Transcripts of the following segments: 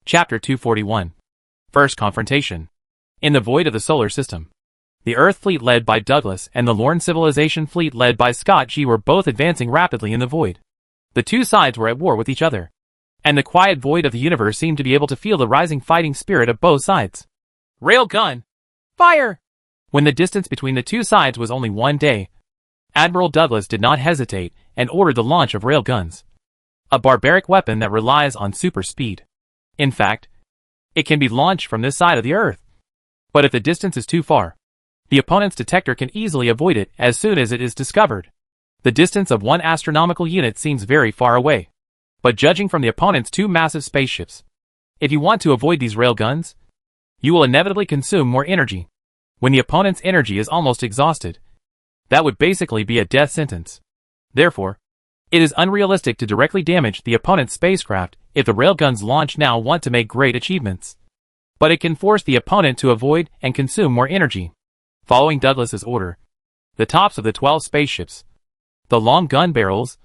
Chapter 241. First Confrontation. In the void of the solar system. The Earth fleet led by Douglas and the Lorne Civilization fleet led by Scott G were both advancing rapidly in the void. The two sides were at war with each other. And the quiet void of the universe seemed to be able to feel the rising fighting spirit of both sides. Railgun! Fire! When the distance between the two sides was only 1 day, Admiral Douglas did not hesitate and ordered the launch of railguns. A barbaric weapon that relies on super speed. In fact, it can be launched from this side of the Earth. But if the distance is too far, the opponent's detector can easily avoid it as soon as it is discovered. The distance of 1 astronomical unit seems very far away. But judging from the opponent's 2 massive spaceships, if you want to avoid these railguns, you will inevitably consume more energy. When the opponent's energy is almost exhausted, that would basically be a death sentence. Therefore, it is unrealistic to directly damage the opponent's spacecraft if the railguns launched now want to make great achievements. But it can force the opponent to avoid and consume more energy. Following Douglas's order, the tops of the 12 spaceships, the long gun barrels,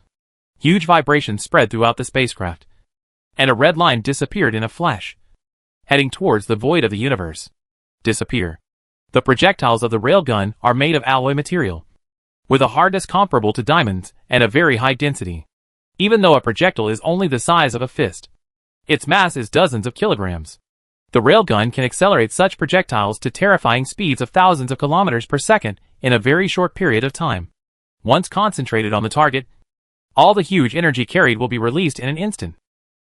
huge vibrations spread throughout the spacecraft, and a red line disappeared in a flash, heading towards the void of the universe. Disappear. The projectiles of the railgun are made of alloy material, with a hardness comparable to diamonds and a very high density. Even though a projectile is only the size of a fist, its mass is dozens of kilograms. The railgun can accelerate such projectiles to terrifying speeds of thousands of kilometers per second in a very short period of time. Once concentrated on the target, all the huge energy carried will be released in an instant.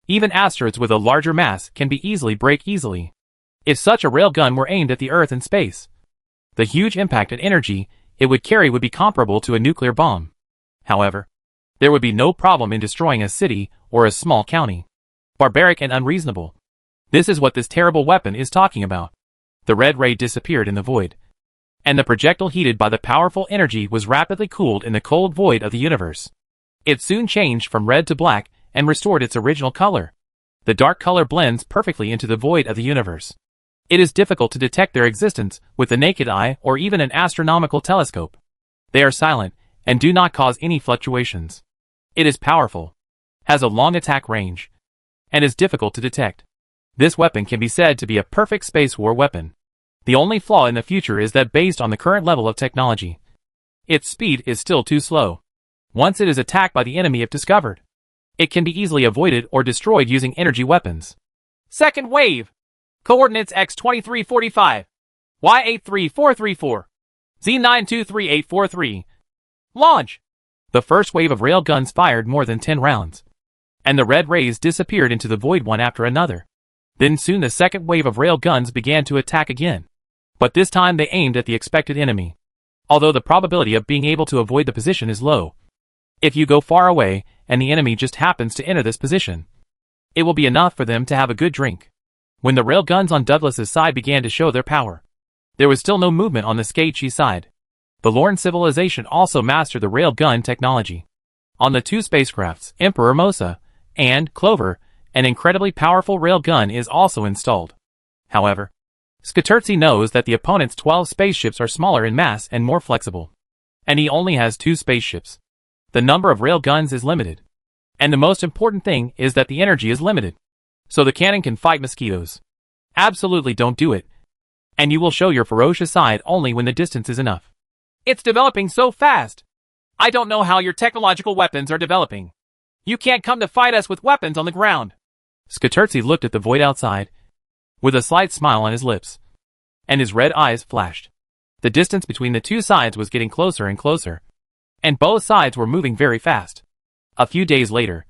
Even asteroids with a larger mass can be easily break easily. If such a railgun were aimed at the Earth in space, the huge impact and energy it would carry would be comparable to a nuclear bomb. However, there would be no problem in destroying a city or a small county. Barbaric and unreasonable. This is what this terrible weapon is talking about. The red ray disappeared in the void, and the projectile heated by the powerful energy was rapidly cooled in the cold void of the universe. It soon changed from red to black and restored its original color. The dark color blends perfectly into the void of the universe. It is difficult to detect their existence with the naked eye or even an astronomical telescope. They are silent and do not cause any fluctuations. It is powerful, has a long attack range, and is difficult to detect. This weapon can be said to be a perfect space war weapon. The only flaw in the future is that based on the current level of technology, its speed is still too slow. Once it is attacked by the enemy if discovered, it can be easily avoided or destroyed using energy weapons. Second wave! Coordinates X2345, Y83434, Z923843. Launch! The first wave of railguns fired more than 10 rounds, and the red rays disappeared into the void one after another. Then soon the second wave of railguns began to attack again. But this time they aimed at the expected enemy, although the probability of being able to avoid the position is low. If you go far away and the enemy just happens to enter this position, it will be enough for them to have a good drink. When the railguns on Douglas's side began to show their power, there was still no movement on the Scott G side. The Lorne Civilization also mastered the railgun technology. On the 2 spacecrafts, Emperor Mosa and Clover, an incredibly powerful railgun is also installed. However, Skaterzi knows that the opponent's 12 spaceships are smaller in mass and more flexible, and he only has 2 spaceships. The number of railguns is limited, and the most important thing is that the energy is limited. So the cannon can fight mosquitoes. Absolutely don't do it, and you will show your ferocious side only when the distance is enough. It's developing so fast. I don't know how your technological weapons are developing. You can't come to fight us with weapons on the ground. Skaterzi looked at the void outside, with a slight smile on his lips, and his red eyes flashed. The distance between the 2 sides was getting closer and closer, and both sides were moving very fast. A few days later,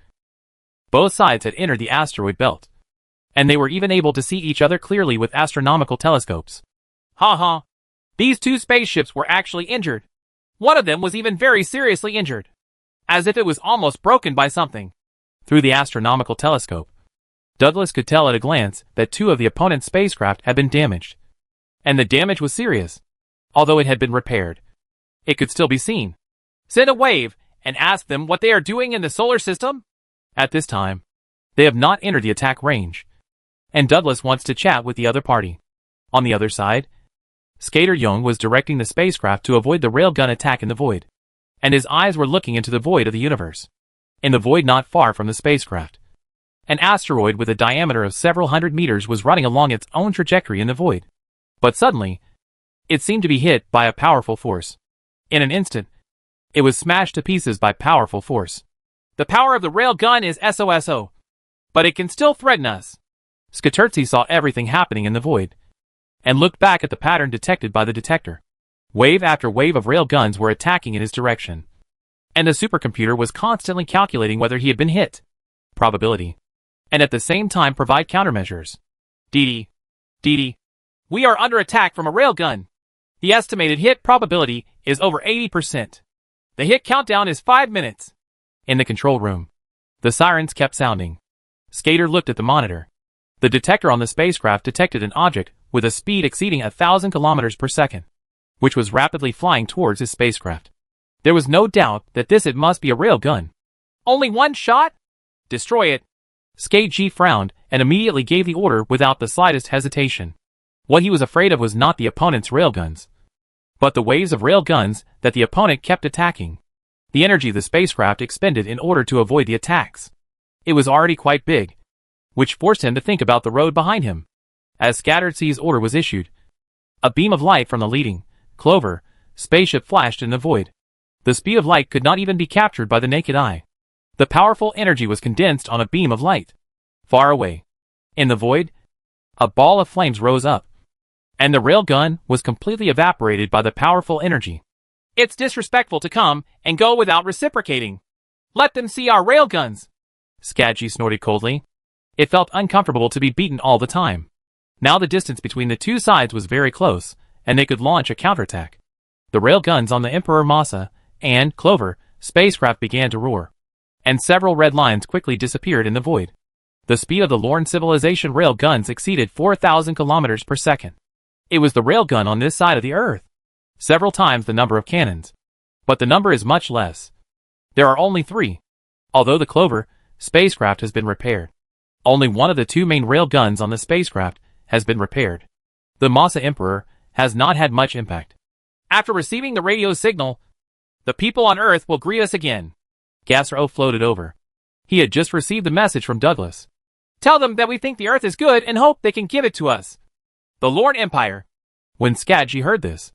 both sides had entered the asteroid belt, and they were even able to see each other clearly with astronomical telescopes. Ha! These 2 spaceships were actually injured. One of them was even very seriously injured, as if it was almost broken by something. Through the astronomical telescope, Douglas could tell at a glance that 2 of the opponent's spacecraft had been damaged, and the damage was serious. Although it had been repaired, it could still be seen. Send a wave and ask them what they are doing in the solar system? At this time, they have not entered the attack range, and Douglas wants to chat with the other party. On the other side, Skater Young was directing the spacecraft to avoid the railgun attack in the void, and his eyes were looking into the void of the universe. In the void not far from the spacecraft, An asteroid with a diameter of several hundred meters was running along its own trajectory in the void. But suddenly, it seemed to be hit by a powerful force. In an instant, it was smashed to pieces by powerful force. The power of the railgun is SOSO. But it can still threaten us. Skatertsi saw everything happening in the void, and looked back at the pattern detected by the detector. Wave after wave of railguns were attacking in his direction, and the supercomputer was constantly calculating whether he had been hit, probability, and at the same time provide countermeasures. DD. We are under attack from a railgun. The estimated hit probability is over 80%. The hit countdown is 5 minutes. In the control room, the sirens kept sounding. Skater looked at the monitor. The detector on the spacecraft detected an object with a speed exceeding 1,000 kilometers per second, which was rapidly flying towards his spacecraft. There was no doubt that it must be a railgun. Only one shot? Destroy it. Skate G frowned and immediately gave the order without the slightest hesitation. What he was afraid of was not the opponent's railguns, but the waves of railguns that the opponent kept attacking. The energy the spacecraft expended in order to avoid the attacks. It was already quite big, which forced him to think about the road behind him. As Skatertsi's order was issued, a beam of light from the leading Clover spaceship flashed in the void. The speed of light could not even be captured by the naked eye. The powerful energy was condensed on a beam of light. Far away, in the void, a ball of flames rose up, and the railgun was completely evaporated by the powerful energy. It's disrespectful to come and go without reciprocating. Let them see our railguns. Skadji snorted coldly. It felt uncomfortable to be beaten all the time. Now the distance between the two sides was very close, and they could launch a counterattack. The railguns on the Emperor Massa and Clover spacecraft began to roar, and several red lines quickly disappeared in the void. The speed of the Lorne civilization railguns exceeded 4,000 kilometers per second. It was the railgun on this side of the Earth. Several times the number of cannons. But the number is much less. There are only 3. Although the Clover spacecraft has been repaired, only one of the 2 main railguns on the spacecraft has been repaired. The Massa Emperor has not had much impact. After receiving the radio signal, the people on Earth will greet us again. Gasro floated over. He had just received the message from Douglas. Tell them that we think the Earth is good and hope they can give it to us. The Lorne Empire. When Skadji heard this,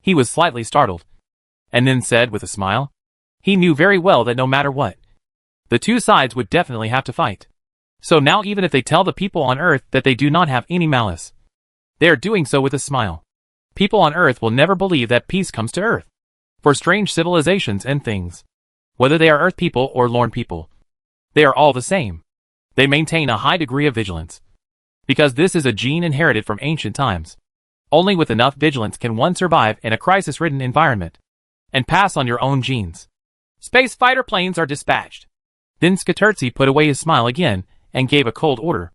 he was slightly startled, and then said with a smile, he knew very well that no matter what, the 2 sides would definitely have to fight. So now even if they tell the people on Earth that they do not have any malice, they are doing so with a smile. People on Earth will never believe that peace comes to Earth. For strange civilizations and things, whether they are Earth people or Lorne people, they are all the same. They maintain a high degree of vigilance, because this is a gene inherited from ancient times. Only with enough vigilance can one survive in a crisis-ridden environment, and pass on your own genes. Space fighter planes are dispatched. Then Skatertsi put away his smile again, and gave a cold order.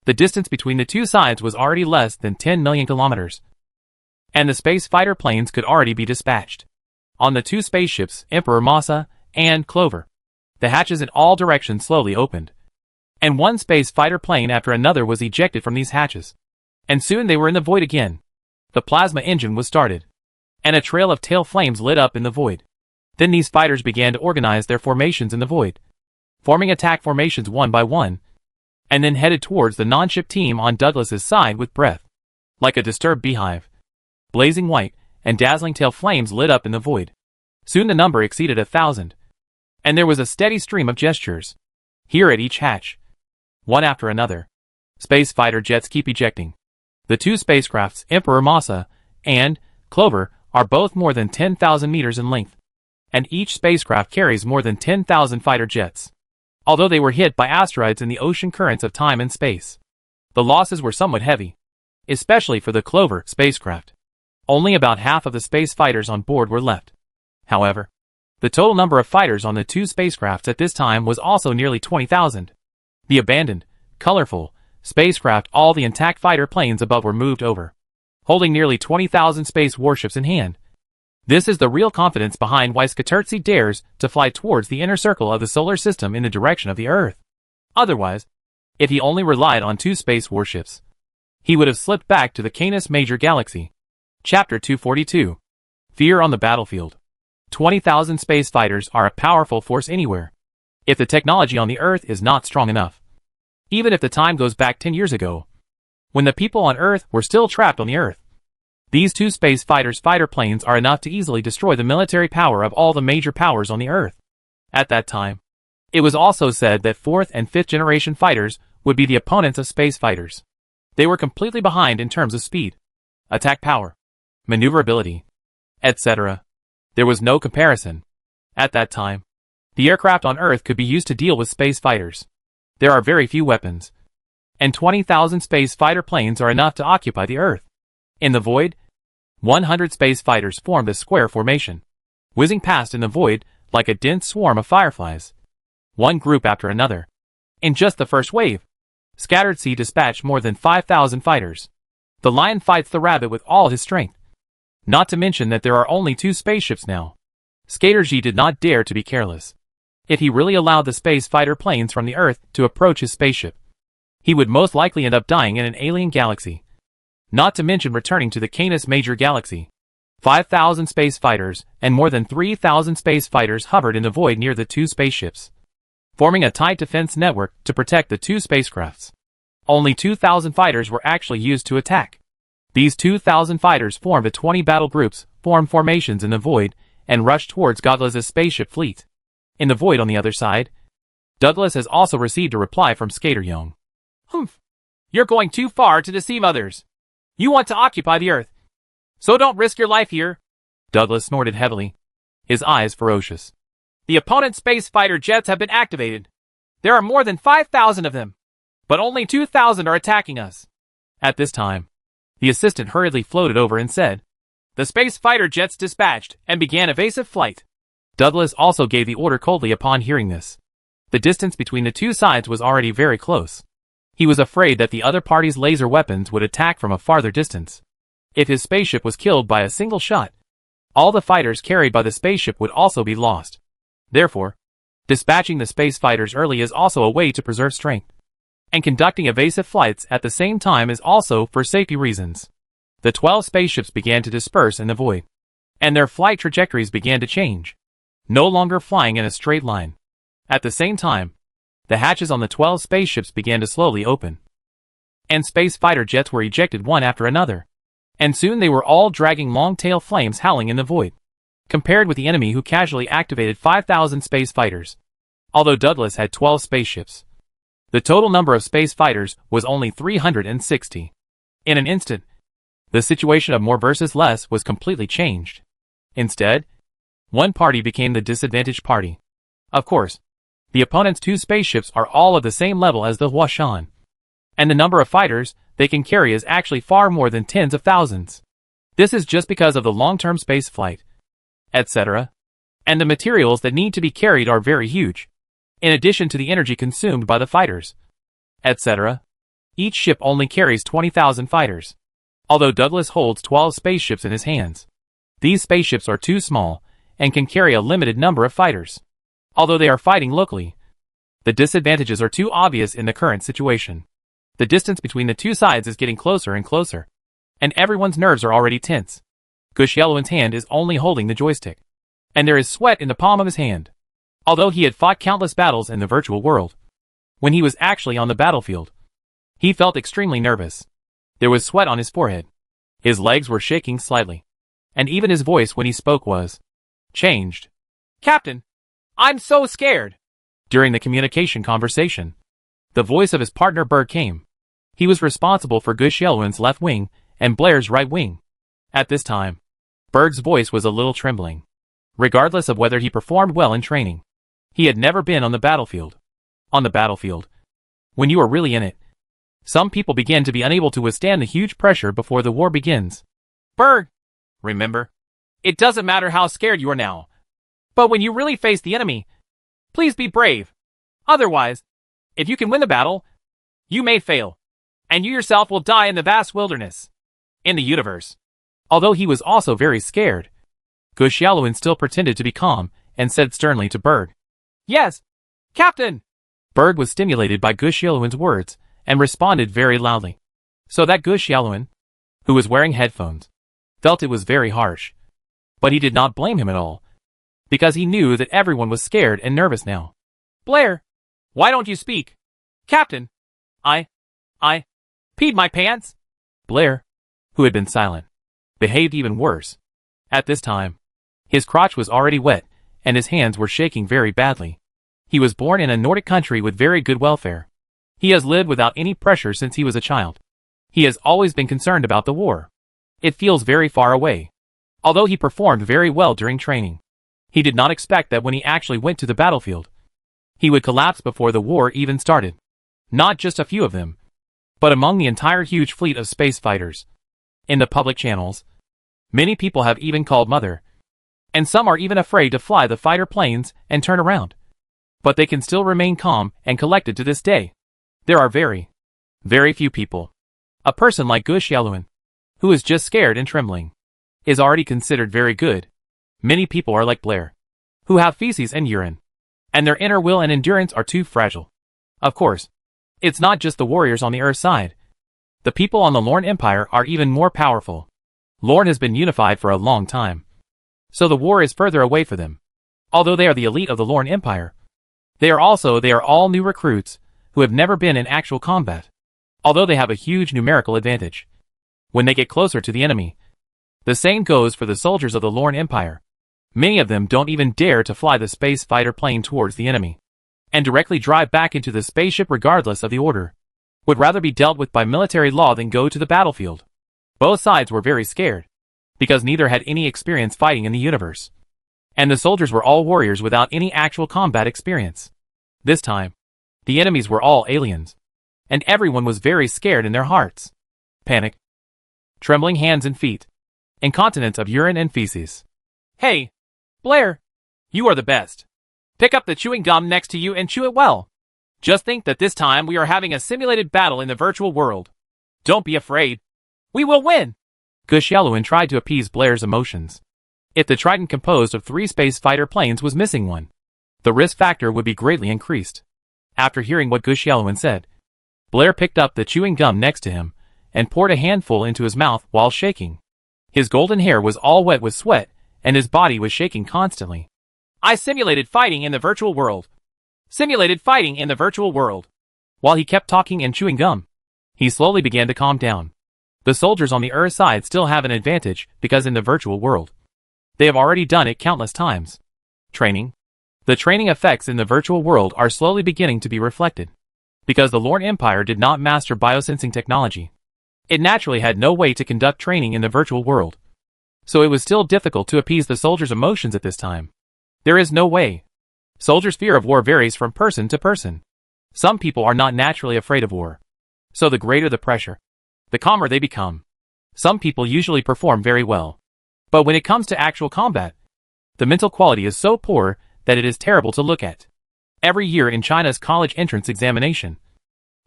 The distance between the 2 sides was already less than 10 million kilometers, and the space fighter planes could already be dispatched. On the 2 spaceships, Emperor Massa and Clover, the hatches in all directions slowly opened, and one space fighter plane after another was ejected from these hatches. And soon they were in the void again. The plasma engine was started, and a trail of tail flames lit up in the void. Then these fighters began to organize their formations in the void, forming attack formations one by one, and then headed towards the non-ship team on Douglas's side with breath like a disturbed beehive. Blazing white and dazzling tail flames lit up in the void. Soon the number exceeded 1,000, and there was a steady stream of gestures. Here at each hatch, one after another, space fighter jets keep ejecting. The 2 spacecrafts, Emperor Massa and Clover, are both more than 10,000 meters in length, and each spacecraft carries more than 10,000 fighter jets. Although they were hit by asteroids in the ocean currents of time and space, the losses were somewhat heavy, especially for the Clover spacecraft. Only about half of the space fighters on board were left. However, the total number of fighters on the 2 spacecrafts at this time was also nearly 20,000. The abandoned, colorful spacecraft, all the intact fighter planes above were moved over, holding nearly 20,000 space warships in hand. This is the real confidence behind why Skatertsi dares to fly towards the inner circle of the solar system in the direction of the Earth. Otherwise, if he only relied on 2 space warships, he would have slipped back to the Canis Major galaxy. Chapter 242. Fear on the battlefield. 20,000 space fighters are a powerful force anywhere. If the technology on the Earth is not strong enough, Even if the time goes back 10 years ago, when the people on Earth were still trapped on the Earth. These two space fighters' fighter planes are enough to easily destroy the military power of all the major powers on the Earth. At that time, it was also said that 4th and 5th generation fighters would be the opponents of space fighters. They were completely behind in terms of speed, attack power, maneuverability, etc. There was no comparison. At that time, the aircraft on Earth could be used to deal with space fighters. There are very few weapons, and 20,000 space fighter planes are enough to occupy the Earth. In the void, 100 space fighters formed a square formation, whizzing past in the void like a dense swarm of fireflies, one group after another. In just the first wave, Scattered Sea dispatched more than 5,000 fighters. The lion fights the rabbit with all his strength. Not to mention that there are only 2 spaceships now. Scattered Sea did not dare to be careless. If he really allowed the space fighter planes from the Earth to approach his spaceship, he would most likely end up dying in an alien galaxy. Not to mention returning to the Canis Major galaxy. 5,000 space fighters and more than 3,000 space fighters hovered in the void near the 2 spaceships, forming a tight defense network to protect the 2 spacecrafts. Only 2,000 fighters were actually used to attack. These 2,000 fighters formed 20 battle groups, formed formations in the void, and rushed towards Douglas's spaceship fleet. In the void on the other side, Douglas has also received a reply from Skater-Young. Humph. You're going too far to deceive others. You want to occupy the Earth, so don't risk your life here. Douglas snorted heavily, his eyes ferocious. The opponent's space fighter jets have been activated. There are more than 5,000 of them, but only 2,000 are attacking us. At this time, the assistant hurriedly floated over and said, "The space fighter jets dispatched and began evasive flight." Douglas also gave the order coldly upon hearing this. The distance between the 2 sides was already very close. He was afraid that the other party's laser weapons would attack from a farther distance. If his spaceship was killed by a single shot, all the fighters carried by the spaceship would also be lost. Therefore, dispatching the space fighters early is also a way to preserve strength. And conducting evasive flights at the same time is also for safety reasons. The 12 spaceships began to disperse in the void, and their flight trajectories began to change, no longer flying in a straight line. At the same time, the hatches on the 12 spaceships began to slowly open, and space fighter jets were ejected one after another, and soon they were all dragging long-tail flames howling in the void, compared with the enemy who casually activated 5,000 space fighters. Although Douglas had 12 spaceships, the total number of space fighters was only 360. In an instant, the situation of more versus less was completely changed. Instead, one party became the disadvantaged party. Of course, the opponent's 2 spaceships are all of the same level as the Huashan, and the number of fighters they can carry is actually far more than tens of thousands. This is just because of the long-term space flight, etc. And the materials that need to be carried are very huge, in addition to the energy consumed by the fighters, etc. Each ship only carries 20,000 fighters. Although Douglas holds 12 spaceships in his hands, these spaceships are too small and can carry a limited number of fighters. Although they are fighting locally, the disadvantages are too obvious in the current situation. The distance between the 2 sides is getting closer and closer, and everyone's nerves are already tense. Gush Yelowin's hand is only holding the joystick, and there is sweat in the palm of his hand. Although he had fought countless battles in the virtual world, when he was actually on the battlefield, he felt extremely nervous. There was sweat on his forehead. His legs were shaking slightly, and even his voice when he spoke was changed. "Captain, I'm so scared." During the communication conversation, the voice of his partner Berg came. He was responsible for Gush Yelowin's left wing and Blair's right wing. At this time, Berg's voice was a little trembling. Regardless of whether he performed well in training, he had never been on the battlefield. On the battlefield, when you are really in it, some people begin to be unable to withstand the huge pressure before the war begins. "Berg, remember, it doesn't matter how scared you are now, but when you really face the enemy, please be brave. Otherwise, if you can win the battle, you may fail, and you yourself will die in the vast wilderness, in the universe." Although he was also very scared, Gush Yelowin still pretended to be calm and said sternly to Berg, "Yes, Captain." Berg was stimulated by Gush Yelowin's words and responded very loudly, so that Gush Yelowin, who was wearing headphones, felt it was very harsh. But he did not blame him at all, because he knew that everyone was scared and nervous now. "Blair, why don't you speak? Captain, I peed my pants. Blair, who had been silent, behaved even worse. At this time, his crotch was already wet, and his hands were shaking very badly. He was born in a Nordic country with very good welfare. He has lived without any pressure since he was a child. He has always been concerned about the war. It feels very far away. Although he performed very well during training, he did not expect that when he actually went to the battlefield, he would collapse before the war even started. Not just a few of them, but among the entire huge fleet of space fighters. In the public channels, many people have even called mother, and some are even afraid to fly the fighter planes and turn around. But they can still remain calm and collected to this day. There are very few people. A person like Gu Xiaoluan, who is just scared and trembling, is already considered very good. Many people are like Blair, who have feces and urine, and their inner will and endurance are too fragile. Of course, it's not just the warriors on the Earth side. The people on the Lorne Empire are even more powerful. Lorne has been unified for a long time, so the war is further away for them. Although they are the elite of the Lorne Empire, they are all new recruits who have never been in actual combat. Although they have a huge numerical advantage when they get closer to the enemy. The same goes for the soldiers of the Lorne Empire. Many of them don't even dare to fly the space fighter plane towards the enemy, and directly drive back into the spaceship regardless of the order. Would rather be dealt with by military law than go to the battlefield. Both sides were very scared, because neither had any experience fighting in the universe. And the soldiers were all warriors without any actual combat experience. This time, the enemies were all aliens, and everyone was very scared in their hearts. Panic, trembling hands and feet, incontinence of urine and feces. Hey, Blair, you are the best. Pick up the chewing gum next to you and chew it well. Just think that this time we are having a simulated battle in the virtual world. Don't be afraid. We will win. Gu Xiaoluan tried to appease Blair's emotions. If the Triton composed of 3 space fighter planes was missing one, the risk factor would be greatly increased. After hearing what Gu Xiaoluan said, Blair picked up the chewing gum next to him and poured a handful into his mouth while shaking. His golden hair was all wet with sweat, and his body was shaking constantly. I simulated fighting in the virtual world. Simulated fighting in the virtual world. While he kept talking and chewing gum, he slowly began to calm down. The soldiers on the Earth side still have an advantage because in the virtual world, they have already done it countless times. Training. The training effects in the virtual world are slowly beginning to be reflected. Because the Lorne Empire did not master biosensing technology, it naturally had no way to conduct training in the virtual world. So it was still difficult to appease the soldiers' emotions at this time. There is no way. Soldiers' fear of war varies from person to person. Some people are not naturally afraid of war. So the greater the pressure, the calmer they become. Some people usually perform very well. But when it comes to actual combat, the mental quality is so poor that it is terrible to look at. Every year in China's college entrance examination,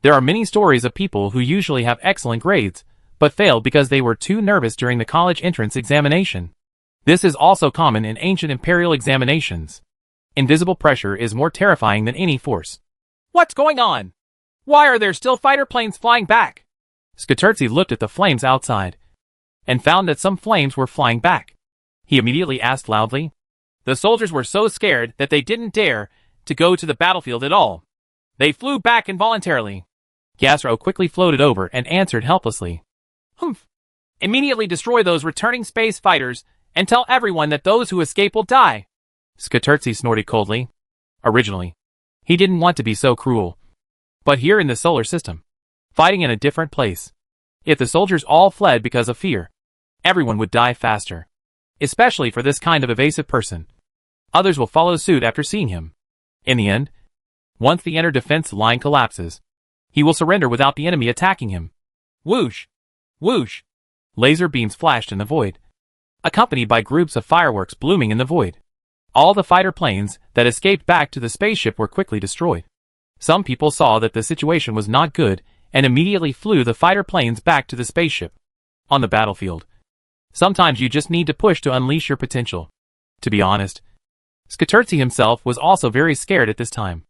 there are many stories of people who usually have excellent grades, but failed because they were too nervous during the college entrance examination. This is also common in ancient imperial examinations. Invisible pressure is more terrifying than any force. What's going on? Why are there still fighter planes flying back? Skatertsi looked at the flames outside, and found that some flames were flying back. He immediately asked loudly. The soldiers were so scared that they didn't dare to go to the battlefield at all. They flew back involuntarily. Gasro quickly floated over and answered helplessly. Humph. Immediately destroy those returning space fighters and tell everyone that those who escape will die. Skatertsi snorted coldly. Originally, he didn't want to be so cruel. But here in the solar system, fighting in a different place, if the soldiers all fled because of fear, everyone would die faster. Especially for this kind of evasive person. Others will follow suit after seeing him. In the end, once the inner defense line collapses, he will surrender without the enemy attacking him. Whoosh! Whoosh! Laser beams flashed in the void, accompanied by groups of fireworks blooming in the void. All the fighter planes that escaped back to the spaceship were quickly destroyed. Some people saw that the situation was not good and immediately flew the fighter planes back to the spaceship. On the battlefield, sometimes you just need to push to unleash your potential. To be honest, Skatertsi himself was also very scared at this time.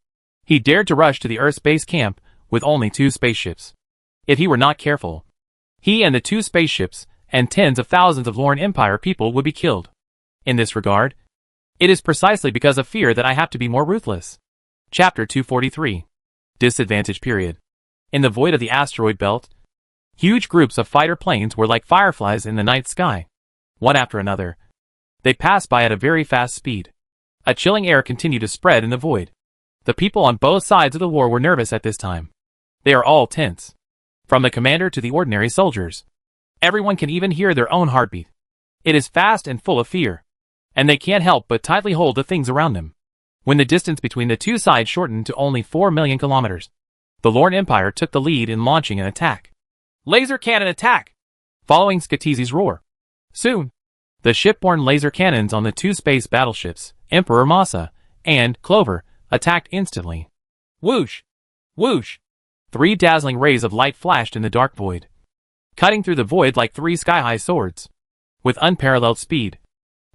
He dared to rush to the Earth's base camp with only 2 spaceships. If he were not careful, he and the 2 spaceships and tens of thousands of Lorne Empire people would be killed. In this regard, it is precisely because of fear that I have to be more ruthless. Chapter 243. Disadvantage period. In the void of the asteroid belt, huge groups of fighter planes were like fireflies in the night sky. One after another, they passed by at a very fast speed. A chilling air continued to spread in the void. The people on both sides of the war were nervous at this time. They are all tense. From the commander to the ordinary soldiers. Everyone can even hear their own heartbeat. It is fast and full of fear. And they can't help but tightly hold the things around them. When the distance between the two sides shortened to only 4 million kilometers, the Lorne Empire took the lead in launching an attack. Laser cannon attack! Following Scatesi's roar. Soon, the shipborne laser cannons on the two space battleships, Emperor Massa and Clover, attacked instantly. Whoosh! Whoosh! 3 dazzling rays of light flashed in the dark void, cutting through the void like 3 sky-high swords. With unparalleled speed,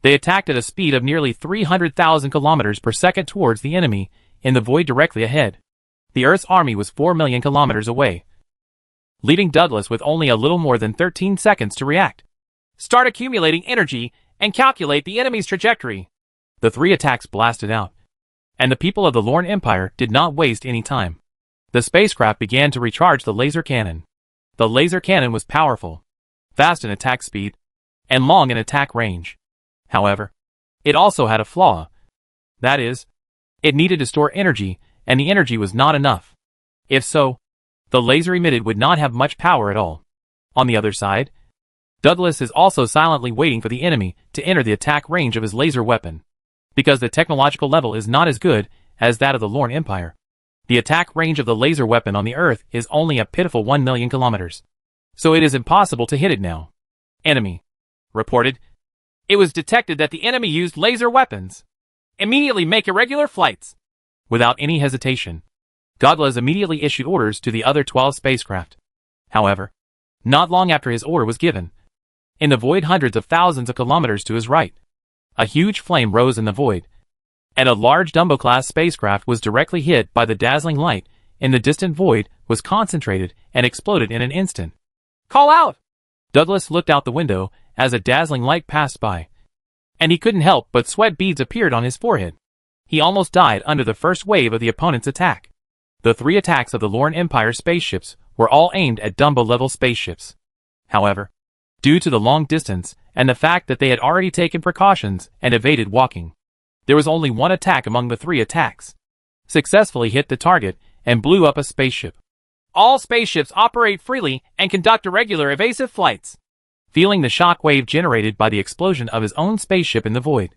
they attacked at a speed of nearly 300,000 kilometers per second towards the enemy in the void directly ahead. The Earth's army was 4 million kilometers away, leaving Douglas with only a little more than 13 seconds to react. Start accumulating energy and calculate the enemy's trajectory. The 3 attacks blasted out, and the people of the Lorne Empire did not waste any time. The spacecraft began to recharge the laser cannon. The laser cannon was powerful, fast in attack speed, and long in attack range. However, it also had a flaw. That is, it needed to store energy, and the energy was not enough. If so, the laser emitted would not have much power at all. On the other side, Douglas is also silently waiting for the enemy to enter the attack range of his laser weapon. Because the technological level is not as good as that of the Lorne Empire, the attack range of the laser weapon on the Earth is only a pitiful 1 million kilometers. So it is impossible to hit it now. Enemy reported. It was detected that the enemy used laser weapons. Immediately make irregular flights. Without any hesitation, Douglas immediately issued orders to the other 12 spacecraft. However, not long after his order was given, in the void hundreds of thousands of kilometers to his right, a huge flame rose in the void, and a large Dumbo-class spacecraft was directly hit by the dazzling light in the distant void, was concentrated and exploded in an instant. Call out! Douglas looked out the window as a dazzling light passed by, and he couldn't help but sweat beads appeared on his forehead. He almost died under the first wave of the opponent's attack. The 3 attacks of the Lorne Empire spaceships were all aimed at Dumbo-level spaceships. However, due to the long distance and the fact that they had already taken precautions and evaded walking, there was only one attack among the 3 attacks. Successfully hit the target and blew up a spaceship. All spaceships operate freely and conduct irregular evasive flights. Feeling the shock wave generated by the explosion of his own spaceship in the void,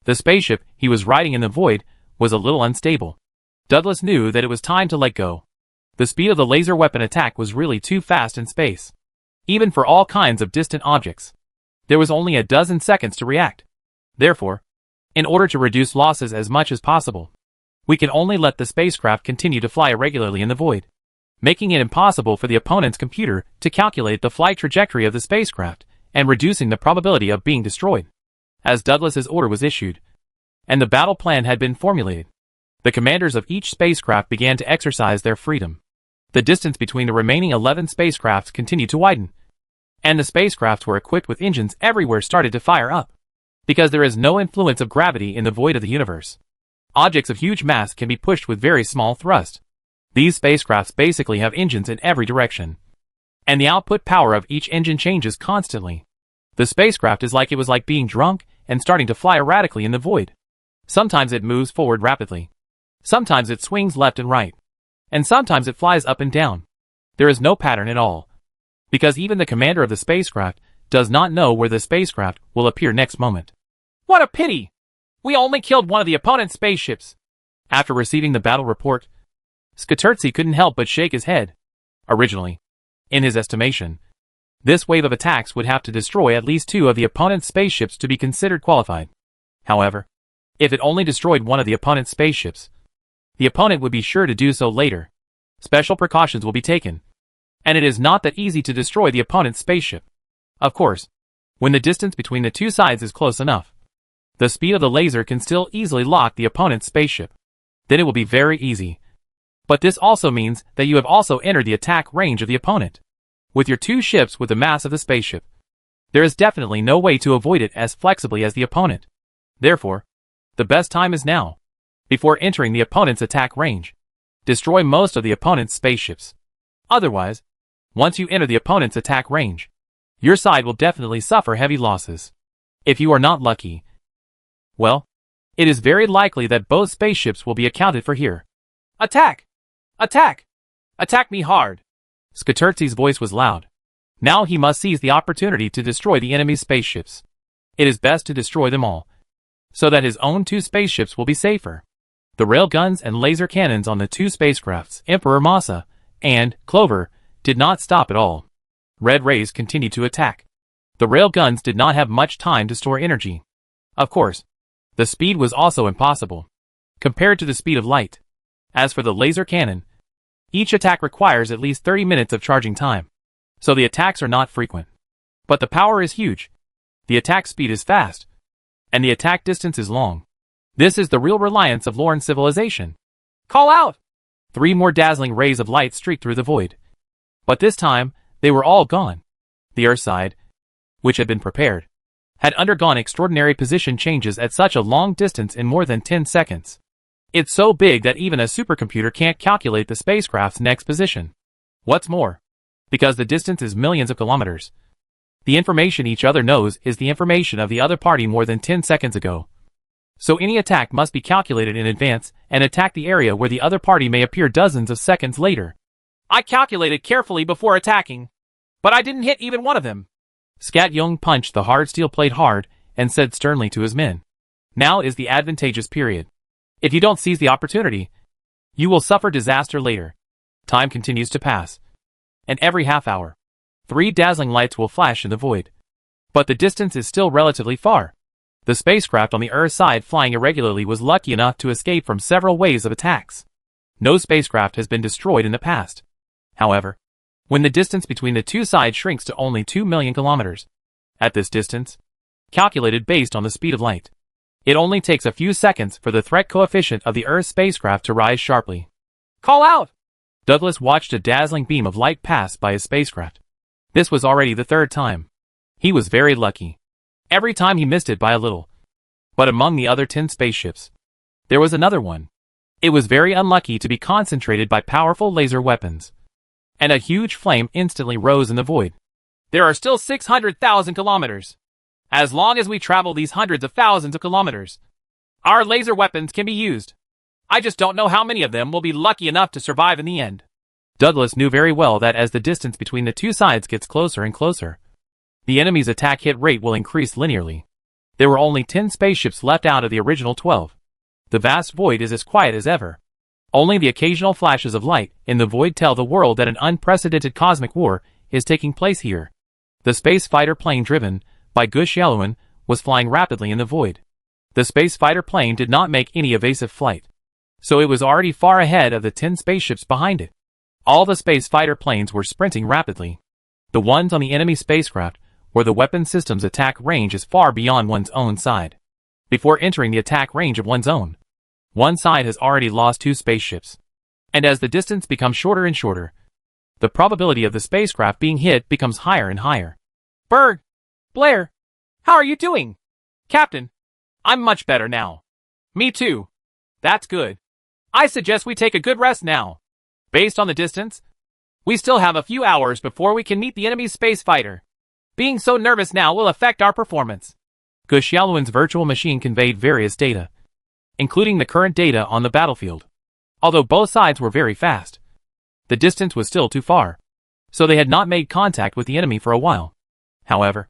the spaceship he was riding in the void was a little unstable. Douglas knew that it was time to let go. The speed of the laser weapon attack was really too fast in space, even for all kinds of distant objects. There was only a dozen seconds to react. Therefore, in order to reduce losses as much as possible, we can only let the spacecraft continue to fly irregularly in the void, making it impossible for the opponent's computer to calculate the flight trajectory of the spacecraft and reducing the probability of being destroyed. As Douglas's order was issued, and the battle plan had been formulated, the commanders of each spacecraft began to exercise their freedom. The distance between the remaining 11 spacecrafts continued to widen, and the spacecrafts were equipped with engines everywhere started to fire up. Because there is no influence of gravity in the void of the universe, objects of huge mass can be pushed with very small thrust. These spacecrafts basically have engines in every direction, and the output power of each engine changes constantly. The spacecraft is like it was like being drunk and starting to fly erratically in the void. Sometimes it moves forward rapidly. Sometimes it swings left and right. And sometimes it flies up and down. There is no pattern at all, because even the commander of the spacecraft does not know where the spacecraft will appear next moment. What a pity! We only killed one of the opponent's spaceships. After receiving the battle report, Scatterzi couldn't help but shake his head. Originally, in his estimation, this wave of attacks would have to destroy at least 2 of the opponent's spaceships to be considered qualified. However, if it only destroyed one of the opponent's spaceships, the opponent would be sure to do so later. Special precautions will be taken, and it is not that easy to destroy the opponent's spaceship. Of course, when the distance between the 2 sides is close enough, the speed of the laser can still easily lock the opponent's spaceship. Then it will be very easy. But this also means that you have also entered the attack range of the opponent. With your 2 ships with the mass of the spaceship, there is definitely no way to avoid it as flexibly as the opponent. Therefore, the best time is now. Before entering the opponent's attack range, destroy most of the opponent's spaceships. Otherwise, once you enter the opponent's attack range, your side will definitely suffer heavy losses. If you are not lucky, well, it is very likely that both spaceships will be accounted for here. Attack! Attack! Attack me hard! Skatertzi's voice was loud. Now he must seize the opportunity to destroy the enemy's spaceships. It is best to destroy them all, so that his own 2 spaceships will be safer. The railguns and laser cannons on the 2 spacecrafts, Emperor Massa and Clover, did not stop at all. Red rays continued to attack. The railguns did not have much time to store energy. Of course, the speed was also impossible, compared to the speed of light. As for the laser cannon, each attack requires at least 30 minutes of charging time, so the attacks are not frequent. But the power is huge, the attack speed is fast, and the attack distance is long. This is the real reliance of Lorne civilization. Call out! 3 more dazzling rays of light streaked through the void. But this time, they were all gone. The Earth side, which had been prepared, had undergone extraordinary position changes at such a long distance in more than 10 seconds. It's so big that even a supercomputer can't calculate the spacecraft's next position. What's more, because the distance is millions of kilometers, the information each other knows is the information of the other party more than 10 seconds ago. So any attack must be calculated in advance and attack the area where the other party may appear dozens of seconds later. I calculated carefully before attacking, but I didn't hit even one of them. Scat Young punched the hard steel plate hard and said sternly to his men, now is the advantageous period. If you don't seize the opportunity, you will suffer disaster later. Time continues to pass, and every half hour, 3 dazzling lights will flash in the void. But the distance is still relatively far. The spacecraft on the Earth side flying irregularly was lucky enough to escape from several waves of attacks. No spacecraft has been destroyed in the past. However, when the distance between the 2 sides shrinks to only 2 million kilometers, at this distance, calculated based on the speed of light, it only takes a few seconds for the threat coefficient of the Earth spacecraft to rise sharply. Call out! Douglas watched a dazzling beam of light pass by his spacecraft. This was already the 3rd time. He was very lucky. Every time he missed it by a little. But among the other 10 spaceships, there was another one. It was very unlucky to be concentrated by powerful laser weapons. And a huge flame instantly rose in the void. There are still 600,000 kilometers. As long as we travel these hundreds of thousands of kilometers, our laser weapons can be used. I just don't know how many of them will be lucky enough to survive in the end. Douglas knew very well that as the distance between the 2 sides gets closer and closer, the enemy's attack hit rate will increase linearly. There were only 10 spaceships left out of the original 12. The vast void is as quiet as ever. Only the occasional flashes of light in the void tell the world that an unprecedented cosmic war is taking place here. The space fighter plane driven by Gush Yaluan was flying rapidly in the void. The space fighter plane did not make any evasive flight, so it was already far ahead of the 10 spaceships behind it. All the space fighter planes were sprinting rapidly. The ones on the enemy spacecraft, where the weapon system's attack range is far beyond one's own side. Before entering the attack range of one's own, one side has already lost 2 spaceships. And as the distance becomes shorter and shorter, the probability of the spacecraft being hit becomes higher and higher. Berg! Blair! How are you doing? Captain, I'm much better now. Me too. That's good. I suggest we take a good rest now. Based on the distance, we still have a few hours before we can meet the enemy's space fighter. Being so nervous now will affect our performance. Gush Yaluan's virtual machine conveyed various data, including the current data on the battlefield. Although both sides were very fast, the distance was still too far, so they had not made contact with the enemy for a while. However,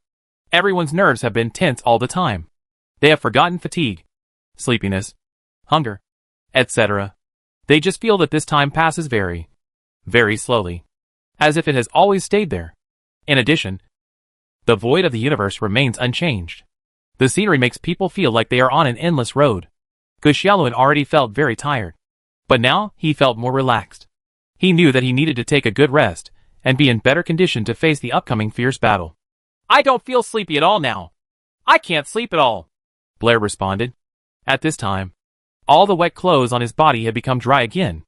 everyone's nerves have been tense all the time. They have forgotten fatigue, sleepiness, hunger, etc. They just feel that this time passes very, very slowly, as if it has always stayed there. In addition, the void of the universe remains unchanged. The scenery makes people feel like they are on an endless road. Gush Yaluan already felt very tired, but now he felt more relaxed. He knew that he needed to take a good rest and be in better condition to face the upcoming fierce battle. I don't feel sleepy at all now. I can't sleep at all, Blair responded. At this time, all the wet clothes on his body had become dry again.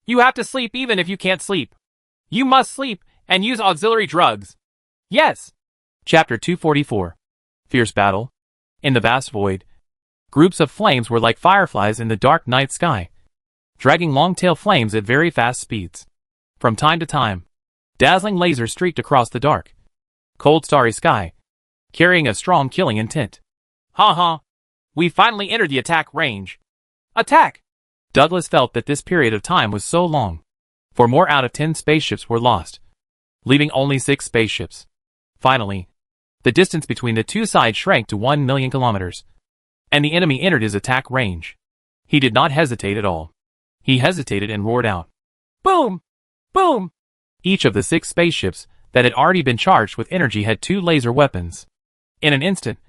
You have to sleep even if you can't sleep. You must sleep and use auxiliary drugs. Yes. Chapter 244. Fierce Battle. In the vast void, groups of flames were like fireflies in the dark night sky, dragging long-tail flames at very fast speeds. From time to time, Dazzling lasers streaked across the dark, cold starry sky, carrying a strong killing intent. Ha ha! We finally entered the attack range. Attack! Douglas felt that this period of time was so long. 4 more out of 10 spaceships were lost, leaving only 6 spaceships. Finally, the distance between the two sides shrank to 1 million kilometers, and the enemy entered his attack range. He did not hesitate at all. He hesitated and roared out. Boom! Boom! Each of the 6 spaceships that had already been charged with energy had 2 laser weapons. In an instant,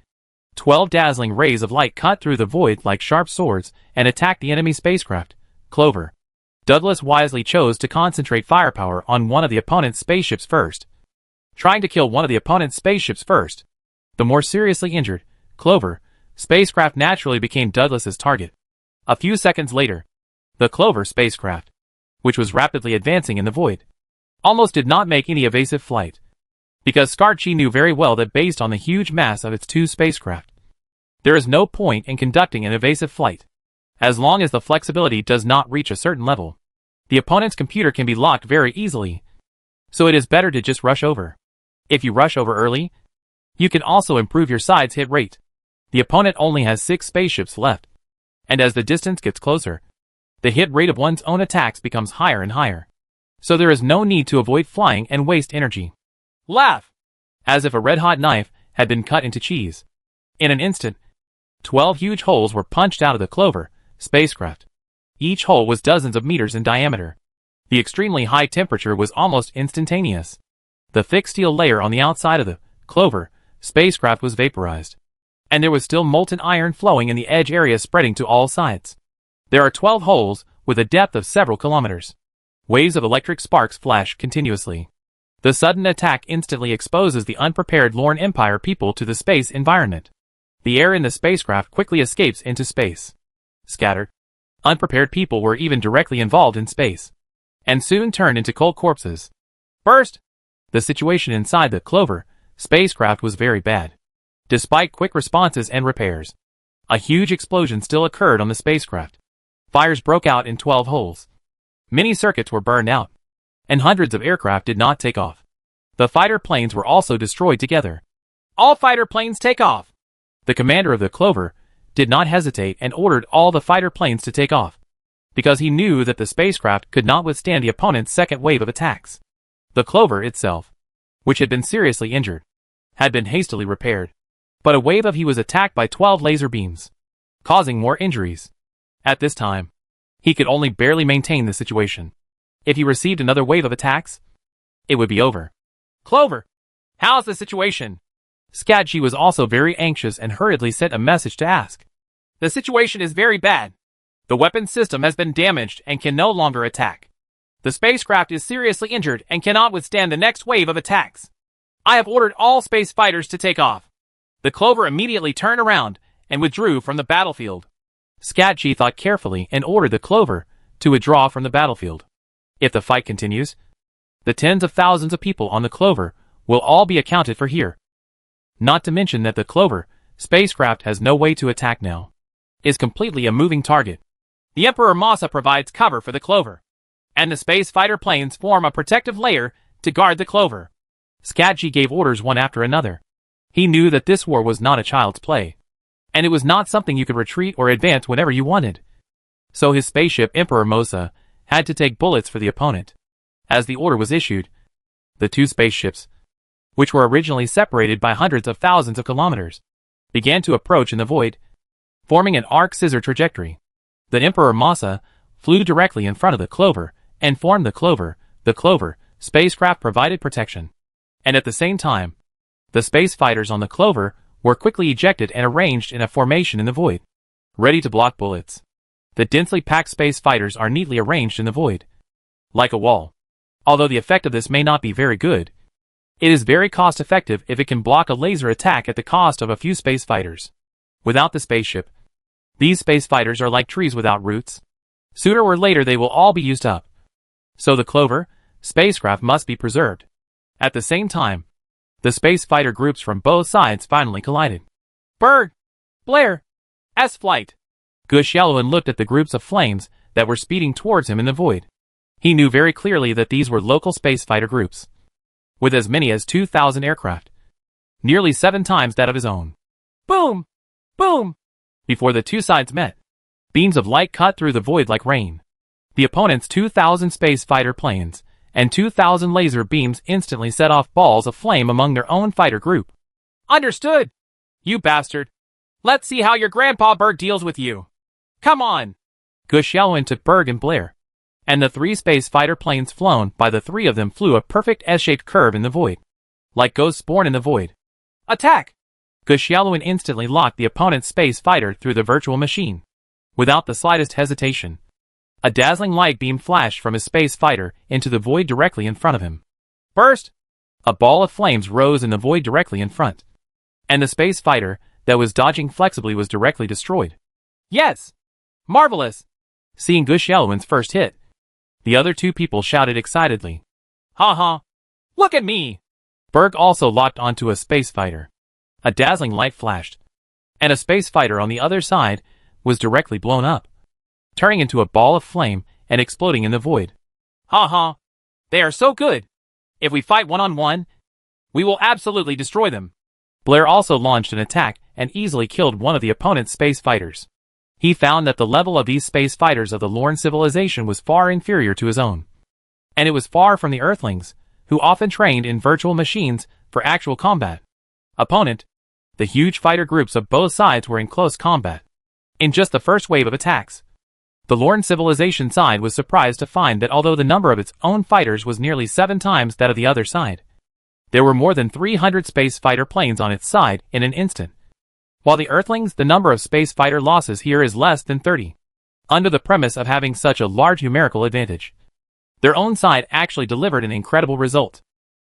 12 dazzling rays of light cut through the void like sharp swords and attacked the enemy spacecraft, Clover. Douglas wisely chose to concentrate firepower on one of the opponent's spaceships first. Trying to kill one of the opponent's spaceships first, the more seriously injured, Clover, spacecraft naturally became Douglas's target. A few seconds later, the Clover spacecraft, which was rapidly advancing in the void, almost did not make any evasive flight, because Scarchi knew very well that based on the huge mass of its 2 spacecraft, there is no point in conducting an evasive flight. As long as the flexibility does not reach a certain level, the opponent's computer can be locked very easily, so it is better to just rush over. If you rush over early, you can also improve your side's hit rate. The opponent only has 6 spaceships left, and as the distance gets closer, the hit rate of one's own attacks becomes higher and higher. So there is no need to avoid flying and waste energy. Laugh! As if a red-hot knife had been cut into cheese. In an instant, 12 huge holes were punched out of the Clover spacecraft. Each hole was dozens of meters in diameter. The extremely high temperature was almost instantaneous. The thick steel layer on the outside of the Clover spacecraft was vaporized, and there was still molten iron flowing in the edge area spreading to all sides. There are 12 holes with a depth of several kilometers. Waves of electric sparks flash continuously. The sudden attack instantly exposes the unprepared Lorne Empire people to the space environment. The air in the spacecraft quickly escapes into space. Scattered, unprepared people were even directly involved in space, and soon turned into cold corpses. Burst! The situation inside the Clover spacecraft was very bad. Despite quick responses and repairs, a huge explosion still occurred on the spacecraft. Fires broke out in 12 holes. Many circuits were burned out, and hundreds of aircraft did not take off. The fighter planes were also destroyed together. All fighter planes take off! The commander of the Clover did not hesitate and ordered all the fighter planes to take off, because he knew that the spacecraft could not withstand the opponent's second wave of attacks. The Clover itself, which had been seriously injured, had been hastily repaired, but a wave of he was attacked by 12 laser beams, causing more injuries. At this time, he could only barely maintain the situation. If he received another wave of attacks, it would be over. Clover, how's the situation? Scatchi was also very anxious and hurriedly sent a message to ask. The situation is very bad. The weapons system has been damaged and can no longer attack. The spacecraft is seriously injured and cannot withstand the next wave of attacks. I have ordered all space fighters to take off. The Clover immediately turned around and withdrew from the battlefield. Scatchi thought carefully and ordered the Clover to withdraw from the battlefield. If the fight continues, the tens of thousands of people on the Clover will all be accounted for here. Not to mention that the Clover spacecraft has no way to attack now. Is completely a moving target. The Emperor Massa provides cover for the Clover, and the space fighter planes form a protective layer to guard the Clover. Scatchi gave orders one after another. He knew that this war was not a child's play, and it was not something you could retreat or advance whenever you wanted. So his spaceship Emperor Massa had to take bullets for the opponent. As the order was issued, the 2 spaceships, which were originally separated by hundreds of thousands of kilometers, began to approach in the void, forming an arc-scissor trajectory. The Emperor Massa flew directly in front of the Clover and formed the Clover. The Clover spacecraft provided protection, and at the same time, the space fighters on the Clover were quickly ejected and arranged in a formation in the void, ready to block bullets. The densely packed space fighters are neatly arranged in the void, like a wall. Although the effect of this may not be very good, it is very cost-effective if it can block a laser attack at the cost of a few space fighters. Without the spaceship, these space fighters are like trees without roots. Sooner or later they will all be used up. So the Clover spacecraft must be preserved. At the same time, the space fighter groups from both sides finally collided. Berg! Blair! S-Flight! Gush-Yallowan looked at the groups of flames that were speeding towards him in the void. He knew very clearly that these were local space fighter groups. with as many as 2,000 aircraft, nearly 7 times that of his own. Boom! Boom! Before the two sides met, beams of light cut through the void like rain. The opponent's 2,000 space fighter planes and 2,000 laser beams instantly set off balls of flame among their own fighter group. Understood! You bastard! Let's see how your Grandpa Berg deals with you. Come on! Gushyaluin took Berg and Blair, and the 3 space fighter planes flown by the 3 of them flew a perfect S-shaped curve in the void, like ghosts born in the void. Attack! Gushyaluin instantly locked the opponent's space fighter through the virtual machine. Without the slightest hesitation, a dazzling light beam flashed from his space fighter into the void directly in front of him. Burst! A ball of flames rose in the void directly in front, and the space fighter that was dodging flexibly was directly destroyed. Yes! Marvelous! Seeing Gushyaluin's first hit, the other 2 people shouted excitedly. Ha ha! Look at me! Berg also locked onto a space fighter. A dazzling light flashed, and a space fighter on the other side was directly blown up, turning into a ball of flame and exploding in the void. Ha ha! They are so good! If we fight one-on-one, we will absolutely destroy them. Blair also launched an attack and easily killed one of the opponent's space fighters. He found that the level of these space fighters of the Lorne civilization was far inferior to his own, and it was far from the Earthlings, who often trained in virtual machines for actual combat. Opponent: the huge fighter groups of both sides were in close combat. In just the first wave of attacks, the Lorne civilization side was surprised to find that although the number of its own fighters was nearly 7 times that of the other side, there were more than 300 space fighter planes on its side in an instant. While the Earthlings, the number of space fighter losses here is less than 30. Under the premise of having such a large numerical advantage, their own side actually delivered an incredible result.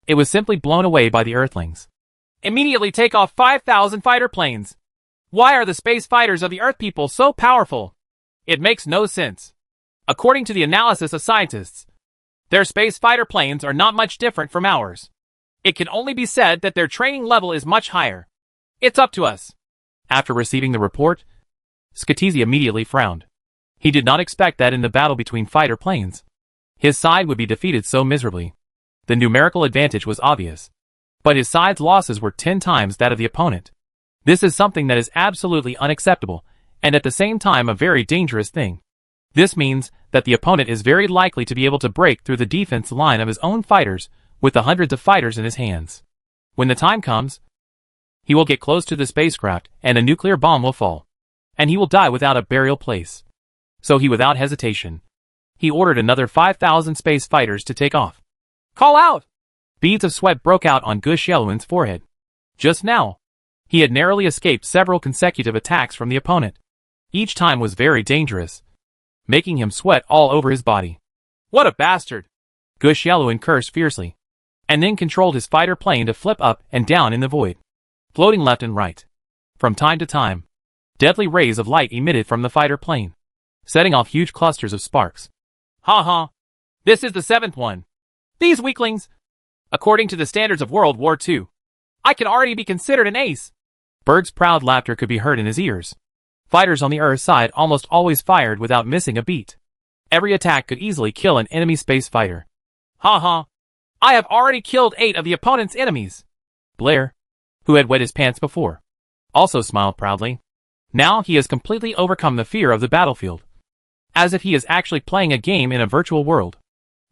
It was simply blown away by the Earthlings. Immediately take off 5,000 fighter planes! Why are the space fighters of the Earth people so powerful? It makes no sense. According to the analysis of scientists, their space fighter planes are not much different from ours. It can only be said that their training level is much higher. It's up to us. After receiving the report, Scatese immediately frowned. He did not expect that in the battle between fighter planes, his side would be defeated so miserably. The numerical advantage was obvious, but his side's losses were 10 times that of the opponent. This is something that is absolutely unacceptable, and at the same time a very dangerous thing. This means that the opponent is very likely to be able to break through the defense line of his own fighters with the hundreds of fighters in his hands. When the time comes, he will get close to the spacecraft and a nuclear bomb will fall, and he will die without a burial place. So without hesitation, he ordered another 5,000 space fighters to take off. Call out! Beads of sweat broke out on Gushyaluin's forehead. Just now, he had narrowly escaped several consecutive attacks from the opponent. Each time was very dangerous, making him sweat all over his body. What a bastard! Gushyaluin cursed fiercely, and then controlled his fighter plane to flip up and down in the void, floating left and right. From time to time, deadly rays of light emitted from the fighter plane, setting off huge clusters of sparks. Ha ha! This is the 7th one! These weaklings! According to the standards of World War II, I can already be considered an ace! Berg's proud laughter could be heard in his ears. Fighters on the Earth side almost always fired without missing a beat. Every attack could easily kill an enemy space fighter. Ha ha! I have already killed 8 of the opponent's enemies! Blair, who had wet his pants before, also smiled proudly. Now he has completely overcome the fear of the battlefield, as if he is actually playing a game in a virtual world.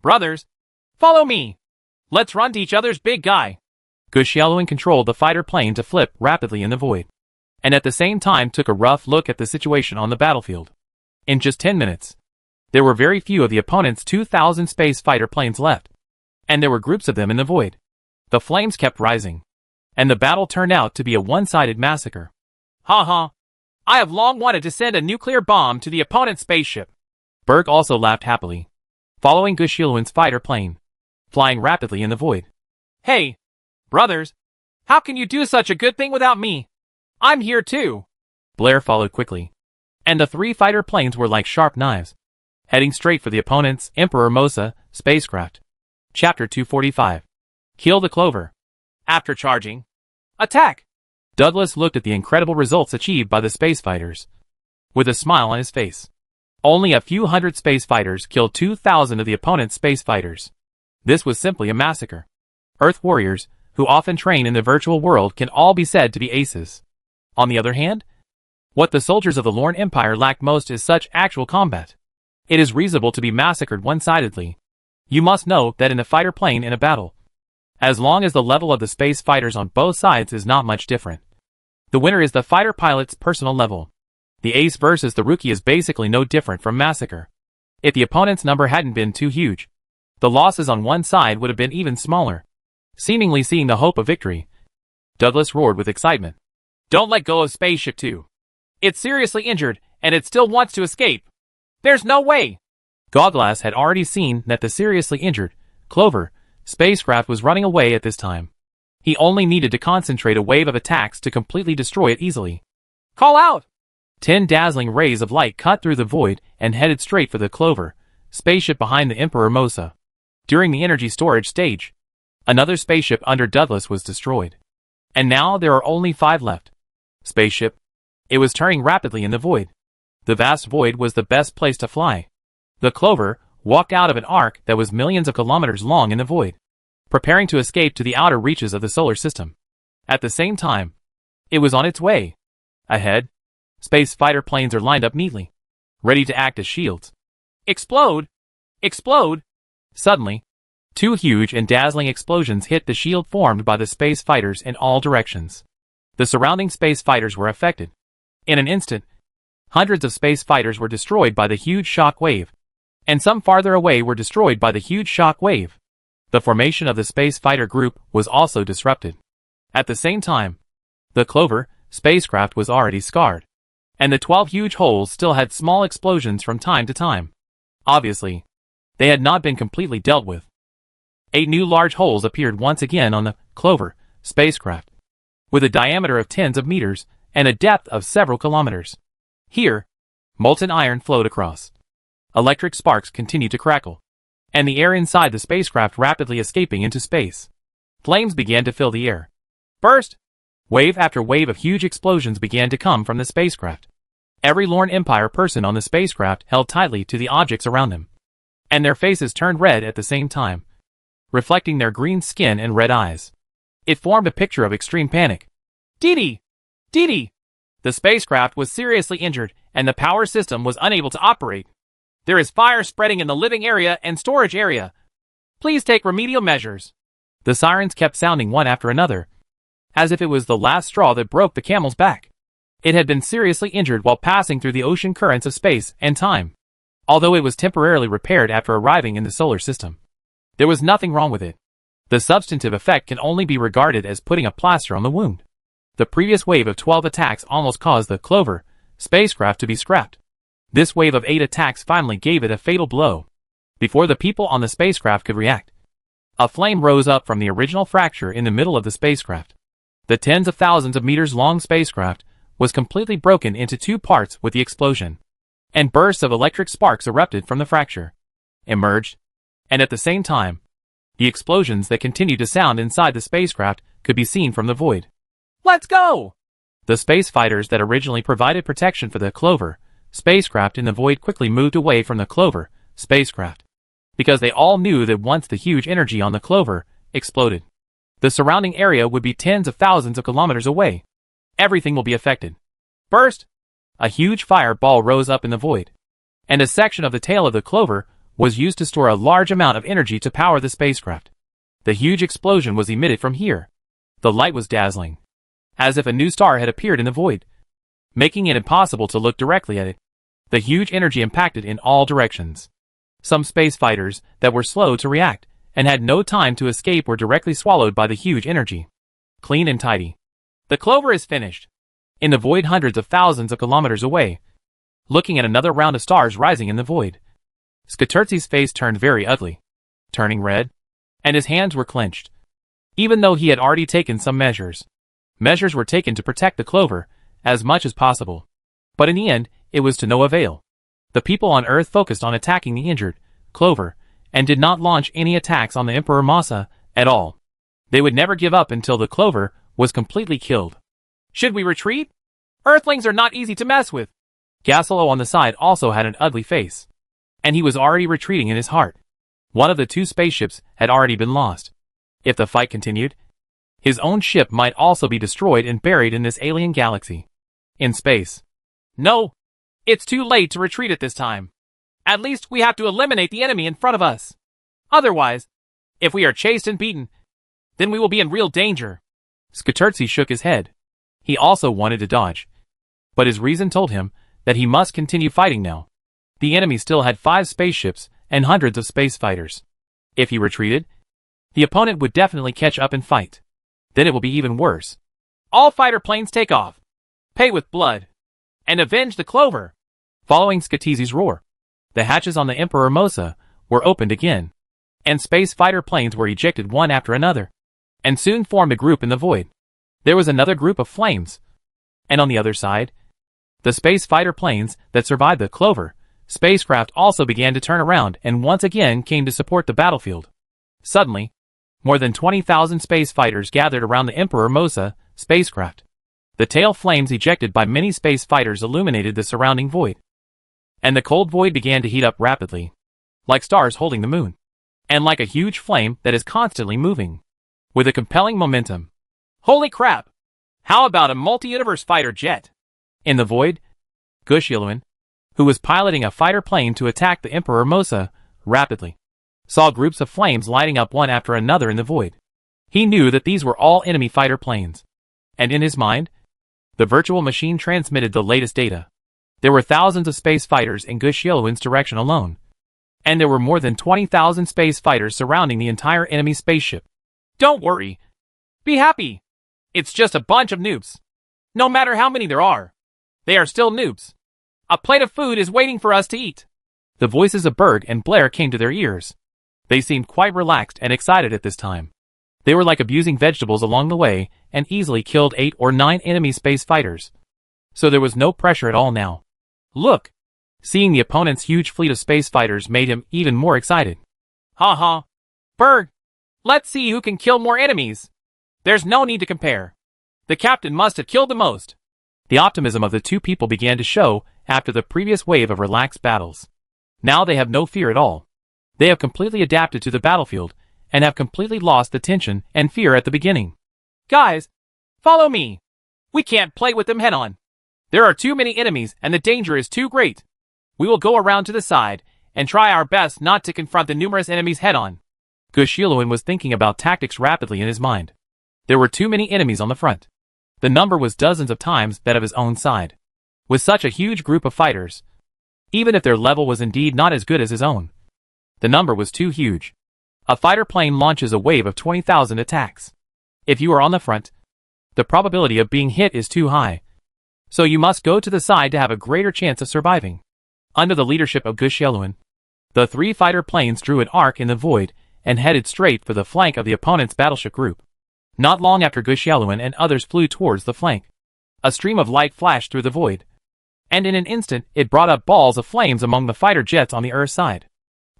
Brothers, follow me! Let's run to each other's big guy! Gushyaluin controlled the fighter plane to flip rapidly in the void, and at the same time took a rough look at the situation on the battlefield. In just 10 minutes, there were very few of the opponent's 2,000 space fighter planes left, and there were groups of them in the void. The flames kept rising, and the battle turned out to be a one-sided massacre. Ha ha! I have long wanted to send a nuclear bomb to the opponent's spaceship. Berg also laughed happily, following Gushyaluin's fighter plane, flying rapidly in the void. Hey, brothers, how can you do such a good thing without me? I'm here too. Blair followed quickly, and the 3 fighter planes were like sharp knives, heading straight for the opponent's Emperor Mosa spacecraft. Chapter 245. Kill the Clover. After charging, attack! Douglas looked at the incredible results achieved by the space fighters, with a smile on his face. Only a few hundred space fighters killed 2,000 of the opponent's space fighters. This was simply a massacre. Earth warriors, who often train in the virtual world, can all be said to be aces. On the other hand, what the soldiers of the Lorne Empire lack most is such actual combat. It is reasonable to be massacred one-sidedly. You must know that in a fighter plane in a battle, as long as the level of the space fighters on both sides is not much different, the winner is the fighter pilot's personal level. The ace versus the rookie is basically no different from massacre. If the opponent's number hadn't been too huge, the losses on one side would have been even smaller. Seemingly seeing the hope of victory, Douglas roared with excitement. Don't let go of Spaceship 2. It's seriously injured, and it still wants to escape. There's no way! Gogglass had already seen that the seriously injured Clover spacecraft was running away at this time. He only needed to concentrate a wave of attacks to completely destroy it easily. Call out! 10 dazzling rays of light cut through the void and headed straight for the Clover spaceship behind the Emperor Mosa. During the energy storage stage, another spaceship under Douglas was destroyed. And now there are only 5 left. Spaceship. It was turning rapidly in the void. The vast void was the best place to fly. The Clover walked out of an arc that was millions of kilometers long in the void, preparing to escape to the outer reaches of the solar system. At the same time, it was on its way. Ahead, space fighter planes are lined up neatly, ready to act as shields. Explode! Explode! Suddenly, 2 huge and dazzling explosions hit the shield formed by the space fighters in all directions. The surrounding space fighters were affected. In an instant, hundreds of space fighters were destroyed by the huge shock wave, and some farther away were destroyed by the huge shock wave. The formation of the space fighter group was also disrupted. At the same time, the Clover spacecraft was already scarred, and the 12 huge holes still had small explosions from time to time. Obviously, they had not been completely dealt with. 8 new large holes appeared once again on the Clover spacecraft, with a diameter of tens of meters and a depth of several kilometers. Here, molten iron flowed across. Electric sparks continued to crackle, and the air inside the spacecraft rapidly escaping into space. Flames began to fill the air. Burst! Wave after wave of huge explosions began to come from the spacecraft. Every Lorne Empire person on the spacecraft held tightly to the objects around them, and their faces turned red at the same time, reflecting their green skin and red eyes. It formed a picture of extreme panic. Dee-dee! Dee-dee! The spacecraft was seriously injured, and the power system was unable to operate. There is fire spreading in the living area and storage area. Please take remedial measures. The sirens kept sounding one after another, as if it was the last straw that broke the camel's back. It had been seriously injured while passing through the ocean currents of space and time, although it was temporarily repaired after arriving in the solar system. There was nothing wrong with it. The substantive effect can only be regarded as putting a plaster on the wound. The previous wave of 12 attacks almost caused the Clover spacecraft to be scrapped. This wave of 8 attacks finally gave it a fatal blow. Before the people on the spacecraft could react, a flame rose up from the original fracture in the middle of the spacecraft. The tens of thousands of meters long spacecraft was completely broken into 2 parts with the explosion, and bursts of electric sparks erupted from the fracture, emerged, and at the same time, the explosions that continued to sound inside the spacecraft could be seen from the void. Let's go! The space fighters that originally provided protection for the Clover spacecraft in the void quickly moved away from the Clover spacecraft, because they all knew that once the huge energy on the Clover exploded, the surrounding area would be tens of thousands of kilometers away. Everything will be affected. Burst! A huge fireball rose up in the void, and a section of the tail of the Clover was used to store a large amount of energy to power the spacecraft. The huge explosion was emitted from here. The light was dazzling, as if a new star had appeared in the void, making it impossible to look directly at it. The huge energy impacted in all directions. Some space fighters that were slow to react and had no time to escape were directly swallowed by the huge energy. Clean and tidy. The Clover is finished. In the void hundreds of thousands of kilometers away, looking at another round of stars rising in the void, Skatertzi's face turned very ugly, turning red, and his hands were clenched. Even though he had already taken some measures were taken to protect the Clover as much as possible. But in the end, it was to no avail. The people on Earth focused on attacking the injured Clover and did not launch any attacks on the Emperor Mosa at all. They would never give up until the Clover was completely killed. Should we retreat? Earthlings are not easy to mess with. Gassolo on the side also had an ugly face, and he was already retreating in his heart. One of the 2 spaceships had already been lost. If the fight continued, his own ship might also be destroyed and buried in this alien galaxy. In space. No! It's too late to retreat at this time. At least we have to eliminate the enemy in front of us. Otherwise, if we are chased and beaten, then we will be in real danger. Skatertsi shook his head. He also wanted to dodge. But his reason told him that he must continue fighting now. The enemy still had 5 spaceships and hundreds of space fighters. If he retreated, the opponent would definitely catch up and fight. Then it will be even worse. All fighter planes take off. Pay with blood. And avenge the Clover. Following Skatertsi's roar, the hatches on the Emperor Mosa were opened again, and space fighter planes were ejected one after another, and soon formed a group in the void. There was another group of flames. And on the other side, the space fighter planes that survived the Clover spacecraft also began to turn around and once again came to support the battlefield. Suddenly, more than 20,000 space fighters gathered around the Emperor Mosa spacecraft. The tail flames ejected by many space fighters illuminated the surrounding void. And the cold void began to heat up rapidly, like stars holding the moon, and like a huge flame that is constantly moving, with a compelling momentum. Holy crap! How about a multi-universe fighter jet? In the void, Gushyiluin, who was piloting a fighter plane to attack the Emperor Mosa, rapidly saw groups of flames lighting up one after another in the void. He knew that these were all enemy fighter planes. And in his mind, the virtual machine transmitted the latest data. There were thousands of space fighters in Gushyiluin's direction alone. And there were more than 20,000 space fighters surrounding the entire enemy spaceship. Don't worry. Be happy. It's just a bunch of noobs. No matter how many there are, they are still noobs. A plate of food is waiting for us to eat. The voices of Berg and Blair came to their ears. They seemed quite relaxed and excited at this time. They were like abusing vegetables along the way and easily killed 8 or 9 enemy space fighters. So there was no pressure at all now. Look! Seeing the opponent's huge fleet of space fighters made him even more excited. Ha ha! Berg! Let's see who can kill more enemies! There's no need to compare. The captain must have killed the most. The optimism of the two people began to show after the previous wave of relaxed battles. Now they have no fear at all. They have completely adapted to the battlefield and have completely lost the tension and fear at the beginning. Guys, follow me. We can't play with them head on. There are too many enemies and the danger is too great. We will go around to the side and try our best not to confront the numerous enemies head on. Gushyiluin was thinking about tactics rapidly in his mind. There were too many enemies on the front. The number was dozens of times that of his own side. With such a huge group of fighters, even if their level was indeed not as good as his own, the number was too huge. A fighter plane launches a wave of 20,000 attacks. If you are on the front, the probability of being hit is too high. So you must go to the side to have a greater chance of surviving. Under the leadership of Gushyiluin, the 3 fighter planes drew an arc in the void and headed straight for the flank of the opponent's battleship group. Not long after Gushyiluin and others flew towards the flank, a stream of light flashed through the void, and in an instant it brought up balls of flames among the fighter jets on the Earth side.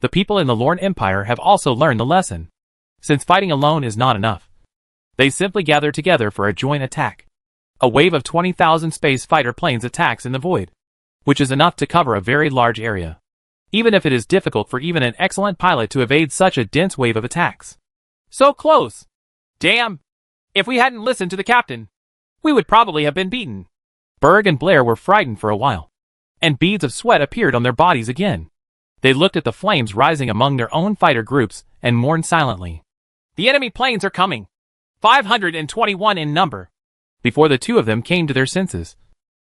The people in the Lorne Empire have also learned the lesson. Since fighting alone is not enough, they simply gather together for a joint attack. A wave of 20,000 space fighter planes attacks in the void, which is enough to cover a very large area, even if it is difficult for even an excellent pilot to evade such a dense wave of attacks. So close! Damn! If we hadn't listened to the captain, we would probably have been beaten. Berg and Blair were frightened for a while, and beads of sweat appeared on their bodies again. They looked at the flames rising among their own fighter groups and mourned silently. The enemy planes are coming! 521 in number. Before the two of them came to their senses,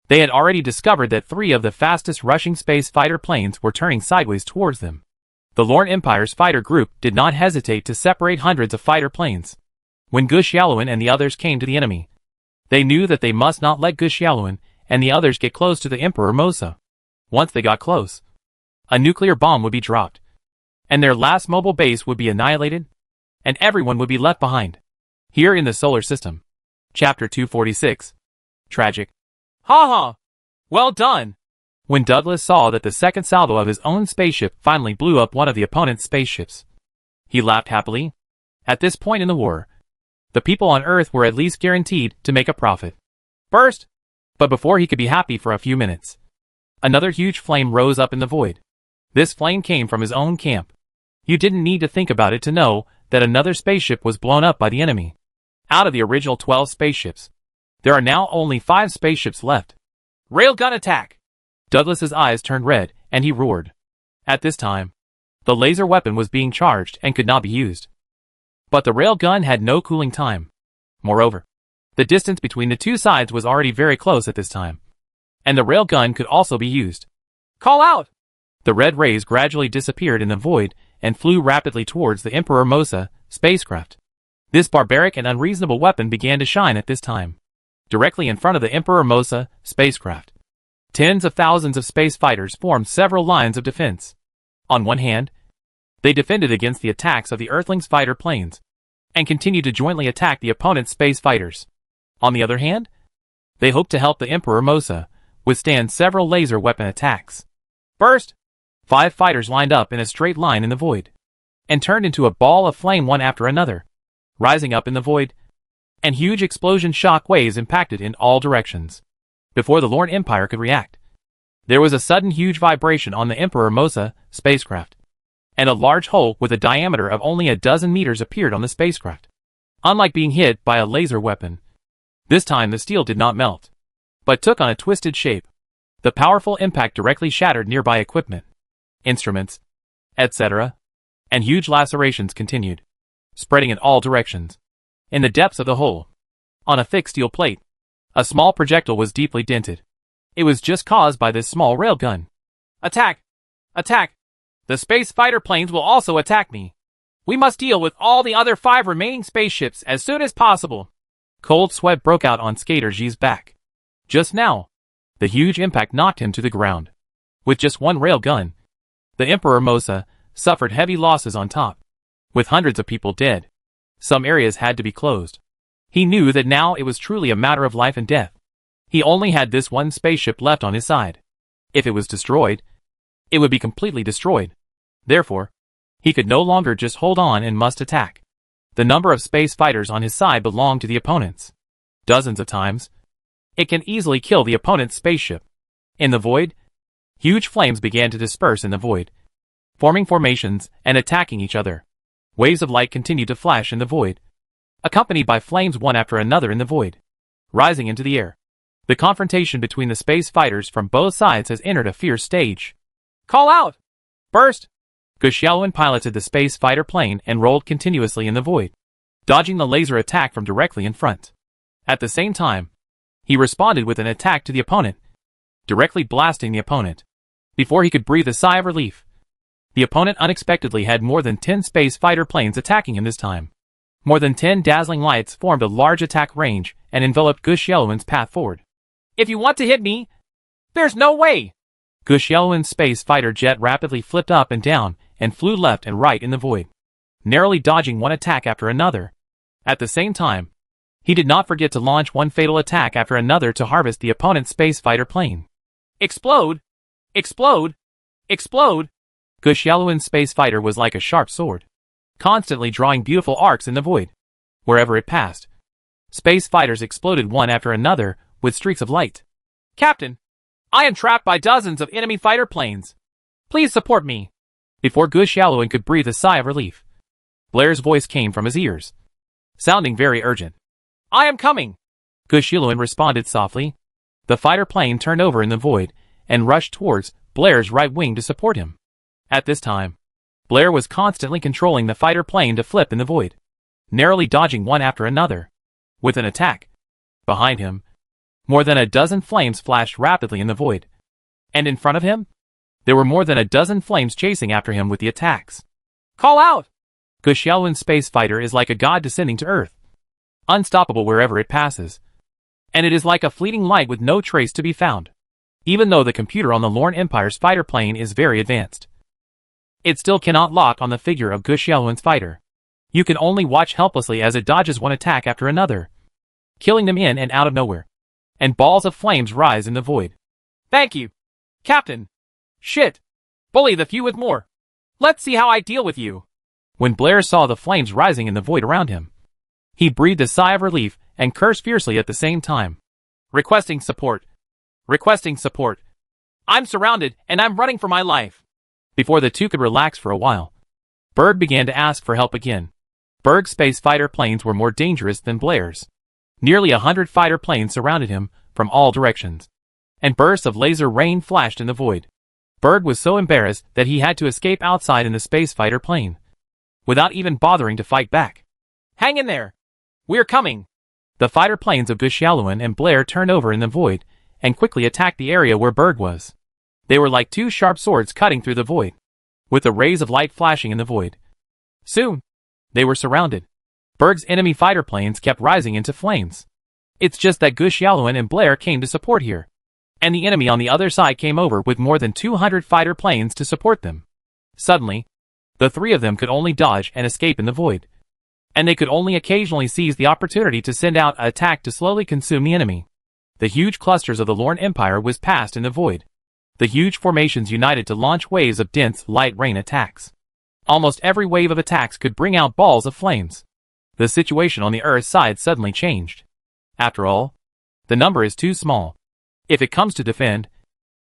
they had already discovered that 3 of the fastest rushing space fighter planes were turning sideways towards them. The Lorne Empire's fighter group did not hesitate to separate hundreds of fighter planes. When Gushyiluin and the others came to the enemy, they knew that they must not let Gushyiluin and the others get close to the Emperor Mosa. Once they got close, a nuclear bomb would be dropped, and their last mobile base would be annihilated, and everyone would be left behind. Here in the solar system. Chapter 246. Tragic. Ha ha! Well done! When Douglas saw that the second salvo of his own spaceship finally blew up one of the opponent's spaceships, he laughed happily. At this point in the war, the people on Earth were at least guaranteed to make a profit. Burst! But before he could be happy for a few minutes, another huge flame rose up in the void. This flame came from his own camp. You didn't need to think about it to know that another spaceship was blown up by the enemy. Out of the original 12 spaceships, there are now only 5 spaceships left. Railgun attack! Douglas's eyes turned red, and he roared. At this time, the laser weapon was being charged and could not be used. But the railgun had no cooling time. Moreover, the distance between the two sides was already very close at this time, and the railgun could also be used. Call out! The red rays gradually disappeared in the void and flew rapidly towards the Emperor Mosa spacecraft. This barbaric and unreasonable weapon began to shine at this time, directly in front of the Emperor Mosa spacecraft. Tens of thousands of space fighters formed several lines of defense. On one hand, they defended against the attacks of the Earthlings' fighter planes, and continued to jointly attack the opponent's space fighters. On the other hand, they hoped to help the Emperor Mosa withstand several laser weapon attacks. Burst! 5 fighters lined up in a straight line in the void, and turned into a ball of flame one after another, rising up in the void, and huge explosion shock waves impacted in all directions. Before the Lorne Empire could react, there was a sudden huge vibration on the Emperor Mosa spacecraft, and a large hole with a diameter of only a dozen meters appeared on the spacecraft. Unlike being hit by a laser weapon, this time the steel did not melt, but took on a twisted shape. The powerful impact directly shattered nearby equipment, instruments, etc., and huge lacerations continued, spreading in all directions. In the depths of the hole, on a thick steel plate, a small projectile was deeply dented. It was just caused by this small railgun. Attack! Attack! The space fighter planes will also attack me. We must deal with all the other 5 remaining spaceships as soon as possible. Cold sweat broke out on Skater G's back. Just now, the huge impact knocked him to the ground. With just one railgun, the Emperor Mosa suffered heavy losses on top. With hundreds of people dead, some areas had to be closed. He knew that now it was truly a matter of life and death. He only had this one spaceship left on his side. If it was destroyed, it would be completely destroyed. Therefore, he could no longer just hold on and must attack. The number of space fighters on his side belonged to the opponents. Dozens of times, it can easily kill the opponent's spaceship. In the void, huge flames began to disperse in the void, forming formations and attacking each other. Waves of light continued to flash in the void, accompanied by flames one after another in the void, rising into the air. The confrontation between the space fighters from both sides has entered a fierce stage. Call out! Burst! Guxiaowen piloted the space fighter plane and rolled continuously in the void, dodging the laser attack from directly in front. At the same time, he responded with an attack to the opponent, directly blasting the opponent. Before he could breathe a sigh of relief, the opponent unexpectedly had more than 10 space fighter planes attacking him this time. More than 10 dazzling lights formed a large attack range and enveloped Guxiaowen's path forward. If you want to hit me, there's no way! Guxiaowen's space fighter jet rapidly flipped up and down and flew left and right in the void, narrowly dodging one attack after another. At the same time, he did not forget to launch one fatal attack after another to harvest the opponent's space fighter plane. Explode! Explode! Explode! Guxiaowen's space fighter was like a sharp sword, constantly drawing beautiful arcs in the void. Wherever it passed, space fighters exploded one after another with streaks of light. Captain, I am trapped by dozens of enemy fighter planes. Please support me. Before Guxiaowen could breathe a sigh of relief, Blair's voice came from his ears, sounding very urgent. I am coming! Guxiaowen responded softly. The fighter plane turned over in the void and rushed towards Blair's right wing to support him. At this time, Blair was constantly controlling the fighter plane to flip in the void, narrowly dodging one after another. With an attack, behind him, more than a dozen flames flashed rapidly in the void, and in front of him, there were more than a dozen flames chasing after him with the attacks. Call out! Guxiaowen's space fighter is like a god descending to Earth, unstoppable wherever it passes, and it is like a fleeting light with no trace to be found. Even though the computer on the Lorne Empire's fighter plane is very advanced, it still cannot lock on the figure of Guxiaowen's fighter. You can only watch helplessly as it dodges one attack after another, killing them in and out of nowhere, and balls of flames rise in the void. Thank you, Captain. Shit. Bully the few with more. Let's see how I deal with you. When Blair saw the flames rising in the void around him, he breathed a sigh of relief and cursed fiercely at the same time. Requesting support. Requesting support. I'm surrounded and I'm running for my life. Before the two could relax for a while, Bird began to ask for help again. Berg's space fighter planes were more dangerous than Blair's. Nearly 100 fighter planes surrounded him from all directions, and bursts of laser rain flashed in the void. Berg was so embarrassed that he had to escape outside in the space fighter plane, without even bothering to fight back. "Hang in there! We're coming!" The fighter planes of Xiaoluan and Blair turned over in the void, and quickly attacked the area where Berg was. They were like two sharp swords cutting through the void, with the rays of light flashing in the void. Soon, they were surrounded. Berg's enemy fighter planes kept rising into flames. It's just that Xiaoluan and Blair came to support here, and the enemy on the other side came over with more than 200 fighter planes to support them. Suddenly, the three of them could only dodge and escape in the void, and they could only occasionally seize the opportunity to send out an attack to slowly consume the enemy. The huge clusters of the Lorne Empire was passed in the void. The huge formations united to launch waves of dense, light rain attacks. Almost every wave of attacks could bring out balls of flames. The situation on the Earth's side suddenly changed. After all, the number is too small. If it comes to defend,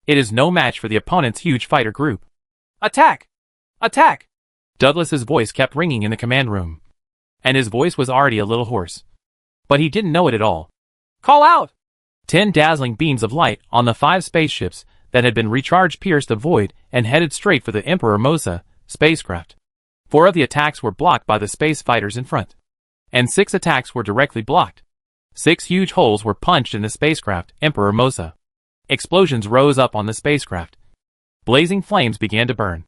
it is no match for the opponent's huge fighter group. "Attack! Attack!" Douglas's voice kept ringing in the command room, and his voice was already a little hoarse, but he didn't know it at all. "Call out!" 10 dazzling beams of light on the 5 spaceships that had been recharged pierced the void and headed straight for the Emperor Mosa spacecraft. 4 of the attacks were blocked by the space fighters in front, and 6 attacks were directly blocked. 6 huge holes were punched in the spacecraft Emperor Mosa. Explosions rose up on the spacecraft. Blazing flames began to burn,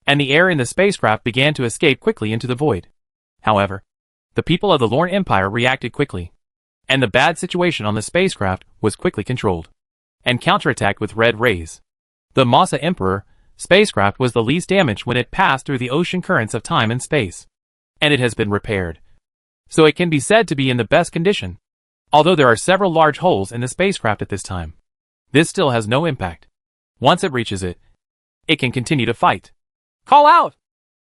and the air in the spacecraft began to escape quickly into the void. However, the people of the Lorne Empire reacted quickly, and the bad situation on the spacecraft was quickly controlled and counterattacked with red rays. The Mosa Emperor spacecraft was the least damaged when it passed through the ocean currents of time and space, and it has been repaired, so it can be said to be in the best condition. Although there are several large holes in the spacecraft at this time, this still has no impact. Once it reaches it, it can continue to fight. "Call out!"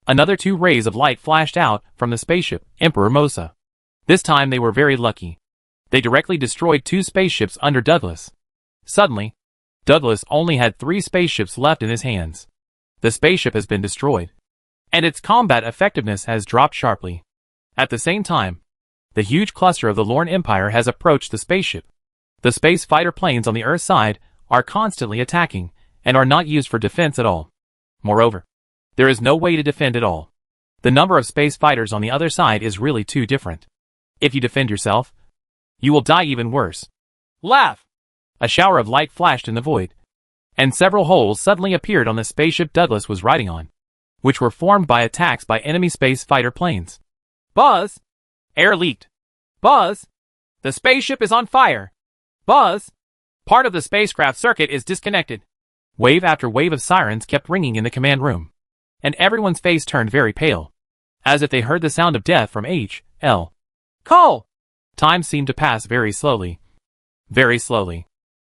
Another 2 rays of light flashed out from the spaceship Emperor Mosa. This time they were very lucky. They directly destroyed 2 spaceships under Douglas. Suddenly, Douglas only had 3 spaceships left in his hands. The spaceship has been destroyed, and its combat effectiveness has dropped sharply. At the same time, the huge cluster of the Lorne Empire has approached the spaceship. The space fighter planes on the Earth side are constantly attacking and are not used for defense at all. Moreover, there is no way to defend at all. The number of space fighters on the other side is really too different. If you defend yourself, you will die even worse. Laugh! A shower of light flashed in the void, and several holes suddenly appeared on the spaceship Douglas was riding on, which were formed by attacks by enemy space fighter planes. Buzz! Air leaked. Buzz! The spaceship is on fire. Buzz! Part of the spacecraft circuit is disconnected. Wave after wave of sirens kept ringing in the command room, and everyone's face turned very pale, as if they heard the sound of death from H.L. Call! Time seemed to pass very slowly. Very slowly.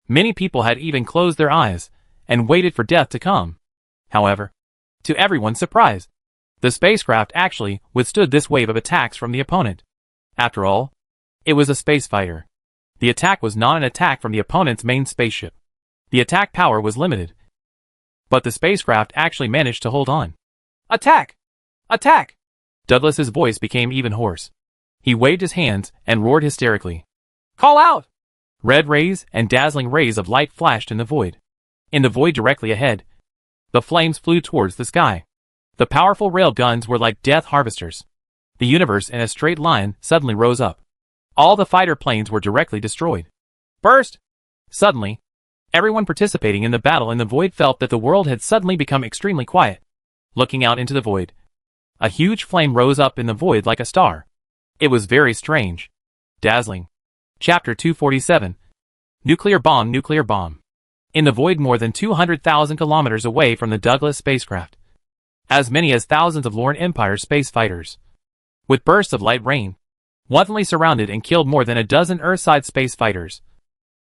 Many people had even closed their eyes and waited for death to come. However, to everyone's surprise, the spacecraft actually withstood this wave of attacks from the opponent. After all, it was a space fighter. The attack was not an attack from the opponent's main spaceship. The attack power was limited, but the spacecraft actually managed to hold on. Attack! Attack! Douglas's voice became even hoarse. He waved his hands and roared hysterically. Call out! Red rays and dazzling rays of light flashed in the void. In the void directly ahead, the flames flew towards the sky. The powerful rail guns were like death harvesters. The universe in a straight line suddenly rose up. All the fighter planes were directly destroyed. Burst! Suddenly, everyone participating in the battle in the void felt that the world had suddenly become extremely quiet. Looking out into the void, a huge flame rose up in the void like a star. It was very strange. Dazzling. Chapter 247. Nuclear bomb, nuclear bomb. In the void more than 200,000 kilometers away from the Douglas spacecraft, as many as thousands of Lorne Empire space fighters, with bursts of light rain, wantonly surrounded and killed more than a dozen Earthside space fighters.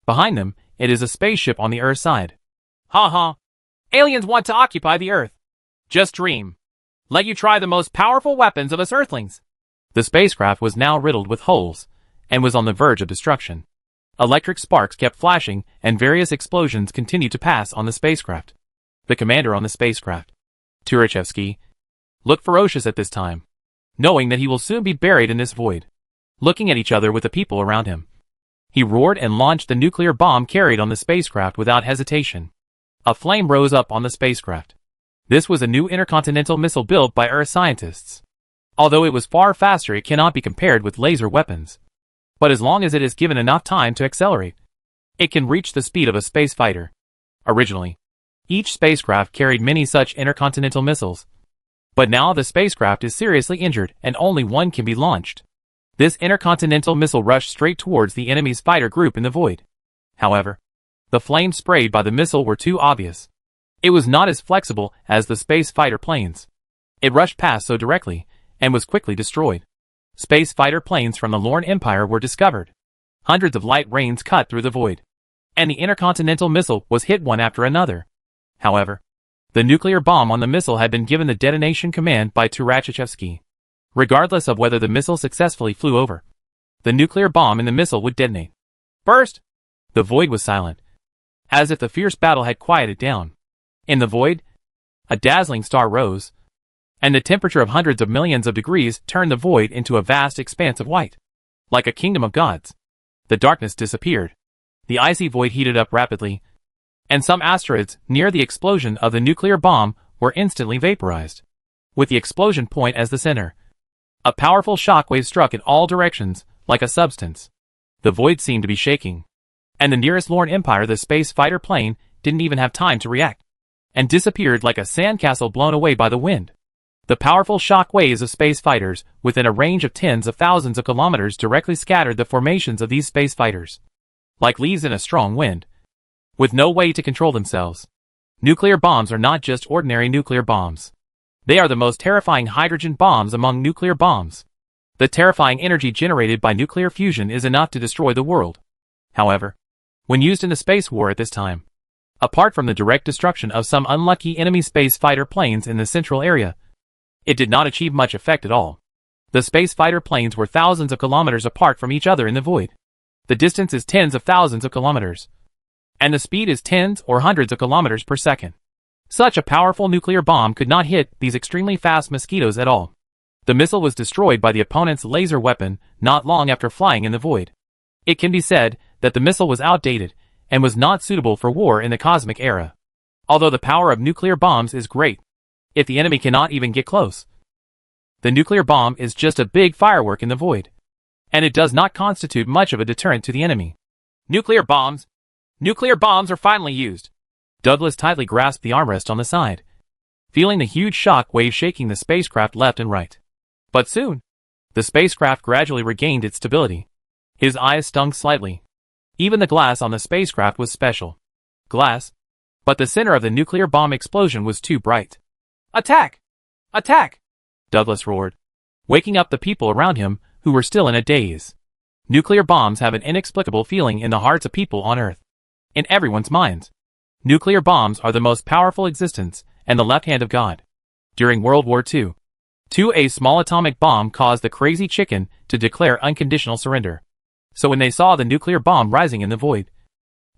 Behind them, it is a spaceship on the Earth side. Ha ha! Aliens want to occupy the Earth. Just dream. Let you try the most powerful weapons of us Earthlings. The spacecraft was now riddled with holes, and was on the verge of destruction. Electric sparks kept flashing, and various explosions continued to pass on the spacecraft. The commander on the spacecraft, Turachevsky, looked ferocious at this time. knowing that he will soon be buried in this void. Looking at each other with the people around him, he roared and launched the nuclear bomb carried on the spacecraft without hesitation. A flame rose up on the spacecraft. This was a new intercontinental missile built by Earth scientists. Although it was far faster, it cannot be compared with laser weapons. But as long as it is given enough time to accelerate, it can reach the speed of a space fighter. Originally, each spacecraft carried many such intercontinental missiles. But now the spacecraft is seriously injured and only one can be launched. This intercontinental missile rushed straight towards the enemy's fighter group in the void. However, the flames sprayed by the missile were too obvious. It was not as flexible as the space fighter planes. It rushed past so directly and was quickly destroyed. Space fighter planes from the Lorne Empire were discovered. Hundreds of light rains cut through the void, and the intercontinental missile was hit one after another. However, the nuclear bomb on the missile had been given the detonation command by Turachevsky. Regardless of whether the missile successfully flew over, the nuclear bomb in the missile would detonate. Burst! The void was silent, as if the fierce battle had quieted down. In the void, a dazzling star rose, and the temperature of hundreds of millions of degrees turned the void into a vast expanse of white. Like a kingdom of gods, the darkness disappeared. The icy void heated up rapidly, and some asteroids near the explosion of the nuclear bomb were instantly vaporized. With the explosion point as the center, a powerful shockwave struck in all directions, like a substance. The void seemed to be shaking, and the nearest Lorne Empire, the space fighter plane, didn't even have time to react, and disappeared like a sandcastle blown away by the wind. The powerful shock waves of space fighters, within a range of tens of thousands of kilometers, directly scattered the formations of these space fighters, like leaves in a strong wind, with no way to control themselves. Nuclear bombs are not just ordinary nuclear bombs. They are the most terrifying hydrogen bombs among nuclear bombs. The terrifying energy generated by nuclear fusion is enough to destroy the world. However, when used in the space war at this time, apart from the direct destruction of some unlucky enemy space fighter planes in the central area, it did not achieve much effect at all. The space fighter planes were thousands of kilometers apart from each other in the void. The distance is tens of thousands of kilometers, and the speed is tens or hundreds of kilometers per second. Such a powerful nuclear bomb could not hit these extremely fast mosquitoes at all. The missile was destroyed by the opponent's laser weapon not long after flying in the void. It can be said that the missile was outdated and was not suitable for war in the cosmic era. Although the power of nuclear bombs is great, if the enemy cannot even get close, the nuclear bomb is just a big firework in the void, and it does not constitute much of a deterrent to the enemy. Nuclear bombs! Nuclear bombs are finally used! Douglas tightly grasped the armrest on the side, feeling the huge shock wave shaking the spacecraft left and right. But soon, the spacecraft gradually regained its stability. His eyes stung slightly. Even the glass on the spacecraft was special. Glass. But the center of the nuclear bomb explosion was too bright. Attack! Attack! Douglas roared, waking up the people around him who were still in a daze. Nuclear bombs have an inexplicable feeling in the hearts of people on Earth. In everyone's minds, nuclear bombs are the most powerful existence and the left hand of God. During World War II, a small atomic bomb caused the crazy chicken to declare unconditional surrender. So when they saw the nuclear bomb rising in the void,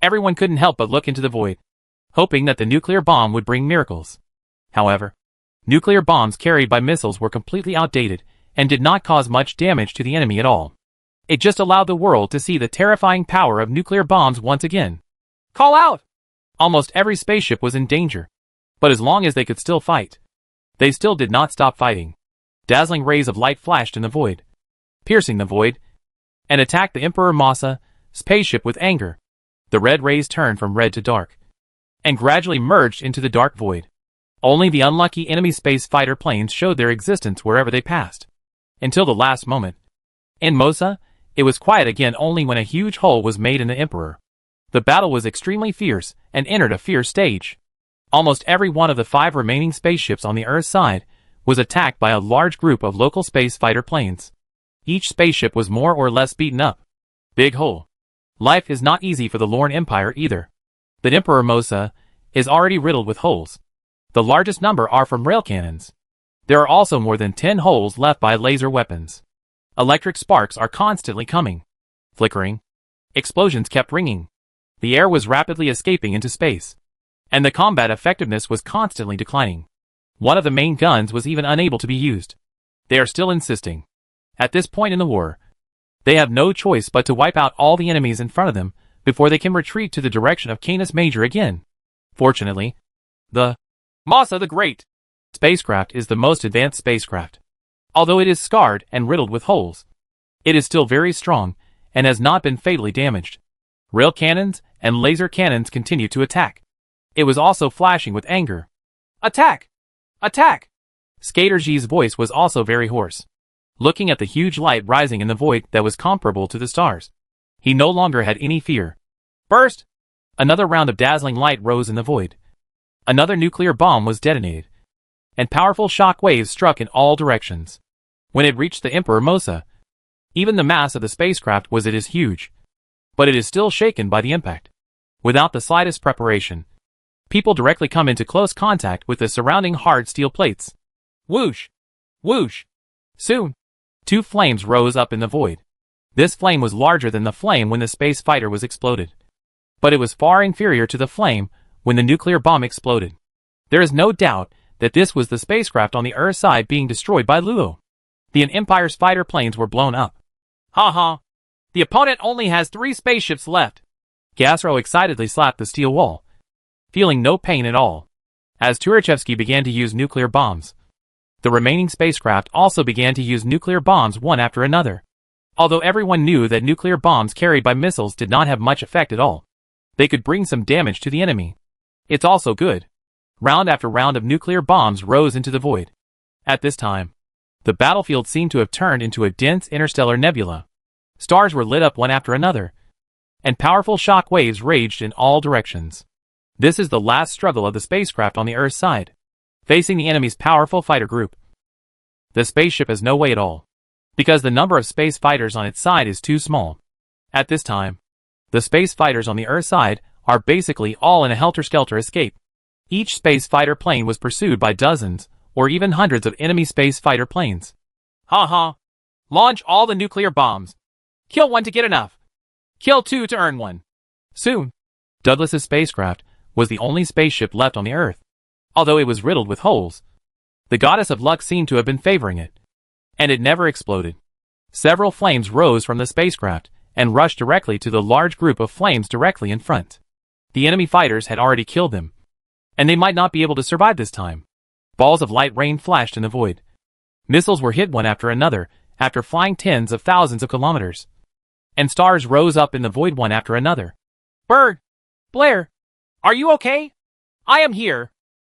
everyone couldn't help but look into the void, hoping that the nuclear bomb would bring miracles. However, nuclear bombs carried by missiles were completely outdated and did not cause much damage to the enemy at all. It just allowed the world to see the terrifying power of nuclear bombs once again. Call out! Almost every spaceship was in danger, but as long as they could still fight, they still did not stop fighting. Dazzling rays of light flashed in the void, piercing the void, and attacked the Emperor Massa spaceship with anger. The red rays turned from red to dark, and gradually merged into the dark void. Only the unlucky enemy space fighter planes showed their existence wherever they passed. Until the last moment. In Mosa, it was quiet again only when a huge hole was made in the Emperor. The battle was extremely fierce and entered a fierce stage. Almost every one of the 5 remaining spaceships on the Earth side was attacked by a large group of local space fighter planes. Each spaceship was more or less beaten up. Big hole. Life is not easy for the Lorne Empire either. The Emperor Mosa is already riddled with holes. The largest number are from rail cannons. There are also more than 10 holes left by laser weapons. Electric sparks are constantly coming. Flickering. Explosions kept ringing. The air was rapidly escaping into space, and the combat effectiveness was constantly declining. One of the main guns was even unable to be used. They are still insisting. At this point in the war, they have no choice but to wipe out all the enemies in front of them before they can retreat to the direction of Canis Major again. Fortunately, the Massa the Great spacecraft is the most advanced spacecraft. Although it is scarred and riddled with holes, it is still very strong and has not been fatally damaged. Rail cannons and laser cannons continue to attack. It was also flashing with anger. Attack! Attack! Skater G's voice was also very hoarse. Looking at the huge light rising in the void that was comparable to the stars, he no longer had any fear. Burst! Another round of dazzling light rose in the void. Another nuclear bomb was detonated, and powerful shock waves struck in all directions. When it reached the Emperor Mosa, even the mass of the spacecraft was it is huge, but it is still shaken by the impact. Without the slightest preparation, people directly come into close contact with the surrounding hard steel plates. Whoosh! Whoosh! Soon, two flames rose up in the void. This flame was larger than the flame when the space fighter was exploded, but it was far inferior to the flame when the nuclear bomb exploded. There is no doubt that this was the spacecraft on the Earth side being destroyed by Luo. The Empire's fighter planes were blown up. Ha! The opponent only has 3 spaceships left. Gasro excitedly slapped the steel wall, feeling no pain at all, as Turachevsky began to use nuclear bombs. The remaining spacecraft also began to use nuclear bombs one after another. Although everyone knew that nuclear bombs carried by missiles did not have much effect at all, they could bring some damage to the enemy. It's also good. Round after round of nuclear bombs rose into the void. At this time, the battlefield seemed to have turned into a dense interstellar nebula. Stars were lit up one after another, and powerful shock waves raged in all directions. This is the last struggle of the spacecraft on the Earth side, facing the enemy's powerful fighter group. The spaceship has no way at all, because the number of space fighters on its side is too small. At this time, the space fighters on the Earth side are basically all in a helter-skelter escape. Each space fighter plane was pursued by dozens or even hundreds of enemy space fighter planes. Ha! Launch all the nuclear bombs. Kill 1 to get enough. Kill 2 to earn 1. Soon, Douglas's spacecraft was the only spaceship left on the Earth. Although it was riddled with holes, the goddess of luck seemed to have been favoring it, and it never exploded. Several flames rose from the spacecraft and rushed directly to the large group of flames directly in front. The enemy fighters had already killed them, and they might not be able to survive this time. Balls of light rain flashed in the void. Missiles were hit one after another, after flying tens of thousands of kilometers. And stars rose up in the void one after another. Berg! Blair! Are you okay? I am here.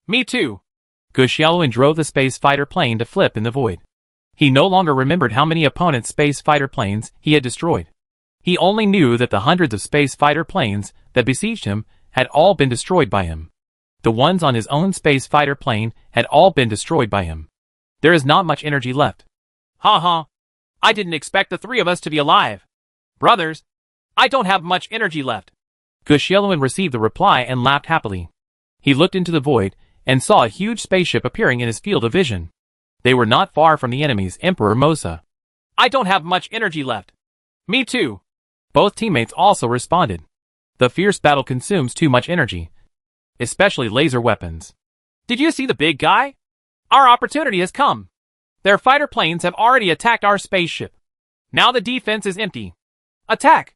Me too. Guxiaowen drove the space fighter plane to flip in the void. He no longer remembered how many opponents' space fighter planes he had destroyed. He only knew that the hundreds of space fighter planes that besieged him had all been destroyed by him. The ones on his own space fighter plane had all been destroyed by him. There is not much energy left. Ha! I didn't expect the 3 of us to be alive. Brothers, I don't have much energy left. Guxiaowen received the reply and laughed happily. He looked into the void and saw a huge spaceship appearing in his field of vision. They were not far from the enemy's Emperor Mosa. I don't have much energy left. Me too. Both teammates also responded. The fierce battle consumes too much energy, especially laser weapons. Did you see the big guy? Our opportunity has come. Their fighter planes have already attacked our spaceship. Now the defense is empty. Attack!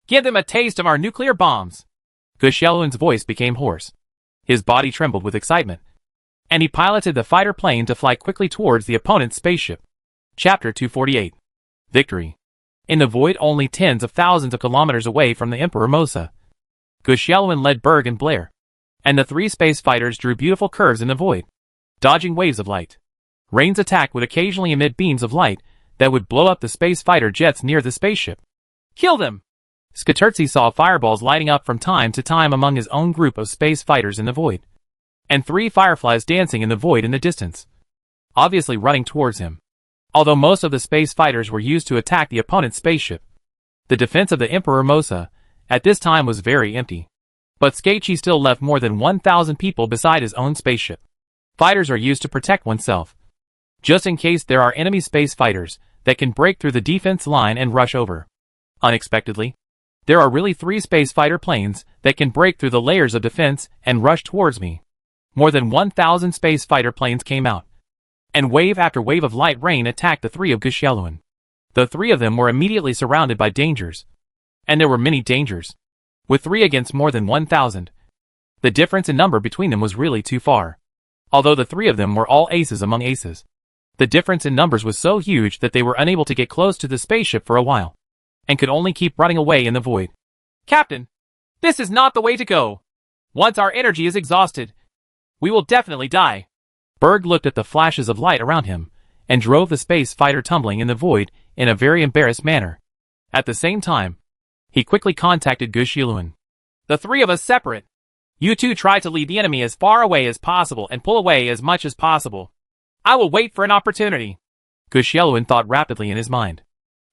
Give them a taste of our nuclear bombs. Guxiaowen's voice became hoarse. His body trembled with excitement, and he piloted the fighter plane to fly quickly towards the opponent's spaceship. Chapter 248. Victory. In the void only tens of thousands of kilometers away from the Emperor Mosa, Guxiaowen led Berg and Blair, and the 3 space fighters drew beautiful curves in the void, dodging waves of light. Rain's attack would occasionally emit beams of light that would blow up the space fighter jets near the spaceship. Kill them! Skaturtsi saw fireballs lighting up from time to time among his own group of space fighters in the void, and 3 fireflies dancing in the void in the distance, obviously running towards him. Although most of the space fighters were used to attack the opponent's spaceship, the defense of the Emperor Mosa at this time was very empty. But Skaichi still left more than 1,000 people beside his own spaceship. Fighters are used to protect oneself, just in case there are enemy space fighters that can break through the defense line and rush over. Unexpectedly, there are really 3 space fighter planes that can break through the layers of defense and rush towards me. More than 1,000 space fighter planes came out. and wave after wave of light rain attacked the three of Guxialuan. The three of them were immediately surrounded by dangers. And there were many dangers. With 3 against more than 1,000. The difference in number between them was really too far. Although the 3 of them were all aces among aces. The difference in numbers was so huge that they were unable to get close to the spaceship for a while. And could only keep running away in the void. Captain! This is not the way to go! Once our energy is exhausted, we will definitely die. Berg looked at the flashes of light around him, and drove the space fighter tumbling in the void in a very embarrassed manner. At the same time, he quickly contacted Guxialuan. The 3 of us separate. You two try to lead the enemy as far away as possible and pull away as much as possible. I will wait for an opportunity. Guxialuan thought rapidly in his mind.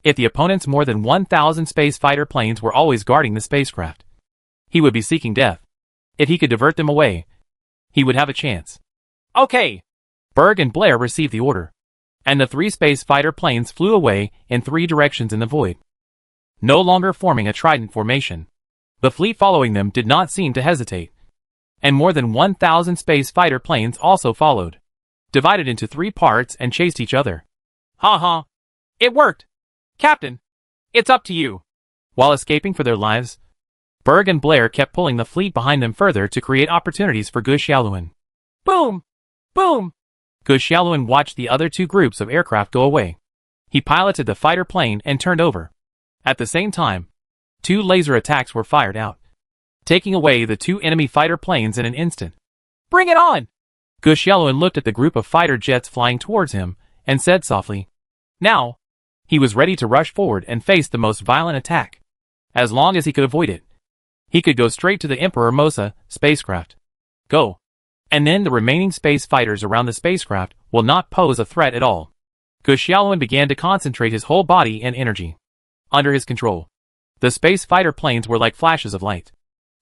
If the opponent's more than 1,000 space fighter planes were always guarding the spacecraft, he would be seeking death. If he could divert them away, he would have a chance. Okay. Berg and Blair received the order. And the 3 space fighter planes flew away in 3 directions in the void. No longer forming a trident formation. The fleet following them did not seem to hesitate. And more than 1,000 space fighter planes also followed. Divided into 3 parts and chased each other. Ha. It worked. Captain, it's up to you. While escaping for their lives, Berg and Blair kept pulling the fleet behind them further to create opportunities for Guxialuan. Boom! Boom! Guxialuan watched the other 2 groups of aircraft go away. He piloted the fighter plane and turned over. At the same time, 2 laser attacks were fired out, taking away the 2 enemy fighter planes in an instant. Bring it on! Guxialuan looked at the group of fighter jets flying towards him and said softly, now. He was ready to rush forward and face the most violent attack. As long as he could avoid it, he could go straight to the Emperor Mosa spacecraft. Go. And then the remaining space fighters around the spacecraft will not pose a threat at all. Guxialuan began to concentrate his whole body and energy. Under his control, the space fighter planes were like flashes of light,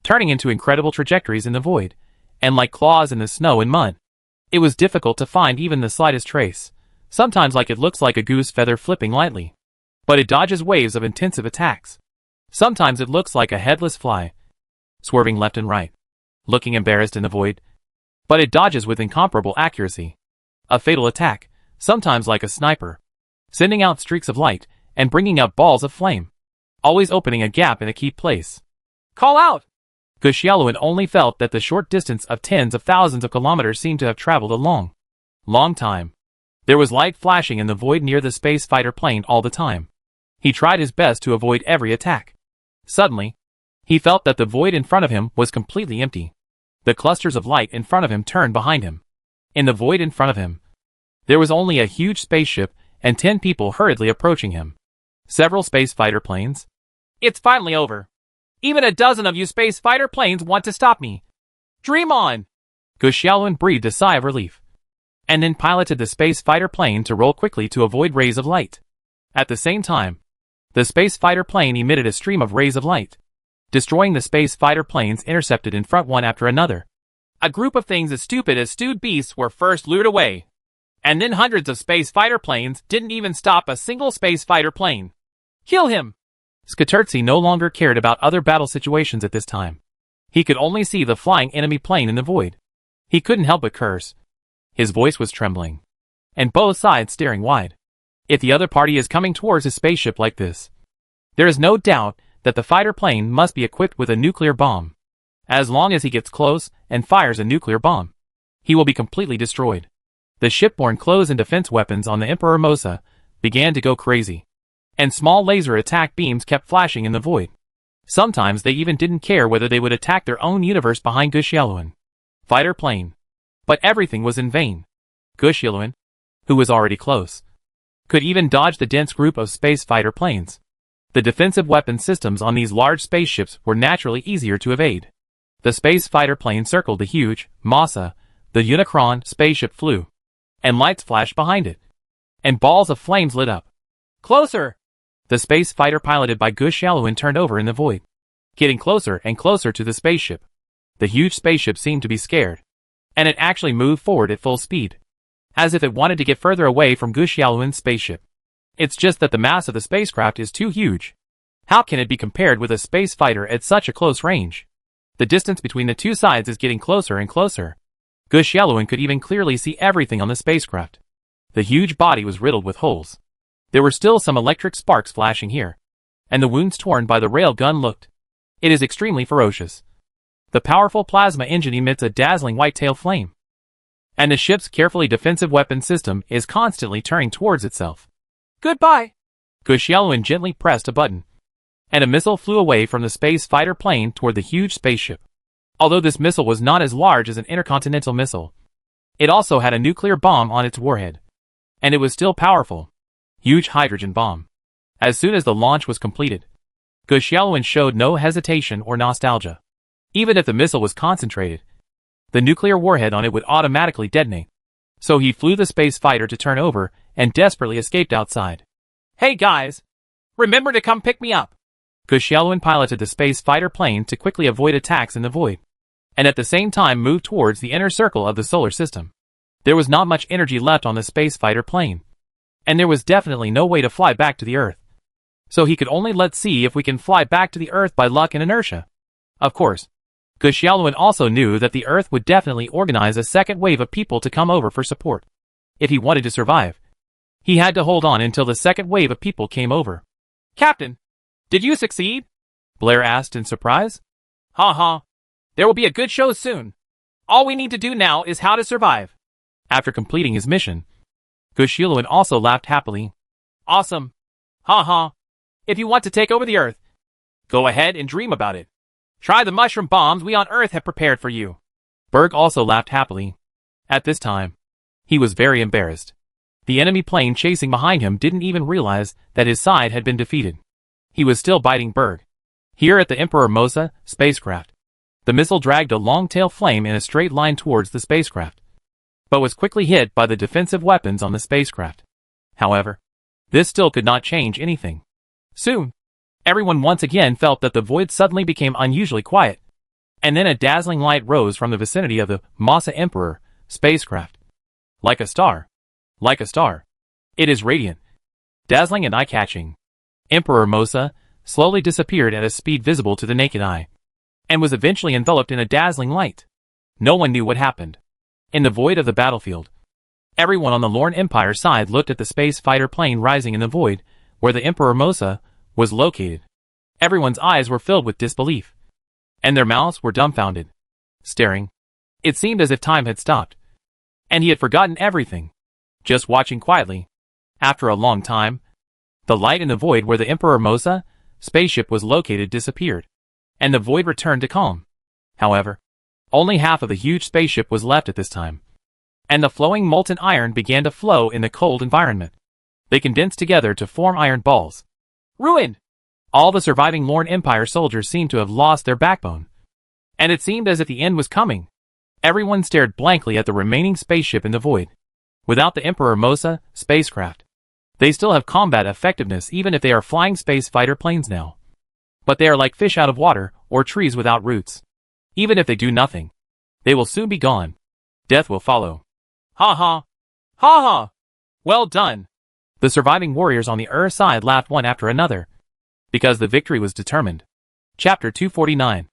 turning into incredible trajectories in the void, and like claws in the snow and mud. It was difficult to find even the slightest trace, sometimes like it looks like a goose feather flipping lightly. But it dodges waves of intensive attacks. Sometimes it looks like a headless fly, swerving left and right, looking embarrassed in the void. But it dodges with incomparable accuracy. A fatal attack, sometimes like a sniper, sending out streaks of light and bringing out balls of flame, always opening a gap in a key place. Call out! Guxialuan only felt that the short distance of tens of thousands of kilometers seemed to have traveled a long time. There was light flashing in the void near the space fighter plane all the time. He tried his best to avoid every attack. Suddenly, he felt that the void in front of him was completely empty. The clusters of light in front of him turned behind him. In the void in front of him, there was only a huge spaceship and 10 people hurriedly approaching him. Several space fighter planes. It's finally over. Even a dozen of you space fighter planes want to stop me. Dream on! Guxialuan breathed a sigh of relief, and then piloted the space fighter plane to roll quickly to avoid rays of light. At the same time, the space fighter plane emitted a stream of rays of light, destroying the space fighter planes intercepted in front one after another. A group of things as stupid as stewed beasts were first lured away. And then hundreds of space fighter planes didn't even stop a single space fighter plane. Kill him! Skatertsi no longer cared about other battle situations at this time. He could only see the flying enemy plane in the void. He couldn't help but curse. His voice was trembling, and both sides staring wide. If the other party is coming towards his spaceship like this, there is no doubt that the fighter plane must be equipped with a nuclear bomb. As long as he gets close and fires a nuclear bomb, he will be completely destroyed. The shipborne close and defense weapons on the Emperor Mosa began to go crazy, and small laser attack beams kept flashing in the void. Sometimes they even didn't care whether they would attack their own universe behind Guxialuan. Fighter plane. But everything was in vain. Guxialuan, who was already close, could even dodge the dense group of space fighter planes. The defensive weapon systems on these large spaceships were naturally easier to evade. The space fighter plane circled the huge Mosa. The Unicron spaceship flew, and lights flashed behind it, and balls of flames lit up. Closer! The space fighter piloted by Guxialuan turned over in the void, getting closer and closer to the spaceship. The huge spaceship seemed to be scared, and it actually moved forward at full speed, as if it wanted to get further away from Guxialuan's spaceship. It's just that the mass of the spacecraft is too huge. How can it be compared with a space fighter at such a close range? The distance between the two sides is getting closer and closer. Guxialuan could even clearly see everything on the spacecraft. The huge body was riddled with holes. There were still some electric sparks flashing here, and the wounds torn by the rail gun looked. It is extremely ferocious. The powerful plasma engine emits a dazzling white tail flame, and the ship's carefully defensive weapon system is constantly turning towards itself. Goodbye! Guxiaoluin gently pressed a button, and a missile flew away from the space fighter plane toward the huge spaceship. Although this missile was not as large as an intercontinental missile, it also had a nuclear bomb on its warhead, and it was still powerful. Huge hydrogen bomb. As soon as the launch was completed, Guxiaoluin showed no hesitation or nostalgia. Even if the missile was concentrated, the nuclear warhead on it would automatically detonate. So he flew the space fighter to turn over and desperately escaped outside. Hey guys! Remember to come pick me up! Guxiaoluin piloted the space fighter plane to quickly avoid attacks in the void, and at the same time moved towards the inner circle of the solar system. There was not much energy left on the space fighter plane, and there was definitely no way to fly back to the Earth. So he could only let's see if we can fly back to the Earth by luck and inertia. Of course, Guxiaoluin also knew that the Earth would definitely organize a second wave of people to come over for support. If he wanted to survive, he had to hold on until the second wave of people came over. Captain, did you succeed? Blair asked in surprise. Ha. There will be a good show soon. All we need to do now is how to survive. After completing his mission, Guxiaoluin also laughed happily. Awesome. Ha. If you want to take over the Earth, go ahead and dream about it. Try the mushroom bombs we on Earth have prepared for you. Berg also laughed happily. At this time, he was very embarrassed. The enemy plane chasing behind him didn't even realize that his side had been defeated. He was still biting Berg. Here at the Emperor Mosa spacecraft, the missile dragged a long tail flame in a straight line towards the spacecraft, but was quickly hit by the defensive weapons on the spacecraft. However, this still could not change anything. Soon, everyone once again felt that the void suddenly became unusually quiet, and then a dazzling light rose from the vicinity of the Mosa Emperor spacecraft. Like a star. Like a star. It is radiant, dazzling and eye-catching. Emperor Mosa slowly disappeared at a speed visible to the naked eye, and was eventually enveloped in a dazzling light. No one knew what happened. In the void of the battlefield, everyone on the Lorne Empire side looked at the space fighter plane rising in the void, where the Emperor Mosa was located. Everyone's eyes were filled with disbelief, and their mouths were dumbfounded, staring. It seemed as if time had stopped, and he had forgotten everything, just watching quietly. After a long time, the light in the void where the Emperor Mosa spaceship was located disappeared, and the void returned to calm. However, only half of the huge spaceship was left at this time, and the flowing molten iron began to flow in the cold environment. They condensed together to form iron balls. Ruined! All the surviving Lorne Empire soldiers seemed to have lost their backbone, and it seemed as if the end was coming. Everyone stared blankly at the remaining spaceship in the void. Without the Emperor Mosa spacecraft, they still have combat effectiveness even if they are flying space fighter planes now. But they are like fish out of water or trees without roots. Even if they do nothing, they will soon be gone. Death will follow. Ha. Well done. The surviving warriors on the Earth side laughed one after another, because the victory was determined. Chapter 249.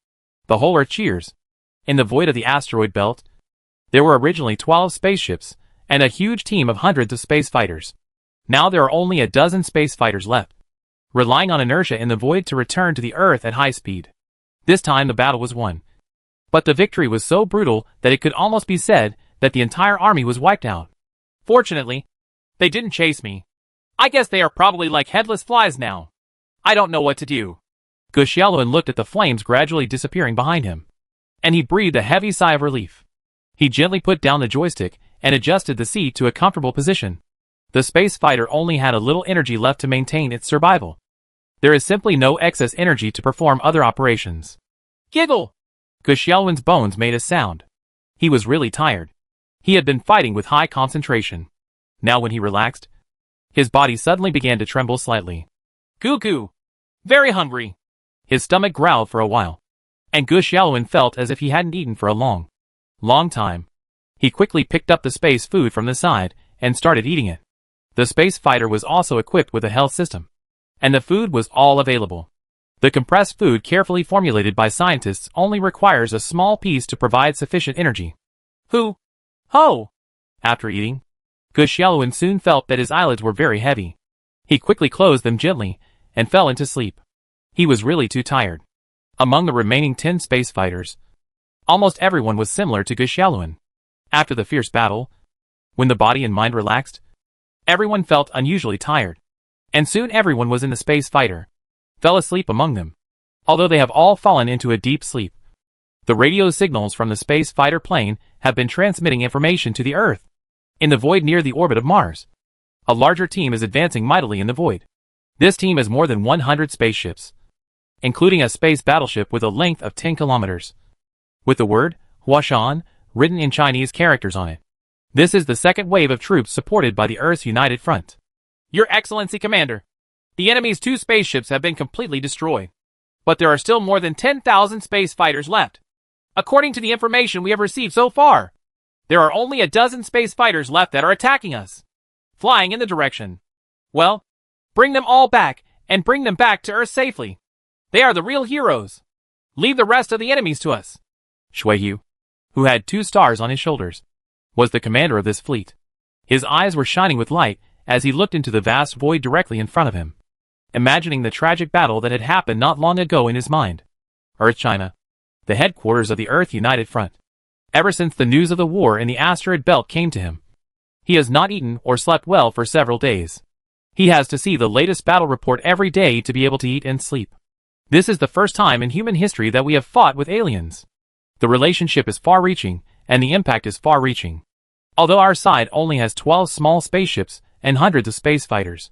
The whole Earth cheers. In the void of the asteroid belt, there were originally 12 spaceships, and a huge team of hundreds of space fighters. Now there are only a dozen space fighters left, relying on inertia in the void to return to the Earth at high speed. This time the battle was won. But the victory was so brutal that it could almost be said that the entire army was wiped out. Fortunately, they didn't chase me. I guess they are probably like headless flies now. I don't know what to do. Guxiaoluin looked at the flames gradually disappearing behind him, and he breathed a heavy sigh of relief. He gently put down the joystick and adjusted the seat to a comfortable position. The space fighter only had a little energy left to maintain its survival. There is simply no excess energy to perform other operations. Giggle! Guxiaoluin's bones made a sound. He was really tired. He had been fighting with high concentration. Now when he relaxed, his body suddenly began to tremble slightly. Goo. Very hungry. His stomach growled for a while, and Guxiaoluin felt as if he hadn't eaten for a long time. He quickly picked up the space food from the side and started eating it. The space fighter was also equipped with a health system, and the food was all available. The compressed food carefully formulated by scientists only requires a small piece to provide sufficient energy. Ho! After eating, Gu Xiaoluan soon felt that his eyelids were very heavy. He quickly closed them gently and fell into sleep. He was really too tired. Among the remaining 10 space fighters, almost everyone was similar to Gu Xiaoluan. After the fierce battle, when the body and mind relaxed, everyone felt unusually tired. And soon everyone was in the space fighter fell asleep among them. Although they have all fallen into a deep sleep, the radio signals from the space fighter plane have been transmitting information to the Earth. In the void near the orbit of Mars, a larger team is advancing mightily in the void. This team has more than 100 spaceships, including a space battleship with a length of 10 kilometers, with the word Huashan written in Chinese characters on it. This is the second wave of troops supported by the Earth's United Front. Your Excellency, Commander, the enemy's 2 spaceships have been completely destroyed, but there are still more than 10,000 space fighters left. According to the information we have received so far, there are only a dozen space fighters left that are attacking us, flying in the direction. Well, bring them all back, and bring them back to Earth safely. They are the real heroes. Leave the rest of the enemies to us. Shuiyu, who had 2 stars on his shoulders, was the commander of this fleet. His eyes were shining with light as he looked into the vast void directly in front of him, imagining the tragic battle that had happened not long ago in his mind. Earth China, the headquarters of the Earth United Front. Ever since the news of the war in the asteroid belt came to him, he has not eaten or slept well for several days. He has to see the latest battle report every day to be able to eat and sleep. This is the first time in human history that we have fought with aliens. The relationship is far-reaching, and the impact is far-reaching. Although our side only has 12 small spaceships and hundreds of space fighters,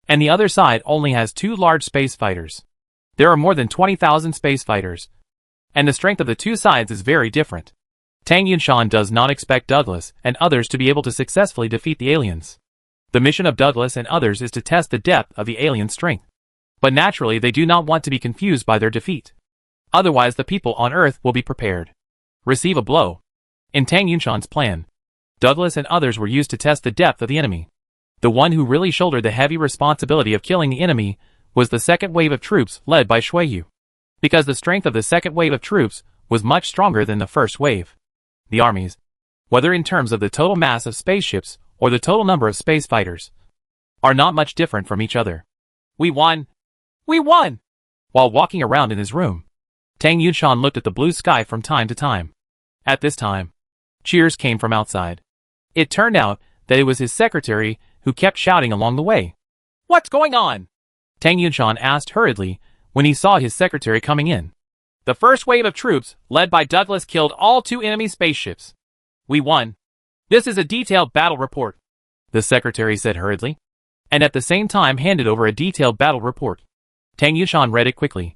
and the other side only has 2 large space fighters, there are more than 20,000 space fighters, and the strength of the 2 sides is very different. Tang Yunshan does not expect Douglas and others to be able to successfully defeat the aliens. The mission of Douglas and others is to test the depth of the alien strength. But naturally they do not want to be confused by their defeat. Otherwise the people on Earth will be prepared. Receive a blow. In Tang Yunshan's plan, Douglas and others were used to test the depth of the enemy. The one who really shouldered the heavy responsibility of killing the enemy was the second wave of troops led by Shuiyu. Because the strength of the second wave of troops was much stronger than the first wave. The armies, whether in terms of the total mass of spaceships or the total number of space fighters, are not much different from each other. We won! We won! While walking around in his room, Tang Yunshan looked at the blue sky from time to time. At this time, cheers came from outside. It turned out that it was his secretary who kept shouting along the way. What's going on? Tang Yunshan asked hurriedly when he saw his secretary coming in. The first wave of troops, led by Douglas, killed all 2 enemy spaceships. We won. This is a detailed battle report, the secretary said hurriedly, and at the same time handed over a detailed battle report. Tang Yunshan read it quickly,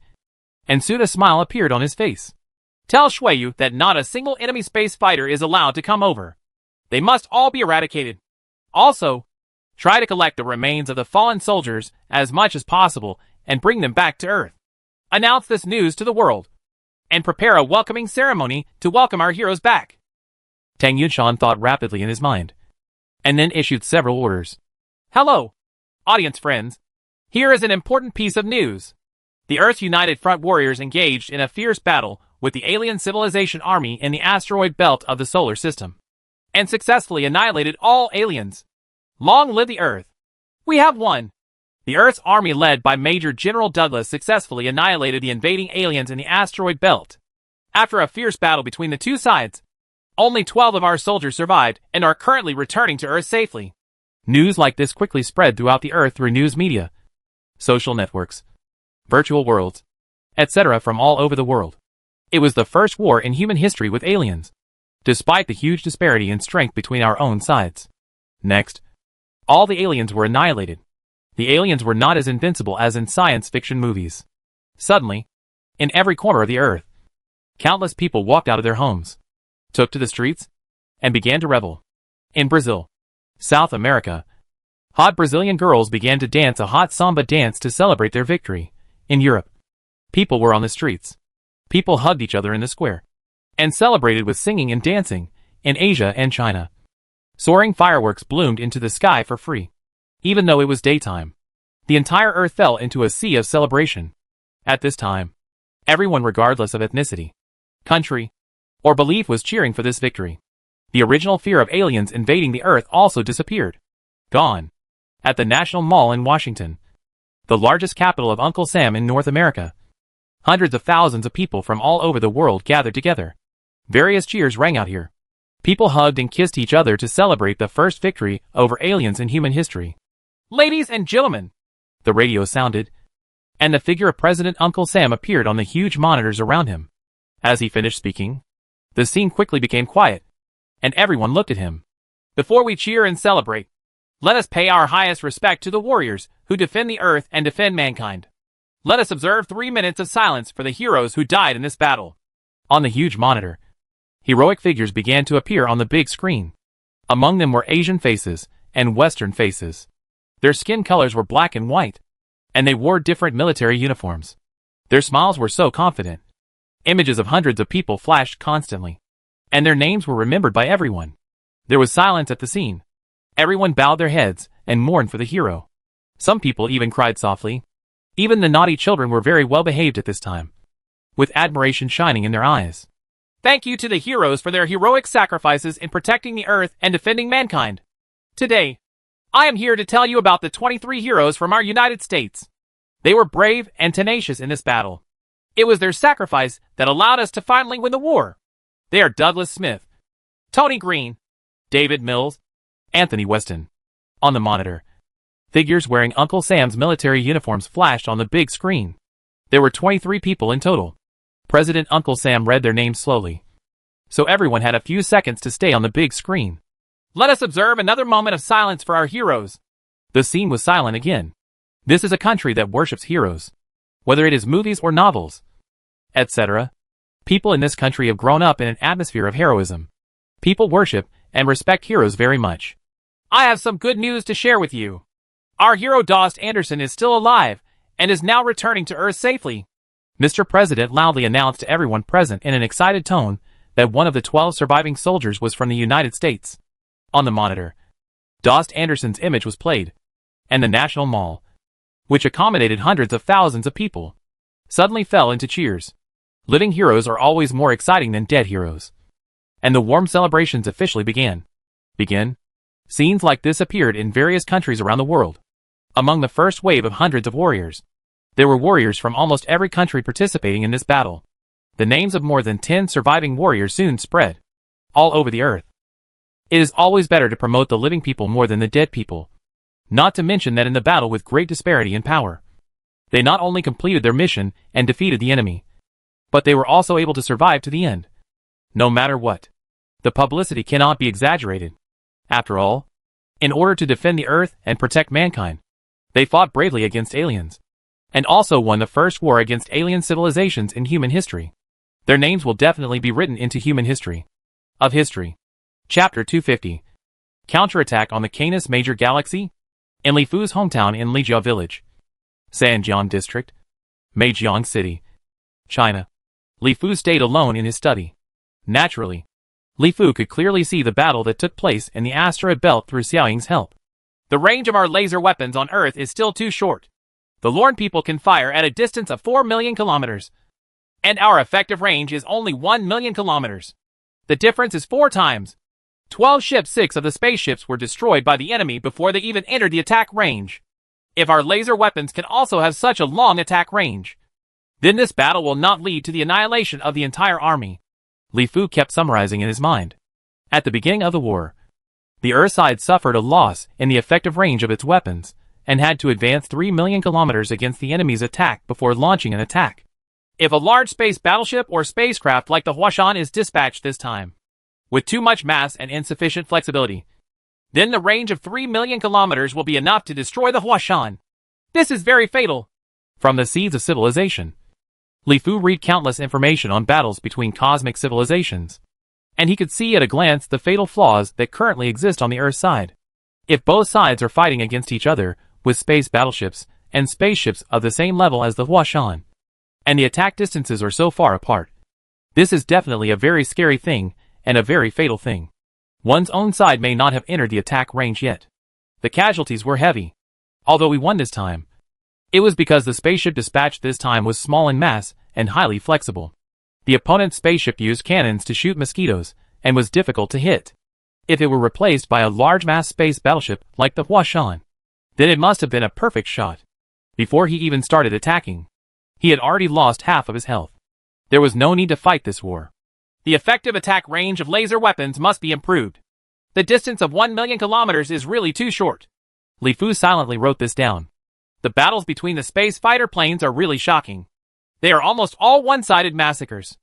and soon a smile appeared on his face. Tell Shuiyu that not a single enemy space fighter is allowed to come over. They must all be eradicated. Also, try to collect the remains of the fallen soldiers as much as possible and bring them back to Earth. Announce this news to the world, and prepare a welcoming ceremony to welcome our heroes back. Tang Yunshan thought rapidly in his mind, and then issued several orders. Hello, audience friends. Here is an important piece of news. The Earth's United Front warriors engaged in a fierce battle with the alien civilization army in the asteroid belt of the solar system, and successfully annihilated all aliens. Long live the Earth! We have won! The Earth's army led by Major General Douglas successfully annihilated the invading aliens in the asteroid belt. After a fierce battle between the 2 sides, only 12 of our soldiers survived and are currently returning to Earth safely. News like this quickly spread throughout the Earth through news media, social networks, virtual worlds, etc. from all over the world. It was the first war in human history with aliens, despite the huge disparity in strength between our own sides. Next, all the aliens were annihilated. The aliens were not as invincible as in science fiction movies. Suddenly, in every corner of the Earth, countless people walked out of their homes, took to the streets, and began to revel. In Brazil, South America, hot Brazilian girls began to dance a hot samba dance to celebrate their victory. In Europe, people were on the streets. People hugged each other in the square, and celebrated with singing and dancing. In Asia and China, soaring fireworks bloomed into the sky for free. Even though it was daytime, the entire Earth fell into a sea of celebration. At this time, everyone regardless of ethnicity, country, or belief was cheering for this victory. The original fear of aliens invading the Earth also disappeared. Gone. At the National Mall in Washington, the largest capital of Uncle Sam in North America, hundreds of thousands of people from all over the world gathered together. Various cheers rang out here. People hugged and kissed each other to celebrate the first victory over aliens in human history. "Ladies and gentlemen," the radio sounded, and the figure of President Uncle Sam appeared on the huge monitors around him. As he finished speaking, the scene quickly became quiet, and everyone looked at him. "Before we cheer and celebrate, let us pay our highest respect to the warriors who defend the Earth and defend mankind. Let us observe 3 minutes of silence for the heroes who died in this battle." On the huge monitor, heroic figures began to appear on the big screen. Among them were Asian faces and Western faces. Their skin colors were black and white, and they wore different military uniforms. Their smiles were so confident. Images of hundreds of people flashed constantly, and their names were remembered by everyone. There was silence at the scene. Everyone bowed their heads and mourned for the hero. Some people even cried softly. Even the naughty children were very well behaved at this time, with admiration shining in their eyes. "Thank you to the heroes for their heroic sacrifices in protecting the Earth and defending mankind. Today, I am here to tell you about the 23 heroes from our United States. They were brave and tenacious in this battle. It was their sacrifice that allowed us to finally win the war. They are Douglas Smith, Tony Green, David Mills, Anthony Weston." On the monitor, figures wearing Uncle Sam's military uniforms flashed on the big screen. There were 23 people in total. President Uncle Sam read their names slowly, so everyone had a few seconds to stay on the big screen. "Let us observe another moment of silence for our heroes." The scene was silent again. This is a country that worships heroes, whether it is movies or novels, etc. People in this country have grown up in an atmosphere of heroism. People worship and respect heroes very much. I have some good news to share with you. Our hero Dost Anderson is still alive and is now returning to Earth safely. Mr. President loudly announced to everyone present in an excited tone that one of the 12 surviving soldiers was from the United States. On the monitor, Dost Anderson's image was played, and the National Mall, which accommodated hundreds of thousands of people, suddenly fell into cheers. Living heroes are always more exciting than dead heroes. And the warm celebrations officially began. Scenes like this appeared in various countries around the world. Among the first wave of hundreds of warriors, there were warriors from almost every country participating in this battle. The names of more than 10 surviving warriors soon spread all over the Earth. It is always better to promote the living people more than the dead people. Not to mention that in the battle with great disparity in power, they not only completed their mission and defeated the enemy, but they were also able to survive to the end. No matter what, the publicity cannot be exaggerated. After all, in order to defend the Earth and protect mankind, they fought bravely against aliens, and also won the first war against alien civilizations in human history. Their names will definitely be written into human history. Of history. Chapter 250. Counterattack on the Canis Major Galaxy. In Li Fu's hometown in Lijia Village, Sanjiang District, Meijiang City, China, Li Fu stayed alone in his study. Naturally, Li Fu could clearly see the battle that took place in the asteroid belt through Xiaoying's help. "The range of our laser weapons on Earth is still too short. The Lorne people can fire at a distance of 4 million kilometers, and our effective range is only 1 million kilometers. The difference is 4 times. 12 ships, 6 of the spaceships were destroyed by the enemy before they even entered the attack range. If our laser weapons can also have such a long attack range, then this battle will not lead to the annihilation of the entire army." Li Fu kept summarizing in his mind. At the beginning of the war, the Earth side suffered a loss in the effective range of its weapons, and had to advance 3 million kilometers against the enemy's attack before launching an attack. If a large space battleship or spacecraft like the Huashan is dispatched this time, with too much mass and insufficient flexibility, then the range of 3 million kilometers will be enough to destroy the Huashan. This is very fatal. From the Seeds of Civilization, Li Fu read countless information on battles between cosmic civilizations, and he could see at a glance the fatal flaws that currently exist on the Earth side. If both sides are fighting against each other with space battleships and spaceships of the same level as the Huashan, and the attack distances are so far apart, this is definitely a very scary thing and a very fatal thing. One's own side may not have entered the attack range yet. The casualties were heavy. Although we won this time, it was because the spaceship dispatched this time was small in mass and highly flexible. The opponent's spaceship used cannons to shoot mosquitoes and was difficult to hit. If it were replaced by a large mass space battleship like the Huashan, then it must have been a perfect shot. Before he even started attacking, he had already lost half of his health. There was no need to fight this war. The effective attack range of laser weapons must be improved. The distance of 1 million kilometers is really too short. Li Fu silently wrote this down. The battles between the space fighter planes are really shocking. They are almost all one-sided massacres.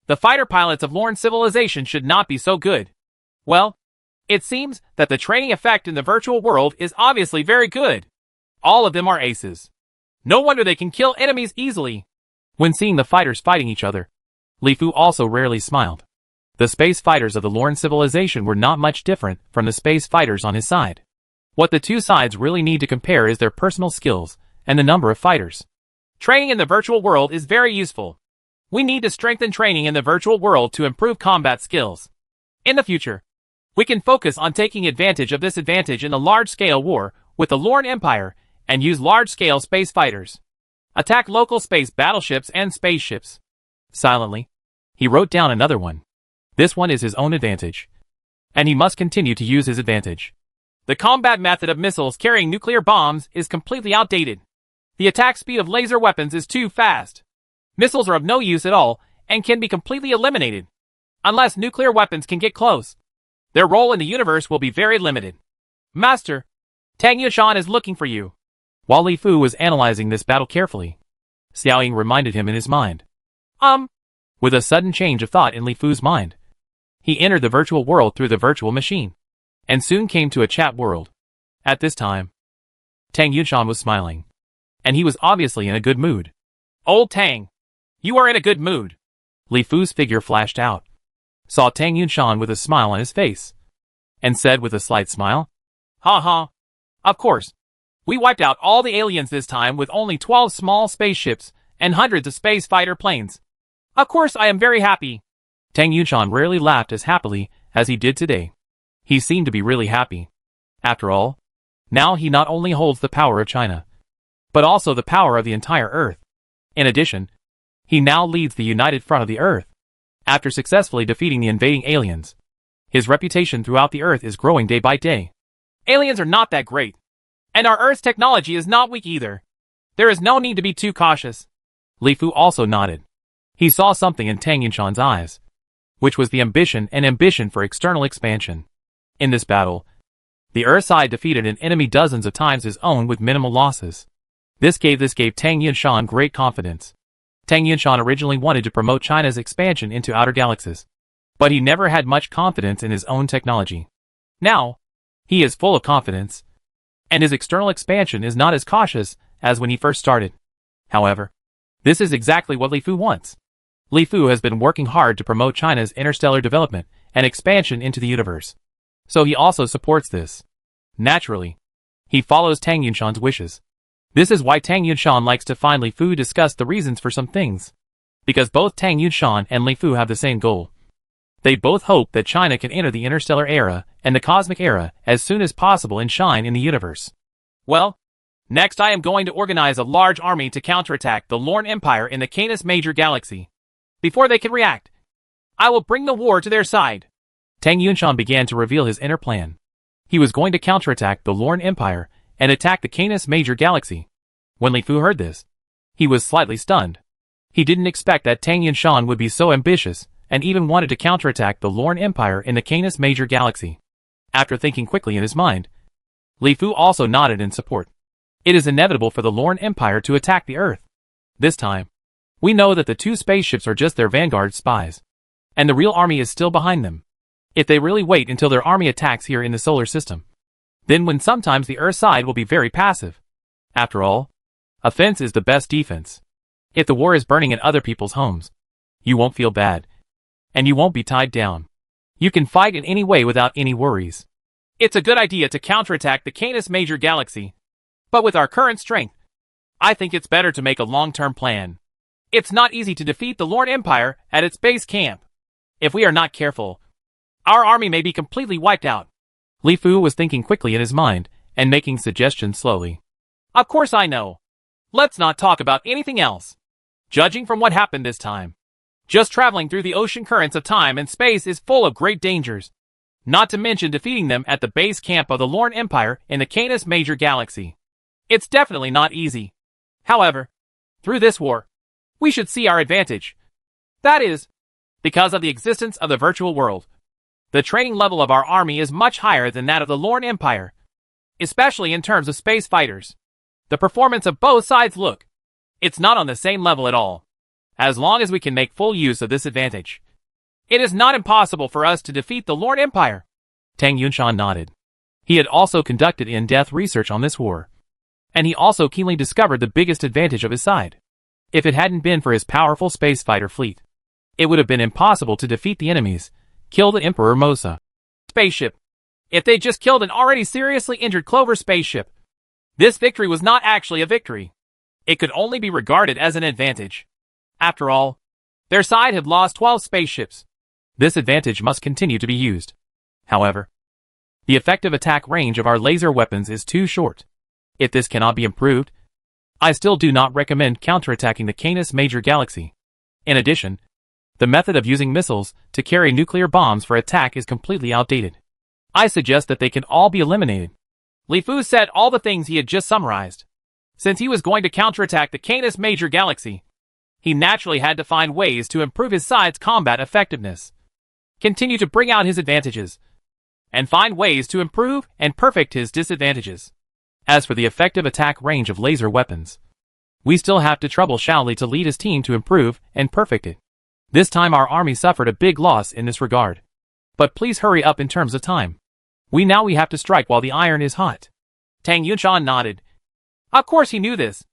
The fighter pilots of Lorne civilization should not be so good. Well, it seems that the training effect in the virtual world is obviously very good. All of them are aces. No wonder they can kill enemies easily. When seeing the fighters fighting each other, Li Fu also rarely smiled. The space fighters of the Lorne civilization were not much different from the space fighters on his side. What the two sides really need to compare is their personal skills and the number of fighters. Training in the virtual world is very useful. We need to strengthen training in the virtual world to improve combat skills. In the future, we can focus on taking advantage of this advantage in the large-scale war with the Lorne Empire and use large-scale space fighters. Attack local space battleships and spaceships. Silently, he wrote down another one. This one is his own advantage, and he must continue to use his advantage. The combat method of missiles carrying nuclear bombs is completely outdated. The attack speed of laser weapons is too fast. Missiles are of no use at all and can be completely eliminated. Unless nuclear weapons can get close, their role in the universe will be very limited. Master, Tang Yunshan is looking for you. While Li Fu was analyzing this battle carefully, Xiao Ying reminded him in his mind. With a sudden change of thought in Li Fu's mind, he entered the virtual world through the virtual machine, and soon came to a chat world. At this time, Tang Yunshan was smiling, and he was obviously in a good mood. Old Tang, you are in a good mood. Li Fu's figure flashed out, saw Tang Yunshan with a smile on his face, and said with a slight smile, "Ha ha. Of course. We wiped out all the aliens this time with only 12 small spaceships and hundreds of space fighter planes. Of course I am very happy." Tang Yunshan rarely laughed as happily as he did today. He seemed to be really happy. After all, now he not only holds the power of China, but also the power of the entire Earth. In addition, he now leads the United Front of the Earth. After successfully defeating the invading aliens, his reputation throughout the Earth is growing day by day. Aliens are not that great, and our Earth's technology is not weak either. There is no need to be too cautious. Li Fu also nodded. He saw something in Tang Yunshan's eyes, which was the ambition for external expansion. In this battle, the Earth side defeated an enemy dozens of times his own with minimal losses. This gave Tang Yunshan great confidence. Tang Yunshan originally wanted to promote China's expansion into outer galaxies, but he never had much confidence in his own technology. Now, he is full of confidence, and his external expansion is not as cautious as when he first started. However, this is exactly what Li Fu wants. Li Fu has been working hard to promote China's interstellar development and expansion into the universe, so he also supports this. Naturally, he follows Tang Yunshan's wishes. This is why Tang Yunshan likes to find Li Fu discuss the reasons for some things, because both Tang Yunshan and Li Fu have the same goal. They both hope that China can enter the interstellar era and the cosmic era as soon as possible and shine in the universe. Well, next I am going to organize a large army to counterattack the Lorne Empire in the Canis Major Galaxy. Before they can react, I will bring the war to their side. Tang Yunshan began to reveal his inner plan. He was going to counterattack the Lorne Empire and attack the Canis Major Galaxy. When Li Fu heard this, he was slightly stunned. He didn't expect that Tang Yunshan would be so ambitious and even wanted to counterattack the Lorne Empire in the Canis Major Galaxy. After thinking quickly in his mind, Li Fu also nodded in support. It is inevitable for the Lorne Empire to attack the Earth. This time, we know that the two spaceships are just their vanguard spies, and the real army is still behind them. If they really wait until their army attacks here in the solar system, then when sometimes the Earth side will be very passive. After all, offense is the best defense. If the war is burning in other people's homes, you won't feel bad, and you won't be tied down. You can fight in any way without any worries. It's a good idea to counterattack the Canis Major Galaxy, but with our current strength, I think it's better to make a long-term plan. It's not easy to defeat the Lorne Empire at its base camp. If we are not careful, our army may be completely wiped out. Li Fu was thinking quickly in his mind and making suggestions slowly. Of course I know. Let's not talk about anything else. Judging from what happened this time, just traveling through the ocean currents of time and space is full of great dangers. not to mention defeating them at the base camp of the Lorne Empire in the Canis Major Galaxy. It's definitely not easy. However, through this war, we should see our advantage. That is, because of the existence of the virtual world. The training level of our army is much higher than that of the Lorne Empire, especially in terms of space fighters. The performance of both sides it's not on the same level at all. As long as we can make full use of this advantage, it is not impossible for us to defeat the Lorne Empire. Tang Yunshan nodded. He had also conducted in-depth research on this war, and he also keenly discovered the biggest advantage of his side. If it hadn't been for his powerful space fighter fleet, it would have been impossible to defeat the enemies, kill the Emperor Mosa spaceship. If they just killed an already seriously injured Clover spaceship, this victory was not actually a victory. It could only be regarded as an advantage. After all, their side had lost 12 spaceships. This advantage must continue to be used. However, the effective attack range of our laser weapons is too short. If this cannot be improved, I still do not recommend counterattacking the Canis Major Galaxy. In addition, the method of using missiles to carry nuclear bombs for attack is completely outdated. I suggest that they can all be eliminated. Li Fu said all the things he had just summarized. Since he was going to counterattack the Canis Major Galaxy, he naturally had to find ways to improve his side's combat effectiveness, continue to bring out his advantages, and find ways to improve and perfect his disadvantages. As for the effective attack range of laser weapons, we still have to trouble Shaoli to lead his team to improve and perfect it. This time our army suffered a big loss in this regard. But please hurry up in terms of time. We have to strike while the iron is hot. Tang Yunshan nodded. Of course he knew this,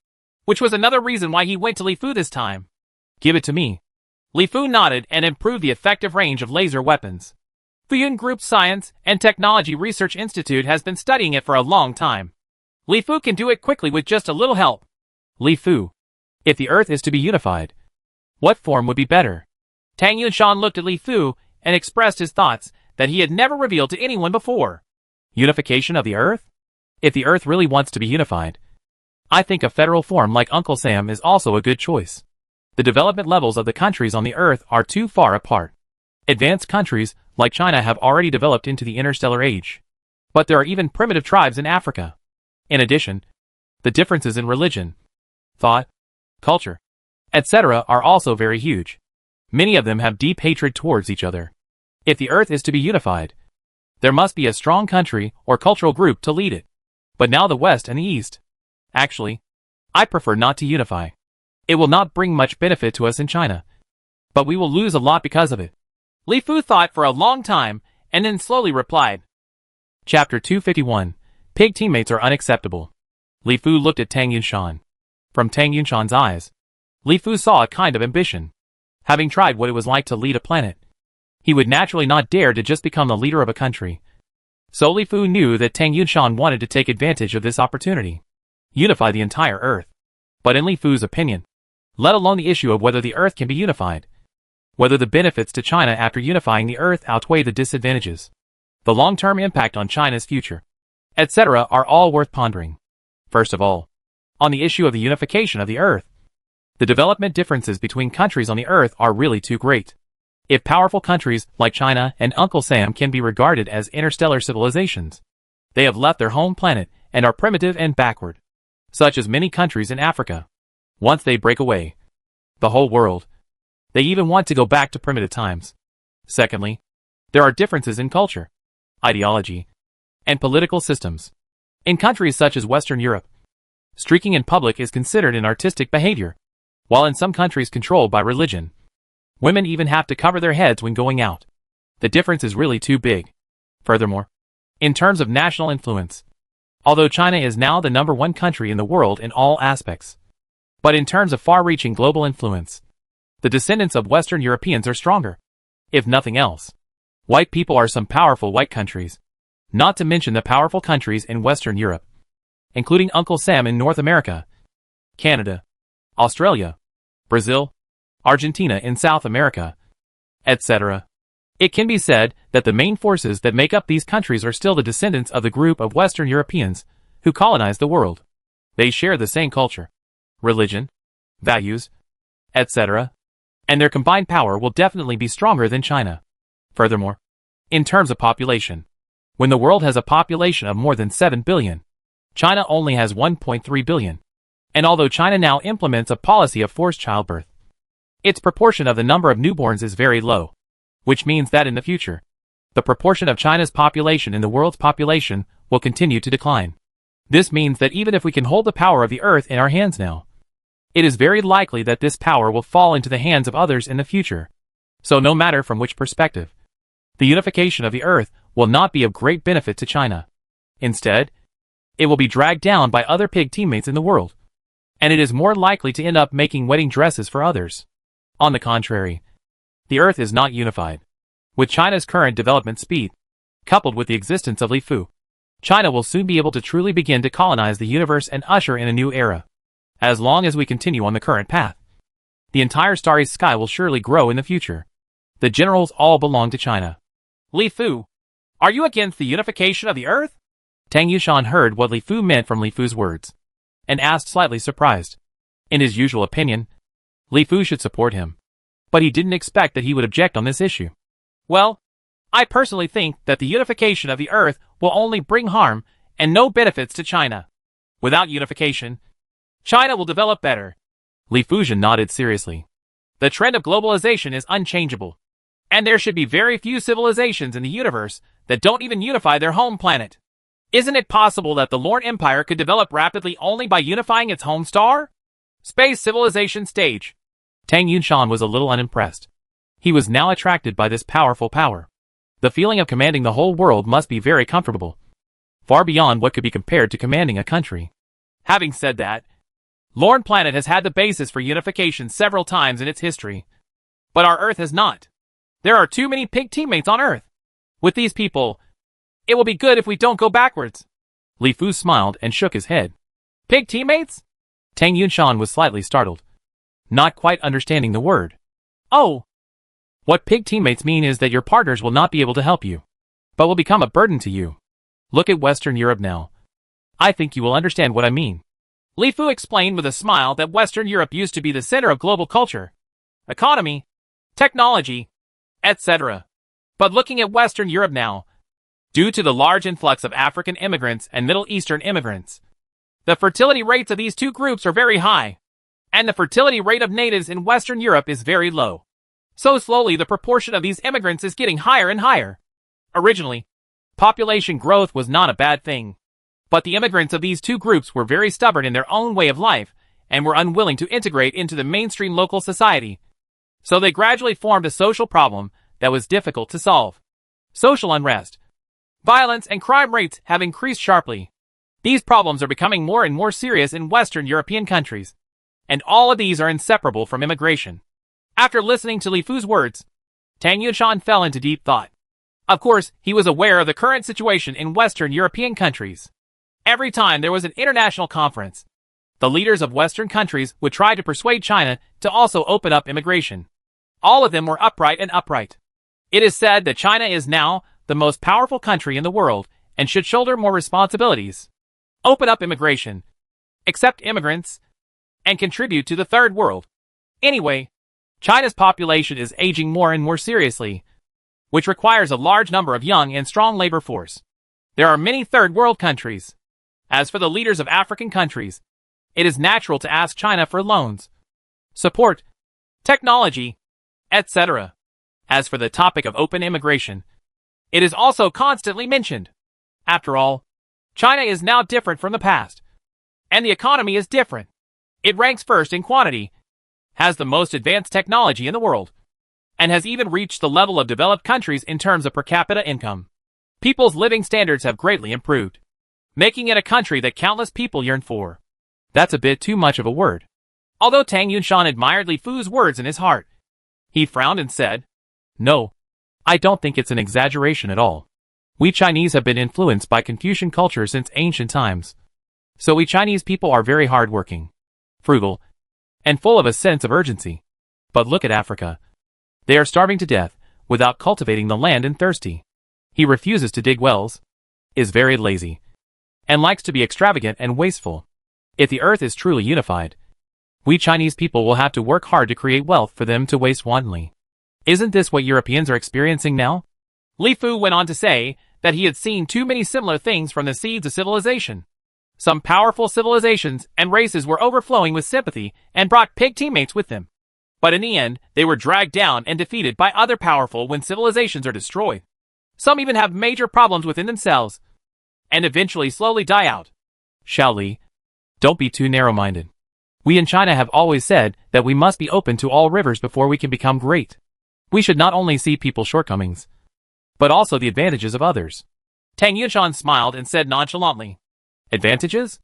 which was another reason why he went to Li Fu this time. Give it to me. Li Fu nodded and improved the effective range of laser weapons. Fuyun Group Science and Technology Research Institute has been studying it for a long time. Li Fu can do it quickly with just a little help. Li Fu, if the Earth is to be unified, what form would be better? Tang Yunshan looked at Li Fu and expressed his thoughts that he had never revealed to anyone before. Unification of the Earth? If the Earth really wants to be unified, I think a federal form like Uncle Sam is also a good choice. The development levels of the countries on the Earth are too far apart. Advanced countries like China have already developed into the interstellar age. But there are even primitive tribes in Africa. In addition, the differences in religion, thought, culture, etc. are also very huge. Many of them have deep hatred towards each other. If the Earth is to be unified, there must be a strong country or cultural group to lead it. But now the West and the East. Actually, I prefer not to unify. It will not bring much benefit to us in China, but we will lose a lot because of it. Li Fu thought for a long time and then slowly replied. Chapter 251. Pig teammates are unacceptable. Li Fu looked at Tang Yunshan. From Tang Yunshan's eyes, Li Fu saw a kind of ambition. Having tried what it was like to lead a planet, he would naturally not dare to just become the leader of a country. So Li Fu knew that Tang Yunshan wanted to take advantage of this opportunity. Unify the entire Earth. But in Li Fu's opinion, let alone the issue of whether the Earth can be unified, whether the benefits to China after unifying the Earth outweigh the disadvantages, the long-term impact on China's future, etc. are all worth pondering. First of all, on the issue of the unification of the Earth, the development differences between countries on the Earth are really too great. If powerful countries like China and Uncle Sam can be regarded as interstellar civilizations, they have left their home planet and are primitive and backward, such as many countries in Africa. Once they break away, the whole world, they even want to go back to primitive times. Secondly, there are differences in culture, ideology, and political systems. In countries such as Western Europe, streaking in public is considered an artistic behavior, while in some countries controlled by religion, women even have to cover their heads when going out. The difference is really too big. Furthermore, in terms of national influence, although China is now the #1 country in the world in all aspects, but in terms of far-reaching global influence, the descendants of Western Europeans are stronger. If nothing else, white people are some powerful white countries, not to mention the powerful countries in Western Europe, including Uncle Sam in North America, Canada, Australia, Brazil, Argentina in South America, etc. It can be said that the main forces that make up these countries are still the descendants of the group of Western Europeans who colonized the world. They share the same culture, religion, values, etc., and their combined power will definitely be stronger than China. Furthermore, In terms of population, when the world has a population of more than 7 billion, China only has 1.3 billion. And although China now implements a policy of forced childbirth, its proportion of the number of newborns is very low, which means that in the future, the proportion of China's population in the world's population will continue to decline. This means that even if we can hold the power of the earth in our hands now, it is very likely that this power will fall into the hands of others in the future. So no matter from which perspective, the unification of the earth will not be of great benefit to China. Instead, it will be dragged down by other pig teammates in the world, and it is more likely to end up making wedding dresses for others. On the contrary, the earth is not unified. With China's current development speed, coupled with the existence of Li Fu, China will soon be able to truly begin to colonize the universe and usher in a new era. As long as we continue on the current path, the entire starry sky will surely grow in the future. The generals all belong to China. Li Fu, are you against the unification of the earth? Tang Yushan heard what Li Fu meant from Li Fu's words, and asked slightly surprised. In his usual opinion, Li Fu should support him, but he didn't expect that he would object on this issue. Well, I personally think that the unification of the earth will only bring harm and no benefits to China. Without unification, China will develop better. Li Fujian nodded seriously. The trend of globalization is unchangeable, and there should be very few civilizations in the universe that don't even unify their home planet. Isn't it possible that the Lorne Empire could develop rapidly only by unifying its home star? Space civilization stage. Tang Yunshan was a little unimpressed. He was now attracted by this powerful power. The feeling of commanding the whole world must be very comfortable, far beyond what could be compared to commanding a country. Having said that, Lorne Planet has had the basis for unification several times in its history, but our Earth has not. There are too many pig teammates on Earth. With these people, it will be good if we don't go backwards. Li Fu smiled and shook his head. Pig teammates? Tang Yunshan was slightly startled, not quite understanding the word. Oh! What pig teammates mean is that your partners will not be able to help you, but will become a burden to you. Look at Western Europe now. I think you will understand what I mean. Li Fu explained with a smile that Western Europe used to be the center of global culture, economy, technology, etc. But looking at Western Europe now, due to the large influx of African immigrants and Middle Eastern immigrants, the fertility rates of these two groups are very high, and the fertility rate of natives in Western Europe is very low. So slowly the proportion of these immigrants is getting higher and higher. Originally, population growth was not a bad thing, but the immigrants of these two groups were very stubborn in their own way of life and were unwilling to integrate into the mainstream local society. So they gradually formed a social problem that was difficult to solve. Social unrest, violence, and crime rates have increased sharply. These problems are becoming more and more serious in Western European countries, and all of these are inseparable from immigration. After listening to Li Fu's words, Tang Yunshan fell into deep thought. Of course, he was aware of the current situation in Western European countries. Every time there was an international conference, the leaders of Western countries would try to persuade China to also open up immigration. All of them were upright and upright. It is said that China is now the most powerful country in the world and should shoulder more responsibilities. Open up immigration, accept immigrants, and contribute to the third world. Anyway, China's population is aging more and more seriously, which requires a large number of young and strong labor force. There are many third world countries. As for the leaders of African countries, it is natural to ask China for loans, support, technology, etc. As for the topic of open immigration, it is also constantly mentioned. After all, China is now different from the past, and the economy is different. It ranks first in quantity, has the most advanced technology in the world, and has even reached the level of developed countries in terms of per capita income. People's living standards have greatly improved, making it a country that countless people yearn for. That's a bit too much of a word. Although Tang Yunshan admired Li Fu's words in his heart, he frowned and said, No, I don't think it's an exaggeration at all. We Chinese have been influenced by Confucian culture since ancient times. So we Chinese people are very hardworking, frugal, and full of a sense of urgency. But look at Africa. They are starving to death, without cultivating the land, and thirsty. He refuses to dig wells, is very lazy, and likes to be extravagant and wasteful. If the earth is truly unified, we Chinese people will have to work hard to create wealth for them to waste wantonly. Isn't this what Europeans are experiencing now? Li Fu went on to say that he had seen too many similar things from the seeds of civilization. Some powerful civilizations and races were overflowing with sympathy and brought pig teammates with them. But in the end, they were dragged down and defeated by other powerful when civilizations are destroyed. Some even have major problems within themselves, and eventually slowly die out. Xiao Li, don't be too narrow-minded. We in China have always said that we must be open to all rivers before we can become great. We should not only see people's shortcomings, but also the advantages of others. Tang Yunshan smiled and said nonchalantly, Advantages?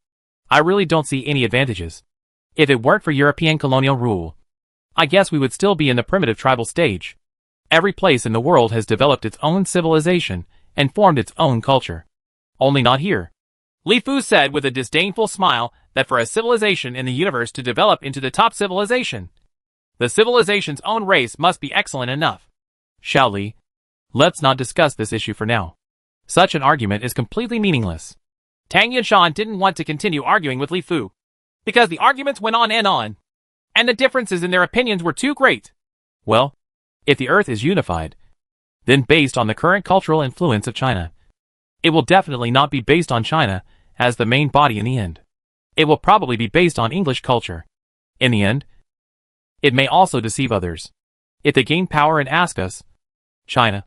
I really don't see any advantages. If it weren't for European colonial rule, I guess we would still be in the primitive tribal stage. Every place in the world has developed its own civilization and formed its own culture. Only not here. Li Fu said with a disdainful smile that for a civilization in the universe to develop into the top civilization, the civilization's own race must be excellent enough. Xiao Li, let's not discuss this issue for now. Such an argument is completely meaningless. Tang Yunshan didn't want to continue arguing with Li Fu, because the arguments went on, and the differences in their opinions were too great. Well, if the Earth is unified, then based on the current cultural influence of China, it will definitely not be based on China as the main body in the end. It will probably be based on English culture. In the end, it may also deceive others. If they gain power and ask us, China,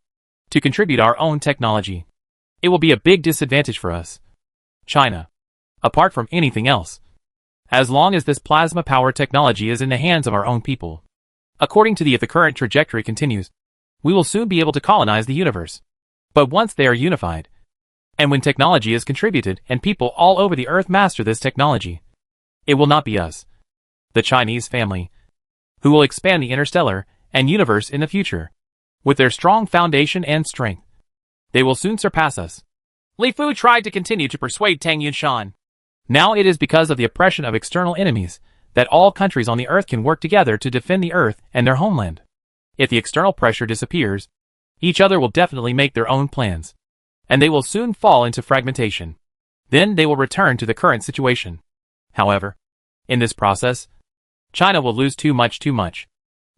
to contribute our own technology, it will be a big disadvantage for us. China, apart from anything else, as long as this plasma power technology is in the hands of our own people. According to if the current trajectory continues, we will soon be able to colonize the universe. But once they are unified, and when technology is contributed and people all over the earth master this technology, it will not be us, the Chinese family, who will expand the interstellar and universe in the future. With their strong foundation and strength, they will soon surpass us. Li Fu tried to continue to persuade Tang Yunshan. Now it is because of the oppression of external enemies that all countries on the earth can work together to defend the earth and their homeland. If the external pressure disappears, each other will definitely make their own plans, and they will soon fall into fragmentation. Then they will return to the current situation. However, in this process, China will lose too much.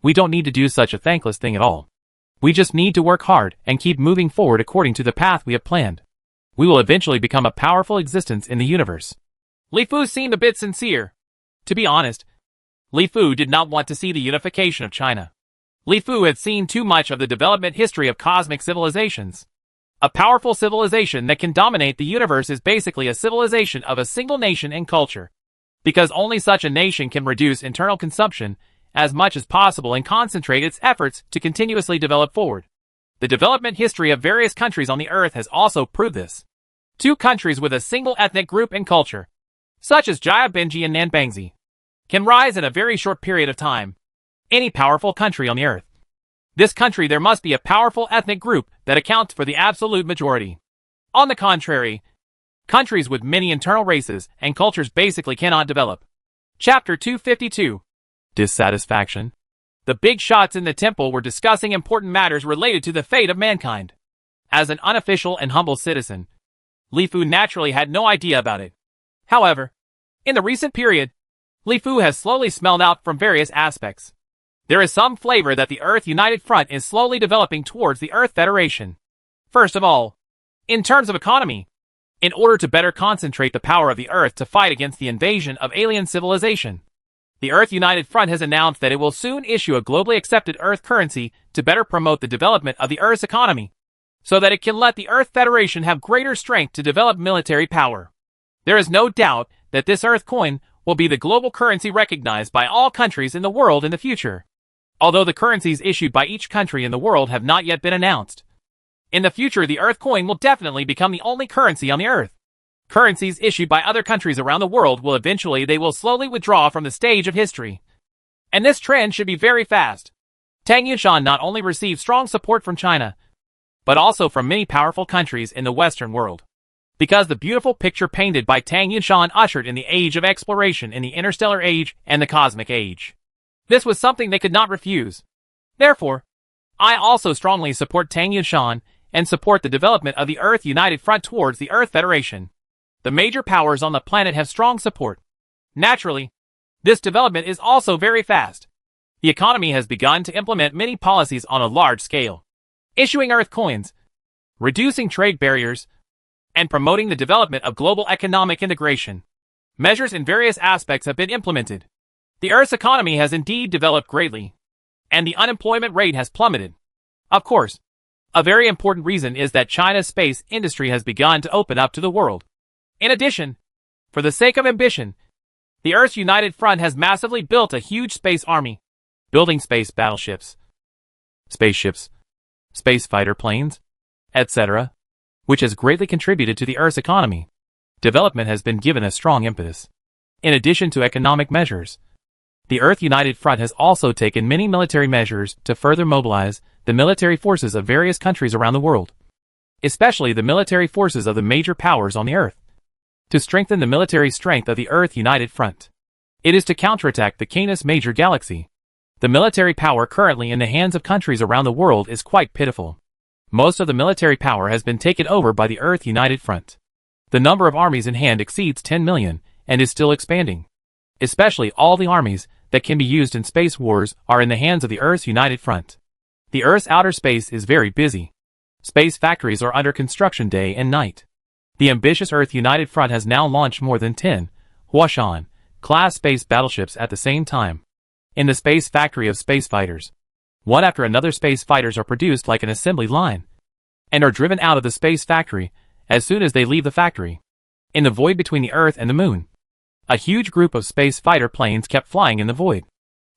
We don't need to do such a thankless thing at all. We just need to work hard and keep moving forward according to the path we have planned. We will eventually become a powerful existence in the universe. Li Fu seemed a bit sincere. To be honest, Li Fu did not want to see the unification of China. Li Fu had seen too much of the development history of cosmic civilizations. A powerful civilization that can dominate the universe is basically a civilization of a single nation and culture, because only such a nation can reduce internal consumption as much as possible and concentrate its efforts to continuously develop forward. The development history of various countries on the earth has also proved this. 2 countries with a single ethnic group and culture, such as Jia Benji and Nanbangzi, can rise in a very short period of time. Any powerful country on the earth. This country there must be a powerful ethnic group that accounts for the absolute majority. On the contrary, countries with many internal races and cultures basically cannot develop. Chapter 252. Dissatisfaction. The big shots in the temple were discussing important matters related to the fate of mankind. As an unofficial and humble citizen, Li Fu naturally had no idea about it. However, in the recent period, Li Fu has slowly smelled out from various aspects. There is some flavor that the Earth United Front is slowly developing towards the Earth Federation. First of all, in terms of economy, in order to better concentrate the power of the Earth to fight against the invasion of alien civilization, the Earth United Front has announced that it will soon issue a globally accepted Earth currency to better promote the development of the Earth's economy, so that it can let the Earth Federation have greater strength to develop military power. There is no doubt that this Earth coin will be the global currency recognized by all countries in the world in the future, although the currencies issued by each country in the world have not yet been announced. In the future, the Earth coin will definitely become the only currency on the Earth. Currencies issued by other countries around the world will slowly withdraw from the stage of history. And this trend should be very fast. Tang Yunshan not only received strong support from China, but also from many powerful countries in the Western world. Because the beautiful picture painted by Tang Yunshan ushered in the age of exploration in the interstellar age and the cosmic age. This was something they could not refuse. Therefore, I also strongly support Tang Yunshan and support the development of the Earth United Front towards the Earth Federation. The major powers on the planet have strong support. Naturally, this development is also very fast. The economy has begun to implement many policies on a large scale. Issuing Earth coins, reducing trade barriers, and promoting the development of global economic integration. Measures in various aspects have been implemented. The Earth's economy has indeed developed greatly, and the unemployment rate has plummeted. Of course, a very important reason is that China's space industry has begun to open up to the world. In addition, for the sake of ambition, the Earth's United Front has massively built a huge space army, building space battleships, spaceships, space fighter planes, etc., which has greatly contributed to the Earth's economy. Development has been given a strong impetus. In addition to economic measures, the Earth United Front has also taken many military measures to further mobilize the military forces of various countries around the world, especially the military forces of the major powers on the Earth, to strengthen the military strength of the Earth United Front. It is to counterattack the Canis Major galaxy. The military power currently in the hands of countries around the world is quite pitiful. Most of the military power has been taken over by the Earth United Front. The number of armies in hand exceeds 10 million and is still expanding. Especially all the armies that can be used in space wars are in the hands of the Earth's United Front. The Earth's outer space is very busy. Space factories are under construction day and night. The ambitious Earth United Front has now launched more than 10 Huashan-class space battleships at the same time. In the space factory of space fighters, one after another space fighters are produced like an assembly line, and are driven out of the space factory as soon as they leave the factory. In the void between the Earth and the Moon, a huge group of space fighter planes kept flying in the void,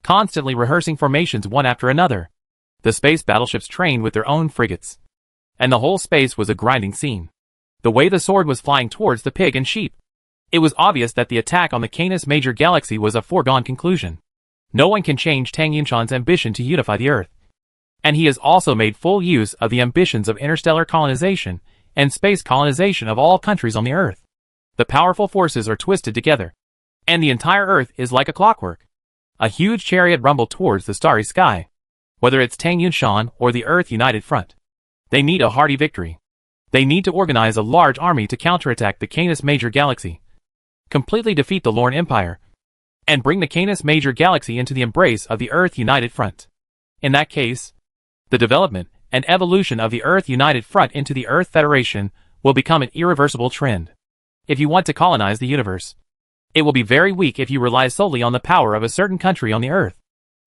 constantly rehearsing formations one after another. The space battleships trained with their own frigates, and the whole space was a grinding scene. The way the sword was flying towards the pig and sheep, it was obvious that the attack on the Canis Major galaxy was a foregone conclusion. No one can change Tang Yunshan's ambition to unify the Earth, and he has also made full use of the ambitions of interstellar colonization and space colonization of all countries on the Earth. The powerful forces are twisted together, and the entire Earth is like a clockwork. A huge chariot rumbled towards the starry sky. Whether it's Tang Yunshan or the Earth United Front, they need a hearty victory. They need to organize a large army to counterattack the Canis Major galaxy, completely defeat the Lorne Empire, and bring the Canis Major galaxy into the embrace of the Earth United Front. In that case, the development and evolution of the Earth United Front into the Earth Federation will become an irreversible trend. If you want to colonize the universe, it will be very weak if you rely solely on the power of a certain country on the Earth.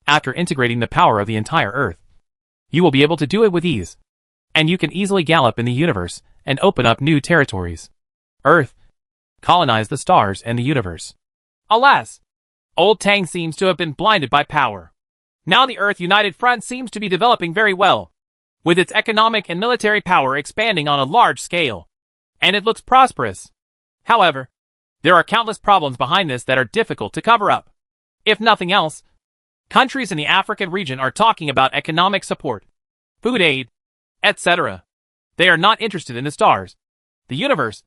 After integrating the power of the entire Earth, you will be able to do it with ease, and you can easily gallop in the universe and open up new territories. Earth, colonize the stars and the universe. Alas, old Tang seems to have been blinded by power. Now the Earth United Front seems to be developing very well, with its economic and military power expanding on a large scale, and it looks prosperous. However, there are countless problems behind this that are difficult to cover up. If nothing else, countries in the African region are talking about economic support, food aid, etc. They are not interested in the stars, the universe,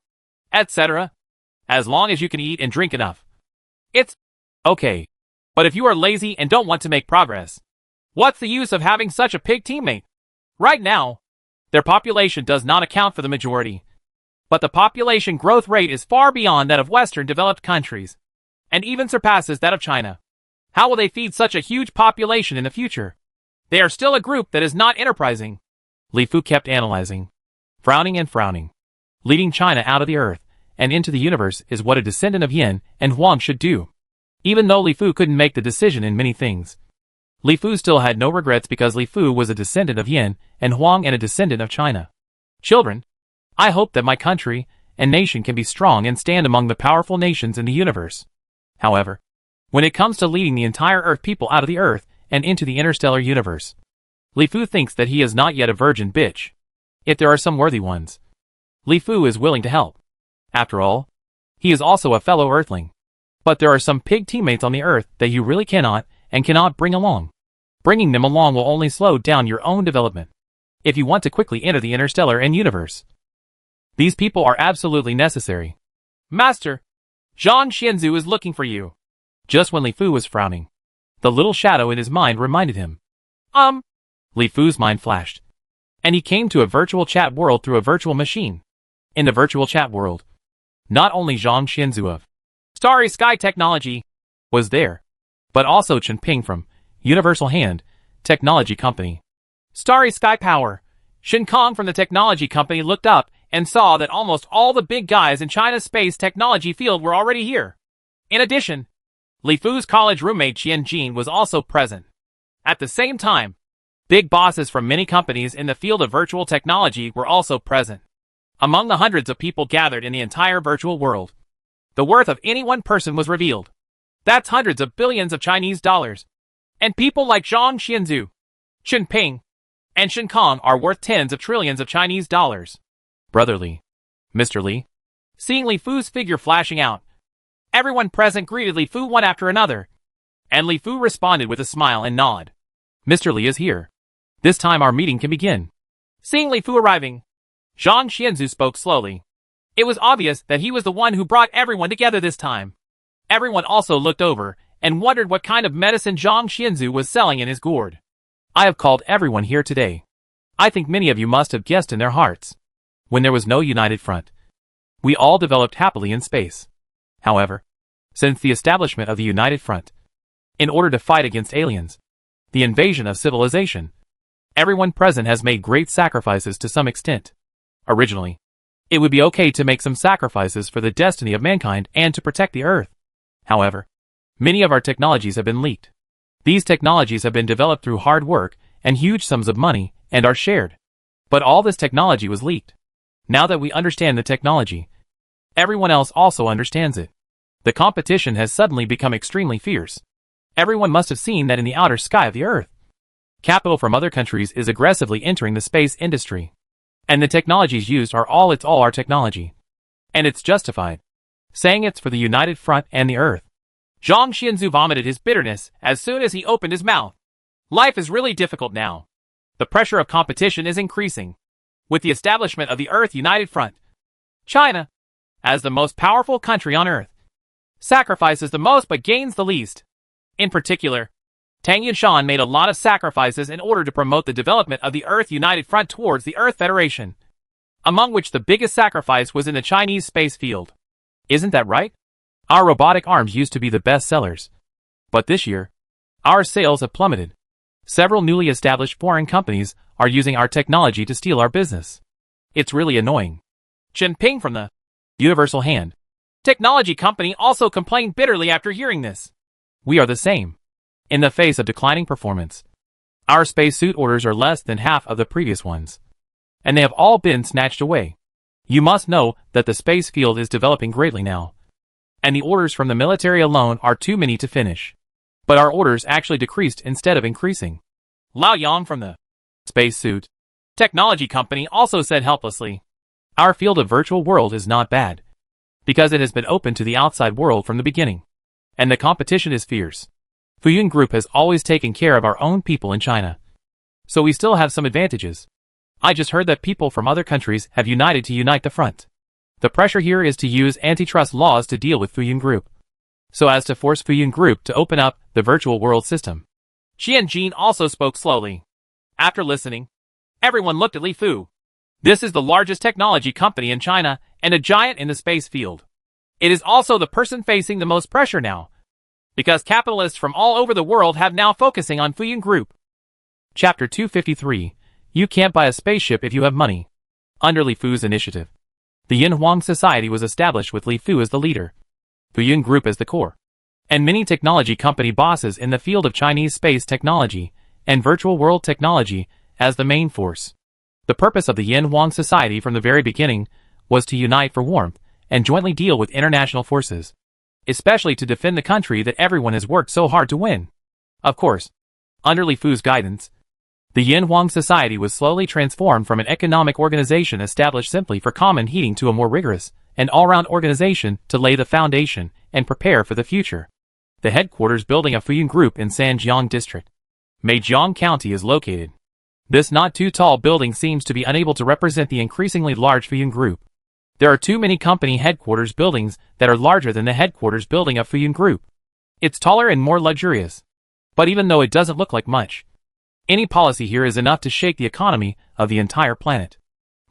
etc. As long as you can eat and drink enough, it's okay. But if you are lazy and don't want to make progress, what's the use of having such a pig teammate? Right now, their population does not account for the majority, but the population growth rate is far beyond that of Western developed countries, and even surpasses that of China. How will they feed such a huge population in the future? They are still a group that is not enterprising. Li Fu kept analyzing, frowning and frowning. Leading China out of the Earth and into the universe is what a descendant of Yin and Huang should do. Even though Li Fu couldn't make the decision in many things, Li Fu still had no regrets because Li Fu was a descendant of Yin and Huang and a descendant of China. Children, I hope that my country and nation can be strong and stand among the powerful nations in the universe. However, when it comes to leading the entire Earth people out of the Earth and into the interstellar universe, Li Fu thinks that he is not yet a virgin bitch. If there are some worthy ones, Li Fu is willing to help. After all, he is also a fellow Earthling. But there are some pig teammates on the Earth that you really cannot bring along. Bringing them along will only slow down your own development. If you want to quickly enter the interstellar and universe, these people are absolutely necessary. Master, Zhang Xianzu is looking for you. Just when Li Fu was frowning, the little shadow in his mind reminded him. Li Fu's mind flashed, and he came to a virtual chat world through a virtual machine. In the virtual chat world, not only Zhang Xianzu of Starry Sky Technology was there, but also Chen Ping from Universal Hand Technology Company. Starry Sky Power, Shen Kong from the technology company looked up and saw that almost all the big guys in China's space technology field were already here. In addition, Li Fu's college roommate Qian Jin was also present. At the same time, big bosses from many companies in the field of virtual technology were also present. Among the hundreds of people gathered in the entire virtual world, the worth of any one person was revealed. That's hundreds of billions of Chinese dollars. And people like Zhang Xianzu, Chen Ping, and Shen Kong are worth tens of trillions of Chinese dollars. Brother Li. Mr. Li. Seeing Li Fu's figure flashing out, everyone present greeted Li Fu one after another, and Li Fu responded with a smile and nod. Mr. Li is here. This time our meeting can begin. Seeing Li Fu arriving, Zhang Xianzu spoke slowly. It was obvious that he was the one who brought everyone together this time. Everyone also looked over and wondered what kind of medicine Zhang Xianzu was selling in his gourd. I have called everyone here today. I think many of you must have guessed in their hearts. When there was no united front, we all developed happily in space. However, since the establishment of the united front, in order to fight against aliens, the invasion of civilization, everyone present has made great sacrifices to some extent. Originally, it would be okay to make some sacrifices for the destiny of mankind and to protect the Earth. However, many of our technologies have been leaked. These technologies have been developed through hard work and huge sums of money and are shared. But all this technology was leaked. Now that we understand the technology, everyone else also understands it. The competition has suddenly become extremely fierce. Everyone must have seen that in the outer sky of the Earth, capital from other countries is aggressively entering the space industry. And the technologies used are all our technology. And it's justified, saying it's for the united front and the Earth. Zhang Xianzu vomited his bitterness as soon as he opened his mouth. Life is really difficult now. The pressure of competition is increasing. With the establishment of the Earth United Front, China, as the most powerful country on Earth, sacrifices the most but gains the least. In particular, Tang Yunshan made a lot of sacrifices in order to promote the development of the Earth United Front towards the Earth Federation, among which the biggest sacrifice was in the Chinese space field. Isn't that right? Our robotic arms used to be the best sellers. But this year, our sales have plummeted. Several newly established foreign companies are using our technology to steal our business. It's really annoying. Chen Ping from the Universal Hand Technology Company also complained bitterly after hearing this. We are the same. In the face of declining performance, our spacesuit orders are less than half of the previous ones. And they have all been snatched away. You must know that the space field is developing greatly now. And the orders from the military alone are too many to finish. But our orders actually decreased instead of increasing. Lao Yang from the Spacesuit Technology Company also said helplessly, our field of virtual world is not bad, because it has been open to the outside world from the beginning. And the competition is fierce. Fuyun Group has always taken care of our own people in China. So we still have some advantages. I just heard that people from other countries have united to unite the front. The pressure here is to use antitrust laws to deal with Fuyun Group, so as to force Fuyun Group to open up the virtual world system. Qian Jin also spoke slowly. After listening, everyone looked at Li Fu. This is the largest technology company in China and a giant in the space field. It is also the person facing the most pressure now, because capitalists from all over the world have now focusing on Fuyun Group. Chapter 253. You can't buy a spaceship if you have money. Under Li Fu's initiative, the Yin Huang Society was established with Li Fu as the leader, Fuyun Group as the core, and many technology company bosses in the field of Chinese space technology and virtual world technology as the main force. The purpose of the Yin Huang Society from the very beginning was to unite for warmth and jointly deal with international forces, especially to defend the country that everyone has worked so hard to win. Of course, under Li Fu's guidance, the Yin Huang Society was slowly transformed from an economic organization established simply for common heating to a more rigorous and all-round organization to lay the foundation and prepare for the future. The headquarters building of Fuyun Group in Sanjiang District, Meijiang County, is located. This not-too-tall building seems to be unable to represent the increasingly large Fuyun Group. There are too many company headquarters buildings that are larger than the headquarters building of Fuyun Group. It's taller and more luxurious. But even though it doesn't look like much, any policy here is enough to shake the economy of the entire planet.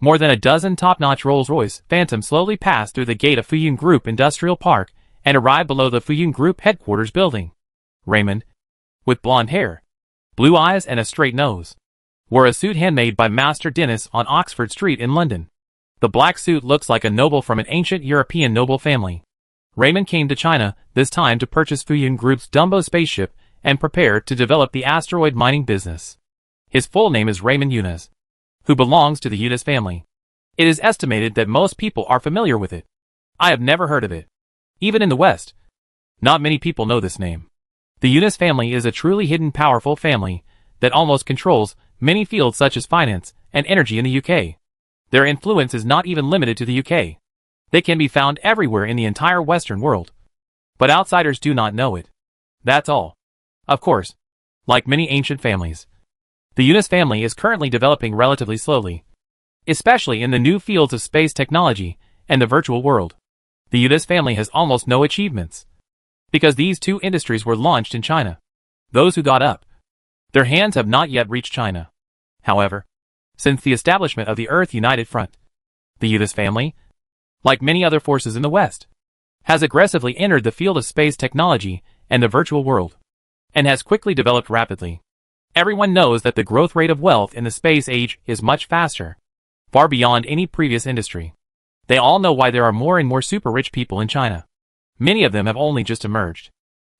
More than a dozen top-notch Rolls-Royce Phantoms slowly passed through the gate of Fuyun Group Industrial Park and arrived below the Fuyun Group headquarters building. Raymond, with blonde hair, blue eyes and a straight nose, wore a suit handmade by Master Dennis on Oxford Street in London. The black suit looks like a noble from an ancient European noble family. Raymond came to China, this time to purchase Fuyun Group's Dumbo spaceship and prepare to develop the asteroid mining business. His full name is Raymond Yunus, who belongs to the Yunus family. It is estimated that most people are familiar with it. I have never heard of it. Even in the West, not many people know this name. The Yunus family is a truly hidden powerful family that almost controls many fields such as finance and energy in the UK. Their influence is not even limited to the UK. They can be found everywhere in the entire Western world. But outsiders do not know it. That's all. Of course, like many ancient families, the Yunus family is currently developing relatively slowly, especially in the new fields of space technology and the virtual world. The Yunus family has almost no achievements, because these two industries were launched in China. Those who got up their hands have not yet reached China. However, since the establishment of the Earth United Front, the Yunus family, like many other forces in the West, has aggressively entered the field of space technology and the virtual world, and has quickly developed rapidly. Everyone knows that the growth rate of wealth in the space age is much faster, far beyond any previous industry. They all know why there are more and more super rich people in China. Many of them have only just emerged.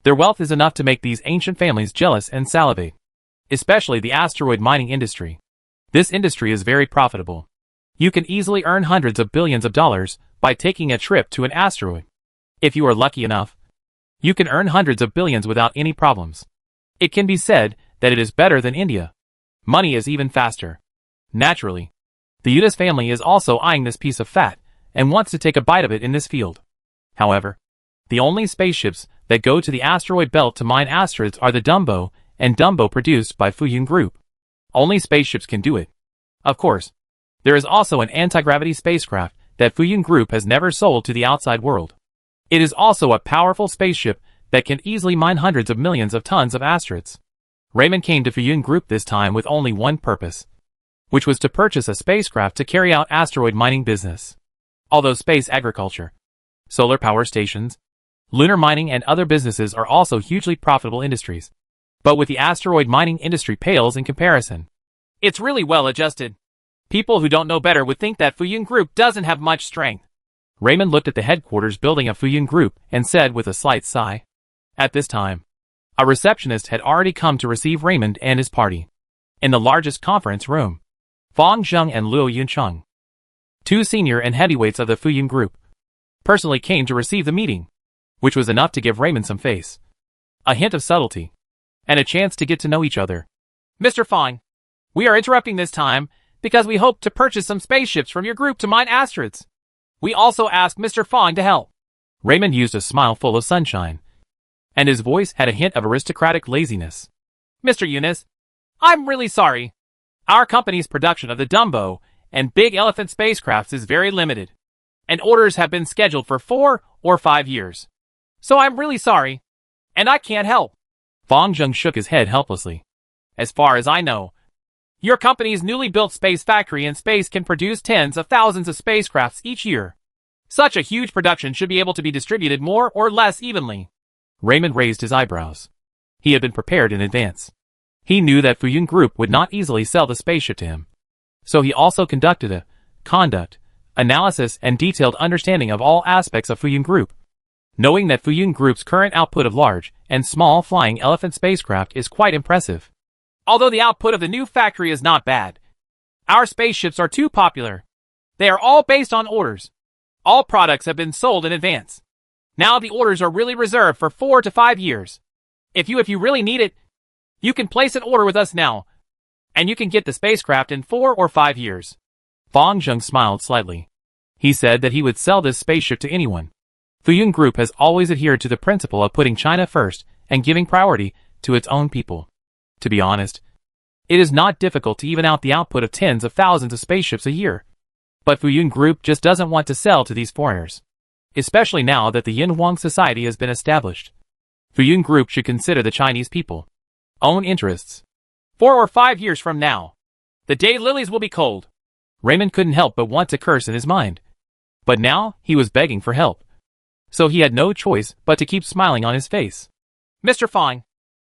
Their wealth is enough to make these ancient families jealous and salivate, especially the asteroid mining industry. This industry is very profitable. You can easily earn hundreds of billions of dollars by taking a trip to an asteroid. If you are lucky enough, you can earn hundreds of billions without any problems. It can be said that it is better than India. Money is even faster. Naturally, the Yunus family is also eyeing this piece of fat and wants to take a bite of it in this field. However, the only spaceships that go to the asteroid belt to mine asteroids are the Dumbo and Dumbo produced by Fuyun Group. Only spaceships can do it. Of course, there is also an anti-gravity spacecraft that Fuyun Group has never sold to the outside world. It is also a powerful spaceship that can easily mine hundreds of millions of tons of asteroids. Raymond came to Fuyun Group this time with only one purpose, which was to purchase a spacecraft to carry out asteroid mining business. Although space agriculture, solar power stations, lunar mining and other businesses are also hugely profitable industries, but with the asteroid mining industry pales in comparison. It's really well adjusted. People who don't know better would think that Fuyun Group doesn't have much strength. Raymond looked at the headquarters building of Fuyun Group and said with a slight sigh. At this time, a receptionist had already come to receive Raymond and his party. In the largest conference room, Fang Zheng and Luo Yuncheng, two senior and heavyweights of the Fuyun Group, personally came to receive the meeting, which was enough to give Raymond some face, a hint of subtlety, and a chance to get to know each other. Mr. Fang, we are interrupting this time because we hope to purchase some spaceships from your group to mine asteroids. We also ask Mr. Fang to help. Raymond used a smile full of sunshine, and his voice had a hint of aristocratic laziness. Mr. Yunus, I'm really sorry. Our company's production of the Dumbo and Big Elephant spacecrafts is very limited, and orders have been scheduled for 4 or 5 years. So I'm really sorry, and I can't help. Fang Zheng shook his head helplessly. As far as I know, your company's newly built space factory in space can produce tens of thousands of spacecrafts each year. Such a huge production should be able to be distributed more or less evenly. Raymond raised his eyebrows. He had been prepared in advance. He knew that Fuyun Group would not easily sell the spaceship to him. So he also conducted a conduct, analysis and detailed understanding of all aspects of Fuyun Group. Knowing that Fuyun Group's current output of large and small flying elephant spacecraft is quite impressive. Although the output of the new factory is not bad, our spaceships are too popular. They are all based on orders. All products have been sold in advance. Now the orders are really reserved for 4 to 5 years. If you really need it, you can place an order with us now, and you can get the spacecraft in 4 or 5 years. Fang Zheng smiled slightly. He said that he would sell this spaceship to anyone. Fuyun Group has always adhered to the principle of putting China first and giving priority to its own people. To be honest, it is not difficult to even out the output of tens of thousands of spaceships a year. But Fuyun Group just doesn't want to sell to these foreigners, especially now that the Yin Huang Society has been established. Fuyun Group should consider the Chinese people own interests. 4 or 5 years from now, the day lilies will be cold. Raymond couldn't help but want to curse in his mind. But now he was begging for help. So he had no choice but to keep smiling on his face. Mr. Fang,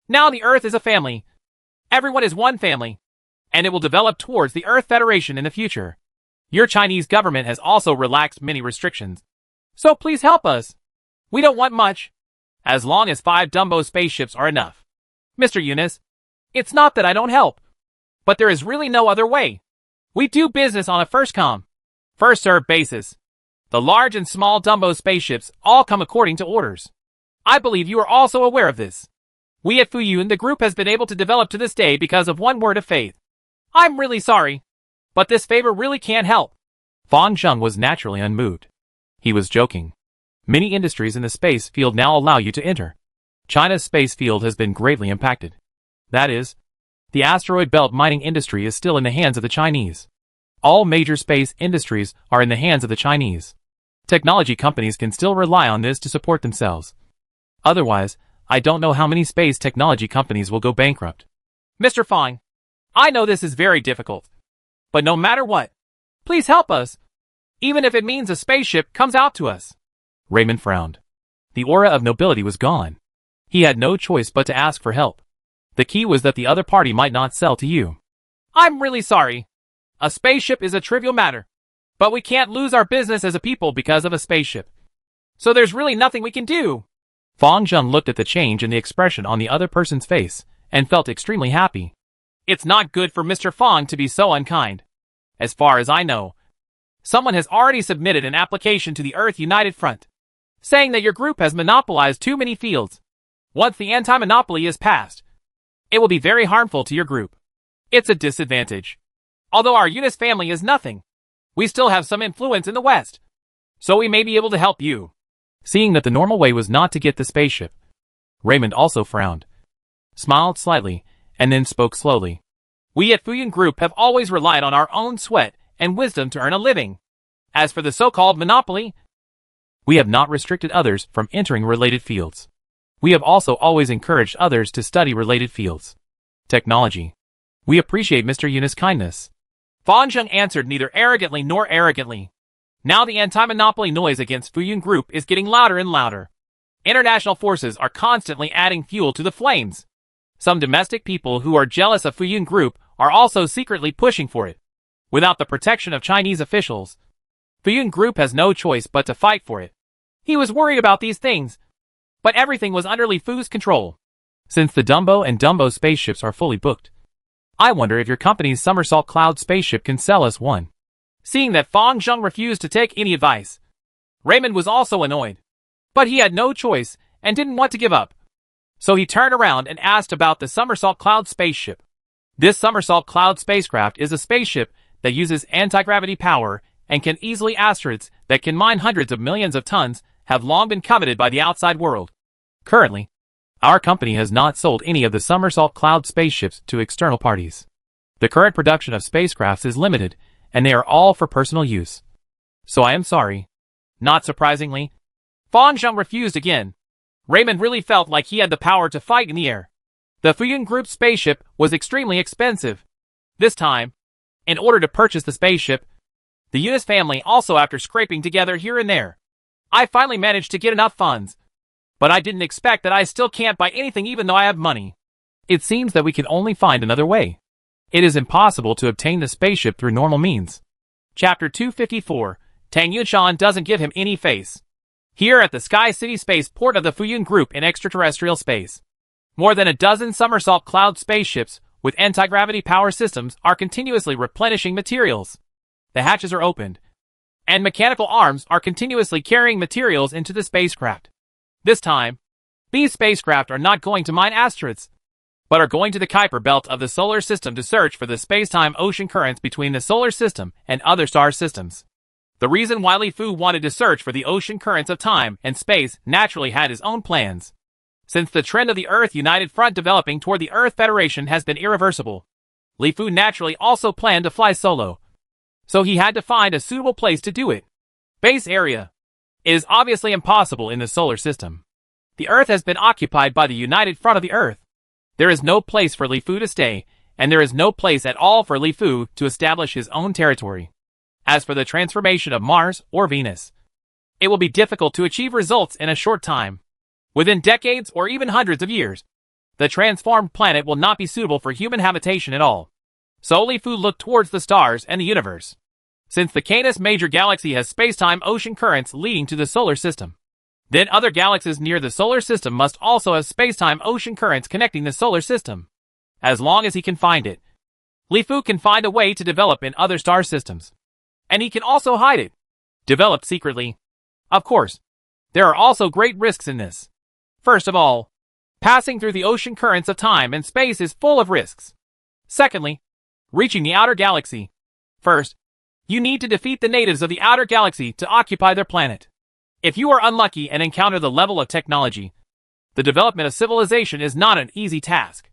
now the Earth is a family. Everyone is one family. and it will develop towards the Earth Federation in the future. Your Chinese government has also relaxed many restrictions. So please help us. We don't want much. As long as 5 Dumbo spaceships are enough. Mr. Eunice, it's not that I don't help. But there is really no other way. We do business on a first come, first served basis. The large and small Dumbo spaceships all come according to orders. I believe you are also aware of this. We at Fuyun, the group has been able to develop to this day because of one word of faith. I'm really sorry, but this favor really can't help. Fang Zheng was naturally unmoved. He was joking. Many industries in the space field now allow you to enter. China's space field has been greatly impacted. That is, the asteroid belt mining industry is still in the hands of the Chinese. All major space industries are in the hands of the Chinese. Technology companies can still rely on this to support themselves. Otherwise, I don't know how many space technology companies will go bankrupt. Mr. Fang, I know this is very difficult. But no matter what, please help us. Even if it means a spaceship comes out to us. Raymond frowned. The aura of nobility was gone. He had no choice but to ask for help. The key was that the other party might not sell to you. I'm really sorry. A spaceship is a trivial matter. But we can't lose our business as a people because of a spaceship. So there's really nothing we can do. Fang Zheng looked at the change in the expression on the other person's face and felt extremely happy. It's not good for Mr. Fang to be so unkind. As far as I know, someone has already submitted an application to the Earth United Front, saying that your group has monopolized too many fields. Once the anti-monopoly is passed, it will be very harmful to your group. It's a disadvantage. Although our Eunice family is nothing, we still have some influence in the West, so we may be able to help you. Seeing that the normal way was not to get the spaceship, Raymond also frowned, smiled slightly, and then spoke slowly. We at Fuyun Group have always relied on our own sweat and wisdom to earn a living. As for the so-called monopoly, we have not restricted others from entering related fields. We have also always encouraged others to study related fields. Technology. We appreciate Mr. Eunice's kindness. Fang Zheng answered neither arrogantly nor arrogantly. Now the anti-monopoly noise against Fuyun Group is getting louder and louder. International forces are constantly adding fuel to the flames. Some domestic people who are jealous of Fuyun Group are also secretly pushing for it. Without the protection of Chinese officials, Fuyun Group has no choice but to fight for it. He was worried about these things, but everything was under Li Fu's control. Since the Dumbo and Dumbo spaceships are fully booked, I wonder if your company's Somersault Cloud spaceship can sell us one. Seeing that Fang Zheng refused to take any advice, Raymond was also annoyed. But he had no choice and didn't want to give up. So he turned around and asked about the Somersault Cloud spaceship. This Somersault Cloud spacecraft is a spaceship that uses anti-gravity power and can easily asteroids that can mine hundreds of millions of tons have long been coveted by the outside world. Currently, our company has not sold any of the Somersault Cloud spaceships to external parties. The current production of spacecrafts is limited, and they are all for personal use. So I am sorry. Not surprisingly, Fang Zheng refused again. Raymond really felt like he had the power to fight in the air. The Fuyun Group spaceship was extremely expensive. This time, in order to purchase the spaceship, the Eunice family also after scraping together here and there, I finally managed to get enough funds. But I didn't expect that I still can't buy anything even though I have money. It seems that we can only find another way. It is impossible to obtain the spaceship through normal means. Chapter 254, Tang Yunshan doesn't give him any face. Here at the Sky City spaceport of the Fuyun Group in extraterrestrial space, more than a dozen Somersault Cloud spaceships with anti-gravity power systems are continuously replenishing materials. The hatches are opened, and mechanical arms are continuously carrying materials into the spacecraft. This time, these spacecraft are not going to mine asteroids, but are going to the Kuiper belt of the solar system to search for the space-time ocean currents between the solar system and other star systems. The reason why Li Fu wanted to search for the ocean currents of time and space naturally had his own plans. Since the trend of the Earth United Front developing toward the Earth Federation has been irreversible, Li Fu naturally also planned to fly solo. So he had to find a suitable place to do it. Base area. It is obviously impossible in the solar system. The Earth has been occupied by the United Front of the Earth. There is no place for Li Fu to stay, and there is no place at all for Li Fu to establish his own territory. As for the transformation of Mars or Venus, it will be difficult to achieve results in a short time. Within decades or even hundreds of years, the transformed planet will not be suitable for human habitation at all. So Li Fu looked towards the stars and the universe. Since the Canis Major Galaxy has space-time ocean currents leading to the solar system, then other galaxies near the solar system must also have space-time ocean currents connecting the solar system. As long as he can find it, Li Fu can find a way to develop in other star systems. And he can also hide it. Develop secretly. Of course, there are also great risks in this. First of all, passing through the ocean currents of time and space is full of risks. Secondly, reaching the outer galaxy. First, you need to defeat the natives of the outer galaxy to occupy their planet. If you are unlucky and encounter the level of technology, the development of civilization is not an easy task.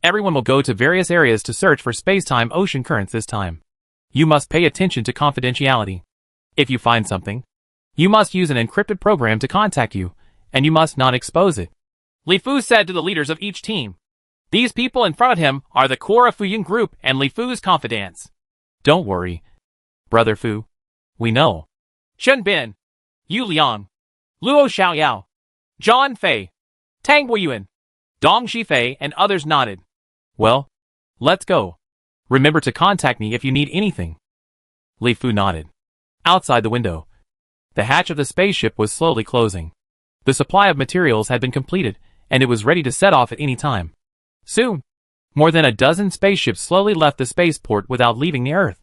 Everyone will go to various areas to search for space-time ocean currents this time. You must pay attention to confidentiality. If you find something, you must use an encrypted program to contact you, and you must not expose it. Li Fu said to the leaders of each team. These people in front of him are the core of Fuyun Group and Li Fu's confidants. Don't worry, Brother Fu. We know. Shen Bin, Yu Liang, Luo Xiaoyao, Zhang Fei, Tang Weiyuan, Dong Shifei and others nodded. Well, let's go. Remember to contact me if you need anything. Li Fu nodded. Outside the window, the hatch of the spaceship was slowly closing. The supply of materials had been completed, and it was ready to set off at any time. Soon, more than a dozen spaceships slowly left the spaceport without leaving the Earth.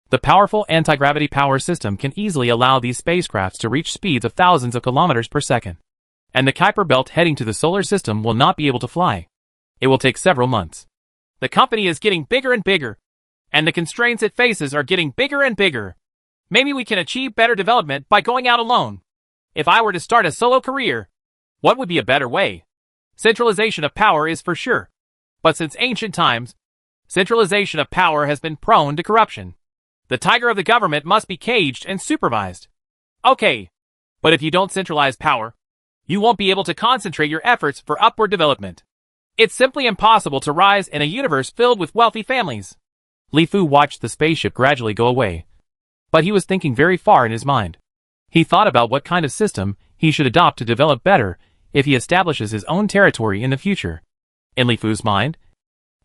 The powerful anti-gravity power system can easily allow these spacecrafts to reach speeds of thousands of kilometers per second. And the Kuiper belt heading to the solar system will not be able to fly. It will take several months. The company is getting bigger and bigger, and the constraints it faces are getting bigger and bigger. Maybe we can achieve better development by going out alone. If I were to start a solo career, what would be a better way? Centralization of power is for sure. But since ancient times, centralization of power has been prone to corruption. The tiger of the government must be caged and supervised. Okay, but if you don't centralize power, you won't be able to concentrate your efforts for upward development. It's simply impossible to rise in a universe filled with wealthy families. Li Fu watched the spaceship gradually go away. But he was thinking very far in his mind. He thought about what kind of system he should adopt to develop better if he establishes his own territory in the future. In Li Fu's mind,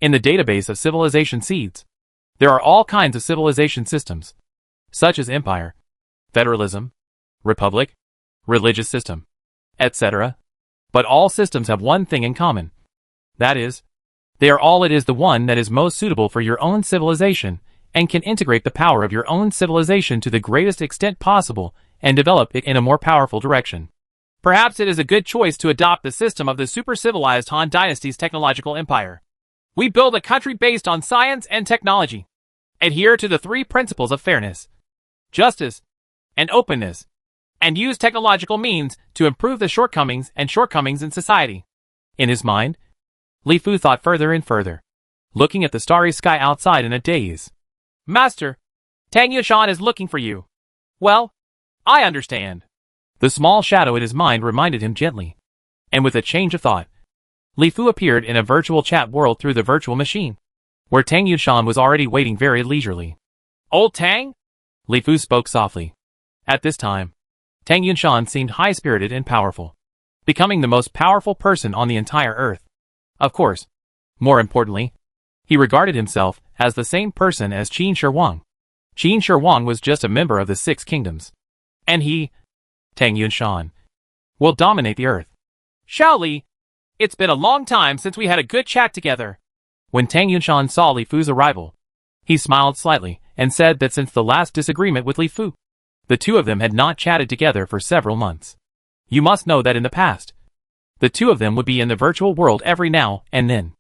in the database of civilization seeds, there are all kinds of civilization systems, such as empire, federalism, republic, religious system, etc. But all systems have one thing in common. That is, they are all it is the one that is most suitable for your own civilization and can integrate the power of your own civilization to the greatest extent possible and develop it in a more powerful direction. Perhaps it is a good choice to adopt the system of the super-civilized Han Dynasty's technological empire. We build a country based on science and technology. Adhere to the 3 principles of fairness, justice, and openness, and use technological means to improve the shortcomings in society. In his mind, Li Fu thought further and further, looking at the starry sky outside in a daze. Master, Tang Yushan is looking for you. Well, I understand. The small shadow in his mind reminded him gently. And with a change of thought, Li Fu appeared in a virtual chat world through the virtual machine, where Tang Yushan was already waiting very leisurely. Old Tang? Li Fu spoke softly. At this time, Tang Yushan seemed high-spirited and powerful, becoming the most powerful person on the entire Earth. Of course, more importantly, he regarded himself as the same person as Qin Shi Huang. Qin Shi Huang was just a member of the 6 kingdoms. And he, Tang Yushan, will dominate the Earth. Xiao Li, it's been a long time since we had a good chat together. When Tang Yushan saw Li Fu's arrival, he smiled slightly and said that since the last disagreement with Li Fu, the two of them had not chatted together for several months. You must know that in the past, the two of them would be in the virtual world every now and then.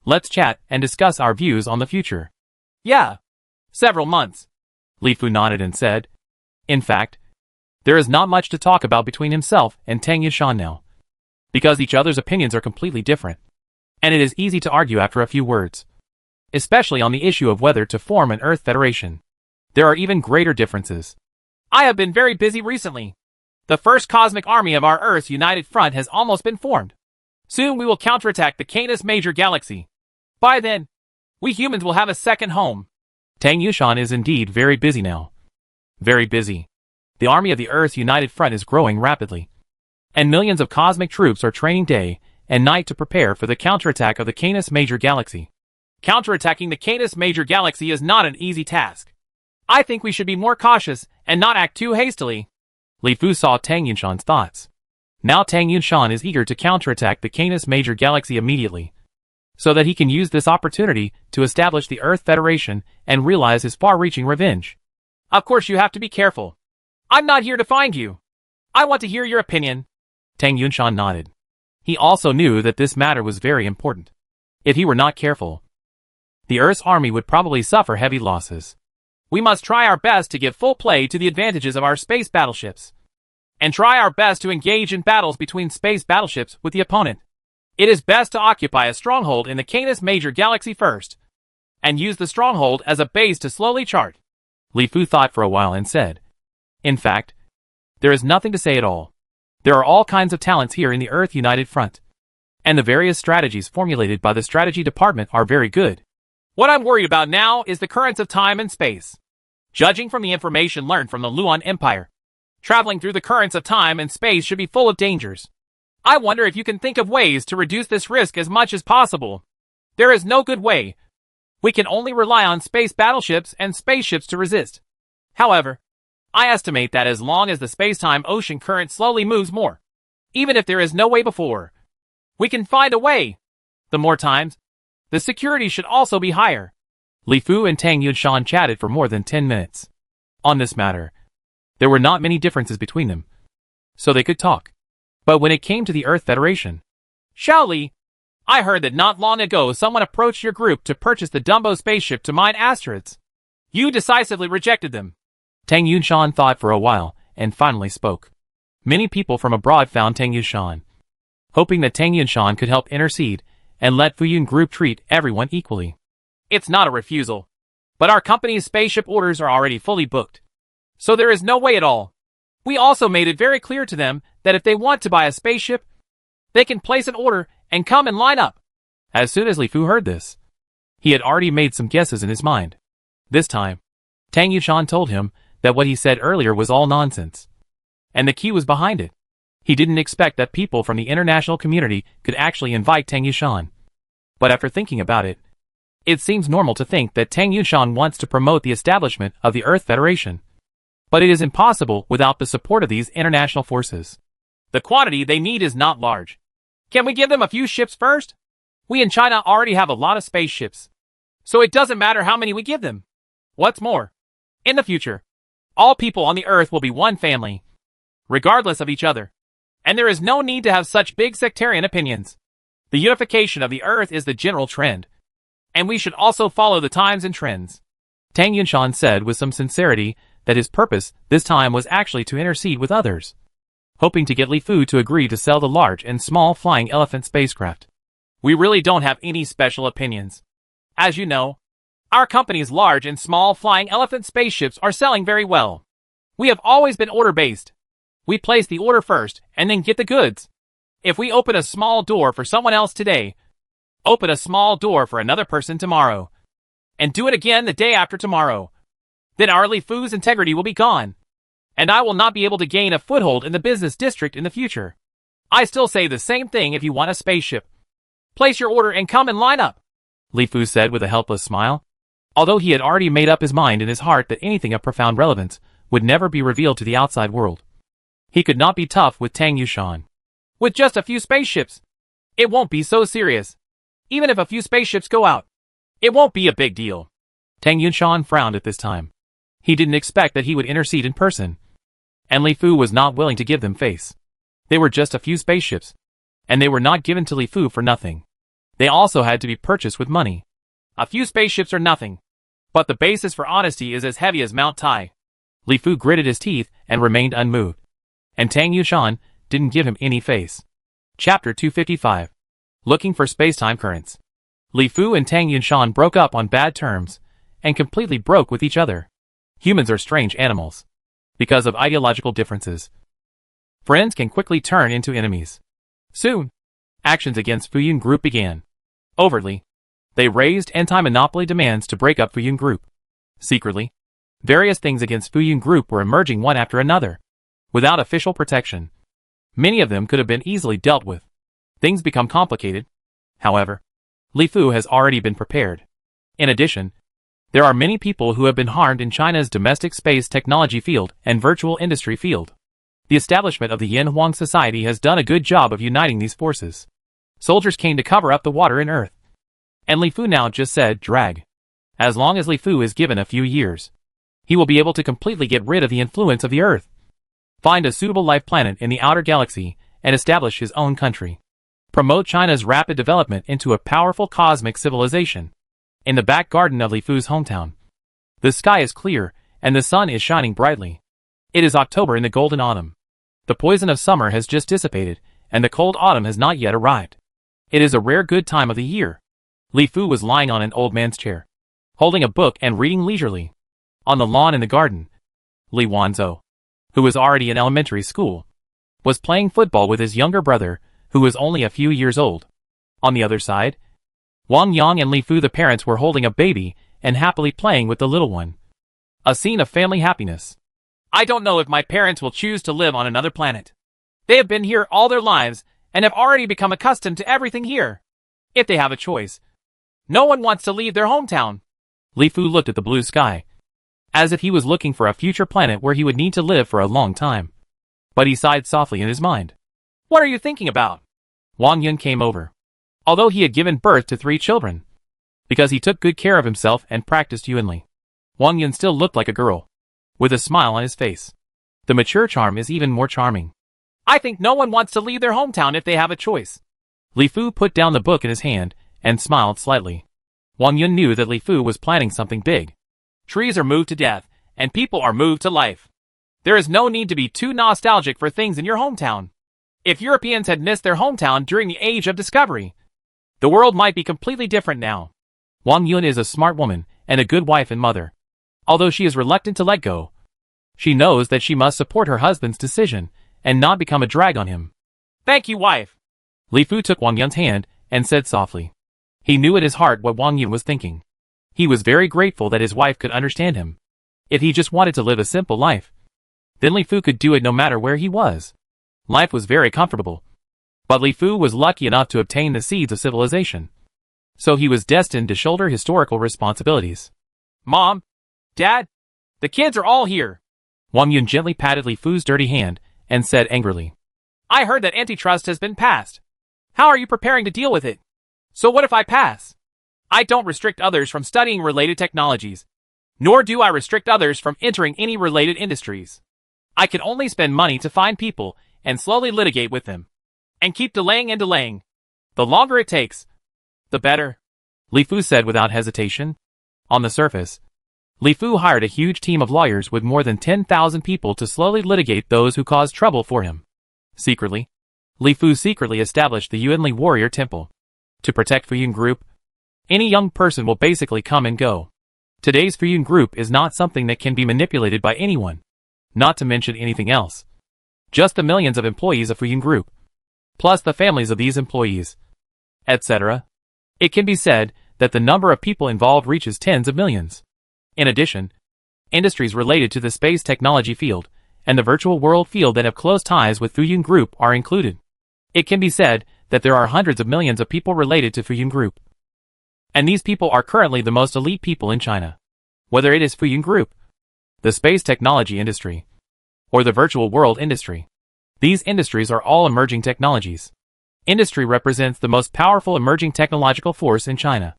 Let's chat and discuss our views on the future. Yeah, several months. Li Fu nodded and said, in fact, there is not much to talk about between himself and Tang Yushan now, because each other's opinions are completely different, and it is easy to argue after a few words, especially on the issue of whether to form an Earth Federation. There are even greater differences. I have been very busy recently. The first cosmic army of our Earth's united front has almost been formed. Soon we will counterattack the Canis Major Galaxy. By then, we humans will have a second home. Tang Yushan is indeed very busy now. Very busy. The army of the Earth's united front is growing rapidly, and millions of cosmic troops are training day and night to prepare for the counterattack of the Canis Major Galaxy. Counterattacking the Canis Major galaxy is not an easy task. I think we should be more cautious and not act too hastily. Li Fu saw Tang Yunshan's thoughts. Now Tang Yunshan is eager to counterattack the Canis Major galaxy immediately, so that he can use this opportunity to establish the Earth Federation and realize his far-reaching revenge. Of course you have to be careful. I'm not here to find you. I want to hear your opinion. Tang Yunshan nodded. He also knew that this matter was very important. If he were not careful, the Earth's army would probably suffer heavy losses. We must try our best to give full play to the advantages of our space battleships, and try our best to engage in battles between space battleships with the opponent. It is best to occupy a stronghold in the Canis Major galaxy first, and use the stronghold as a base to slowly chart. Li Fu thought for a while and said, in fact, there is nothing to say at all. There are all kinds of talents here in the Earth United Front, and the various strategies formulated by the strategy department are very good. What I'm worried about now is the currents of time and space. Judging from the information learned from the Luan Empire, traveling through the currents of time and space should be full of dangers. I wonder if you can think of ways to reduce this risk as much as possible. There is no good way. We can only rely on space battleships and spaceships to resist. However, I estimate that as long as the space-time ocean current slowly moves more, even if there is no way before, we can find a way. The more times, the security should also be higher. Li Fu and Tang Yunshan chatted for more than 10 minutes. On this matter, there were not many differences between them, so they could talk. But when it came to the Earth Federation, Xiao Li, I heard that not long ago someone approached your group to purchase the Dumbo spaceship to mine asteroids. You decisively rejected them. Tang Yunshan thought for a while, and finally spoke. Many people from abroad found Tang Yunshan, hoping that Tang Yunshan could help intercede and let Fuyun Group treat everyone equally. It's not a refusal, but our company's spaceship orders are already fully booked, so there is no way at all. We also made it very clear to them that if they want to buy a spaceship, they can place an order and come and line up. As soon as Li Fu heard this, he had already made some guesses in his mind. This time, Tang Yunshan told him that what he said earlier was all nonsense, and the key was behind it. He didn't expect that people from the international community could actually invite Tang Yunshan. But after thinking about it, it seems normal to think that Tang Yunshan wants to promote the establishment of the Earth Federation. But it is impossible without the support of these international forces. The quantity they need is not large. Can we give them a few ships first? We in China already have a lot of spaceships, so it doesn't matter how many we give them. What's more, in the future, all people on the Earth will be one family, regardless of each other. And there is no need to have such big sectarian opinions. The unification of the Earth is the general trend, and we should also follow the times and trends. Tang Yunshan said with some sincerity that his purpose this time was actually to intercede with others, hoping to get Li Fu to agree to sell the large and small flying elephant spacecraft. We really don't have any special opinions. As you know, our company's large and small flying elephant spaceships are selling very well. We have always been order-based. We place the order first and then get the goods. If we open a small door for someone else today, open a small door for another person tomorrow, and do it again the day after tomorrow, then our Li Fu's integrity will be gone, and I will not be able to gain a foothold in the business district in the future. I still say the same thing if you want a spaceship. Place your order and come and line up, Li Fu said with a helpless smile. Although he had already made up his mind in his heart that anything of profound relevance would never be revealed to the outside world, he could not be tough with Tang Yunshan. With just a few spaceships, it won't be so serious. Even if a few spaceships go out, it won't be a big deal. Tang Yunshan frowned at this time. He didn't expect that he would intercede in person, and Li Fu was not willing to give them face. They were just a few spaceships, and they were not given to Li Fu for nothing. They also had to be purchased with money. A few spaceships are nothing, but the basis for honesty is as heavy as Mount Tai. Li Fu gritted his teeth and remained unmoved, and Tang Yunshan didn't give him any face. Chapter 255. Looking for Space-Time Currents. Li Fu and Tang Yunshan broke up on bad terms, and completely broke with each other. Humans are strange animals. Because of ideological differences, friends can quickly turn into enemies. Soon, actions against Fuyun Group began. Overtly, they raised anti-monopoly demands to break up Fuyun Group. Secretly, various things against Fuyun Group were emerging one after another. Without official protection, many of them could have been easily dealt with. Things become complicated. However, Li Fu has already been prepared. In addition, there are many people who have been harmed in China's domestic space technology field and virtual industry field. The establishment of the Yin Huang Society has done a good job of uniting these forces. Soldiers came to cover up the water in Earth. And Li Fu now just said, drag. As long as Li Fu is given a few years, he will be able to completely get rid of the influence of the Earth, find a suitable life planet in the outer galaxy, and establish his own country. Promote China's rapid development into a powerful cosmic civilization. In the back garden of Li Fu's hometown, the sky is clear, and the sun is shining brightly. It is October in the golden autumn. The poison of summer has just dissipated, and the cold autumn has not yet arrived. It is a rare good time of the year. Li Fu was lying on an old man's chair, holding a book and reading leisurely. On the lawn in the garden, Li Wanzhou, who was already in elementary school, was playing football with his younger brother, who was only a few years old. On the other side, Wang Yang and Li Fu the parents were holding a baby and happily playing with the little one. A scene of family happiness. I don't know if my parents will choose to live on another planet. They have been here all their lives and have already become accustomed to everything here. If they have a choice, no one wants to leave their hometown. Li Fu looked at the blue sky, as if he was looking for a future planet where he would need to live for a long time. But he sighed softly in his mind. What are you thinking about? Wang Yun came over. Although he had given birth to 3 children, because he took good care of himself and practiced Yuanli, Wang Yun still looked like a girl, with a smile on his face. The mature charm is even more charming. I think no one wants to leave their hometown if they have a choice. Li Fu put down the book in his hand and smiled slightly. Wang Yun knew that Li Fu was planning something big. Trees are moved to death, and people are moved to life. There is no need to be too nostalgic for things in your hometown. If Europeans had missed their hometown during the age of discovery, the world might be completely different now. Wang Yun is a smart woman and a good wife and mother. Although she is reluctant to let go, she knows that she must support her husband's decision and not become a drag on him. Thank you, wife. Li Fu took Wang Yun's hand and said softly. He knew at his heart what Wang Yun was thinking. He was very grateful that his wife could understand him. If he just wanted to live a simple life, then Li Fu could do it no matter where he was. Life was very comfortable. But Li Fu was lucky enough to obtain the seeds of civilization. So he was destined to shoulder historical responsibilities. Mom, Dad, the kids are all here. Wang Yun gently patted Li Fu's dirty hand and said angrily. I heard that antitrust has been passed. How are you preparing to deal with it? So what if I pass? I don't restrict others from studying related technologies, nor do I restrict others from entering any related industries. I can only spend money to find people and slowly litigate with them, and keep delaying and delaying. The longer it takes, the better, Li Fu said without hesitation. On the surface, Li Fu hired a huge team of lawyers with more than 10,000 people to slowly litigate those who caused trouble for him. Secretly, Li Fu secretly established the Yuanli Warrior Temple to protect Fuyun Group. Any young person will basically come and go. Today's Fuyun Group is not something that can be manipulated by anyone, not to mention anything else. Just the millions of employees of Fuyun Group, plus the families of these employees, etc. It can be said that the number of people involved reaches tens of millions. In addition, industries related to the space technology field and the virtual world field that have close ties with Fuyun Group are included. It can be said that there are hundreds of millions of people related to Fuyun Group. And these people are currently the most elite people in China. Whether it is Fuyun Group, the space technology industry, or the virtual world industry, these industries are all emerging technologies. Industry represents the most powerful emerging technological force in China.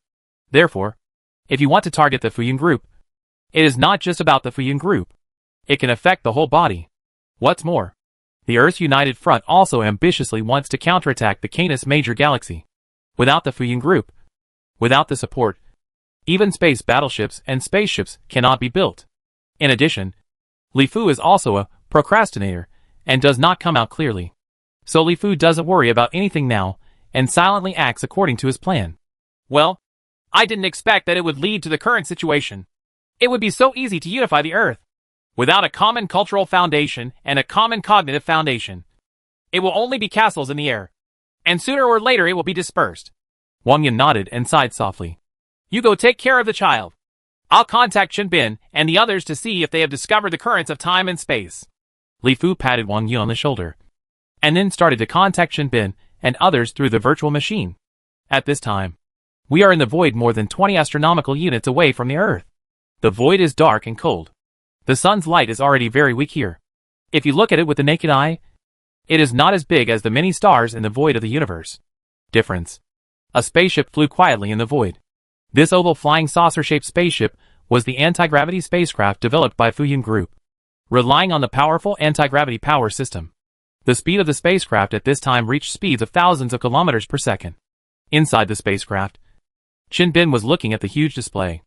Therefore, if you want to target the Fuyun Group, it is not just about the Fuyun Group. It can affect the whole body. What's more, the Earth's United Front also ambitiously wants to counterattack the Canis Major Galaxy. Without the Fuyun Group, without the support, even space battleships and spaceships cannot be built. In addition, Li Fu is also a procrastinator and does not come out clearly. So Li Fu doesn't worry about anything now and silently acts according to his plan. Well, I didn't expect that it would lead to the current situation. It would be so easy to unify the Earth. Without a common cultural foundation and a common cognitive foundation, it will only be castles in the air. And sooner or later it will be dispersed. Wang Yun nodded and sighed softly. You go take care of the child. I'll contact Chen Bin and the others to see if they have discovered the currents of time and space. Li Fu patted Wang Yun on the shoulder, and then started to contact Chen Bin and others through the virtual machine. At this time, We are in the void more than 20 astronomical units away from the Earth. The void is dark and cold. The sun's light is already very weak here. If you look at it with the naked eye, it is not as big as the many stars in the void of the universe. Difference. A spaceship flew quietly in the void. This oval flying saucer-shaped spaceship was the anti-gravity spacecraft developed by Fuyun Group, relying on the powerful anti-gravity power system. The speed of the spacecraft at this time reached speeds of thousands of kilometers per second. Inside the spacecraft, Qin was looking at the huge display.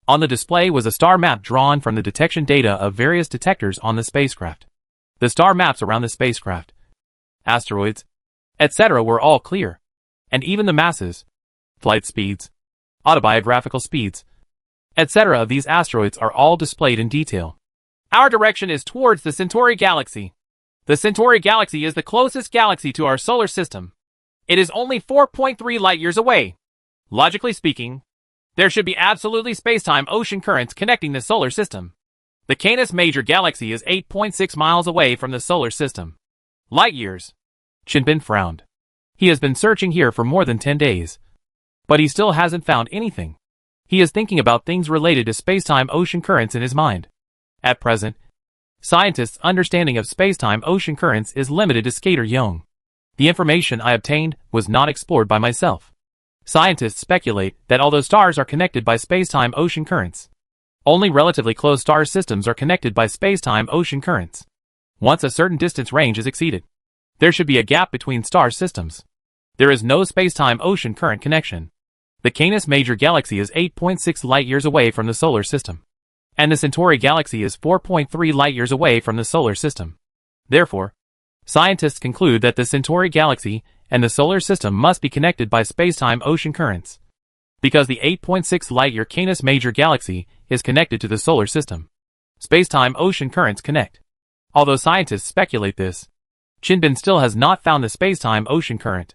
On the display was a star map drawn from the detection data of various detectors on the spacecraft. The star maps around the spacecraft, asteroids, etc. were all clear, and even the masses, flight speeds, autobiographical speeds, etc. of these asteroids are all displayed in detail. Our direction is towards the Centauri galaxy. The Centauri galaxy is the closest galaxy to our solar system. It is only 4.3 light-years away. Logically speaking, there should be absolutely space-time ocean currents connecting the solar system. The Canis Major galaxy is 8.6 miles away from the solar system. Light-years. Qin frowned. He has been searching here for more than 10 days. But he still hasn't found anything. He is thinking about things related to space-time ocean currents in his mind. At present, scientists' understanding of space-time ocean currents is limited to Skater Young. The information I obtained was not explored by myself. Scientists speculate that although stars are connected by space-time ocean currents, only relatively close star systems are connected by space-time ocean currents. Once a certain distance range is exceeded, there should be a gap between star systems. There is no space-time ocean current connection. The Canis Major galaxy is 8.6 light-years away from the solar system, and the Centauri galaxy is 4.3 light-years away from the solar system. Therefore, scientists conclude that the Centauri galaxy and the solar system must be connected by space-time ocean currents. Because the 8.6 light-year Canis Major galaxy is connected to the solar system, space-time ocean currents connect. Although scientists speculate this, Qin still has not found the space-time ocean current.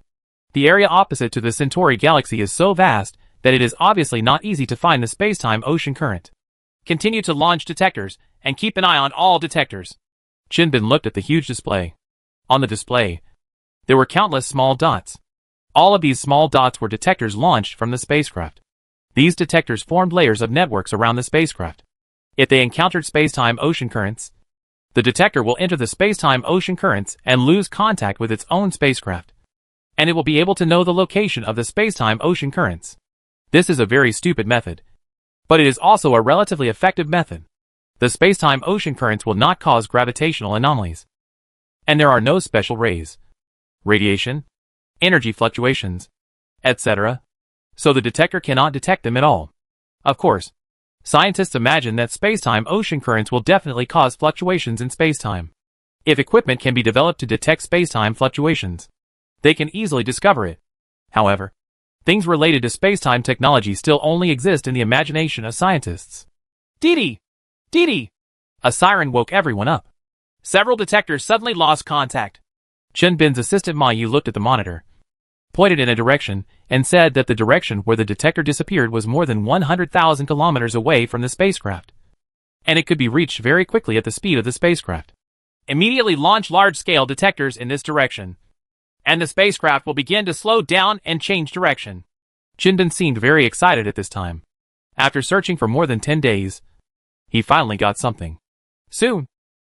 The area opposite to the Centauri galaxy is so vast that it is obviously not easy to find the space-time ocean current. Continue to launch detectors and keep an eye on all detectors. Qin looked at the huge display. On the display, there were countless small dots. All of these small dots were detectors launched from the spacecraft. These detectors formed layers of networks around the spacecraft. If they encountered space-time ocean currents, the detector will enter the space-time ocean currents and lose contact with its own spacecraft, and it will be able to know the location of the space-time ocean currents. This is a very stupid method, but it is also a relatively effective method. The space-time ocean currents will not cause gravitational anomalies, and there are no special rays, radiation, energy fluctuations, etc., so the detector cannot detect them at all. Of course, scientists imagine that space-time ocean currents will definitely cause fluctuations in space-time. If equipment can be developed to detect space-time fluctuations, they can easily discover it. However, things related to space-time technology still only exist in the imagination of scientists. Dee-dee! Dee-dee! A siren woke everyone up. Several detectors suddenly lost contact. Qin assistant Ma Yu looked at the monitor, pointed in a direction, and said that the direction where the detector disappeared was more than 100,000 kilometers away from the spacecraft, and it could be reached very quickly at the speed of the spacecraft. Immediately launch large-scale detectors in this direction, and the spacecraft will begin to slow down and change direction. Qin seemed very excited at this time. After searching for more than 10 days, he finally got something. Soon,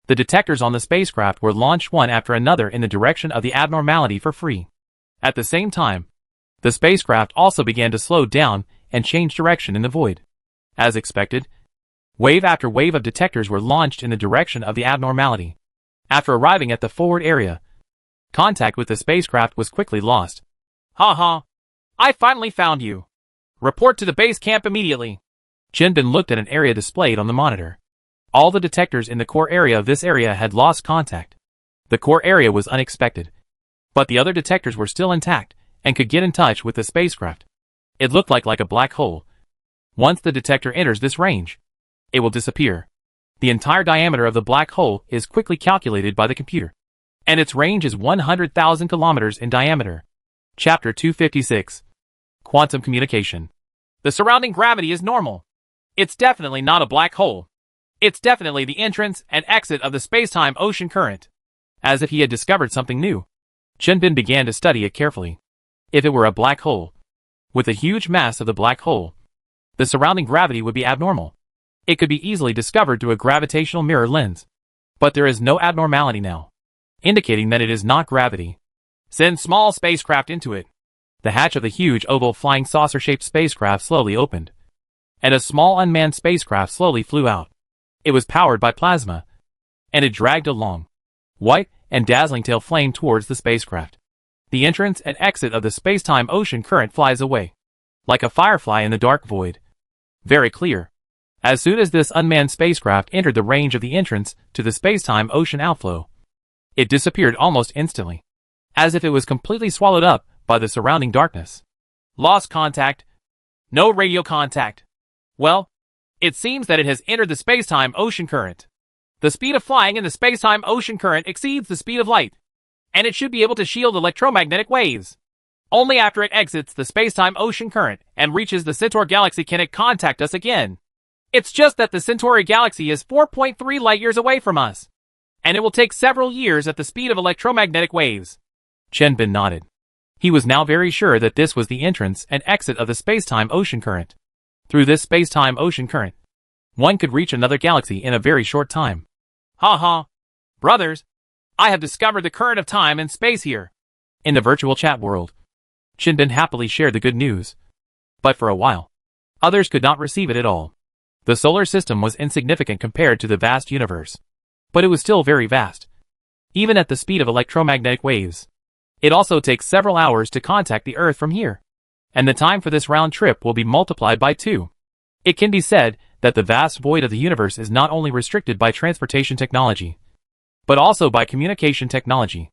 the detectors on the spacecraft were launched one after another in the direction of the abnormality for free. At the same time, the spacecraft also began to slow down and change direction in the void. As expected, wave after wave of detectors were launched in the direction of the abnormality. After arriving at the forward area, contact with the spacecraft was quickly lost. Ha ha! I finally found you! Report to the base camp immediately! Qin looked at an area displayed on the monitor. All the detectors in the core area of this area had lost contact. The core area was unexpected, but the other detectors were still intact and could get in touch with the spacecraft. It looked like a black hole. Once the detector enters this range, it will disappear. The entire diameter of the black hole is quickly calculated by the computer, and its range is 100,000 kilometers in diameter. Chapter 256. Quantum Communication. The surrounding gravity is normal. It's definitely not a black hole. It's definitely the entrance and exit of the space-time ocean current. As if he had discovered something new, Qin began to study it carefully. If it were a black hole, With the huge mass of the black hole, the surrounding gravity would be abnormal. It could be easily discovered through a gravitational mirror lens. But there is no abnormality now, indicating that it is not gravity. Send small spacecraft into it. The hatch of the huge oval flying saucer-shaped spacecraft slowly opened, and a small unmanned spacecraft slowly flew out. It was powered by plasma, and it dragged a long, white, and dazzling tail flame towards the spacecraft. The entrance and exit of the space-time ocean current flies away, like a firefly in the dark void. Very clear. As soon as this unmanned spacecraft entered the range of the entrance to the space-time ocean outflow, it disappeared almost instantly, as if it was completely swallowed up by the surrounding darkness. Lost contact. No radio contact. Well, it seems that it has entered the space-time ocean current. The speed of flying in the space-time ocean current exceeds the speed of light, and it should be able to shield electromagnetic waves. Only after it exits the space-time ocean current and reaches the Centaur galaxy can it contact us again. It's just that the Centauri galaxy is 4.3 light-years away from us, and it will take several years at the speed of electromagnetic waves. Chenbin nodded. He was now very sure that this was the entrance and exit of the space-time ocean current. Through this space-time ocean current, one could reach another galaxy in a very short time. Ha ha! Brothers, I have discovered the current of time and space here. In the virtual chat world, Chenbin happily shared the good news. But for a while, others could not receive it at all. The solar system was insignificant compared to the vast universe, but it was still very vast, even at the speed of electromagnetic waves. It also takes several hours to contact the Earth from here, and the time for this round trip will be multiplied by 2. It can be said that the vast void of the universe is not only restricted by transportation technology, but also by communication technology.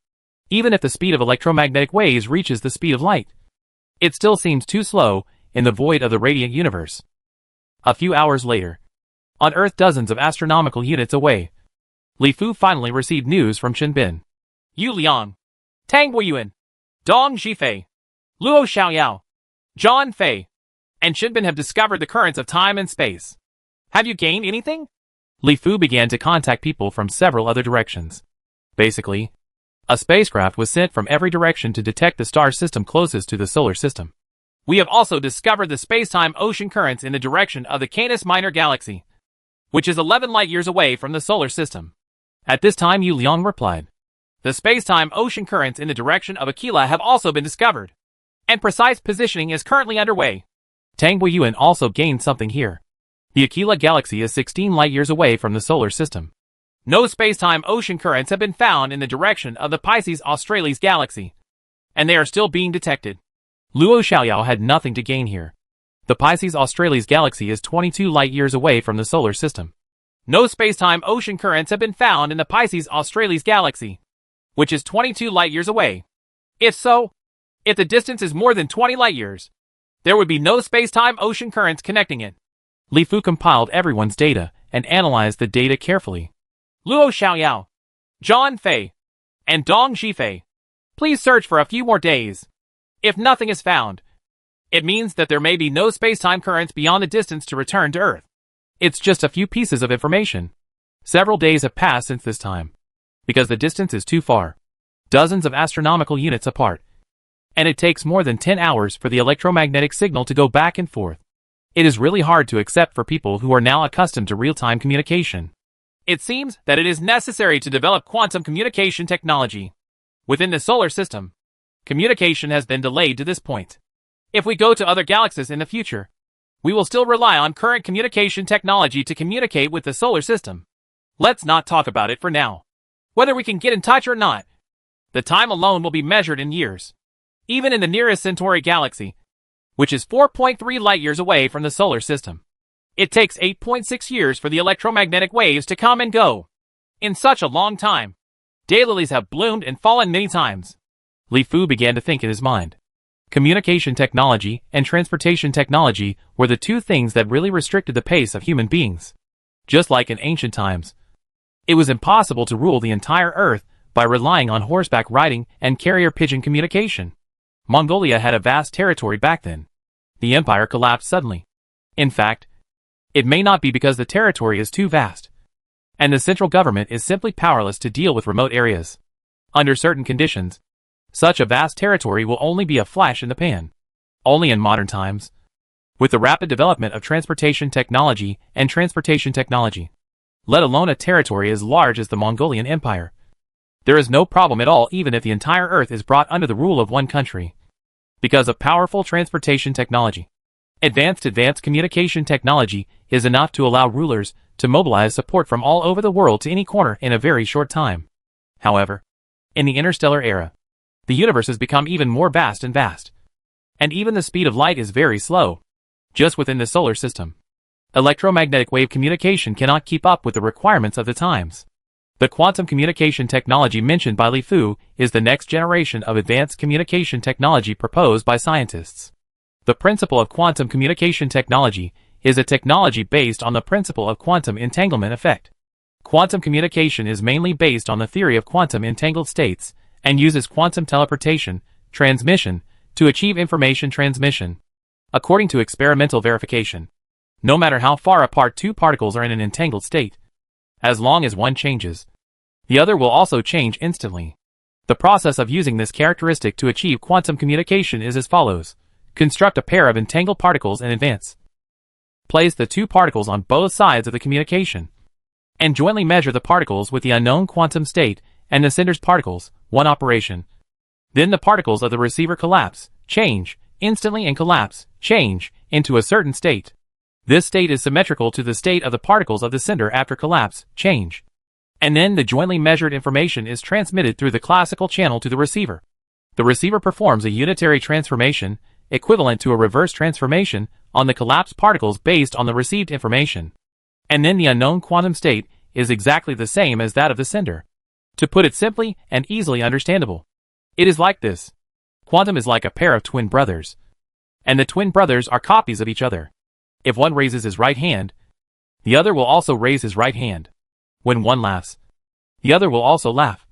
Even if the speed of electromagnetic waves reaches the speed of light, it still seems too slow in the void of the radiant universe. A few hours later, on Earth dozens of astronomical units away, Li Fu finally received news from Chenbin. Yu Liang, Tang Weiyuan, Dong Zhifei, Luo Xiaoyao, John Fei, and Chenbin have discovered the currents of time and space. Have you gained anything? Li Fu began to contact people from several other directions. Basically, a spacecraft was sent from every direction to detect the star system closest to the solar system. We have also discovered the space-time ocean currents in the direction of the Canis Minor galaxy, which is 11 light-years away from the solar system. At this time Yu Liang replied, the space-time ocean currents in the direction of Aquila have also been discovered, and precise positioning is currently underway. Tang Weiyuan also gained something here. The Aquila galaxy is 16 light-years away from the solar system. No space-time ocean currents have been found in the direction of the Pisces Australis galaxy, and they are still being detected. Luo Xiaoyao had nothing to gain here. The Pisces Australis galaxy is 22 light-years away from the solar system. No space-time ocean currents have been found in the Pisces Australis galaxy, which is 22 light-years away. If so, if the distance is more than 20 light-years, there would be no space-time ocean currents connecting it. Li Fu compiled everyone's data and analyzed the data carefully. Luo Xiaoyao, John Fei, and Dong Zhifei, please search for a few more days. If nothing is found, it means that there may be no space-time currents beyond the distance to return to Earth. It's just a few pieces of information. Several days have passed since this time, because the distance is too far, dozens of astronomical units apart, and it takes more than 10 hours for the electromagnetic signal to go back and forth. It is really hard to accept for people who are now accustomed to real-time communication. It seems that it is necessary to develop quantum communication technology. Within the solar system, communication has been delayed to this point. If we go to other galaxies in the future, we will still rely on current communication technology to communicate with the solar system. Let's not talk about it for now. Whether we can get in touch or not, the time alone will be measured in years. Even in the nearest Centauri galaxy, which is 4.3 light-years away from the solar system, it takes 8.6 years for the electromagnetic waves to come and go. In such a long time, daylilies have bloomed and fallen many times. Li Fu began to think in his mind. Communication technology and transportation technology were the two things that really restricted the pace of human beings. Just like in ancient times, it was impossible to rule the entire Earth by relying on horseback riding and carrier pigeon communication. Mongolia had a vast territory back then. The empire collapsed suddenly. In fact, it may not be because the territory is too vast, and the central government is simply powerless to deal with remote areas. Under certain conditions, such a vast territory will only be a flash in the pan. only in modern times. With the rapid development of transportation technology and transportation technology, let alone a territory as large as the Mongolian Empire, there is no problem at all even if the entire Earth is brought under the rule of one country. Because of powerful transportation technology, advanced communication technology is enough to allow rulers to mobilize support from all over the world to any corner in a very short time. However, in the interstellar era, the universe has become even more vast, and even the speed of light is very slow. Just within the solar system, electromagnetic wave communication cannot keep up with the requirements of the times. The quantum communication technology mentioned by Li Fu is the next generation of advanced communication technology proposed by scientists. The principle of quantum communication technology is a technology based on the principle of quantum entanglement effect. Quantum communication is mainly based on the theory of quantum entangled states and uses quantum teleportation, transmission, to achieve information transmission. According to experimental verification, no matter how far apart two particles are in an entangled state, as long as one changes, the other will also change instantly. The process of using this characteristic to achieve quantum communication is as follows. Construct a pair of entangled particles in advance. Place the two particles on both sides of the communication, and jointly measure the particles with the unknown quantum state and the sender's particles, one operation. Then the particles of the receiver collapse, change, instantly and collapse, change, into a certain state. This state is symmetrical to the state of the particles of the sender after collapse, change. And then the jointly measured information is transmitted through the classical channel to the receiver. The receiver performs a unitary transformation, equivalent to a reverse transformation, on the collapsed particles based on the received information. And then the unknown quantum state is exactly the same as that of the sender. To put it simply and easily understandable, it is like this. Quantum is like a pair of twin brothers, and the twin brothers are copies of each other. If one raises his right hand, the other will also raise his right hand. When one laughs, the other will also laugh.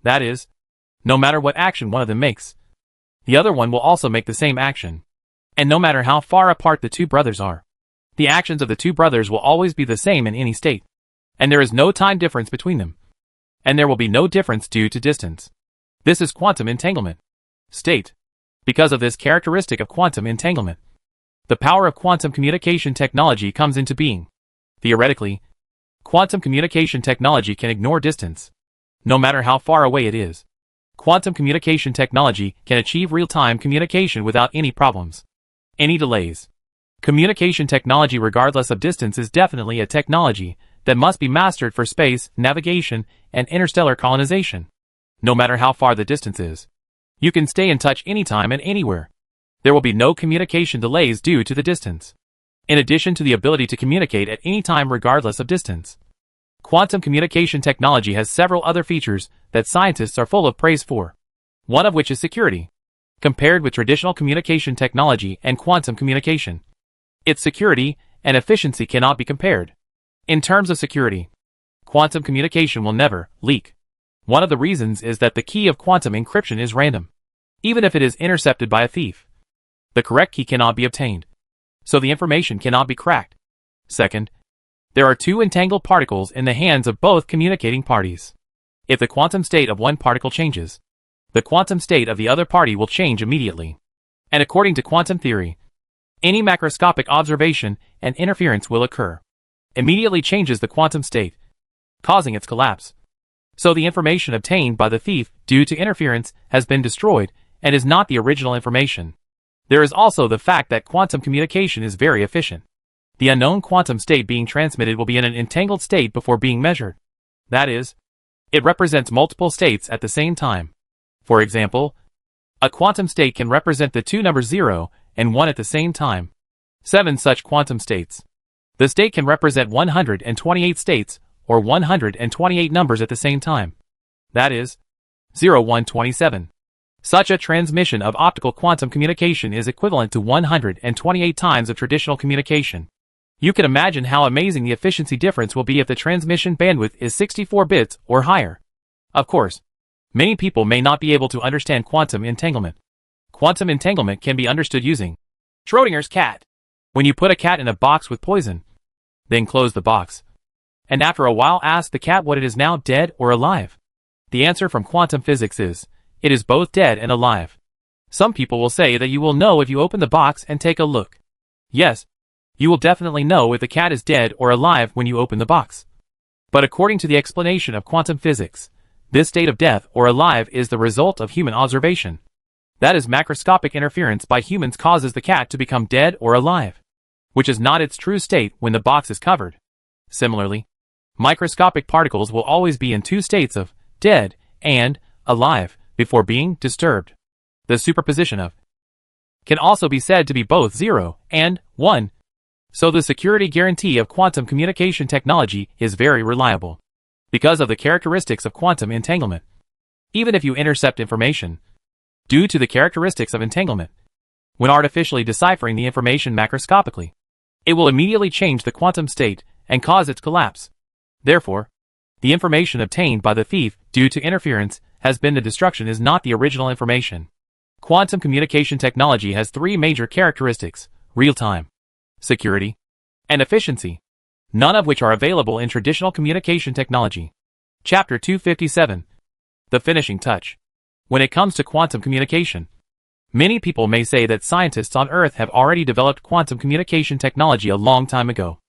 That is, no matter what action one of them makes, the other one will also make the same action. And no matter how far apart the two brothers are, the actions of the two brothers will always be the same in any state. And there is no time difference between them. And there will be no difference due to distance. This is quantum entanglement state. Because of this characteristic of quantum entanglement, the power of quantum communication technology comes into being. Theoretically, quantum communication technology can ignore distance, no matter how far away it is. Quantum communication technology can achieve real-time communication without any problems, any delays. Communication technology regardless of distance is definitely a technology that must be mastered for space, navigation, and interstellar colonization. No matter how far the distance is, you can stay in touch anytime and anywhere. There will be no communication delays due to the distance. In addition to the ability to communicate at any time regardless of distance, quantum communication technology has several other features that scientists are full of praise for. One of which is security. Compared with traditional communication technology and quantum communication, its security and efficiency cannot be compared. In terms of security, quantum communication will never leak. One of the reasons is that the key of quantum encryption is random. Even if it is intercepted by a thief, the correct key cannot be obtained, so the information cannot be cracked. Second, there are two entangled particles in the hands of both communicating parties. If the quantum state of one particle changes, the quantum state of the other party will change immediately. And according to quantum theory, any macroscopic observation and interference will occur, immediately changes the quantum state, causing its collapse. So the information obtained by the thief due to interference has been destroyed and is not the original information. There is also the fact that quantum communication is very efficient. The unknown quantum state being transmitted will be in an entangled state before being measured. That is, it represents multiple states at the same time. For example, a quantum state can represent the two numbers 0 and 1 at the same time. 7 such quantum states. The state can represent 128 states, or 128 numbers at the same time. That is, 0127. Such a transmission of optical quantum communication is equivalent to 128 times of traditional communication. You can imagine how amazing the efficiency difference will be if the transmission bandwidth is 64 bits or higher. Of course, many people may not be able to understand quantum entanglement. Quantum entanglement can be understood using Schrödinger's cat. When you put a cat in a box with poison, then close the box, and after a while ask the cat what it is now, dead or alive. The answer from quantum physics is, it is both dead and alive. Some people will say that you will know if you open the box and take a look. Yes, you will definitely know if the cat is dead or alive when you open the box. But according to the explanation of quantum physics, this state of death or alive is the result of human observation. That is, macroscopic interference by humans causes the cat to become dead or alive, which is not its true state when the box is covered. Similarly, microscopic particles will always be in two states of dead and alive before being disturbed. The superposition of can also be said to be both 0 and 1. So the security guarantee of quantum communication technology is very reliable because of the characteristics of quantum entanglement. Even if you intercept information, due to the characteristics of entanglement, when artificially deciphering the information macroscopically, it will immediately change the quantum state and cause its collapse. Therefore, the information obtained by the thief due to interference has been the destruction is not the original information. Quantum communication technology has three major characteristics: real-time, security, and efficiency, none of which are available in traditional communication technology. Chapter 257. The finishing touch. When it comes to quantum communication, many people may say that scientists on Earth have already developed quantum communication technology a long time ago.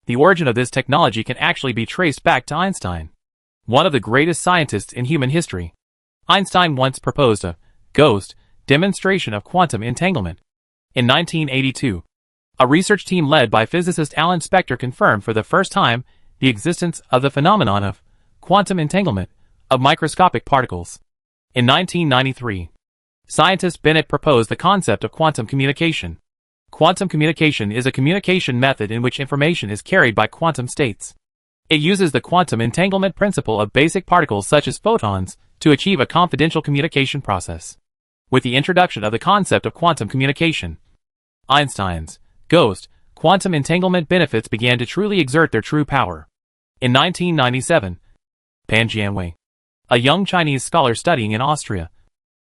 The origin of this technology can actually be traced back to Einstein, one of the greatest scientists in human history. Einstein once proposed a ghost demonstration of quantum entanglement. In 1982, a research team led by physicist Alan Spector confirmed for the first time the existence of the phenomenon of quantum entanglement of microscopic particles. In 1993, scientist Bennett proposed the concept of quantum communication. Quantum communication is a communication method in which information is carried by quantum states. It uses the quantum entanglement principle of basic particles such as photons to achieve a confidential communication process. With the introduction of the concept of quantum communication, Einstein's ghost quantum entanglement benefits began to truly exert their true power. In 1997, Pan Jianwei, a young Chinese scholar studying in Austria,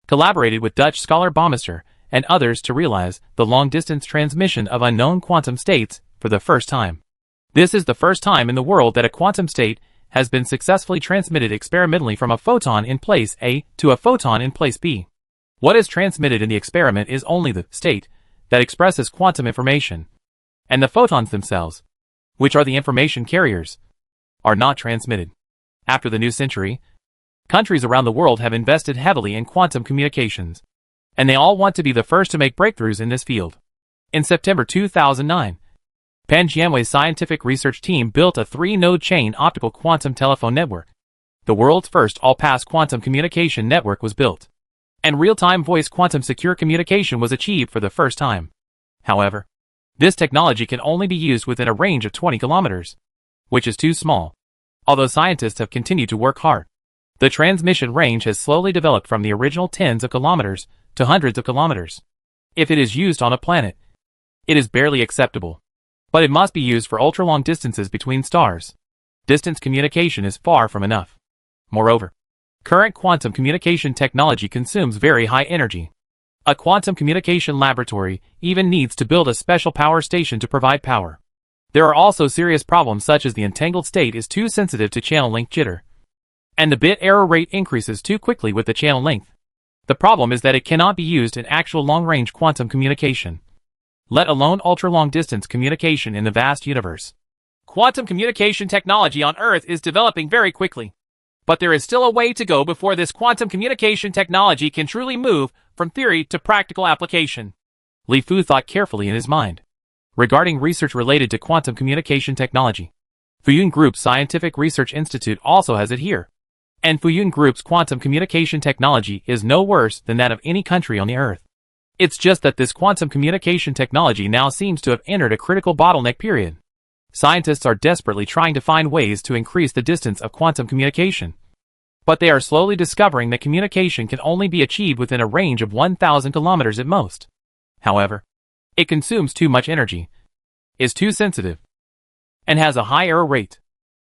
collaborated with Dutch scholar Baumeister and others to realize the long-distance transmission of unknown quantum states for the first time. This is the first time in the world that a quantum state has been successfully transmitted experimentally from a photon in place A to a photon in place B. What is transmitted in the experiment is only the state that expresses quantum information, and the photons themselves, which are the information carriers, are not transmitted. After the new century, countries around the world have invested heavily in quantum communications, and they all want to be the first to make breakthroughs in this field. In September 2009, Pan Jianwei's scientific research team built a 3-node chain optical quantum telephone network. The world's first all-pass quantum communication network was built, and real-time voice quantum secure communication was achieved for the first time. However, this technology can only be used within a range of 20 kilometers, which is too small. Although scientists have continued to work hard, the transmission range has slowly developed from the original tens of kilometers to hundreds of kilometers. If it is used on a planet, it is barely acceptable, but it must be used for ultra-long distances between stars. Distance communication is far from enough. Moreover, current quantum communication technology consumes very high energy. A quantum communication laboratory even needs to build a special power station to provide power. There are also serious problems such as the entangled state is too sensitive to channel length jitter, and the bit error rate increases too quickly with the channel length. The problem is that it cannot be used in actual long-range quantum communication, let alone ultra-long distance communication in the vast universe. Quantum communication technology on Earth is developing very quickly, but there is still a way to go before this quantum communication technology can truly move from theory to practical application. Li Fu thought carefully in his mind regarding research related to quantum communication technology. Fuyun Group's Scientific Research Institute also has it here, and Fuyun Group's quantum communication technology is no worse than that of any country on the Earth. It's just that this quantum communication technology now seems to have entered a critical bottleneck period. Scientists are desperately trying to find ways to increase the distance of quantum communication, but they are slowly discovering that communication can only be achieved within a range of 1,000 kilometers at most. However, it consumes too much energy, is too sensitive, and has a high error rate.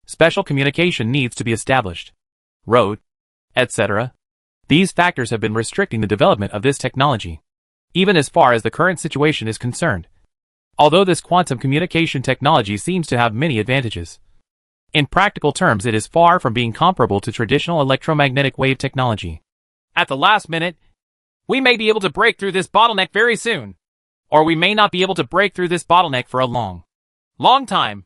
Special communication needs to be established, road, etc. These factors have been restricting the development of this technology, even as far as the current situation is concerned. Although this quantum communication technology seems to have many advantages, in practical terms it is far from being comparable to traditional electromagnetic wave technology. At the last minute, We may be able to break through this bottleneck very soon. Or we may not be able to break through this bottleneck for a long time.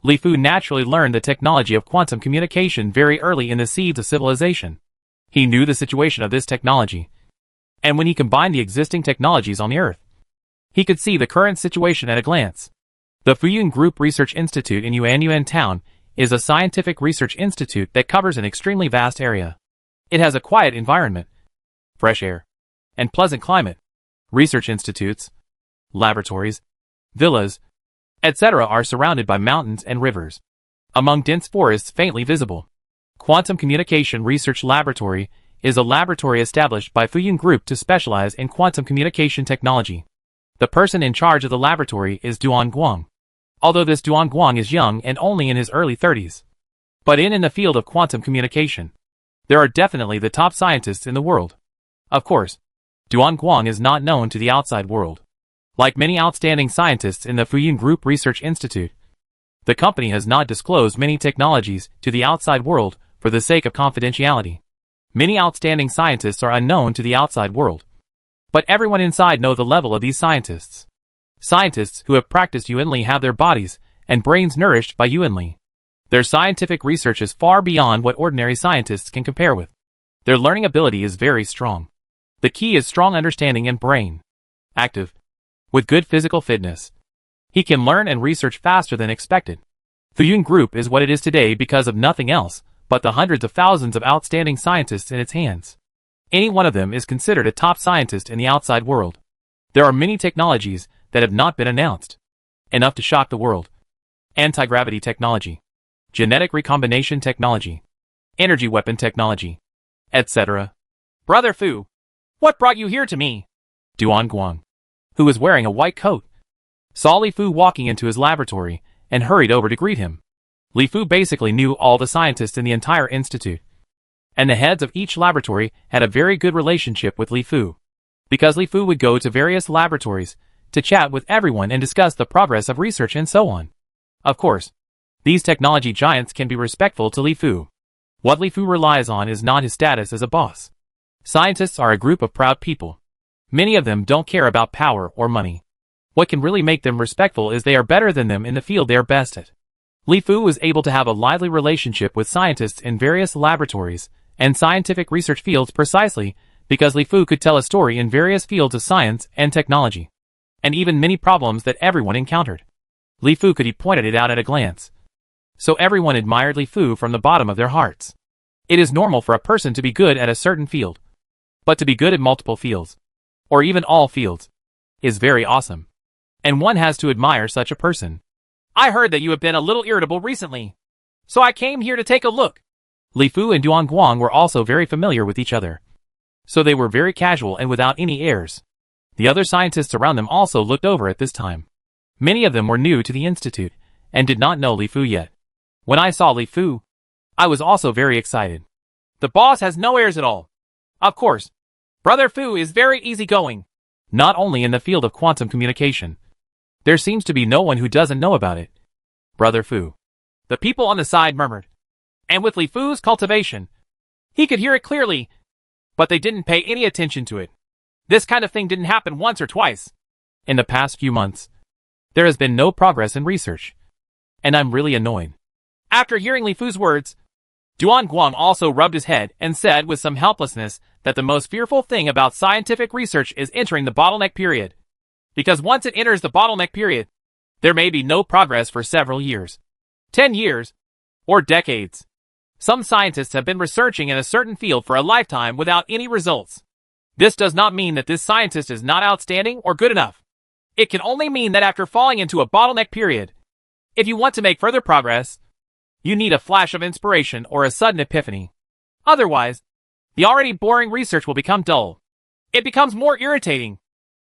Li Fu naturally learned the technology of quantum communication very early in the seeds of civilization. He knew the situation of this technology. And when he combined the existing technologies on the Earth, he could see the current situation at a glance. The Fuyun Group Research Institute in Yuanyuan Town is a scientific research institute that covers an extremely vast area. It has a quiet environment, fresh air, and pleasant climate. Research institutes, laboratories, villas, etc. are surrounded by mountains and rivers, among dense forests faintly visible. Quantum Communication Research Laboratory is a laboratory established by Fuyun Group to specialize in quantum communication technology. The person in charge of the laboratory is Duan Guang. Although this Duan Guang is young and only in his early 30s. But in the field of quantum communication, there are definitely the top scientists in the world. Of course, Duan Guang is not known to the outside world. Like many outstanding scientists in the Fuyun Group Research Institute, the company has not disclosed many technologies to the outside world for the sake of confidentiality. Many outstanding scientists are unknown to the outside world. But everyone inside knows the level of these scientists. Scientists who have practiced Yuanli have their bodies and brains nourished by Yuanli. Their scientific research is far beyond what ordinary scientists can compare with. Their learning ability is very strong. The key is strong understanding and brain. Active. With good physical fitness. He can learn and research faster than expected. Fuyun Group is what it is today because of nothing else but the hundreds of thousands of outstanding scientists in its hands. Any one of them is considered a top scientist in the outside world. There are many technologies that have not been announced. Enough to shock the world. Anti-gravity technology. Genetic recombination technology. Energy weapon technology. Etc. Brother Fu, what brought you here to me? Duan Guang, who was wearing a white coat, saw Li Fu walking into his laboratory and hurried over to greet him. Li Fu basically knew all the scientists in the entire institute. And the heads of each laboratory had a very good relationship with Li Fu. Because Li Fu would go to various laboratories to chat with everyone and discuss the progress of research and so on. Of course, these technology giants can be respectful to Li Fu. What Li Fu relies on is not his status as a boss. Scientists are a group of proud people. Many of them don't care about power or money. What can really make them respectful is they are better than them in the field they are best at. Li Fu was able to have a lively relationship with scientists in various laboratories and scientific research fields precisely because Li Fu could tell a story in various fields of science and technology, and even many problems that everyone encountered. Li Fu could point it out at a glance. So everyone admired Li Fu from the bottom of their hearts. It is normal for a person to be good at a certain field, but to be good at multiple fields, or even all fields, is very awesome. And one has to admire such a person. I heard that you have been a little irritable recently, so I came here to take a look. Li Fu and Duan Guang were also very familiar with each other, so they were very casual and without any airs. The other scientists around them also looked over at this time. Many of them were new to the institute and did not know Li Fu yet. When I saw Li Fu, I was also very excited. The boss has no airs at all. Of course, Brother Fu is very easygoing. Not only in the field of quantum communication. There seems to be no one who doesn't know about it. Brother Fu. The people on the side murmured. And with Li Fu's cultivation, he could hear it clearly, but they didn't pay any attention to it. This kind of thing didn't happen once or twice. In the past few months, there has been no progress in research, and I'm really annoyed. After hearing Li Fu's words, Duan Guang also rubbed his head and said with some helplessness that the most fearful thing about scientific research is entering the bottleneck period. Because once it enters the bottleneck period, there may be no progress for several years, 10 years, or decades. Some scientists have been researching in a certain field for a lifetime without any results. This does not mean that this scientist is not outstanding or good enough. It can only mean that after falling into a bottleneck period, if you want to make further progress, you need a flash of inspiration or a sudden epiphany. Otherwise, the already boring research will become dull. It becomes more irritating.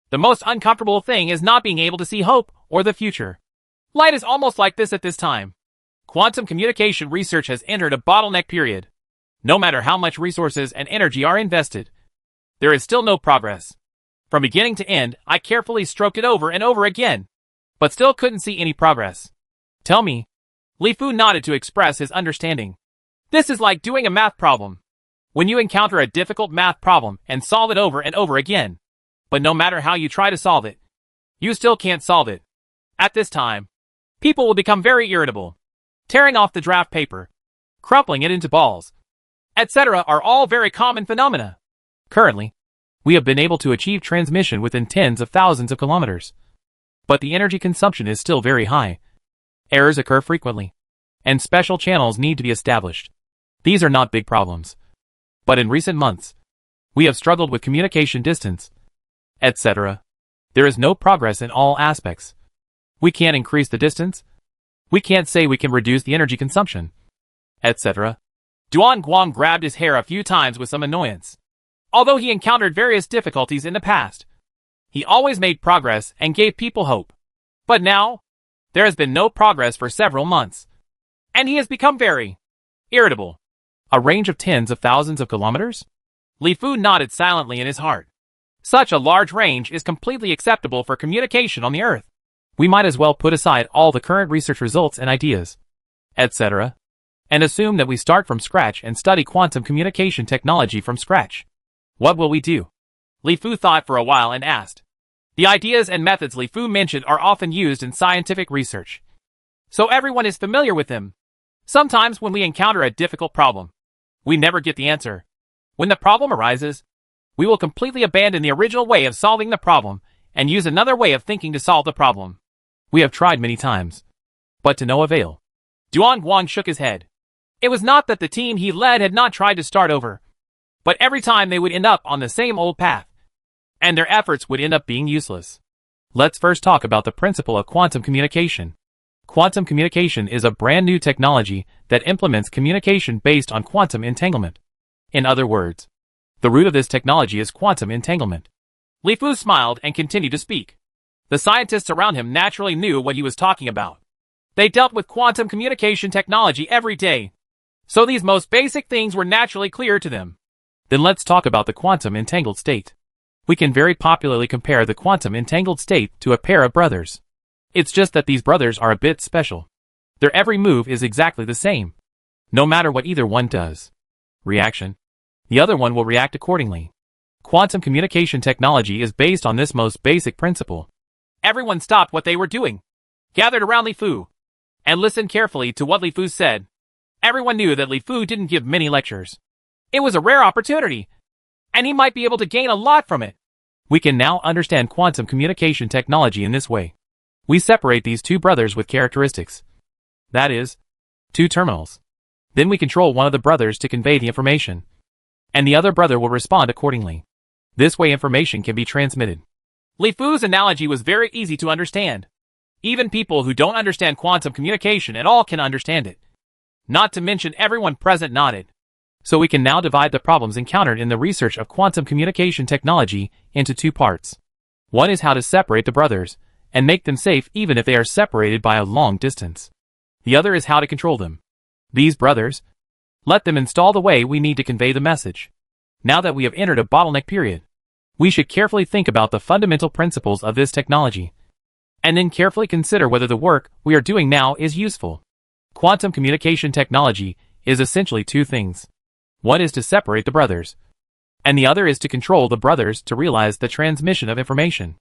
The most uncomfortable thing is not being able to see hope or the future. Light is almost like this at this time. Quantum communication research has entered a bottleneck period. No matter how much resources and energy are invested, there is still no progress. From beginning to end, I carefully stroked it over and over again, but still couldn't see any progress. Tell me. Li Fu nodded to express his understanding. This is like doing a math problem. When you encounter a difficult math problem and solve it over and over again, but no matter how you try to solve it, you still can't solve it. At this time, people will become very irritable, tearing off the draft paper, crumpling it into balls, etc. are all very common phenomena. Currently, we have been able to achieve transmission within tens of thousands of kilometers. But the energy consumption is still very high. Errors occur frequently, and special channels need to be established. These are not big problems. But in recent months, we have struggled with communication distance, etc. There is no progress in all aspects. We can't increase the distance. We can't say we can reduce the energy consumption, etc. Duan Guang grabbed his hair a few times with some annoyance. Although he encountered various difficulties in the past, he always made progress and gave people hope. But now, there has been no progress for several months, and he has become very irritable. A range of tens of thousands of kilometers? Li Fu nodded silently in his heart. Such a large range is completely acceptable for communication on the Earth. We might as well put aside all the current research results and ideas, etc., and assume that we start from scratch and study quantum communication technology from scratch. What will we do? Li Fu thought for a while and asked. The ideas and methods Li Fu mentioned are often used in scientific research, so everyone is familiar with them. Sometimes when we encounter a difficult problem, we never get the answer. When the problem arises, we will completely abandon the original way of solving the problem and use another way of thinking to solve the problem. We have tried many times, but to no avail. Duan Guang shook his head. It was not that the team he led had not tried to start over, but every time they would end up on the same old path, and their efforts would end up being useless. Let's first talk about the principle of quantum communication. Quantum communication is a brand new technology that implements communication based on quantum entanglement. In other words, the root of this technology is quantum entanglement. Li Fu smiled and continued to speak. The scientists around him naturally knew what he was talking about. They dealt with quantum communication technology every day, so these most basic things were naturally clear to them. Then let's talk about the quantum entangled state. We can very popularly compare the quantum entangled state to a pair of brothers. It's just that these brothers are a bit special. Their every move is exactly the same, no matter what either one does. Reaction. The other one will react accordingly. Quantum communication technology is based on this most basic principle. Everyone stopped what they were doing, gathered around Li Fu, and listened carefully to what Li Fu said. Everyone knew that Li Fu didn't give many lectures. It was a rare opportunity, and he might be able to gain a lot from it. We can now understand quantum communication technology in this way. We separate these two brothers with characteristics. That is, two terminals. Then we control one of the brothers to convey the information, and the other brother will respond accordingly. This way information can be transmitted. Li Fu's analogy was very easy to understand. Even people who don't understand quantum communication at all can understand it. Not to mention everyone present nodded. So we can now divide the problems encountered in the research of quantum communication technology into two parts. One is how to separate the brothers, and make them safe even if they are separated by a long distance. The other is how to control them. These brothers, let them install the way we need to convey the message. Now that we have entered a bottleneck period, we should carefully think about the fundamental principles of this technology, and then carefully consider whether the work we are doing now is useful. Quantum communication technology is essentially two things. One is to separate the brothers, and the other is to control the brothers to realize the transmission of information.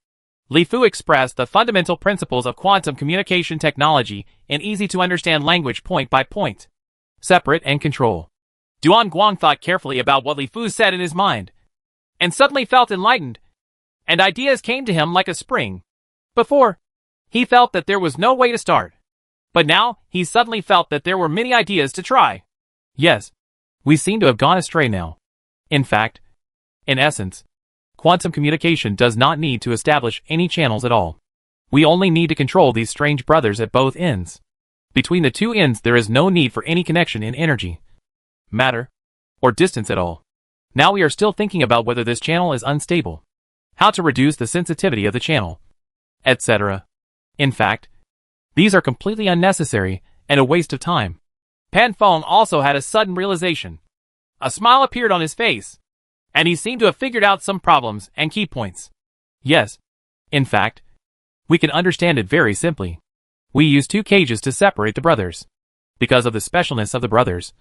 Li Fu expressed the fundamental principles of quantum communication technology in easy-to-understand language point by point. Separate and control. Duan Guang thought carefully about what Li Fu said in his mind, and suddenly felt enlightened, and ideas came to him like a spring. Before, he felt that there was no way to start, but now he suddenly felt that there were many ideas to try. Yes, we seem to have gone astray now. In fact, in essence, quantum communication does not need to establish any channels at all. We only need to control these strange brothers at both ends. Between the two ends there is no need for any connection in energy, matter, or distance at all. Now we are still thinking about whether this channel is unstable, how to reduce the sensitivity of the channel, etc. In fact, these are completely unnecessary and a waste of time. Pan Feng also had a sudden realization. A smile appeared on his face, and he seemed to have figured out some problems and key points. Yes, in fact, we can understand it very simply. We use two cages to separate the brothers. Because of the specialness of the brothers,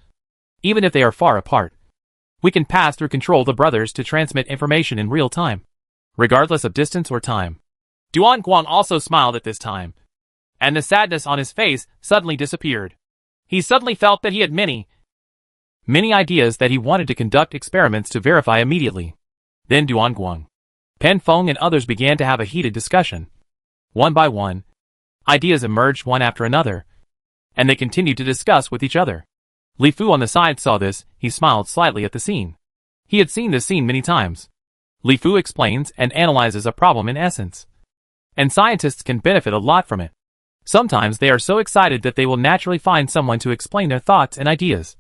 even if they are far apart, We can pass through control the brothers to transmit information in real time, regardless of distance or time. Duan also smiled at this time, and the sadness on his face suddenly disappeared. He suddenly felt that he had many ideas that he wanted to conduct experiments to verify immediately. Then Duan, Pen Feng and others began to have a heated discussion. One by one, ideas emerged one after another, and they continued to discuss with each other. Li Fu on the side saw this. He smiled slightly at the scene. He had seen this scene many times. Li Fu explains and analyzes a problem in essence, and scientists can benefit a lot from it. Sometimes they are so excited that they will naturally find someone to explain their thoughts and ideas,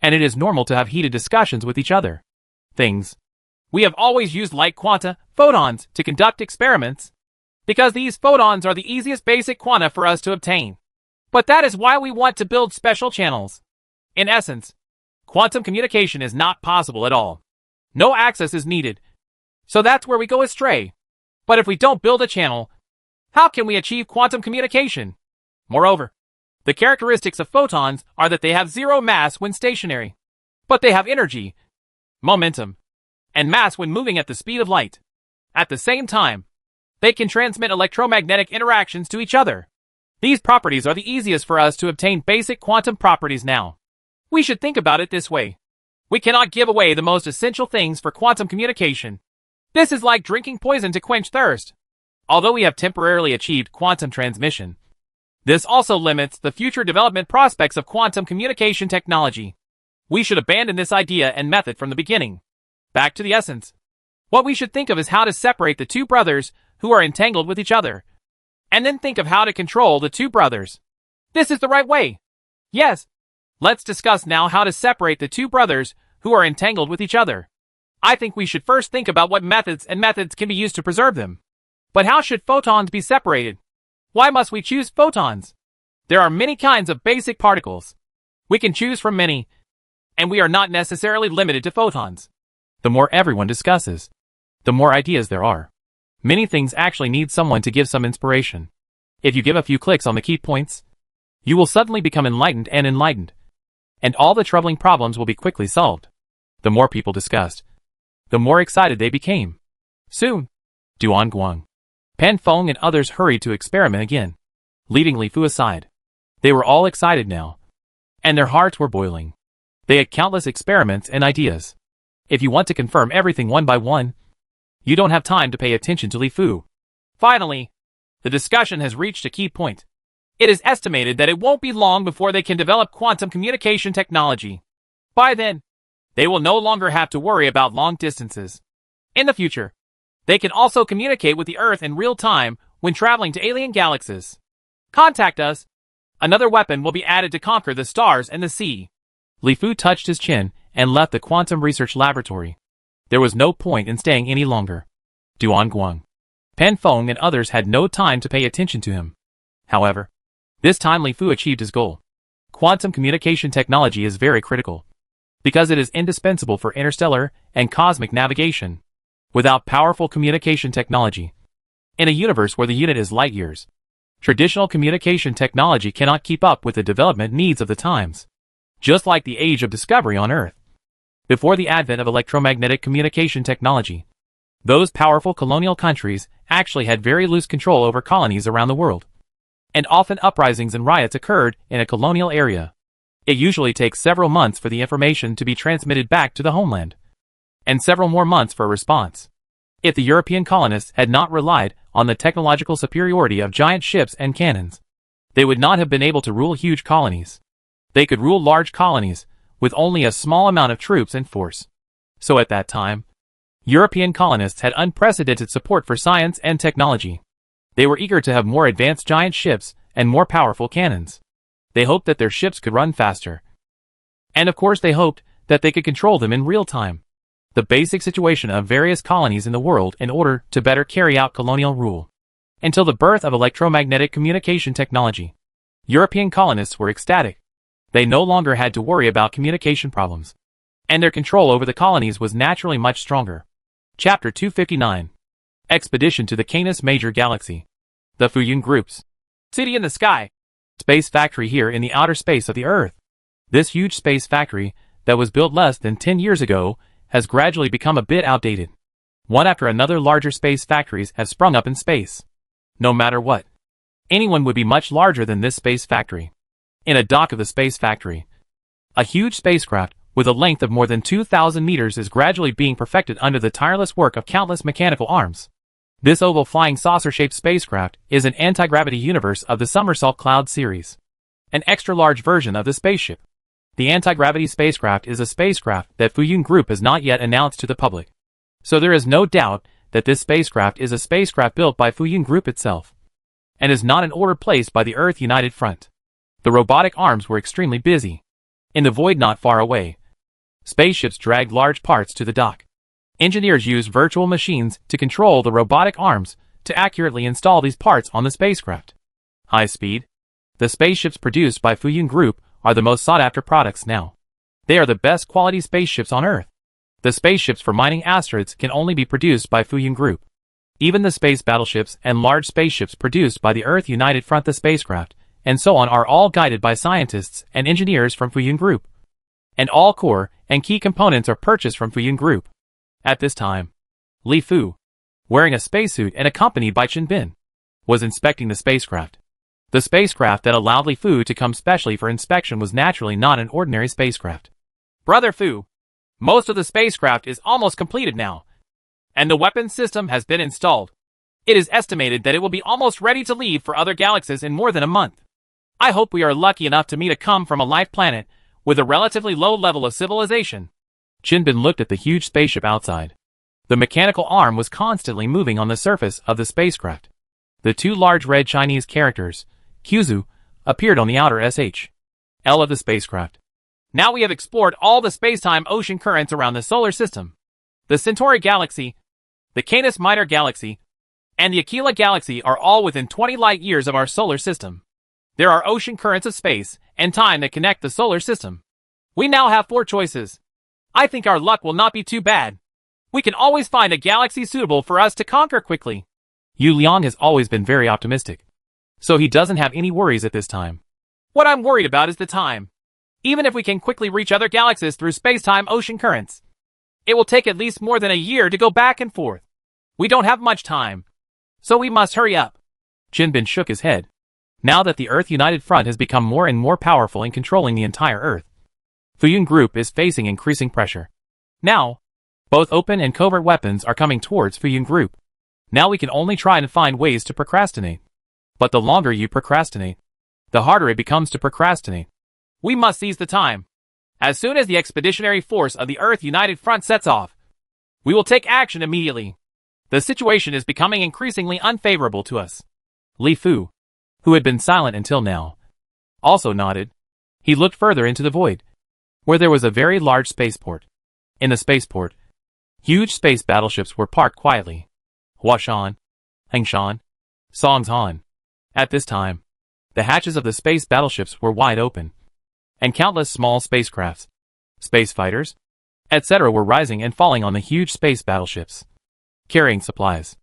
and it is normal to have heated discussions with each other. We have always used light quanta, photons, to conduct experiments, because these photons are the easiest basic quanta for us to obtain. But that is why we want to build special channels. In essence, quantum communication is not possible at all. No access is needed. So that's where we go astray. But if we don't build a channel, how can we achieve quantum communication? Moreover, the characteristics of photons are that they have zero mass when stationary, but they have energy, momentum, and mass when moving at the speed of light. At the same time, they can transmit electromagnetic interactions to each other. These properties are the easiest for us to obtain basic quantum properties now. We should think about it this way. We cannot give away the most essential things for quantum communication. This is like drinking poison to quench thirst. Although we have temporarily achieved quantum transmission, this also limits the future development prospects of quantum communication technology. We should abandon this idea and method from the beginning. Back to the essence. What we should think of is how to separate the two brothers who are entangled with each other, and then think of how to control the two brothers. This is the right way. Yes. Let's discuss now how to separate the two brothers who are entangled with each other. I think we should first think about what methods can be used to preserve them. But how should photons be separated? Why must we choose photons? There are many kinds of basic particles. We can choose from many, and we are not necessarily limited to photons. The more everyone discusses, the more ideas there are. Many things actually need someone to give some inspiration. If you give a few clicks on the key points, you will suddenly become enlightened, and all the troubling problems will be quickly solved. The more people discussed, the more excited they became. Soon, Duan, Pen Feng and others hurried to experiment again, leaving Li Fu aside. They were all excited now, and their hearts were boiling. They had countless experiments and ideas. If you want to confirm everything one by one, you don't have time to pay attention to Li Fu. Finally, the discussion has reached a key point. It is estimated that it won't be long before they can develop quantum communication technology. By then, they will no longer have to worry about long distances. In the future, they can also communicate with the Earth in real time when traveling to alien galaxies. Contact us. Another weapon will be added to conquer the stars and the sea. Li Fu touched his chin and left the quantum research laboratory. There was no point in staying any longer. Duan, Pen Feng and others had no time to pay attention to him. However, this time Li Fu achieved his goal. Quantum communication technology is very critical, because it is indispensable for interstellar and cosmic navigation. Without powerful communication technology, in a universe where the unit is light years, traditional communication technology cannot keep up with the development needs of the times. Just like the age of discovery on Earth. Before the advent of electromagnetic communication technology, those powerful colonial countries actually had very loose control over colonies around the world. And often uprisings and riots occurred in a colonial area. It usually takes several months for the information to be transmitted back to the homeland, and several more months for a response. If the European colonists had not relied on the technological superiority of giant ships and cannons, they would not have been able to rule huge colonies. They could rule large colonies with only a small amount of troops and force. So at that time, European colonists had unprecedented support for science and technology. They were eager to have more advanced giant ships and more powerful cannons. They hoped that their ships could run faster. And of course they hoped that they could control them in real time. The basic situation of various colonies in the world in order to better carry out colonial rule. Until the birth of electromagnetic communication technology, European colonists were ecstatic. They no longer had to worry about communication problems, and their control over the colonies was naturally much stronger. Chapter 259. Expedition to the Canis Major Galaxy. The Fuyun Groups. City in the Sky. Space factory here in the outer space of the Earth. This huge space factory that was built less than 10 years ago has gradually become a bit outdated. One after another larger space factories have sprung up in space. No matter what, anyone would be much larger than this space factory. In a dock of the space factory, a huge spacecraft with a length of more than 2,000 meters is gradually being perfected under the tireless work of countless mechanical arms. This oval flying saucer-shaped spacecraft is an anti-gravity universe of the Somersault Cloud series, an extra-large version of the spaceship. The anti-gravity spacecraft is a spacecraft that Fuyun Group has not yet announced to the public. So there is no doubt that this spacecraft is a spacecraft built by Fuyun Group itself, and is not an order placed by the Earth United Front. The robotic arms were extremely busy. In the void not far away, spaceships dragged large parts to the dock. Engineers used virtual machines to control the robotic arms to accurately install these parts on the spacecraft. High speed. The spaceships produced by Fuyun Group are the most sought-after products now. They are the best quality spaceships on Earth. The spaceships for mining asteroids can only be produced by Fuyun Group. Even the space battleships and large spaceships produced by the Earth United Front, the spacecraft, and so on, are all guided by scientists and engineers from Fuyun Group. And all core and key components are purchased from Fuyun Group. At this time, Li Fu, wearing a spacesuit and accompanied by Chen Bin, was inspecting the spacecraft. The spacecraft that allowed Li Fu to come specially for inspection was naturally not an ordinary spacecraft. Brother Fu, most of the spacecraft is almost completed now, and the weapons system has been installed. It is estimated that it will be almost ready to leave for other galaxies in more than a month. I hope we are lucky enough to meet a come-from-a-life planet with a relatively low level of civilization. Chen Bin looked at the huge spaceship outside. The mechanical arm was constantly moving on the surface of the spacecraft. The two large red Chinese characters, Qzu, appeared on the outer SH.L of the spacecraft. Now we have explored all the space-time ocean currents around the solar system. The Centauri galaxy, the Canis Minor galaxy, and the Aquila galaxy are all within 20 light-years of our solar system. There are ocean currents of space and time that connect the solar system. We now have 4 choices. I think our luck will not be too bad. We can always find a galaxy suitable for us to conquer quickly. Yu Liang has always been very optimistic, so he doesn't have any worries at this time. What I'm worried about is the time. Even if we can quickly reach other galaxies through space-time ocean currents, it will take at least more than a year to go back and forth. We don't have much time, so we must hurry up. Chen Bin shook his head. Now that the Earth United Front has become more and more powerful in controlling the entire Earth, Fuyun Group is facing increasing pressure. Now, both open and covert weapons are coming towards Fuyun Group. Now we can only try and find ways to procrastinate. But the longer you procrastinate, the harder it becomes to procrastinate. We must seize the time. As soon as the expeditionary force of the Earth United Front sets off, we will take action immediately. The situation is becoming increasingly unfavorable to us. Li Fu, who had been silent until now, also nodded. He looked further into the void, where there was a very large spaceport. In the spaceport, huge space battleships were parked quietly. Huashan, Hengshan, Songshan. At this time, the hatches of the space battleships were wide open, and countless small spacecrafts, space fighters, etc. were rising and falling on the huge space battleships, carrying supplies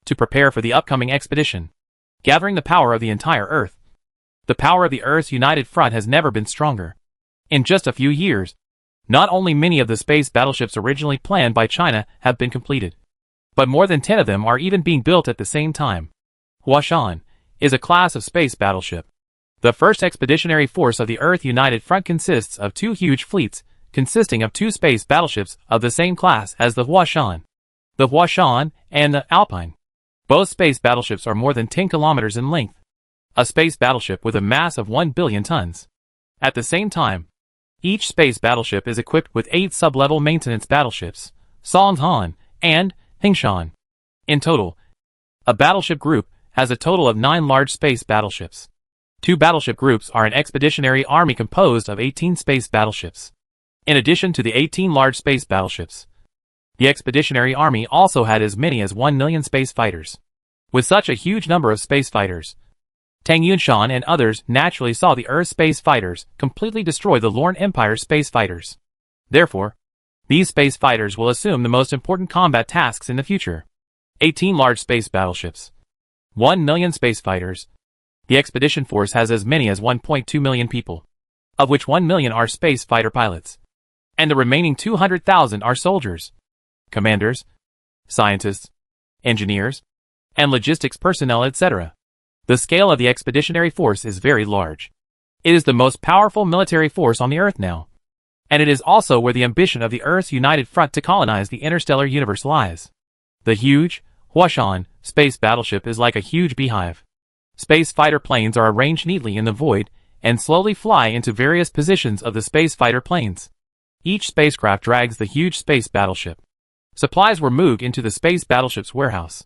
to prepare for the upcoming expedition, gathering the power of the entire Earth. The power of the Earth's United Front has never been stronger. In just a few years, not only many of the space battleships originally planned by China have been completed, but more than 10 of them are even being built at the same time. Huashan is a class of space battleship. The first expeditionary force of the Earth United Front consists of 2 huge fleets, consisting of 2 space battleships of the same class as the Huashan and the Alpine. Both space battleships are more than 10 kilometers in length. A space battleship with a mass of 1 billion tons. At the same time, each space battleship is equipped with 8 sub-level maintenance battleships, Songshan and Hengshan. In total, a battleship group has a total of 9 large space battleships. 2 battleship groups are an expeditionary army composed of 18 space battleships. In addition to the 18 large space battleships, the expeditionary army also had as many as 1 million space fighters. With such a huge number of space fighters, Tang Yunshan and others naturally saw the Earth space fighters completely destroy the Lorne Empire space fighters. Therefore, these space fighters will assume the most important combat tasks in the future. 18 large space battleships, 1 million space fighters. The expedition force has as many as 1.2 million people, of which 1 million are space fighter pilots. and the remaining 200,000 are soldiers, commanders, scientists, engineers, and logistics personnel, etc. The scale of the expeditionary force is very large. It is the most powerful military force on the Earth now. And it is also where the ambition of the Earth's united front to colonize the interstellar universe lies. The huge, Huashan, space battleship is like a huge beehive. Space fighter planes are arranged neatly in the void and slowly fly into various positions of the space fighter planes. Each spacecraft drags the huge space battleship. Supplies were moved into the space battleship's warehouse.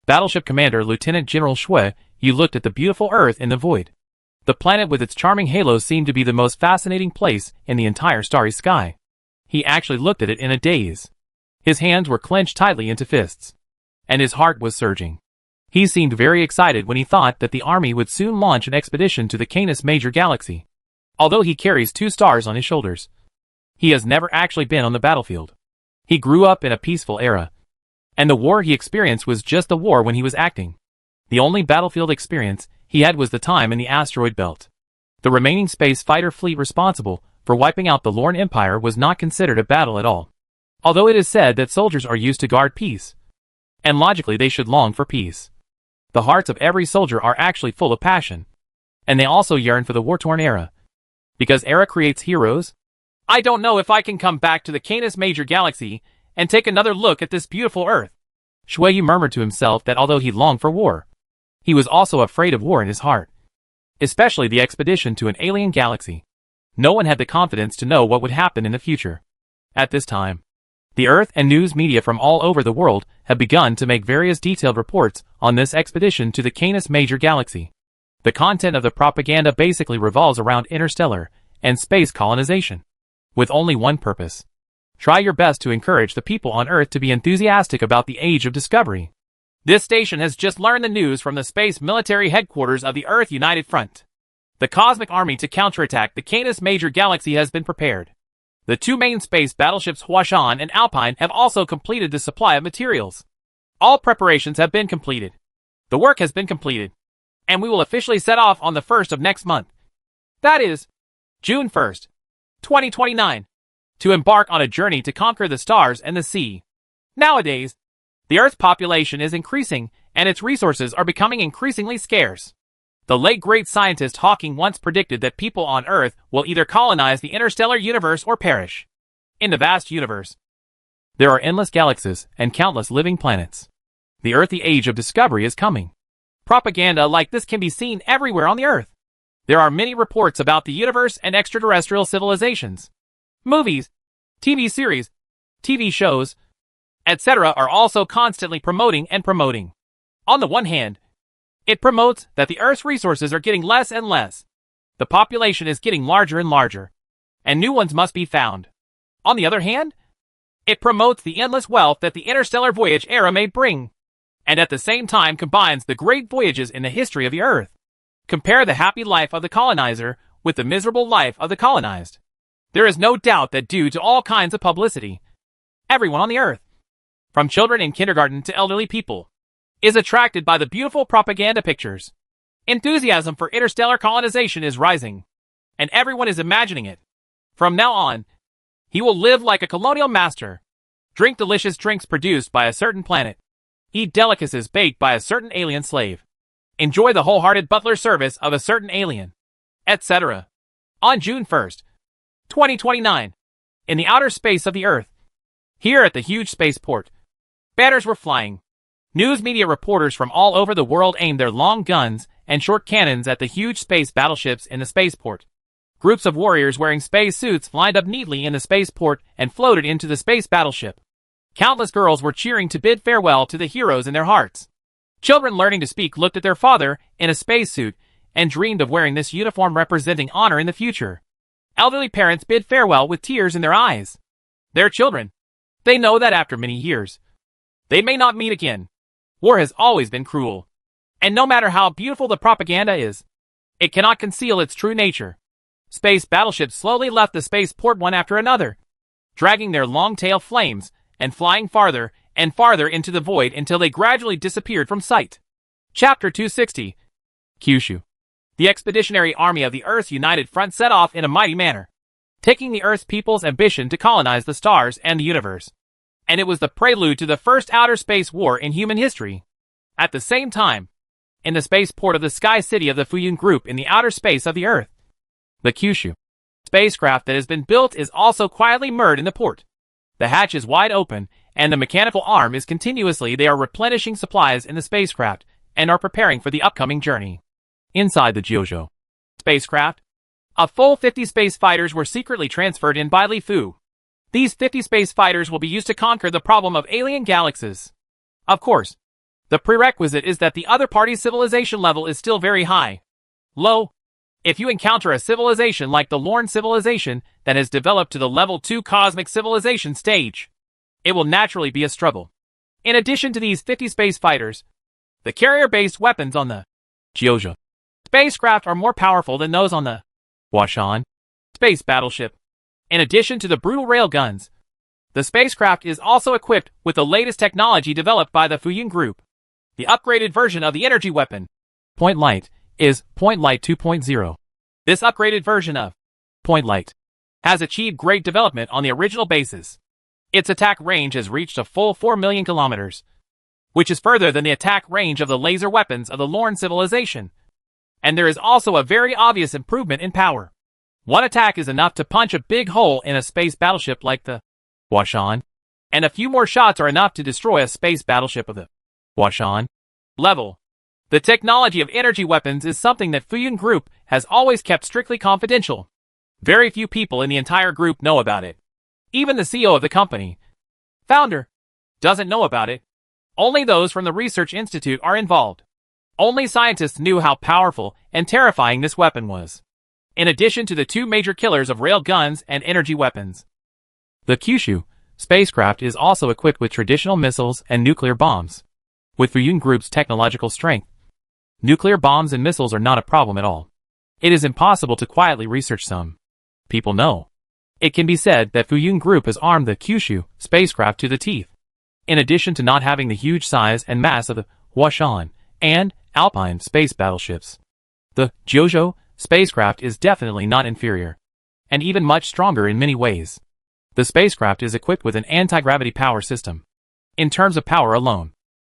Battleship Commander Lieutenant General Shui, you looked at the beautiful Earth in the void. The planet with its charming halos seemed to be the most fascinating place in the entire starry sky. He actually looked at it in a daze. His hands were clenched tightly into fists. And his heart was surging. He seemed very excited when he thought that the army would soon launch an expedition to the Canis Major Galaxy. Although he carries 2 stars on his shoulders, he has never actually been on the battlefield. He grew up in a peaceful era. And the war he experienced was just the war when he was acting. The only battlefield experience he had was the time in the asteroid belt. The remaining space fighter fleet responsible for wiping out the Lorne Empire was not considered a battle at all. Although it is said that soldiers are used to guard peace. And logically they should long for peace. The hearts of every soldier are actually full of passion. And they also yearn for the war-torn era. Because era creates heroes. I don't know if I can come back to the Canis Major Galaxy and take another look at this beautiful Earth. Shui murmured to himself that although he longed for war, he was also afraid of war in his heart. Especially the expedition to an alien galaxy. No one had the confidence to know what would happen in the future. At this time, the Earth and news media from all over the world have begun to make various detailed reports on this expedition to the Canis Major Galaxy. The content of the propaganda basically revolves around interstellar and space colonization, with only one purpose. Try your best to encourage the people on Earth to be enthusiastic about the age of discovery. This station has just learned the news from the space military headquarters of the Earth United Front. The cosmic army to counterattack the Canis Major Galaxy has been prepared. The 2 main space battleships Huashan and Alpine have also completed the supply of materials. All preparations have been completed. The work has been completed. And we will officially set off on the 1st of next month. That is, June 1st, 2029. To embark on a journey to conquer the stars and the sea. Nowadays, the Earth's population is increasing and its resources are becoming increasingly scarce. The late great scientist Hawking once predicted that people on Earth will either colonize the interstellar universe or perish. In the vast universe, there are endless galaxies and countless living planets. The earthy age of discovery is coming. Propaganda like this can be seen everywhere on the Earth. There are many reports about the universe and extraterrestrial civilizations. Movies, TV series, TV shows, etc. are also constantly promoting. On the one hand, it promotes that the Earth's resources are getting less and less. The population is getting larger and larger, and new ones must be found. On the other hand, it promotes the endless wealth that the interstellar voyage era may bring, and at the same time combines the great voyages in the history of the Earth. Compare the happy life of the colonizer with the miserable life of the colonized. There is no doubt that due to all kinds of publicity, everyone on the Earth, from children in kindergarten to elderly people, is attracted by the beautiful propaganda pictures. Enthusiasm for interstellar colonization is rising, and everyone is imagining it. From now on, he will live like a colonial master, drink delicious drinks produced by a certain planet, eat delicacies baked by a certain alien slave, enjoy the wholehearted butler service of a certain alien, etc. On June 1st, 2029, in the outer space of the Earth, here at the huge spaceport, banners were flying. News media reporters from all over the world aimed their long guns and short cannons at the huge space battleships in the spaceport. Groups of warriors wearing space suits lined up neatly in the spaceport and floated into the space battleship. Countless girls were cheering to bid farewell to the heroes in their hearts. Children learning to speak looked at their father in a spacesuit and dreamed of wearing this uniform representing honor in the future. Elderly parents bid farewell with tears in their eyes. Their children. They know that after many years, they may not meet again. War has always been cruel. And no matter how beautiful the propaganda is, it cannot conceal its true nature. Space battleships slowly left the spaceport one after another, dragging their long tail flames and flying farther and farther into the void until they gradually disappeared from sight. Chapter 260. Kyushu. The expeditionary army of the Earth's United Front set off in a mighty manner. taking the Earth's people's ambition to colonize the stars and the universe. And it was the prelude to the first outer space war in human history. At the same time, in the spaceport of the Sky City of the Fuyun Group in the outer space of the Earth, the Kyushu spacecraft that has been built is also quietly moored in the port. The hatch is wide open, and the mechanical arm is continuously. They are replenishing supplies in the spacecraft and are preparing for the upcoming journey. Inside the JoJo spacecraft, a full 50 space fighters were secretly transferred in by Li Fu. These 50 space fighters will be used to conquer the problem of alien galaxies. Of course, the prerequisite is that the other party's civilization level is still very high. Low. If you encounter a civilization like the Lorne civilization that has developed to the level 2 cosmic civilization stage, it will naturally be a struggle. In addition to these 50 space fighters, the carrier-based weapons on the JoJo spacecraft are more powerful than those on the Washan space battleship. In addition to the brutal railguns, the spacecraft is also equipped with the latest technology developed by the Fuyun Group. The upgraded version of the energy weapon, Point Light, is Point Light 2.0. This upgraded version of Point Light has achieved great development on the original basis. Its attack range has reached a full 4 million kilometers, which is further than the attack range of the laser weapons of the Lorne civilization. And there is also a very obvious improvement in power. One attack is enough to punch a big hole in a space battleship like the Washan, and a few more shots are enough to destroy a space battleship of the Washan level. The technology of energy weapons is something that Fuyun Group has always kept strictly confidential. Very few people in the entire group know about it. Even the CEO of the company, founder, doesn't know about it. Only those from the research institute are involved. Only scientists knew how powerful and terrifying this weapon was. In addition to the two major killers of rail guns and energy weapons, the Kyushu spacecraft is also equipped with traditional missiles and nuclear bombs. With Fuyun Group's technological strength, nuclear bombs and missiles are not a problem at all. It is impossible to quietly research some. People know. It can be said that Fuyun Group has armed the Kyushu spacecraft to the teeth. In addition to not having the huge size and mass of the Washan and Alpine space battleships, the JoJo spacecraft is definitely not inferior, and even much stronger in many ways. The spacecraft is equipped with an anti-gravity power system. In terms of power alone,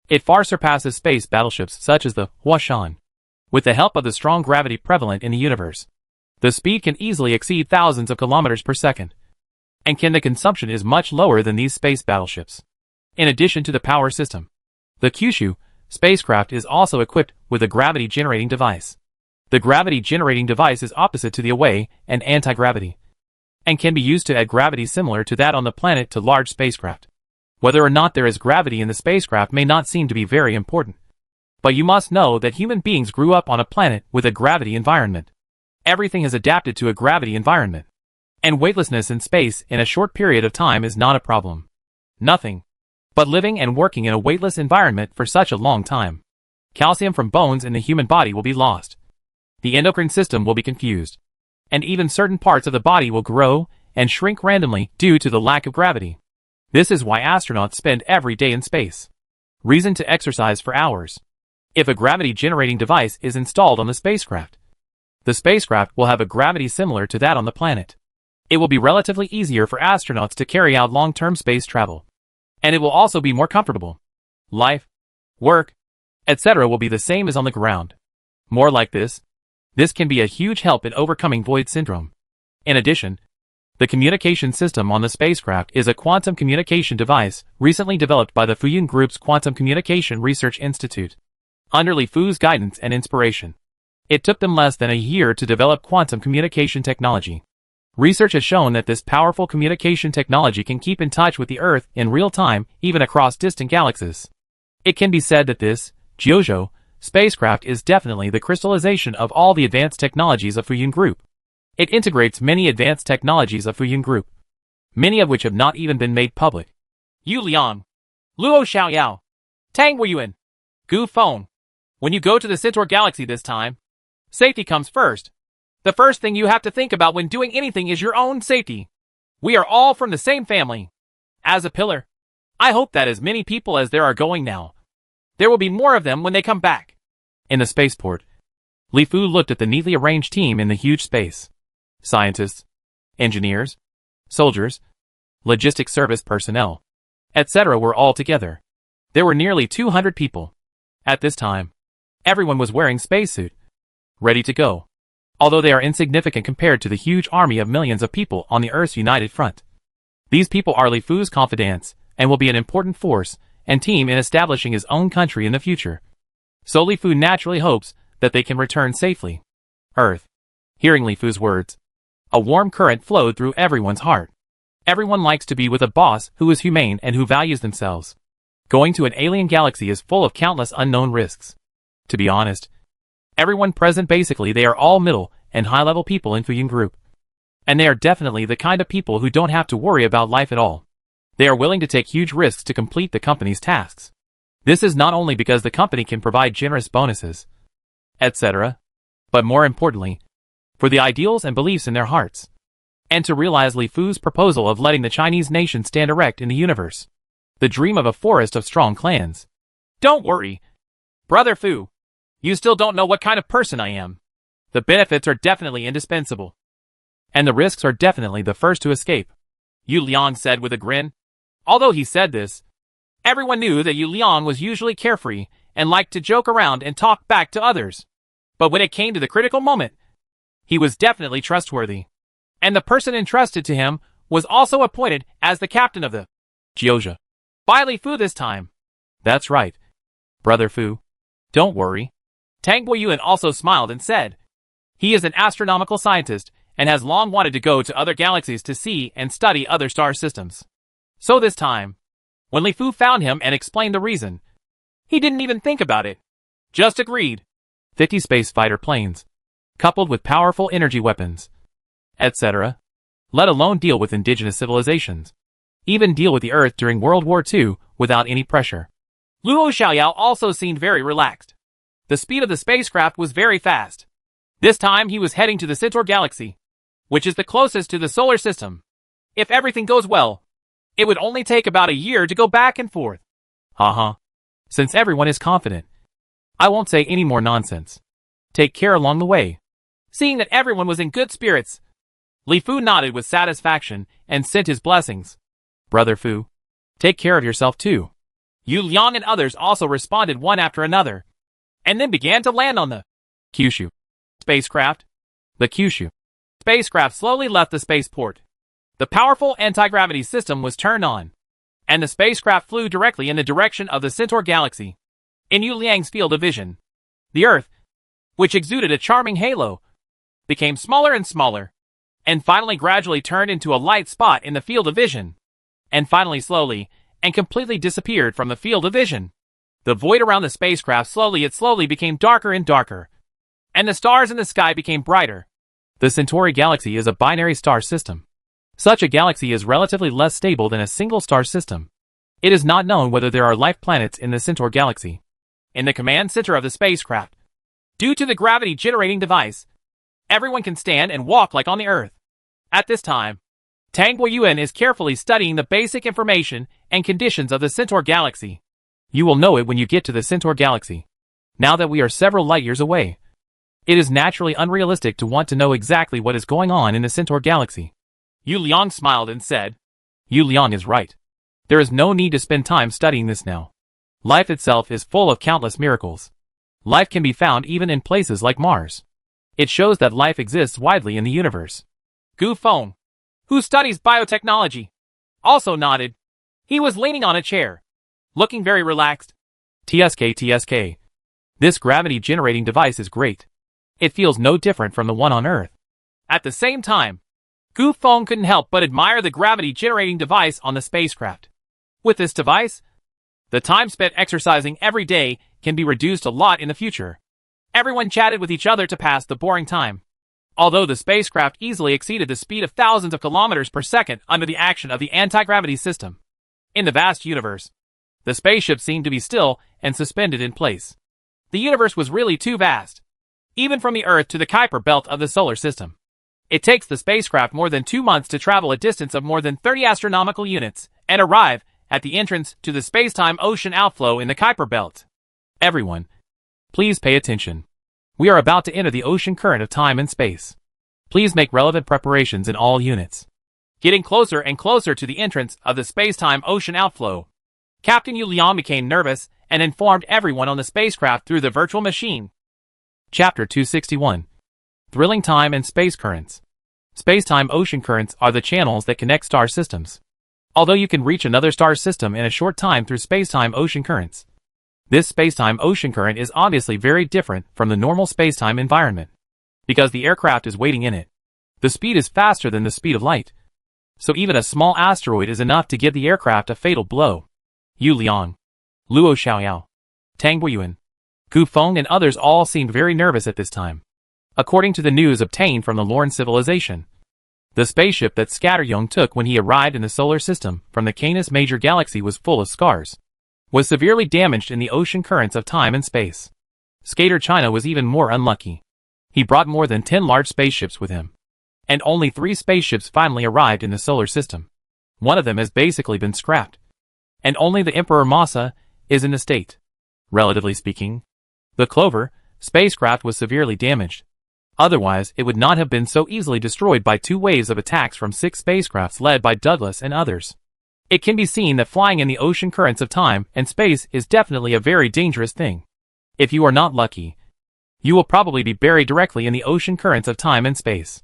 it far surpasses space battleships such as the Washan. With the help of the strong gravity prevalent in the universe, the speed can easily exceed thousands of kilometers per second, and the consumption is much lower than these space battleships. In addition to the power system, the Kyushu spacecraft is also equipped with a gravity-generating device. The gravity-generating device is opposite to the away and anti-gravity, and can be used to add gravity similar to that on the planet to large spacecraft. Whether or not there is gravity in the spacecraft may not seem to be very important, but you must know that human beings grew up on a planet with a gravity environment. Everything has adapted to a gravity environment, and weightlessness in space in a short period of time is not a problem. Nothing but living and working in a weightless environment for such a long time. Calcium from bones in the human body will be lost. The endocrine system will be confused, and even certain parts of the body will grow and shrink randomly due to the lack of gravity. This is why astronauts spend every day in space. Reason to exercise for hours. If a gravity-generating device is installed on the spacecraft will have a gravity similar to that on the planet. It will be relatively easier for astronauts to carry out long-term space travel, and it will also be more comfortable. Life, work, etc. will be the same as on the ground. More like this can be a huge help in overcoming void syndrome. In addition, the communication system on the spacecraft is a quantum communication device recently developed by the Fuyun Group's Quantum Communication Research Institute. Under Li Fu's guidance and inspiration, it took them less than a year to develop quantum communication technology. Research has shown that this powerful communication technology can keep in touch with the Earth in real time, even across distant galaxies. It can be said that this JoJo spacecraft is definitely the crystallization of all the advanced technologies of Fuyun Group. It integrates many advanced technologies of Fuyun Group, many of which have not even been made public. Yu Liang, Luo Xiaoyao, Tang Weiyuan, Gu Feng. When you go to the Centaur galaxy this time, safety comes first. The first thing you have to think about when doing anything is your own safety. We are all from the same family. As a pillar, I hope that as many people as there are going now, there will be more of them when they come back. In the spaceport, Li Fu looked at the neatly arranged team in the huge space. Scientists, Engineers, soldiers, logistics service personnel, etc. were all together. There were nearly 200 people. At this time, everyone was wearing spacesuit, ready to go. Although they are insignificant compared to the huge army of millions of people on the Earth's united front. These people are Li Fu's confidants, and will be an important force and team in establishing his own country in the future. So Li Fu naturally hopes that they can return safely. Earth. Hearing Li Fu's words, a warm current flowed through everyone's heart. Everyone likes to be with a boss who is humane and who values themselves. Going to an alien galaxy is full of countless unknown risks. To be honest, everyone present basically they are all middle and high-level people in Fuyun Group. And they are definitely the kind of people who don't have to worry about life at all. They are willing to take huge risks to complete the company's tasks. This is not only because the company can provide generous bonuses, etc., but more importantly, for the ideals and beliefs in their hearts, and to realize Li Fu's proposal of letting the Chinese nation stand erect in the universe. The dream of a forest of strong clans. Don't worry, Brother Fu. You still don't know what kind of person I am. The benefits are definitely indispensable. And the risks are definitely the first to escape, Yu Liang said with a grin. Although he said this, everyone knew that Yu Liang was usually carefree and liked to joke around and talk back to others. But when it came to the critical moment, he was definitely trustworthy. And the person entrusted to him was also appointed as the captain of the JoJo by Li Fu this time. That's right, Brother Fu. Don't worry. Tang Boyuan also smiled and said, he is an astronomical scientist and has long wanted to go to other galaxies to see and study other star systems. So this time, when Li Fu found him and explained the reason, he didn't even think about it. Just agreed. 50 space fighter planes, coupled with powerful energy weapons, etc. Let alone deal with indigenous civilizations. Even deal with the Earth during World War II without any pressure. Luo Xiaoyao also seemed very relaxed. The speed of the spacecraft was very fast. This time he was heading to the Centaur galaxy, which is the closest to the solar system. If everything goes well, it would only take about a year to go back and forth. Haha. Since everyone is confident, I won't say any more nonsense. Take care along the way. Seeing that everyone was in good spirits, Li Fu nodded with satisfaction and sent his blessings. Brother Fu, take care of yourself too. Yu Liang and others also responded one after another, and then began to land on the Kyushu spacecraft. The Kyushu spacecraft slowly left the spaceport. The powerful anti-gravity system was turned on, and the spacecraft flew directly in the direction of the Centaur galaxy. In Yu Liang's field of vision, the Earth, which exuded a charming halo, became smaller and smaller, and finally gradually turned into a light spot in the field of vision, and finally slowly and completely disappeared from the field of vision. The void around the spacecraft slowly became darker and darker, and the stars in the sky became brighter. The Centauri galaxy is a binary star system. Such a galaxy is relatively less stable than a single star system. It is not known whether there are life planets in the Centaur galaxy. In the command center of the spacecraft, due to the gravity-generating device, everyone can stand and walk like on the Earth. At this time, Tang Boyuan is carefully studying the basic information and conditions of the Centaur galaxy. You will know it when you get to the Centaur galaxy. Now that we are several light years away, it is naturally unrealistic to want to know exactly what is going on in the Centaur galaxy. Yu Liang smiled and said, Yu Liang is right. There is no need to spend time studying this now. Life itself is full of countless miracles. Life can be found even in places like Mars. It shows that life exists widely in the universe. Gu Feng, who studies biotechnology, also nodded. He was leaning on a chair, looking very relaxed. TSK. This gravity-generating device is great. It feels no different from the one on Earth. At the same time, Gu Feng couldn't help but admire the gravity-generating device on the spacecraft. With this device, the time spent exercising every day can be reduced a lot in the future. Everyone chatted with each other to pass the boring time. Although the spacecraft easily exceeded the speed of thousands of kilometers per second under the action of the anti-gravity system. In the vast universe, the spaceship seemed to be still and suspended in place. The universe was really too vast. Even from the Earth to the Kuiper belt of the solar system, it takes the spacecraft more than 2 months to travel a distance of more than 30 astronomical units and arrive at the entrance to the space-time ocean outflow in the Kuiper belt. Everyone, please pay attention. We are about to enter the ocean current of time and space. Please make relevant preparations in all units. Getting closer and closer to the entrance of the space-time ocean outflow, Captain Yu Liang became nervous and informed everyone on the spacecraft through the virtual machine. Chapter 261. Thrilling Time and Space Currents. Space-time ocean currents are the channels that connect star systems. Although you can reach another star system in a short time through space-time ocean currents, this space-time ocean current is obviously very different from the normal space-time environment. Because the aircraft is waiting in it, the speed is faster than the speed of light. So even a small asteroid is enough to give the aircraft a fatal blow. Yu Liang, Luo Xiaoyao, Tang Guiyuan, Gu Feng and others all seemed very nervous at this time. According to the news obtained from the Lorne civilization, the spaceship that Scatteryong took when he arrived in the solar system from the Canis Major galaxy was full of scars, was severely damaged in the ocean currents of time and space. Skater China was even more unlucky. He brought more than 10 large spaceships with him, and only 3 spaceships finally arrived in the solar system. One of them has basically been scrapped, and only the Emperor Masa is in a state. Relatively speaking, the Clover spacecraft was severely damaged. Otherwise, it would not have been so easily destroyed by 2 waves of attacks from 6 spacecrafts led by Douglas and others. It can be seen that flying in the ocean currents of time and space is definitely a very dangerous thing. If you are not lucky, you will probably be buried directly in the ocean currents of time and space.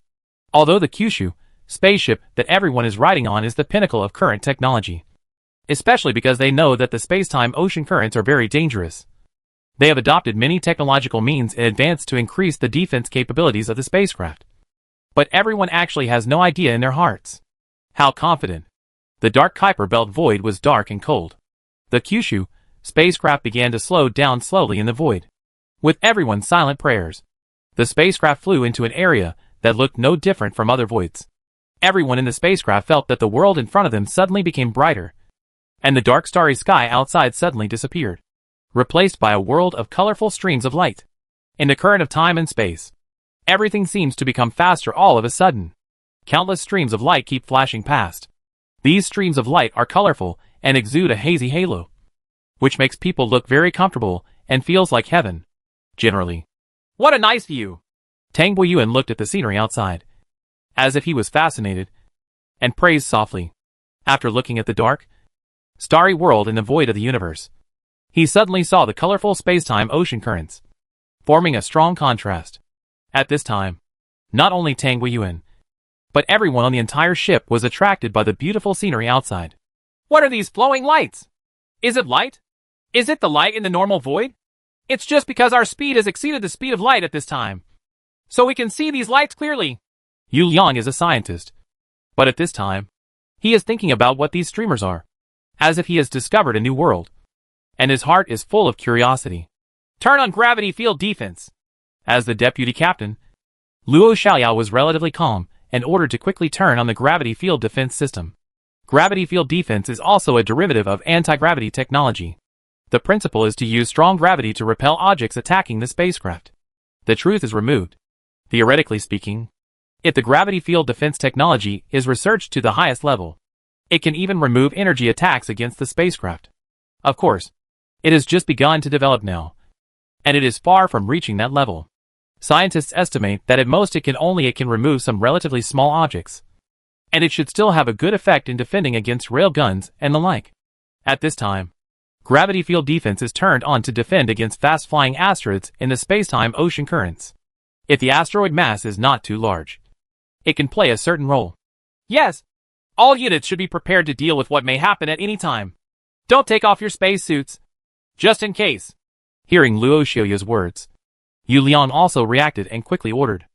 Although the Kyushu spaceship that everyone is riding on is the pinnacle of current technology, especially because they know that the space-time ocean currents are very dangerous. They have adopted many technological means in advance to increase the defense capabilities of the spacecraft. But everyone actually has no idea in their hearts how confident. The dark Kuiper Belt void was dark and cold. The Kyushu spacecraft began to slow down slowly in the void. With everyone's silent prayers, the spacecraft flew into an area that looked no different from other voids. Everyone in the spacecraft felt that the world in front of them suddenly became brighter, and the dark starry sky outside suddenly disappeared, replaced by a world of colorful streams of light. In the current of time and space, everything seems to become faster all of a sudden. Countless streams of light keep flashing past. These streams of light are colorful and exude a hazy halo, which makes people look very comfortable and feels like heaven. Generally. What a nice view! Tang Guiyuan looked at the scenery outside, as if he was fascinated, and praised softly. After looking at the dark, starry world in the void of the universe, he suddenly saw the colorful space-time ocean currents, forming a strong contrast. At this time, not only Tang Guiyuan, but everyone on the entire ship was attracted by the beautiful scenery outside. What are these flowing lights? Is it light? Is it the light in the normal void? It's just because our speed has exceeded the speed of light at this time, so we can see these lights clearly. Yu Liang is a scientist, but at this time, he is thinking about what these streamers are, as if he has discovered a new world, and his heart is full of curiosity. Turn on gravity field defense. As the deputy captain, Luo Xiaoyao was relatively calm and ordered to quickly turn on the gravity field defense system. Gravity field defense is also a derivative of anti-gravity technology. The principle is to use strong gravity to repel objects attacking the spacecraft. The truth is removed. Theoretically speaking, if the gravity field defense technology is researched to the highest level, it can even remove energy attacks against the spacecraft. Of course, it has just begun to develop now, and it is far from reaching that level. Scientists estimate that at most it can remove some relatively small objects, and it should still have a good effect in defending against railguns and the like. At this time, gravity field defense is turned on to defend against fast-flying asteroids in the space-time ocean currents. If the asteroid mass is not too large, it can play a certain role. Yes, all units should be prepared to deal with what may happen at any time. Don't take off your spacesuits, just in case. Hearing Luo Xiaoyao's words, Yu Liang also reacted and quickly ordered.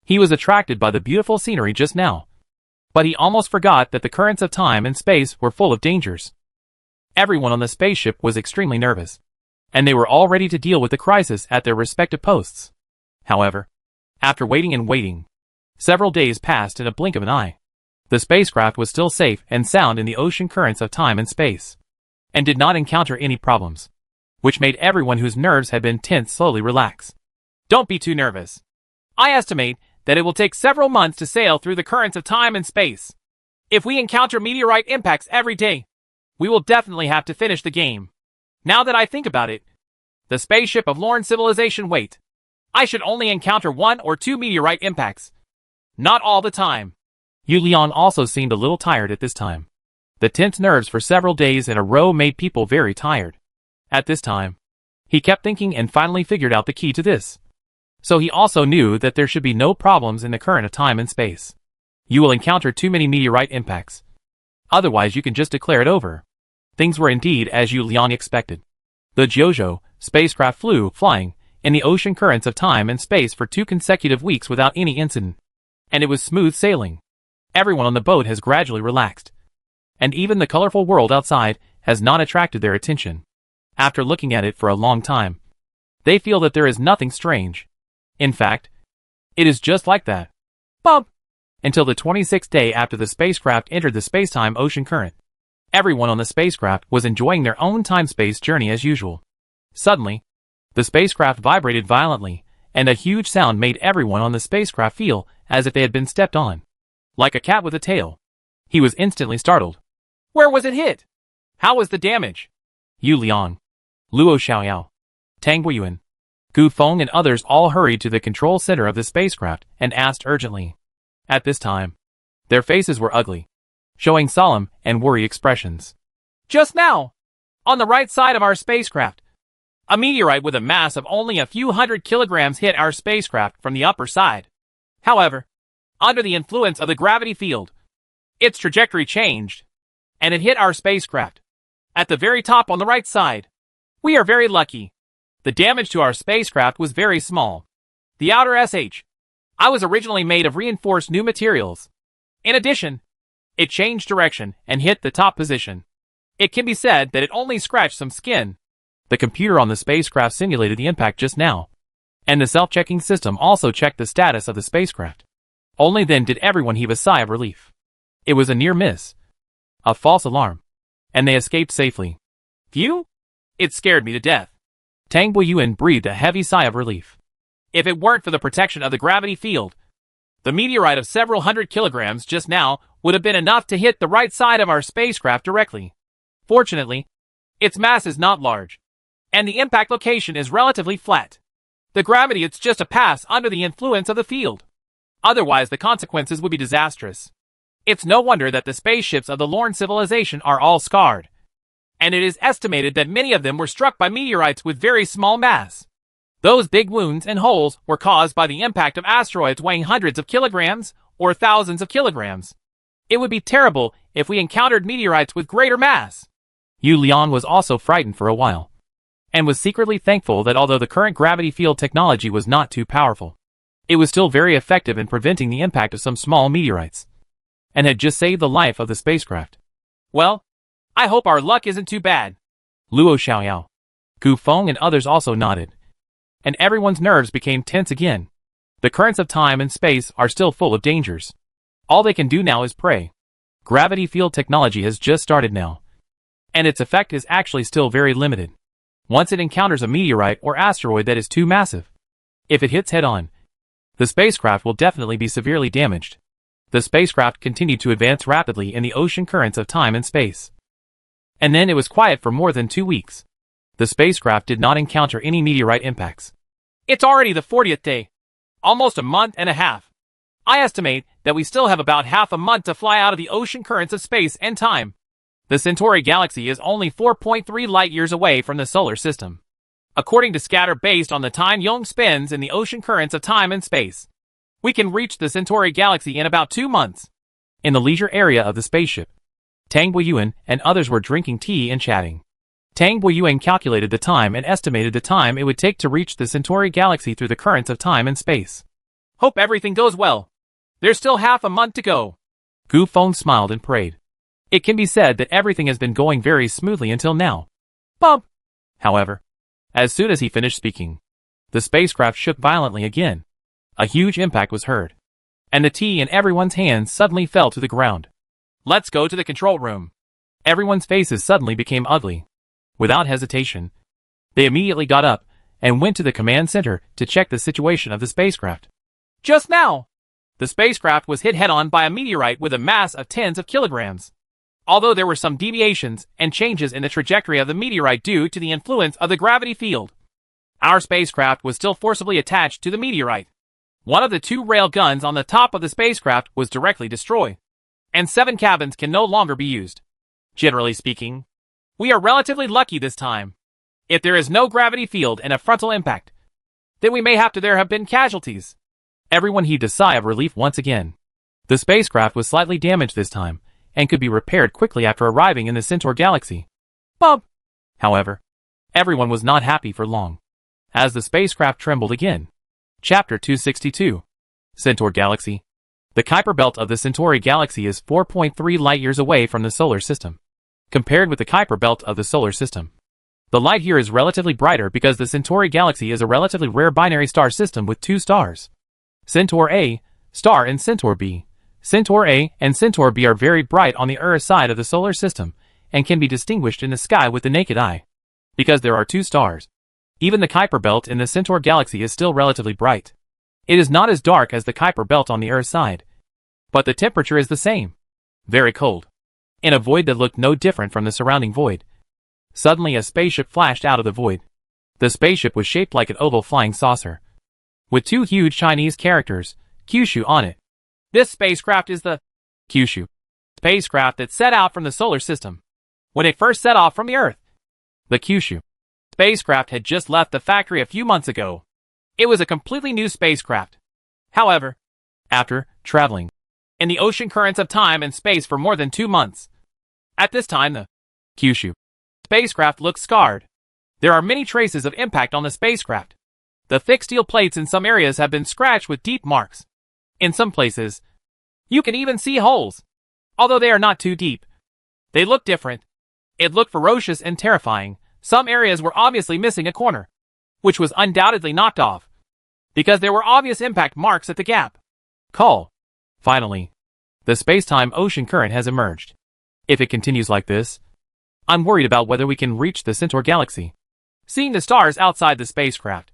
He was attracted by the beautiful scenery just now, but he almost forgot that the currents of time and space were full of dangers. Everyone on the spaceship was extremely nervous, and they were all ready to deal with the crisis at their respective posts. However, after waiting and waiting, several days passed in a blink of an eye. The spacecraft was still safe and sound in the ocean currents of time and space, and did not encounter any problems, which made everyone whose nerves had been tense slowly relax. Don't be too nervous. I estimate that it will take several months to sail through the currents of time and space. If we encounter meteorite impacts every day, we will definitely have to finish the game. Now that I think about it, the spaceship of Lorne civilization wait. I should only encounter 1 or 2 meteorite impacts. Not all the time. Yu Liang also seemed a little tired at this time. The tense nerves for several days in a row made people very tired. At this time, he kept thinking and finally figured out the key to this. So he also knew that there should be no problems in the current of time and space. You will encounter too many meteorite impacts. Otherwise you can just declare it over. Things were indeed as Yu Liang expected. The JoJo spacecraft flying in the ocean currents of time and space for 2 consecutive weeks without any incident. And it was smooth sailing. Everyone on the boat has gradually relaxed. And even the colorful world outside has not attracted their attention. After looking at it for a long time, they feel that there is nothing strange. In fact, it is just like that. Bump! Until the 26th day after the spacecraft entered the spacetime ocean current. Everyone on the spacecraft was enjoying their own time-space journey as usual. Suddenly, the spacecraft vibrated violently, and a huge sound made everyone on the spacecraft feel as if they had been stepped on. Like a cat with a tail. He was instantly startled. Where was it hit? How was the damage? Yu Liang, Luo Xiaoyao, Tang Guiyuan, Gu Feng and others all hurried to the control center of the spacecraft and asked urgently. At this time, their faces were ugly, showing solemn and worried expressions. Just now, on the right side of our spacecraft, a meteorite with a mass of only a few hundred kilograms hit our spacecraft from the upper side. However, under the influence of the gravity field, its trajectory changed, and it hit our spacecraft at the very top on the right side. We are very lucky. The damage to our spacecraft was very small. The outer I was originally made of reinforced new materials. In addition, it changed direction and hit the top position. It can be said that it only scratched some skin. The computer on the spacecraft simulated the impact just now, and the self-checking system also checked the status of the spacecraft. Only then did everyone heave a sigh of relief. It was a near miss, a false alarm, and they escaped safely. Phew! It scared me to death. Tang Guiyuan breathed a heavy sigh of relief. If it weren't for the protection of the gravity field, the meteorite of several hundred kilograms just now would have been enough to hit the right side of our spacecraft directly. Fortunately, its mass is not large, and the impact location is relatively flat. The gravity is just a pass under the influence of the field. Otherwise, the consequences would be disastrous. It's no wonder that the spaceships of the Lorne civilization are all scarred, and it is estimated that many of them were struck by meteorites with very small mass. Those big wounds and holes were caused by the impact of asteroids weighing hundreds of kilograms or thousands of kilograms. It would be terrible if we encountered meteorites with greater mass. Yu Liang was also frightened for a while, and was secretly thankful that although the current gravity field technology was not too powerful, it was still very effective in preventing the impact of some small meteorites, and had just saved the life of the spacecraft. Well, I hope our luck isn't too bad. Luo Xiaoyao, Gu Feng and others also nodded, and everyone's nerves became tense again. The currents of time and space are still full of dangers. All they can do now is pray. Gravity field technology has just started now, and its effect is actually still very limited. Once it encounters a meteorite or asteroid that is too massive, if it hits head-on, the spacecraft will definitely be severely damaged. The spacecraft continued to advance rapidly in the ocean currents of time and space. And then it was quiet for more than 2 weeks. The spacecraft did not encounter any meteorite impacts. It's already the 40th day. Almost a month and a half. I estimate that we still have about half a month to fly out of the ocean currents of space and time. The Centaur galaxy is only 4.3 light-years away from the solar system, according to scatter based on the time Young spends in the ocean currents of time and space. We can reach the Centaur galaxy in about 2 months. In the leisure area of the spaceship, Tang Guiyuan and others were drinking tea and chatting. Tang Guiyuan calculated the time and estimated the time it would take to reach the Centauri galaxy through the currents of time and space. Hope everything goes well. There's still half a month to go. Gu Feng smiled and prayed. It can be said that everything has been going very smoothly until now. Bump! However, as soon as he finished speaking, the spacecraft shook violently again. A huge impact was heard, and the tea in everyone's hands suddenly fell to the ground. Let's go to the control room. Everyone's faces suddenly became ugly. Without hesitation, they immediately got up and went to the command center to check the situation of the spacecraft. Just now, the spacecraft was hit head-on by a meteorite with a mass of tens of kilograms. Although there were some deviations and changes in the trajectory of the meteorite due to the influence of the gravity field, our spacecraft was still forcibly attached to the meteorite. One of the 2 rail guns on the top of the spacecraft was directly destroyed, and 7 cabins can no longer be used. Generally speaking, we are relatively lucky this time. If there is no gravity field and a frontal impact, then we may have to there have been casualties. Everyone heaved a sigh of relief once again. The spacecraft was slightly damaged this time, and could be repaired quickly after arriving in the Centaur galaxy. However, everyone was not happy for long, as the spacecraft trembled again. Chapter 262. Centaur Galaxy. The Kuiper belt of the Centauri galaxy is 4.3 light-years away from the solar system, compared with the Kuiper belt of the solar system. The light here is relatively brighter because the Centauri galaxy is a relatively rare binary star system with 2 stars. Centaur A, star, and Centaur B. Centaur A and Centaur B are very bright on the Earth side of the solar system, and can be distinguished in the sky with the naked eye, because there are 2 stars. Even the Kuiper belt in the Centaur galaxy is still relatively bright. It is not as dark as the Kuiper belt on the Earth side, but the temperature is the same. Very cold. In a void that looked no different from the surrounding void, suddenly a spaceship flashed out of the void. The spaceship was shaped like an oval flying saucer, with 2 huge Chinese characters, Kyushu, on it. This spacecraft is the Kyushu spacecraft that set out from the solar system when it first set off from the Earth. The Kyushu spacecraft had just left the factory a few months ago. It was a completely new spacecraft. However, after traveling in the ocean currents of time and space for more than 2 months, at this time the Kyushu spacecraft looks scarred. There are many traces of impact on the spacecraft. The thick steel plates in some areas have been scratched with deep marks. In some places, you can even see holes, although they are not too deep. They look different. It looked ferocious and terrifying. Some areas were obviously missing a corner, which was undoubtedly knocked off, because there were obvious impact marks at the gap. Finally, the space-time ocean current has emerged. If it continues like this, I'm worried about whether we can reach the Centaur galaxy. Seeing the stars outside the spacecraft,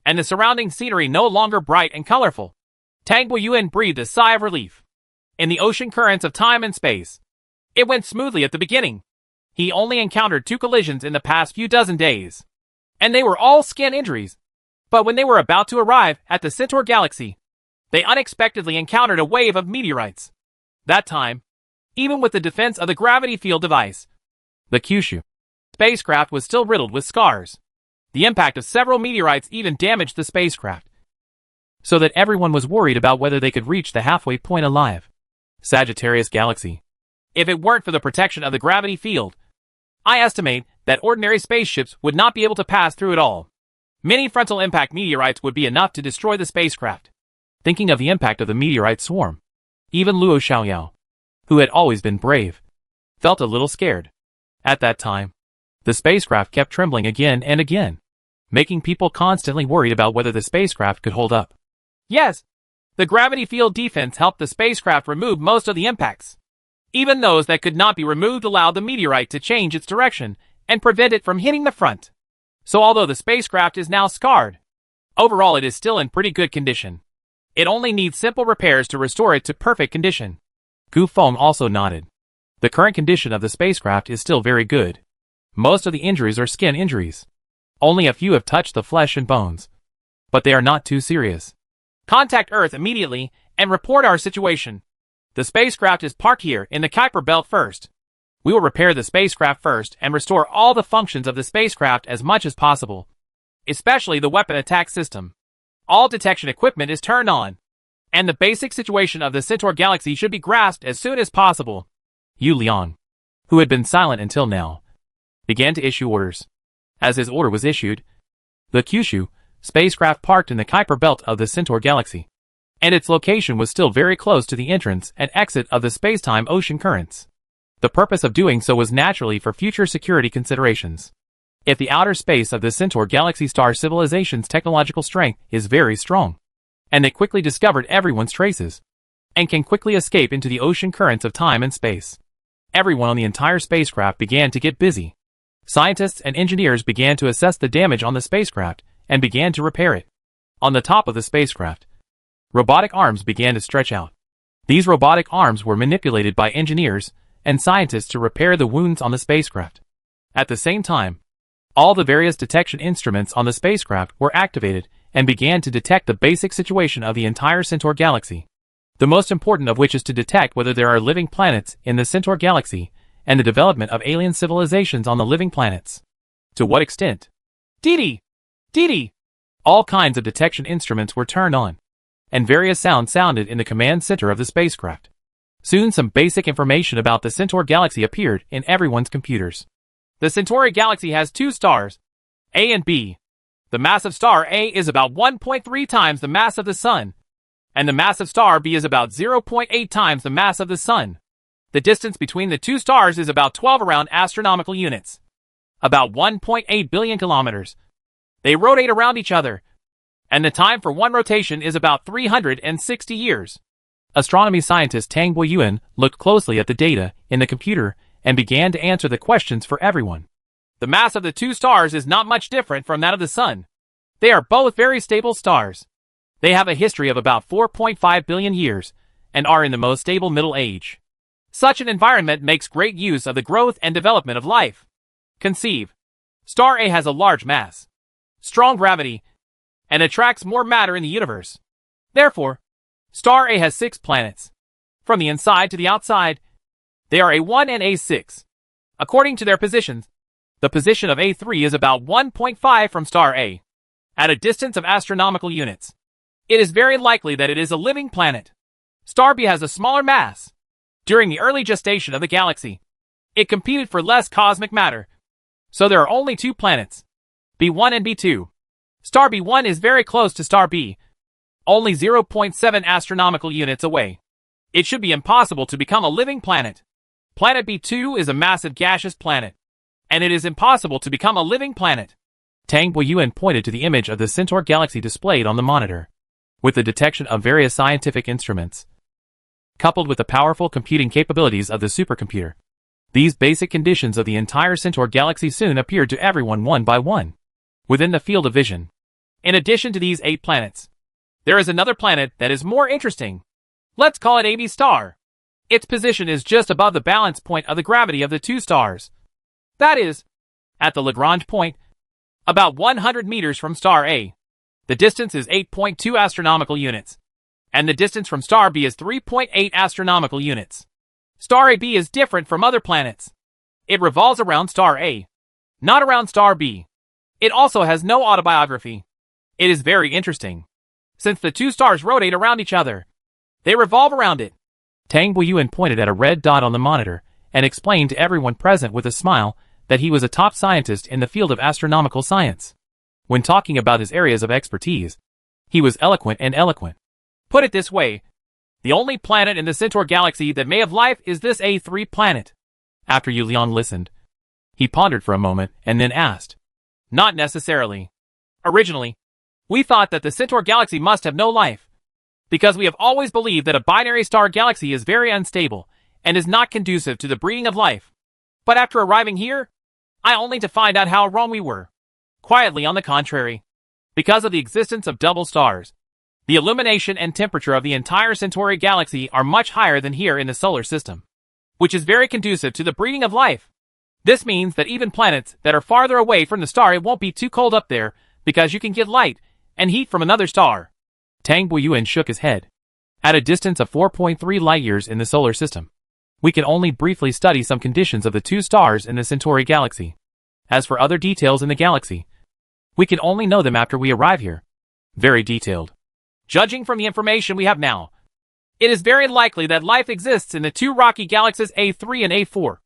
and the surrounding scenery no longer bright and colorful, Tang Boyuan breathed a sigh of relief. In the ocean currents of time and space, it went smoothly at the beginning. He only encountered 2 collisions in the past few dozen days, and they were all skin injuries. But when they were about to arrive at the Centaur galaxy, they unexpectedly encountered a wave of meteorites. That time, even with the defense of the gravity field device, the Kyushu spacecraft was still riddled with scars. The impact of several meteorites even damaged the spacecraft, so that everyone was worried about whether they could reach the halfway point alive. Sagittarius Galaxy. If it weren't for the protection of the gravity field, I estimate that ordinary spaceships would not be able to pass through it all. Many frontal impact meteorites would be enough to destroy the spacecraft. Thinking of the impact of the meteorite swarm, even Luo Xiaoyao, who had always been brave, felt a little scared. At that time, the spacecraft kept trembling again and again, making people constantly worried about whether the spacecraft could hold up. Yes, the gravity field defense helped the spacecraft remove most of the impacts. Even those that could not be removed allowed the meteorite to change its direction and prevent it from hitting the front. So although the spacecraft is now scarred, overall it is still in pretty good condition. It only needs simple repairs to restore it to perfect condition. Gu Feng also nodded. The current condition of the spacecraft is still very good. Most of the injuries are skin injuries. Only a few have touched the flesh and bones, but they are not too serious. Contact Earth immediately and report our situation. The spacecraft is parked here in the Kuiper belt first. We will repair the spacecraft first and restore all the functions of the spacecraft as much as possible, especially the weapon attack system. All detection equipment is turned on, and the basic situation of the Centaur galaxy should be grasped as soon as possible. Yu Liang, who had been silent until now, began to issue orders. As his order was issued, the Kyushu spacecraft parked in the Kuiper belt of the Centaur galaxy, and its location was still very close to the entrance and exit of the space-time ocean currents. The purpose of doing so was naturally for future security considerations. If the outer space of the Centaur galaxy star civilization's technological strength is very strong, and they quickly discovered everyone's traces, and can quickly escape into the ocean currents of time and space, everyone on the entire spacecraft began to get busy. Scientists and engineers began to assess the damage on the spacecraft and began to repair it. On the top of the spacecraft, robotic arms began to stretch out. These robotic arms were manipulated by engineers and scientists to repair the wounds on the spacecraft. At the same time, all the various detection instruments on the spacecraft were activated and began to detect the basic situation of the entire Centaur galaxy. The most important of which is to detect whether there are living planets in the Centaur galaxy, and the development of alien civilizations on the living planets. To what extent? Dee dee! All kinds of detection instruments were turned on, and various sounds sounded in the command center of the spacecraft. Soon some basic information about the Centaur galaxy appeared in everyone's computers. The Centauri galaxy has 2 stars, A and B. The mass of star A is about 1.3 times the mass of the Sun, and the mass of star B is about 0.8 times the mass of the Sun. The distance between the 2 stars is about 12 around astronomical units, about 1.8 billion kilometers. They rotate around each other, and the time for one rotation is about 360 years. Astronomy scientist Tang Boyuan looked closely at the data in the computer and began to answer the questions for everyone. The mass of the 2 stars is not much different from that of the Sun. They are both very stable stars. They have a history of about 4.5 billion years and are in the most stable Middle Age. Such an environment makes great use of the growth and development of life. Conceive. Star A has a large mass, strong gravity, and attracts more matter in the universe. Therefore, Star A has 6 planets. From the inside to the outside, they are A1 and A6. According to their positions, the position of A3 is about 1.5 from Star A, at a distance of astronomical units. It is very likely that it is a living planet. Star B has a smaller mass. During the early gestation of the galaxy, it competed for less cosmic matter, so there are only 2 planets, B1 and B2. Star B1 is very close to Star B, only 0.7 astronomical units away. It should be impossible to become a living planet. Planet B2 is a massive gaseous planet, and it is impossible to become a living planet. Tang Boyuan pointed to the image of the Centaur galaxy displayed on the monitor. With the detection of various scientific instruments, coupled with the powerful computing capabilities of the supercomputer, these basic conditions of the entire Centaur galaxy soon appeared to everyone one by one, within the field of vision. In addition to these 8 planets, there is another planet that is more interesting. Let's call it AB star. Its position is just above the balance point of the gravity of the 2 stars. That is, at the Lagrange point, about 100 meters from Star A. The distance is 8.2 astronomical units, and the distance from Star B is 3.8 astronomical units. Star AB is different from other planets. It revolves around Star A, not around Star B. It also has no autobiography. It is very interesting. Since the 2 stars rotate around each other, they revolve around it. Tang Boyuan pointed at a red dot on the monitor and explained to everyone present with a smile that he was a top scientist in the field of astronomical science. When talking about his areas of expertise, he was eloquent and eloquent. Put it this way, the only planet in the Centaur galaxy that may have life is this A3 planet. After Yu Liang listened, he pondered for a moment and then asked, "Not necessarily. Originally, we thought that the Centaur galaxy must have no life, because we have always believed that a binary star galaxy is very unstable and is not conducive to the breeding of life. But after arriving here, I only to find out how wrong we were. Quietly, on the contrary, because of the existence of double stars, the illumination and temperature of the entire Centauri galaxy are much higher than here in the solar system, which is very conducive to the breeding of life. This means that even planets that are farther away from the star, it won't be too cold up there, because you can get light and heat from another star." Tang Boyuan shook his head. At a distance of 4.3 light-years in the solar system, we can only briefly study some conditions of the 2 stars in the Centauri galaxy. As for other details in the galaxy, we can only know them after we arrive here. Very detailed. Judging from the information we have now, it is very likely that life exists in the 2 rocky galaxies A3 and A4,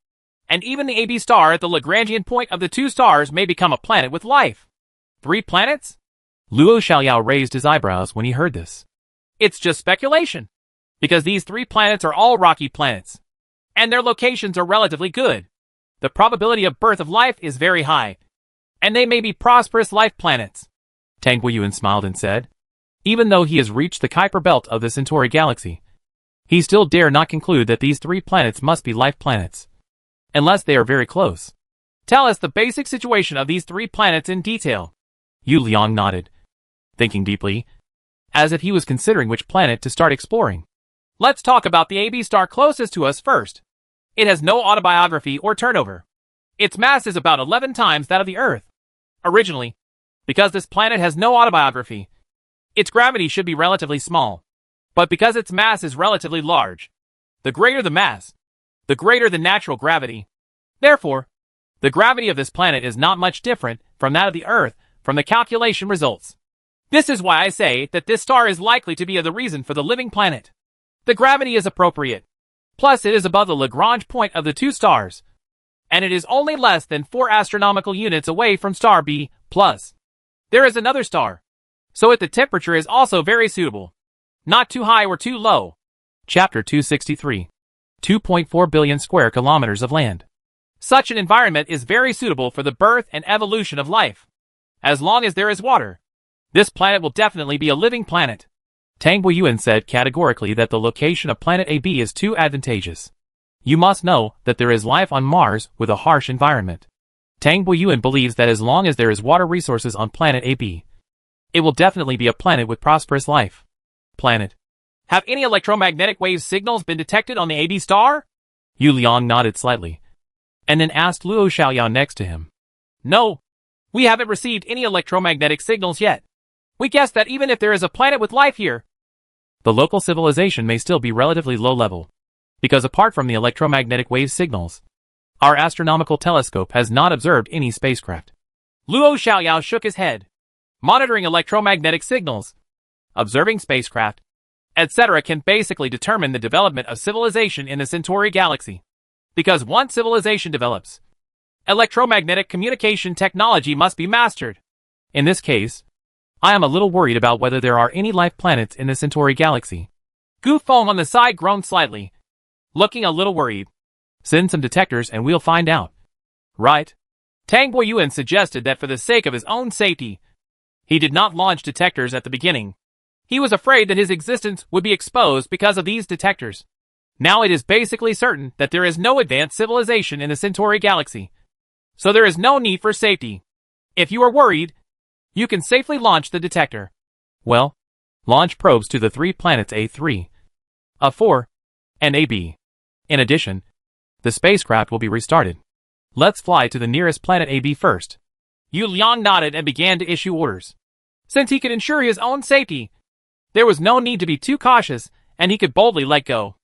and even the AB star at the Lagrangian point of the 2 stars may become a planet with life. 3 planets? Luo Xiaoyao raised his eyebrows when he heard this. It's just speculation, because these 3 planets are all rocky planets, and their locations are relatively good. The probability of birth of life is very high, and they may be prosperous life planets. Tang Boyuan smiled and said, even though he has reached the Kuiper belt of the Centauri galaxy, he still dare not conclude that these 3 planets must be life planets, unless they are very close. Tell us the basic situation of these 3 planets in detail. Yu Liang nodded, thinking deeply, as if he was considering which planet to start exploring. Let's talk about the AB star closest to us first. It has no autobiography or turnover. Its mass is about 11 times that of the Earth. Originally, because this planet has no autobiography, its gravity should be relatively small. But because its mass is relatively large, the greater the mass, the greater the natural gravity. Therefore, the gravity of this planet is not much different from that of the Earth from the calculation results. This is why I say that this star is likely to be the reason for the living planet. The gravity is appropriate. Plus, it is above the Lagrange point of the two stars, and it is only less than 4 astronomical units away from star B+. There is another star, so the temperature is also very suitable. Not too high or too low. Chapter 263. 2.4 billion square kilometers of land. Such an environment is very suitable for the birth and evolution of life. As long as there is water, this planet will definitely be a living planet. Tang Guiyuan said categorically that the location of planet AB is too advantageous. You must know that there is life on Mars with a harsh environment. Tang Guiyuan believes that as long as there is water resources on planet AB, it will definitely be a planet with prosperous life. Planet. Have any electromagnetic wave signals been detected on the AB star? Yu Liang nodded slightly, and then asked Luo Xiaoyao next to him. No, we haven't received any electromagnetic signals yet. We guess that even if there is a planet with life here, the local civilization may still be relatively low level, because apart from the electromagnetic wave signals, our astronomical telescope has not observed any spacecraft. Luo Xiaoyao shook his head. Monitoring electromagnetic signals, observing spacecraft, etc. can basically determine the development of civilization in the Centauri galaxy. Because once civilization develops, electromagnetic communication technology must be mastered. In this case, I am a little worried about whether there are any life planets in the Centauri galaxy. Gu Feng on the side groaned slightly, looking a little worried. Send some detectors and we'll find out. Right? Tang Guiyuan suggested that for the sake of his own safety, he did not launch detectors at the beginning. He was afraid that his existence would be exposed because of these detectors. Now it is basically certain that there is no advanced civilization in the Centauri galaxy, so there is no need for safety. If you are worried, you can safely launch the detector. Well, launch probes to the 3 planets A3, A4, and AB. In addition, the spacecraft will be restarted. Let's fly to the nearest planet AB first. Yu Liang nodded and began to issue orders. Since he could ensure his own safety, there was no need to be too cautious, and he could boldly let go.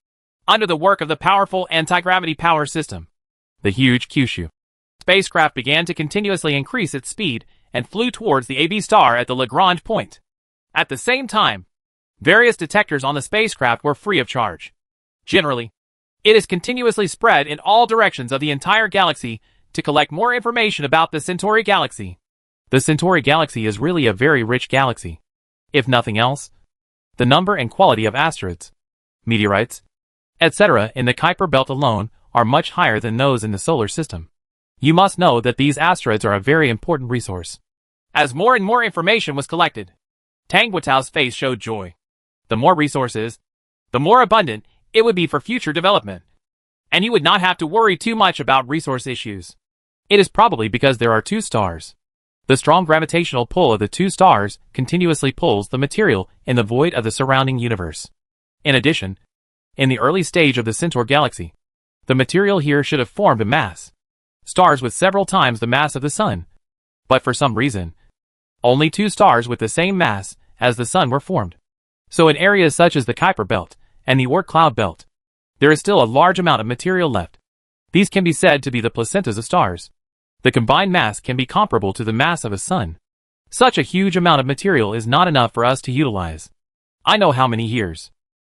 Under the work of the powerful anti-gravity power system, the huge Kyushu spacecraft began to continuously increase its speed and flew towards the AB star at the Lagrange point. At the same time, various detectors on the spacecraft were free of charge. Generally, it is continuously spread in all directions of the entire galaxy to collect more information about the Centauri galaxy. The Centauri galaxy is really a very rich galaxy. If nothing else, the number and quality of asteroids, meteorites, etc. in the Kuiper belt alone are much higher than those in the solar system. You must know that these asteroids are a very important resource. As more and more information was collected, Tang Guitao's face showed joy. The more resources, the more abundant it would be for future development. And he would not have to worry too much about resource issues. It is probably because there are 2 stars. The strong gravitational pull of the 2 stars continuously pulls the material in the void of the surrounding universe. In addition, in the early stage of the Centaur galaxy, the material here should have formed a mass. Stars with several times the mass of the Sun. But for some reason, only 2 stars with the same mass as the Sun were formed. So in areas such as the Kuiper belt and the Oort cloud belt, there is still a large amount of material left. These can be said to be the placentas of stars. The combined mass can be comparable to the mass of a sun. Such a huge amount of material is not enough for us to utilize. I know how many years.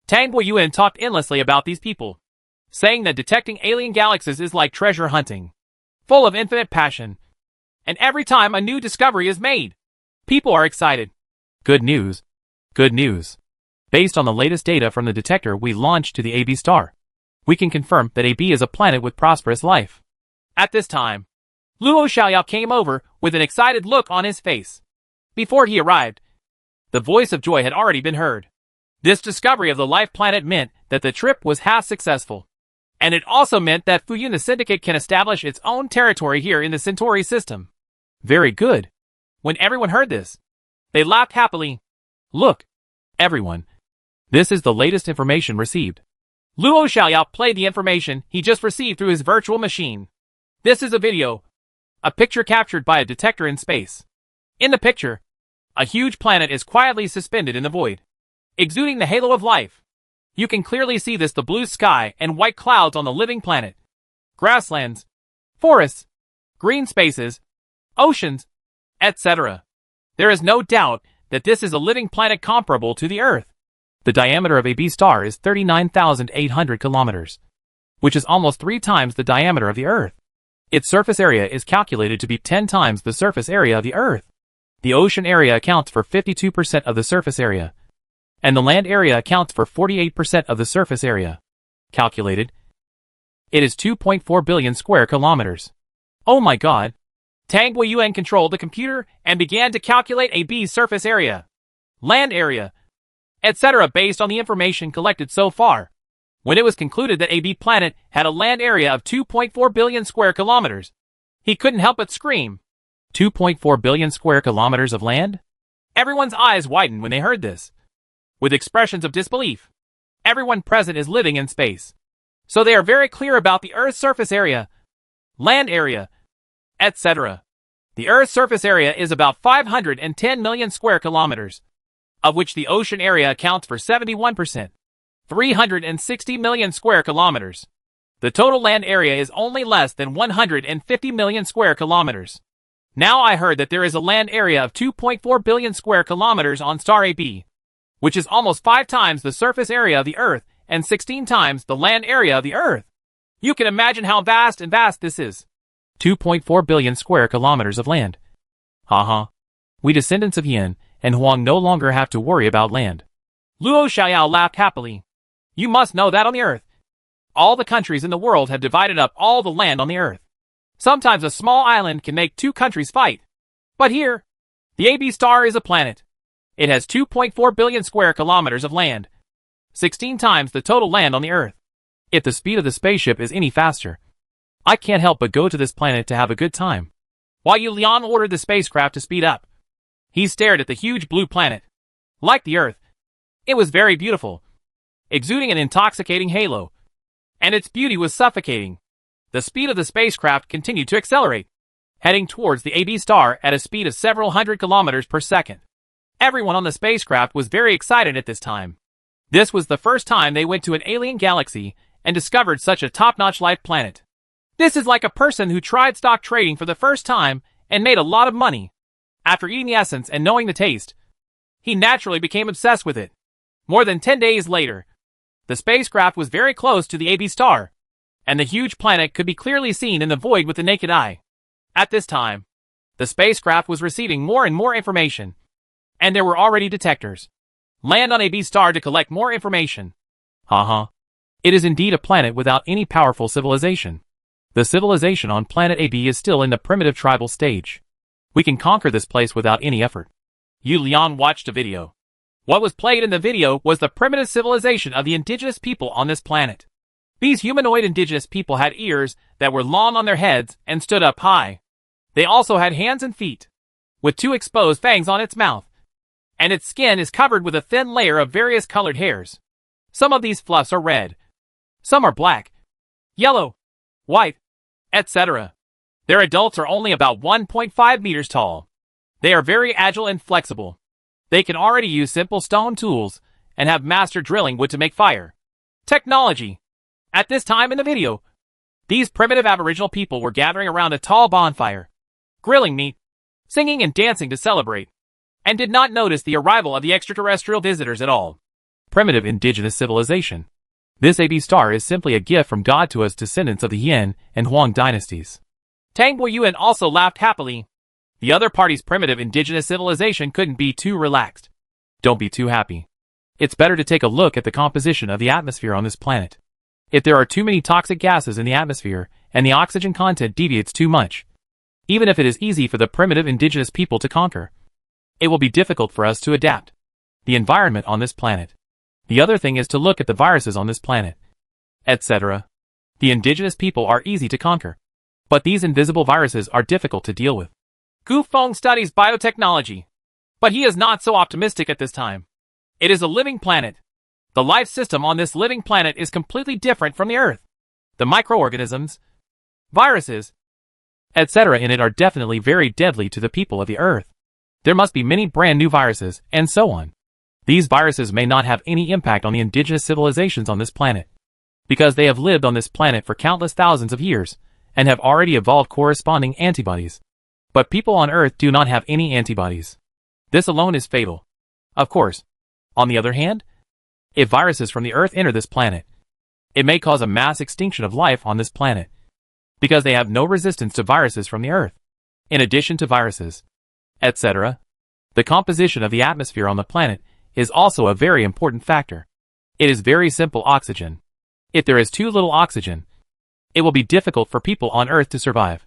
Tang Guiyuan talked endlessly about these people, saying that detecting alien galaxies is like treasure hunting, full of infinite passion. And every time a new discovery is made, people are excited. Good news. Good news. Based on the latest data from the detector we launched to the AB star, we can confirm that AB is a planet with prosperous life. At this time, Luo Xiaoyao came over with an excited look on his face. Before he arrived, the voice of joy had already been heard. This discovery of the life planet meant that the trip was half successful. And it also meant that Fuyun the Syndicate can establish its own territory here in the Centauri system. Very good. When everyone heard this, they laughed happily. Look, everyone. This is the latest information received. Luo Xiaoyao played the information he just received through his virtual machine. This is a video. A picture captured by a detector in space. In the picture, A huge planet is quietly suspended in the void, exuding the halo of life. You can clearly see the blue sky and white clouds on the living planet. Grasslands, forests, green spaces, oceans, etc. There is no doubt that this is a living planet comparable to the Earth. The diameter of a B star is 39,800 kilometers, which is almost 3 times the diameter of the Earth. Its surface area is calculated to be 10 times the surface area of the Earth. The ocean area accounts for 52% of the surface area, and the land area accounts for 48% of the surface area. Calculated, it is 2.4 billion square kilometers. Oh my god. Tang Weiyuan controlled the computer and began to calculate a B's surface area, land area, etc. based on the information collected so far. When it was concluded that a B planet had a land area of 2.4 billion square kilometers, he couldn't help but scream. 2.4 billion square kilometers of land? Everyone's eyes widened when they heard this, with expressions of disbelief. Everyone present is living in space, so they are very clear about the Earth's surface area, land area, etc. The Earth's surface area is about 510 million square kilometers, of which the ocean area accounts for 71%, 360 million square kilometers. The total land area is only less than 150 million square kilometers. Now I heard that there is a land area of 2.4 billion square kilometers on star AB, which is almost 5 times the surface area of the Earth and 16 times the land area of the Earth. You can imagine how vast this is. 2.4 billion square kilometers of land. Haha. We descendants of Yin and Huang no longer have to worry about land. Luo Xiaoyao laughed happily. You must know that on the Earth, all the countries in the world have divided up all the land on the Earth. Sometimes a small island can make 2 countries fight. But here, the AB star is a planet. It has 2.4 billion square kilometers of land, 16 times the total land on the Earth. If the speed of the spaceship is any faster, I can't help but go to this planet to have a good time. While Yu Lian ordered the spacecraft to speed up, he stared at the huge blue planet. Like the Earth, it was very beautiful, exuding an intoxicating halo, and its beauty was suffocating. The speed of the spacecraft continued to accelerate, heading towards the AB star at a speed of several hundred kilometers per second. Everyone on the spacecraft was very excited at this time. This was the first time they went to an alien galaxy and discovered such a top-notch life planet. This is like a person who tried stock trading for the first time and made a lot of money. After eating the essence and knowing the taste, he naturally became obsessed with it. More than 10 days later, the spacecraft was very close to the AB star, and the huge planet could be clearly seen in the void with the naked eye. At this time, the spacecraft was receiving more and more information, and there were already detectors. Land on AB star to collect more information. Haha. It is indeed a planet without any powerful civilization. The civilization on planet AB is still in the primitive tribal stage. We can conquer this place without any effort. Yu Lian watched a video. What was played in the video was the primitive civilization of the indigenous people on this planet. These humanoid indigenous people had ears that were long on their heads and stood up high. They also had hands and feet, with 2 exposed fangs on its mouth, and its skin is covered with a thin layer of various colored hairs. Some of these fluffs are red, some are black, yellow, white, etc. Their adults are only about 1.5 meters tall. They are very agile and flexible. They can already use simple stone tools and have mastered drilling wood to make fire. Technology. At this time in the video, these primitive aboriginal people were gathering around a tall bonfire, grilling meat, singing and dancing to celebrate, and did not notice the arrival of the extraterrestrial visitors at all. Primitive indigenous civilization. This AB star is simply a gift from God to us descendants of the Yin and Huang dynasties. Tang Weiyuan also laughed happily. The other party's primitive indigenous civilization couldn't be too relaxed. Don't be too happy. It's better to take a look at the composition of the atmosphere on this planet. If there are too many toxic gases in the atmosphere and the oxygen content deviates too much, even if it is easy for the primitive indigenous people to conquer, it will be difficult for us to adapt. The environment on this planet. The other thing is to look at the viruses on this planet, etc. The indigenous people are easy to conquer, but these invisible viruses are difficult to deal with. Gu Feng studies biotechnology, but he is not so optimistic at this time. It is a living planet. The life system on this living planet is completely different from the Earth. The microorganisms, viruses, etc. in it are definitely very deadly to the people of the Earth. There must be many brand new viruses, and so on. These viruses may not have any impact on the indigenous civilizations on this planet, because they have lived on this planet for countless thousands of years, and have already evolved corresponding antibodies. But people on Earth do not have any antibodies. This alone is fatal. Of course. On the other hand, if viruses from the Earth enter this planet, it may cause a mass extinction of life on this planet, because they have no resistance to viruses from the Earth. In addition to viruses, etc., the composition of the atmosphere on the planet is also a very important factor. It is very simple oxygen. If there is too little oxygen, it will be difficult for people on Earth to survive.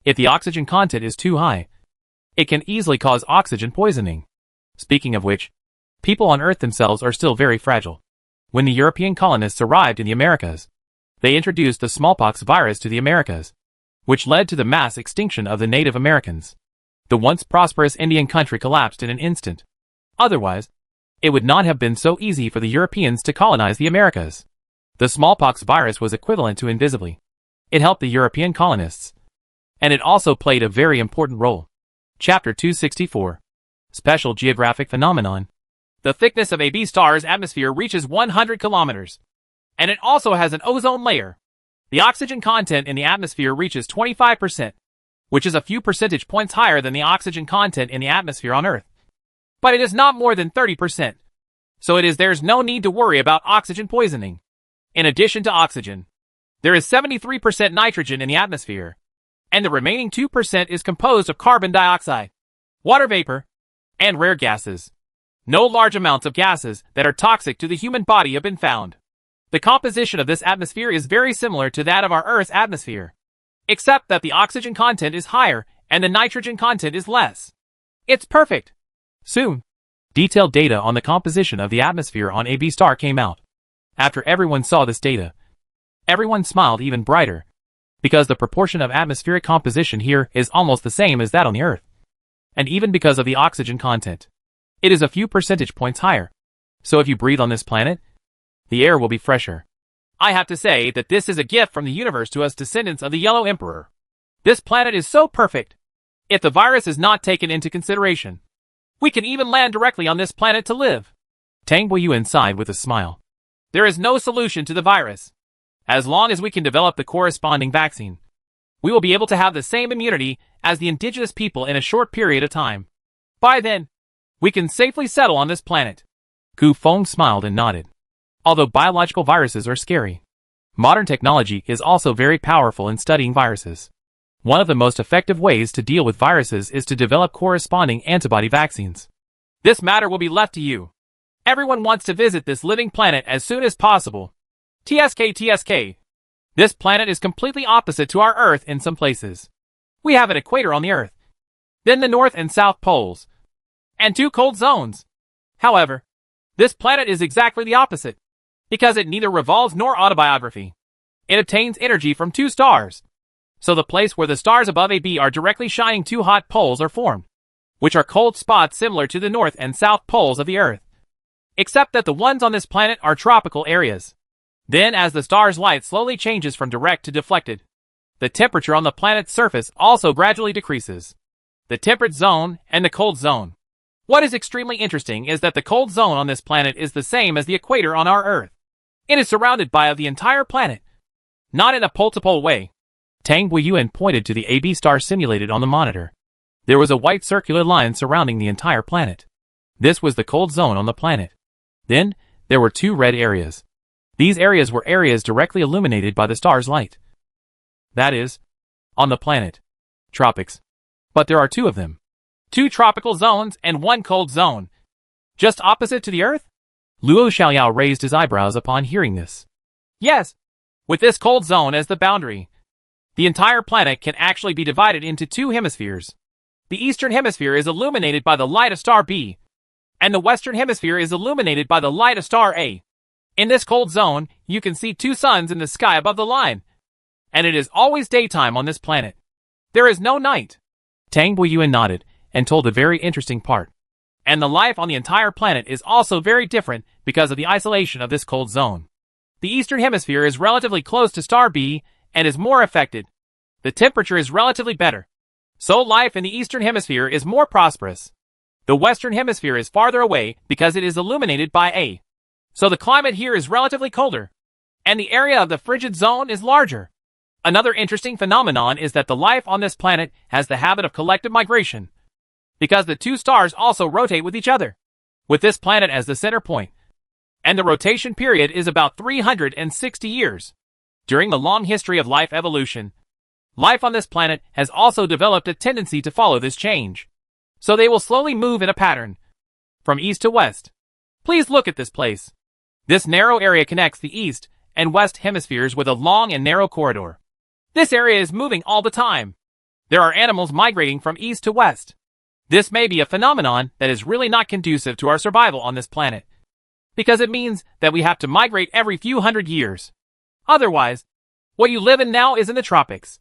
If the oxygen content is too high, it can easily cause oxygen poisoning. Speaking of which, people on Earth themselves are still very fragile. When the European colonists arrived in the Americas, they introduced the smallpox virus to the Americas, which led to the mass extinction of the Native Americans. The once prosperous Indian country collapsed in an instant. Otherwise, it would not have been so easy for the Europeans to colonize the Americas. The smallpox virus was equivalent to invisibly. It helped the European colonists, and it also played a very important role. Chapter 264. Special Geographic Phenomenon. The thickness of a B star's atmosphere reaches 100 kilometers, and it also has an ozone layer. The oxygen content in the atmosphere reaches 25%, which is a few percentage points higher than the oxygen content in the atmosphere on Earth. But it is not more than 30%, so there's no need to worry about oxygen poisoning. In addition to oxygen, there is 73% nitrogen in the atmosphere, and the remaining 2% is composed of carbon dioxide, water vapor, and rare gases. No large amounts of gases that are toxic to the human body have been found. The composition of this atmosphere is very similar to that of our Earth's atmosphere, except that the oxygen content is higher and the nitrogen content is less. It's perfect. Soon, detailed data on the composition of the atmosphere on a B star came out. After everyone saw this data, everyone smiled even brighter, because the proportion of atmospheric composition here is almost the same as that on the Earth. And even because of the oxygen content, it is a few percentage points higher. So if you breathe on this planet, the air will be fresher. I have to say that this is a gift from the universe to us descendants of the Yellow Emperor. This planet is so perfect. If the virus is not taken into consideration, we can even land directly on this planet to live. Tang Boyuan sighed with a smile. There is no solution to the virus. As long as we can develop the corresponding vaccine, we will be able to have the same immunity as the indigenous people in a short period of time. By then, we can safely settle on this planet. Gu Feng smiled and nodded. Although biological viruses are scary, modern technology is also very powerful in studying viruses. One of the most effective ways to deal with viruses is to develop corresponding antibody vaccines. This matter will be left to you. Everyone wants to visit this living planet as soon as possible. TSK. This planet is completely opposite to our Earth in some places. We have an equator on the Earth, then the North and South poles, and 2 cold zones. However, this planet is exactly the opposite, because it neither revolves nor autobiography. It obtains energy from 2 stars. So the place where the stars above AB are directly shining 2 hot poles are formed, which are cold spots similar to the North and South poles of the Earth. Except that the ones on this planet are tropical areas. Then as the star's light slowly changes from direct to deflected, the temperature on the planet's surface also gradually decreases. The temperate zone and the cold zone. What is extremely interesting is that the cold zone on this planet is the same as the equator on our Earth. It is surrounded by the entire planet, not in a pole-to-pole way. Tang Boyuan pointed to the AB star simulated on the monitor. There was a white circular line surrounding the entire planet. This was the cold zone on the planet. Then, there were 2 red areas. These areas were areas directly illuminated by the star's light. That is, on the planet, tropics. But there are 2 of them. 2 tropical zones and 1 cold zone. Just opposite to the Earth? Luo Xiaoyao raised his eyebrows upon hearing this. Yes, with this cold zone as the boundary, the entire planet can actually be divided into 2 hemispheres. The eastern hemisphere is illuminated by the light of star B, and the western hemisphere is illuminated by the light of star A. In this cold zone, you can see 2 suns in the sky above the line, and it is always daytime on this planet. There is no night. Tang Boyuan nodded and told a very interesting part. And the life on the entire planet is also very different because of the isolation of this cold zone. The eastern hemisphere is relatively close to star B and is more affected. The temperature is relatively better, so life in the eastern hemisphere is more prosperous. The western hemisphere is farther away because it is illuminated by A. So the climate here is relatively colder, and the area of the frigid zone is larger. Another interesting phenomenon is that the life on this planet has the habit of collective migration, because the two stars also rotate with each other, with this planet as the center point, and the rotation period is about 360 years. During the long history of life evolution, life on this planet has also developed a tendency to follow this change. So they will slowly move in a pattern, from east to west. Please look at this place. This narrow area connects the east and west hemispheres with a long and narrow corridor. This area is moving all the time. There are animals migrating from east to west. This may be a phenomenon that is really not conducive to our survival on this planet, because it means that we have to migrate every few hundred years. Otherwise, what you live in now is in the tropics,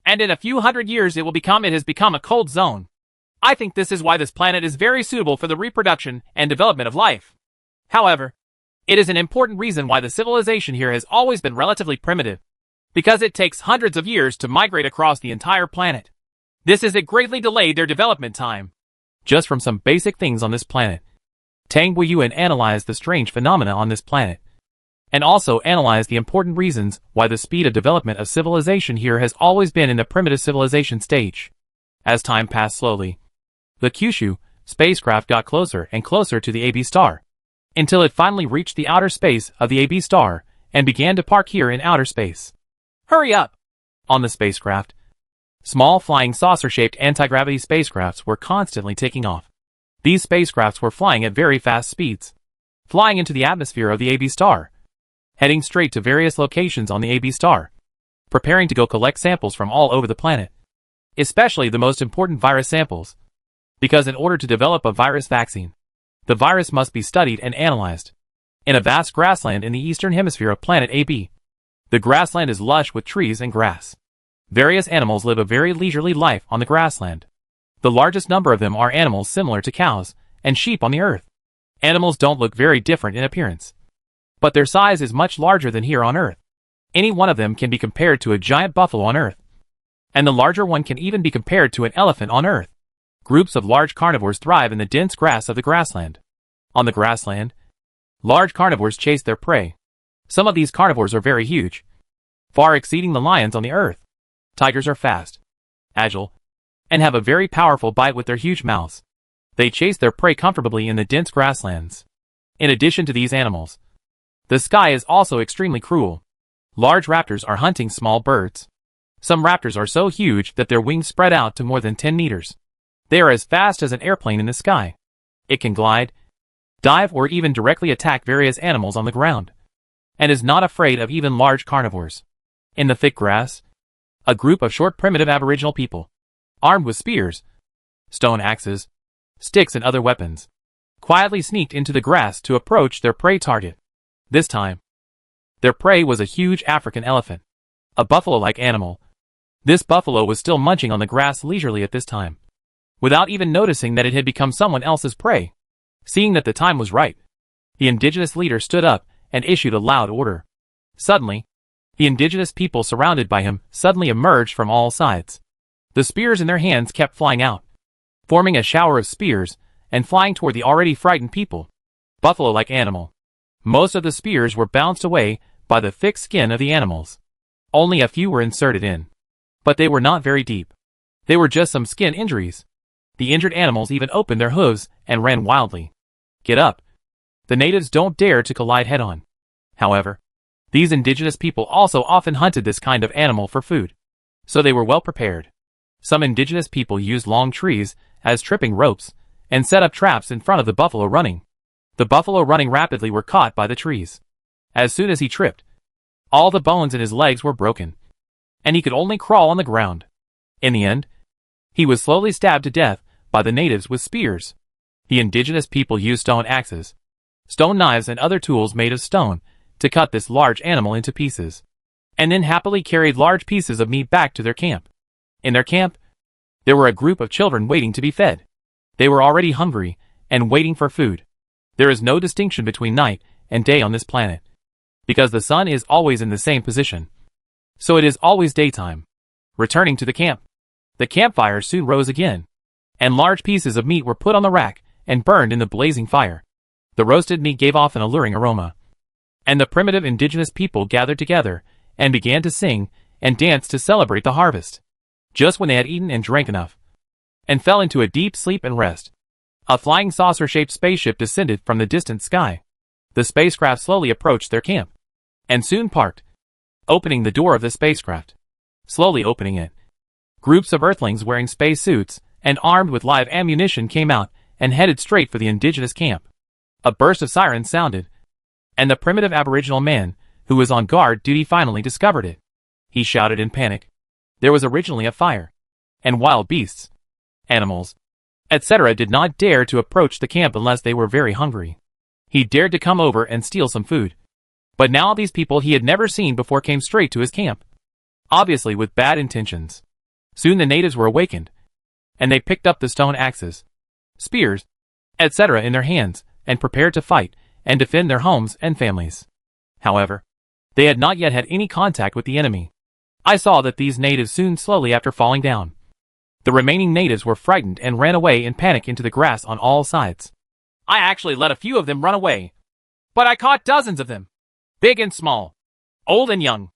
and in a few hundred years it has become a cold zone. I think this is why this planet is very suitable for the reproduction and development of life. However, it is an important reason why the civilization here has always been relatively primitive, because it takes hundreds of years to migrate across the entire planet. This has greatly delayed their development time. Just from some basic things on this planet, Tang Guiyuan analyzed the strange phenomena on this planet, and also analyzed the important reasons why the speed of development of civilization here has always been in the primitive civilization stage. As time passed slowly, the Kyushu spacecraft got closer and closer to the AB star, until it finally reached the outer space of the AB star and began to park here in outer space. Hurry up! On the spacecraft, small flying saucer-shaped anti-gravity spacecrafts were constantly taking off. These spacecrafts were flying at very fast speeds, flying into the atmosphere of the AB star, heading straight to various locations on the AB star, preparing to go collect samples from all over the planet, especially the most important virus samples. Because in order to develop a virus vaccine, the virus must be studied and analyzed. In a vast grassland in the eastern hemisphere of planet AB, the grassland is lush with trees and grass. Various animals live a very leisurely life on the grassland. The largest number of them are animals similar to cows and sheep on the earth. Animals don't look very different in appearance, but their size is much larger than here on earth. Any one of them can be compared to a giant buffalo on earth, and the larger one can even be compared to an elephant on earth. Groups of large carnivores thrive in the dense grass of the grassland. On the grassland, large carnivores chase their prey. Some of these carnivores are very huge, far exceeding the lions on the earth. Tigers are fast, agile, and have a very powerful bite with their huge mouths. They chase their prey comfortably in the dense grasslands. In addition to these animals, the sky is also extremely cruel. Large raptors are hunting small birds. Some raptors are so huge that their wings spread out to more than 10 meters. They are as fast as an airplane in the sky. It can glide, dive, or even directly attack various animals on the ground, and is not afraid of even large carnivores. In the thick grass, a group of short primitive aboriginal people, armed with spears, stone axes, sticks and other weapons, quietly sneaked into the grass to approach their prey target. This time, their prey was a huge African elephant, a buffalo-like animal. This buffalo was still munching on the grass leisurely at this time, without even noticing that it had become someone else's prey. Seeing that the time was right, the indigenous leader stood up and issued a loud order. Suddenly, the indigenous people surrounded by him suddenly emerged from all sides. The spears in their hands kept flying out, forming a shower of spears and flying toward the already frightened people. Buffalo-like animal. Most of the spears were bounced away by the thick skin of the animals. Only a few were inserted in, but they were not very deep. They were just some skin injuries. The injured animals even opened their hooves and ran wildly. Get up. The natives don't dare to collide head-on. However, these indigenous people also often hunted this kind of animal for food, so they were well prepared. Some indigenous people used long trees as tripping ropes and set up traps in front of the buffalo running. The buffalo running rapidly were caught by the trees. As soon as he tripped, all the bones in his legs were broken, and he could only crawl on the ground. In the end, he was slowly stabbed to death by the natives with spears. The indigenous people used stone axes, stone knives and other tools made of stone to cut this large animal into pieces, and then happily carried large pieces of meat back to their camp. In their camp, there were a group of children waiting to be fed. They were already hungry and waiting for food. There is no distinction between night and day on this planet, because the sun is always in the same position. So it is always daytime. Returning to the camp, the campfire soon rose again. and large pieces of meat were put on the rack and burned in the blazing fire. The roasted meat gave off an alluring aroma, and the primitive indigenous people gathered together and began to sing and dance to celebrate the harvest. Just when they had eaten and drank enough, and fell into a deep sleep and rest, a flying saucer-shaped spaceship descended from the distant sky. The spacecraft slowly approached their camp, and soon parked, opening the door of the spacecraft. Slowly opening it, groups of Earthlings wearing space suits and armed with live ammunition came out and headed straight for the indigenous camp. A burst of sirens sounded, and the primitive Aboriginal man, who was on guard duty, finally discovered it. He shouted in panic. There was originally a fire, and wild beasts, animals, etc. did not dare to approach the camp unless they were very hungry. He dared to come over and steal some food. But now these people he had never seen before came straight to his camp, obviously with bad intentions. Soon the natives were awakened, and they picked up the stone axes, spears, etc. in their hands, and prepared to fight and defend their homes and families. However, they had not yet had any contact with the enemy. I saw that these natives soon slowly after falling down. The remaining natives were frightened and ran away in panic into the grass on all sides. I actually let a few of them run away, but I caught dozens of them, big and small, old and young.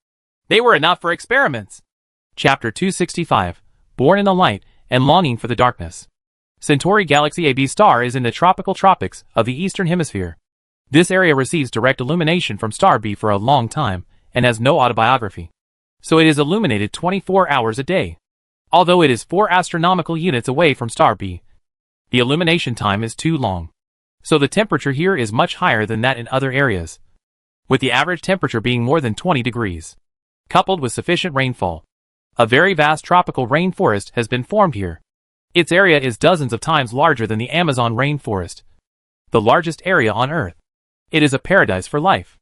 They were enough for experiments. Chapter 265, Born in the Light and Longing for the Darkness. Centauri Galaxy AB star is in the tropical tropics of the Eastern Hemisphere. This area receives direct illumination from star B for a long time and has no autobiography, so it is illuminated 24 hours a day. Although it is 4 astronomical units away from star B, the illumination time is too long, so the temperature here is much higher than that in other areas, with the average temperature being more than 20 degrees. Coupled with sufficient rainfall, a very vast tropical rainforest has been formed here. Its area is dozens of times larger than the Amazon rainforest, the largest area on Earth. It is a paradise for life.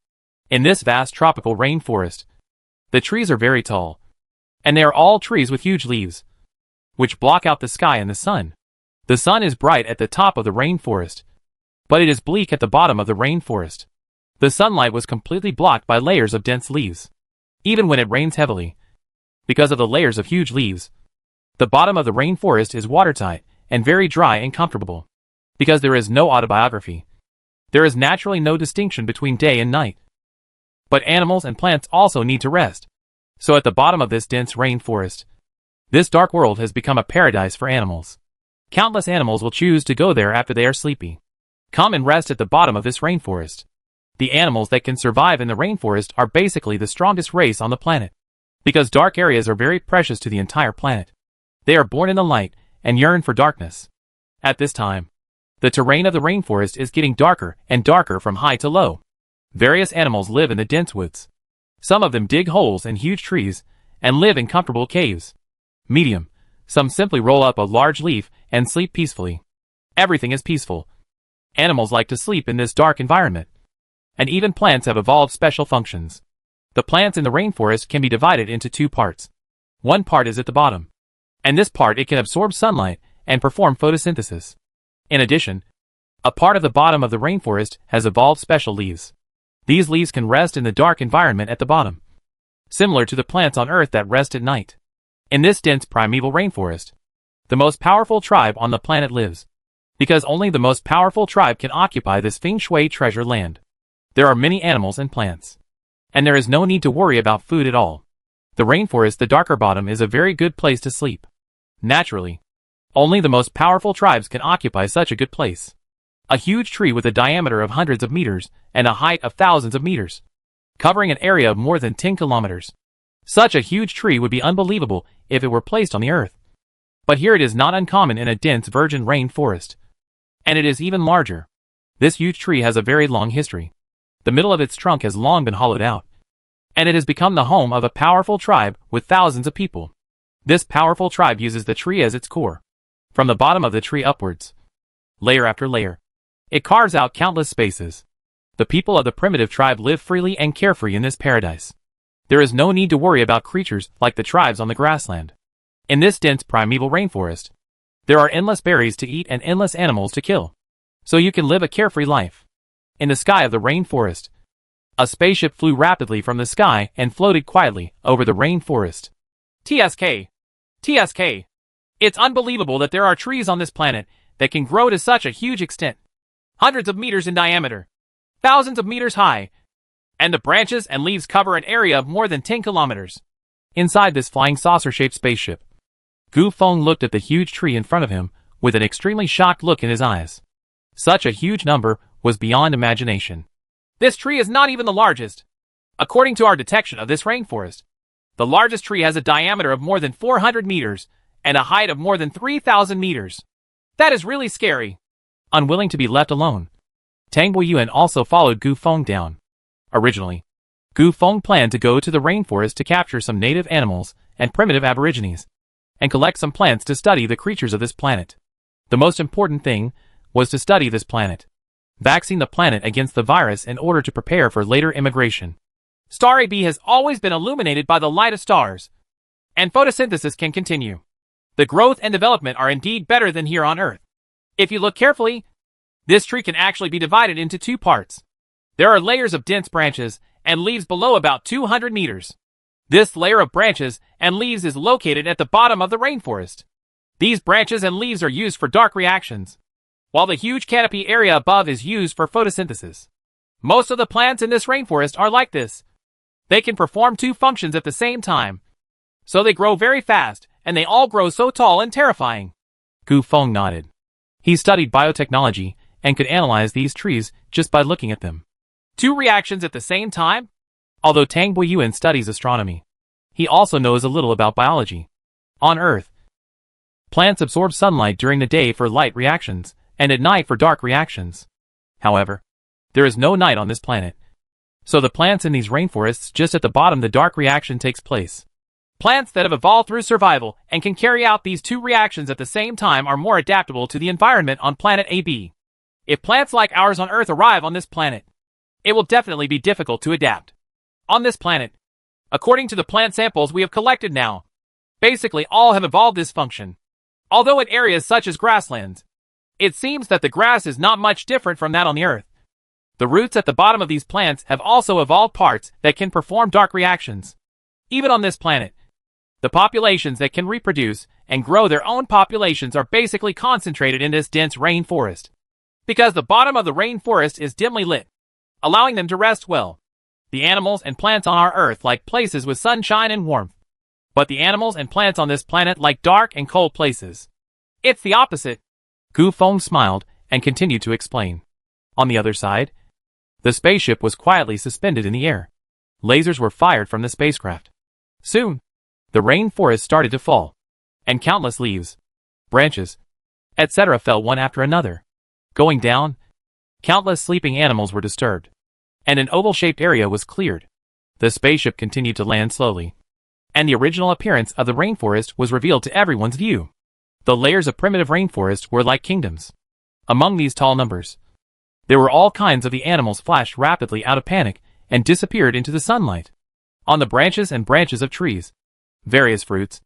In this vast tropical rainforest, the trees are very tall, and they are all trees with huge leaves, which block out the sky and the sun. The sun is bright at the top of the rainforest, but it is bleak at the bottom of the rainforest. The sunlight was completely blocked by layers of dense leaves. Even when it rains heavily, because of the layers of huge leaves, the bottom of the rainforest is watertight and very dry and comfortable. Because there is no autobiography, there is naturally no distinction between day and night. But animals and plants also need to rest. So at the bottom of this dense rainforest, this dark world has become a paradise for animals. Countless animals will choose to go there after they are sleepy. Come and rest at the bottom of this rainforest. The animals that can survive in the rainforest are basically the strongest race on the planet, because dark areas are very precious to the entire planet. They are born in the light and yearn for darkness. At this time, the terrain of the rainforest is getting darker and darker from high to low. Various animals live in the dense woods. Some of them dig holes in huge trees and live in comfortable caves. Medium, some simply roll up a large leaf and sleep peacefully. Everything is peaceful. Animals like to sleep in this dark environment. And even plants have evolved special functions. The plants in the rainforest can be divided into 2 parts. One part is at the bottom, and this part it can absorb sunlight and perform photosynthesis. In addition, a part of the bottom of the rainforest has evolved special leaves. These leaves can rest in the dark environment at the bottom, similar to the plants on Earth that rest at night. In this dense primeval rainforest, the most powerful tribe on the planet lives, because only the most powerful tribe can occupy this feng shui treasure land. There are many animals and plants, and there is no need to worry about food at all. The rainforest, the darker bottom, is a very good place to sleep. Naturally, only the most powerful tribes can occupy such a good place. A huge tree with a diameter of hundreds of meters and a height of thousands of meters, covering an area of more than 10 kilometers. Such a huge tree would be unbelievable if it were placed on the Earth. But here it is not uncommon in a dense virgin rainforest. And it is even larger. This huge tree has a very long history. The middle of its trunk has long been hollowed out, and it has become the home of a powerful tribe with thousands of people. This powerful tribe uses the tree as its core. From the bottom of the tree upwards, layer after layer, it carves out countless spaces. The people of the primitive tribe live freely and carefree in this paradise. There is no need to worry about creatures like the tribes on the grassland. In this dense primeval rainforest, there are endless berries to eat and endless animals to kill, so you can live a carefree life. In the sky of the rainforest, a spaceship flew rapidly from the sky and floated quietly over the rainforest. TSK! TSK! It's unbelievable that there are trees on this planet that can grow to such a huge extent. Hundreds of meters in diameter. Thousands of meters high. And the branches and leaves cover an area of more than 10 kilometers. Inside this flying saucer-shaped spaceship, Gu Feng looked at the huge tree in front of him with an extremely shocked look in his eyes. Such a huge number was beyond imagination. This tree is not even the largest. According to our detection of this rainforest, the largest tree has a diameter of more than 400 meters and a height of more than 3,000 meters. That is really scary. Unwilling to be left alone, Tang Boyuan also followed Gu Feng down. Originally, Gu Feng planned to go to the rainforest to capture some native animals and primitive aborigines, and collect some plants to study the creatures of this planet. The most important thing was to study this planet, vaccine the planet against the virus in order to prepare for later immigration. Star AB has always been illuminated by the light of stars, and photosynthesis can continue. The growth and development are indeed better than here on Earth. If you look carefully, this tree can actually be divided into two parts. There are layers of dense branches and leaves below about 200 meters. This layer of branches and leaves is located at the bottom of the rainforest. These branches and leaves are used for dark reactions, while the huge canopy area above is used for photosynthesis. Most of the plants in this rainforest are like this. They can perform two functions at the same time. So they grow very fast, and they all grow so tall and terrifying. Gu Feng nodded. He studied biotechnology and could analyze these trees just by looking at them. Two reactions at the same time? Although Tang Boyuan studies astronomy, he also knows a little about biology. On Earth, plants absorb sunlight during the day for light reactions, and at night for dark reactions. However, there is no night on this planet. So the plants in these rainforests just at the bottom the dark reaction takes place. Plants that have evolved through survival and can carry out these two reactions at the same time are more adaptable to the environment on planet AB. If plants like ours on Earth arrive on this planet, it will definitely be difficult to adapt. On this planet, according to the plant samples we have collected now, basically all have evolved this function. Although in areas such as grasslands, it seems that the grass is not much different from that on the Earth. The roots at the bottom of these plants have also evolved parts that can perform dark reactions. Even on this planet, the populations that can reproduce and grow their own populations are basically concentrated in this dense rainforest. Because the bottom of the rainforest is dimly lit, allowing them to rest well. The animals and plants on our Earth like places with sunshine and warmth. But the animals and plants on this planet like dark and cold places. It's the opposite. Gu Feng smiled and continued to explain. On the other side, the spaceship was quietly suspended in the air. Lasers were fired from the spacecraft. Soon, the rainforest started to fall, and countless leaves, branches, etc. fell one after another. Going down, countless sleeping animals were disturbed, and an oval-shaped area was cleared. The spaceship continued to land slowly, and the original appearance of the rainforest was revealed to everyone's view. The layers of primitive rainforest were like kingdoms. Among these tall numbers, there were all kinds of the animals flashed rapidly out of panic and disappeared into the sunlight. On the branches and branches of trees, various fruits,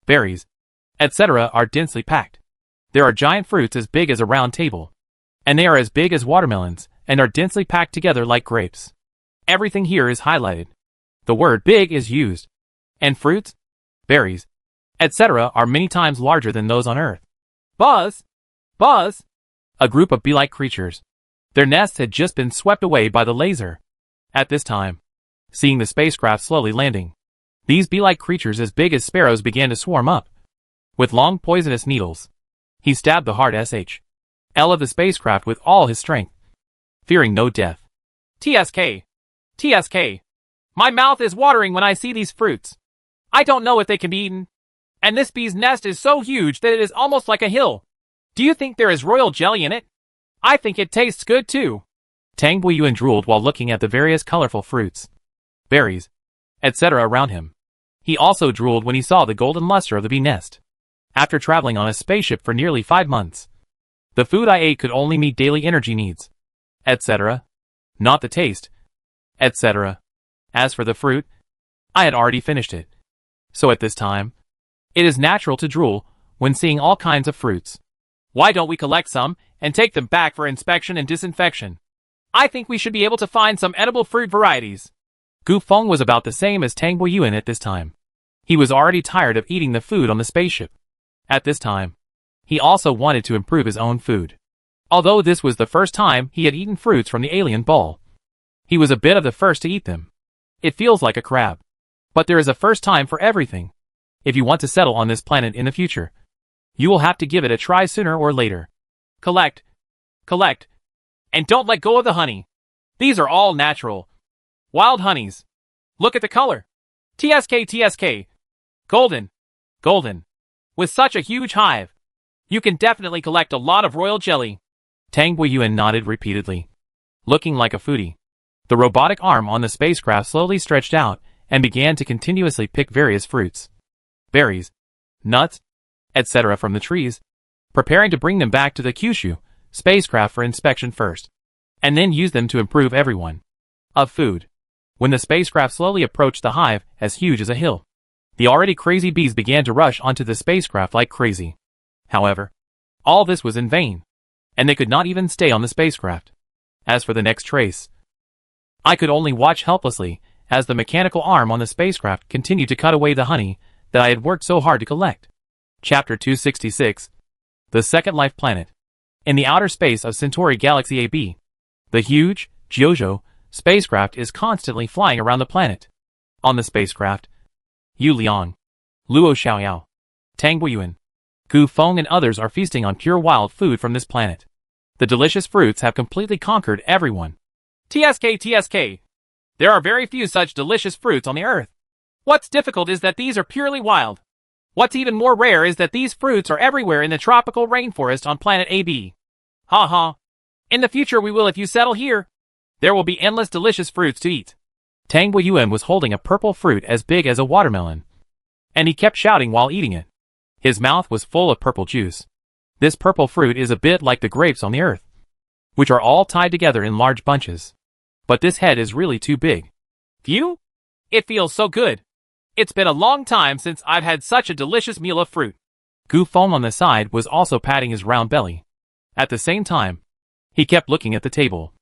berries, etc. are densely packed. There are giant fruits as big as a round table, and they are as big as watermelons and are densely packed together like grapes. Everything here is highlighted. The word big is used, and fruits, berries, etc. are many times larger than those on Earth. Buzz! Buzz! A group of bee-like creatures. Their nests had just been swept away by the laser. At this time, seeing the spacecraft slowly landing, these bee-like creatures as big as sparrows began to swarm up. With long poisonous needles, he stabbed the hard SHL of the spacecraft with all his strength, fearing no death. TSK. TSK. My mouth is watering when I see these fruits. I don't know if they can be eaten. And this bee's nest is so huge that it is almost like a hill. Do you think there is royal jelly in it? I think it tastes good too. Tang Boyuan drooled while looking at the various colorful fruits, berries, etc. around him. He also drooled when he saw the golden luster of the bee nest. After traveling on a spaceship for nearly 5 months, the food I ate could only meet daily energy needs, etc. Not the taste, etc. As for the fruit, I had already finished it. So at this time, it is natural to drool when seeing all kinds of fruits. Why don't we collect some and take them back for inspection and disinfection? I think we should be able to find some edible fruit varieties. Gu Feng was about the same as Tang Boyuan at this time. He was already tired of eating the food on the spaceship. At this time, he also wanted to improve his own food. Although this was the first time he had eaten fruits from the alien ball, he was a bit of the first to eat them. It feels like a crab. But there is a first time for everything. If you want to settle on this planet in the future, you will have to give it a try sooner or later. Collect. Collect. And don't let go of the honey. These are all natural. Wild honeys. Look at the color. TSK TSK. Golden. Golden. With such a huge hive, you can definitely collect a lot of royal jelly. Tang Guiyuan nodded repeatedly, looking like a foodie. The robotic arm on the spacecraft slowly stretched out and began to continuously pick various fruits, berries, nuts, etc. from the trees, preparing to bring them back to the Kyushu spacecraft for inspection first, and then use them to improve everyone of food. When the spacecraft slowly approached the hive as huge as a hill, the already crazy bees began to rush onto the spacecraft like crazy. However, all this was in vain, and they could not even stay on the spacecraft. As for the next trace, I could only watch helplessly as the mechanical arm on the spacecraft continued to cut away the honey that I had worked so hard to collect. Chapter 266. The Second Life Planet. In the outer space of Centauri Galaxy AB, the huge JoJo spacecraft is constantly flying around the planet. On the spacecraft, Yu Liang, Luo Xiaoyao, Tang Guiyuan, Gu Feng and others are feasting on pure wild food from this planet. The delicious fruits have completely conquered everyone. TSK TSK. There are very few such delicious fruits on the Earth. What's difficult is that these are purely wild. What's even more rare is that these fruits are everywhere in the tropical rainforest on planet AB. Ha ha. In the future we will if you settle here. There will be endless delicious fruits to eat. Tang Guiyuan was holding a purple fruit as big as a watermelon, and he kept shouting while eating it. His mouth was full of purple juice. This purple fruit is a bit like the grapes on the Earth, which are all tied together in large bunches. But this head is really too big. Phew! It feels so good. It's been a long time since I've had such a delicious meal of fruit. Gu Feng on the side was also patting his round belly. At the same time, he kept looking at the table,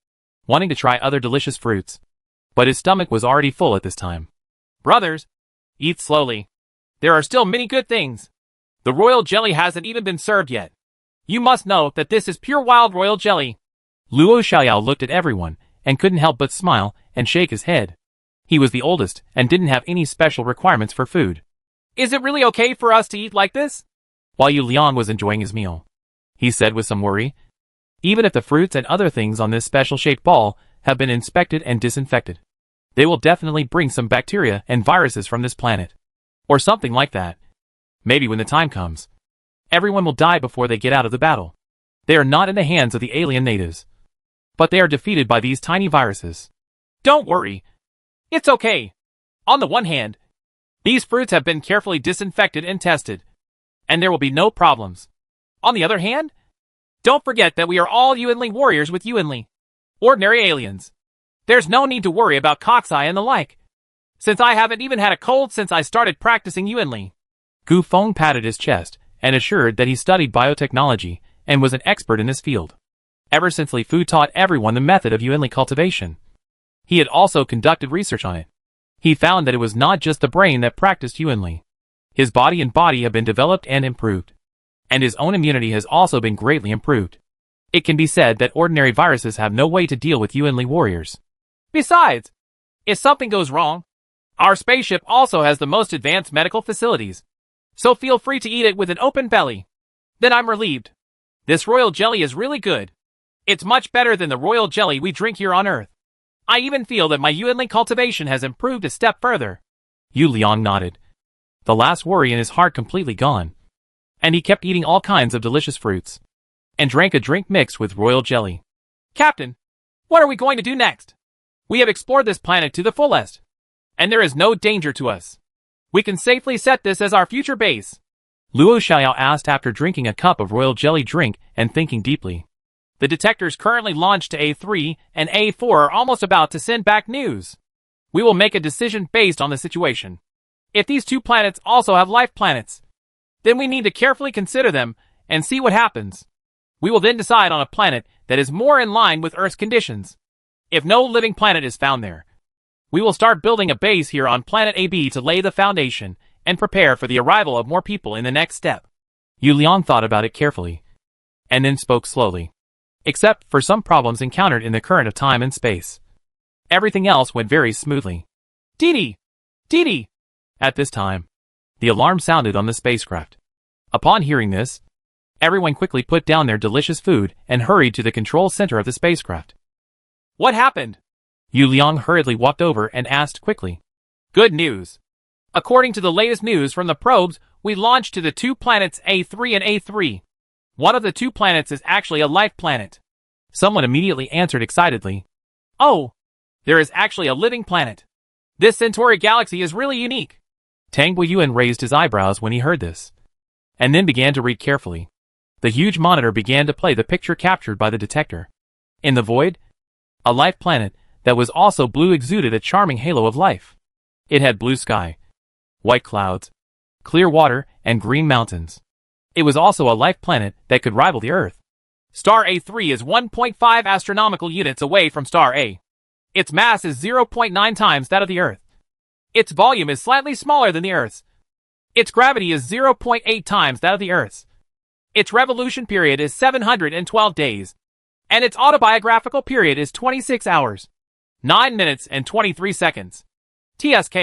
wanting to try other delicious fruits. But his stomach was already full at this time. Brothers, eat slowly. There are still many good things. The royal jelly hasn't even been served yet. You must know that this is pure wild royal jelly. Luo Xiaoyao looked at everyone and couldn't help but smile and shake his head. He was the oldest and didn't have any special requirements for food. Is it really okay for us to eat like this? While Yu Liang was enjoying his meal, he said with some worry, even if the fruits and other things on this special-shaped ball have been inspected and disinfected, they will definitely bring some bacteria and viruses from this planet. Or something like that. Maybe when the time comes, everyone will die before they get out of the battle. They are not in the hands of the alien natives, but they are defeated by these tiny viruses. Don't worry. It's okay. On the one hand, these fruits have been carefully disinfected and tested, and there will be no problems. On the other hand, don't forget that we are all Yuanli warriors with Yuanli, ordinary aliens. There's no need to worry about coxswain and the like, since I haven't even had a cold since I started practicing Yuanli. Gu Feng patted his chest and assured that he studied biotechnology and was an expert in this field. Ever since Li Fu taught everyone the method of Yuanli cultivation, he had also conducted research on it. He found that it was not just the brain that practiced Yuanli. His body have been developed and improved, and his own immunity has also been greatly improved. It can be said that ordinary viruses have no way to deal with Yuanli warriors. Besides, if something goes wrong, our spaceship also has the most advanced medical facilities, so feel free to eat it with an open belly. Then I'm relieved. This royal jelly is really good. It's much better than the royal jelly we drink here on Earth. I even feel that my Yuanli cultivation has improved a step further. Yu Liang nodded, the last worry in his heart completely gone, and he kept eating all kinds of delicious fruits, and drank a drink mixed with royal jelly. Captain, what are we going to do next? We have explored this planet to the fullest, and there is no danger to us. We can safely set this as our future base. Luo Xiaoyao asked after drinking a cup of royal jelly drink and thinking deeply. The detectors currently launched to A3 and A4 are almost about to send back news. We will make a decision based on the situation. If these two planets also have life planets, then we need to carefully consider them and see what happens. We will then decide on a planet that is more in line with Earth's conditions. If no living planet is found there, we will start building a base here on planet AB to lay the foundation and prepare for the arrival of more people in the next step. Yu Liang thought about it carefully, and then spoke slowly. Except for some problems encountered in the current of time and space, everything else went very smoothly. Dee Dee! At this time, the alarm sounded on the spacecraft. Upon hearing this, everyone quickly put down their delicious food and hurried to the control center of the spacecraft. What happened? Yu Liang hurriedly walked over and asked quickly. Good news. According to the latest news from the probes, we launched to the two planets A3 and A3. One of the two planets is actually a life planet. Someone immediately answered excitedly. Oh, there is actually a living planet. This Centauri galaxy is really unique. Tang Buiyuan raised his eyebrows when he heard this, and then began to read carefully. The huge monitor began to play the picture captured by the detector. In the void, a life planet that was also blue exuded a charming halo of life. It had blue sky, white clouds, clear water, and green mountains. It was also a life planet that could rival the Earth. Star A3 is 1.5 astronomical units away from Star A. Its mass is 0.9 times that of the Earth. Its volume is slightly smaller than the Earth's. Its gravity is 0.8 times that of the Earth's. Its revolution period is 712 days. And its autobiographical period is 26 hours, 9 minutes and 23 seconds. TSK.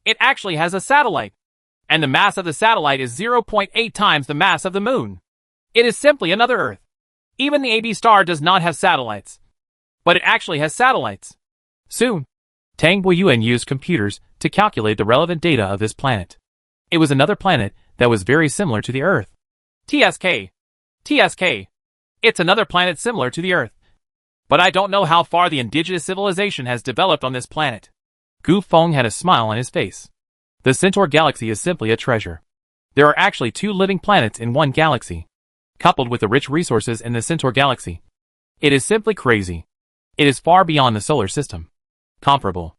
It actually has a satellite. And the mass of the satellite is 0.8 times the mass of the moon. It is simply another Earth. Even the AB star does not have satellites. But it actually has satellites. Soon, Tang Buiyuan used computers to calculate the relevant data of this planet. It was another planet that was very similar to the Earth. TSK. It's another planet similar to the Earth. But I don't know how far the indigenous civilization has developed on this planet. Gu Feng had a smile on his face. The Centaur galaxy is simply a treasure. There are actually two living planets in one galaxy. Coupled with the rich resources in the Centaur galaxy, it is simply crazy. It is far beyond the solar system. Comparable.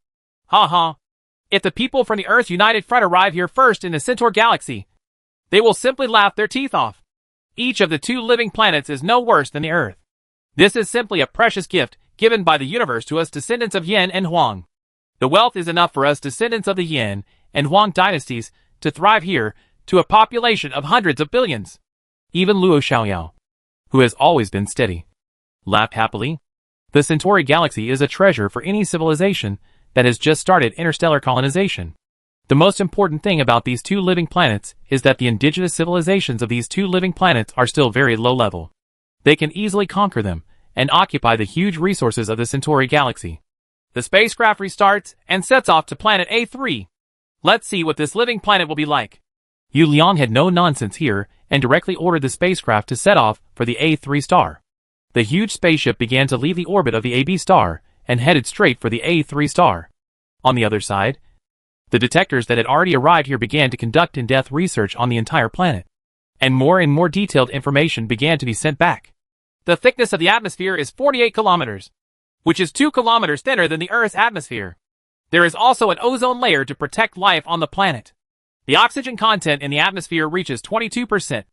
If the people from the Earth United Front arrive here first in the Centaur galaxy, they will simply laugh their teeth off. Each of the two living planets is no worse than the Earth. This is simply a precious gift given by the universe to us descendants of Yin and Huang. The wealth is enough for us descendants of the Yin and Huang dynasties to thrive here to a population of hundreds of billions. Even Luo Xiaoyao, who has always been steady, laughed happily. The Centauri galaxy is a treasure for any civilization that has just started interstellar colonization. The most important thing about these two living planets is that the indigenous civilizations of these two living planets are still very low level. They can easily conquer them and occupy the huge resources of the Centauri galaxy. The spacecraft restarts and sets off to planet A3. Let's see what this living planet will be like. Yu Liang had no nonsense here and directly ordered the spacecraft to set off for the A3 star. The huge spaceship began to leave the orbit of the AB star and headed straight for the A3 star. On the other side, the detectors that had already arrived here began to conduct in-depth research on the entire planet, and more detailed information began to be sent back. The thickness of the atmosphere is 48 kilometers, which is 2 kilometers thinner than the Earth's atmosphere. There is also an ozone layer to protect life on the planet. The oxygen content in the atmosphere reaches 22%,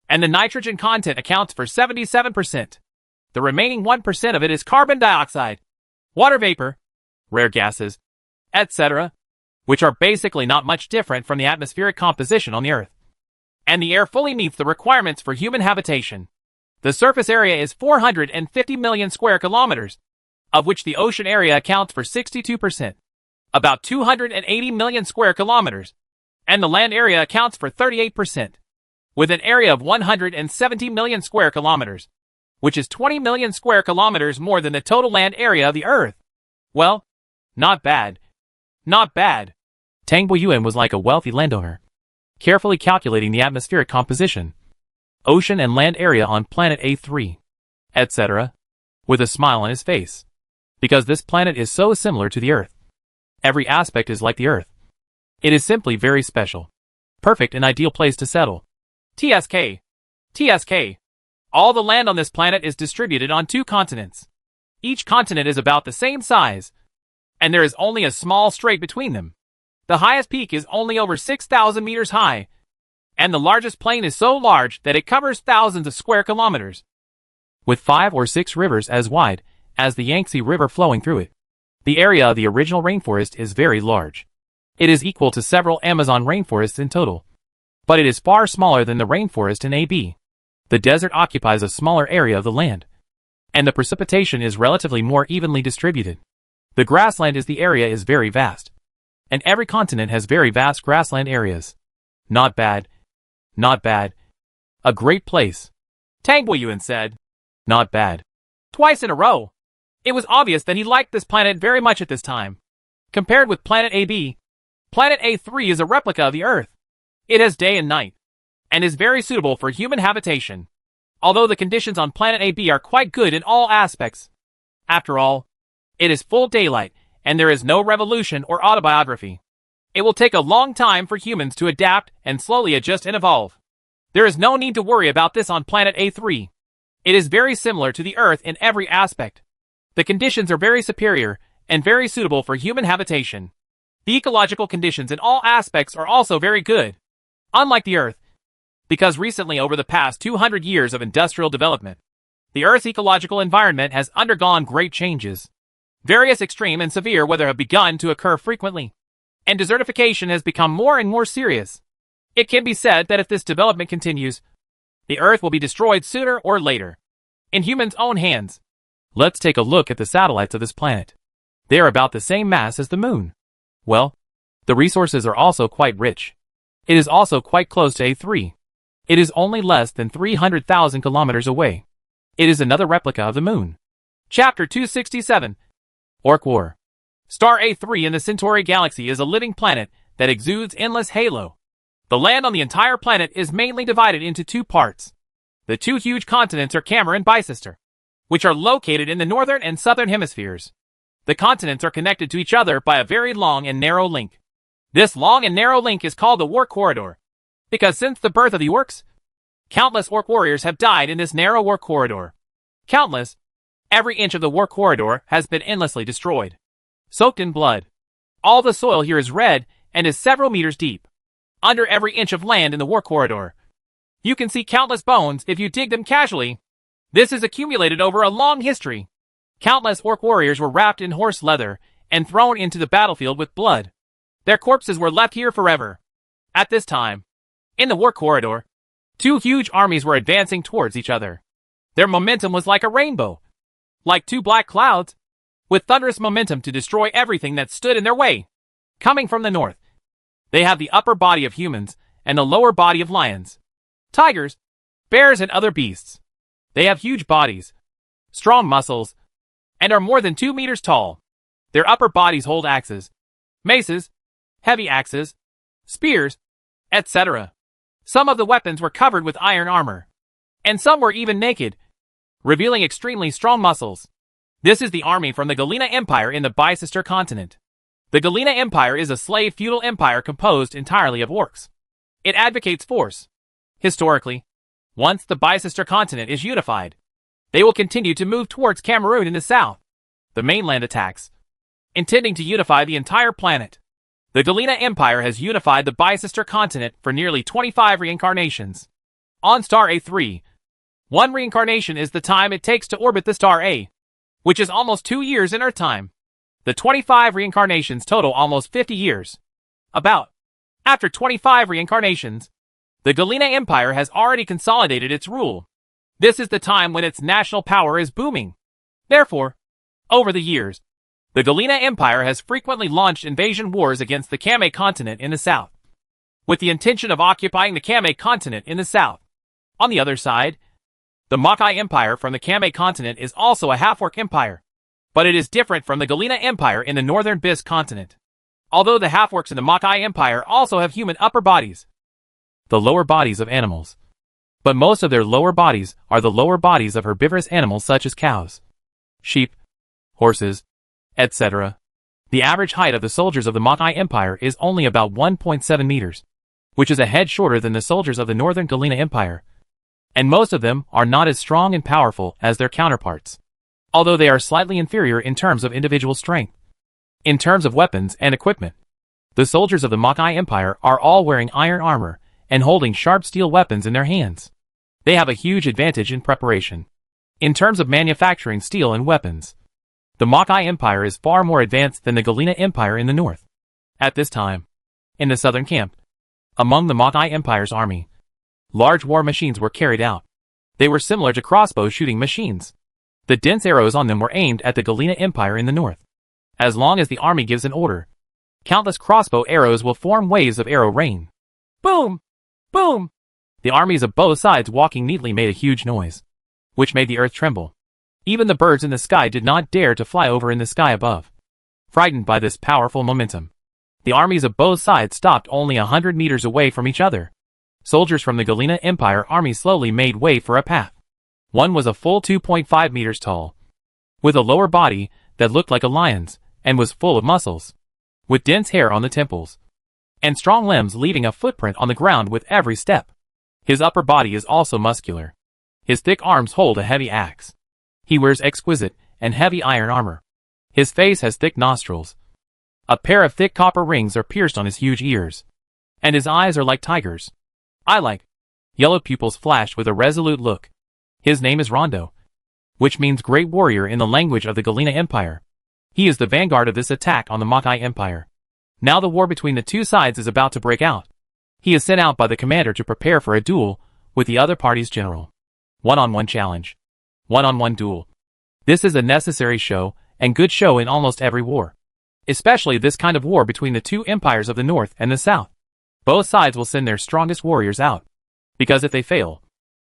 and the nitrogen content accounts for 77%. The remaining 1% of it is carbon dioxide, water vapor, rare gases, etc., which are basically not much different from the atmospheric composition on the Earth. And the air fully meets the requirements for human habitation. The surface area is 450 million square kilometers, of which the ocean area accounts for 62%, about 280 million square kilometers, and the land area accounts for 38%, with an area of 170 million square kilometers, which is 20 million square kilometers more than the total land area of the Earth. Well, not bad. Not bad. Tang Buiyuan was like a wealthy landowner, carefully calculating the atmospheric composition, ocean and land area on planet A3, etc., with a smile on his face. Because this planet is so similar to the Earth. Every aspect is like the Earth. It is simply very special. Perfect and ideal place to settle. TSK. All the land on this planet is distributed on 2 continents. Each continent is about the same size, and there is only a small strait between them. The highest peak is only over 6,000 meters high, and the largest plain is so large that it covers thousands of square kilometers, with 5 or 6 rivers as wide as the Yangtze River flowing through it. The area of the original rainforest is very large. It is equal to several Amazon rainforests in total. but it is far smaller than the rainforest in AB. The desert occupies a smaller area of the land, and the precipitation is relatively more evenly distributed. The grassland is very vast, and every continent has very vast grassland areas. Not bad. Not bad. A great place. Tang Boyuan said. Not bad. Twice in a row. It was obvious that he liked this planet very much at this time. Compared with planet AB, planet A3 is a replica of the Earth. It has day and night, and is very suitable for human habitation, although the conditions on planet AB are quite good in all aspects. After all, it is full daylight, and there is no revolution or autobiography. It will take a long time for humans to adapt and slowly adjust and evolve. There is no need to worry about this on planet A3. It is very similar to the Earth in every aspect. The conditions are very superior and very suitable for human habitation. The ecological conditions in all aspects are also very good. Unlike the Earth, because recently over the past 200 years of industrial development, the Earth's ecological environment has undergone great changes. Various extreme and severe weather have begun to occur frequently, and desertification has become more and more serious. It can be said that if this development continues, the Earth will be destroyed sooner or later, in humans' own hands. Let's take a look at the satellites of this planet. They are about the same mass as the Moon. Well, the resources are also quite rich. It is also quite close to A3. It is only less than 300,000 kilometers away. It is another replica of the Moon. Chapter 267. Orc War. Star A3 in the Centauri galaxy is a living planet that exudes endless halo. The land on the entire planet is mainly divided into two parts. The two huge continents are Camera and Bicester, which are located in the northern and southern hemispheres. The continents are connected to each other by a very long and narrow link. This long and narrow link is called the Orc Corridor, because since the birth of the orcs, countless orc warriors have died in this narrow Orc Corridor. Countless. Every inch of the Orc Corridor has been endlessly destroyed, soaked in blood. All the soil here is red and is several meters deep. Under every inch of land in the Orc Corridor, you can see countless bones if you dig them casually. This is accumulated over a long history. Countless orc warriors were wrapped in horse leather and thrown into the battlefield with blood. Their corpses were left here forever. At this time, in the Orc Corridor, two huge armies were advancing towards each other. Their momentum was like a rainbow, like two black clouds, with thunderous momentum to destroy everything that stood in their way. Coming from the north, they have the upper body of humans and the lower body of lions, tigers, bears, and other beasts. They have huge bodies, strong muscles, and are more than 2 meters tall. Their upper bodies hold axes, maces, heavy axes, spears, etc. Some of the weapons were covered with iron armor, and some were even naked, revealing extremely strong muscles. This is the army from the Galena Empire in the Bicester continent. The Galena Empire is a slave feudal empire composed entirely of orcs. It advocates force. Historically, once the Bicester continent is unified, they will continue to move towards Cameroon in the south. The mainland attacks, intending to unify the entire planet. The Galena Empire has unified the Bicester continent for nearly 25 reincarnations. On star A3, one reincarnation is the time it takes to orbit the star A, which is almost 2 years in Earth time. The 25 reincarnations total almost 50 years. After 25 reincarnations, the Galena Empire has already consolidated its rule. This is the time when its national power is booming. Therefore, over the years, the Galena Empire has frequently launched invasion wars against the Kame continent in the south, with the intention of occupying the Kame continent in the south. On the other side, the Makai Empire from the Kame continent is also a half-orc empire, but it is different from the Galena Empire in the northern Bis continent. Although the half-orcs in the Makai Empire also have human upper bodies, the lower bodies of animals, but most of their lower bodies are the lower bodies of herbivorous animals such as cows, sheep, horses, etc. The average height of the soldiers of the Makai Empire is only about 1.7 meters, which is a head shorter than the soldiers of the northern Galena Empire, and most of them are not as strong and powerful as their counterparts, although they are slightly inferior in terms of individual strength. In terms of weapons and equipment, the soldiers of the Makai Empire are all wearing iron armor and holding sharp steel weapons in their hands. They have a huge advantage in preparation. In terms of manufacturing steel and weapons, the Makai Empire is far more advanced than the Galena Empire in the north. At this time, in the southern camp Among the Makai Empire's army, large war machines were carried out. They were similar to crossbow shooting machines. The dense arrows on them were aimed at the Galena Empire in the north. As long as the army gives an order, countless crossbow arrows will form waves of arrow rain. Boom! Boom! The armies of both sides walking neatly made a huge noise, which made the earth tremble. Even the birds in the sky did not dare to fly over in the sky above. Frightened by this powerful momentum, the armies of both sides stopped only 100 meters away from each other. Soldiers from the Galena Empire army slowly made way for a path. One was a full 2.5 meters tall, with a lower body that looked like a lion's and was full of muscles, with dense hair on the temples, and strong limbs leaving a footprint on the ground with every step. His upper body is also muscular. His thick arms hold a heavy axe. He wears exquisite and heavy iron armor. His face has thick nostrils. A pair of thick copper rings are pierced on his huge ears, and his eyes are like tigers. Yellow pupils flashed with a resolute look. His name is Rondo, which means great warrior in the language of the Galena Empire. He is the vanguard of this attack on the Makai Empire. Now the war between the two sides is about to break out. He is sent out by the commander to prepare for a duel with the other party's general. One-on-one challenge. One-on-one duel. This is a necessary show and good show in almost every war. Especially this kind of war between the two empires of the north and the south. Both sides will send their strongest warriors out, because if they fail,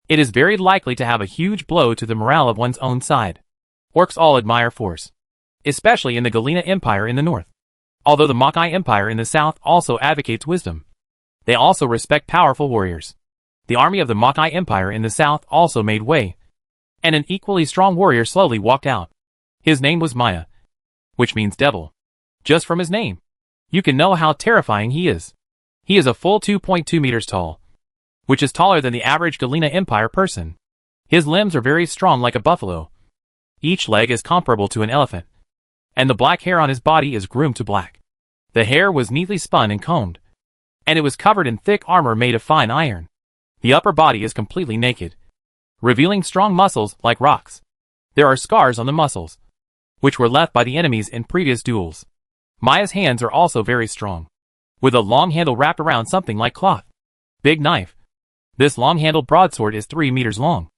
it is very likely to have a huge blow to the morale of one's own side. Orcs all admire force, especially in the Galena Empire in the north. Although the Makai Empire in the south also advocates wisdom, they also respect powerful warriors. The army of the Makai Empire in the south also made way, and an equally strong warrior slowly walked out. His name was Maya, which means devil. Just from his name, you can know how terrifying he is. He is a full 2.2 meters tall, which is taller than the average Galena Empire person. His limbs are very strong like a buffalo. Each leg is comparable to an elephant, and the black hair on his body is groomed to black. The hair was neatly spun and combed, and it was covered in thick armor made of fine iron. The upper body is completely naked, revealing strong muscles like rocks. There are scars on the muscles, which were left by the enemies in previous duels. Maya's hands are also very strong, with a long handle wrapped around something like cloth. Big knife. This long-handled broadsword is 3 meters long,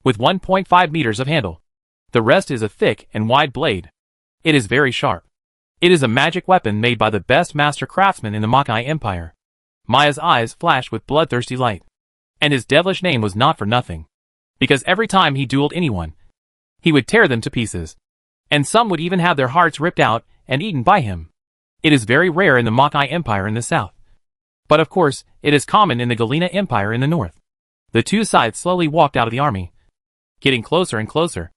with 1.5 meters of handle. The rest is a thick and wide blade. It is very sharp. It is a magic weapon made by the best master craftsman in the Makai Empire. Maya's eyes flashed with bloodthirsty light. And his devilish name was not for nothing, because every time he dueled anyone, he would tear them to pieces, and some would even have their hearts ripped out and eaten by him. It is very rare in the Makai Empire in the south, but of course, it is common in the Galena Empire in the north. The two sides slowly walked out of the army, getting closer and closer,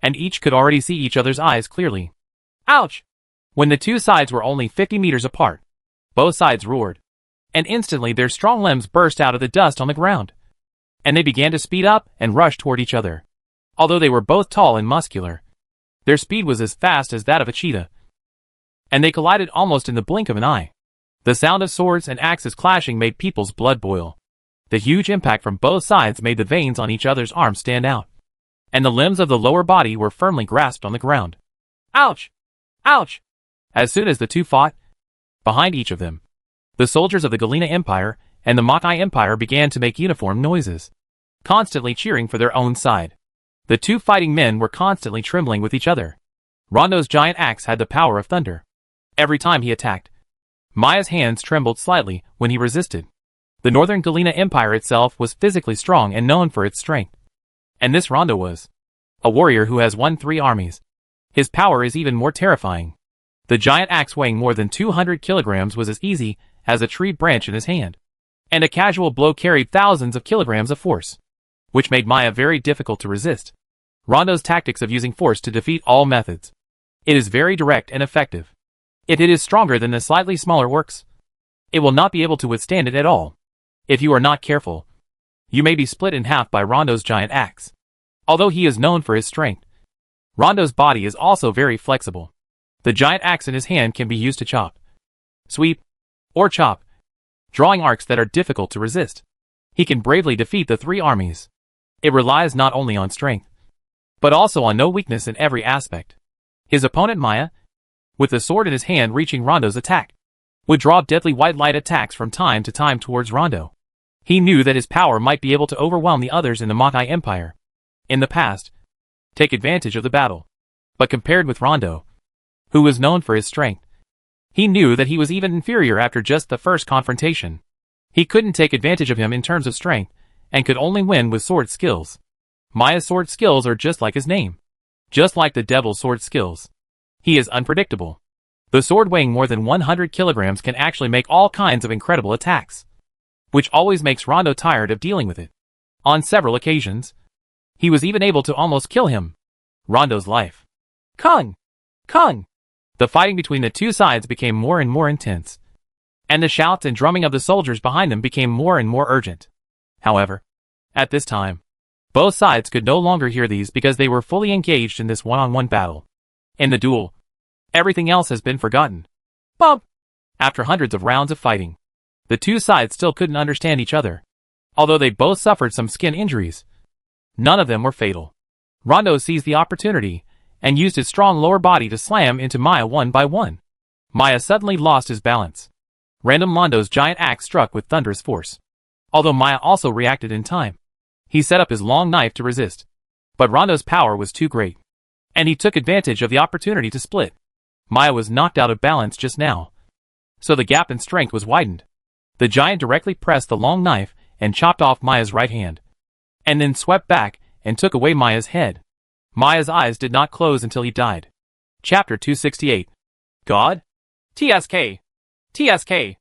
and each could already see each other's eyes clearly. Ouch! When the two sides were only 50 meters apart, both sides roared, and instantly their strong limbs burst out of the dust on the ground, and they began to speed up and rush toward each other. Although they were both tall and muscular, their speed was as fast as that of a cheetah, and they collided almost in the blink of an eye. The sound of swords and axes clashing made people's blood boil. The huge impact from both sides made the veins on each other's arms stand out, and the limbs of the lower body were firmly grasped on the ground. Ouch! Ouch! As soon as the two fought, behind each of them, the soldiers of the Galena Empire and the Makai Empire began to make uniform noises, constantly cheering for their own side. The two fighting men were constantly trembling with each other. Rondo's giant axe had the power of thunder. Every time he attacked, Maya's hands trembled slightly when he resisted. The northern Galena Empire itself was physically strong and known for its strength. And this Rondo was a warrior who has won 3 armies. His power is even more terrifying. The giant axe weighing more than 200 kilograms was as easy as a tree branch in his hand, and a casual blow carried thousands of kilograms of force, which made Maya very difficult to resist. Rondo's tactics of using force to defeat all methods. It is very direct and effective. If it is stronger than the slightly smaller orcs, it will not be able to withstand it at all. If you are not careful, you may be split in half by Rondo's giant axe. Although he is known for his strength, Rondo's body is also very flexible. The giant axe in his hand can be used to chop, sweep, or chop, drawing arcs that are difficult to resist. He can bravely defeat the 3 armies. It relies not only on strength, but also on no weakness in every aspect. His opponent Maya, with the sword in his hand reaching Rondo's attack, would draw deadly white light attacks from time to time towards Rondo. He knew that his power might be able to overwhelm the others in the Makai Empire. In the past, take advantage of the battle. But compared with Rondo, who was known for his strength, he knew that he was even inferior after just the first confrontation. He couldn't take advantage of him in terms of strength, and could only win with sword skills. Maya's sword skills are just like his name. Just like the devil's sword skills. He is unpredictable. The sword weighing more than 100 kilograms can actually make all kinds of incredible attacks, which always makes Rondo tired of dealing with it. On several occasions, he was even able to almost kill him. Rondo's life. Kung! Kung! The fighting between the two sides became more and more intense, and the shouts and drumming of the soldiers behind them became more and more urgent. However, at this time, both sides could no longer hear these because they were fully engaged in this one-on-one battle. In the duel, everything else has been forgotten. Bump! After hundreds of rounds of fighting, the two sides still couldn't understand each other. Although they both suffered some skin injuries, none of them were fatal. Rondo seized the opportunity and used his strong lower body to slam into Maya one by one. Maya suddenly lost his balance. Random Mondo's giant axe struck with thunderous force. Although Maya also reacted in time, he set up his long knife to resist. But Rondo's power was too great, and he took advantage of the opportunity to split. Maya was knocked out of balance just now, so the gap in strength was widened. The giant directly pressed the long knife and chopped off Maya's right hand, and then swept back and took away Maya's head. Maya's eyes did not close until he died. Chapter 268. God? TSK. TSK.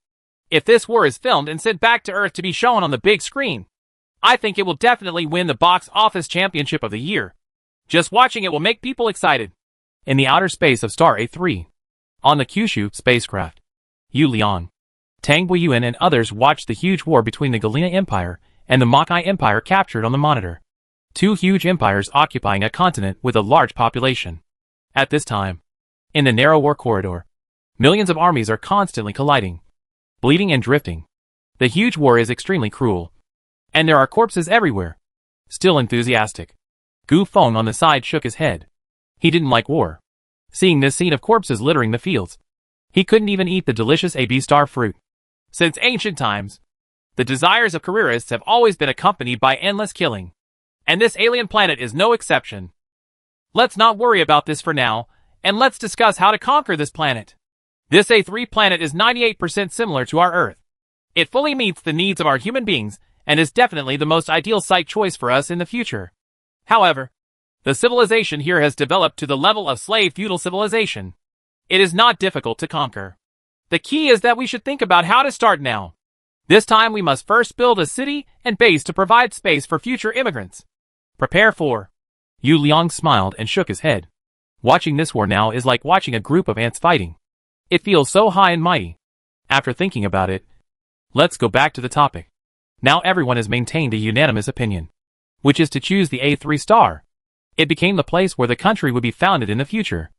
If this war is filmed and sent back to Earth to be shown on the big screen, I think it will definitely win the box office championship of the year. Just watching it will make people excited. In the outer space of Star A3, on the Kyushu spacecraft, Yu Liang, Tang Guiyuan and others watched the huge war between the Galena Empire and the Makai Empire captured on the monitor. Two huge empires occupying a continent with a large population. At this time, in the narrow war corridor, millions of armies are constantly colliding, bleeding and drifting. The huge war is extremely cruel, and there are corpses everywhere. Still enthusiastic, Gu Feng on the side shook his head. He didn't like war. Seeing this scene of corpses littering the fields, he couldn't even eat the delicious AB star fruit. Since ancient times, the desires of careerists have always been accompanied by endless killing. And this alien planet is no exception. Let's not worry about this for now, and let's discuss how to conquer this planet. This A3 planet is 98% similar to our Earth. It fully meets the needs of our human beings, and is definitely the most ideal site choice for us in the future. However, the civilization here has developed to the level of slave feudal civilization. It is not difficult to conquer. The key is that we should think about how to start now. This time we must first build a city and base to provide space for future immigrants. Prepare for. Yu Liang smiled and shook his head. Watching this war now is like watching a group of ants fighting. It feels so high and mighty. After thinking about it, let's go back to the topic. Now everyone has maintained a unanimous opinion, which is to choose the A3 star. It became the place where the country would be founded in the future.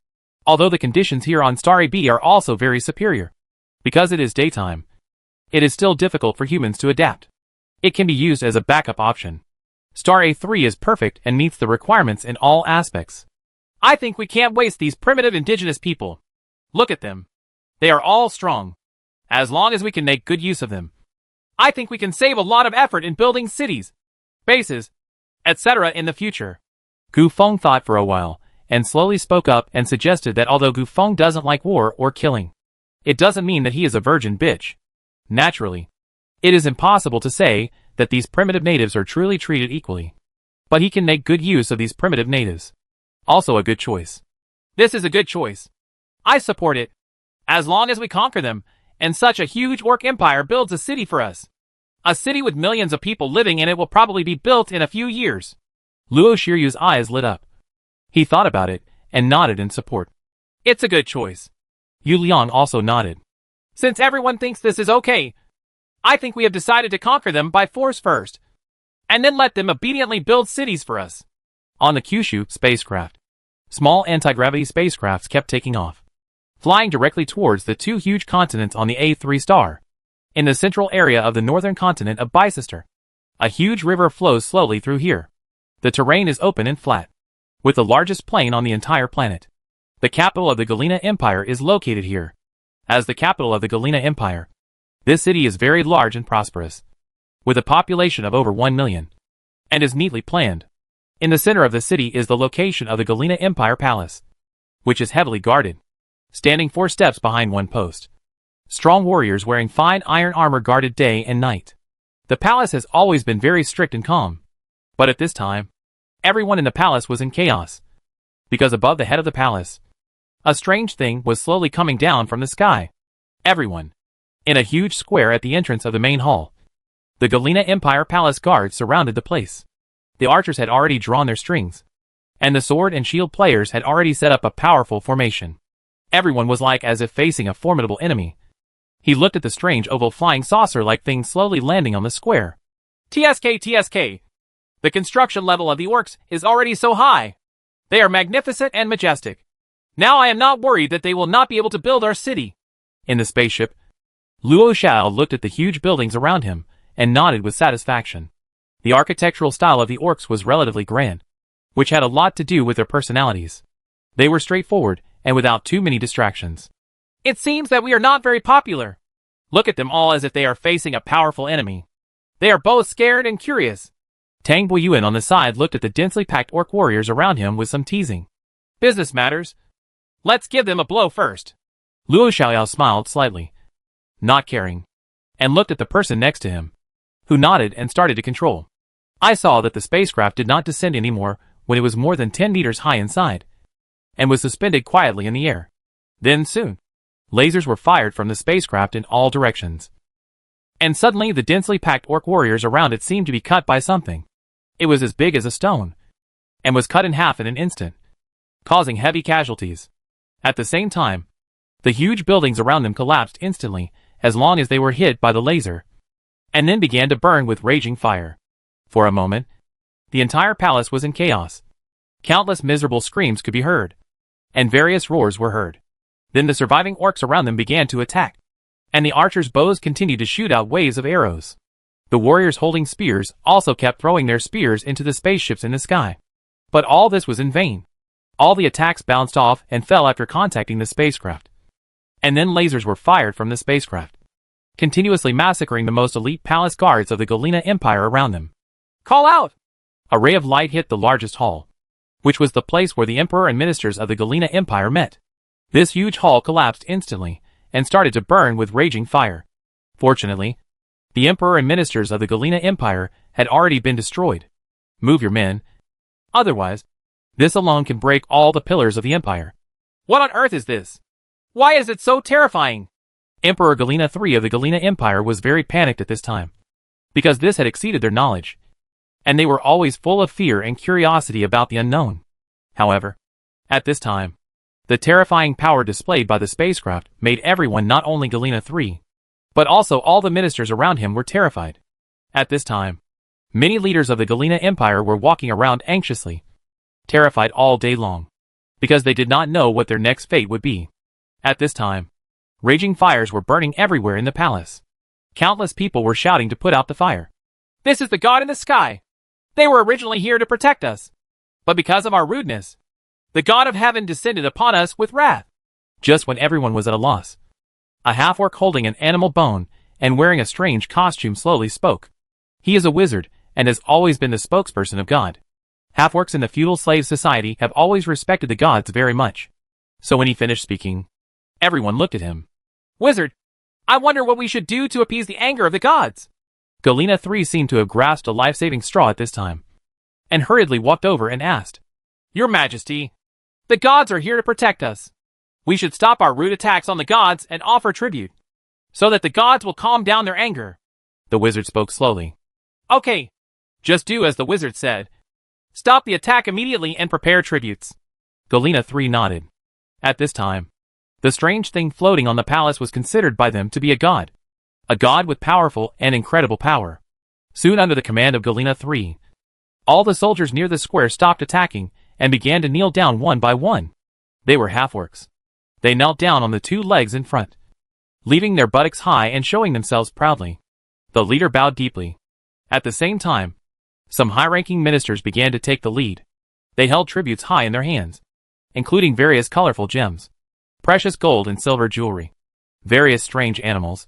Although the conditions here on Star AB are also very superior. Because it is daytime, it is still difficult for humans to adapt. It can be used as a backup option. Star A3 is perfect and meets the requirements in all aspects. I think we can't waste these primitive indigenous people. Look at them. They are all strong. As long as we can make good use of them, I think we can save a lot of effort in building cities, bases, etc. in the future. Gu Feng thought for a while, and slowly spoke up and suggested that although Gu Feng doesn't like war or killing, it doesn't mean that he is a virgin bitch. Naturally, it is impossible to say that these primitive natives are truly treated equally. But he can make good use of these primitive natives. Also a good choice. This is a good choice. I support it. As long as we conquer them, and such a huge orc empire builds a city for us. A city with millions of people living in it will probably be built in a few years. Luo Shiryu's eyes lit up. He thought about it, and nodded in support. It's a good choice. Yu Liang also nodded. Since everyone thinks this is okay, I think we have decided to conquer them by force first, and then let them obediently build cities for us. On the Kyushu spacecraft, small anti-gravity spacecrafts kept taking off, flying directly towards the two huge continents on the A3 star. In the central area of the northern continent of Bicester, a huge river flows slowly through here. The terrain is open and flat, with the largest plain on the entire planet. The capital of the Galena Empire is located here. As the capital of the Galena Empire, this city is very large and prosperous, with a population of over 1 million, and is neatly planned. In the center of the city is the location of the Galena Empire Palace, which is heavily guarded, standing 4 steps behind one post. Strong warriors wearing fine iron armor guarded day and night. The palace has always been very strict and calm, but at this time, everyone in the palace was in chaos, because above the head of the palace, a strange thing was slowly coming down from the sky. Everyone, in a huge square at the entrance of the main hall. The Galena Empire Palace guards surrounded the place. The archers had already drawn their strings, and the sword and shield players had already set up a powerful formation. Everyone was like as if facing a formidable enemy. He looked at the strange oval flying saucer-like thing slowly landing on the square. TSK. The construction level of the orcs is already so high. They are magnificent and majestic. Now I am not worried that they will not be able to build our city. In the spaceship, Luo Xiao looked at the huge buildings around him and nodded with satisfaction. The architectural style of the orcs was relatively grand, which had a lot to do with their personalities. They were straightforward and without too many distractions. It seems that we are not very popular. Look at them all as if they are facing a powerful enemy. They are both scared and curious. Tang Boyuan on the side looked at the densely packed orc warriors around him with some teasing. Business matters. Let's give them a blow first. Luo Xiaoyao smiled slightly, not caring, and looked at the person next to him, who nodded and started to control. I saw that the spacecraft did not descend anymore when it was more than 10 meters high inside, and was suspended quietly in the air. Then soon, lasers were fired from the spacecraft in all directions. And suddenly the densely packed orc warriors around it seemed to be cut by something. It was as big as a stone, and was cut in half in an instant, causing heavy casualties. At the same time, the huge buildings around them collapsed instantly as long as they were hit by the laser, and then began to burn with raging fire. For a moment, the entire palace was in chaos. Countless miserable screams could be heard, and various roars were heard. Then the surviving orcs around them began to attack, and the archers' bows continued to shoot out waves of arrows. The warriors holding spears also kept throwing their spears into the spaceships in the sky. But all this was in vain. All the attacks bounced off and fell after contacting the spacecraft. And then lasers were fired from the spacecraft, continuously massacring the most elite palace guards of the Galena Empire around them. Call out! A ray of light hit the largest hall, which was the place where the emperor and ministers of the Galena Empire met. This huge hall collapsed instantly and started to burn with raging fire. Fortunately, the emperor and ministers of the Galena Empire had already been destroyed. Move your men. Otherwise, this alone can break all the pillars of the empire. What on earth is this? Why is it so terrifying? Emperor Galena III of the Galena Empire was very panicked at this time, because this had exceeded their knowledge, and they were always full of fear and curiosity about the unknown. However, at this time, the terrifying power displayed by the spacecraft made everyone, not only Galena III, but also all the ministers around him, were terrified. At this time, many leaders of the Galena Empire were walking around anxiously, terrified all day long, because they did not know what their next fate would be. At this time, raging fires were burning everywhere in the palace. Countless people were shouting to put out the fire. This is the God in the sky! They were originally here to protect us, but because of our rudeness, the God of heaven descended upon us with wrath. Just when everyone was at a loss, a half-orc holding an animal bone and wearing a strange costume slowly spoke. He is a wizard and has always been the spokesperson of God. Half-orcs in the feudal slave society have always respected the gods very much. So when he finished speaking, everyone looked at him. Wizard, I wonder what we should do to appease the anger of the gods. Galena III seemed to have grasped a life-saving straw at this time, and hurriedly walked over and asked, Your Majesty, the gods are here to protect us. We should stop our rude attacks on the gods and offer tribute, so that the gods will calm down their anger. The wizard spoke slowly. Okay, just do as the wizard said. Stop the attack immediately and prepare tributes. Galena III nodded. At this time, the strange thing floating on the palace was considered by them to be a god with powerful and incredible power. Soon under the command of Galena III, all the soldiers near the square stopped attacking and began to kneel down one by one. They were half-orcs. They knelt down on the 2 legs in front, leaving their buttocks high and showing themselves proudly. The leader bowed deeply. At the same time, some high-ranking ministers began to take the lead. They held tributes high in their hands, including various colorful gems, precious gold and silver jewelry. various strange animals,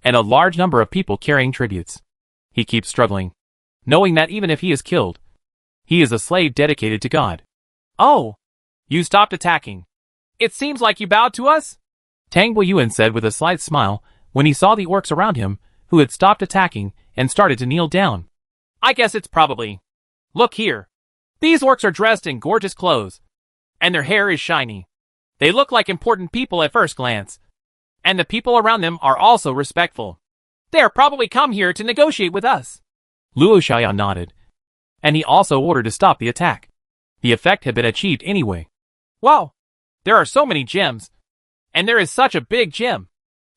and a large number of people carrying tributes. He keeps struggling, knowing that even if he is killed, he is a slave dedicated to God. Oh, you stopped attacking. It seems like you bowed to us? Tang Guiyuan said with a slight smile when he saw the orcs around him, who had stopped attacking and started to kneel down. I guess it's probably. Look here. These orcs are dressed in gorgeous clothes, and their hair is shiny. They look like important people at first glance, and the people around them are also respectful. They are probably come here to negotiate with us. Luo Xiaoyao nodded, and he also ordered to stop the attack. The effect had been achieved anyway. Wow, there are so many gems, and there is such a big gem.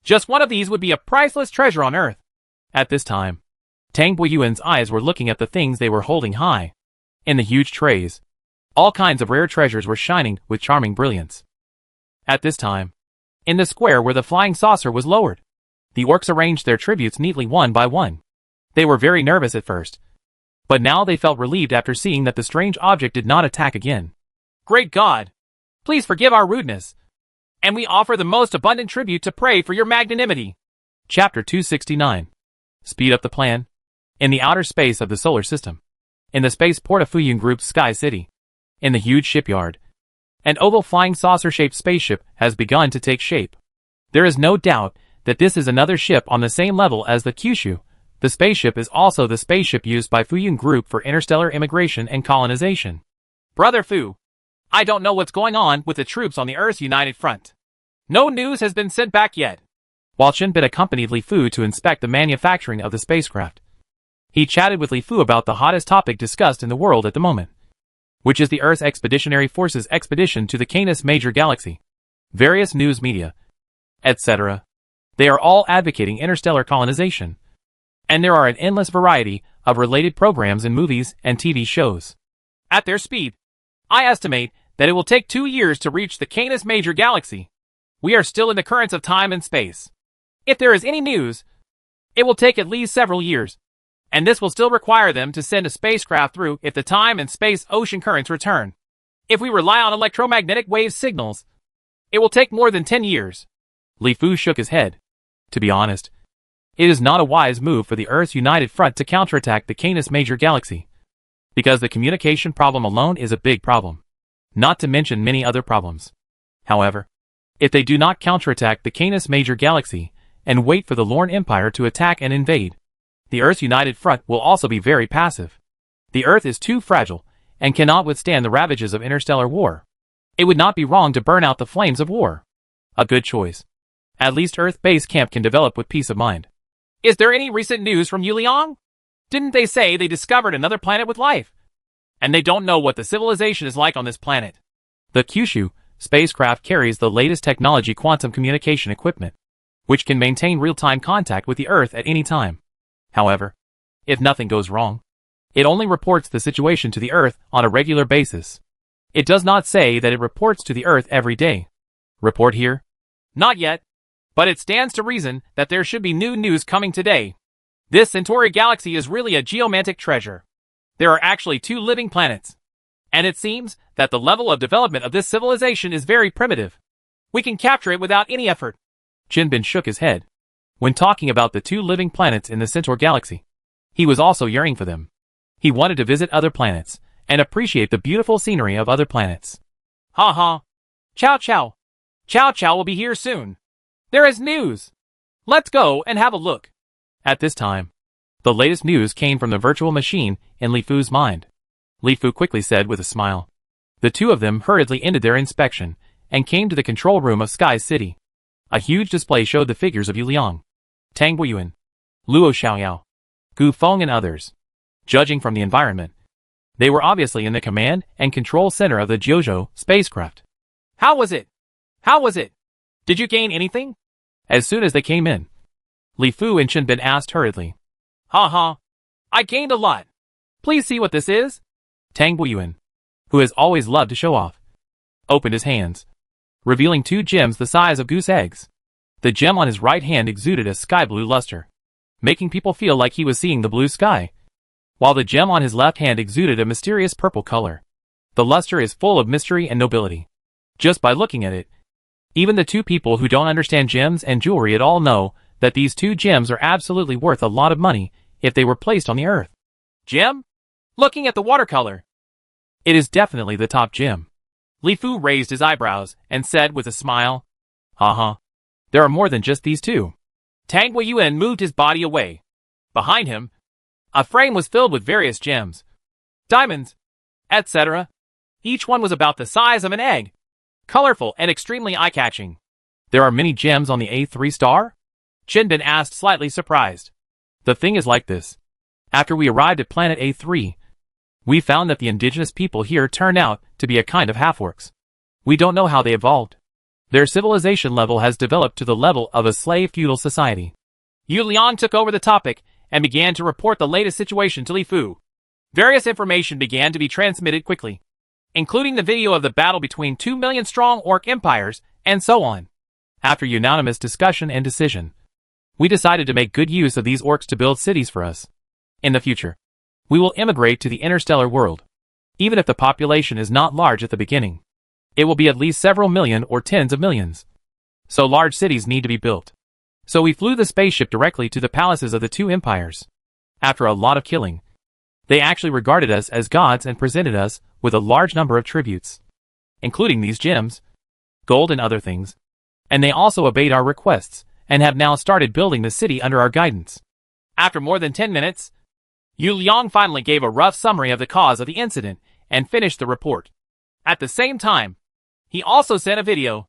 Just one of these would be a priceless treasure on Earth. At this time, Tang Guiyuan's eyes were looking at the things they were holding high. In the huge trays, all kinds of rare treasures were shining with charming brilliance. At this time, in the square where the flying saucer was lowered, the orcs arranged their tributes neatly one by one. They were very nervous at first, but now they felt relieved after seeing that the strange object did not attack again. Great God! Please forgive our rudeness, and we offer the most abundant tribute to pray for your magnanimity. Chapter 269. Speed up the plan. In the outer space of the solar system, in the spaceport of Fuyun Group's Sky City, in the huge shipyard, an oval flying saucer-shaped spaceship has begun to take shape. There is no doubt that this is another ship on the same level as the Kyushu. The spaceship is also the spaceship used by Fuyun Group for interstellar immigration and colonization. Brother Fu, I don't know what's going on with the troops on the Earth's United Front. No news has been sent back yet. While Shinbin accompanied Li Fu to inspect the manufacturing of the spacecraft, he chatted with Li Fu about the hottest topic discussed in the world at the moment, which is the Earth's Expeditionary Force's expedition to the Canis Major Galaxy. Various news media, etc. They are all advocating interstellar colonization, and there are an endless variety of related programs in movies and TV shows. At their speed, I estimate that it will take 2 years to reach the Canis Major Galaxy. We are still in the currents of time and space. If there is any news, it will take at least several years, and this will still require them to send a spacecraft through if the time and space ocean currents return. If we rely on electromagnetic wave signals, it will take more than 10 years. Li Fu shook his head. To be honest, it is not a wise move for the Earth's United Front to counterattack the Canis Major Galaxy, because the communication problem alone is a big problem, not to mention many other problems. However, if they do not counterattack the Canis Major Galaxy and wait for the Lorne Empire to attack and invade, the Earth's United Front will also be very passive. The Earth is too fragile and cannot withstand the ravages of interstellar war. It would not be wrong to burn out the flames of war. A good choice. At least Earth Base Camp can develop with peace of mind. Is there any recent news from Yuliang? Didn't they say they discovered another planet with life? And they don't know what the civilization is like on this planet. The Kyushu spacecraft carries the latest technology quantum communication equipment, which can maintain real-time contact with the Earth at any time. However, if nothing goes wrong, it only reports the situation to the Earth on a regular basis. It does not say that it reports to the Earth every day. Report here? Not yet, but it stands to reason that there should be new news coming today. This Centauri galaxy is really a geomantic treasure. There are actually 2 living planets, and it seems that the level of development of this civilization is very primitive. We can capture it without any effort. Jinbin shook his head. When talking about the 2 living planets in the Centaur galaxy, he was also yearning for them. He wanted to visit other planets and appreciate the beautiful scenery of other planets. Ha ha. Chow Chow. Chow Chow will be here soon. There is news. Let's go and have a look. At this time, the latest news came from the virtual machine in Li Fu's mind. Li Fu quickly said with a smile. The 2 of them hurriedly ended their inspection and came to the control room of Sky City. A huge display showed the figures of Yu Liang, Tang Guiyuan, Luo Xiaoyao, Gu Feng and others. Judging from the environment, they were obviously in the command and control center of the JoJo spacecraft. How was it? How was it? Did you gain anything? As soon as they came in, Li Fu and Shinbin asked hurriedly. Ha ha. I gained a lot. Please see what this is. Tang Guiyuan, who has always loved to show off, opened his hands, revealing 2 gems the size of goose eggs. The gem on his right hand exuded a sky blue luster, making people feel like he was seeing the blue sky, while the gem on his left hand exuded a mysterious purple color. The luster is full of mystery and nobility. Just by looking at it, Even the two people who don't understand gems and jewelry at all know that these two gems are absolutely worth a lot of money if they were placed on the earth. Gem? Looking at the watercolor. It is definitely the top gem. Li Fu raised his eyebrows and said with a smile, There are more than just these two. Tang Weiyuan moved his body away. Behind him, a frame was filled with various gems, diamonds, etc. Each one was about the size of an egg, colorful and extremely eye-catching. There are many gems on the A3 star? Qinbin asked, slightly surprised. The thing is like this. After we arrived at planet A3, we found that the indigenous people here turned out to be a kind of half-orcs. We don't know how they evolved. Their civilization level has developed to the level of a slave feudal society. Yu Liang took over the topic and began to report the latest situation to Li Fu. Various information began to be transmitted quickly, including the video of the battle between 2 million strong orc empires, and so on. After unanimous discussion and decision, we decided to make good use of these orcs to build cities for us. In the future, we will immigrate to the interstellar world. Even if the population is not large at the beginning, it will be at least several million or tens of millions. So large cities need to be built. So we flew the spaceship directly to the palaces of the two empires. After a lot of killing, they actually regarded us as gods and presented us with a large number of tributes, including these gems, gold and other things. And they also obeyed our requests and have now started building the city under our guidance. After more than 10 minutes, Yu Liang finally gave a rough summary of the cause of the incident and finished the report. At the same time, he also sent a video.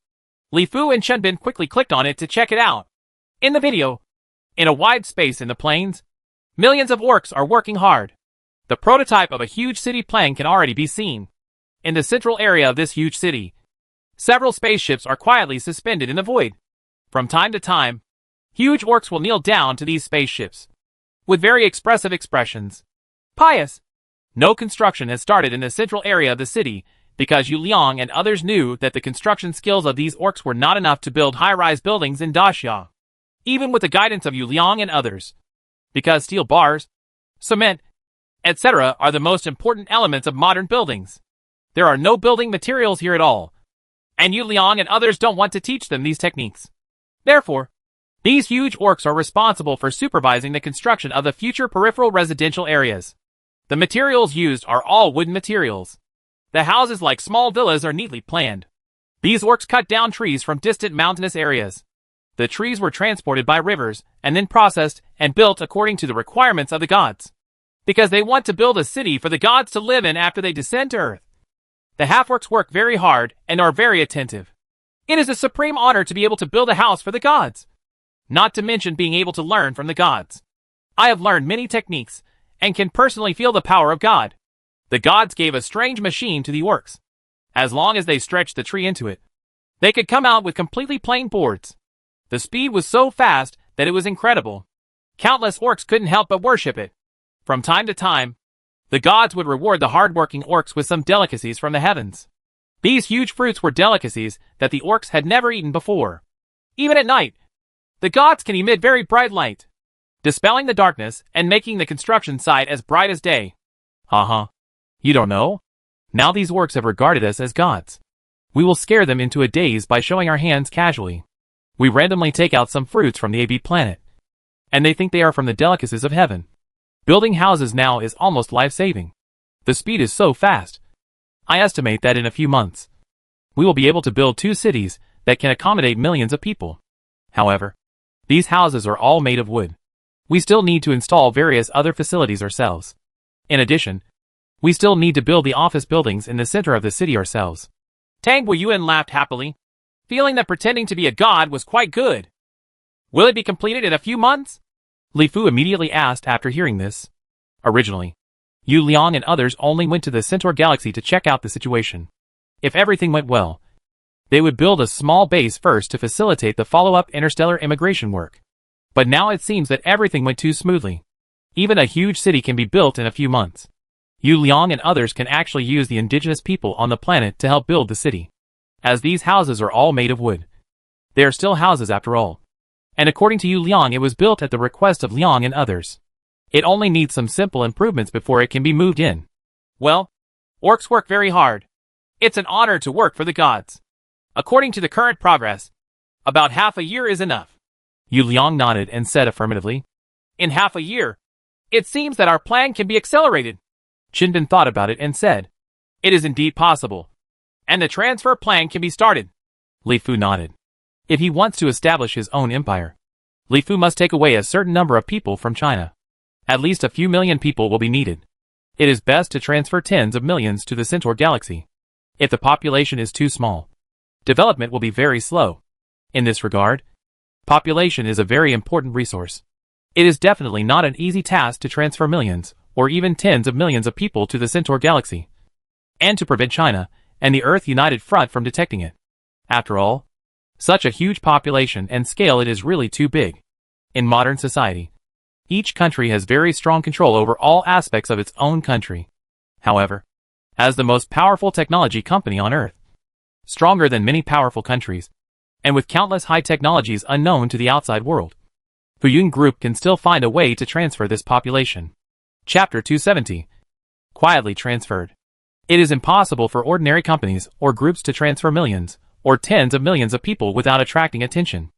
Li Fu and Qinbin quickly clicked on it to check it out. In the video, in a wide space in the plains, millions of orcs are working hard. The prototype of a huge city plan can already be seen. In the central area of this huge city, several spaceships are quietly suspended in the void. From time to time, huge orcs will kneel down to these spaceships with very expressive expressions. Pious. No construction has started in the central area of the city because Yu Liang and others knew that the construction skills of these orcs were not enough to build high-rise buildings in Daxia, even with the guidance of Yu Liang and others. Because steel bars, cement, etc. are the most important elements of modern buildings. There are no building materials here at all, and Yu Liang and others don't want to teach them these techniques. Therefore, these huge orcs are responsible for supervising the construction of the future peripheral residential areas. The materials used are all wooden materials. The houses, like small villas, are neatly planned. These orcs cut down trees from distant mountainous areas. The trees were transported by rivers and then processed and built according to the requirements of the gods, because they want to build a city for the gods to live in after they descend to Earth. The half-orcs work very hard and are very attentive. It is a supreme honor to be able to build a house for the gods, not to mention being able to learn from the gods. I have learned many techniques and can personally feel the power of God. The gods gave a strange machine to the orcs. As long as they stretched the tree into it, they could come out with completely plain boards. The speed was so fast that it was incredible. Countless orcs couldn't help but worship it. From time to time, the gods would reward the hard-working orcs with some delicacies from the heavens. These huge fruits were delicacies that the orcs had never eaten before. Even at night, the gods can emit very bright light, dispelling the darkness and making the construction site as bright as day. You don't know? Now these orcs have regarded us as gods. We will scare them into a daze by showing our hands casually. We randomly take out some fruits from the AB planet, and they think they are from the delicacies of heaven. Building houses now is almost life-saving. The speed is so fast. I estimate that in a few months, we will be able to build 2 cities that can accommodate millions of people. However, these houses are all made of wood. We still need to install various other facilities ourselves. In addition, we still need to build the office buildings in the center of the city ourselves. Tang Weiyuan laughed happily, feeling that pretending to be a god was quite good. Will it be completed in a few months? Li Fu immediately asked after hearing this. Originally, Yu Liang and others only went to the Centaur galaxy to check out the situation. If everything went well, they would build a small base first to facilitate the follow-up interstellar immigration work. But now it seems that everything went too smoothly. Even a huge city can be built in a few months. Yu Liang and others can actually use the indigenous people on the planet to help build the city. As these houses are all made of wood, they are still houses after all. And according to Yu Liang, it was built at the request of Liang and others. It only needs some simple improvements before it can be moved in. Well, orcs work very hard. It's an honor to work for the gods. According to the current progress, about half a year is enough. Yu Liang nodded and said affirmatively. In half a year, it seems that our plan can be accelerated. Qinbin thought about it and said, It is indeed possible. And the transfer plan can be started. Li Fu nodded. If he wants to establish his own empire, Li Fu must take away a certain number of people from China. At least a few million people will be needed. It is best to transfer tens of millions to the Centaur galaxy. If the population is too small, development will be very slow. In this regard, population is a very important resource. It is definitely not an easy task to transfer millions, or even tens of millions of people to the Centaur galaxy, and to prevent China and the Earth United Front from detecting it. After all, such a huge population and scale, it is really too big. In modern society, each country has very strong control over all aspects of its own country. However, as the most powerful technology company on Earth, stronger than many powerful countries, and with countless high technologies unknown to the outside world, Fuyun Group can still find a way to transfer this population. Chapter 270. Quietly transferred. It is impossible for ordinary companies or groups to transfer millions or tens of millions of people without attracting attention.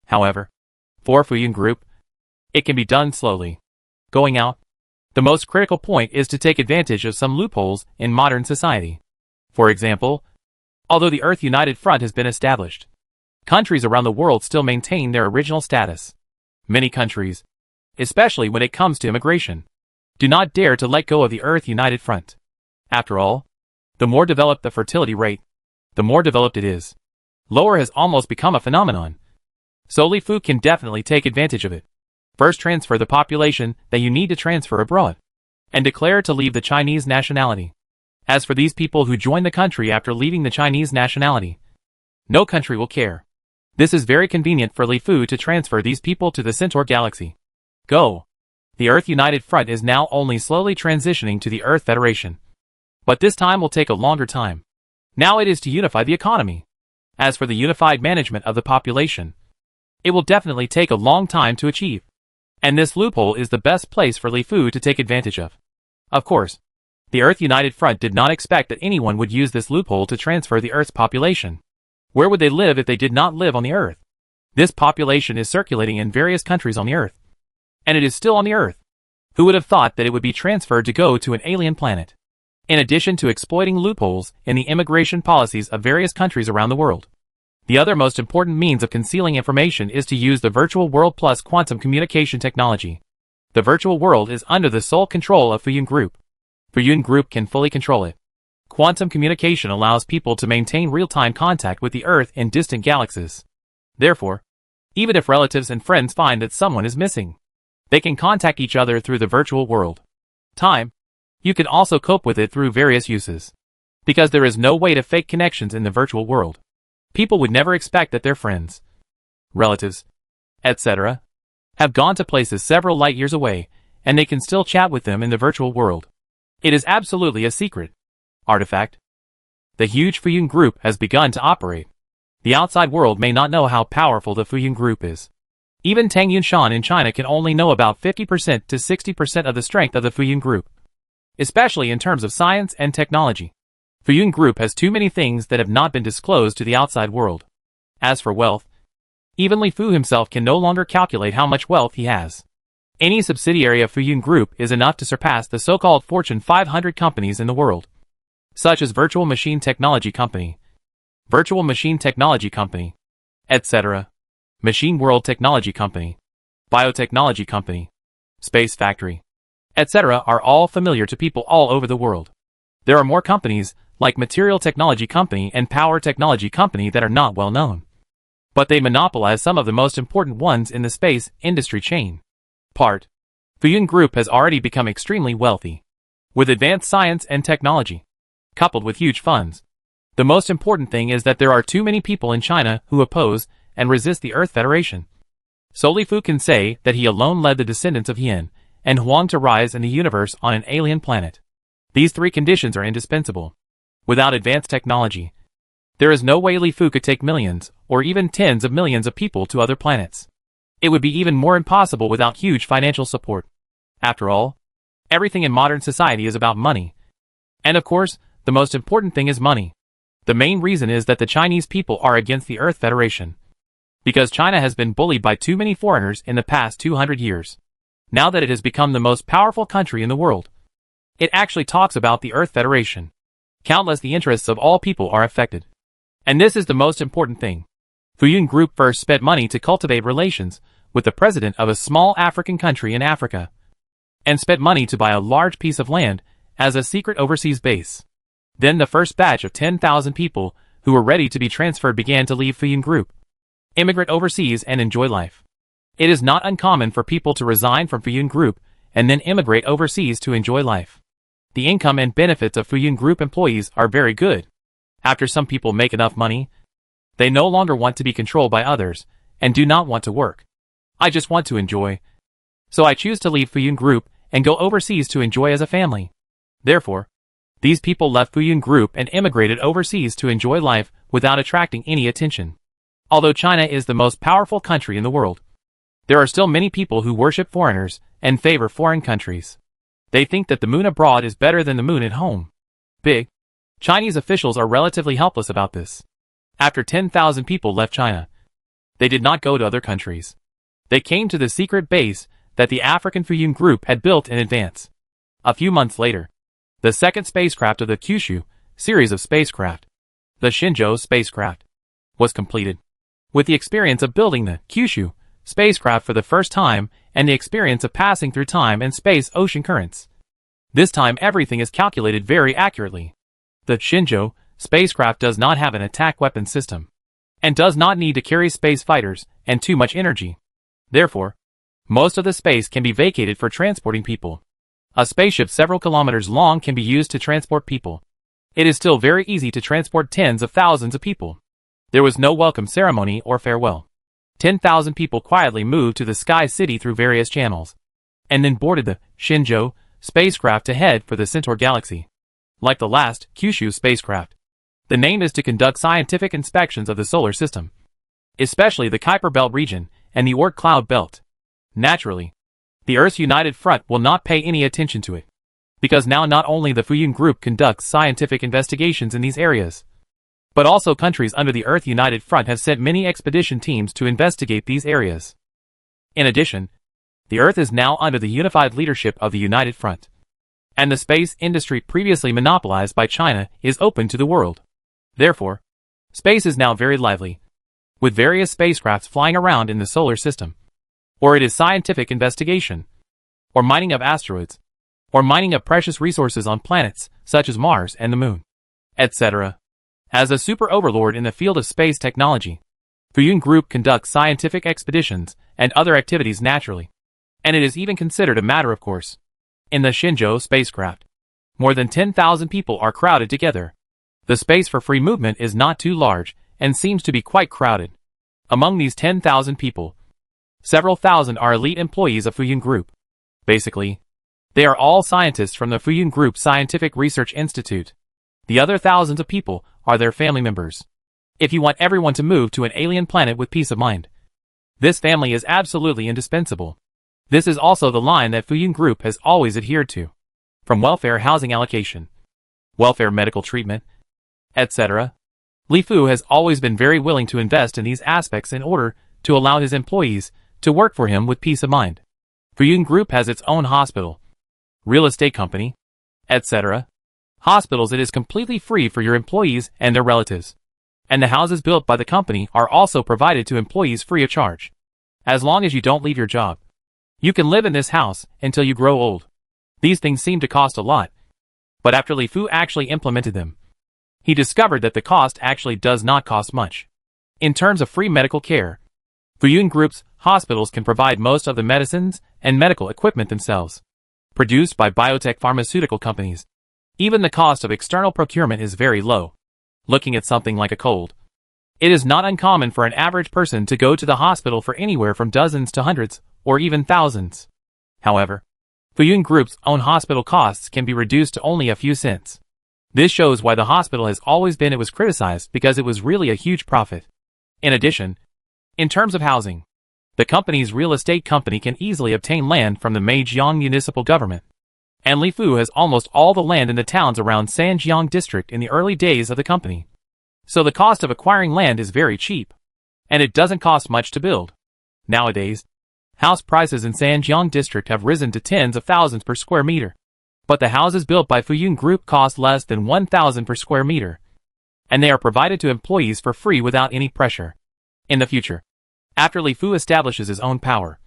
However, for Fuyun Group, it can be done slowly. Going out, the most critical point is to take advantage of some loopholes in modern society. For example, although the Earth United Front has been established, countries around the world still maintain their original status. Many countries, especially when it comes to immigration, do not dare to let go of the Earth United Front. After all, the more developed the fertility rate, the more developed it is. Lower has almost become a phenomenon. So Li Fu can definitely take advantage of it. First, transfer the population that you need to transfer abroad, and declare to leave the Chinese nationality. As for these people who join the country after leaving the Chinese nationality, no country will care. This is very convenient for Li Fu to transfer these people to the Centaur galaxy. Go. The Earth United Front is now only slowly transitioning to the Earth Federation. But this time will take a longer time. Now it is to unify the economy. As for the unified management of the population, it will definitely take a long time to achieve. And this loophole is the best place for Li Fu to take advantage of. Of course, the Earth United Front did not expect that anyone would use this loophole to transfer the Earth's population. Where would they live if they did not live on the Earth? This population is circulating in various countries on the Earth. And it is still on the Earth. Who would have thought that it would be transferred to go to an alien planet? In addition to exploiting loopholes in the immigration policies of various countries around the world, the other most important means of concealing information is to use the virtual world plus quantum communication technology. The virtual world is under the sole control of Fuyun Group. Fuyun Group can fully control it. Quantum communication allows people to maintain real-time contact with the Earth in distant galaxies. Therefore, even if relatives and friends find that someone is missing, they can contact each other through the virtual world. You can also cope with it through various uses. Because there is no way to fake connections in the virtual world. People would never expect that their friends, relatives, etc., have gone to places several light years away, and they can still chat with them in the virtual world. It is absolutely a secret artifact. The huge Fuyun Group has begun to operate. The outside world may not know how powerful the Fuyun Group is. Even Tang Yunshan in China can only know about 50% to 60% of the strength of the Fuyun Group, especially in terms of science and technology. Fuyun Group has too many things that have not been disclosed to the outside world. As for wealth, even Li Fu himself can no longer calculate how much wealth he has. Any subsidiary of Fuyun Group is enough to surpass the so-called Fortune 500 companies in the world, such as Virtual Machine Technology Company, Virtual Machine Technology Company, etc., Machine World Technology Company, Biotechnology Company, Space Factory, etc. are all familiar to people all over the world. There are more companies, like Material Technology Company and Power Technology Company, that are not well known. But they monopolize some of the most important ones in the space industry chain. Fuyun Group has already become extremely wealthy. With advanced science and technology, coupled with huge funds. The most important thing is that there are too many people in China who oppose and resist the Earth Federation. So Li Fu can say that he alone led the descendants of Yin and Huang to rise in the universe on an alien planet. These three conditions are indispensable. Without advanced technology, there is no way Li Fu could take millions, or even tens of millions of people to other planets. It would be even more impossible without huge financial support. After all, everything in modern society is about money. And of course, the most important thing is money. The main reason is that the Chinese people are against the Earth Federation. Because China has been bullied by too many foreigners in the past 200 years. Now that it has become the most powerful country in the world, it actually talks about the Earth Federation. Countless the interests of all people are affected. And this is the most important thing. Fuyun Group first spent money to cultivate relations with the president of a small African country in Africa, and spent money to buy a large piece of land as a secret overseas base. Then the first batch of 10,000 people who were ready to be transferred began to leave Fuyun Group, immigrate overseas and enjoy life. It is not uncommon for people to resign from Fuyun Group and then immigrate overseas to enjoy life. The income and benefits of Fuyun Group employees are very good. After some people make enough money, they no longer want to be controlled by others and do not want to work. I just want to enjoy. So I choose to leave Fuyun Group and go overseas to enjoy as a family. Therefore, these people left Fuyun Group and immigrated overseas to enjoy life without attracting any attention. Although China is the most powerful country in the world, there are still many people who worship foreigners and favor foreign countries. They think that the moon abroad is better than the moon at home. Big Chinese officials are relatively helpless about this. After 10,000 people left China, they did not go to other countries. They came to the secret base that the African Fuyun Group had built in advance. A few months later, the second spacecraft of the Kyushu series of spacecraft, the Shenzhou spacecraft, was completed. With the experience of building the Kyushu spacecraft for the first time and the experience of passing through time and space ocean currents, this time everything is calculated very accurately. The Shenzhou spacecraft does not have an attack weapon system, and does not need to carry space fighters and too much energy. Therefore, most of the space can be vacated for transporting people. A spaceship several kilometers long can be used to transport people. It is still very easy to transport tens of thousands of people. There was no welcome ceremony or farewell. 10,000 people quietly moved to the Sky City through various channels, and then boarded the Shenzhou spacecraft to head for the Centaur galaxy. Like the last Kyushu spacecraft, the name is to conduct scientific inspections of the solar system, especially the Kuiper Belt region and the Oort cloud belt. Naturally, the Earth's United Front will not pay any attention to it, because now not only the Fuyun Group conducts scientific investigations in these areas, but also countries under the Earth United Front have sent many expedition teams to investigate these areas. In addition, the Earth is now under the unified leadership of the United Front, and the space industry previously monopolized by China is open to the world. Therefore, space is now very lively, with various spacecrafts flying around in the solar system. Or it is scientific investigation, or mining of asteroids, or mining of precious resources on planets, such as Mars and the Moon, etc. As a super overlord in the field of space technology, Fuyun Group conducts scientific expeditions and other activities naturally, and it is even considered a matter of course. In the Shenzhou spacecraft, more than 10,000 people are crowded together. The space for free movement is not too large and seems to be quite crowded. Among these 10,000 people, several thousand are elite employees of Fuyun Group. Basically, they are all scientists from the Fuyun Group Scientific Research Institute. The other thousands of people are their family members. If you want everyone to move to an alien planet with peace of mind, this family is absolutely indispensable. This is also the line that Fuyun Group has always adhered to. From welfare housing allocation, welfare medical treatment, etc. Li Fu has always been very willing to invest in these aspects in order to allow his employees to work for him with peace of mind. Fuyun Group has its own hospital, real estate company, etc. Hospitals, it is completely free for your employees and their relatives. And the houses built by the company are also provided to employees free of charge. As long as you don't leave your job, you can live in this house until you grow old. These things seem to cost a lot, but after Li Fu actually implemented them, he discovered that the cost actually does not cost much. In terms of free medical care, Fuyun Group's hospitals can provide most of the medicines and medical equipment themselves, produced by biotech pharmaceutical companies. Even the cost of external procurement is very low. Looking at something like a cold, it is not uncommon for an average person to go to the hospital for anywhere from dozens to hundreds, or even thousands. However, Fuyun Group's own hospital costs can be reduced to only a few cents. This shows why the hospital has always been it was criticized, because it was really a huge profit. In addition, in terms of housing, the company's real estate company can easily obtain land from the Meijiang municipal government. And Li Fu has almost all the land in the towns around Sanjiang district in the early days of the company. So the cost of acquiring land is very cheap. And it doesn't cost much to build. Nowadays, house prices in Sanjiang district have risen to tens of thousands per square meter. But the houses built by Fuyun Group cost less than 1,000 per square meter. And they are provided to employees for free without any pressure. In the future, after Li Fu establishes his own power,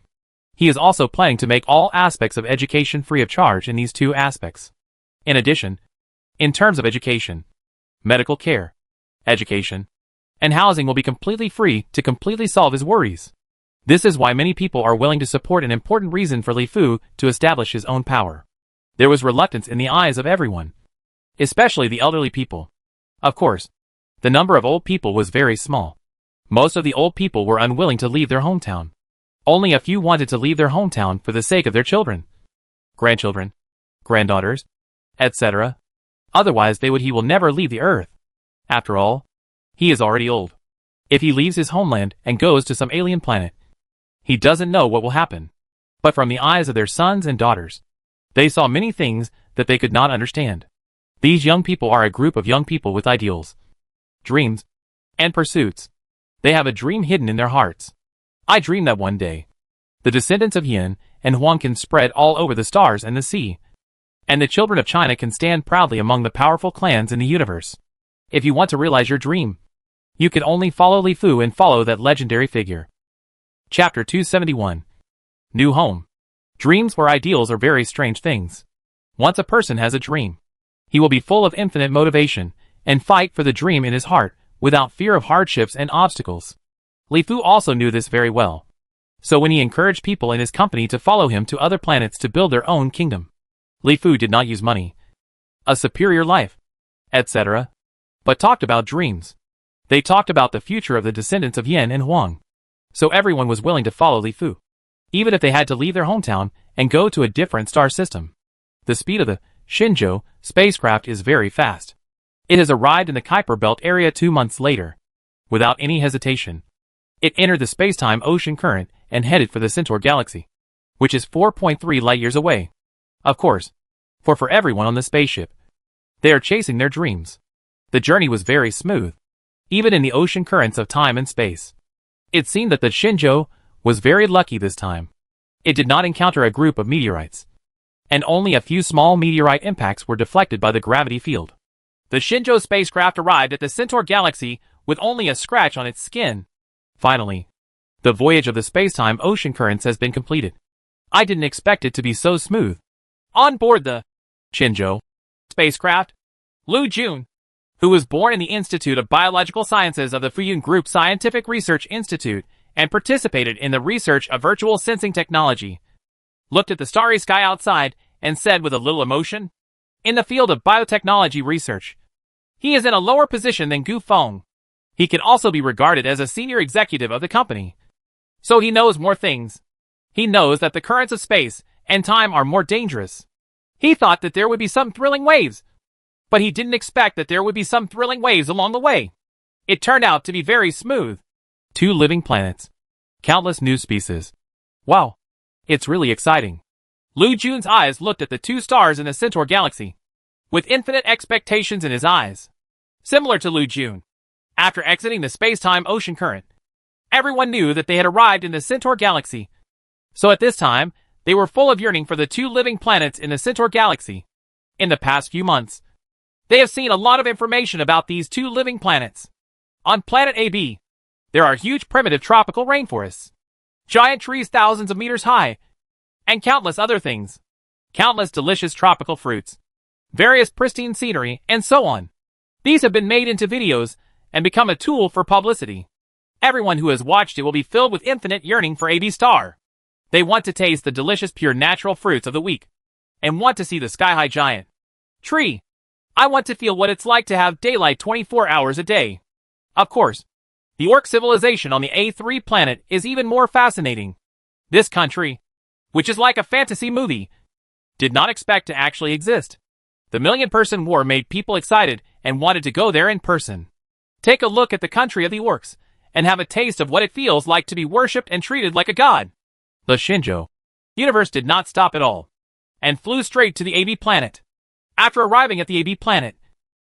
he is also planning to make all aspects of education free of charge in these two aspects. In addition, in terms of education, medical care, education, and housing will be completely free to completely solve his worries. This is why many people are willing to support an important reason for Li Fu to establish his own power. There was reluctance in the eyes of everyone, especially the elderly people. Of course, the number of old people was very small. Most of the old people were unwilling to leave their hometown. Only a few wanted to leave their hometown for the sake of their children, grandchildren, granddaughters, etc. Otherwise he will never leave the earth. After all, he is already old. If he leaves his homeland and goes to some alien planet, he doesn't know what will happen. But from the eyes of their sons and daughters, they saw many things that they could not understand. These young people are a group of young people with ideals, dreams, and pursuits. They have a dream hidden in their hearts. I dream that one day, the descendants of Yin and Huang can spread all over the stars and the sea, and the children of China can stand proudly among the powerful clans in the universe. If you want to realize your dream, you can only follow Li Fu and follow that legendary figure. Chapter 271. New Home. Dreams or ideals are very strange things. Once a person has a dream, he will be full of infinite motivation and fight for the dream in his heart without fear of hardships and obstacles. Li Fu also knew this very well. So when he encouraged people in his company to follow him to other planets to build their own kingdom, Li Fu did not use money, a superior life, etc., but talked about dreams. They talked about the future of the descendants of Yin and Huang. So everyone was willing to follow Li Fu, even if they had to leave their hometown and go to a different star system. The speed of the Shenzhou spacecraft is very fast. It has arrived in the Kuiper Belt area 2 months later. Without any hesitation, it entered the space-time ocean current and headed for the Centaur galaxy, which is 4.3 light-years away. Of course, for everyone on the spaceship, they are chasing their dreams. The journey was very smooth, even in the ocean currents of time and space. It seemed that the Shenzhou was very lucky this time. It did not encounter a group of meteorites, and only a few small meteorite impacts were deflected by the gravity field. The Shenzhou spacecraft arrived at the Centaur galaxy with only a scratch on its skin. Finally, the voyage of the space-time ocean currents has been completed. I didn't expect it to be so smooth. On board the Shenzhou spacecraft, Lu Jun, who was born in the Institute of Biological Sciences of the Fuyun Group Scientific Research Institute and participated in the research of virtual sensing technology, looked at the starry sky outside and said with a little emotion, "In the field of biotechnology research, he is in a lower position than Gu Feng. He can also be regarded as a senior executive of the company. So he knows more things. He knows that the currents of space and time are more dangerous. He thought that there would be some thrilling waves, but he didn't expect that there would be some thrilling waves along the way. It turned out to be very smooth. 2 living planets. Countless new species. Wow. It's really exciting." Lu Jun's eyes looked at the 2 stars in the Centaur galaxy, with infinite expectations in his eyes. Similar to Lu Jun, after exiting the space-time ocean current, everyone knew that they had arrived in the Centaur galaxy. So at this time, they were full of yearning for the 2 living planets in the Centaur galaxy. In the past few months, they have seen a lot of information about these 2 living planets. On planet AB, there are huge primitive tropical rainforests, giant trees thousands of meters high, and countless other things. Countless delicious tropical fruits, various pristine scenery, and so on. These have been made into videos and become a tool for publicity. Everyone who has watched it will be filled with infinite yearning for AB Star. They want to taste the delicious pure natural fruits of the week, and want to see the sky-high giant tree. I want to feel what it's like to have daylight 24 hours a day. Of course, the orc civilization on the A3 planet is even more fascinating. This country, which is like a fantasy movie, did not expect to actually exist. The million-person war made people excited and wanted to go there in person. Take a look at the country of the orcs, and have a taste of what it feels like to be worshipped and treated like a god. The Shenzhou universe did not stop at all, and flew straight to the AB planet. After arriving at the AB planet,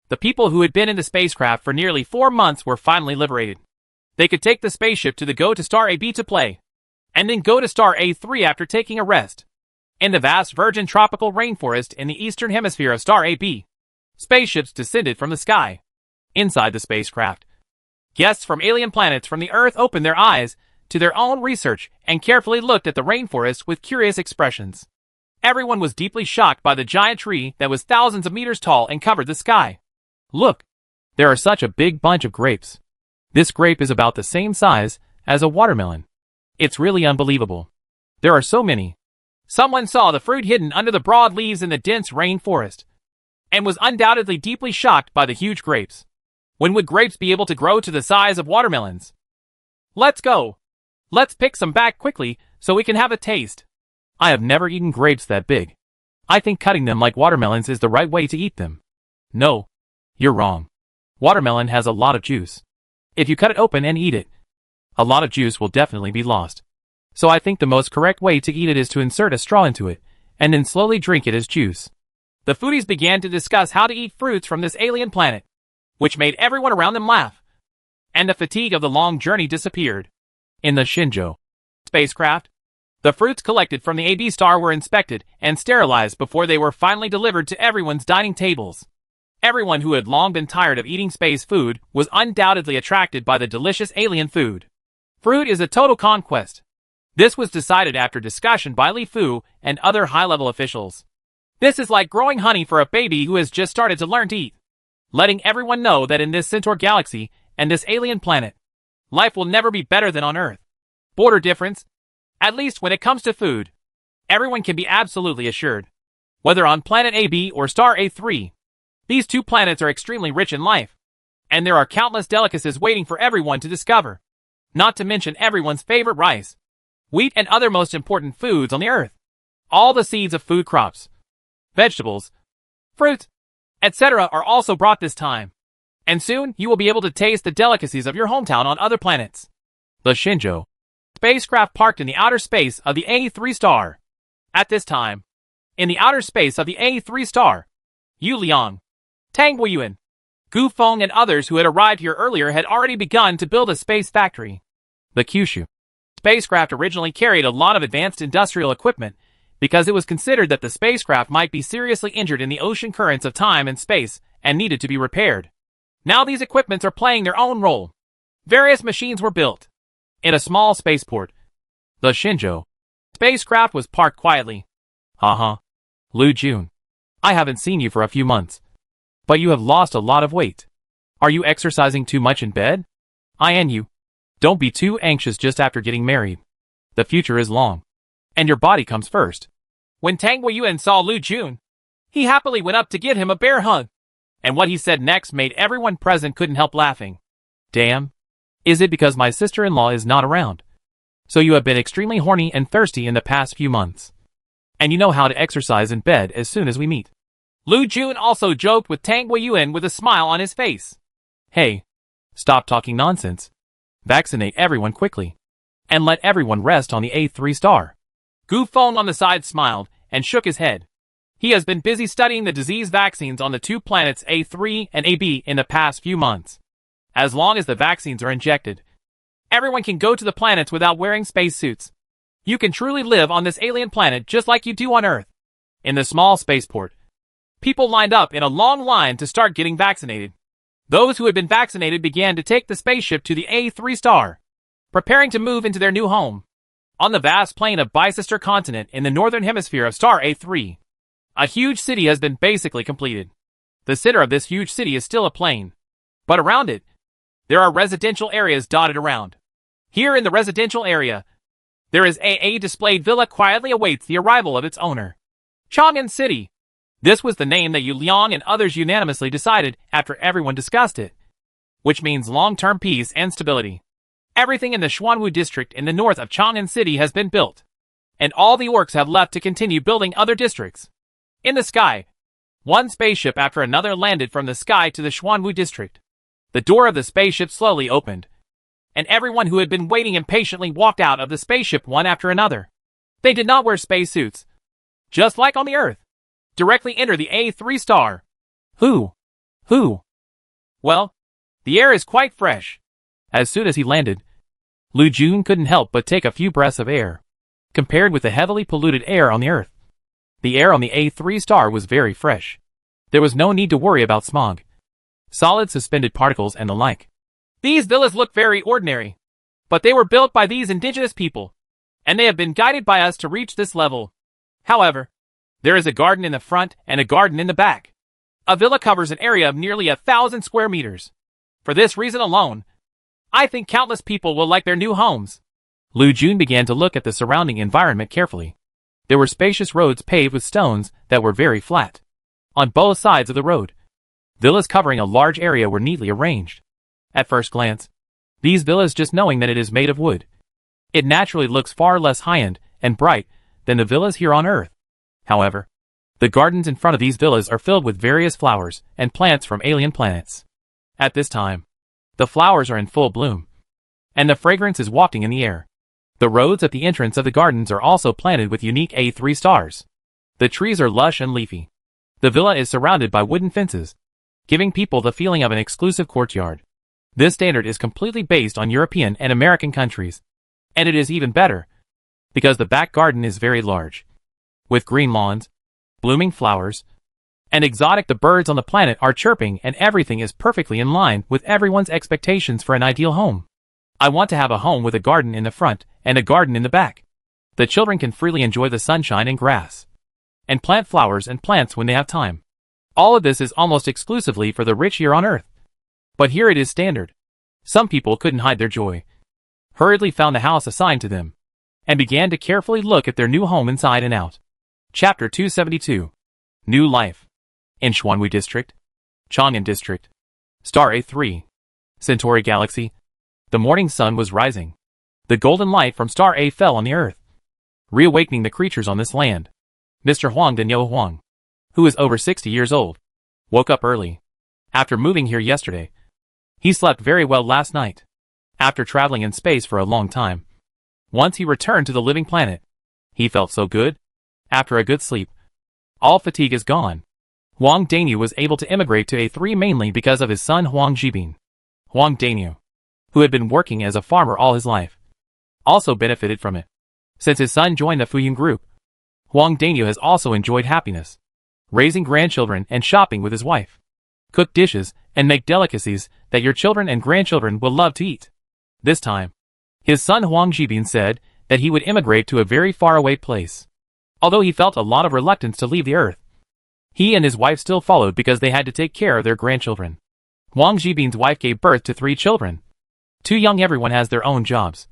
The people who had been in the spacecraft for nearly 4 months were finally liberated. They could take the spaceship to the Go to Star AB to play, and then go to Star A3 after taking a rest. In the vast virgin tropical rainforest in the eastern hemisphere of Star AB, spaceships descended from the sky. Inside the spacecraft, guests from alien planets from the Earth opened their eyes to their own research and carefully looked at the rainforest with curious expressions. Everyone was deeply shocked by the giant tree that was thousands of meters tall and covered the sky. Look, there are such a big bunch of grapes. This grape is about the same size as a watermelon. It's really unbelievable. There are so many. Someone saw the fruit hidden under the broad leaves in the dense rainforest, and was undoubtedly deeply shocked by the huge grapes. When would grapes be able to grow to the size of watermelons? Let's go. Let's pick some back quickly so we can have a taste. I have never eaten grapes that big. I think cutting them like watermelons is the right way to eat them. No, you're wrong. Watermelon has a lot of juice. If you cut it open and eat it, a lot of juice will definitely be lost. So I think the most correct way to eat it is to insert a straw into it, and then slowly drink it as juice. The foodies began to discuss how to eat fruits from this alien planet, which made everyone around them laugh. And the fatigue of the long journey disappeared. In the Shenzhou spacecraft, the fruits collected from the AB star were inspected and sterilized before they were finally delivered to everyone's dining tables. Everyone who had long been tired of eating space food was undoubtedly attracted by the delicious alien food. Fruit is a total conquest. This was decided after discussion by Li Fu and other high-level officials. This is like growing honey for a baby who has just started to learn to eat. Letting everyone know that in this Centaur galaxy and this alien planet, life will never be better than on Earth. Border difference, at least when it comes to food, everyone can be absolutely assured. Whether on planet AB or star A3, these two planets are extremely rich in life, and there are countless delicacies waiting for everyone to discover. Not to mention everyone's favorite rice, wheat, and other most important foods on the Earth. All the seeds of food crops, vegetables, fruits, etc. are also brought this time. And soon you will be able to taste the delicacies of your hometown on other planets. The Shenzhou spacecraft parked in the outer space of the A3 star. At this time, in the outer space of the A3 star, Yu Liang, Tang Weiyuan, Gu Feng, and others who had arrived here earlier had already begun to build a space factory. The Kyushu spacecraft originally carried a lot of advanced industrial equipment because it was considered that the spacecraft might be seriously injured in the ocean currents of time and space and needed to be repaired. Now these equipments are playing their own role. Various machines were built in a small spaceport. The Shenzhou spacecraft was parked quietly. Lu Jun, I haven't seen you for a few months, but you have lost a lot of weight. Are you exercising too much in bed? And you, don't be too anxious just after getting married. The future is long, and your body comes first. When Tang Weiyuan saw Lu Jun, he happily went up to give him a bear hug. And what he said next made everyone present couldn't help laughing. Damn. Is it because my sister-in-law is not around? So you have been extremely horny and thirsty in the past few months. And you know how to exercise in bed as soon as we meet. Lu Jun also joked with Tang Weiyuan with a smile on his face. Hey, stop talking nonsense. Vaccinate everyone quickly. And let everyone rest on the A3 star. Gu Feng on the side smiled and shook his head. He has been busy studying the disease vaccines on the two planets A3 and AB in the past few months. As long as the vaccines are injected, everyone can go to the planets without wearing spacesuits. You can truly live on this alien planet just like you do on Earth. In the small spaceport, people lined up in a long line to start getting vaccinated. Those who had been vaccinated began to take the spaceship to the A3 star, preparing to move into their new home. On the vast plain of Bicester continent in the northern hemisphere of star A3, a huge city has been basically completed. The center of this huge city is still a plain, but around it, there are residential areas dotted around. Here in the residential area, there is a displayed villa quietly awaits the arrival of its owner. Chang'an City. This was the name that Yu Liang and others unanimously decided after everyone discussed it, which means long-term peace and stability. Everything in the Xuanwu district in the north of Chang'an City has been built, and all the orcs have left to continue building other districts. In the sky, one spaceship after another landed from the sky to the Xuanwu district. The door of the spaceship slowly opened, and everyone who had been waiting impatiently walked out of the spaceship one after another. They did not wear spacesuits, just like on the Earth. Directly enter the A3 star. Who Who? Well, the air is quite fresh. As soon as he landed, Lu Jun couldn't help but take a few breaths of air. Compared with the heavily polluted air on the Earth, the air on the A3 star was very fresh. There was no need to worry about smog, solid suspended particles and the like. These villas look very ordinary, but they were built by these indigenous people, and they have been guided by us to reach this level. However, there is a garden in the front and a garden in the back. A villa covers an area of nearly 1,000 square meters. For this reason alone, I think countless people will like their new homes. Lu Jun began to look at the surrounding environment carefully. There were spacious roads paved with stones that were very flat. On both sides of the road, villas covering a large area were neatly arranged. At first glance, these villas, just knowing that it is made of wood, it naturally looks far less high-end and bright than the villas here on Earth. However, the gardens in front of these villas are filled with various flowers and plants from alien planets. At this time, the flowers are in full bloom, and the fragrance is wafting in the air. The roads at the entrance of the gardens are also planted with unique A3 stars. The trees are lush and leafy. The villa is surrounded by wooden fences, giving people the feeling of an exclusive courtyard. This standard is completely based on European and American countries, and it is even better because the back garden is very large, with green lawns, blooming flowers, and exotic. The birds on the planet are chirping, and everything is perfectly in line with everyone's expectations for an ideal home. I want to have a home with a garden in the front and a garden in the back. The children can freely enjoy the sunshine and grass, and plant flowers and plants when they have time. All of this is almost exclusively for the rich here on Earth. But here it is standard. Some people couldn't hide their joy, hurriedly found the house assigned to them, and began to carefully look at their new home inside and out. Chapter 272. New Life. In Xuanhui District, Chang'an District, Star A3, Centauri Galaxy, the morning sun was rising. The golden light from Star A fell on the Earth, reawakening the creatures on this land. Mr. Huang Daniel Huang, who is over 60 years old, woke up early. After moving here yesterday, he slept very well last night. After traveling in space for a long time, once he returned to the living planet, he felt so good. After a good sleep, all fatigue is gone. Huang Daniel was able to immigrate to A3 mainly because of his son Huang Jibin. Huang Daniel, who had been working as a farmer all his life, also benefited from it. Since his son joined the Fuyun group, Huang Daniel has also enjoyed happiness, raising grandchildren and shopping with his wife. Cook dishes and make delicacies that your children and grandchildren will love to eat. This time, his son Huang Jibin said that he would immigrate to a very faraway place. Although he felt a lot of reluctance to leave the Earth, he and his wife still followed because they had to take care of their grandchildren. Huang Jibin's wife gave birth to 3 children. Too young, everyone has their own jobs,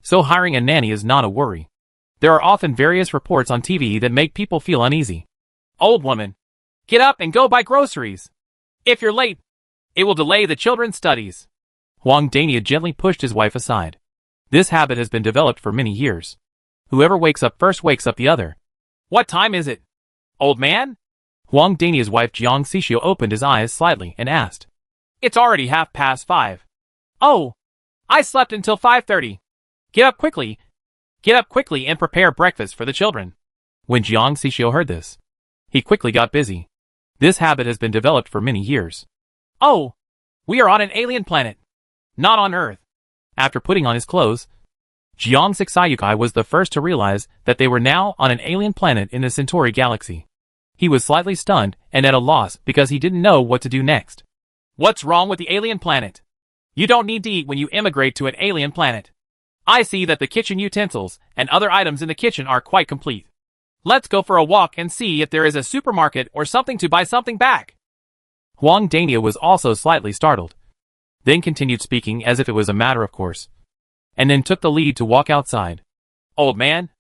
so hiring a nanny is not a worry. There are often various reports on TV that make people feel uneasy. Old woman, get up and go buy groceries. If you're late, it will delay the children's studies. Huang Daniel gently pushed his wife aside. This habit has been developed for many years. Whoever wakes up first wakes up the other. What time is it, old man? Huang Daniel's wife Jiang Xixio opened his eyes slightly and asked. It's already 5:30. Oh, I slept until 5:30. Get up quickly. Get up quickly and prepare breakfast for the children. When Jiang Xixio heard this, he quickly got busy. This habit has been developed for many years. Oh, we are on an alien planet, not on Earth. After putting on his clothes, Jiang Xixio was the first to realize that they were now on an alien planet in the Centauri galaxy. He was slightly stunned and at a loss because he didn't know what to do next. What's wrong with the alien planet? You don't need to eat when you immigrate to an alien planet. I see that the kitchen utensils and other items in the kitchen are quite complete. Let's go for a walk and see if there is a supermarket or something to buy something back. Huang Daniel was also slightly startled, then continued speaking as if it was a matter of course, and then took the lead to walk outside. Old man,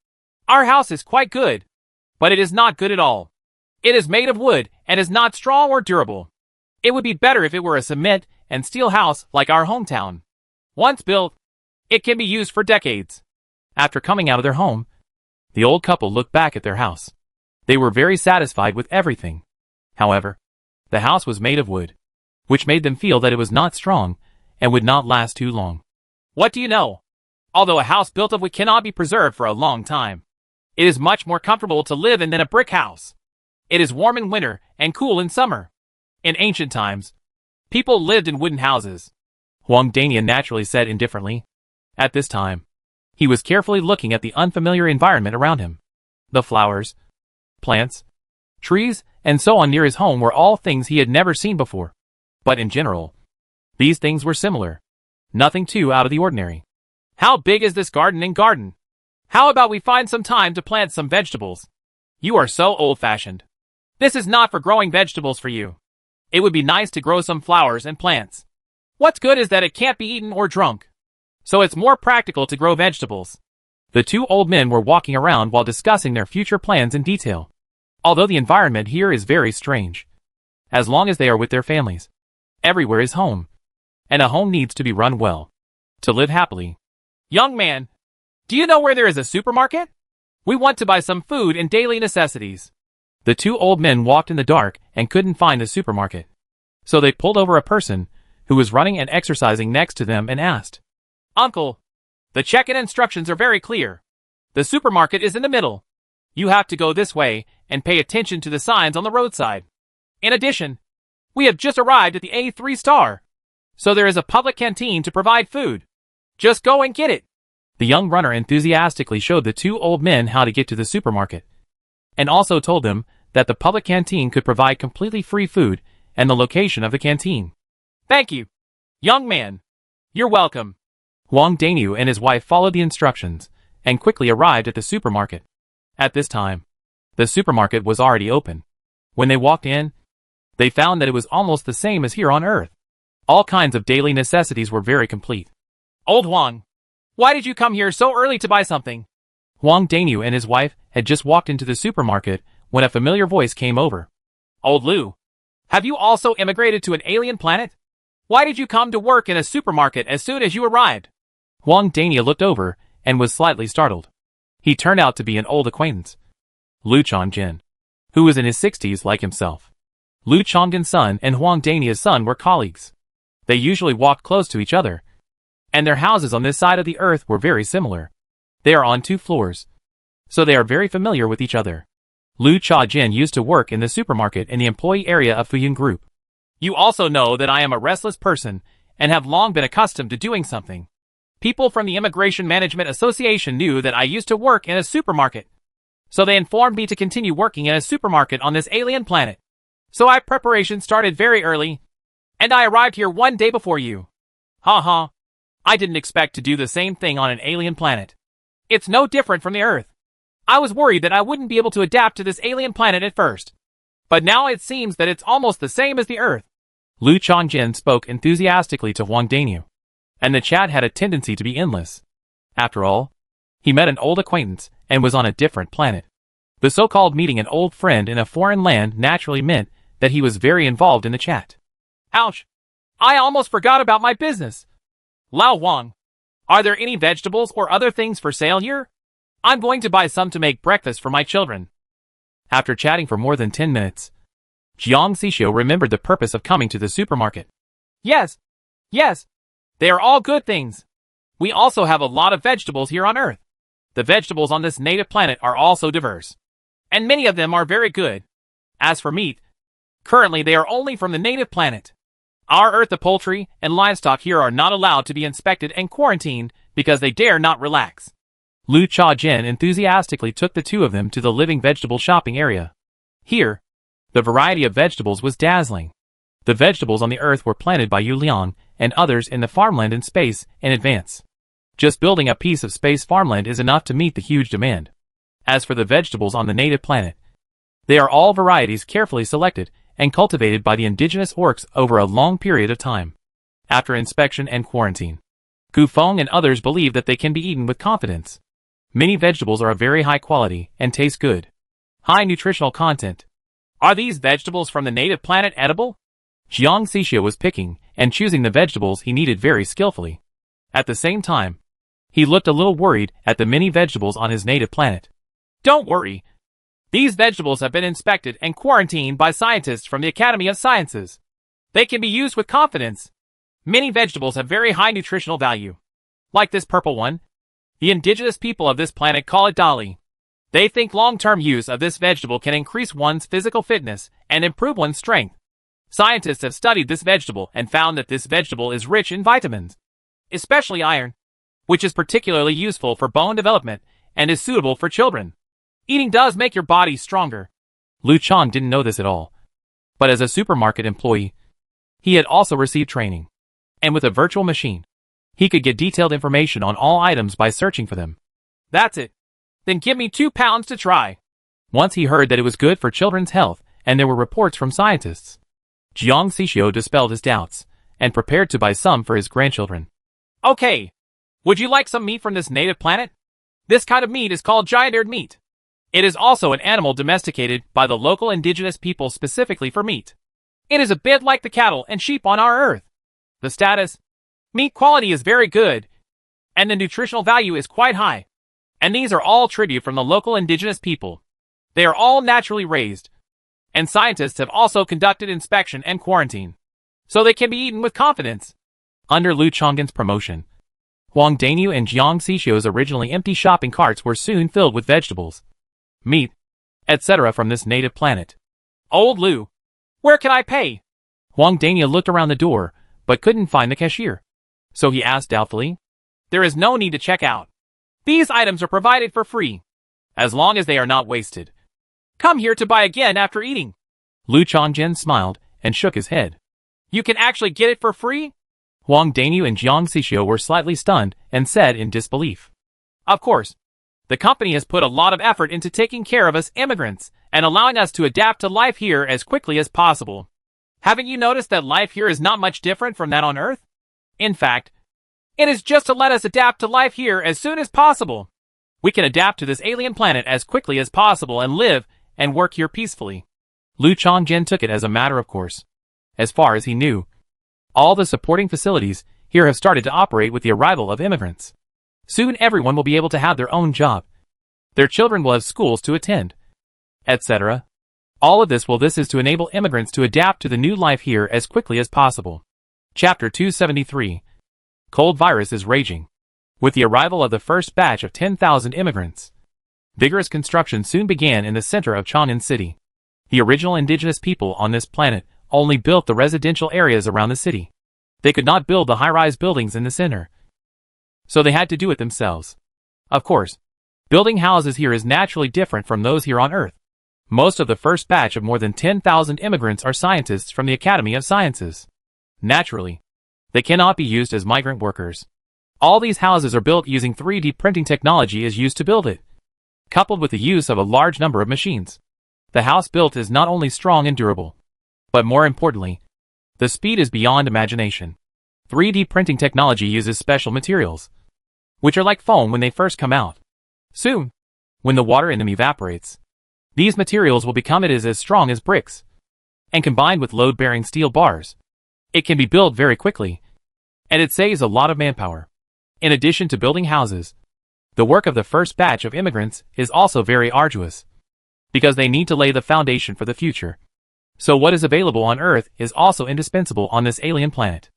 our house is quite good, but it is not good at all. It is made of wood and is not strong or durable. It would be better if it were a cement and steel house like our hometown. Once built, it can be used for decades. After coming out of their home, the old couple looked back at their house. They were very satisfied with everything. However, the house was made of wood, which made them feel that it was not strong and would not last too long. What do you know? Although a house built of wood cannot be preserved for a long time, it is much more comfortable to live in than a brick house. It is warm in winter and cool in summer. In ancient times, people lived in wooden houses, Huang Danian naturally said indifferently. At this time, he was carefully looking at the unfamiliar environment around him. The flowers, plants, trees, and so on near his home were all things he had never seen before. But in general, these things were similar. Nothing too out of the ordinary. How big is this garden? How about we find some time to plant some vegetables? You are so old-fashioned. This is not for growing vegetables for you. It would be nice to grow some flowers and plants. What's good is that it can't be eaten or drunk. So it's more practical to grow vegetables. The two old men were walking around while discussing their future plans in detail. Although the environment here is very strange. As long as they are with their families, everywhere is home. And a home needs to be run well. To live happily. Young man, do you know where there is a supermarket? We want to buy some food and daily necessities. The two old men walked in the dark and couldn't find a supermarket. So they pulled over a person who was running and exercising next to them and asked, Uncle, the check-in instructions are very clear. The supermarket is in the middle. You have to go this way and pay attention to the signs on the roadside. In addition, we have just arrived at the A3 star. So there is a public canteen to provide food. Just go and get it. The young runner enthusiastically showed the two old men how to get to the supermarket, and also told them that the public canteen could provide completely free food and the location of the canteen. Thank you, young man. You're welcome. Huang Daniu and his wife followed the instructions and quickly arrived at the supermarket. At this time, the supermarket was already open. When they walked in, they found that it was almost the same as here on Earth. All kinds of daily necessities were very complete. Old Huang, why did you come here so early to buy something? Huang Daniu and his wife had just walked into the supermarket when a familiar voice came over. Old Lu, have you also immigrated to an alien planet? Why did you come to work in a supermarket as soon as you arrived? Huang Daniu looked over and was slightly startled. He turned out to be an old acquaintance, Lu Chongjin, who was in his 60s like himself. Lu Chonggen's son and Huang Daniu's son were colleagues. They usually walked close to each other, and their houses on this side of the earth were very similar. They are on 2 floors, so they are very familiar with each other. Lu Chongjin used to work in the supermarket in the employee area of Fuyun Group. You also know that I am a restless person and have long been accustomed to doing something. People from the Immigration Management Association knew that I used to work in a supermarket, so they informed me to continue working in a supermarket on this alien planet. So our preparation started very early, and I arrived here 1 day before you. Ha. I didn't expect to do the same thing on an alien planet. It's no different from the Earth. I was worried that I wouldn't be able to adapt to this alien planet at first. But now it seems that it's almost the same as the Earth. Lu Chongjin spoke enthusiastically to Huang Daniu, and the chat had a tendency to be endless. After all, he met an old acquaintance and was on a different planet. The so-called meeting an old friend in a foreign land naturally meant that he was very involved in the chat. Ouch! I almost forgot about my business. Lao Wang, are there any vegetables or other things for sale here? I'm going to buy some to make breakfast for my children. After chatting for more than 10 minutes, Jiang Xixio remembered the purpose of coming to the supermarket. Yes. They are all good things. We also have a lot of vegetables here on Earth. The vegetables on this native planet are also diverse, and many of them are very good. As for meat, currently they are only from the native planet. Our Earth, the poultry and livestock here are not allowed to be inspected and quarantined because they dare not relax. Lu Chongjin enthusiastically took the two of them to the living vegetable shopping area. Here, the variety of vegetables was dazzling. The vegetables on the Earth were planted by Yu Liang and others in the farmland in space in advance. Just building a piece of space farmland is enough to meet the huge demand. As for the vegetables on the native planet, they are all varieties carefully selected and cultivated by the indigenous orcs over a long period of time. After inspection and quarantine, Gu Feng and others believe that they can be eaten with confidence. Many vegetables are of very high quality and taste good. High nutritional content. Are these vegetables from the native planet edible? Jiang Xixio was picking and choosing the vegetables he needed very skillfully. At the same time, he looked a little worried at the many vegetables on his native planet. Don't worry. These vegetables have been inspected and quarantined by scientists from the Academy of Sciences. They can be used with confidence. Many vegetables have very high nutritional value. Like this purple one. The indigenous people of this planet call it dali. They think long-term use of this vegetable can increase one's physical fitness and improve one's strength. Scientists have studied this vegetable and found that this vegetable is rich in vitamins, especially iron, which is particularly useful for bone development and is suitable for children. Eating does make your body stronger. Lu Chang didn't know this at all. But as a supermarket employee, he had also received training. And with a virtual machine, he could get detailed information on all items by searching for them. That's it. Then give me 2 pounds to try. Once he heard that it was good for children's health, and there were reports from scientists, Jiang Xixio dispelled his doubts, and prepared to buy some for his grandchildren. Okay. Would you like some meat from this native planet? This kind of meat is called giant-eared meat. It is also an animal domesticated by the local indigenous people specifically for meat. It is a bit like the cattle and sheep on our Earth. The status, meat quality is very good, and the nutritional value is quite high. And these are all tribute from the local indigenous people. They are all naturally raised. And scientists have also conducted inspection and quarantine, so they can be eaten with confidence. Under Lu Changgen's promotion, Huang Daniu and Jiang Xixio's originally empty shopping carts were soon filled with vegetables, meat, etc. from this native planet. Old Lu, where can I pay? Huang Daniu looked around the door, but couldn't find the cashier. So he asked doubtfully. There is no need to check out. These items are provided for free, as long as they are not wasted. Come here to buy again after eating. Lu Changgen smiled and shook his head. You can actually get it for free? Huang Daniu and Jiang Xixio were slightly stunned and said in disbelief. Of course. The company has put a lot of effort into taking care of us immigrants and allowing us to adapt to life here as quickly as possible. Haven't you noticed that life here is not much different from that on Earth? In fact, it is just to let us adapt to life here as soon as possible. We can adapt to this alien planet as quickly as possible and live and work here peacefully. Lu Changgen took it as a matter of course. As far as he knew, all the supporting facilities here have started to operate with the arrival of immigrants. Soon everyone will be able to have their own job. Their children will have schools to attend, etc. All of this is to enable immigrants to adapt to the new life here as quickly as possible. Chapter 273. Cold virus is raging. With the arrival of the first batch of 10,000 immigrants, vigorous construction soon began in the center of Chang'an City. The original indigenous people on this planet only built the residential areas around the city. They could not build the high-rise buildings in the center, so they had to do it themselves. Of course, building houses here is naturally different from those here on Earth. Most of the first batch of more than 10,000 immigrants are scientists from the Academy of Sciences. Naturally, they cannot be used as migrant workers. All these houses are built using 3D printing technology is used to build it, coupled with the use of a large number of machines. The house built is not only strong and durable, but more importantly, the speed is beyond imagination. 3D printing technology uses special materials, which are like foam when they first come out. Soon, when the water in them evaporates, these materials will become as strong as bricks, and combined with load-bearing steel bars, it can be built very quickly, and it saves a lot of manpower. In addition to building houses, the work of the first batch of immigrants is also very arduous, because they need to lay the foundation for the future. So what is available on Earth is also indispensable on this alien planet.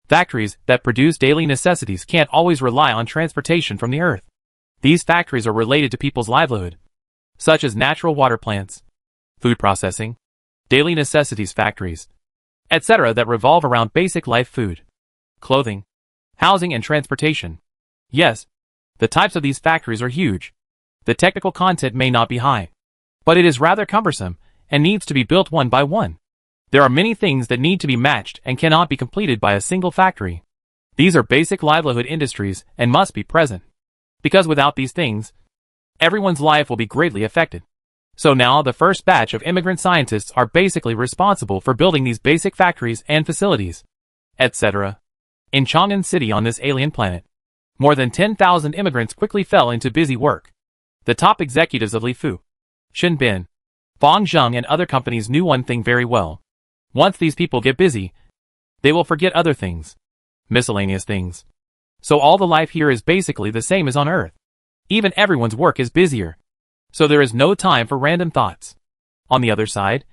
Factories that produce daily necessities can't always rely on transportation from the Earth. These factories are related to people's livelihood, such as natural water plants, food processing, daily necessities factories, etc. that revolve around basic life food, clothing, housing and transportation. Yes, the types of these factories are huge. The technical content may not be high, but it is rather cumbersome and needs to be built one by one. There are many things that need to be matched and cannot be completed by a single factory. These are basic livelihood industries and must be present, because without these things, everyone's life will be greatly affected. So now the first batch of immigrant scientists are basically responsible for building these basic factories and facilities, etc. In Chang'an City on this alien planet, more than 10,000 immigrants quickly fell into busy work. The top executives of Lifu, Shinbin, Fangzheng and other companies knew one thing very well. Once these people get busy, they will forget other things, miscellaneous things. So all the life here is basically the same as on Earth. Even everyone's work is busier, so there is no time for random thoughts. On the other side,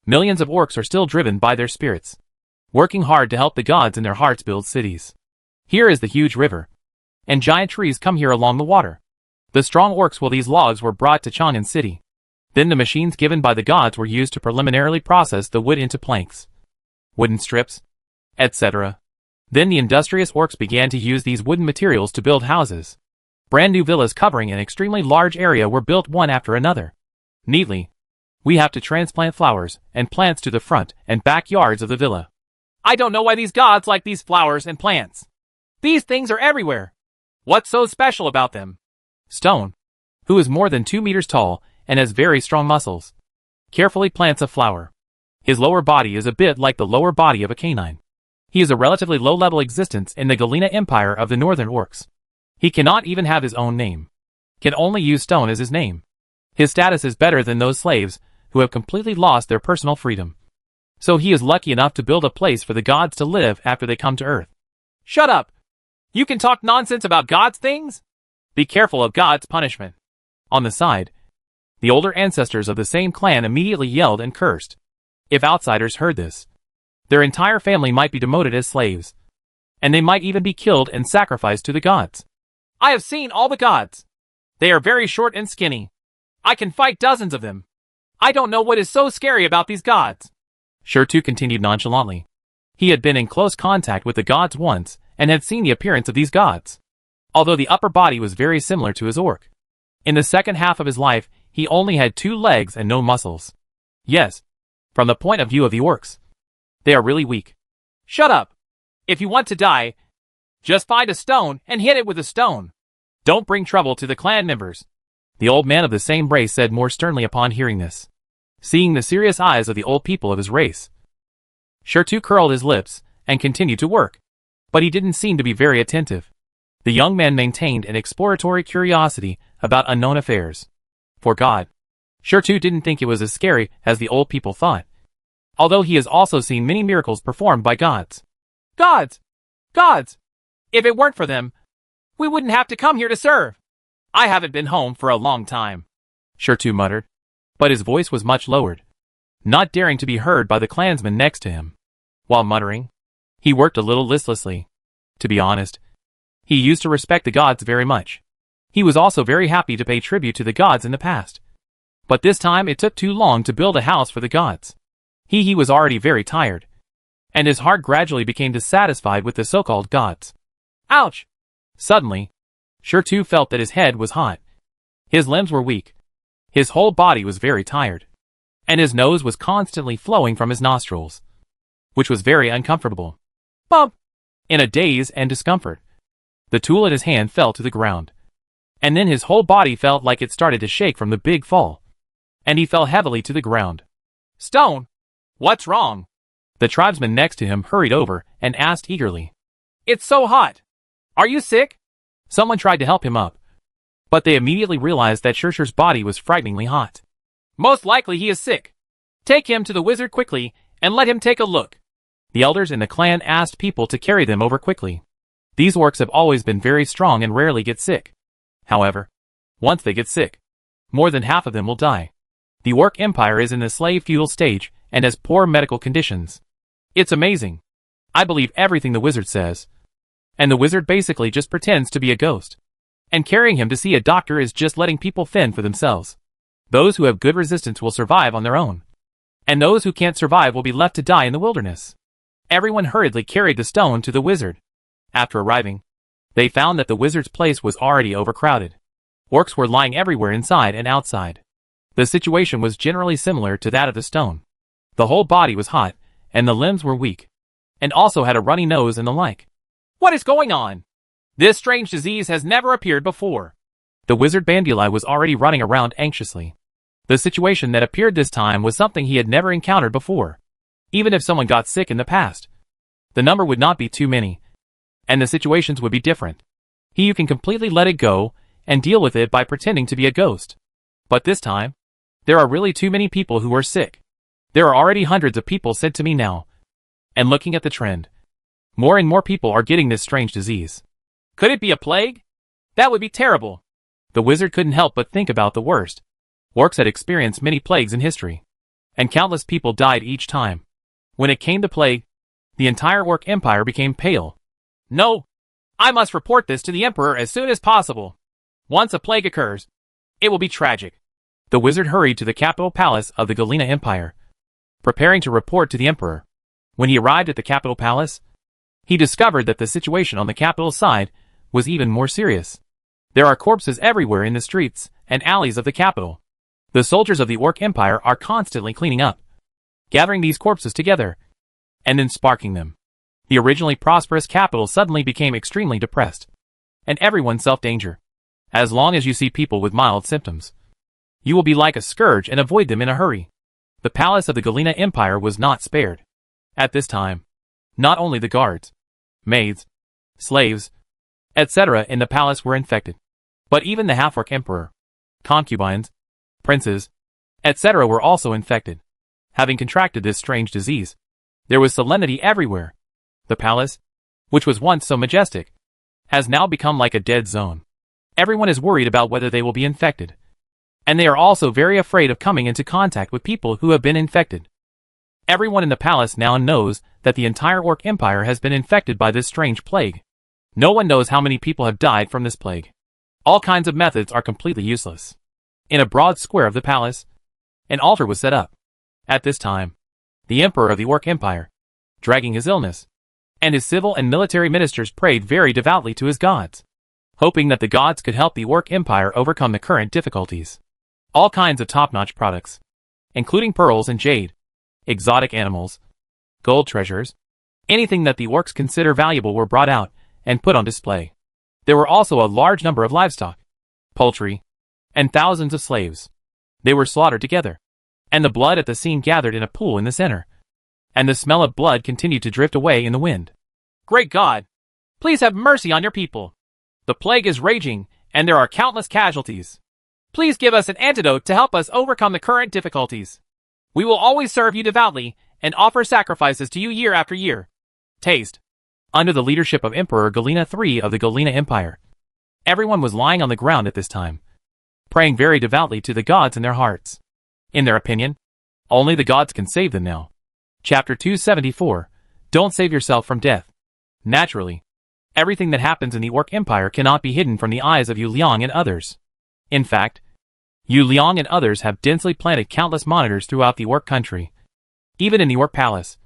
millions of orcs are still driven by their spirits, working hard to help the gods in their hearts build cities. Here is the huge river, and giant trees come here along the water. The strong orcs these logs were brought to Chang'an City. Then the machines given by the gods were used to preliminarily process the wood into planks, wooden strips, etc. Then the industrious orcs began to use these wooden materials to build houses. Brand new villas covering an extremely large area were built one after another. Neatly. We have to transplant flowers and plants to the front and backyards of the villa. I don't know why these gods like these flowers and plants. These things are everywhere. What's so special about them? Stone, who is more than 2 meters tall and has very strong muscles, carefully plants a flower. His lower body is a bit like the lower body of a canine. He is a relatively low-level existence in the Galena Empire of the Northern Orcs. He cannot even have his own name. Can only use stone as his name. His status is better than those slaves who have completely lost their personal freedom. So he is lucky enough to build a place for the gods to live after they come to Earth. Shut up! You can talk nonsense about God's things? Be careful of God's punishment. On the side, the older ancestors of the same clan immediately yelled and cursed. If outsiders heard this, their entire family might be demoted as slaves, and they might even be killed and sacrificed to the gods. I have seen all the gods. They are very short and skinny. I can fight dozens of them. I don't know what is so scary about these gods. Shurtu continued nonchalantly. He had been in close contact with the gods once and had seen the appearance of these gods. Although the upper body was very similar to his orc. In the second half of his life, he only had 2 legs and no muscles. Yes, from the point of view of the orcs, they are really weak. Shut up. If you want to die, just find a stone and hit it with a stone. Don't bring trouble to the clan members. The old man of the same race said more sternly upon hearing this. Seeing the serious eyes of the old people of his race, Shurtu curled his lips and continued to work. But he didn't seem to be very attentive. The young man maintained an exploratory curiosity about unknown affairs. For God, Shurtu didn't think it was as scary as the old people thought. Although he has also seen many miracles performed by gods. Gods! Gods! If it weren't for them, we wouldn't have to come here to serve. I haven't been home for a long time, Shurtu muttered. But his voice was much lowered, not daring to be heard by the clansmen next to him. While muttering, he worked a little listlessly. To be honest, he used to respect the gods very much. He was also very happy to pay tribute to the gods in the past. But this time it took too long to build a house for the gods. He was already very tired, and his heart gradually became dissatisfied with the so-called gods. Ouch! Suddenly, Shurtu felt that his head was hot. His limbs were weak. His whole body was very tired, and his nose was constantly flowing from his nostrils, which was very uncomfortable. Bump! In a daze and discomfort, the tool at his hand fell to the ground. And then his whole body felt like it started to shake from the big fall. And he fell heavily to the ground. Stone! What's wrong? The tribesman next to him hurried over and asked eagerly. It's so hot. Are you sick? Someone tried to help him up, but they immediately realized that Shurtu's body was frighteningly hot. Most likely he is sick. Take him to the wizard quickly and let him take a look. The elders in the clan asked people to carry them over quickly. These orcs have always been very strong and rarely get sick. However, once they get sick, more than half of them will die. The orc empire is in the slave feudal stage and has poor medical conditions. It's amazing. I believe everything the wizard says. And the wizard basically just pretends to be a ghost. And carrying him to see a doctor is just letting people fend for themselves. Those who have good resistance will survive on their own. And those who can't survive will be left to die in the wilderness. Everyone hurriedly carried the stone to the wizard. After arriving, they found that the wizard's place was already overcrowded. Orcs were lying everywhere inside and outside. The situation was generally similar to that of the stone. The whole body was hot, and the limbs were weak, and also had a runny nose and the like. What is going on? This strange disease has never appeared before. The wizard Banduli was already running around anxiously. The situation that appeared this time was something he had never encountered before. Even if someone got sick in the past, the number would not be too many, and the situations would be different. He can completely let it go and deal with it by pretending to be a ghost. But this time, there are really too many people who are sick. There are already hundreds of people sent to me now. And looking at the trend, more and more people are getting this strange disease. Could it be a plague? That would be terrible. The wizard couldn't help but think about the worst. Orcs had experienced many plagues in history, and countless people died each time. When it came to plague, the entire orc empire became pale. No, I must report this to the emperor as soon as possible. Once a plague occurs, it will be tragic. The wizard hurried to the capital palace of the Galena Empire, preparing to report to the emperor. When he arrived at the capital palace, he discovered that the situation on the capital side was even more serious. There are corpses everywhere in the streets and alleys of the capital. The soldiers of the Orc Empire are constantly cleaning up, gathering these corpses together, and then sparking them. The originally prosperous capital suddenly became extremely depressed, and everyone self-danger. As long as you see people with mild symptoms, you will be like a scourge and avoid them in a hurry. The palace of the Galena Empire was not spared. At this time, not only the guards, maids, slaves, etc. in the palace were infected, but even the half-orc emperor, concubines, princes, etc. were also infected, having contracted this strange disease. There was solemnity everywhere. The palace, which was once so majestic, has now become like a dead zone. Everyone is worried about whether they will be infected, and they are also very afraid of coming into contact with people who have been infected. Everyone in the palace now knows that the entire Orc Empire has been infected by this strange plague. No one knows how many people have died from this plague. All kinds of methods are completely useless. In a broad square of the palace, an altar was set up. At this time, the emperor of the Orc Empire, dragging his illness, and his civil and military ministers prayed very devoutly to his gods, hoping that the gods could help the Orc Empire overcome the current difficulties. All kinds of top-notch products, including pearls and jade, exotic animals, gold treasures, anything that the orcs consider valuable were brought out and put on display. There were also a large number of livestock, poultry, and thousands of slaves. They were slaughtered together, and the blood at the scene gathered in a pool in the center, and the smell of blood continued to drift away in the wind. Great God! Please have mercy on your people. The plague is raging, and there are countless casualties. Please give us an antidote to help us overcome the current difficulties. We will always serve you devoutly and offer sacrifices to you year after year. Taste. Under the leadership of Emperor Galena III of the Galena Empire, everyone was lying on the ground at this time, praying very devoutly to the gods in their hearts. In their opinion, only the gods can save them now. Chapter 274. Don't save yourself from death. Naturally, everything that happens in the Orc Empire cannot be hidden from the eyes of Yu Liang and others. In fact, Yu Liang and others have densely planted countless monitors throughout the Orc country, even in the Orc Palace.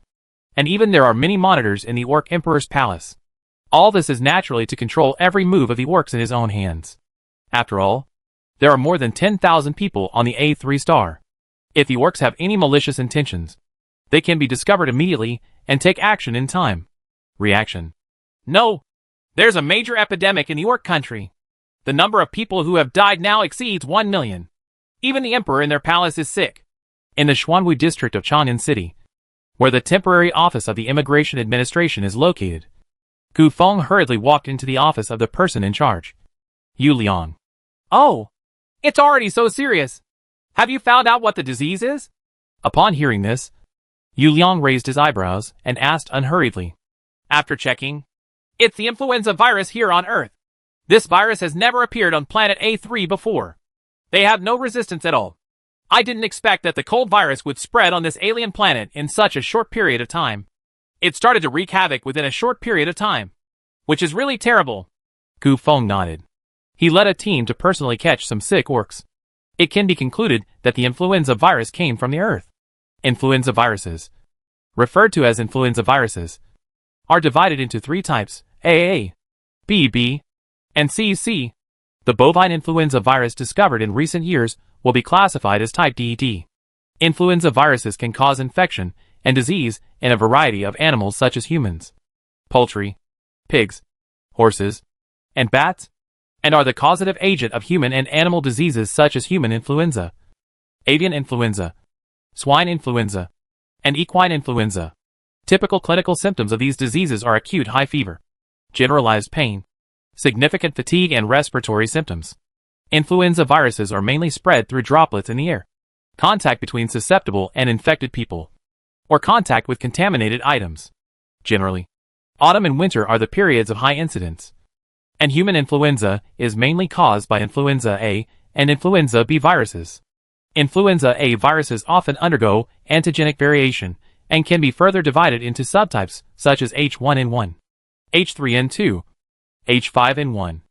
And even there are many monitors in the Orc Emperor's palace. All this is naturally to control every move of the Orcs in his own hands. After all, there are more than 10,000 people on the A3 star. If the Orcs have any malicious intentions, they can be discovered immediately and take action in time. Reaction. No! There's a major epidemic in the Orc country. The number of people who have died now exceeds 1 million. Even the emperor in their palace is sick. In the Xuanwu district of Chang'an City, where the temporary office of the Immigration Administration is located, Gu Feng hurriedly walked into the office of the person in charge, Yu Liang. Oh! It's already so serious. Have you found out what the disease is? Upon hearing this, Yu Liang raised his eyebrows and asked unhurriedly. After checking, it's the influenza virus here on Earth. This virus has never appeared on planet A3 before. They have no resistance at all. I didn't expect that the cold virus would spread on this alien planet in such a short period of time. It started to wreak havoc within a short period of time, which is really terrible. Gu Feng nodded. He led a team to personally catch some sick orcs. It can be concluded that the influenza virus came from the Earth. Influenza viruses, referred to as influenza viruses, are divided into 3 types, AA, BB, and CC. The bovine influenza virus discovered in recent years will be classified as type DD. Influenza viruses can cause infection and disease in a variety of animals such as humans, poultry, pigs, horses, and bats, and are the causative agent of human and animal diseases such as human influenza, avian influenza, swine influenza, and equine influenza. Typical clinical symptoms of these diseases are acute high fever, generalized pain, significant fatigue, and respiratory symptoms. Influenza viruses are mainly spread through droplets in the air, contact between susceptible and infected people, or contact with contaminated items. Generally, autumn and winter are the periods of high incidence, and human influenza is mainly caused by influenza A and influenza B viruses. Influenza A viruses often undergo antigenic variation and can be further divided into subtypes such as H1N1, H3N2, H5N1,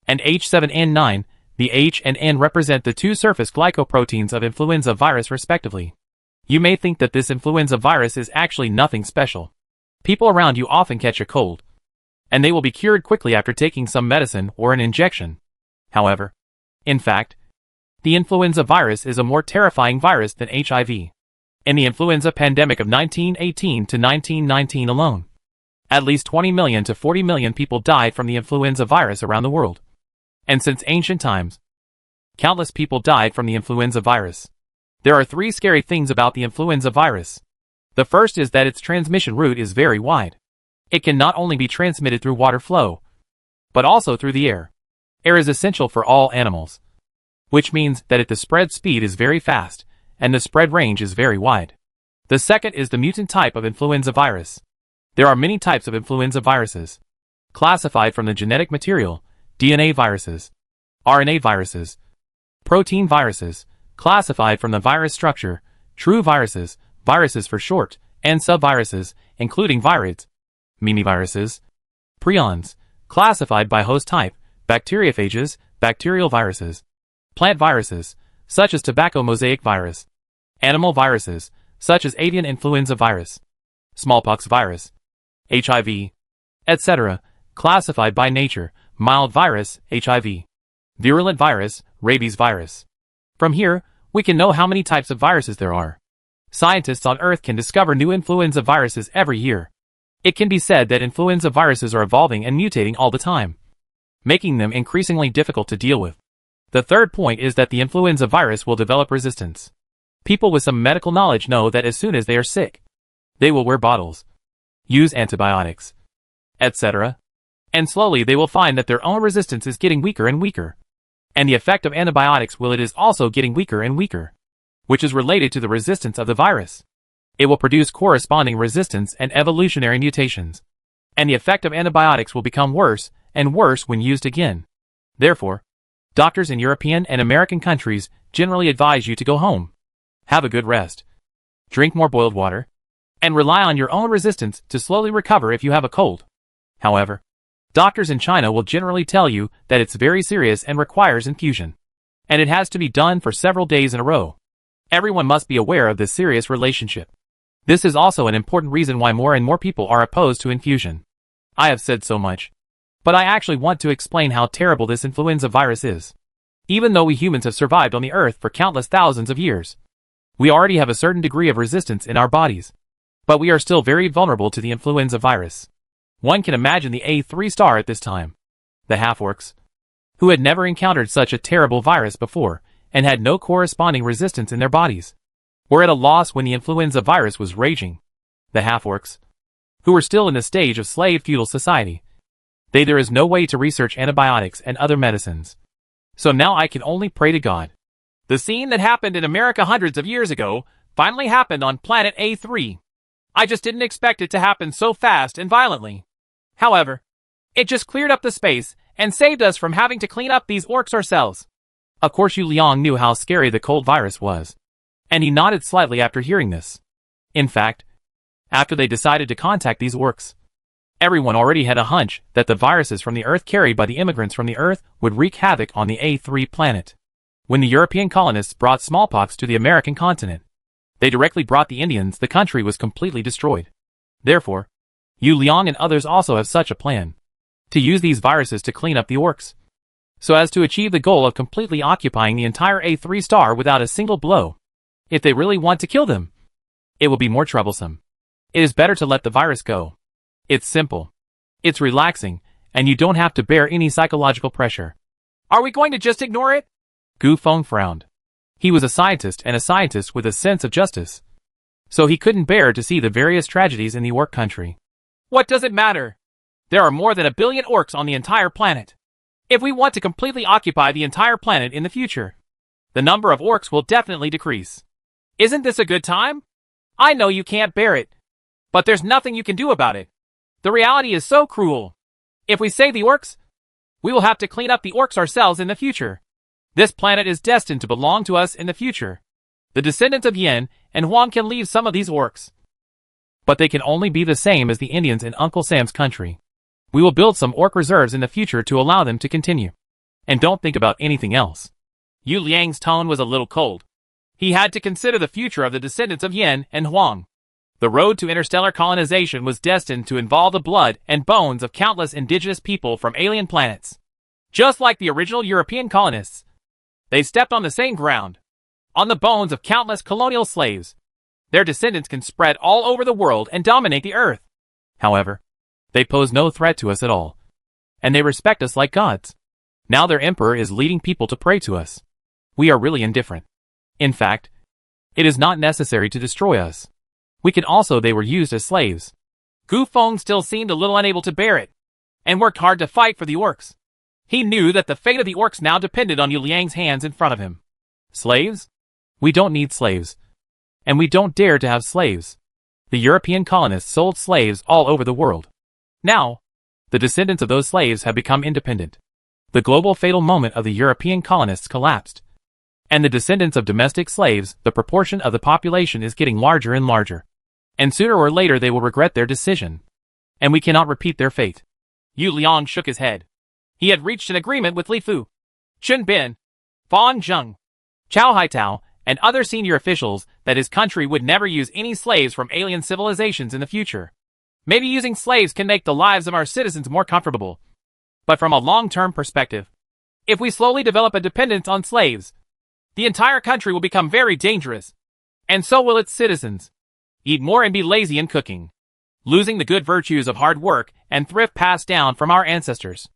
and H7N9. The H and N represent the 2 surface glycoproteins of influenza virus respectively. You may think that this influenza virus is actually nothing special. People around you often catch a cold, and they will be cured quickly after taking some medicine or an injection. However, in fact, the influenza virus is a more terrifying virus than HIV. In the influenza pandemic of 1918 to 1919 alone, at least 20 million to 40 million people died from the influenza virus around the world. And since ancient times, countless people died from the influenza virus. There are 3 scary things about the influenza virus. The first is that its transmission route is very wide. It can not only be transmitted through water flow, but also through the air. Air is essential for all animals, which means that the spread speed is very fast, and the spread range is very wide. The second is the mutant type of influenza virus. There are many types of influenza viruses, classified from the genetic material, DNA viruses, RNA viruses, protein viruses, classified from the virus structure, true viruses, viruses for short, and subviruses, including virids, mimiviruses, prions, classified by host type, bacteriophages, bacterial viruses, plant viruses, such as tobacco mosaic virus, animal viruses, such as avian influenza virus, smallpox virus, HIV, etc., classified by nature, mild virus, HIV, virulent virus, rabies virus. From here, we can know how many types of viruses there are. Scientists on Earth can discover new influenza viruses every year. It can be said that influenza viruses are evolving and mutating all the time, making them increasingly difficult to deal with. The third point is that the influenza virus will develop resistance. People with some medical knowledge know that as soon as they are sick, they will wear bottles, use antibiotics, etc. And slowly they will find that their own resistance is getting weaker and weaker. And the effect of antibiotics it is also getting weaker and weaker, which is related to the resistance of the virus. It will produce corresponding resistance and evolutionary mutations. And the effect of antibiotics will become worse and worse when used again. Therefore, doctors in European and American countries generally advise you to go home, have a good rest, drink more boiled water, and rely on your own resistance to slowly recover if you have a cold. However, doctors in China will generally tell you that it's very serious and requires infusion, and it has to be done for several days in a row. Everyone must be aware of this serious relationship. This is also an important reason why more and more people are opposed to infusion. I have said so much, but I actually want to explain how terrible this influenza virus is. Even though we humans have survived on the Earth for countless thousands of years, we already have a certain degree of resistance in our bodies, but we are still very vulnerable to the influenza virus. One can imagine the A3 star at this time, the half-orcs, who had never encountered such a terrible virus before and had no corresponding resistance in their bodies, were at a loss when the influenza virus was raging. The half-orcs, who were still in the stage of slave feudal society, there is no way to research antibiotics and other medicines. So now I can only pray to God. The scene that happened in America hundreds of years ago finally happened on planet A3. I just didn't expect it to happen so fast and violently. However, it just cleared up the space and saved us from having to clean up these orcs ourselves. Of course Yu Liang knew how scary the cold virus was, and he nodded slightly after hearing this. In fact, after they decided to contact these orcs, everyone already had a hunch that the viruses from the Earth carried by the immigrants from the Earth would wreak havoc on the A3 planet. When the European colonists brought smallpox to the American continent, they directly brought the Indians. The country was completely destroyed. Therefore, Yu Liang and others also have such a plan, to use these viruses to clean up the orcs, so as to achieve the goal of completely occupying the entire A3 star without a single blow. If they really want to kill them, it will be more troublesome. It is better to let the virus go. It's simple. It's relaxing, and you don't have to bear any psychological pressure. Are we going to just ignore it? Gu Feng frowned. He was a scientist and a scientist with a sense of justice, so he couldn't bear to see the various tragedies in the orc country. What does it matter? There are more than 1 billion orcs on the entire planet. If we want to completely occupy the entire planet in the future, the number of orcs will definitely decrease. Isn't this a good time? I know you can't bear it, but there's nothing you can do about it. The reality is so cruel. If we save the orcs, we will have to clean up the orcs ourselves in the future. This planet is destined to belong to us in the future. The descendants of Yin and Huang can leave some of these orcs, but they can only be the same as the Indians in Uncle Sam's country. We will build some orc reserves in the future to allow them to continue. And don't think about anything else. Yu Liang's tone was a little cold. He had to consider the future of the descendants of Yin and Huang. The road to interstellar colonization was destined to involve the blood and bones of countless indigenous people from alien planets. Just like the original European colonists, they stepped on the same ground, on the bones of countless colonial slaves. Their descendants can spread all over the world and dominate the earth. However, they pose no threat to us at all, and they respect us like gods. Now their emperor is leading people to pray to us. We are really indifferent. In fact, it is not necessary to destroy us. We can also they were used as slaves. Gu Feng still seemed a little unable to bear it, and worked hard to fight for the orcs. He knew that the fate of the orcs now depended on Yu Liang's hands in front of him. Slaves? We don't need slaves. And we don't dare to have slaves. The European colonists sold slaves all over the world. Now, the descendants of those slaves have become independent. The global fatal moment of the European colonists collapsed. And the descendants of domestic slaves, the proportion of the population is getting larger and larger. And sooner or later they will regret their decision. And we cannot repeat their fate. Yu Liang shook his head. He had reached an agreement with Li Fu, Chun Bin, Fan Zheng, Chao Haitao, and other senior officials that his country would never use any slaves from alien civilizations in the future. Maybe using slaves can make the lives of our citizens more comfortable. But from a long-term perspective, if we slowly develop a dependence on slaves, the entire country will become very dangerous. And so will its citizens. Eat more and be lazy in cooking, losing the good virtues of hard work and thrift passed down from our ancestors.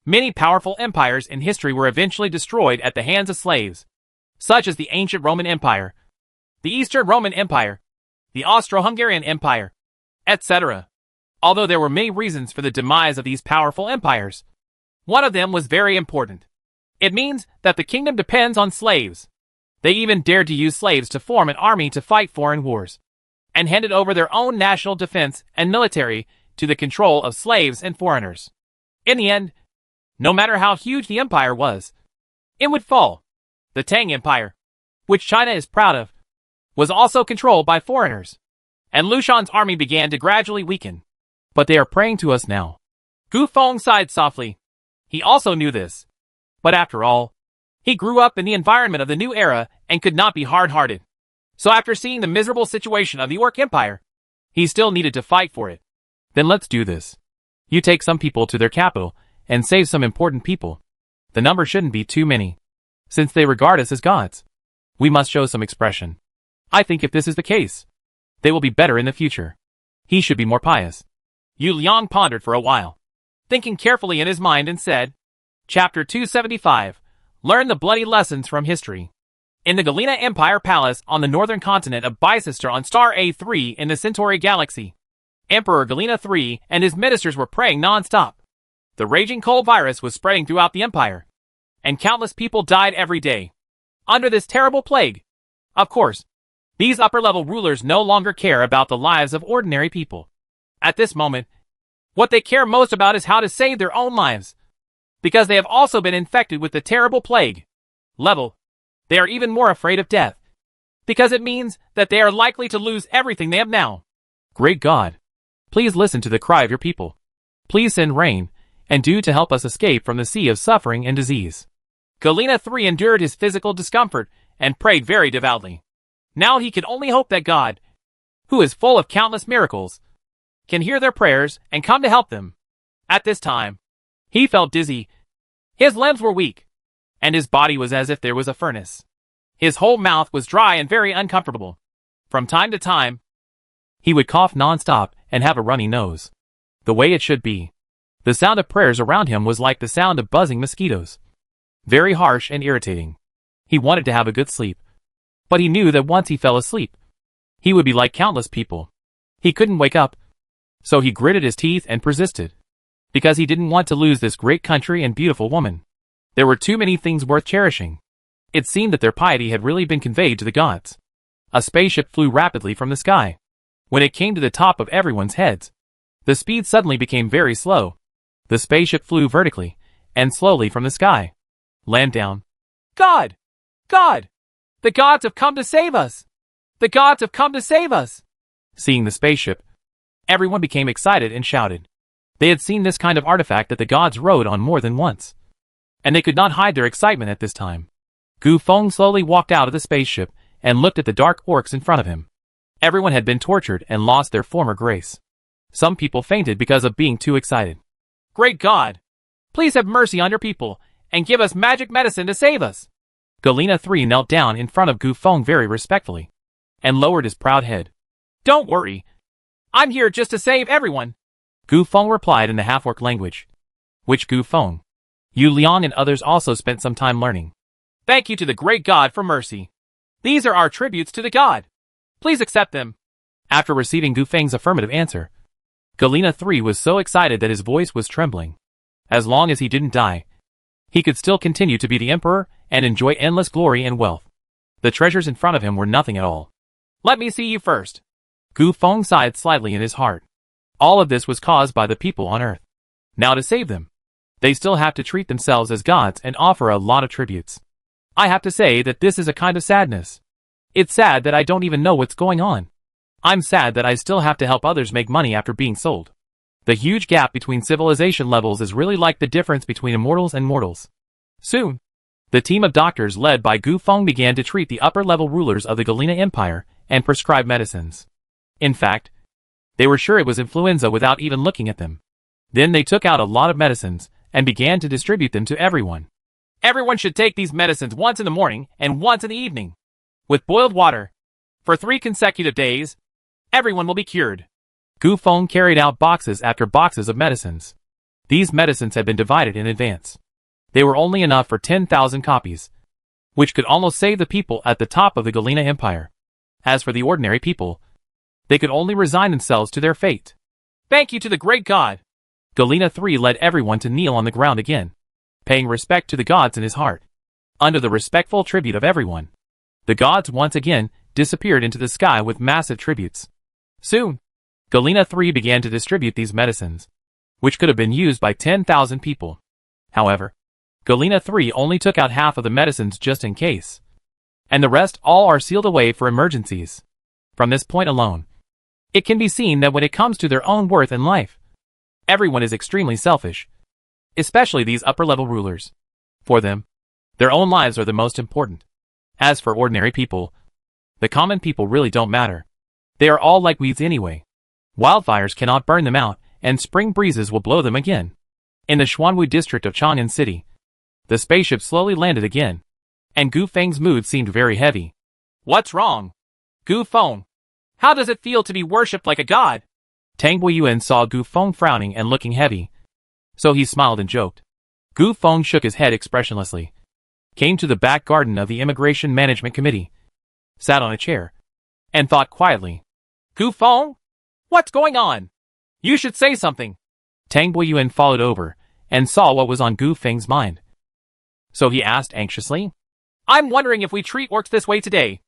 Many powerful empires in history were eventually destroyed at the hands of slaves, such as the ancient Roman Empire, the Eastern Roman Empire, the Austro-Hungarian Empire, etc. Although there were many reasons for the demise of these powerful empires, one of them was very important. It means that the kingdom depends on slaves. They even dared to use slaves to form an army to fight foreign wars, and handed over their own national defense and military to the control of slaves and foreigners. In the end, no matter how huge the empire was, it would fall. The Tang Empire, which China is proud of, was also controlled by foreigners, and Lushan's army began to gradually weaken. But they are praying to us now. Gu Feng sighed softly. He also knew this. But after all, he grew up in the environment of the new era and could not be hard-hearted. So after seeing the miserable situation of the Orc Empire, he still needed to fight for it. Then let's do this. You take some people to their capital and save some important people. The number shouldn't be too many, since they regard us as gods. We must show some expression. I think if this is the case, they will be better in the future. He should be more pious. Yu Liang pondered for a while, thinking carefully in his mind and said, Chapter 275, Learn the Bloody Lessons from History. In the Galena Empire Palace on the northern continent of Bicester on star A3 in the Centauri galaxy, Emperor Galena III and his ministers were praying non-stop. The raging cold virus was spreading throughout the empire, and countless people died every day under this terrible plague. Of course, these upper-level rulers no longer care about the lives of ordinary people. At this moment, what they care most about is how to save their own lives, because they have also been infected with the terrible plague. They are even more afraid of death, because it means that they are likely to lose everything they have now. Great God, please listen to the cry of your people. Please send rain, and do to help us escape from the sea of suffering and disease. Galena III endured his physical discomfort and prayed very devoutly. Now he could only hope that God, who is full of countless miracles, can hear their prayers and come to help them. At this time, he felt dizzy. His limbs were weak, and his body was as if there was a furnace. His whole mouth was dry and very uncomfortable. From time to time, he would cough non-stop and have a runny nose. The way it should be. The sound of prayers around him was like the sound of buzzing mosquitoes. Very harsh and irritating. He wanted to have a good sleep, but he knew that once he fell asleep, he would be like countless people. He couldn't wake up, so he gritted his teeth and persisted, because he didn't want to lose this great country and beautiful woman. There were too many things worth cherishing. It seemed that their piety had really been conveyed to the gods. A spaceship flew rapidly from the sky. When it came to the top of everyone's heads, the speed suddenly became very slow. The spaceship flew vertically and slowly from the sky. Land down. God! God! The gods have come to save us! The gods have come to save us! Seeing the spaceship, everyone became excited and shouted. They had seen this kind of artifact that the gods rode on more than once, and they could not hide their excitement at this time. Gu Feng slowly walked out of the spaceship and looked at the dark orcs in front of him. Everyone had been tortured and lost their former grace. Some people fainted because of being too excited. Great God! Please have mercy on your people, and give us magic medicine to save us! Galena 3 knelt down in front of Gu Feng very respectfully, and lowered his proud head. Don't worry. I'm here just to save everyone. Gu Feng replied in the half-orc language, which Gu Feng, Yu Liang and others also spent some time learning. Thank you to the great God for mercy. These are our tributes to the God. Please accept them. After receiving Gu Feng's affirmative answer, Galena 3 was so excited that his voice was trembling. As long as he didn't die, he could still continue to be the emperor and enjoy endless glory and wealth. The treasures in front of him were nothing at all. Let me see you first. Gu Feng sighed slightly in his heart. All of this was caused by the people on Earth. Now to save them, they still have to treat themselves as gods and offer a lot of tributes. I have to say that this is a kind of sadness. It's sad that I don't even know what's going on. I'm sad that I still have to help others make money after being sold. The huge gap between civilization levels is really like the difference between immortals and mortals. Soon, the team of doctors led by Gu Feng began to treat the upper-level rulers of the Galena Empire and prescribe medicines. In fact, they were sure it was influenza without even looking at them. Then they took out a lot of medicines and began to distribute them to everyone. Everyone should take these medicines once in the morning and once in the evening, with boiled water. For 3 consecutive days, everyone will be cured. Gu Feng carried out boxes after boxes of medicines. These medicines had been divided in advance. They were only enough for 10,000 copies, which could almost save the people at the top of the Galena Empire. As for the ordinary people, they could only resign themselves to their fate. Thank you to the great God. Galena 3 led everyone to kneel on the ground again, paying respect to the gods in his heart. Under the respectful tribute of everyone, the gods once again disappeared into the sky with massive tributes. Soon, Galena 3 began to distribute these medicines, which could have been used by 10,000 people. However, Galena 3 only took out half of the medicines just in case, and the rest all are sealed away for emergencies. From this point alone, it can be seen that when it comes to their own worth in life, everyone is extremely selfish, especially these upper-level rulers. For them, their own lives are the most important. As for ordinary people, the common people really don't matter. They are all like weeds anyway. Wildfires cannot burn them out, and spring breezes will blow them again. In the Xuanwu district of Chang'an City, the spaceship slowly landed again, and Gu Feng's mood seemed very heavy. What's wrong? Gu Feng, how does it feel to be worshipped like a god? Tang Buiyuan saw Gu Feng frowning and looking heavy, so he smiled and joked. Gu Feng shook his head expressionlessly, came to the back garden of the Immigration Management Committee, sat on a chair, and thought quietly. Gu Feng? What's going on? You should say something. Tang Buiyuan followed over and saw what was on Gu Feng's mind. So he asked anxiously, I'm wondering if we treat orcs this way today.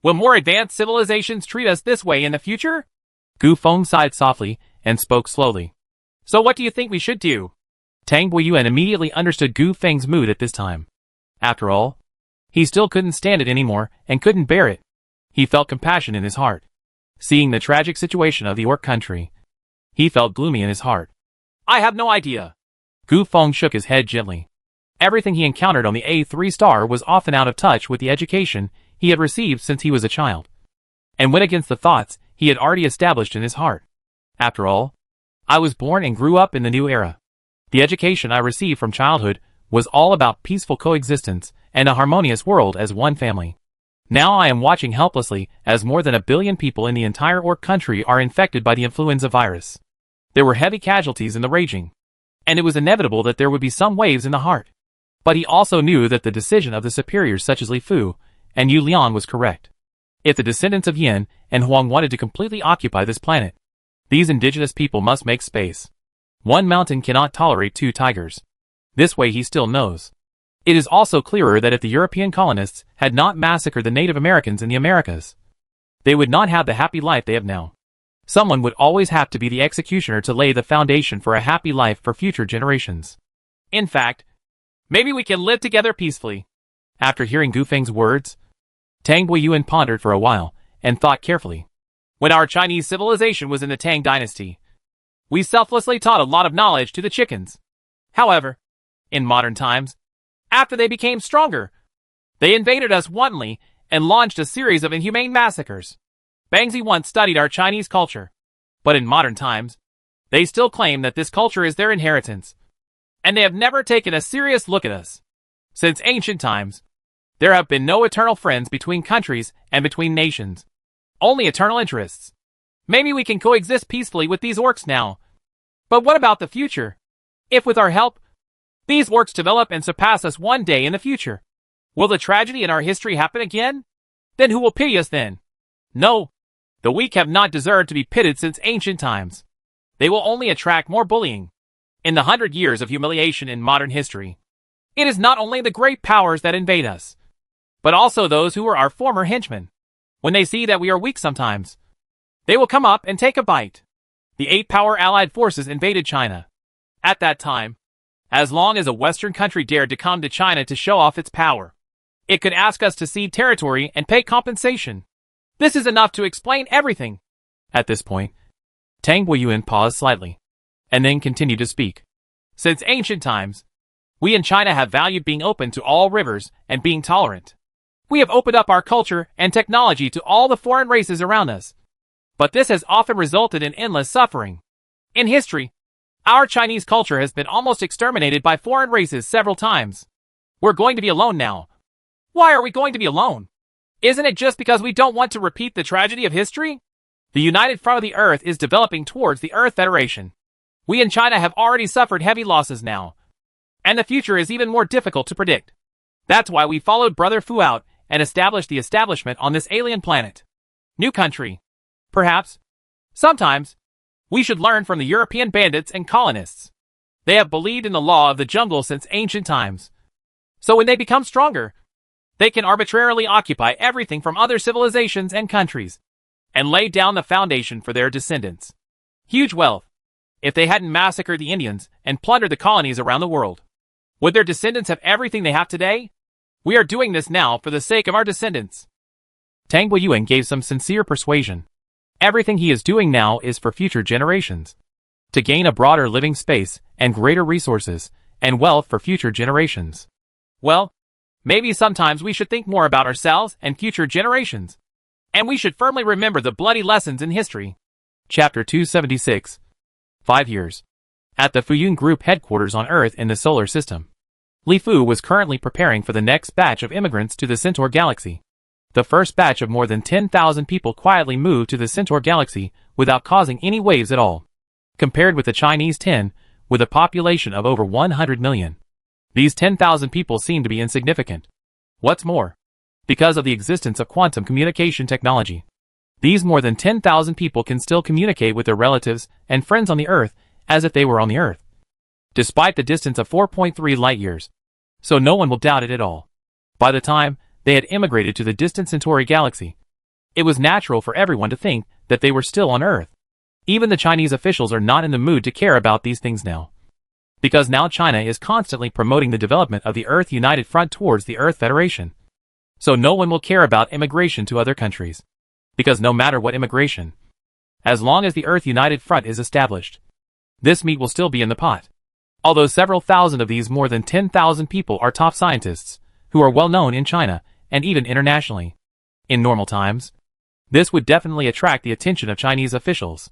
Will more advanced civilizations treat us this way in the future? Gu Feng sighed softly and spoke slowly. So what do you think we should do? Tang Buiyuan immediately understood Gu Feng's mood at this time. After all, he still couldn't stand it anymore and couldn't bear it. He felt compassion in his heart. Seeing the tragic situation of the orc country, he felt gloomy in his heart. I have no idea. Gu Feng shook his head gently. Everything he encountered on the A3 star was often out of touch with the education he had received since he was a child, and went against the thoughts he had already established in his heart. After all, I was born and grew up in the new era. The education I received from childhood was all about peaceful coexistence and a harmonious world as one family. Now I am watching helplessly as more than 1 billion people in the entire orc country are infected by the influenza virus. There were heavy casualties in the raging, and it was inevitable that there would be some waves in the heart. But he also knew that the decision of the superiors such as Li Fu and Yu Lian was correct. If the descendants of Yin and Huang wanted to completely occupy this planet, these indigenous people must make space. One mountain cannot tolerate 2 tigers. This way he still knows. It is also clearer that if the European colonists had not massacred the Native Americans in the Americas, they would not have the happy life they have now. Someone would always have to be the executioner to lay the foundation for a happy life for future generations. In fact, maybe we can live together peacefully. After hearing Gu Feng's words, Tang Buiyuan pondered for a while and thought carefully. When our Chinese civilization was in the Tang dynasty, we selflessly taught a lot of knowledge to the chickens. However, in modern times, after they became stronger, they invaded us wantonly and launched a series of inhumane massacres. Bangzi once studied our Chinese culture, but in modern times, they still claim that this culture is their inheritance, and they have never taken a serious look at us. Since ancient times, there have been no eternal friends between countries and between nations, only eternal interests. Maybe we can coexist peacefully with these orcs now. But what about the future? If with our help, these orcs develop and surpass us one day in the future, will the tragedy in our history happen again? Then who will pity us then? No, the weak have not deserved to be pitted since ancient times. They will only attract more bullying. In the 100 years of humiliation in modern history, it is not only the great powers that invade us, but also those who are our former henchmen. When they see that we are weak sometimes, they will come up and take a bite. The 8-power Allied forces invaded China. At that time, as long as a Western country dared to come to China to show off its power, it could ask us to cede territory and pay compensation. This is enough to explain everything. At this point, Tang Guiyuan paused slightly, and then continued to speak. Since ancient times, we in China have valued being open to all rivers and being tolerant. We have opened up our culture and technology to all the foreign races around us. But this has often resulted in endless suffering. In history, our Chinese culture has been almost exterminated by foreign races several times. We're going to be alone now. Why are we going to be alone? Isn't it just because we don't want to repeat the tragedy of history? The United Front of the Earth is developing towards the Earth Federation. We in China have already suffered heavy losses now, and the future is even more difficult to predict. That's why we followed Brother Fu out and established the establishment on this alien planet. New country. Perhaps, sometimes, we should learn from the European bandits and colonists. They have believed in the law of the jungle since ancient times. So when they become stronger, they can arbitrarily occupy everything from other civilizations and countries, and lay down the foundation for their descendants. Huge wealth. If they hadn't massacred the Indians and plundered the colonies around the world, would their descendants have everything they have today? We are doing this now for the sake of our descendants. Tang Guiyuan gave some sincere persuasion. Everything he is doing now is for future generations, to gain a broader living space and greater resources and wealth for future generations. Well, maybe sometimes we should think more about ourselves and future generations. And we should firmly remember the bloody lessons in history. Chapter 276. 5 years. At the Fuyun Group headquarters on Earth in the solar system, Li Fu was currently preparing for the next batch of immigrants to the Centaur galaxy. The first batch of more than 10,000 people quietly moved to the Centaur galaxy without causing any waves at all. Compared with the Chinese 10, with a population of over 100 million. These 10,000 people seem to be insignificant. What's more, because of the existence of quantum communication technology, these more than 10,000 people can still communicate with their relatives and friends on the Earth as if they were on the Earth, despite the distance of 4.3 light years. So no one will doubt it at all. By the time they had immigrated to the distant Centauri galaxy, it was natural for everyone to think that they were still on Earth. Even the Chinese officials are not in the mood to care about these things now, because now China is constantly promoting the development of the Earth United Front towards the Earth Federation. So no one will care about immigration to other countries, because no matter what immigration, as long as the Earth United Front is established, this meat will still be in the pot. Although several thousand of these more than 10,000 people are top scientists, who are well known in China and even internationally. In normal times, this would definitely attract the attention of Chinese officials.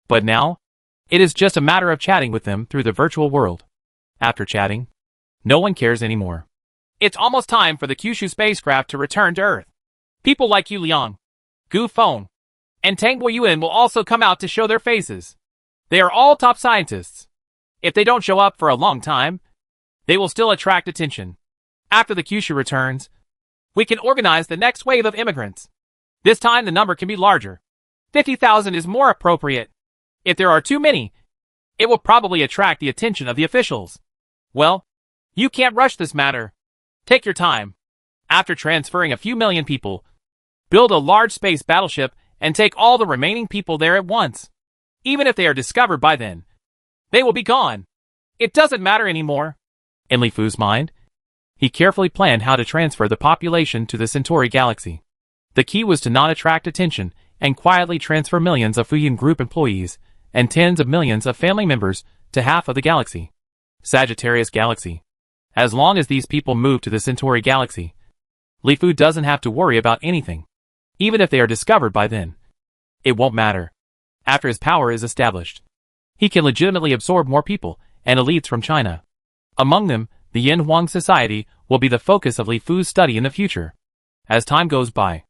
But now, it is just a matter of chatting with them through the virtual world. After chatting, no one cares anymore. It's almost time for the Kyushu spacecraft to return to Earth. People like Yu Liang, Gu Feng, and Tang Guiyuan will also come out to show their faces. They are all top scientists. If they don't show up for a long time, they will still attract attention. After the Kyushu returns, we can organize the next wave of immigrants. This time the number can be larger. 50,000 is more appropriate. If there are too many, it will probably attract the attention of the officials. Well, you can't rush this matter. Take your time. After transferring a few million people, build a large space battleship and take all the remaining people there at once. Even if they are discovered by then, they will be gone. It doesn't matter anymore. In Li Fu's mind, he carefully planned how to transfer the population to the Centauri galaxy. The key was to not attract attention and quietly transfer millions of Fuyun Group employees and tens of millions of family members to half of the galaxy, Sagittarius Galaxy. As long as these people moved to the Centauri galaxy, Li Fu doesn't have to worry about anything. Even if they are discovered by then, it won't matter. After his power is established, he can legitimately absorb more people and elites from China. Among them, the Yin Huang Society will be the focus of Li Fu's study in the future. As time goes by,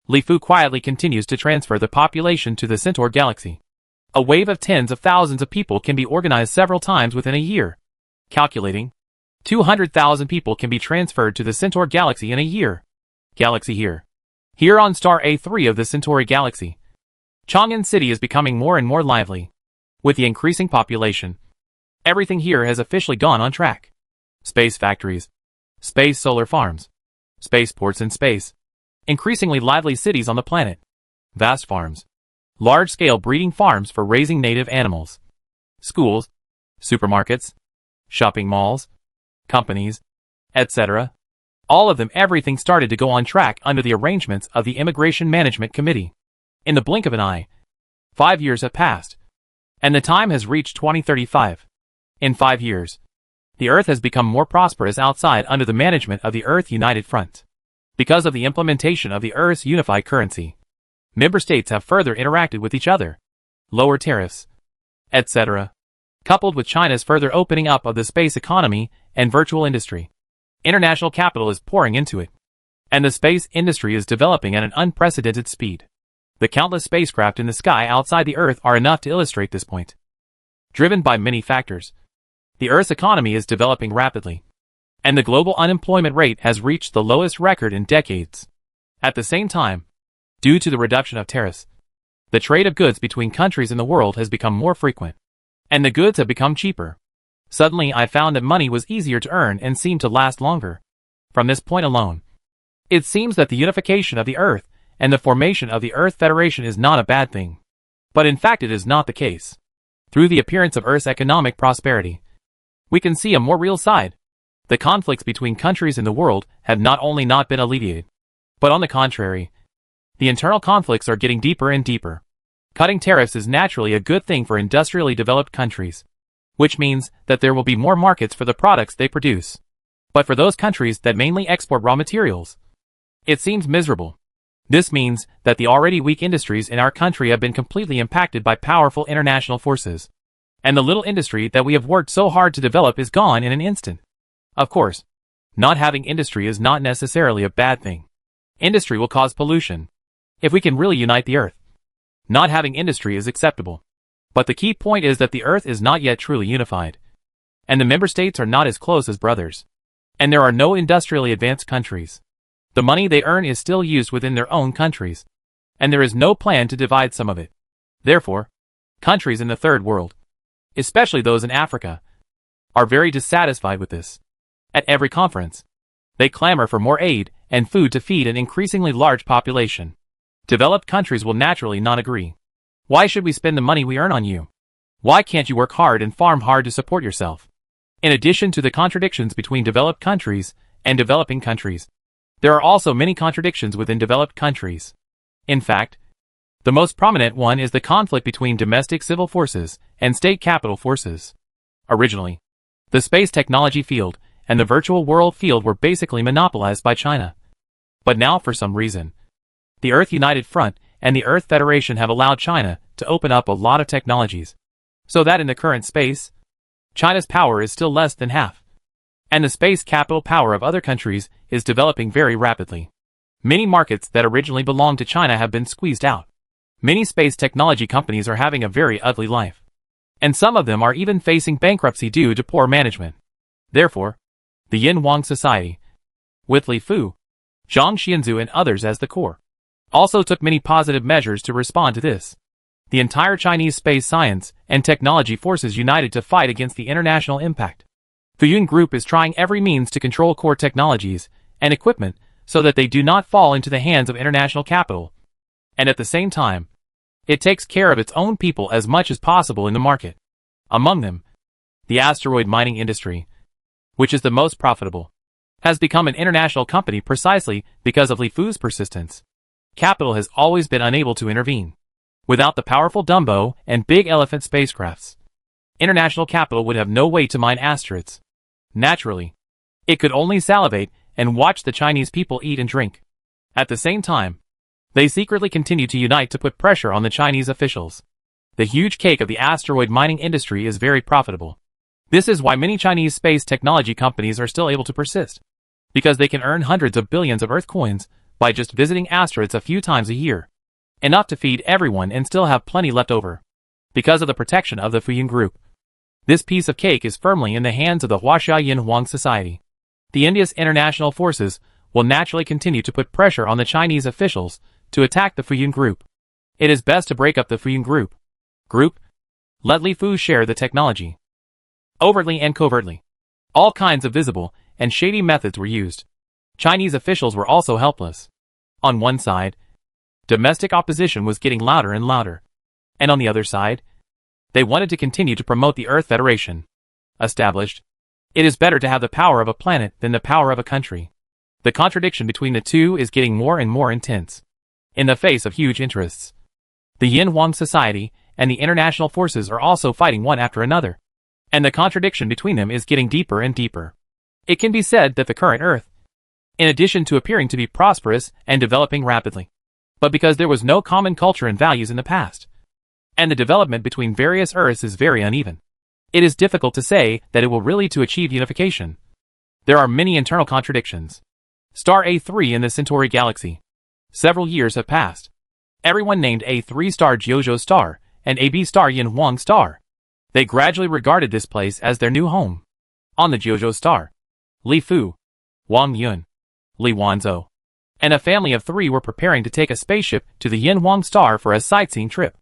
Li Fu quietly continues to transfer the population to the Centaur galaxy. A wave of tens of thousands of people can be organized several times within a year. Calculating, 200,000 people can be transferred to the Centaur galaxy in a year. Galaxy here. Here on star A3 of the Centauri galaxy, Chang'an City is becoming more and more lively. With the increasing population, everything here has officially gone on track. Space factories, space solar farms, spaceports in space, increasingly lively cities on the planet, vast farms, large-scale breeding farms for raising native animals, schools, supermarkets, shopping malls, companies, etc. All of them, everything started to go on track under the arrangements of the Immigration Management Committee. In the blink of an eye, 5 years have passed, and the time has reached 2035. In 5 years, the Earth has become more prosperous outside under the management of the Earth United Front. Because of the implementation of the Earth's unified currency, member states have further interacted with each other, lower tariffs, etc. Coupled with China's further opening up of the space economy and virtual industry, international capital is pouring into it, and the space industry is developing at an unprecedented speed. The countless spacecraft in the sky outside the Earth are enough to illustrate this point. Driven by many factors, the Earth's economy is developing rapidly, and the global unemployment rate has reached the lowest record in decades. At the same time, due to the reduction of tariffs, the trade of goods between countries in the world has become more frequent, and the goods have become cheaper. Suddenly I found that money was easier to earn and seemed to last longer. From this point alone, it seems that the unification of the Earth and the formation of the Earth Federation is not a bad thing. But in fact it is not the case. Through the appearance of Earth's economic prosperity, we can see a more real side. The conflicts between countries in the world have not only not been alleviated, but on the contrary, the internal conflicts are getting deeper and deeper. Cutting tariffs is naturally a good thing for industrially developed countries, which means that there will be more markets for the products they produce. But for those countries that mainly export raw materials, it seems miserable. This means that the already weak industries in our country have been completely impacted by powerful international forces, and the little industry that we have worked so hard to develop is gone in an instant. Of course, not having industry is not necessarily a bad thing. Industry will cause pollution. If we can really unite the Earth, not having industry is acceptable. But the key point is that the Earth is not yet truly unified, and the member states are not as close as brothers, and there are no industrially advanced countries. The money they earn is still used within their own countries, and there is no plan to divide some of it. Therefore, countries in the third world, especially those in Africa, are very dissatisfied with this. At every conference, they clamor for more aid and food to feed an increasingly large population. Developed countries will naturally not agree. Why should we spend the money we earn on you? Why can't you work hard and farm hard to support yourself? In addition to the contradictions between developed countries and developing countries, there are also many contradictions within developed countries. In fact, the most prominent one is the conflict between domestic civil forces and state capital forces. Originally, the space technology field and the virtual world field were basically monopolized by China. But now for some reason, the Earth United Front and the Earth Federation have allowed China to open up a lot of technologies, so that in the current space, China's power is still less than half, and the space capital power of other countries is developing very rapidly. Many markets that originally belonged to China have been squeezed out. Many space technology companies are having a very ugly life, and some of them are even facing bankruptcy due to poor management. Therefore, the Yin Huang Society, with Li Fu, Zhang Xianzu and others as the core, also took many positive measures to respond to this. The entire Chinese space science and technology forces united to fight against the international impact. The Yun Group is trying every means to control core technologies and equipment so that they do not fall into the hands of international capital, and at the same time, it takes care of its own people as much as possible in the market. Among them, the asteroid mining industry, which is the most profitable, has become an international company precisely because of Li Fu's persistence. Capital has always been unable to intervene. Without the powerful Dumbo and Big Elephant spacecrafts, international capital would have no way to mine asteroids. Naturally, it could only salivate and watched the Chinese people eat and drink. At the same time, they secretly continued to unite to put pressure on the Chinese officials. The huge cake of the asteroid mining industry is very profitable. This is why many Chinese space technology companies are still able to persist, because they can earn hundreds of billions of Earth coins by just visiting asteroids a few times a year, enough to feed everyone and still have plenty left over, because of the protection of the Fuyun Group. This piece of cake is firmly in the hands of the Huaxia Yin Huang Society. The India's international forces will naturally continue to put pressure on the Chinese officials to attack the Fuyun Group. It is best to break up the Fuyun Group. Let Li Fu share the technology. Overtly and covertly, all kinds of visible and shady methods were used. Chinese officials were also helpless. On one side, domestic opposition was getting louder and louder. And on the other side, they wanted to continue to promote the Earth Federation. Established, it is better to have the power of a planet than the power of a country. The contradiction between the two is getting more and more intense. In the face of huge interests, the Yin Huang Society and the international forces are also fighting one after another. And the contradiction between them is getting deeper and deeper. It can be said that the current Earth, in addition to appearing to be prosperous and developing rapidly, but because there was no common culture and values in the past, and the development between various Earths is very uneven, it is difficult to say that it will really to achieve unification. There are many internal contradictions. Star A3 in the Centauri galaxy. Several years have passed. Everyone named A3 star JoJo star and AB star Yin Huang star. They gradually regarded this place as their new home. On the JoJo star, Li Fu, Wang Yun, Li Wanzhou, and a family of 3 were preparing to take a spaceship to the Yin Huang star for a sightseeing trip.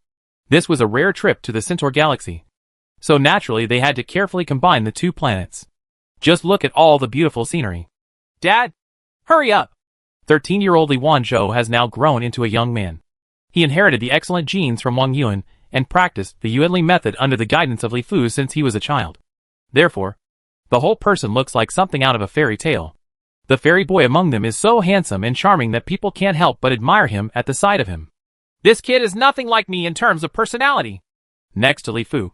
This was a rare trip to the Centaur galaxy, so naturally they had to carefully combine the 2 planets. Just look at all the beautiful scenery. Dad, hurry up! 13-year-old Li Wanzhou has now grown into a young man. He inherited the excellent genes from Wang Yun and practiced the Yuanli method under the guidance of Li Fu since he was a child. Therefore, the whole person looks like something out of a fairy tale. The fairy boy among them is so handsome and charming that people can't help but admire him at the sight of him. This kid is nothing like me in terms of personality. Next to Li Fu,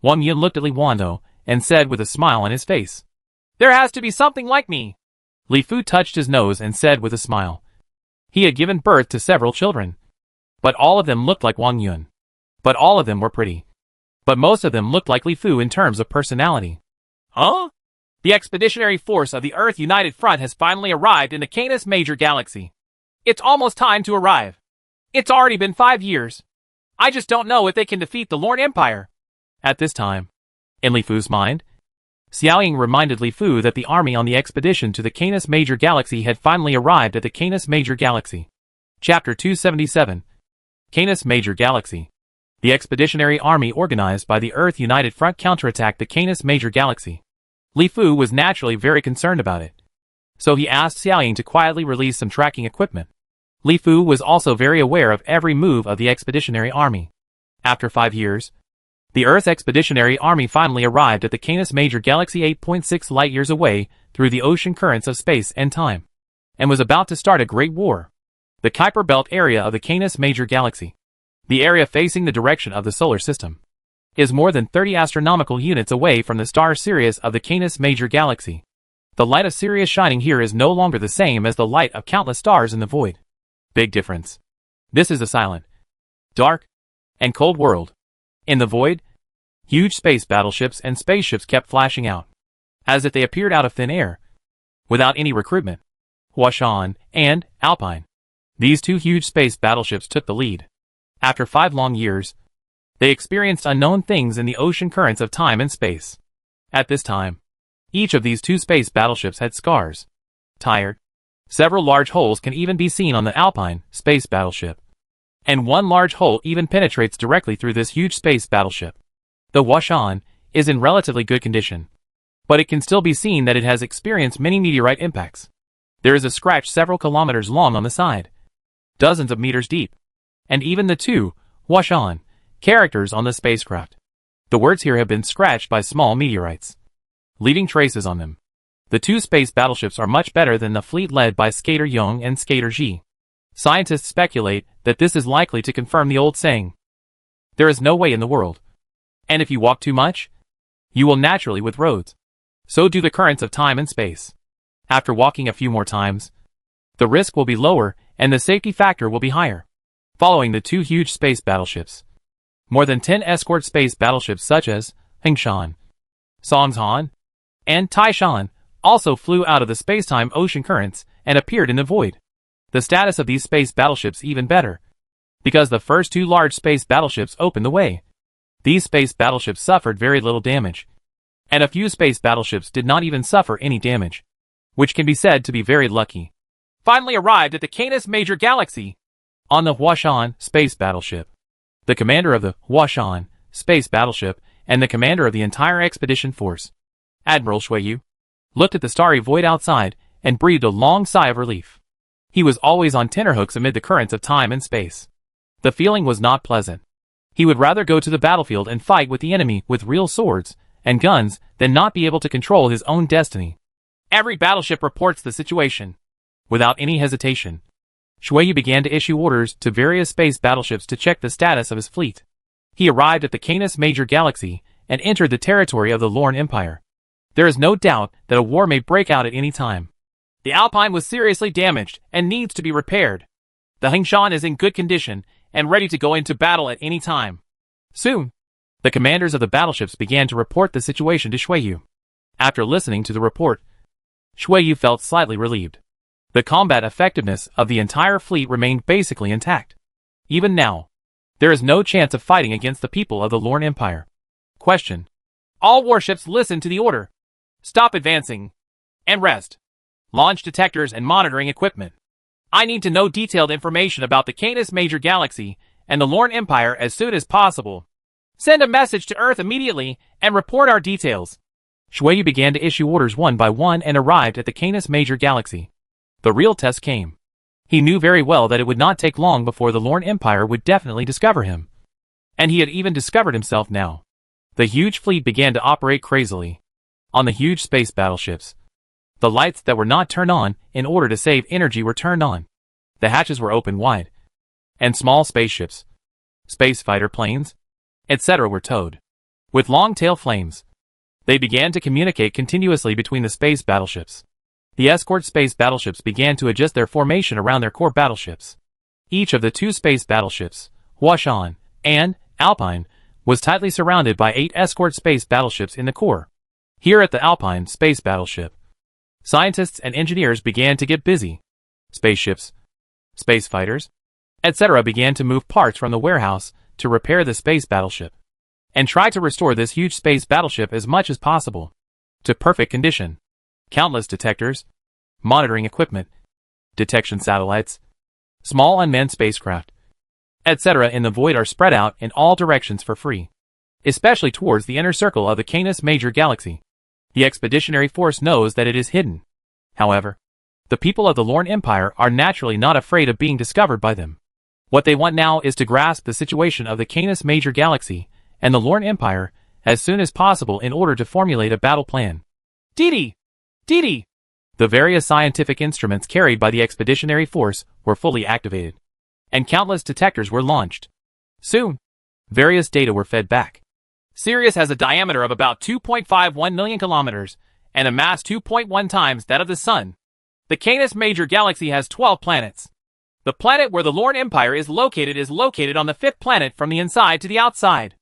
Wang Yun looked at Li Wanzhou and said with a smile on his face, "There has to be something like me." Li Fu touched his nose and said with a smile, he had given birth to several children, but all of them looked like Wang Yun. But all of them were pretty. But most of them looked like Li Fu in terms of personality. Huh? The expeditionary force of the Earth United Front has finally arrived in the Canis Major Galaxy. It's almost time to arrive. It's already been 5 years. I just don't know if they can defeat the Lorne Empire. At this time, in Li Fu's mind, Xiaoying reminded Li Fu that the army on the expedition to the Canis Major Galaxy had finally arrived at the Canis Major Galaxy. Chapter 277. Canis Major Galaxy. The expeditionary army organized by the Earth United Front counterattacked the Canis Major Galaxy. Li Fu was naturally very concerned about it, so he asked Xiaoying to quietly release some tracking equipment. Li Fu was also very aware of every move of the expeditionary army. After 5 years, the Earth Expeditionary Army finally arrived at the Canis Major Galaxy 8.6 light-years away through the ocean currents of space and time, and was about to start a great war. The Kuiper Belt area of the Canis Major Galaxy, the area facing the direction of the solar system, is more than 30 astronomical units away from the star Sirius of the Canis Major Galaxy. The light of Sirius shining here is no longer the same as the light of countless stars in the void. Big difference. This is a silent, dark, and cold world. In the void, huge space battleships and spaceships kept flashing out, as if they appeared out of thin air, without any recruitment. Huashan and Alpine, these 2 huge space battleships took the lead. After 5 long years, they experienced unknown things in the ocean currents of time and space. At this time, each of these 2 space battleships had scars. Tired. Several large holes can even be seen on the Alpine space battleship. And one large hole even penetrates directly through this huge space battleship. The Huashan is in relatively good condition, but it can still be seen that it has experienced many meteorite impacts. There is a scratch several kilometers long on the side, dozens of meters deep, and even the 2 Huashan characters on the spacecraft. The words here have been scratched by small meteorites, leaving traces on them. The 2 space battleships are much better than the fleet led by Skater Yong and Skater Ji. Scientists speculate that this is likely to confirm the old saying, "There is no way in the world. And if you walk too much, you will naturally with roads. So do the currents of time and space. After walking a few more times, the risk will be lower and the safety factor will be higher. Following the two huge space battleships, more than 10 escort space battleships such as Hengshan, Songshan, and Taishan also flew out of the spacetime ocean currents and appeared in the void. The status of these space battleships even better, because the first two large space battleships opened the way. These space battleships suffered very little damage, and a few space battleships did not even suffer any damage, which can be said to be very lucky. Finally arrived at the Canis Major Galaxy on the Huashan space battleship. The commander of the Huashan space battleship and the commander of the entire expedition force, Admiral Shuiyu, looked at the starry void outside and breathed a long sigh of relief. He was always on tenterhooks amid the currents of time and space. The feeling was not pleasant. He would rather go to the battlefield and fight with the enemy with real swords and guns than not be able to control his own destiny. Every battleship reports the situation. Without any hesitation, Shuiyu began to issue orders to various space battleships to check the status of his fleet. He arrived at the Canis Major Galaxy and entered the territory of the Lorne Empire. There is no doubt that a war may break out at any time. The Alpine was seriously damaged and needs to be repaired. The Hengshan is in good condition and ready to go into battle at any time. Soon, the commanders of the battleships began to report the situation to Shuiyu. After listening to the report, Shuiyu felt slightly relieved. The combat effectiveness of the entire fleet remained basically intact. Even now, there is no chance of fighting against the people of the Lorne Empire. Question. All warships listen to the order. Stop advancing. And rest. Launch detectors and monitoring equipment. I need to know detailed information about the Canis Major Galaxy and the Lorne Empire as soon as possible. Send a message to Earth immediately and report our details. Shuiyu began to issue orders one by one and arrived at the Canis Major Galaxy. The real test came. He knew very well that it would not take long before the Lorne Empire would definitely discover him. And he had even discovered himself now. The huge fleet began to operate crazily. On the huge space battleships, the lights that were not turned on in order to save energy were turned on. The hatches were open wide. And small spaceships, space fighter planes, etc. were towed. With long tail flames, they began to communicate continuously between the space battleships. The escort space battleships began to adjust their formation around their core battleships. Each of the two space battleships, Huashan and Alpine, was tightly surrounded by 8 escort space battleships in the core. Here at the Alpine space battleship, scientists and engineers began to get busy. Spaceships, space fighters, etc. began to move parts from the warehouse to repair the space battleship and try to restore this huge space battleship as much as possible to perfect condition. Countless detectors, monitoring equipment, detection satellites, small unmanned spacecraft, etc. in the void are spread out in all directions for free, especially towards the inner circle of the Canis Major Galaxy. The expeditionary force knows that it is hidden. However, the people of the Lorne Empire are naturally not afraid of being discovered by them. What they want now is to grasp the situation of the Canis Major Galaxy and the Lorne Empire as soon as possible in order to formulate a battle plan. Didi! The various scientific instruments carried by the expeditionary force were fully activated, and countless detectors were launched. Soon, various data were fed back. Sirius has a diameter of about 2.51 million kilometers and a mass 2.1 times that of the Sun. The Canis Major Galaxy has 12 planets. The planet where the Lorne Empire is located on the 5th planet from the inside to the outside.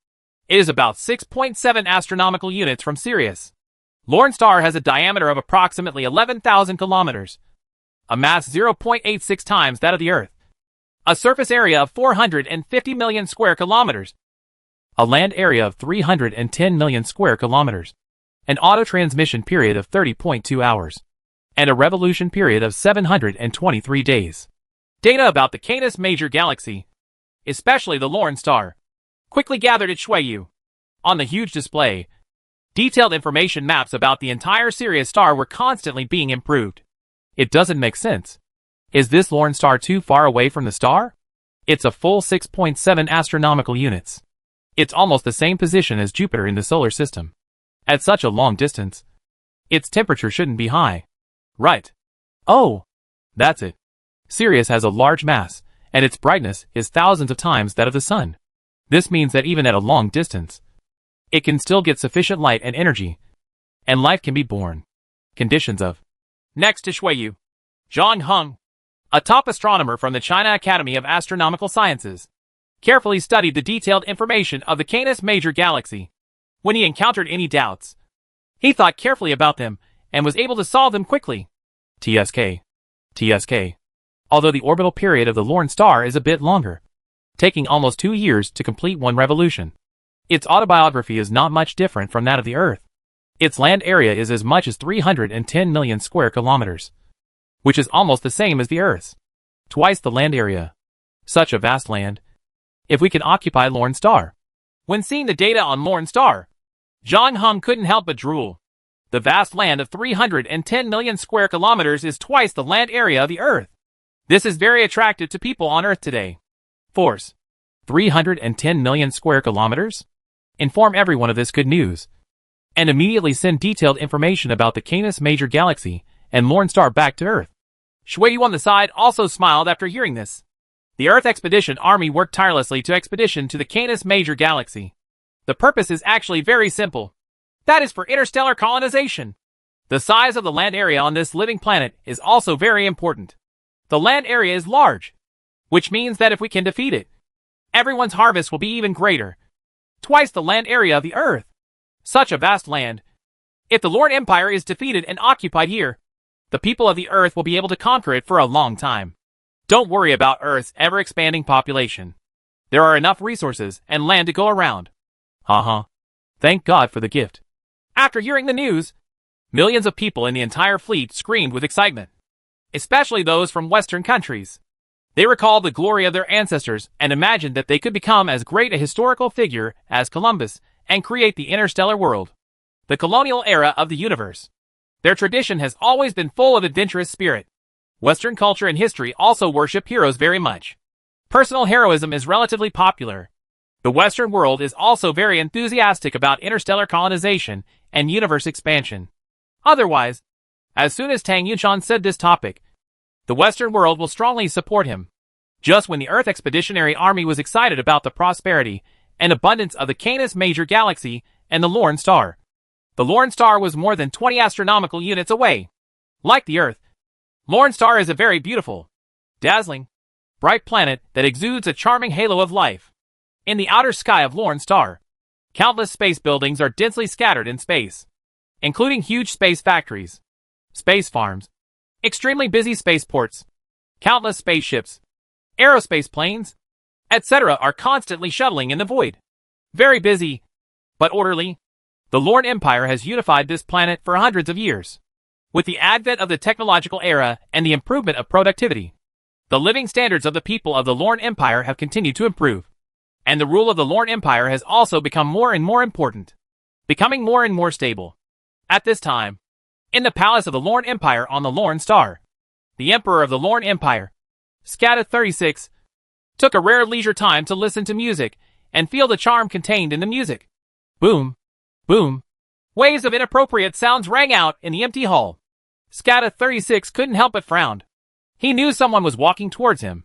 It is about 6.7 astronomical units from Sirius. Lorne Star has a diameter of approximately 11,000 kilometers, a mass 0.86 times that of the Earth, a surface area of 450 million square kilometers, a land area of 310 million square kilometers, an auto-transmission period of 30.2 hours, and a revolution period of 723 days. Data about the Canis Major Galaxy, especially the Lorne Star, quickly gathered at Shuiyu. On the huge display, detailed information maps about the entire Sirius star were constantly being improved. It doesn't make sense. Is this Lorne Star too far away from the star? It's a full 6.7 astronomical units. It's almost the same position as Jupiter in the solar system. At such a long distance, its temperature shouldn't be high. Right. Oh, that's it. Sirius has a large mass, and its brightness is thousands of times that of the Sun. This means that even at a long distance, it can still get sufficient light and energy, and life can be born. Conditions of Next to Shuiyu, Zhang Heng, a top astronomer from the China Academy of Astronomical Sciences, carefully studied the detailed information of the Canis Major galaxy. When he encountered any doubts, he thought carefully about them and was able to solve them quickly. TSK. Although the orbital period of the Lorne star is a bit longer, taking almost 2 years to complete one revolution, its autobiography is not much different from that of the Earth. Its land area is as much as 310 million square kilometers, which is almost the same as the Earth's. Twice the land area. Such a vast land. If we can occupy Lorne star. When seeing the data on Lorne star, Zhang Heng couldn't help but drool. The vast land of 310 million square kilometers is twice the land area of the Earth. This is very attractive to people on Earth today. Force. 310 million square kilometers? Inform everyone of this good news, and immediately send detailed information about the Canis Major galaxy and Lorne star back to Earth. Shuiyu on the side also smiled after hearing this. The Earth Expedition Army worked tirelessly to expedition to the Canis Major galaxy. The purpose is actually very simple. That is for interstellar colonization. The size of the land area on this living planet is also very important. The land area is large, which means that if we can defeat it, everyone's harvest will be even greater. Twice the land area of the Earth. Such a vast land. If the Lorne Empire is defeated and occupied here, the people of the Earth will be able to conquer it for a long time. Don't worry about Earth's ever-expanding population. There are enough resources and land to go around. Thank God for the gift. After hearing the news, millions of people in the entire fleet screamed with excitement, especially those from Western countries. They recalled the glory of their ancestors and imagined that they could become as great a historical figure as Columbus and create the interstellar world, the colonial era of the universe. Their tradition has always been full of adventurous spirit. Western culture and history also worship heroes very much. Personal heroism is relatively popular. The Western world is also very enthusiastic about interstellar colonization and universe expansion. Otherwise, as soon as Tang Yunshan said this topic, the Western world will strongly support him. Just when the Earth Expeditionary Army was excited about the prosperity and abundance of the Canis Major galaxy and the Lorne star, the Lorne star was more than 20 astronomical units away. Like the Earth, Lorne star is a very beautiful, dazzling, bright planet that exudes a charming halo of life. In the outer sky of Lorne star, countless space buildings are densely scattered in space, including huge space factories, space farms, extremely busy spaceports, countless spaceships, aerospace planes, etc. are constantly shuttling in the void. Very busy, but orderly. The Lorne Empire has unified this planet for hundreds of years. With the advent of the technological era and the improvement of productivity, the living standards of the people of the Lorne Empire have continued to improve. And the rule of the Lorne Empire has also become more and more important, becoming more and more stable. At this time, in the palace of the Lorne Empire on the Lorne star, the Emperor of the Lorne Empire, Scata 36, took a rare leisure time to listen to music and feel the charm contained in the music. Boom, boom. Waves of inappropriate sounds rang out in the empty hall. Scata 36 couldn't help but frown. He knew someone was walking towards him,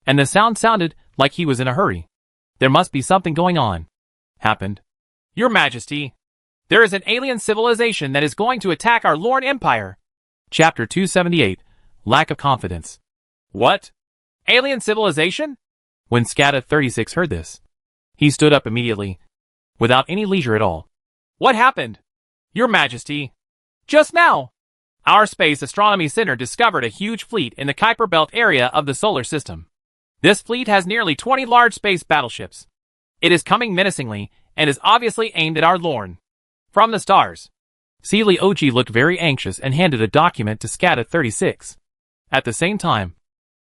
and the sound sounded like he was in a hurry. There must be something going on. Happened. Your Majesty, there is an alien civilization that is going to attack our Lorne Empire. Chapter 278, Lack of Confidence. What? Alien civilization? When Scata 36 heard this, he stood up immediately, without any leisure at all. What happened? Your Majesty, just now, our Space Astronomy Center discovered a huge fleet in the Kuiper Belt area of the solar system. This fleet has nearly 20 large space battleships. It is coming menacingly and is obviously aimed at our Lorne. From the stars. Sealy Oji looked very anxious and handed a document to Scata 36. At the same time,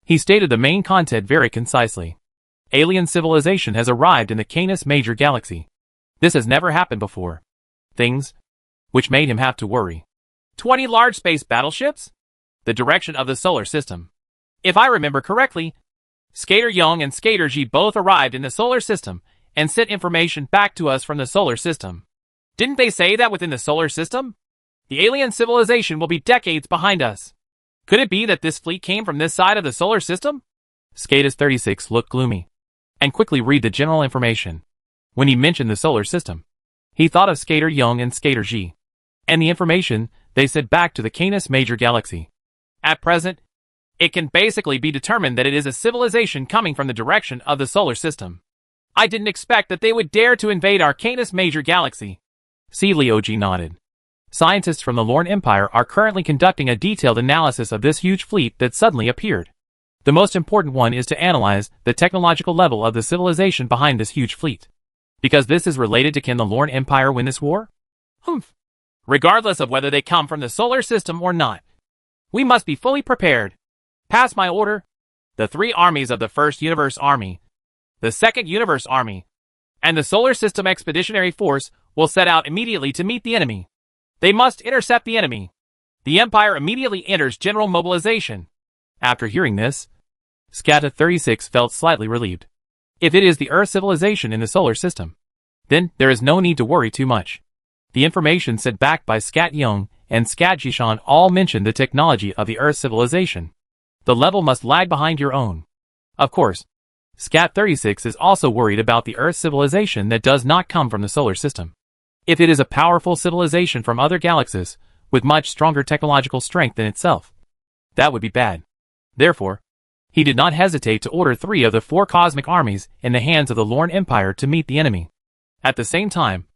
he stated the main content very concisely. Alien civilization has arrived in the Canis Major galaxy. This has never happened before. Things which made him have to worry. 20 large space battleships? The direction of the solar system. If I remember correctly, Skater Young and Skater G both arrived in the solar system and sent information back to us from the solar system. Didn't they say that within the solar system, the alien civilization will be decades behind us? Could it be that this fleet came from this side of the solar system? Skatus 36 looked gloomy and quickly read the general information. When he mentioned the solar system, he thought of Skater Young and Skater G, and the information they said back to the Canis Major galaxy. At present, it can basically be determined that it is a civilization coming from the direction of the solar system. I didn't expect that they would dare to invade our Canis Major galaxy. Leog nodded. Scientists from the Lorne Empire are currently conducting a detailed analysis of this huge fleet that suddenly appeared. The most important one is to analyze the technological level of the civilization behind this huge fleet. Because this is related to can the Lorne Empire win this war? Regardless of whether they come from the solar system or not, we must be fully prepared. Pass my order. The 3 armies of the First Universe Army, the Second Universe Army, and the Solar System Expeditionary Force will set out immediately to meet the enemy. They must intercept the enemy. The Empire immediately enters general mobilization. After hearing this, Scata 36 felt slightly relieved. If it is the Earth civilization in the solar system, then there is no need to worry too much. The information said back by Scat Young and Scat Jishan all mentioned the technology of the Earth civilization. The level must lag behind your own. Of course, Scat 36 is also worried about the Earth civilization that does not come from the solar system. If it is a powerful civilization from other galaxies, with much stronger technological strength than itself, that would be bad. Therefore, he did not hesitate to order 3 of the 4 cosmic armies in the hands of the Lorne Empire to meet the enemy. At the same time,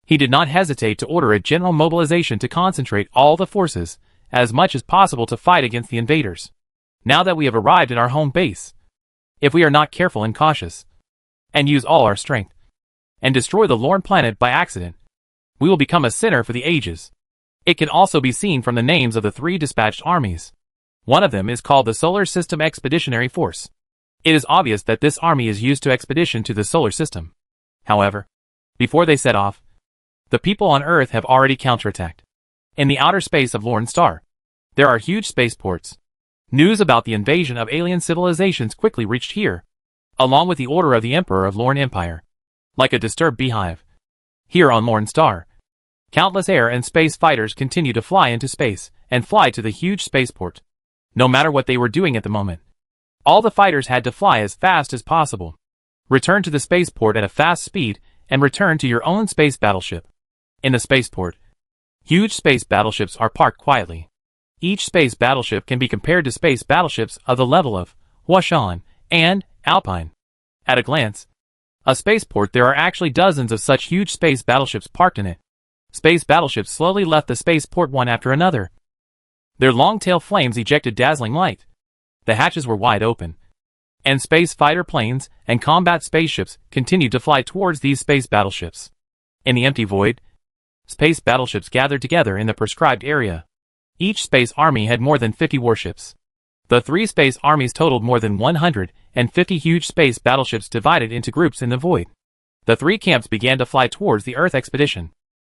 he did not hesitate to order a general mobilization to concentrate all the forces as much as possible to fight against the invaders. Now that we have arrived in our home base, if we are not careful and cautious, and use all our strength, and destroy the Lorne planet by accident, we will become a sinner for the ages. It can also be seen from the names of the 3 dispatched armies. One of them is called the Solar System Expeditionary Force. It is obvious that this army is used to expedition to the solar system. However, before they set off, the people on Earth have already counterattacked. In the outer space of Lorne Star, there are huge spaceports. News about the invasion of alien civilizations quickly reached here, along with the order of the Emperor of Lorne Empire. Like a disturbed beehive. Here on Lorne Star, countless air and space fighters continue to fly into space and fly to the huge spaceport. No matter what they were doing at the moment, all the fighters had to fly as fast as possible. Return to the spaceport at a fast speed and return to your own space battleship. In the spaceport, huge space battleships are parked quietly. Each space battleship can be compared to space battleships of the level of Huashan and Alpine. At a glance, a spaceport, there are actually dozens of such huge space battleships parked in it. Space battleships slowly left the spaceport one after another. Their long tail flames ejected dazzling light. The hatches were wide open, and space fighter planes and combat spaceships continued to fly towards these space battleships. In the empty void, space battleships gathered together in the prescribed area. Each space army had more than 50 warships. The 3 space armies totaled more than 150 huge space battleships divided into groups in the void. The 3 camps began to fly towards the Earth expedition.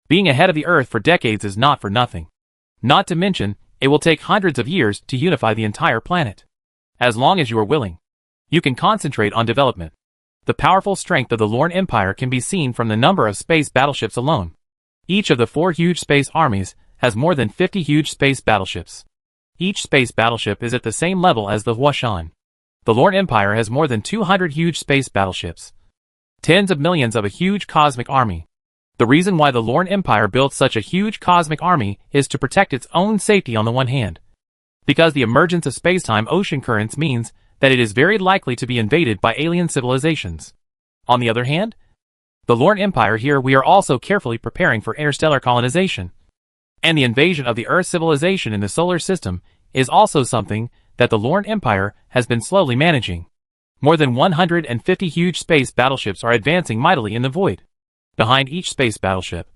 Being ahead of the Earth for decades is not for nothing. Not to mention, it will take hundreds of years to unify the entire planet. As long as you are willing, you can concentrate on development. The powerful strength of the Lorne Empire can be seen from the number of space battleships alone. Each of the 4 huge space armies has more than 50 huge space battleships. Each space battleship is at the same level as the Huashan. The Lorne Empire has more than 200 huge space battleships. Tens of millions of a huge cosmic army. The reason why the Lorne Empire built such a huge cosmic army is to protect its own safety on the one hand. Because the emergence of spacetime ocean currents means that it is very likely to be invaded by alien civilizations. On the other hand, the Lorne Empire here we are also carefully preparing for interstellar colonization. And the invasion of the Earth civilization in the solar system is also something that the Lorne Empire has been slowly managing. More than 150 huge space battleships are advancing mightily in the void. Behind each space battleship,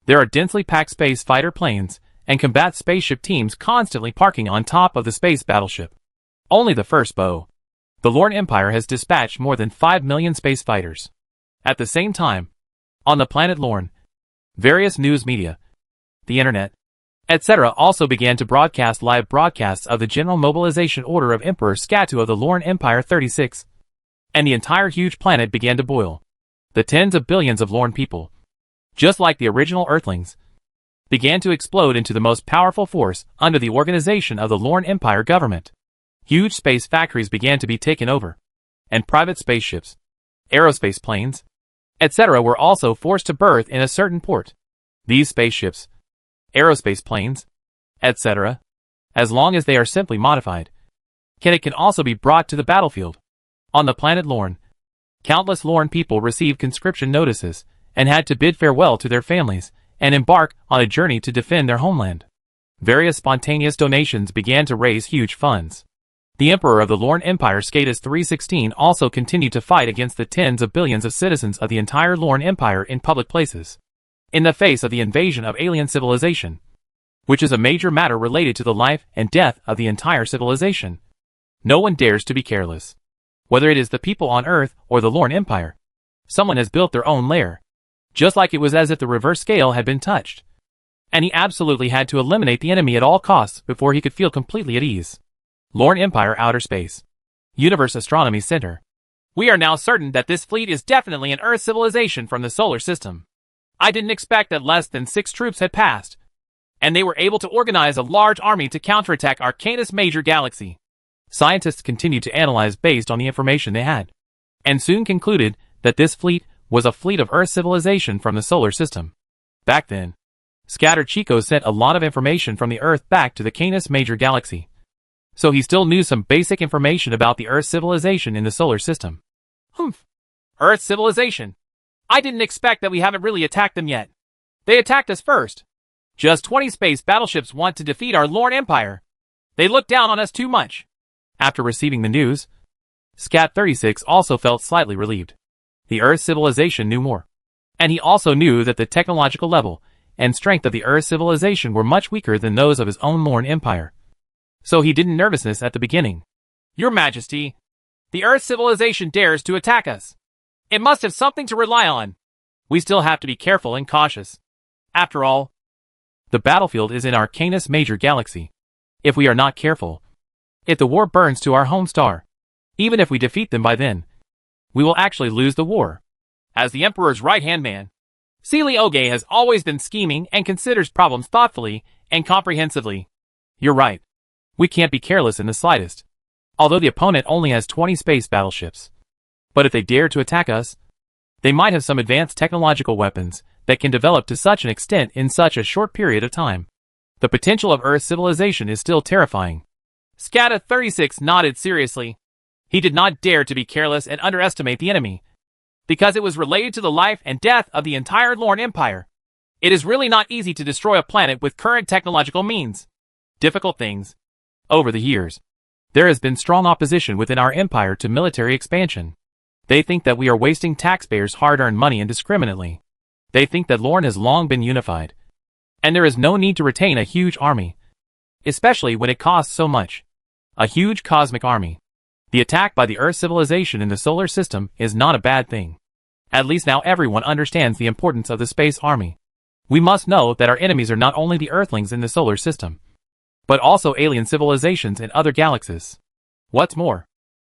there are densely packed space fighter planes and combat spaceship teams constantly parking on top of the space battleship. Only the first bow. The Lorne Empire has dispatched more than 5 million space fighters. At the same time, on the planet Lorne, various news media, the internet, etc. also began to broadcast live broadcasts of the general mobilization order of Emperor Scatu of the Lorne Empire 36. And the entire huge planet began to boil. The tens of billions of Lorne people, just like the original Earthlings, began to explode into the most powerful force under the organization of the Lorne Empire government. Huge space factories began to be taken over, and private spaceships, aerospace planes, etc. were also forced to berth in a certain port. These spaceships, aerospace planes, etc., as long as they are simply modified. It can also be brought to the battlefield. On the planet Lorne, countless Lorne people received conscription notices and had to bid farewell to their families and embark on a journey to defend their homeland. Various spontaneous donations began to raise huge funds. The Emperor of the Lorne Empire, Scatus 316, also continued to fight against the tens of billions of citizens of the entire Lorne Empire in public places, in the face of the invasion of alien civilization, which is a major matter related to the life and death of the entire civilization. No one dares to be careless. Whether it is the people on Earth or the Lorne Empire, someone has built their own lair, just like it was as if the reverse scale had been touched. And he absolutely had to eliminate the enemy at all costs before he could feel completely at ease. Lorne Empire Outer Space Universe Astronomy Center. We are now certain that this fleet is definitely an Earth civilization from the solar system. I didn't expect that less than 6 troops had passed, and they were able to organize a large army to counterattack our Canis Major galaxy. Scientists continued to analyze based on the information they had, and soon concluded that this fleet was a fleet of Earth civilization from the solar system. Back then, Scattered Chico sent a lot of information from the Earth back to the Canis Major galaxy, so he still knew some basic information about the Earth civilization in the solar system. Earth civilization. I didn't expect that we haven't really attacked them yet. They attacked us first. Just 20 space battleships want to defeat our Lorne Empire. They look down on us too much. After receiving the news, Scat 36 also felt slightly relieved. The Earth civilization knew more, and he also knew that the technological level and strength of the Earth civilization were much weaker than those of his own Lorne Empire. So he didn't nervousness at the beginning. Your Majesty, the Earth civilization dares to attack us. It must have something to rely on. We still have to be careful and cautious. After all, the battlefield is in our Canis Major galaxy. If we are not careful, if the war burns to our home star, even if we defeat them by then, we will actually lose the war. As the Emperor's right-hand man, Sealy Oge has always been scheming and considers problems thoughtfully and comprehensively. You're right. We can't be careless in the slightest. Although the opponent only has 20 space battleships. But if they dare to attack us, they might have some advanced technological weapons that can develop to such an extent in such a short period of time. The potential of Earth civilization is still terrifying. Scata 36 nodded seriously. He did not dare to be careless and underestimate the enemy, because it was related to the life and death of the entire Lorne Empire. It is really not easy to destroy a planet with current technological means. Difficult things. Over the years, there has been strong opposition within our empire to military expansion. They think that we are wasting taxpayers' hard-earned money indiscriminately. They think that Lorne has long been unified, and there is no need to retain a huge army, especially when it costs so much. A huge cosmic army. The attack by the Earth civilization in the solar system is not a bad thing. At least now everyone understands the importance of the space army. We must know that our enemies are not only the Earthlings in the solar system, but also alien civilizations in other galaxies. What's more,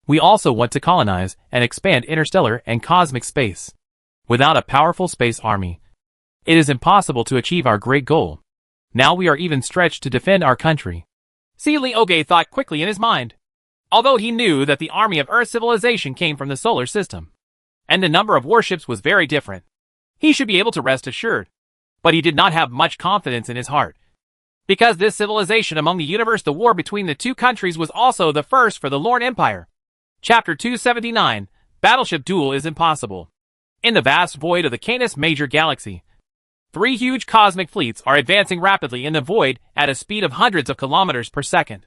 we also want to colonize and expand interstellar and cosmic space. Without a powerful space army, it is impossible to achieve our great goal. Now we are even stretched to defend our country. Sealy Oge thought quickly in his mind. Although he knew that the army of Earth civilization came from the solar system, and the number of warships was very different, he should be able to rest assured. But he did not have much confidence in his heart. Because this civilization among the universe, the war between the two countries was also the first for the Lorne Empire. Chapter 279, Battleship Duel is Impossible. In the vast void of the Canis Major galaxy, 3 huge cosmic fleets are advancing rapidly in the void at a speed of hundreds of kilometers per second.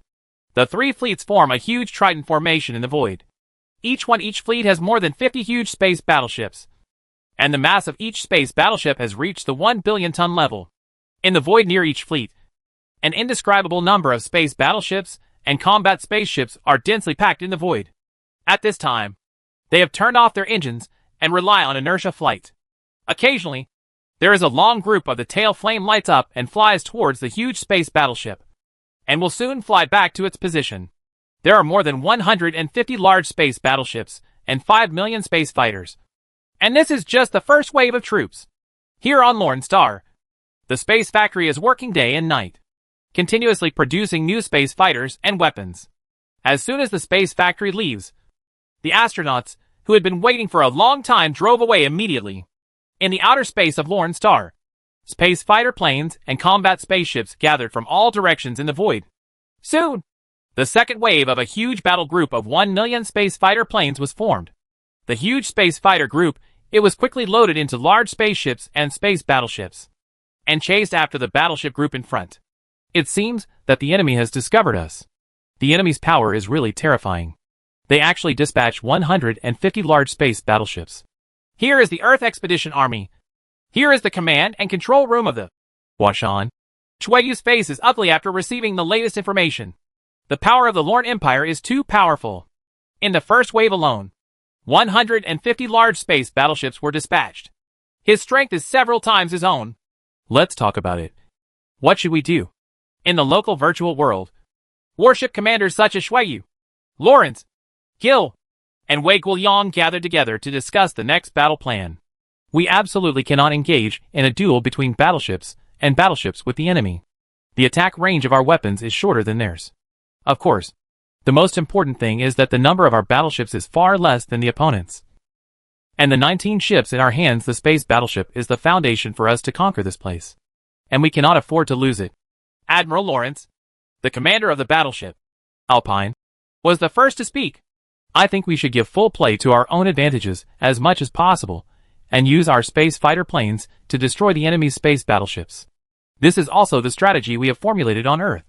The 3 fleets form a huge Triton formation in the void. Each fleet has more than 50 huge space battleships, and the mass of each space battleship has reached the 1 billion ton level. In the void near each fleet, an indescribable number of space battleships and combat spaceships are densely packed in the void. At this time, they have turned off their engines and rely on inertia flight. Occasionally, there is a long group of the tail flame lights up and flies towards the huge space battleship, and will soon fly back to its position. There are more than 150 large space battleships and 5 million space fighters. And this is just the first wave of troops. Here on Lorne Star, the space factory is working day and night, continuously producing new space fighters and weapons. As soon as the space factory leaves, the astronauts, who had been waiting for a long time, drove away immediately. In the outer space of Lorne Star, Space fighter planes and combat spaceships gathered from all directions in the void. Soon, the second wave of a huge battle group of 1 million space fighter planes was formed. The huge space fighter group, it was quickly loaded into large spaceships and space battleships, and chased after the battleship group in front. It seems that the enemy has discovered us. The enemy's power is really terrifying. They actually dispatched 150 large space battleships. Here is the Earth Expedition Army. Here is the command and control room of the Washan. Chueyu's face is ugly after receiving the latest information. The power of the Lorne Empire is too powerful. In the first wave alone, 150 large space battleships were dispatched. His strength is several times his own. Let's talk about it. What should we do? In the local virtual world, warship commanders such as Xueyu, Lawrence, Gil, and Wei Guoyang gathered together to discuss the next battle plan. We absolutely cannot engage in a duel between battleships and battleships with the enemy. The attack range of our weapons is shorter than theirs. Of course, the most important thing is that the number of our battleships is far less than the opponent's. And the 19 ships in our hands, the space battleship is the foundation for us to conquer this place. And we cannot afford to lose it. Admiral Lawrence, the commander of the battleship, Alpine, was the first to speak. I think we should give full play to our own advantages as much as possible, and use our space fighter planes to destroy the enemy's space battleships. This is also the strategy we have formulated on Earth.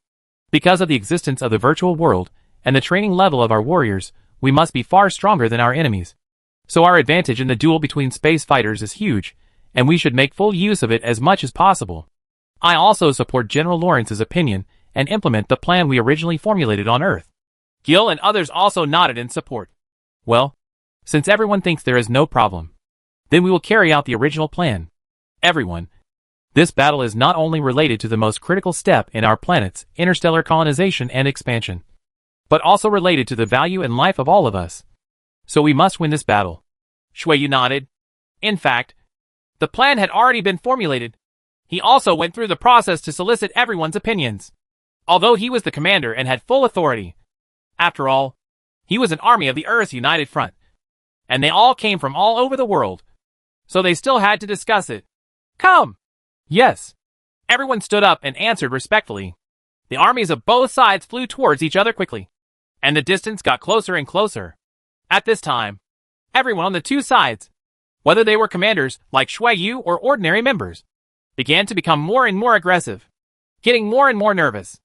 Because of the existence of the virtual world and the training level of our warriors, we must be far stronger than our enemies. So our advantage in the duel between space fighters is huge, and we should make full use of it as much as possible. I also support General Lawrence's opinion and implement the plan we originally formulated on Earth. Gil and others also nodded in support. Well, since everyone thinks there is no problem, then we will carry out the original plan. Everyone, this battle is not only related to the most critical step in our planet's interstellar colonization and expansion, but also related to the value and life of all of us. So we must win this battle. Xueyu nodded. In fact, the plan had already been formulated. He also went through the process to solicit everyone's opinions. Although he was the commander and had full authority, after all, he was an army of the Earth's united front. And they all came from all over the world. So they still had to discuss it. Come! Yes. Everyone stood up and answered respectfully. The armies of both sides flew towards each other quickly, and the distance got closer and closer. At this time, everyone on the two sides, whether they were commanders like Xueyu or ordinary members, began to become more and more aggressive, getting more and more nervous.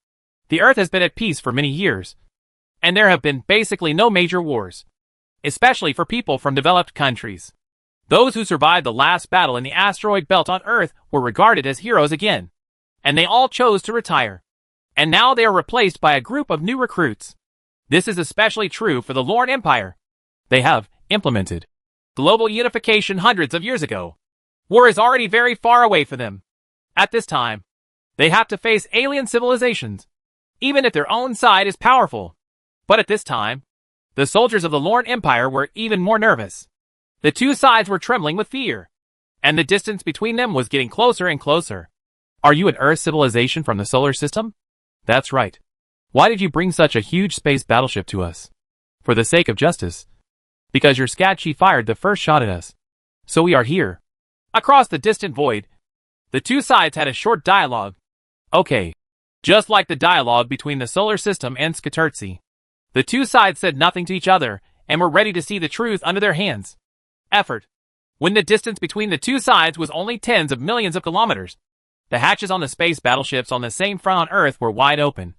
The Earth has been at peace for many years, and there have been basically no major wars, especially for people from developed countries. Those who survived the last battle in the asteroid belt on Earth were regarded as heroes again, and they all chose to retire. And now they are replaced by a group of new recruits. This is especially true for the Lorne Empire. They have implemented global unification hundreds of years ago. War is already very far away for them. At this time, they have to face alien civilizations, even if their own side is powerful. But at this time, the soldiers of the Lorne Empire were even more nervous. The two sides were trembling with fear, and the distance between them was getting closer and closer. Are you an Earth civilization from the solar system? That's right. Why did you bring such a huge space battleship to us? For the sake of justice. Because your scat chief fired the first shot at us. So we are here. Across the distant void, the two sides had a short dialogue. Okay. Just like the dialogue between the solar system and Skatertsi. The two sides said nothing to each other and were ready to see the truth under their hands. Effort. When the distance between the two sides was only tens of millions of kilometers, the hatches on the space battleships on the same front on Earth were wide open,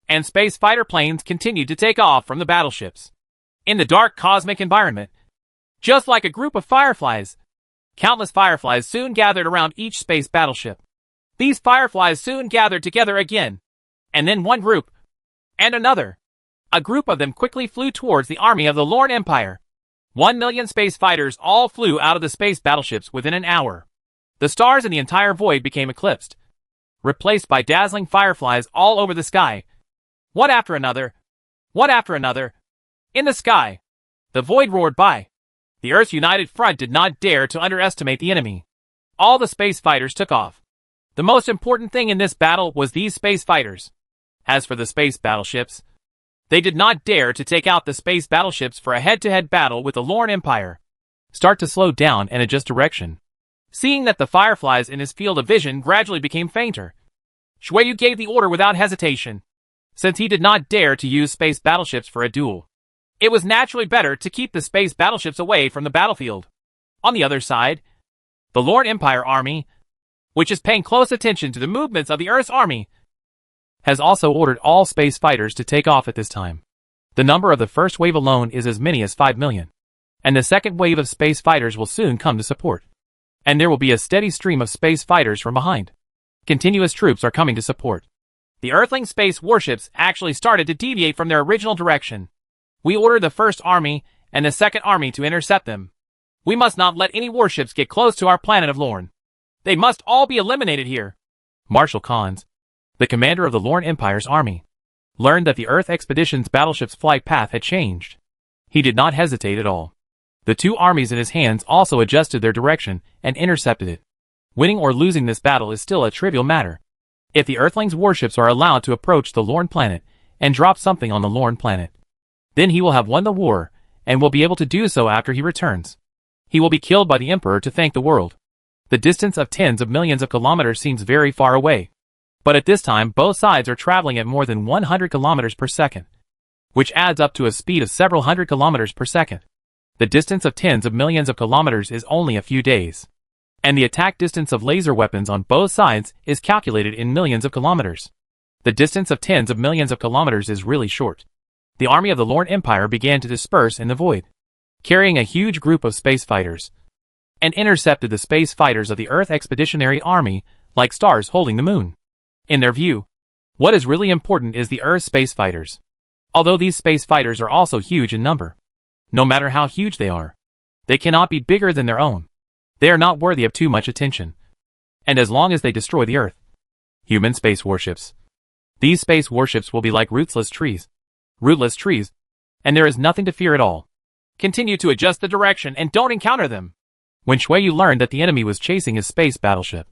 and space fighter planes continued to take off from the battleships. In the dark cosmic environment, just like a group of fireflies, countless fireflies soon gathered around each space battleship. These fireflies soon gathered together again, and then one group, and another. A group of them quickly flew towards the army of the Lorne Empire. 1 million space fighters all flew out of the space battleships within an hour. The stars in the entire void became eclipsed, replaced by dazzling fireflies all over the sky. One after another. One after another. In the sky, the void roared by. The Earth's united front did not dare to underestimate the enemy. All the space fighters took off. The most important thing in this battle was these space fighters. As for the space battleships, they did not dare to take out the space battleships for a head-to-head battle with the Lorne Empire. Start to slow down and adjust direction. Seeing that the fireflies in his field of vision gradually became fainter, Shuyu gave the order without hesitation. Since he did not dare to use space battleships for a duel, it was naturally better to keep the space battleships away from the battlefield. On the other side, the Lorne Empire army, which is paying close attention to the movements of the Earth's army, has also ordered all space fighters to take off at this time. The number of the first wave alone is as many as 5 million, and the second wave of space fighters will soon come to support. And there will be a steady stream of space fighters from behind. Continuous troops are coming to support. The Earthling space warships actually started to deviate from their original direction. We ordered the first army and the second army to intercept them. We must not let any warships get close to our planet of Lorne. They must all be eliminated here. Marshal Khans, the commander of the Lorne Empire's army, learned that the Earth expedition's battleship's flight path had changed. He did not hesitate at all. The two armies in his hands also adjusted their direction and intercepted it. Winning or losing this battle is still a trivial matter. If the Earthling's warships are allowed to approach the Lorne planet and drop something on the Lorne planet, then he will have won the war and will be able to do so after he returns. He will be killed by the Emperor to thank the world. The distance of tens of millions of kilometers seems very far away. But at this time both sides are traveling at more than 100 kilometers per second, which adds up to a speed of several hundred kilometers per second. The distance of tens of millions of kilometers is only a few days. And the attack distance of laser weapons on both sides is calculated in millions of kilometers. The distance of tens of millions of kilometers is really short. The army of the Lorne Empire began to disperse in the void, carrying a huge group of space fighters, and intercepted the space fighters of the Earth Expeditionary Army like stars holding the moon. In their view, what is really important is the Earth space fighters. Although these space fighters are also huge in number, no matter how huge they are, they cannot be bigger than their own. They are not worthy of too much attention. And as long as they destroy the Earth, human space warships, these space warships will be like rootless trees, and there is nothing to fear at all. Continue to adjust the direction and don't encounter them. When Shuyu learned that the enemy was chasing his space battleship,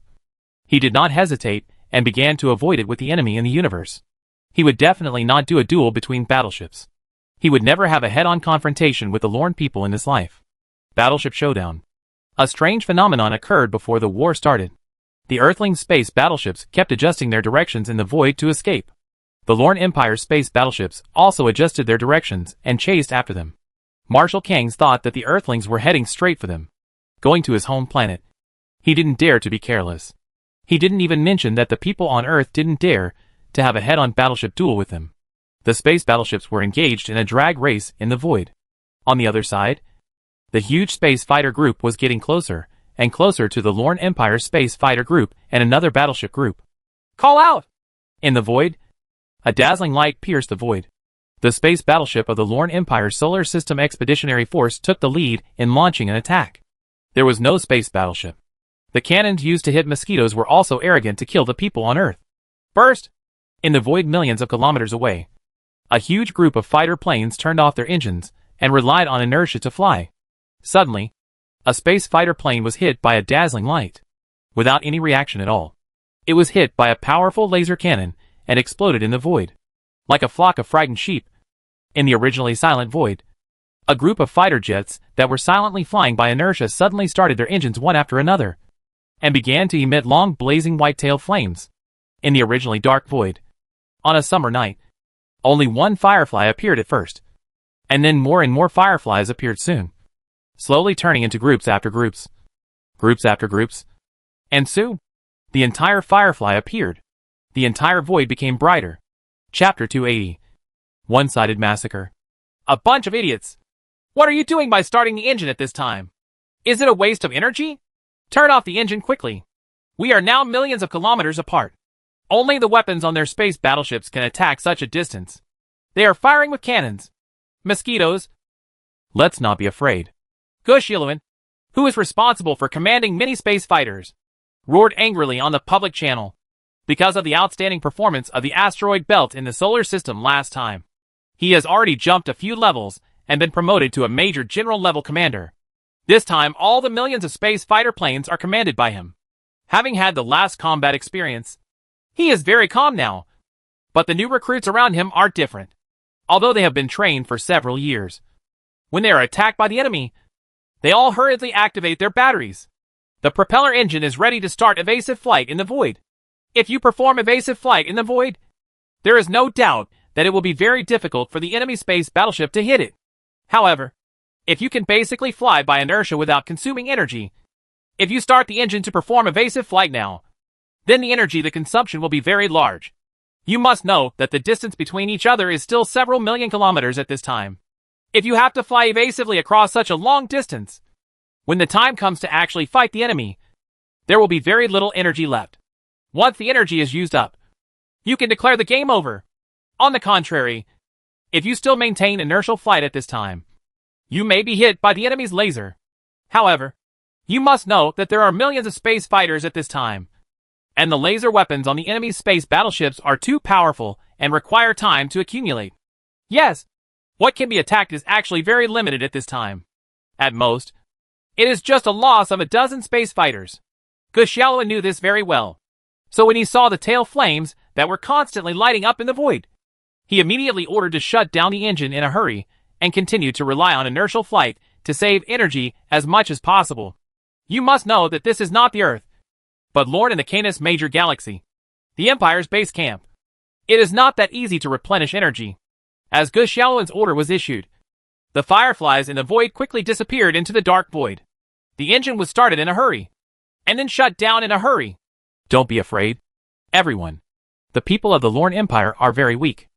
he did not hesitate and began to avoid it with the enemy in the universe. He would definitely not do a duel between battleships. He would never have a head-on confrontation with the Lorne people in his life. Battleship Showdown. A strange phenomenon occurred before the war started. The Earthling space battleships kept adjusting their directions in the void to escape. The Lorne Empire space battleships also adjusted their directions and chased after them. Marshal Kangs thought that the Earthlings were heading straight for them, going to his home planet. He didn't dare to be careless. He didn't even mention that the people on Earth didn't dare to have a head-on battleship duel with him. The space battleships were engaged in a drag race in the void. On the other side, the huge space fighter group was getting closer and closer to the Lorne Empire space fighter group and another battleship group. Call out! In the void, a dazzling light pierced the void. The space battleship of the Lorne Empire Solar System Expeditionary Force took the lead in launching an attack. There was no space battleship. The cannons used to hit mosquitoes were also arrogant to kill the people on Earth. Burst! In the void millions of kilometers away, a huge group of fighter planes turned off their engines and relied on inertia to fly. Suddenly, a space fighter plane was hit by a dazzling light. Without any reaction at all, it was hit by a powerful laser cannon and exploded in the void. Like a flock of frightened sheep, in the originally silent void, a group of fighter jets that were silently flying by inertia suddenly started their engines one after another, and began to emit long blazing white-tail flames. In the originally dark void, on a summer night, only one firefly appeared at first, and then more and more fireflies appeared soon, slowly turning into groups after groups, and soon, the entire firefly appeared. The entire void became brighter. Chapter 280. One-sided massacre. A bunch of idiots! What are you doing by starting the engine at this time? Is it a waste of energy? Turn off the engine quickly. We are now millions of kilometers apart. Only the weapons on their space battleships can attack such a distance. They are firing with cannons. Mosquitoes. Let's not be afraid. Gushiluan, who is responsible for commanding many space fighters, roared angrily on the public channel because of the outstanding performance of the asteroid belt in the solar system last time. He has already jumped a few levels and been promoted to a major general level commander. This time all the millions of space fighter planes are commanded by him. Having had the last combat experience, he is very calm now. But the new recruits around him are different, although they have been trained for several years. When they are attacked by the enemy, they all hurriedly activate their batteries. The propeller engine is ready to start evasive flight in the void. If you perform evasive flight in the void, there is no doubt that it will be very difficult for the enemy space battleship to hit it. However, if you can basically fly by inertia without consuming energy, if you start the engine to perform evasive flight now, then the consumption will be very large. You must know that the distance between each other is still several million kilometers at this time. If you have to fly evasively across such a long distance, when the time comes to actually fight the enemy, there will be very little energy left. Once the energy is used up, you can declare the game over. On the contrary, if you still maintain inertial flight at this time, you may be hit by the enemy's laser. However, you must know that there are millions of space fighters at this time, and the laser weapons on the enemy's space battleships are too powerful and require time to accumulate. Yes, what can be attacked is actually very limited at this time. At most, it is just a loss of a dozen space fighters. Guxiaoan knew this very well. So when he saw the tail flames that were constantly lighting up in the void, he immediately ordered to shut down the engine in a hurry and continued to rely on inertial flight to save energy as much as possible. You must know that this is not the Earth, but Lorne in the Canis Major Galaxy, the Empire's base camp. It is not that easy to replenish energy. As Guxiaoan's order was issued, the fireflies in the void quickly disappeared into the dark void. The engine was started in a hurry, and then shut down in a hurry. Don't be afraid, everyone. The people of the Lorne Empire are very weak.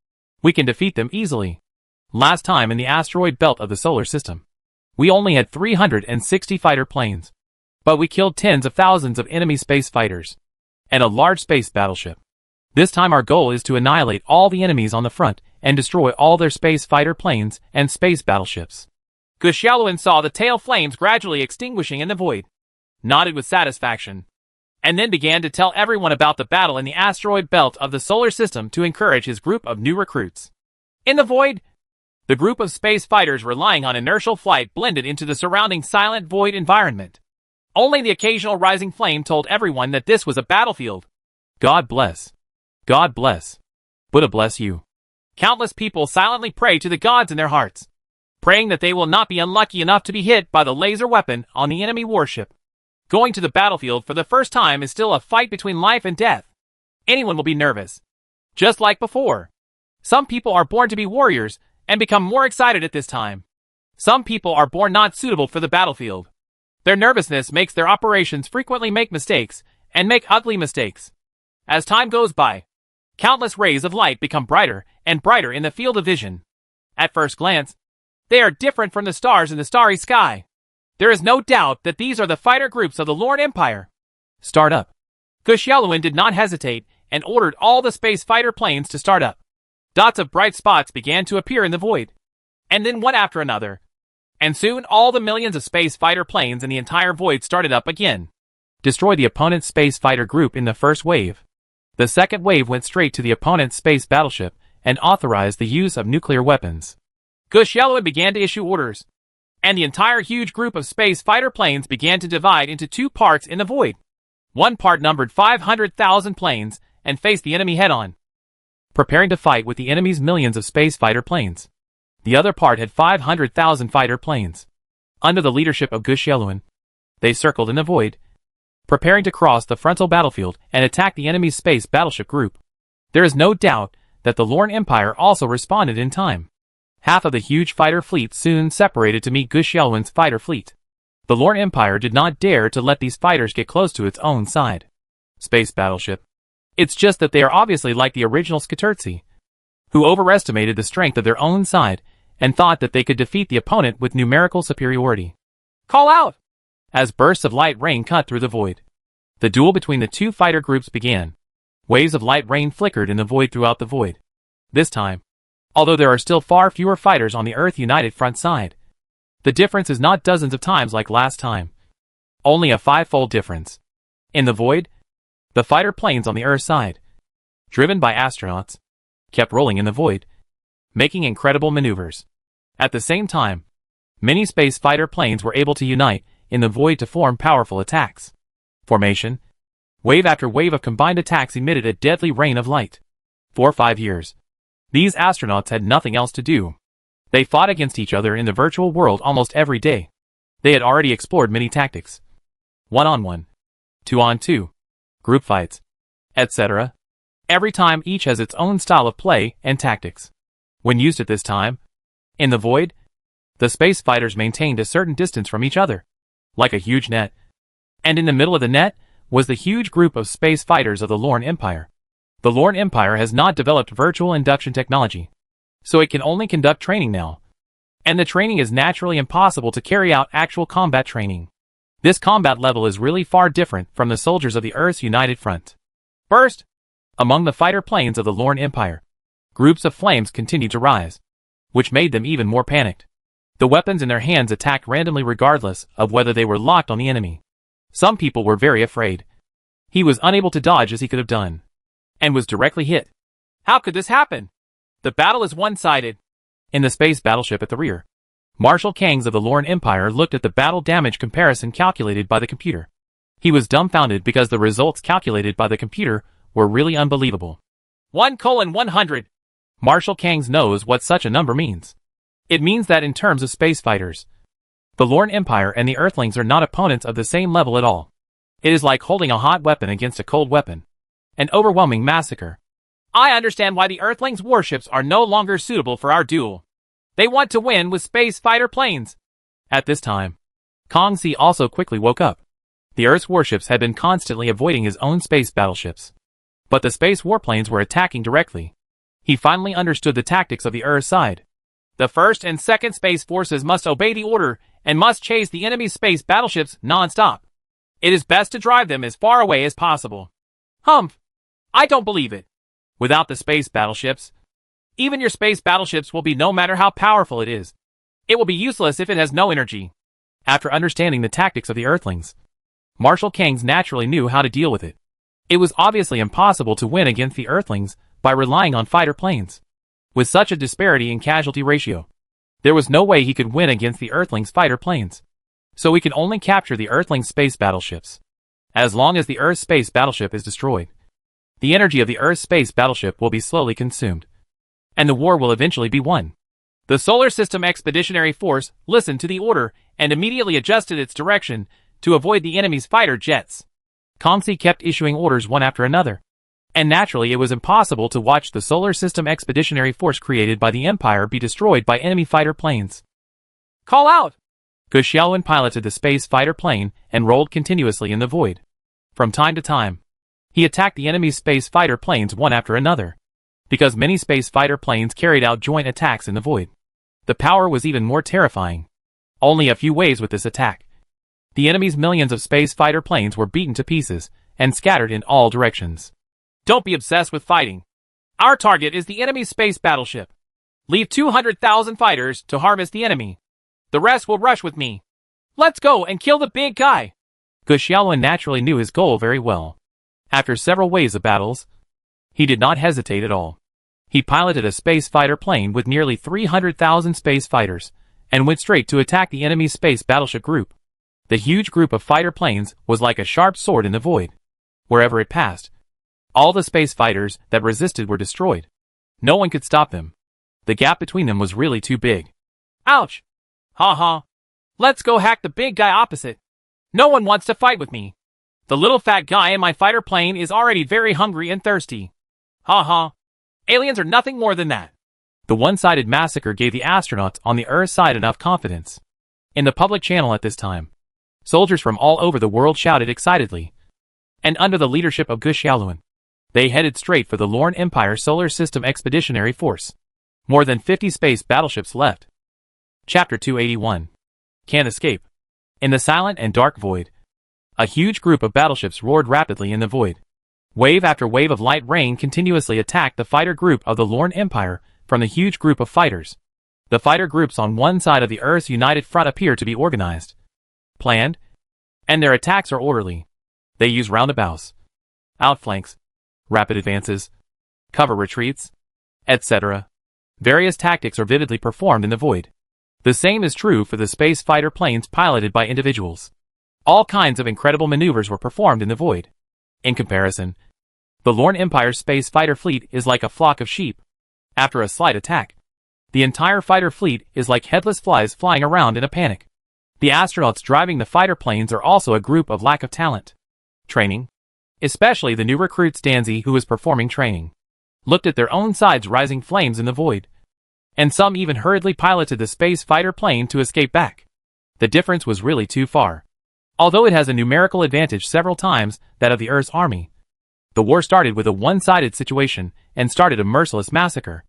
We can defeat them easily. Last time in the asteroid belt of the solar system, we only had 360 fighter planes, but we killed tens of thousands of enemy space fighters and a large space battleship. This time our goal is to annihilate all the enemies on the front and destroy all their space fighter planes and space battleships. Guxiaoan saw the tail flames gradually extinguishing in the void, nodded with satisfaction, and then began to tell everyone about the battle in the asteroid belt of the solar system to encourage his group of new recruits. In the void, the group of space fighters relying on inertial flight blended into the surrounding silent void environment. Only the occasional rising flame told everyone that this was a battlefield. God bless. God bless. Buddha bless you. Countless people silently pray to the gods in their hearts, praying that they will not be unlucky enough to be hit by the laser weapon on the enemy warship. Going to the battlefield for the first time is still a fight between life and death. Anyone will be nervous. Just like before. Some people are born to be warriors and become more excited at this time. Some people are born not suitable for the battlefield. Their nervousness makes their operations frequently make mistakes and make ugly mistakes. As time goes by, countless rays of light become brighter and brighter in the field of vision. At first glance, they are different from the stars in the starry sky. There is no doubt that these are the fighter groups of the Lorne Empire. Start up. Guxiaoan did not hesitate and ordered all the space fighter planes to start up. Dots of bright spots began to appear in the void, and then one after another. And soon all the millions of space fighter planes in the entire void started up again. Destroy the opponent's space fighter group in the first wave. The second wave went straight to the opponent's space battleship and authorized the use of nuclear weapons. Guxiaoan began to issue orders, and the entire huge group of space fighter planes began to divide into two parts in the void. One part numbered 500,000 planes and faced the enemy head-on, preparing to fight with the enemy's millions of space fighter planes. The other part had 500,000 fighter planes. Under the leadership of Guxiaoan, they circled in the void, preparing to cross the frontal battlefield and attack the enemy's space battleship group. There is no doubt that the Lorne Empire also responded in time. Half of the huge fighter fleet soon separated to meet Guxiaoan's fighter fleet. The Lorne Empire did not dare to let these fighters get close to its own side. Space battleship. It's just that they are obviously like the original Skaterzi, who overestimated the strength of their own side and thought that they could defeat the opponent with numerical superiority. Call out! As bursts of light rain cut through the void, the duel between the two fighter groups began. Waves of light rain flickered in the void throughout the void. This time, although there are still far fewer fighters on the Earth United front side, the difference is not dozens of times like last time. Only a five-fold difference. In the void, the fighter planes on the Earth side, driven by astronauts, kept rolling in the void, making incredible maneuvers. At the same time, many space fighter planes were able to unite in the void to form powerful attacks. Formation. Wave after wave of combined attacks emitted a deadly rain of light. For 5 years, these astronauts had nothing else to do. They fought against each other in the virtual world almost every day. They had already explored many tactics. 1-on-1, 2-on-2, group fights, etc. Every time each has its own style of play and tactics. When used at this time, in the void, the space fighters maintained a certain distance from each other, like a huge net. And in the middle of the net was the huge group of space fighters of the Lorne Empire. The Lorne Empire has not developed virtual induction technology, so it can only conduct training now. And the training is naturally impossible to carry out actual combat training. This combat level is really far different from the soldiers of the Earth's United Front. First, among the fighter planes of the Lorne Empire, groups of flames continued to rise, which made them even more panicked. The weapons in their hands attacked randomly regardless of whether they were locked on the enemy. Some people were very afraid. He was unable to dodge as he could have done, and was directly hit. How could this happen? The battle is one-sided. In the space battleship at the rear, Marshal Kangs of the Lorne Empire looked at the battle damage comparison calculated by the computer. He was dumbfounded because the results calculated by the computer were really unbelievable. 1:100. Marshal Kangs knows what such a number means. It means that in terms of space fighters, the Lorne Empire and the Earthlings are not opponents of the same level at all. It is like holding a hot weapon against a cold weapon. An overwhelming massacre. I understand why the Earthlings' warships are no longer suitable for our duel. They want to win with space fighter planes. At this time, Kong Si also quickly woke up. The Earth's warships had been constantly avoiding his own space battleships, but the space warplanes were attacking directly. He finally understood the tactics of the Earth side. The first and second space forces must obey the order and must chase the enemy's space battleships non-stop. It is best to drive them as far away as possible. Humph! I don't believe it. Without the space battleships, even your space battleships will be no matter how powerful it is. It will be useless if it has no energy. After understanding the tactics of the Earthlings, Marshal Kangs naturally knew how to deal with it. It was obviously impossible to win against the Earthlings by relying on fighter planes. With such a disparity in casualty ratio, there was no way he could win against the Earthlings' fighter planes. So he could only capture the Earthlings' space battleships. As long as the Earth's space battleship is destroyed, the energy of the Earth's space battleship will be slowly consumed, and the war will eventually be won. The Solar System Expeditionary Force listened to the order and immediately adjusted its direction to avoid the enemy's fighter jets. Kong Si kept issuing orders one after another, and naturally it was impossible to watch the Solar System Expeditionary Force created by the Empire be destroyed by enemy fighter planes. Call out! Gu Xiaolun piloted the space fighter plane and rolled continuously in the void. From time to time, he attacked the enemy's space fighter planes one after another, because many space fighter planes carried out joint attacks in the void. The power was even more terrifying. Only a few waves with this attack, the enemy's millions of space fighter planes were beaten to pieces and scattered in all directions. Don't be obsessed with fighting. Our target is the enemy's space battleship. Leave 200,000 fighters to harvest the enemy. The rest will rush with me. Let's go and kill the big guy. Gu Xiaolun naturally knew his goal very well. After several waves of battles, he did not hesitate at all. He piloted a space fighter plane with nearly 300,000 space fighters and went straight to attack the enemy's space battleship group. The huge group of fighter planes was like a sharp sword in the void. Wherever it passed, all the space fighters that resisted were destroyed. No one could stop them. The gap between them was really too big. Ouch! Ha ha. Let's go hack the big guy opposite. No one wants to fight with me. The little fat guy in my fighter plane is already very hungry and thirsty. Ha ha. Aliens are nothing more than that. The one-sided massacre gave the astronauts on the Earth side enough confidence. In the public channel at this time, soldiers from all over the world shouted excitedly. And under the leadership of Gu Xiaolun, they headed straight for the Lorne Empire Solar System Expeditionary Force. More than 50 space battleships left. Chapter 281. Can't escape. In the silent and dark void, a huge group of battleships roared rapidly in the void. Wave after wave of light rain continuously attacked the fighter group of the Lorne Empire from the huge group of fighters. The fighter groups on one side of the Earth's United Front appear to be organized, planned, and their attacks are orderly. They use roundabouts, outflanks, rapid advances, cover retreats, etc. Various tactics are vividly performed in the void. The same is true for the space fighter planes piloted by individuals. All kinds of incredible maneuvers were performed in the void. In comparison, the Lorne Empire's space fighter fleet is like a flock of sheep. After a slight attack, the entire fighter fleet is like headless flies flying around in a panic. The astronauts driving the fighter planes are also a group of lack of talent. Training, especially the new recruit Stanzi who was performing training, looked at their own sides rising flames in the void. And some even hurriedly piloted the space fighter plane to escape back. The difference was really too far. Although it has a numerical advantage several times that of the Earth's army, the war started with a one-sided situation and started a merciless massacre.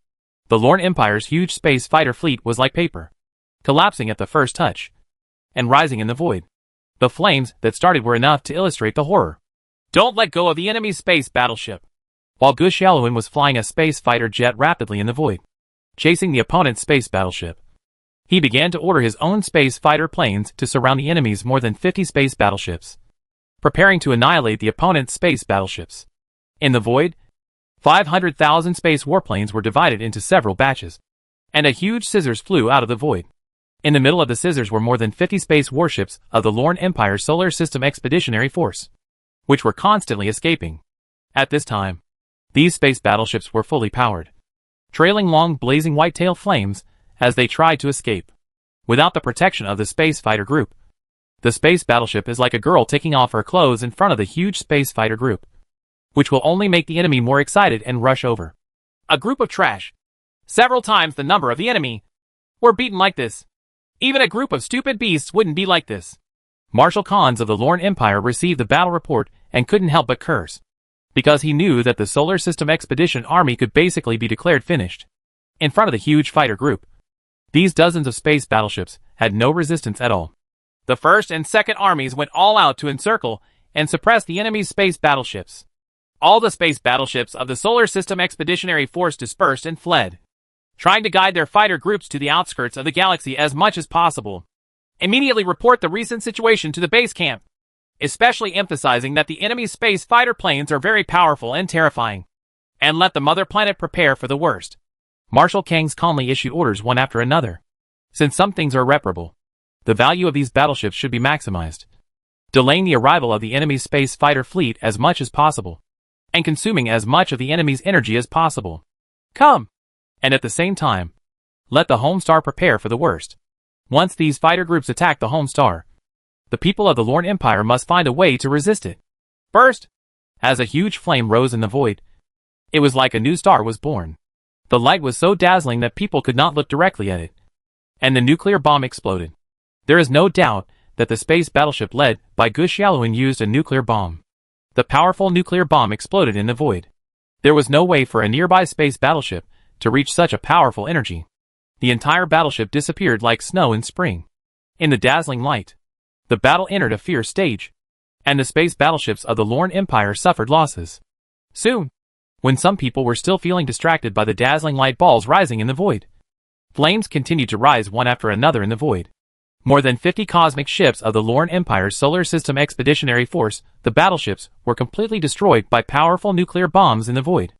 The Lorne Empire's huge space fighter fleet was like paper, collapsing at the first touch and rising in the void. The flames that started were enough to illustrate the horror. Don't let go of the enemy's space battleship. While Gush Yaluin was flying a space fighter jet rapidly in the void, chasing the opponent's space battleship, he began to order his own space fighter planes to surround the enemy's more than 50 space battleships, preparing to annihilate the opponent's space battleships. In the void, 500,000 space warplanes were divided into several batches, and a huge scissors flew out of the void. In the middle of the scissors were more than 50 space warships of the Lorne Empire Solar System Expeditionary Force, which were constantly escaping. At this time, these space battleships were fully powered, trailing long blazing white-tail flames as they tried to escape. Without the protection of the space fighter group, the space battleship is like a girl taking off her clothes in front of the huge space fighter group, which will only make the enemy more excited and rush over. A group of trash. Several times the number of the enemy were beaten like this. Even a group of stupid beasts wouldn't be like this. Marshal Khans of the Lorne Empire received the battle report and couldn't help but curse, because he knew that the Solar System Expedition Army could basically be declared finished. In front of the huge fighter group, these dozens of space battleships had no resistance at all. The first and second armies went all out to encircle and suppress the enemy's space battleships. All the space battleships of the Solar System Expeditionary Force dispersed and fled, trying to guide their fighter groups to the outskirts of the galaxy as much as possible. Immediately report the recent situation to the base camp, especially emphasizing that the enemy's space fighter planes are very powerful and terrifying, and let the mother planet prepare for the worst. Marshal Kangs calmly issued orders one after another. Since some things are irreparable, the value of these battleships should be maximized, delaying the arrival of the enemy's space fighter fleet as much as possible, and consuming as much of the enemy's energy as possible. Come! And at the same time, let the home star prepare for the worst. Once these fighter groups attack the home star, the people of the Lorne Empire must find a way to resist it. Burst! As a huge flame rose in the void, it was like a new star was born. The light was so dazzling that people could not look directly at it, and the nuclear bomb exploded. There is no doubt that the space battleship led by Gush Yaluin used a nuclear bomb. The powerful nuclear bomb exploded in the void. There was no way for a nearby space battleship to reach such a powerful energy. The entire battleship disappeared like snow in spring. In the dazzling light, the battle entered a fierce stage, and the space battleships of the Lorne Empire suffered losses. Soon, when some people were still feeling distracted by the dazzling light balls rising in the void, flames continued to rise one after another in the void. More than 50 cosmic ships of the Lorne Empire's Solar System Expeditionary Force, the battleships, were completely destroyed by powerful nuclear bombs in the void.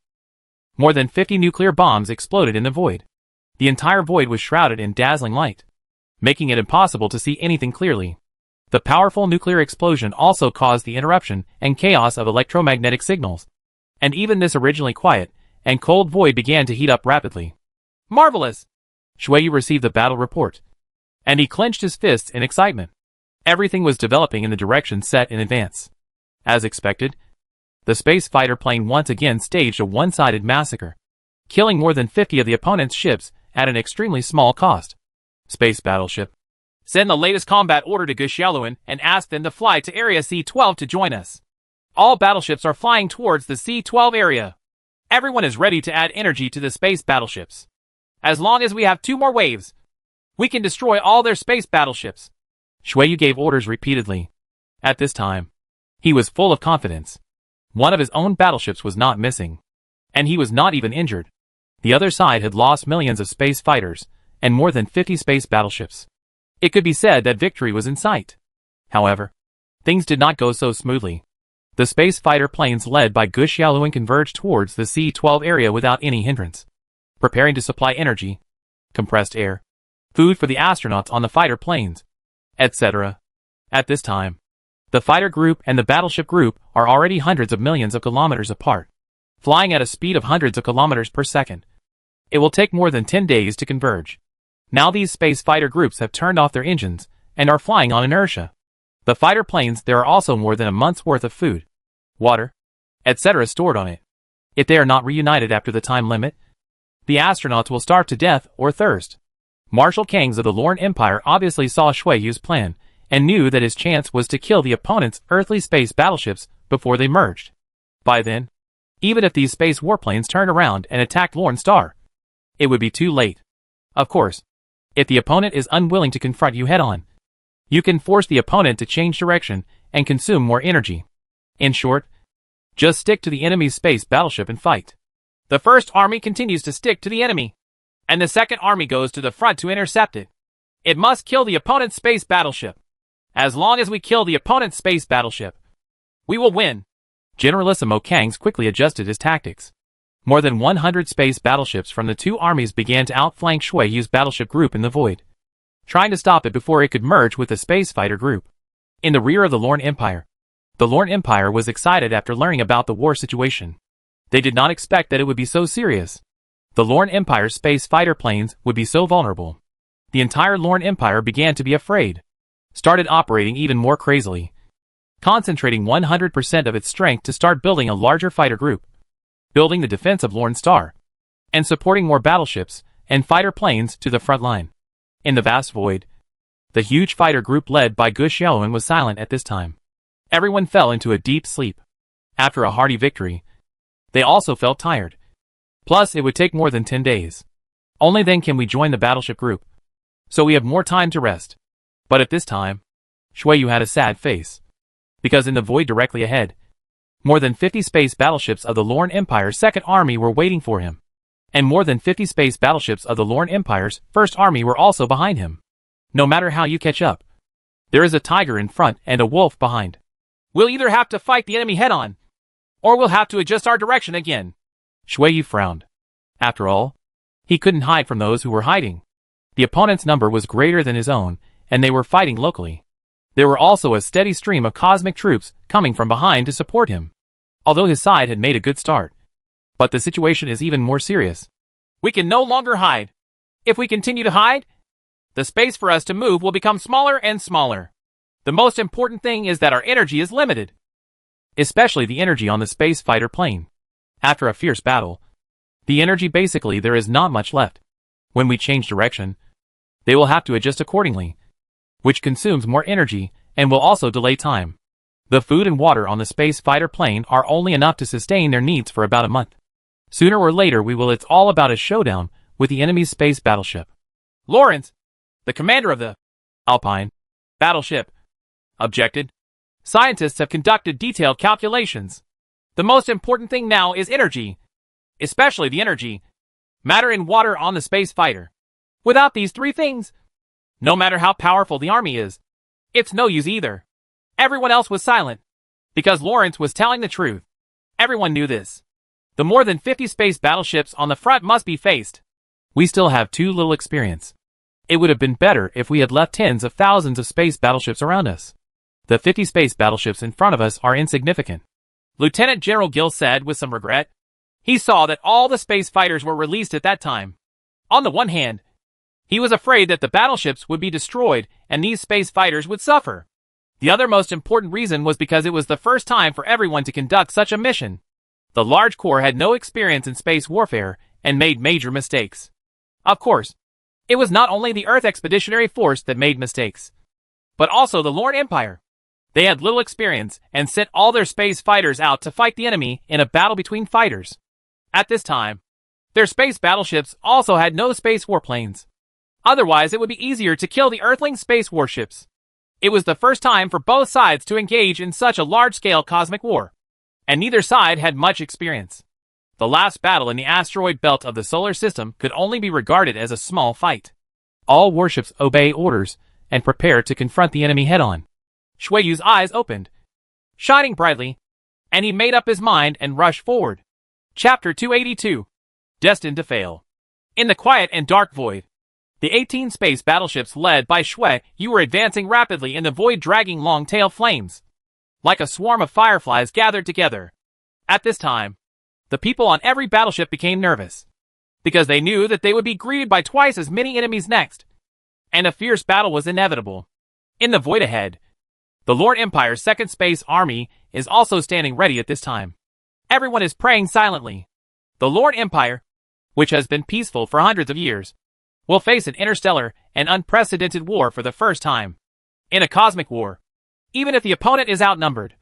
More than 50 nuclear bombs exploded in the void. The entire void was shrouded in dazzling light, making it impossible to see anything clearly. The powerful nuclear explosion also caused the interruption and chaos of electromagnetic signals, and even this originally quiet and cold void began to heat up rapidly. Marvelous! Shuiyu received the battle report, and he clenched his fists in excitement. Everything was developing in the direction set in advance. As expected, the space fighter plane once again staged a one-sided massacre, killing more than 50 of the opponent's ships at an extremely small cost. Space battleship, send the latest combat order to Gush Yaluin and ask them to fly to Area C-12 to join us. All battleships are flying towards the C-12 area. Everyone is ready to add energy to the space battleships. As long as we have 2 more waves, we can destroy all their space battleships. Shuiyu gave orders repeatedly. At this time, he was full of confidence. One of his own battleships was not missing, and he was not even injured. The other side had lost millions of space fighters and more than 50 space battleships. It could be said that victory was in sight. However, things did not go so smoothly. The space fighter planes led by Gush Yaluin converged towards the C-12 area without any hindrance, preparing to supply energy, compressed air, food for the astronauts on the fighter planes, etc. At this time, the fighter group and the battleship group are already hundreds of millions of kilometers apart, flying at a speed of hundreds of kilometers per second. It will take more than 10 days to converge. Now these space fighter groups have turned off their engines and are flying on inertia. The fighter planes, there are also more than a month's worth of food, water, etc. stored on it. If they are not reunited after the time limit, the astronauts will starve to death or thirst. Marshal Kangs of the Lorne Empire obviously saw Shui Yu's plan, and knew that his chance was to kill the opponent's earthly space battleships before they merged. By then, even if these space warplanes turned around and attacked Lorne Star, it would be too late. Of course, if the opponent is unwilling to confront you head-on, you can force the opponent to change direction and consume more energy. In short, just stick to the enemy's space battleship and fight. The First Army continues to stick to the enemy, and the Second Army goes to the front to intercept it. It must kill the opponent's space battleship. As long as we kill the opponent's space battleship, we will win. Generalissimo Kangs quickly adjusted his tactics. More than 100 space battleships from the two armies began to outflank Shui Yu's battleship group in the void, trying to stop it before it could merge with the space fighter group. In the rear of the Lorne Empire, the Lorne Empire was excited after learning about the war situation. They did not expect that it would be so serious. The Lorne Empire's space fighter planes would be so vulnerable. The entire Lorne Empire began to be afraid, started operating even more crazily, concentrating 100% of its strength to start building a larger fighter group, building the defense of Lorne Star, and supporting more battleships and fighter planes to the front line. In the vast void, the huge fighter group led by Gu Xiaowen was silent at this time. Everyone fell into a deep sleep. After a hearty victory, they also felt tired. Plus, it would take more than 10 days. Only then can we join the battleship group, so we have more time to rest. But at this time, Shui Yu had a sad face, because in the void directly ahead, more than 50 space battleships of the Lorne Empire's Second Army were waiting for him, and more than 50 space battleships of the Lorne Empire's First Army were also behind him. No matter how you catch up, there is a tiger in front and a wolf behind. We'll either have to fight the enemy head-on, or we'll have to adjust our direction again. Shui Yu frowned. After all, he couldn't hide from those who were hiding. The opponent's number was greater than his own, and they were fighting locally. There were also a steady stream of cosmic troops coming from behind to support him, although his side had made a good start. But the situation is even more serious. We can no longer hide. If we continue to hide, the space for us to move will become smaller and smaller. The most important thing is that our energy is limited, especially the energy on the space fighter plane. After a fierce battle, the energy basically there is not much left. When we change direction, they will have to adjust accordingly, which consumes more energy and will also delay time. The food and water on the space fighter plane are only enough to sustain their needs for about a month. Sooner or later it's all about a showdown with the enemy's space battleship. Lawrence, the commander of the Alpine battleship, objected. Scientists have conducted detailed calculations. The most important thing now is energy, especially the energy, matter and water on the space fighter. Without these three things, no matter how powerful the army is, it's no use either. Everyone else was silent, because Lawrence was telling the truth. Everyone knew this. The more than 50 space battleships on the front must be faced. We still have too little experience. It would have been better if we had left tens of thousands of space battleships around us. The 50 space battleships in front of us are insignificant, Lieutenant General Gill said with some regret. He saw that all the space fighters were released at that time. On the one hand, he was afraid that the battleships would be destroyed and these space fighters would suffer. The other most important reason was because it was the first time for everyone to conduct such a mission. The large corps had no experience in space warfare and made major mistakes. Of course, it was not only the Earth Expeditionary Force that made mistakes, but also the Lorne Empire. They had little experience and sent all their space fighters out to fight the enemy in a battle between fighters. At this time, their space battleships also had no space warplanes. Otherwise, it would be easier to kill the Earthling space warships. It was the first time for both sides to engage in such a large-scale cosmic war, and neither side had much experience. The last battle in the asteroid belt of the solar system could only be regarded as a small fight. All warships obey orders and prepare to confront the enemy head-on. Shui Yu's eyes opened, shining brightly, and he made up his mind and rushed forward. Chapter 282. Destined to Fail. In the quiet and dark void, the 18 space battleships led by Shui Yu were advancing rapidly in the void, dragging long-tail flames, like a swarm of fireflies gathered together. At this time, the people on every battleship became nervous, because they knew that they would be greeted by twice as many enemies next, and a fierce battle was inevitable. In the void ahead, the Lord Empire's Second Space Army is also standing ready at this time. Everyone is praying silently. The Lord Empire, which has been peaceful for hundreds of years, will face an interstellar and unprecedented war for the first time. In a cosmic war, even if the opponent is outnumbered,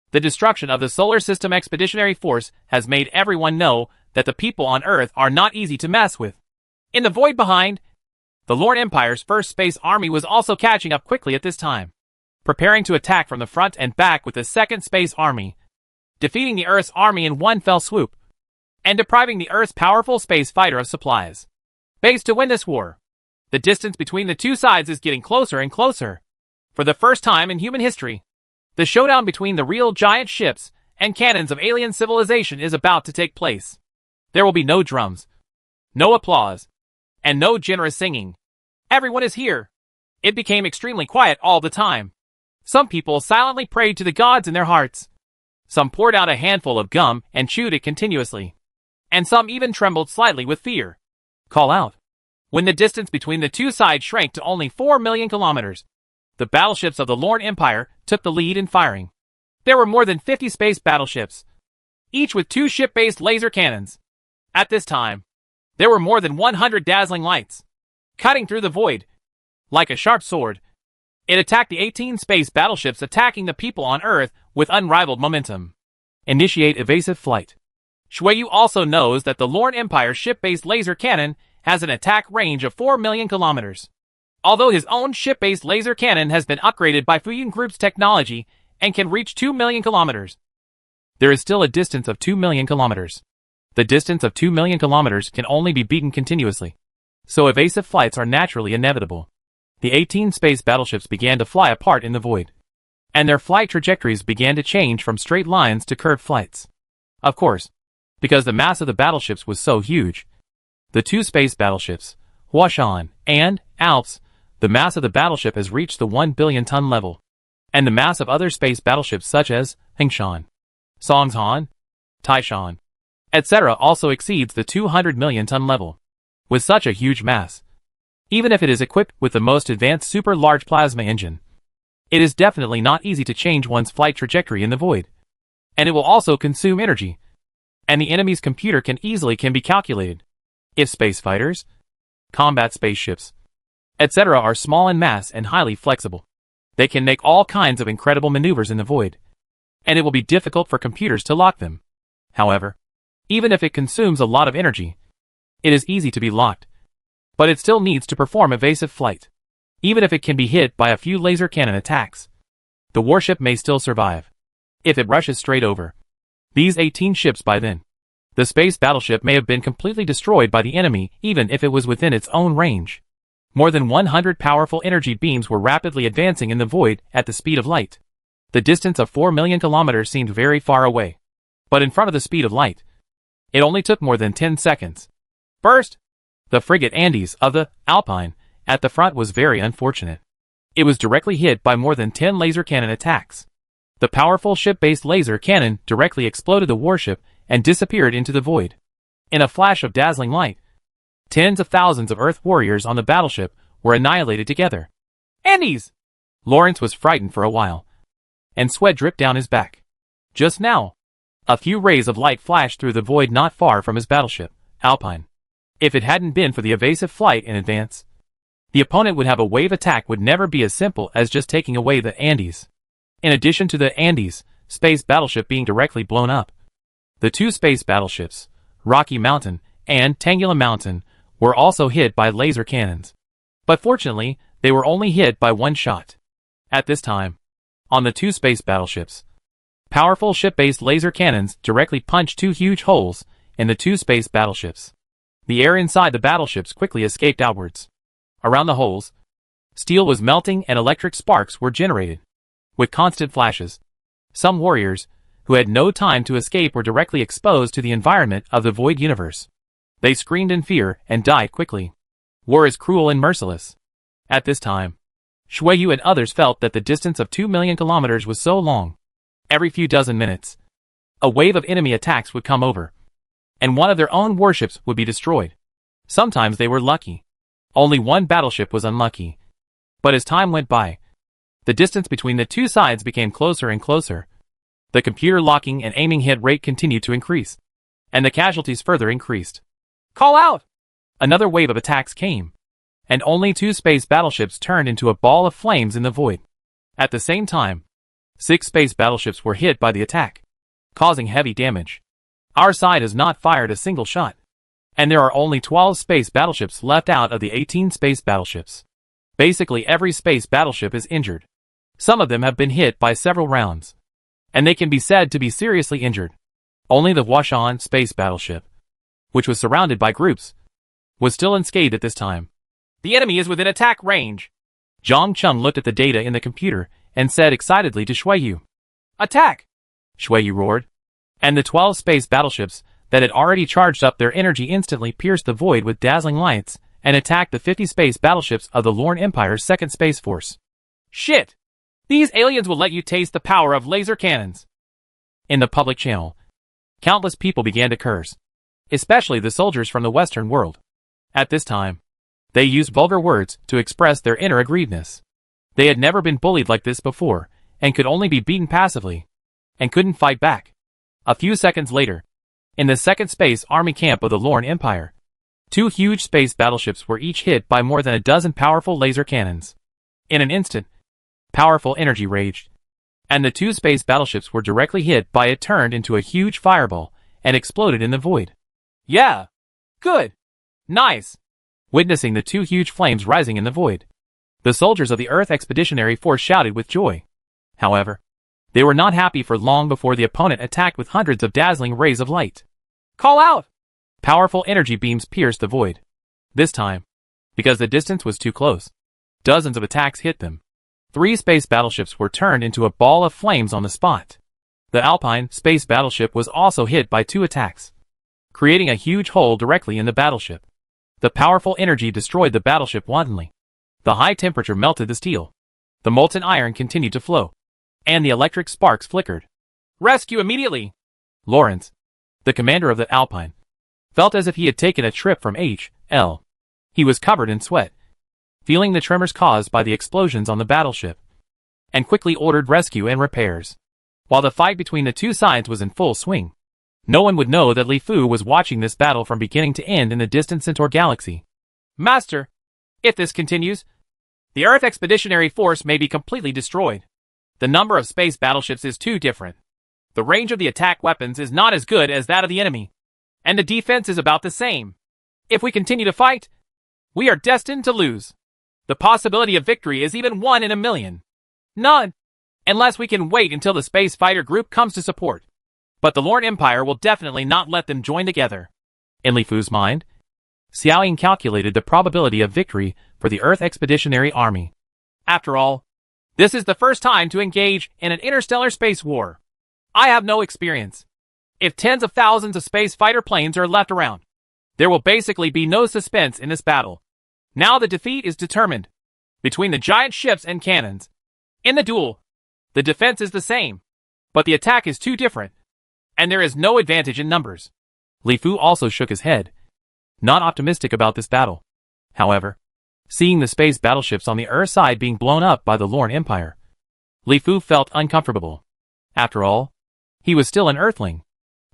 the destruction of the Solar System Expeditionary Force has made everyone know that the people on Earth are not easy to mess with. In the void behind, the Lord Empire's First Space Army was also catching up quickly at this time, preparing to attack from the front and back with the Second Space Army, defeating the Earth's army in one fell swoop, and depriving the Earth's powerful space fighter of supplies. Base to win this war. The distance between the two sides is getting closer and closer. For the first time in human history, the showdown between the real giant ships and cannons of alien civilization is about to take place. There will be no drums, no applause, and no generous singing. Everyone is here. It became extremely quiet all the time. Some people silently prayed to the gods in their hearts. Some poured out a handful of gum and chewed it continuously. And some even trembled slightly with fear. Call out. When the distance between the two sides shrank to only 4 million kilometers, the battleships of the Lorne Empire took the lead in firing. There were more than 50 space battleships, each with 2 ship-based laser cannons. At this time, there were more than 100 dazzling lights, cutting through the void. Like a sharp sword, it attacked the 18 space battleships, attacking the people on Earth with unrivaled momentum. Initiate evasive flight. Shueyu also knows that the Lorne Empire's ship-based laser cannon has an attack range of 4 million kilometers. Although his own ship-based laser cannon has been upgraded by Fuyun Group's technology and can reach 2 million kilometers, there is still a distance of 2 million kilometers. The distance of 2 million kilometers can only be beaten continuously, so evasive flights are naturally inevitable. The 18 space battleships began to fly apart in the void, and their flight trajectories began to change from straight lines to curved flights. Of course, because the mass of the battleships was so huge, the 2 space battleships, Huashan and Alps, the mass of the battleship has reached the 1 billion ton level, and the mass of other space battleships such as Hengshan, Songshan, Taishan, etc. also exceeds the 200 million ton level. With such a huge mass, even if it is equipped with the most advanced super large plasma engine, it is definitely not easy to change one's flight trajectory in the void, and it will also consume energy, and the enemy's computer can be calculated. If space fighters, combat spaceships, etc. are small in mass and highly flexible, they can make all kinds of incredible maneuvers in the void, and it will be difficult for computers to lock them. However, even if it consumes a lot of energy, it is easy to be locked, but it still needs to perform evasive flight. Even if it can be hit by a few laser cannon attacks, the warship may still survive. If it rushes straight over these 18 ships by then, the space battleship may have been completely destroyed by the enemy even if it was within its own range. More than 100 powerful energy beams were rapidly advancing in the void at the speed of light. The distance of 4 million kilometers seemed very far away, but in front of the speed of light, it only took more than 10 seconds. First, the frigate Andes of the Alpine at the front was very unfortunate. It was directly hit by more than 10 laser cannon attacks. The powerful ship-based laser cannon directly exploded the warship and disappeared into the void. In a flash of dazzling light, tens of thousands of Earth warriors on the battleship were annihilated together. Andes! Lawrence was frightened for a while, and sweat dripped down his back. Just now, a few rays of light flashed through the void not far from his battleship, Alpine. If it hadn't been for the evasive flight in advance, the opponent would have a wave attack would never be as simple as just taking away the Andes. In addition to the Andes space battleship being directly blown up, the 2 space battleships, Rocky Mountain and Tangula Mountain, were also hit by laser cannons. But fortunately, they were only hit by one shot. At this time, on the 2 space battleships, powerful ship-based laser cannons directly punched 2 huge holes in the 2 space battleships. The air inside the battleships quickly escaped outwards. Around the holes, steel was melting and electric sparks were generated. With constant flashes, some warriors, who had no time to escape, were directly exposed to the environment of the void universe. They screamed in fear and died quickly. War is cruel and merciless. At this time, Shueyu and others felt that the distance of 2 million kilometers was so long. Every few dozen minutes, a wave of enemy attacks would come over, and one of their own warships would be destroyed. Sometimes they were lucky. Only one battleship was unlucky. But as time went by, The distance between the two sides became closer and closer. The computer locking and aiming hit rate continued to increase, and the casualties further increased. Call out! Another wave of attacks came, and only 2 space battleships turned into a ball of flames in the void. At the same time, 6 space battleships were hit by the attack, causing heavy damage. Our side has not fired a single shot, and there are only 12 space battleships left out of the 18 space battleships. Basically every space battleship is injured. Some of them have been hit by several rounds, and they can be said to be seriously injured. Only the Washan space battleship, which was surrounded by groups, was still unscathed at this time. The enemy is within attack range. Zhang Cheng looked at the data in the computer and said excitedly to Shuiyu. Attack! Shuiyu roared, and the 12 space battleships that had already charged up their energy instantly pierced the void with dazzling lights and attacked the 50 space battleships of the Lorne Empire's 2nd Space Force. Shit! These aliens will let you taste the power of laser cannons. In the public channel, countless people began to curse, especially the soldiers from the Western world. At this time, they used vulgar words to express their inner aggrievedness. They had never been bullied like this before, and could only be beaten passively, and couldn't fight back. A few seconds later, in the 2nd Space Army camp of the Lorne Empire, 2 huge space battleships were each hit by more than a dozen powerful laser cannons. In an instant, powerful energy raged, and the 2 space battleships were directly hit by it turned into a huge fireball and exploded in the void. Yeah! Good! Nice! Witnessing the 2 huge flames rising in the void, the soldiers of the Earth Expeditionary Force shouted with joy. However, they were not happy for long before the opponent attacked with hundreds of dazzling rays of light. Call out! Powerful energy beams pierced the void. This time, because the distance was too close, dozens of attacks hit them. 3 space battleships were turned into a ball of flames on the spot. The Alpine space battleship was also hit by 2 attacks, creating a huge hole directly in the battleship. The powerful energy destroyed the battleship wantonly. The high temperature melted the steel. The molten iron continued to flow, and the electric sparks flickered. Rescue immediately! Lawrence, the commander of the Alpine, felt as if he had taken a trip from H.L. He was covered in sweat, feeling the tremors caused by the explosions on the battleship, and quickly ordered rescue and repairs. While the fight between the 2 sides was in full swing, no one would know that Li Fu was watching this battle from beginning to end in the distant Centaur galaxy. Master, if this continues, the Earth Expeditionary Force may be completely destroyed. The number of space battleships is too different. The range of the attack weapons is not as good as that of the enemy, and the defense is about the same. If we continue to fight, we are destined to lose. The possibility of victory is even 1 in a million. None, unless we can wait until the space fighter group comes to support. But the Lorne Empire will definitely not let them join together. In Li Fu's mind, Xiaoying calculated the probability of victory for the Earth Expeditionary Army. After all, this is the first time to engage in an interstellar space war. I have no experience. If tens of thousands of space fighter planes are left around, there will basically be no suspense in this battle. Now the defeat is determined between the giant ships and cannons. In the duel, the defense is the same, but the attack is too different, and there is no advantage in numbers. Li Fu also shook his head, not optimistic about this battle. However, seeing the space battleships on the Earth side being blown up by the Lorne Empire, Li Fu felt uncomfortable. After all, he was still an Earthling.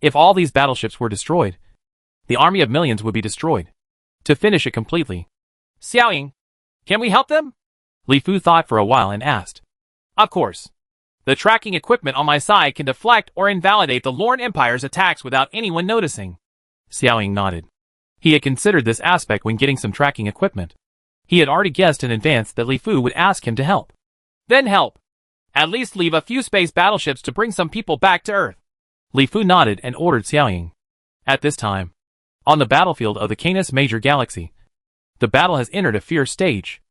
If all these battleships were destroyed, the army of millions would be destroyed. To finish it completely, Xiaoying, can we help them? Li Fu thought for a while and asked. Of course. The tracking equipment on my side can deflect or invalidate the Lorne Empire's attacks without anyone noticing. Xiaoying nodded. He had considered this aspect when getting some tracking equipment. He had already guessed in advance that Li Fu would ask him to help. Then help. At least leave a few space battleships to bring some people back to Earth. Li Fu nodded and ordered Xiaoying. At this time, on the battlefield of the Canis Major Galaxy, the battle has entered a fierce stage.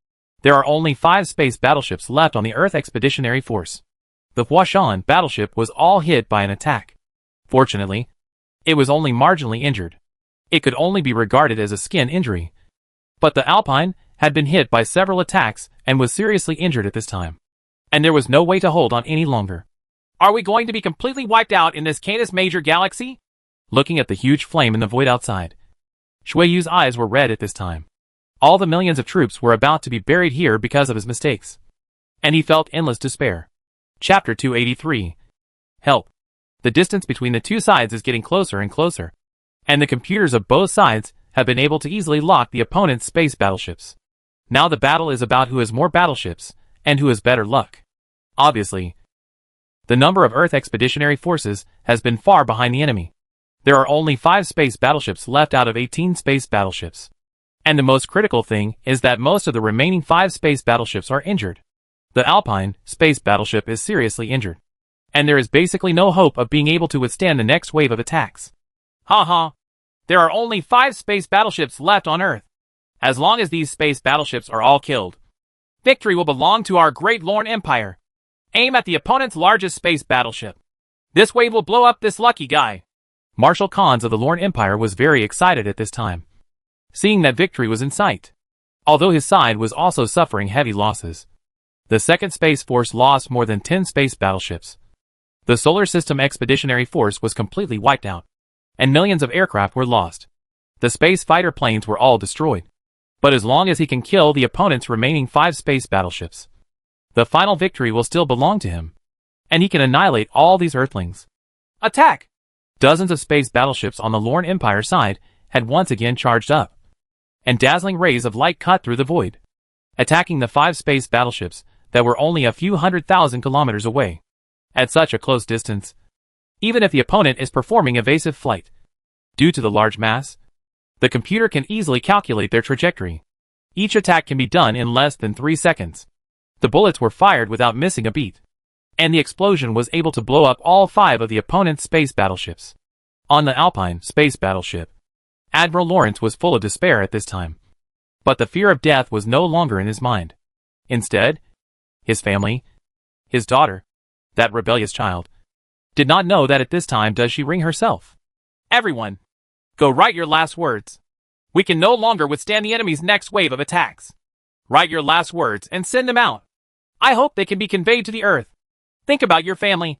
There are only 5 space battleships left on the Earth Expeditionary Force. The Huashan battleship was all hit by an attack. Fortunately, it was only marginally injured. It could only be regarded as a skin injury. But the Alpine had been hit by several attacks and was seriously injured at this time. And there was no way to hold on any longer. Are we going to be completely wiped out in this Canis Major Galaxy? Looking at the huge flame in the void outside, Shuiyu's eyes were red at this time. All the millions of troops were about to be buried here because of his mistakes. and he felt endless despair. Chapter 283. Help. The distance between the two sides is getting closer and closer, and the computers of both sides have been able to easily lock the opponent's space battleships. Now the battle is about who has more battleships, and who has better luck. Obviously, the number of Earth expeditionary forces has been far behind the enemy. There are only 5 space battleships left out of 18 space battleships. And the most critical thing is that most of the remaining 5 space battleships are injured. The Alpine space battleship is seriously injured, and there is basically no hope of being able to withstand the next wave of attacks. Haha. There are only 5 space battleships left on Earth. As long as these space battleships are all killed, victory will belong to our great Lorne Empire. Aim at the opponent's largest space battleship. This wave will blow up this lucky guy. Marshal Khans of the Lorne Empire was very excited at this time, seeing that victory was in sight. Although his side was also suffering heavy losses. The Second Space Force lost more than 10 space battleships. The Solar System Expeditionary Force was completely wiped out, and millions of aircraft were lost. The space fighter planes were all destroyed. But as long as he can kill the opponent's remaining 5 space battleships, the final victory will still belong to him, and he can annihilate all these Earthlings. Attack! Dozens of space battleships on the Lorne Empire side had once again charged up, and dazzling rays of light cut through the void, attacking the 5 space battleships that were only a few 100,000 kilometers away. At such a close distance, even if the opponent is performing evasive flight, due to the large mass, the computer can easily calculate their trajectory. Each attack can be done in less than 3 seconds. The bullets were fired without missing a beat, and the explosion was able to blow up all 5 of the opponent's space battleships. On the Alpine space battleship, Admiral Lawrence was full of despair at this time. But the fear of death was no longer in his mind. Instead, his family, his daughter, that rebellious child, did not know that at this time does she ring herself. Everyone, go write your last words. We can no longer withstand the enemy's next wave of attacks. Write your last words and send them out. I hope they can be conveyed to the Earth. Think about your family.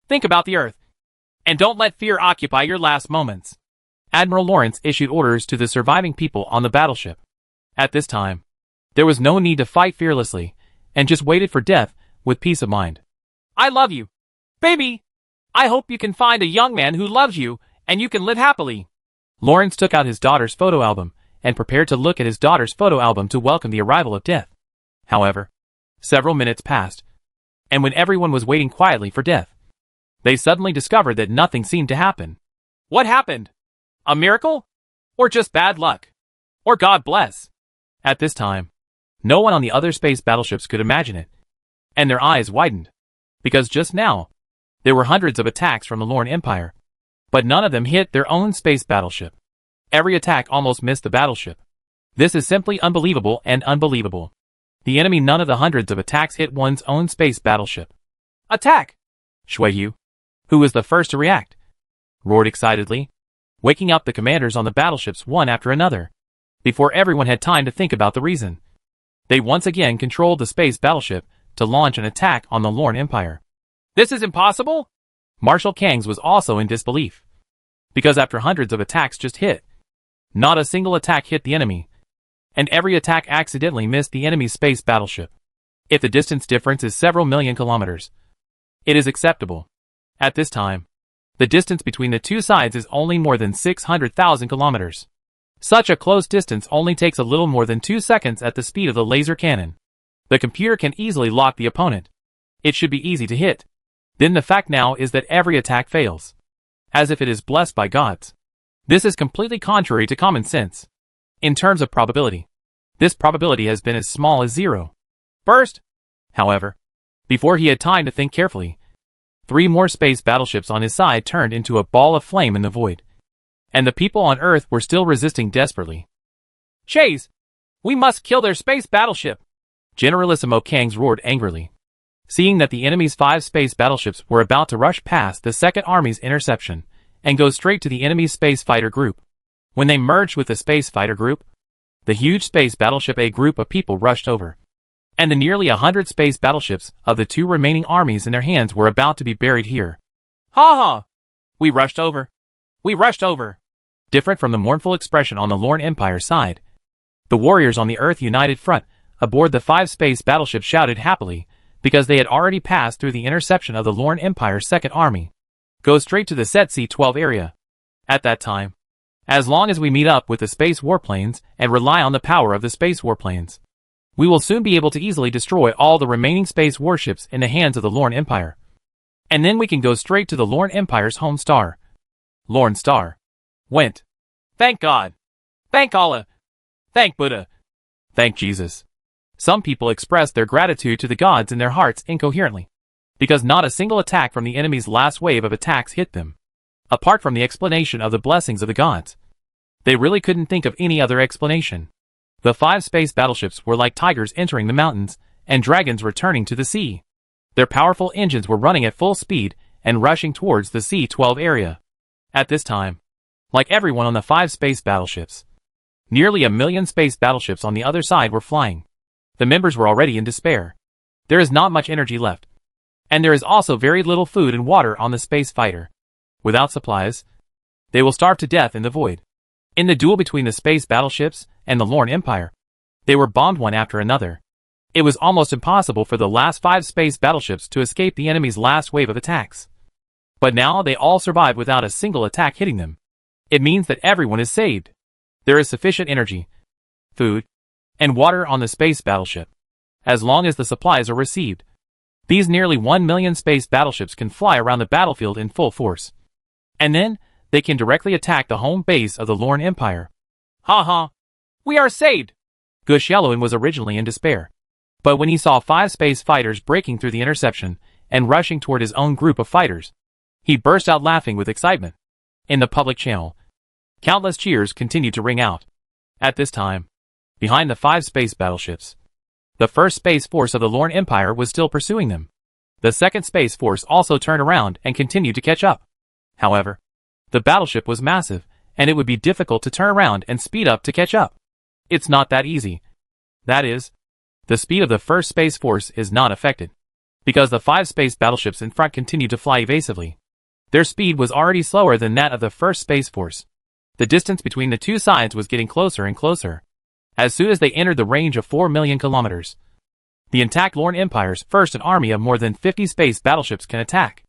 Think about the Earth. And don't let fear occupy your last moments. Admiral Lawrence issued orders to the surviving people on the battleship. At this time, there was no need to fight fearlessly, and just waited for death with peace of mind. I love you, baby. I hope you can find a young man who loves you, and you can live happily. Lawrence took out his daughter's photo album, and prepared to look at his daughter's photo album to welcome the arrival of death. However, several minutes passed, and when everyone was waiting quietly for death, they suddenly discovered that nothing seemed to happen. What happened? A miracle? Or just bad luck? Or God bless? At this time, no one on the other space battleships could imagine it, and their eyes widened, because just now, there were hundreds of attacks from the Lorne Empire, but none of them hit their own space battleship. Every attack almost missed the battleship. This is simply unbelievable and unbelievable. The enemy, none of the hundreds of attacks hit one's own space battleship. Attack! Shuiyu, who was the first to react, roared excitedly, waking up the commanders on the battleships one after another, before everyone had time to think about the reason. They once again controlled the space battleship to launch an attack on the Lorne Empire. This is impossible? Marshal Kangs was also in disbelief, because after hundreds of attacks just hit, not a single attack hit the enemy, and every attack accidentally missed the enemy's space battleship. If the distance difference is several million kilometers, it is acceptable. At this time, the distance between the two sides is only more than 600,000 kilometers. Such a close distance only takes a little more than 2 seconds at the speed of the laser cannon. The computer can easily lock the opponent. It should be easy to hit. Then the fact now is that every attack fails, as if it is blessed by gods. This is completely contrary to common sense. In terms of probability, this probability has been as small as 0. Burst! However, before he had time to think carefully, 3 more space battleships on his side turned into a ball of flame in the void, and the people on Earth were still resisting desperately. Chase! We must kill their space battleship! Generalissimo Kangs roared angrily, seeing that the enemy's 5 space battleships were about to rush past the Second Army's interception and go straight to the enemy's space fighter group. When they merged with the space fighter group, the huge space battleship A group of people rushed over, and the nearly 100 space battleships of the 2 remaining armies in their hands were about to be buried here. Ha ha! We rushed over. We rushed over. Different from the mournful expression on the Lorne Empire side, the warriors on the Earth United Front aboard the 5 space battleships shouted happily because they had already passed through the interception of the Lorne Empire's Second Army. Go straight to the set C-12 area. At that time, as long as we meet up with the space warplanes and rely on the power of the space warplanes, we will soon be able to easily destroy all the remaining space warships in the hands of the Lorne Empire. And then we can go straight to the Lorne Empire's home star. Lorne Star. Went. Thank God. Thank Allah. Thank Buddha. Thank Jesus. Some people express their gratitude to the gods in their hearts incoherently, because not a single attack from the enemy's last wave of attacks hit them. Apart from the explanation of the blessings of the gods, they really couldn't think of any other explanation. The 5 space battleships were like tigers entering the mountains and dragons returning to the sea. Their powerful engines were running at full speed and rushing towards the C-12 area. At this time, like everyone on the 5 space battleships, nearly 1 million space battleships on the other side were flying. The members were already in despair. There is not much energy left, and there is also very little food and water on the space fighter. Without supplies, they will starve to death in the void. In the duel between the space battleships and the Lorne Empire, they were bombed one after another. It was almost impossible for the last 5 space battleships to escape the enemy's last wave of attacks. But now they all survive without a single attack hitting them. It means that everyone is saved. There is sufficient energy, food, and water on the space battleship. As long as the supplies are received, these nearly 1 million space battleships can fly around the battlefield in full force. And then, they can directly attack the home base of the Lorne Empire. Ha ha! We are saved! Gushelowin was originally in despair. But when he saw 5 space fighters breaking through the interception and rushing toward his own group of fighters, he burst out laughing with excitement. In the public channel, countless cheers continued to ring out. At this time, behind the 5 space battleships, the first space force of the Lorne Empire was still pursuing them. The second space force also turned around and continued to catch up. However, the battleship was massive, and it would be difficult to turn around and speed up to catch up. It's not that easy. That is, the speed of the first space force is not affected, because the 5 space battleships in front continued to fly evasively. Their speed was already slower than that of the first space force. The distance between the two sides was getting closer and closer. As soon as they entered the range of 4 million kilometers, the intact Lorne Empire's first an army of more than 50 space battleships can attack.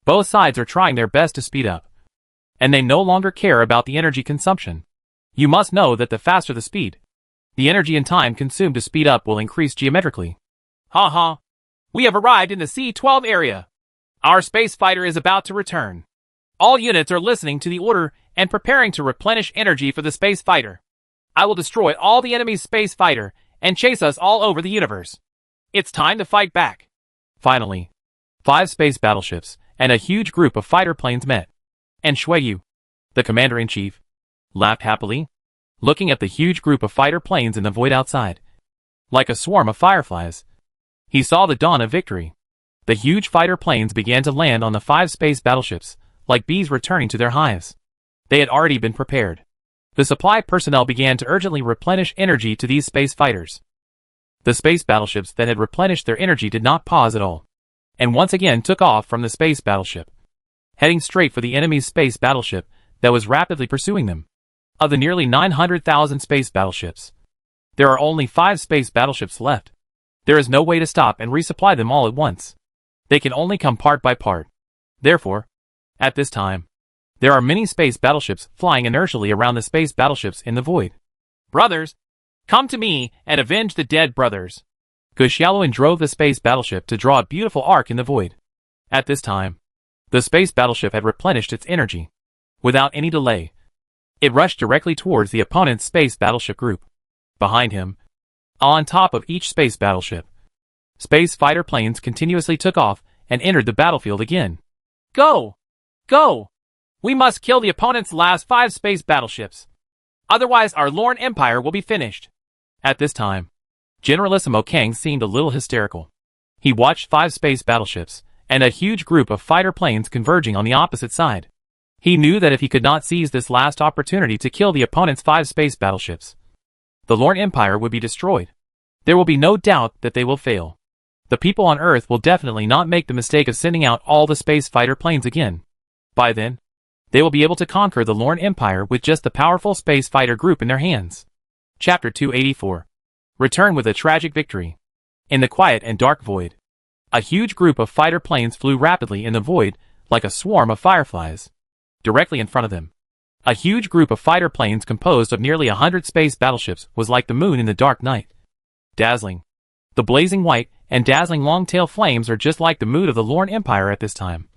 Both sides are trying their best to speed up, and they no longer care about the energy consumption. You must know that the faster the speed, the energy and time consumed to speed up will increase geometrically. Ha ha! We have arrived in the C-12 area. Our space fighter is about to return. All units are listening to the order and preparing to replenish energy for the space fighter. I will destroy all the enemy's space fighter and chase us all over the universe. It's time to fight back. Finally, 5 space battleships and a huge group of fighter planes met. And Shuiyu, the commander-in-chief, laughed happily, looking at the huge group of fighter planes in the void outside. Like a swarm of fireflies, he saw the dawn of victory. The huge fighter planes began to land on the 5 space battleships, like bees returning to their hives. They had already been prepared. The supply personnel began to urgently replenish energy to these space fighters. The space battleships that had replenished their energy did not pause at all, and once again took off from the space battleship, heading straight for the enemy's space battleship that was rapidly pursuing them. Of the nearly 900,000 space battleships, there are only 5 space battleships left. There is no way to stop and resupply them all at once. They can only come part by part. Therefore, at this time, there are many space battleships flying inertially around the space battleships in the void. Brothers, come to me and avenge the dead brothers. Gushelowin drove the space battleship to draw a beautiful arc in the void. At this time, the space battleship had replenished its energy. Without any delay, it rushed directly towards the opponent's space battleship group. Behind him, on top of each space battleship, space fighter planes continuously took off and entered the battlefield again. Go! Go! We must kill the opponent's last 5 space battleships. Otherwise our Lorne Empire will be finished. At this time, Generalissimo Kang seemed a little hysterical. He watched 5 space battleships and a huge group of fighter planes converging on the opposite side. He knew that if he could not seize this last opportunity to kill the opponent's 5 space battleships, the Lorne Empire would be destroyed. There will be no doubt that they will fail. The people on Earth will definitely not make the mistake of sending out all the space fighter planes again. By then, they will be able to conquer the Lorne Empire with just the powerful space fighter group in their hands. Chapter 284. Return with a tragic victory. In the quiet and dark void, A huge group of fighter planes flew rapidly in the void, like a swarm of fireflies. Directly in front of them, a huge group of fighter planes composed of nearly 100 space battleships was like the moon in the dark night. Dazzling. The blazing white and dazzling long-tail flames are just like the mood of the Lorne Empire at this time.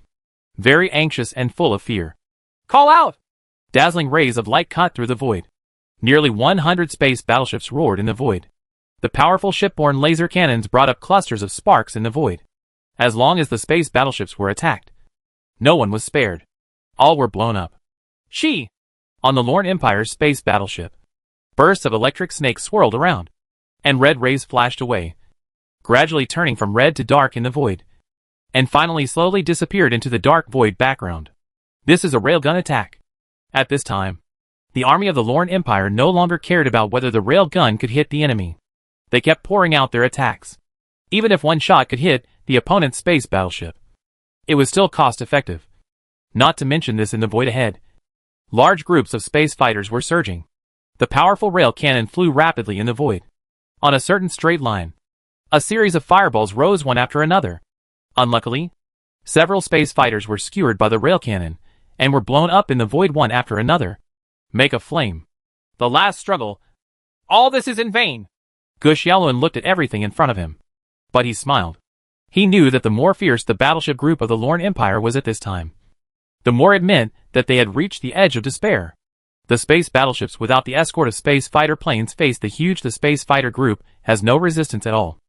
Very anxious and full of fear. Call out! Dazzling rays of light cut through the void. Nearly 100 space battleships roared in the void. The powerful shipborne laser cannons brought up clusters of sparks in the void. As long as the space battleships were attacked, no one was spared. All were blown up. She! On the Lorne Empire's space battleship, bursts of electric snakes swirled around, and red rays flashed away, gradually turning from red to dark in the void, and finally slowly disappeared into the dark void background. This is a railgun attack. At this time, the army of the Lorne Empire no longer cared about whether the railgun could hit the enemy. They kept pouring out their attacks. Even if one shot could hit the opponent's space battleship, it was still cost-effective. Not to mention this in the void ahead. Large groups of space fighters were surging. The powerful rail cannon flew rapidly in the void. On a certain straight line, a series of fireballs rose one after another. Unluckily, several space fighters were skewered by the rail cannon, and were blown up in the void one after another. Make a flame. The last struggle. All this is in vain. Gush Yaluan looked at everything in front of him. But he smiled. He knew that the more fierce the battleship group of the Lorne Empire was at this time, the more it meant that they had reached the edge of despair. The space battleships without the escort of space fighter planes faced the huge the space fighter group has no resistance at all.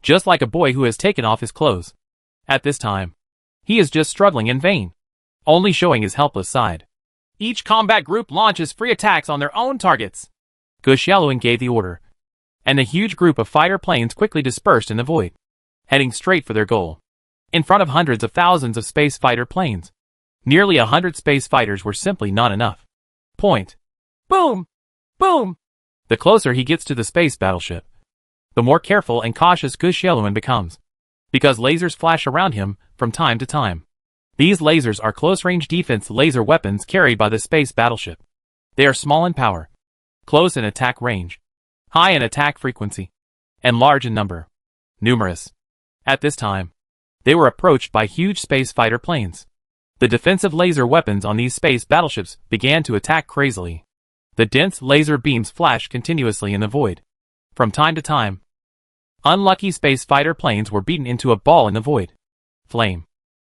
Just like a boy who has taken off his clothes. At this time, he is just struggling in vain, only showing his helpless side. Each combat group launches free attacks on their own targets. Gush Yaluan gave the order, and the huge group of fighter planes quickly dispersed in the void, heading straight for their goal. In front of hundreds of thousands of space fighter planes, nearly 100 space fighters were simply not enough. Point. Boom! Boom! The closer he gets to the space battleship, the more careful and cautious Gush Yaluan becomes, because lasers flash around him from time to time. These lasers are close-range defense laser weapons carried by the space battleship. They are small in power, close in attack range, high in attack frequency, and large in number. Numerous. At this time, they were approached by huge space fighter planes. The defensive laser weapons on these space battleships began to attack crazily. The dense laser beams flashed continuously in the void. From time to time, unlucky space fighter planes were beaten into a ball in the void. Flame.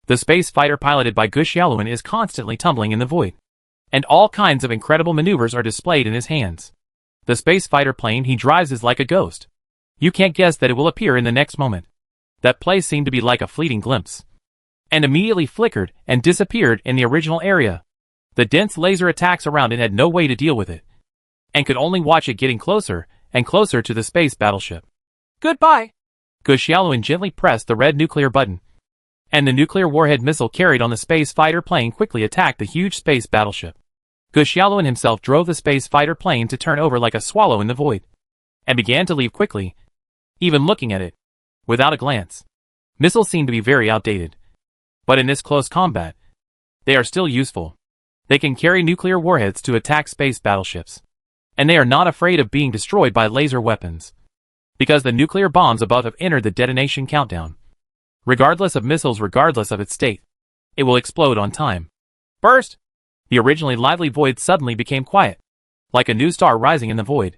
The space fighter piloted by Gush Yaluan is constantly tumbling in the void, and all kinds of incredible maneuvers are displayed in his hands. The space fighter plane he drives is like a ghost. You can't guess that it will appear in the next moment. That place seemed to be like a fleeting glimpse, and immediately flickered and disappeared in the original area. The dense laser attacks around it had no way to deal with it, and could only watch it getting closer and closer to the space battleship. Goodbye! Gush Yaluan gently pressed the red nuclear button, and the nuclear warhead missile carried on the space fighter plane quickly attacked the huge space battleship. Gush Yaluan himself drove the space fighter plane to turn over like a swallow in the void, and began to leave quickly, even looking at it, without a glance. Missiles seem to be very outdated, but in this close combat, they are still useful. They can carry nuclear warheads to attack space battleships, and they are not afraid of being destroyed by laser weapons, because the nuclear bombs above have entered the detonation countdown. Regardless of missiles, regardless of its state, it will explode on time. Burst! The originally lively void suddenly became quiet, like a new star rising in the void.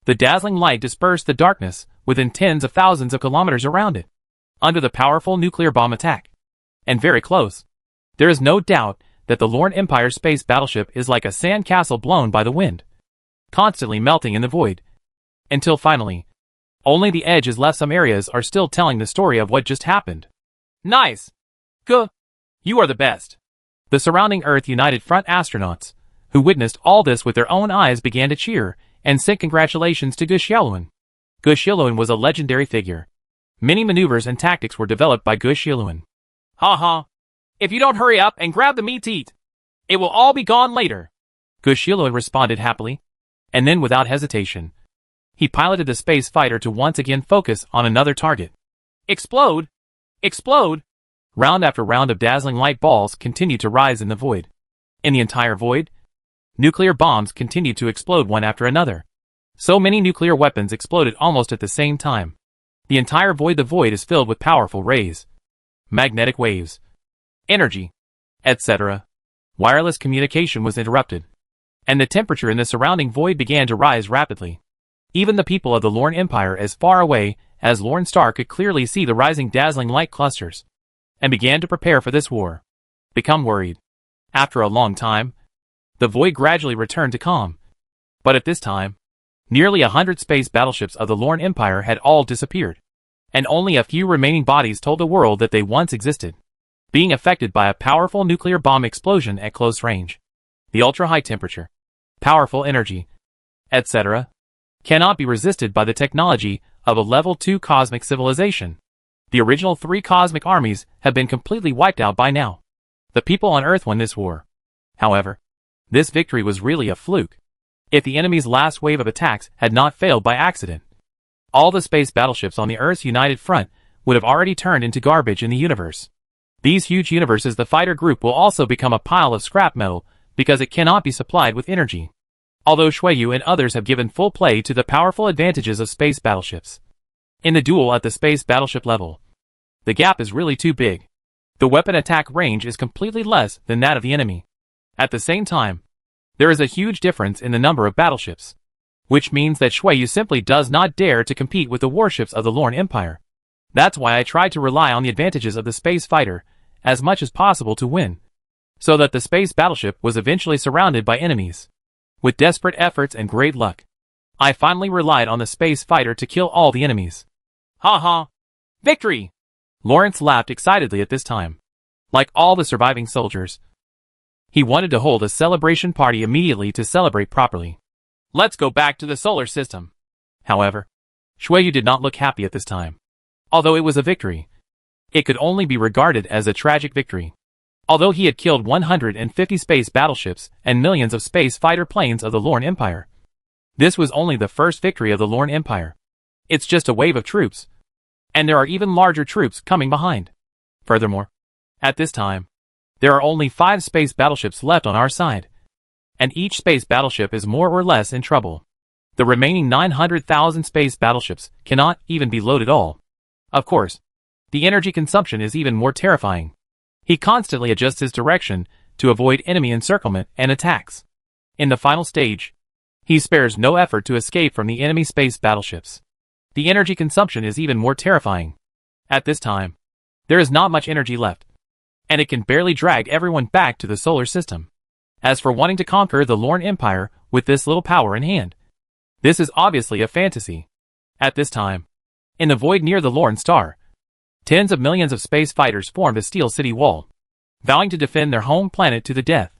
The dazzling light dispersed the darkness within tens of thousands of kilometers around it, under the powerful nuclear bomb attack. And very close. There is no doubt that the Lorne Empire space battleship is like a sand castle blown by the wind, constantly melting in the void, until finally, only the edge is left. Some areas are still telling the story of what just happened. Nice! You are the best. The surrounding Earth United Front astronauts, who witnessed all this with their own eyes, began to cheer and sent congratulations to Gush Yaluan. Gush Yaluan was a legendary figure. Many maneuvers and tactics were developed by Gush Yaluan. Ha ha. If you don't hurry up and grab the meat to eat, it will all be gone later. Gush Yaluan responded happily, and then without hesitation, he piloted the space fighter to once again focus on another target. Explode! Explode! Round after round of dazzling light balls continued to rise in the void. In the entire void, nuclear bombs continued to explode one after another. So many nuclear weapons exploded almost at the same time. The entire void is filled with powerful rays. magnetic waves, energy, etc. Wireless communication was interrupted, and the temperature in the surrounding void began to rise rapidly. Even the people of the Lorne Empire as far away as Lorne Star could clearly see the rising dazzling light clusters, and began to prepare for this war. Become worried. After a long time, the void gradually returned to calm. But at this time, nearly 100 space battleships of the Lorne Empire had all disappeared, and only a few remaining bodies told the world that they once existed, being affected by a powerful nuclear bomb explosion at close range. The ultra-high temperature, powerful energy, etc., cannot be resisted by the technology of a level 2 cosmic civilization. The original 3 cosmic armies have been completely wiped out by now. The people on Earth won this war. However, this victory was really a fluke. If the enemy's last wave of attacks had not failed by accident, all the space battleships on the Earth's united front would have already turned into garbage in the universe. These huge universes, the fighter group will also become a pile of scrap metal because it cannot be supplied with energy. Although Shueyu and others have given full play to the powerful advantages of space battleships. In the duel at the space battleship level, the gap is really too big. The weapon attack range is completely less than that of the enemy. At the same time, there is a huge difference in the number of battleships, which means that Shueyu simply does not dare to compete with the warships of the Lorne Empire. That's why I tried to rely on the advantages of the space fighter as much as possible to win, so that the space battleship was eventually surrounded by enemies. With desperate efforts and great luck, I finally relied on the space fighter to kill all the enemies. Ha ha! Victory! Lawrence laughed excitedly at this time. Like all the surviving soldiers, he wanted to hold a celebration party immediately to celebrate properly. Let's go back to the solar system. However, Shueyu did not look happy at this time. Although it was a victory, it could only be regarded as a tragic victory. Although he had killed 150 space battleships and millions of space fighter planes of the Lorne Empire, this was only the first victory of the Lorne Empire. It's just a wave of troops, and there are even larger troops coming behind. Furthermore, at this time, there are only 5 space battleships left on our side, and each space battleship is more or less in trouble. The remaining 900,000 space battleships cannot even be loaded all. Of course, the energy consumption is even more terrifying. He constantly adjusts his direction to avoid enemy encirclement and attacks. In the final stage, he spares no effort to escape from the enemy space battleships. The energy consumption is even more terrifying. At this time, there is not much energy left, and it can barely drag everyone back to the solar system. As for wanting to conquer the Lorne Empire with this little power in hand, this is obviously a fantasy. At this time, in the void near the Lorne Star, tens of millions of space fighters formed a steel city wall, vowing to defend their home planet to the death.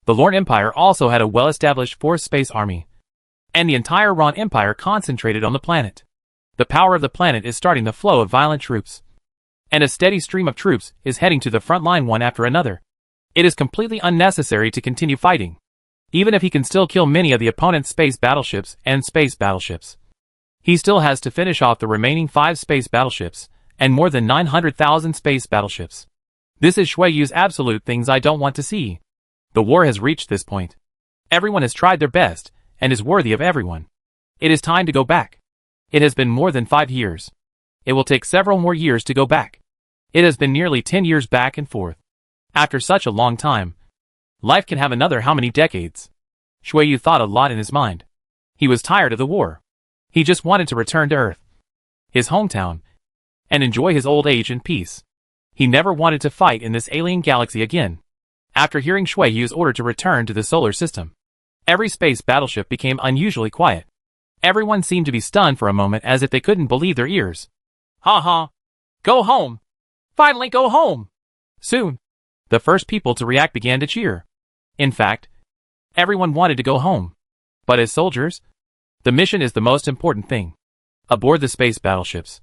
The Lorne Empire also had a well-established force space army, and the entire Ron Empire concentrated on the planet. The power of the planet is starting the flow of violent troops, and a steady stream of troops is heading to the front line one after another. It is completely unnecessary to continue fighting, even if he can still kill many of the opponent's space battleships and space battleships. He still has to finish off the remaining 5 space battleships and more than 900,000 space battleships. This is Shueyu's absolute things I don't want to see. The war has reached this point. Everyone has tried their best and is worthy of everyone. It is time to go back. It has been more than 5 years. It will take several more years to go back. It has been nearly 10 years back and forth. After such a long time, life can have another how many decades? Shueyu thought a lot in his mind. He was tired of the war. He just wanted to return to Earth, his hometown, and enjoy his old age in peace. He never wanted to fight in this alien galaxy again. After hearing Shueyu's order to return to the solar system, every space battleship became unusually quiet. Everyone seemed to be stunned for a moment as if they couldn't believe their ears. Ha ha! Go home! Finally go home! Soon, the first people to react began to cheer. In fact, everyone wanted to go home. But as soldiers, the mission is the most important thing. Aboard the space battleships,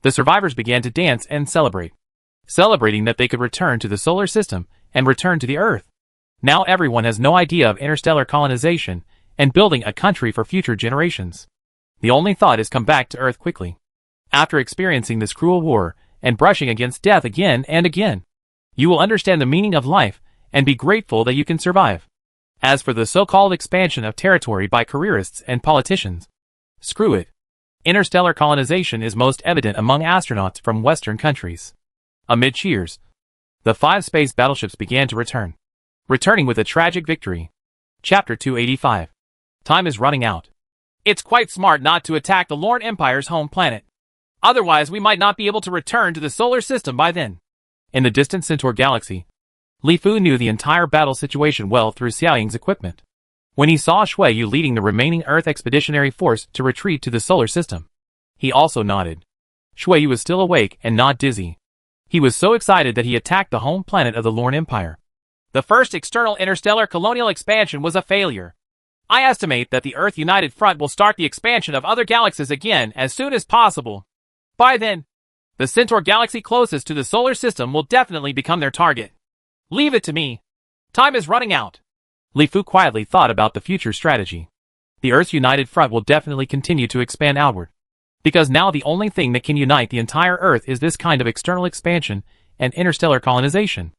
the survivors began to dance and celebrate, celebrating that they could return to the solar system and return to the Earth. Now everyone has no idea of interstellar colonization and building a country for future generations. The only thought is come back to Earth quickly. After experiencing this cruel war and brushing against death again and again, you will understand the meaning of life and be grateful that you can survive. As for the so-called expansion of territory by careerists and politicians, screw it. Interstellar colonization is most evident among astronauts from Western countries. Amid cheers, the 5 space battleships began to return. Returning with a tragic victory. Chapter 285. Time is running out. It's quite smart not to attack the Lorne Empire's home planet. Otherwise, we might not be able to return to the solar system by then. In the distant Centaur galaxy, Li Fu knew the entire battle situation well through Xiaoying's equipment. When he saw Shui Yu leading the remaining Earth Expeditionary Force to retreat to the solar system, he also nodded. Shui Yu was still awake and not dizzy. He was so excited that he attacked the home planet of the Lorne Empire. The first external interstellar colonial expansion was a failure. I estimate that the Earth United Front will start the expansion of other galaxies again as soon as possible. By then, the Centaur galaxy closest to the solar system will definitely become their target. Leave it to me. Time is running out. Li Fu quietly thought about the future strategy. The Earth's United Front will definitely continue to expand outward. Because now the only thing that can unite the entire Earth is this kind of external expansion and interstellar colonization.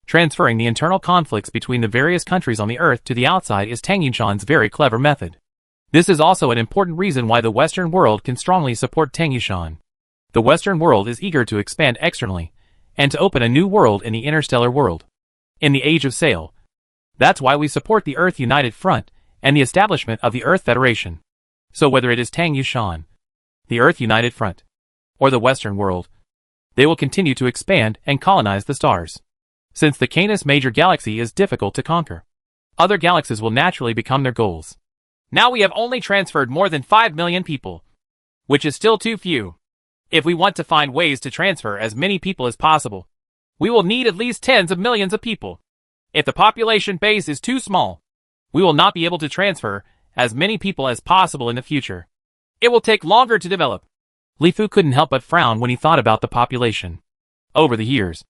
Transferring the internal conflicts between the various countries on the Earth to the outside is Tang Yunshan's very clever method. This is also an important reason why the Western world can strongly support Tang Yunshan. The Western world is eager to expand externally, and to open a new world in the interstellar world. In the Age of Sail. That's why we support the Earth United Front, and the establishment of the Earth Federation. So whether it is Tang Yunshan, the Earth United Front, or the Western world, they will continue to expand and colonize the stars. Since the Canis Major Galaxy is difficult to conquer, other galaxies will naturally become their goals. Now we have only transferred more than 5 million people, which is still too few. If we want to find ways to transfer as many people as possible, we will need at least tens of millions of people. If the population base is too small, we will not be able to transfer as many people as possible in the future. It will take longer to develop. Li Fu couldn't help but frown when he thought about the population. Over the years,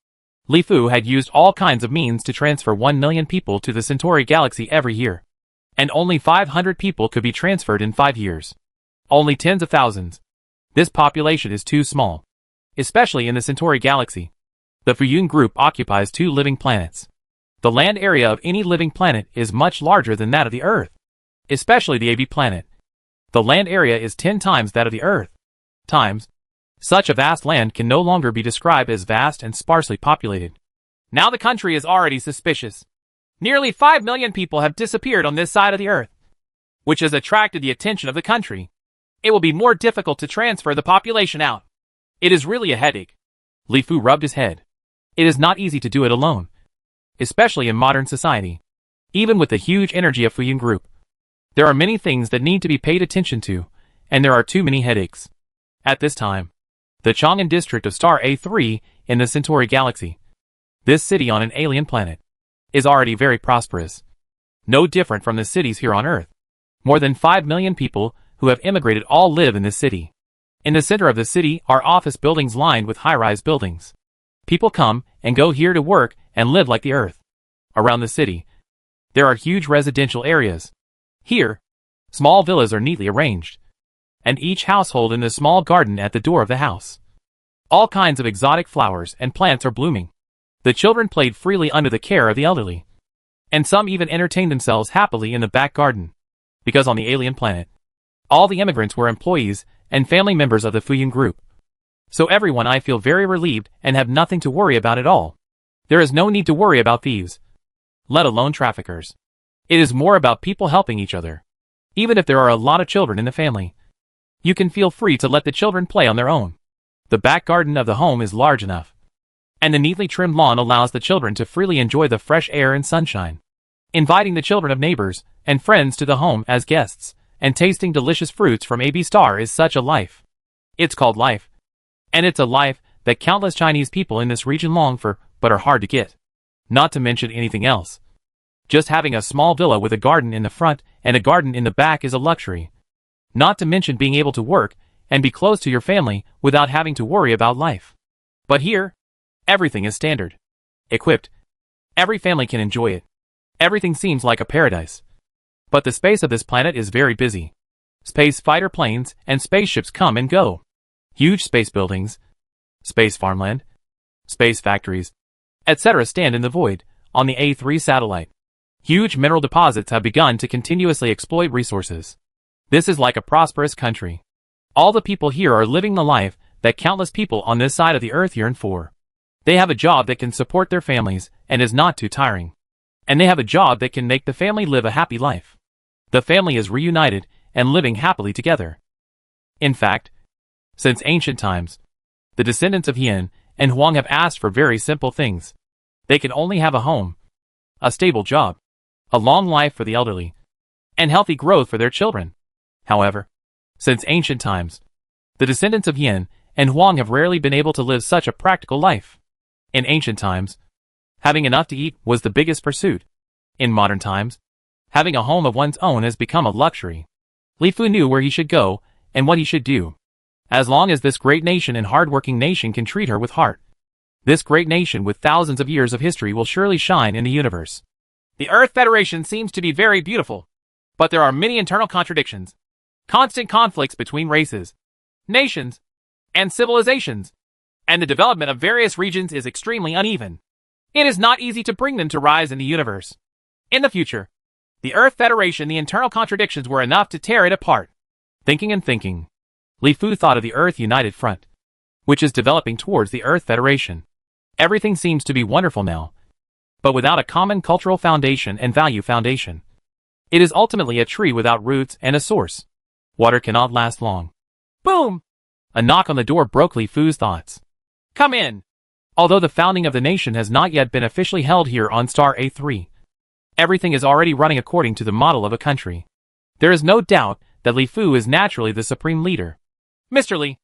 Li Fu had used all kinds of means to transfer 1 million people to the Centauri galaxy every year. And only 500 people could be transferred in 5 years. Only tens of thousands. This population is too small. Especially in the Centauri galaxy. The Fuyun group occupies 2 living planets. The land area of any living planet is much larger than that of the Earth. Especially the AB planet. The land area is 10 times that of the Earth. Such a vast land can no longer be described as vast and sparsely populated. Now the country is already suspicious. Nearly 5 million people have disappeared on this side of the Earth, which has attracted the attention of the country. It will be more difficult to transfer the population out. It is really a headache. Li Fu rubbed his head. It is not easy to do it alone. Especially in modern society. Even with the huge energy of Fuyun Group. There are many things that need to be paid attention to, and there are too many headaches. At this time, the Chang'an district of star A3 in the Centauri galaxy, this city on an alien planet, is already very prosperous. No different from the cities here on Earth. More than 5 million people who have immigrated all live in this city. In the center of the city are office buildings lined with high-rise buildings. People come and go here to work and live like the Earth. Around the city, there are huge residential areas. Here, small villas are neatly arranged, and each household in a small garden at the door of the house. All kinds of exotic flowers and plants are blooming. The children played freely under the care of the elderly. And some even entertained themselves happily in the back garden. Because on the alien planet, all the immigrants were employees and family members of the Fuyun group. So everyone I feel very relieved and have nothing to worry about at all. There is no need to worry about thieves, let alone traffickers. It is more about people helping each other. Even if there are a lot of children in the family, you can feel free to let the children play on their own. The back garden of the home is large enough, and the neatly trimmed lawn allows the children to freely enjoy the fresh air and sunshine. Inviting the children of neighbors and friends to the home as guests, and tasting delicious fruits from AB Star is such a life. It's called life. And it's a life that countless Chinese people in this region long for, but are hard to get. Not to mention anything else. Just having a small villa with a garden in the front and a garden in the back is a luxury. Not to mention being able to work and be close to your family without having to worry about life. But here, everything is standard. Equipped. Every family can enjoy it. Everything seems like a paradise. But the space of this planet is very busy. Space fighter planes and spaceships come and go. Huge space buildings, space farmland, space factories, etc. stand in the void on the A3 satellite. Huge mineral deposits have begun to continuously exploit resources. This is like a prosperous country. All the people here are living the life that countless people on this side of the Earth yearn for. They have a job that can support their families and is not too tiring. And they have a job that can make the family live a happy life. The family is reunited and living happily together. In fact, since ancient times, the descendants of Hien and Huang have asked for very simple things. They can only have a home, a stable job, a long life for the elderly, and healthy growth for their children. However, since ancient times, the descendants of Hien and Huang have rarely been able to live such a practical life. In ancient times, having enough to eat was the biggest pursuit. In modern times, having a home of one's own has become a luxury. Li Fu knew where he should go and what he should do. As long as this great nation and hard-working nation can treat her with heart, this great nation with thousands of years of history will surely shine in the universe. The Earth Federation seems to be very beautiful, but there are many internal contradictions, constant conflicts between races, nations, and civilizations, and the development of various regions is extremely uneven. It is not easy to bring them to rise in the universe. In the future, the Earth Federation, the internal contradictions were enough to tear it apart. Thinking and thinking, Li Fu thought of the Earth United Front, which is developing towards the Earth Federation. Everything seems to be wonderful now, but without a common cultural foundation and value foundation. It is ultimately a tree without roots and a source. Water cannot last long. Boom! A knock on the door broke Li Fu's thoughts. Come in. Although the founding of the nation has not yet been officially held here on Star A3, everything is already running according to the model of a country. There is no doubt that Li Fu is naturally the supreme leader. Mr. Li,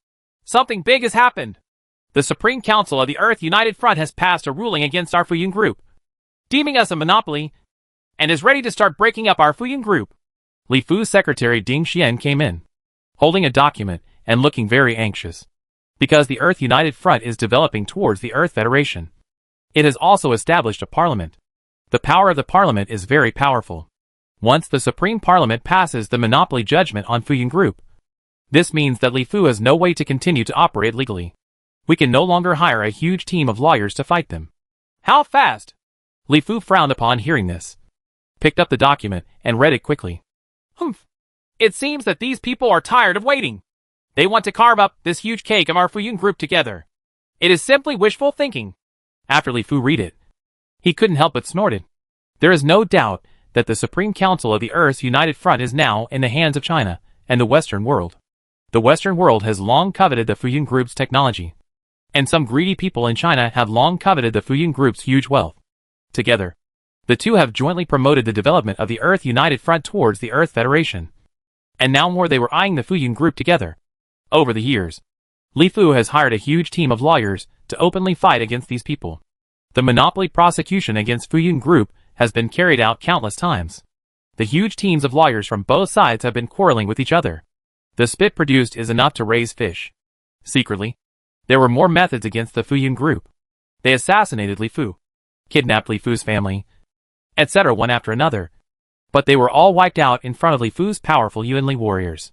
something big has happened. The Supreme Council of the Earth United Front has passed a ruling against our Fuyun group, deeming us a monopoly, and is ready to start breaking up our Fuyun group. Li Fu's secretary Ding Xian came in, holding a document and looking very anxious. Because the Earth United Front is developing towards the Earth Federation. It has also established a parliament. The power of the parliament is very powerful. Once the Supreme Parliament passes the monopoly judgment on Fuyun Group, this means that Li Fu has no way to continue to operate legally. We can no longer hire a huge team of lawyers to fight them. How fast? Li Fu frowned upon hearing this, picked up the document, and read it quickly. Humph. It seems that these people are tired of waiting. They want to carve up this huge cake of our Fuyun group together. It is simply wishful thinking. After Li Fu read it, he couldn't help but snorted. There is no doubt that the Supreme Council of the Earth's United Front is now in the hands of China and the Western world. The Western world has long coveted the Fuyun Group's technology, and some greedy people in China have long coveted the Fuyun Group's huge wealth. Together, the two have jointly promoted the development of the Earth United Front towards the Earth Federation. And now more they were eyeing the Fuyun Group together. Over the years, Li Fu has hired a huge team of lawyers to openly fight against these people. The monopoly prosecution against Fuyun Group has been carried out countless times. The huge teams of lawyers from both sides have been quarreling with each other. The spit produced is enough to raise fish. Secretly, there were more methods against the Fuyun Group. They assassinated Li Fu, kidnapped Li Fu's family, etc. one after another. But they were all wiped out in front of Li Fu's powerful Yuanli warriors.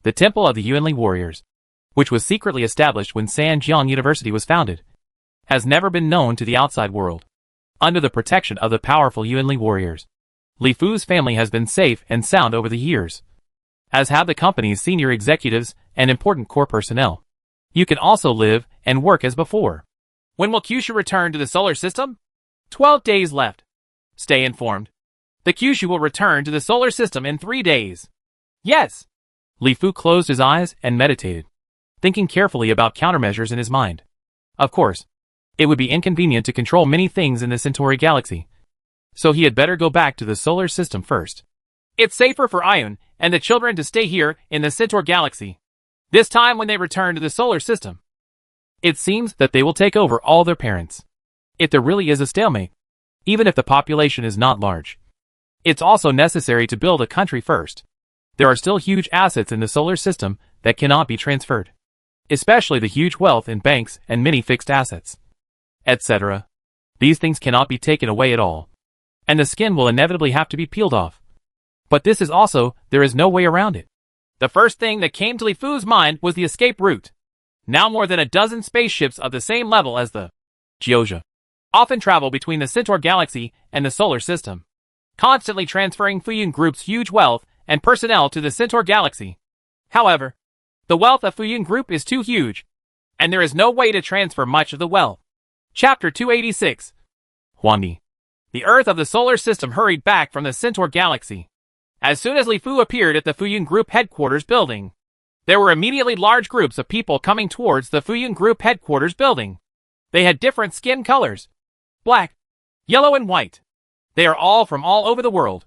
The Temple of the Yuanli Warriors, which was secretly established when Sanjiang University was founded, has never been known to the outside world. Under the protection of the powerful Yuanli warriors, Li Fu's family has been safe and sound over the years, as have the company's senior executives and important core personnel. You can also live and work as before. When will Kyushu return to the solar system? 12 days left. Stay informed. The Kyushu will return to the solar system in 3 days. Yes. Li Fu closed his eyes and meditated, thinking carefully about countermeasures in his mind. Of course, it would be inconvenient to control many things in the Centauri galaxy, so he had better go back to the solar system first. It's safer for Ion and the children to stay here in the Centaur galaxy. This time when they return to the solar system, it seems that they will take over all their parents. If there really is a stalemate, even if the population is not large, it's also necessary to build a country first. There are still huge assets in the solar system that cannot be transferred, especially the huge wealth in banks and many fixed assets, etc. These things cannot be taken away at all, and the skin will inevitably have to be peeled off. But this is also, there is no way around it. The first thing that came to Li Fu's mind was the escape route. Now more than a dozen spaceships of the same level as the JoJo often travel between the Centaur galaxy and the solar system, constantly transferring Fuyun Group's huge wealth and personnel to the Centaur galaxy. However, the wealth of Fuyun Group is too huge, and there is no way to transfer much of the wealth. Chapter 286. Huangdi. The Earth of the solar system hurried back from the Centaur galaxy. As soon as Li Fu appeared at the Fuyun Group headquarters building, there were immediately large groups of people coming towards the Fuyun Group headquarters building. They had different skin colors: black, yellow, and white. They are all from all over the world,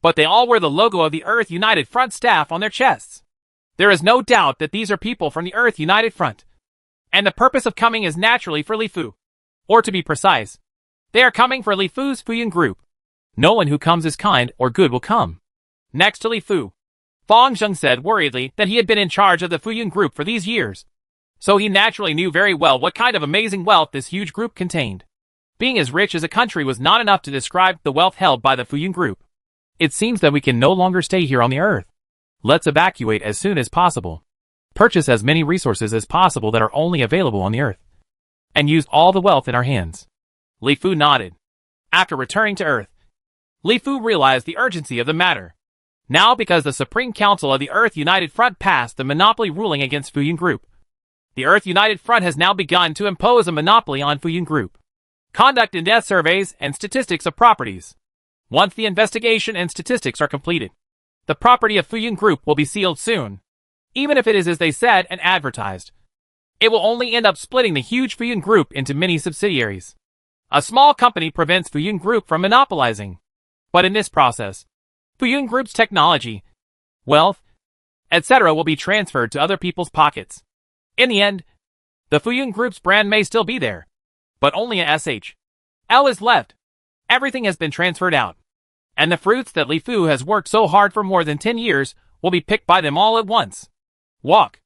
but they all wear the logo of the Earth United Front staff on their chests. There is no doubt that these are people from the Earth United Front, and the purpose of coming is naturally for Li Fu. Or to be precise, they are coming for Li Fu's Fuyun Group. No one who comes is kind or good will come. Next to Li Fu, Fang Zheng said worriedly that he had been in charge of the Fuyun Group for these years, so he naturally knew very well what kind of amazing wealth this huge group contained. Being as rich as a country was not enough to describe the wealth held by the Fuyun Group. It seems that we can no longer stay here on the Earth. Let's evacuate as soon as possible. Purchase as many resources as possible that are only available on the Earth, and use all the wealth in our hands. Li Fu nodded. After returning to Earth, Li Fu realized the urgency of the matter. Now, because the Supreme Council of the Earth United Front passed the monopoly ruling against Fuyun Group, the Earth United Front has now begun to impose a monopoly on Fuyun Group. Conduct in-depth surveys and statistics of properties. Once the investigation and statistics are completed, the property of Fuyun Group will be sealed soon. Even if it is as they said and advertised, it will only end up splitting the huge Fuyun Group into many subsidiaries. A small company prevents Fuyun Group from monopolizing. But in this process, Fuyun Group's technology, wealth, etc. will be transferred to other people's pockets. In the end, the Fuyun Group's brand may still be there, but only a SHL is left. Everything has been transferred out, and the fruits that Li Fu has worked so hard for more than 10 years will be picked by them all at once. Walk.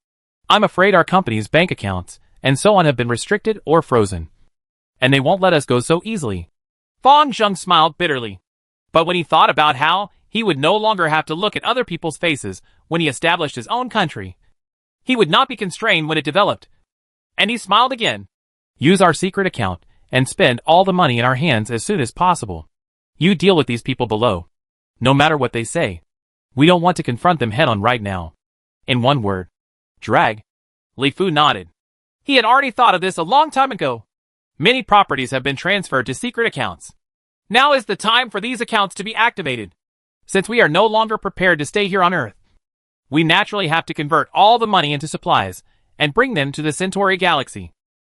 I'm afraid our company's bank accounts and so on have been restricted or frozen, and they won't let us go so easily. Fang Zheng smiled bitterly, but when he thought about how he would no longer have to look at other people's faces when he established his own country, he would not be constrained when it developed, and he smiled again. Use our secret account and spend all the money in our hands as soon as possible. You deal with these people below. No matter what they say, we don't want to confront them head-on right now. In one word, drag. Li Fu nodded. He had already thought of this a long time ago. Many properties have been transferred to secret accounts. Now is the time for these accounts to be activated. Since we are no longer prepared to stay here on Earth, we naturally have to convert all the money into supplies and bring them to the Centauri galaxy.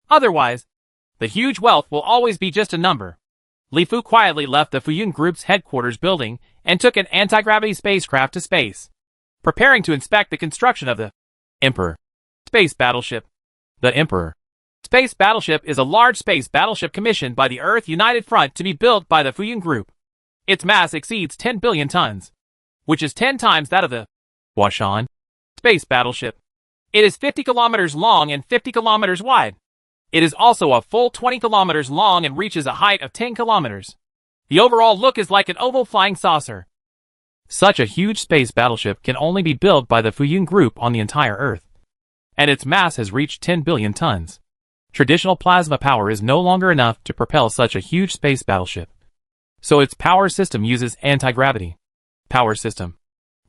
Otherwise, the huge wealth will always be just a number. Li Fu quietly left the Fuyun Group's headquarters building and took an anti-gravity spacecraft to space, preparing to inspect the construction of the Emperor space battleship. The Emperor space battleship is a large space battleship commissioned by the Earth United Front to be built by the Fuyun Group. Its mass exceeds 10 billion tons, which is 10 times that of the Washan space battleship. It is 50 kilometers long and 50 kilometers wide. It is also a full 20 kilometers long and reaches a height of 10 kilometers. The overall look is like an oval flying saucer. Such a huge space battleship can only be built by the Fuyun Group on the entire Earth, and its mass has reached 10 billion tons. Traditional plasma power is no longer enough to propel such a huge space battleship, so its power system uses anti-gravity power system,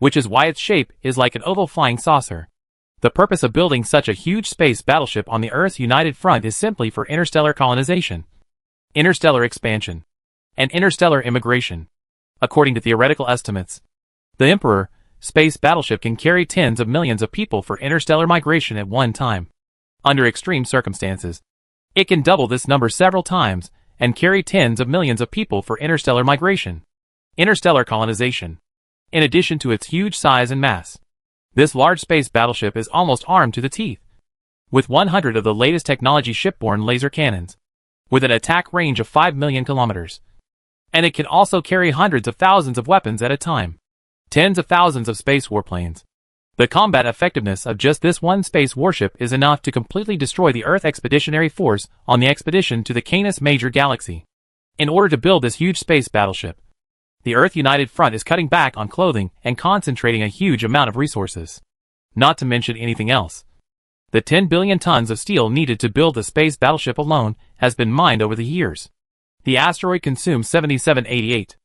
which is why its shape is like an oval flying saucer. The purpose of building such a huge space battleship on the Earth United Front is simply for interstellar colonization, interstellar expansion, and interstellar immigration. According to theoretical estimates, the Emperor space battleship can carry tens of millions of people for interstellar migration at one time. Under extreme circumstances, it can double this number several times and carry tens of millions of people for interstellar migration, interstellar colonization. In addition to its huge size and mass, this large space battleship is almost armed to the teeth, with 100 of the latest technology shipborne laser cannons, with an attack range of 5 million kilometers. And it can also carry hundreds of thousands of weapons at a time, tens of thousands of space warplanes. The combat effectiveness of just this one space warship is enough to completely destroy the Earth Expeditionary Force on the expedition to the Canis Major Galaxy. In order to build this huge space battleship, the Earth United Front is cutting back on clothing and concentrating a huge amount of resources. Not to mention anything else. The 10 billion tons of steel needed to build the space battleship alone has been mined over the years. The asteroid consumed 7788.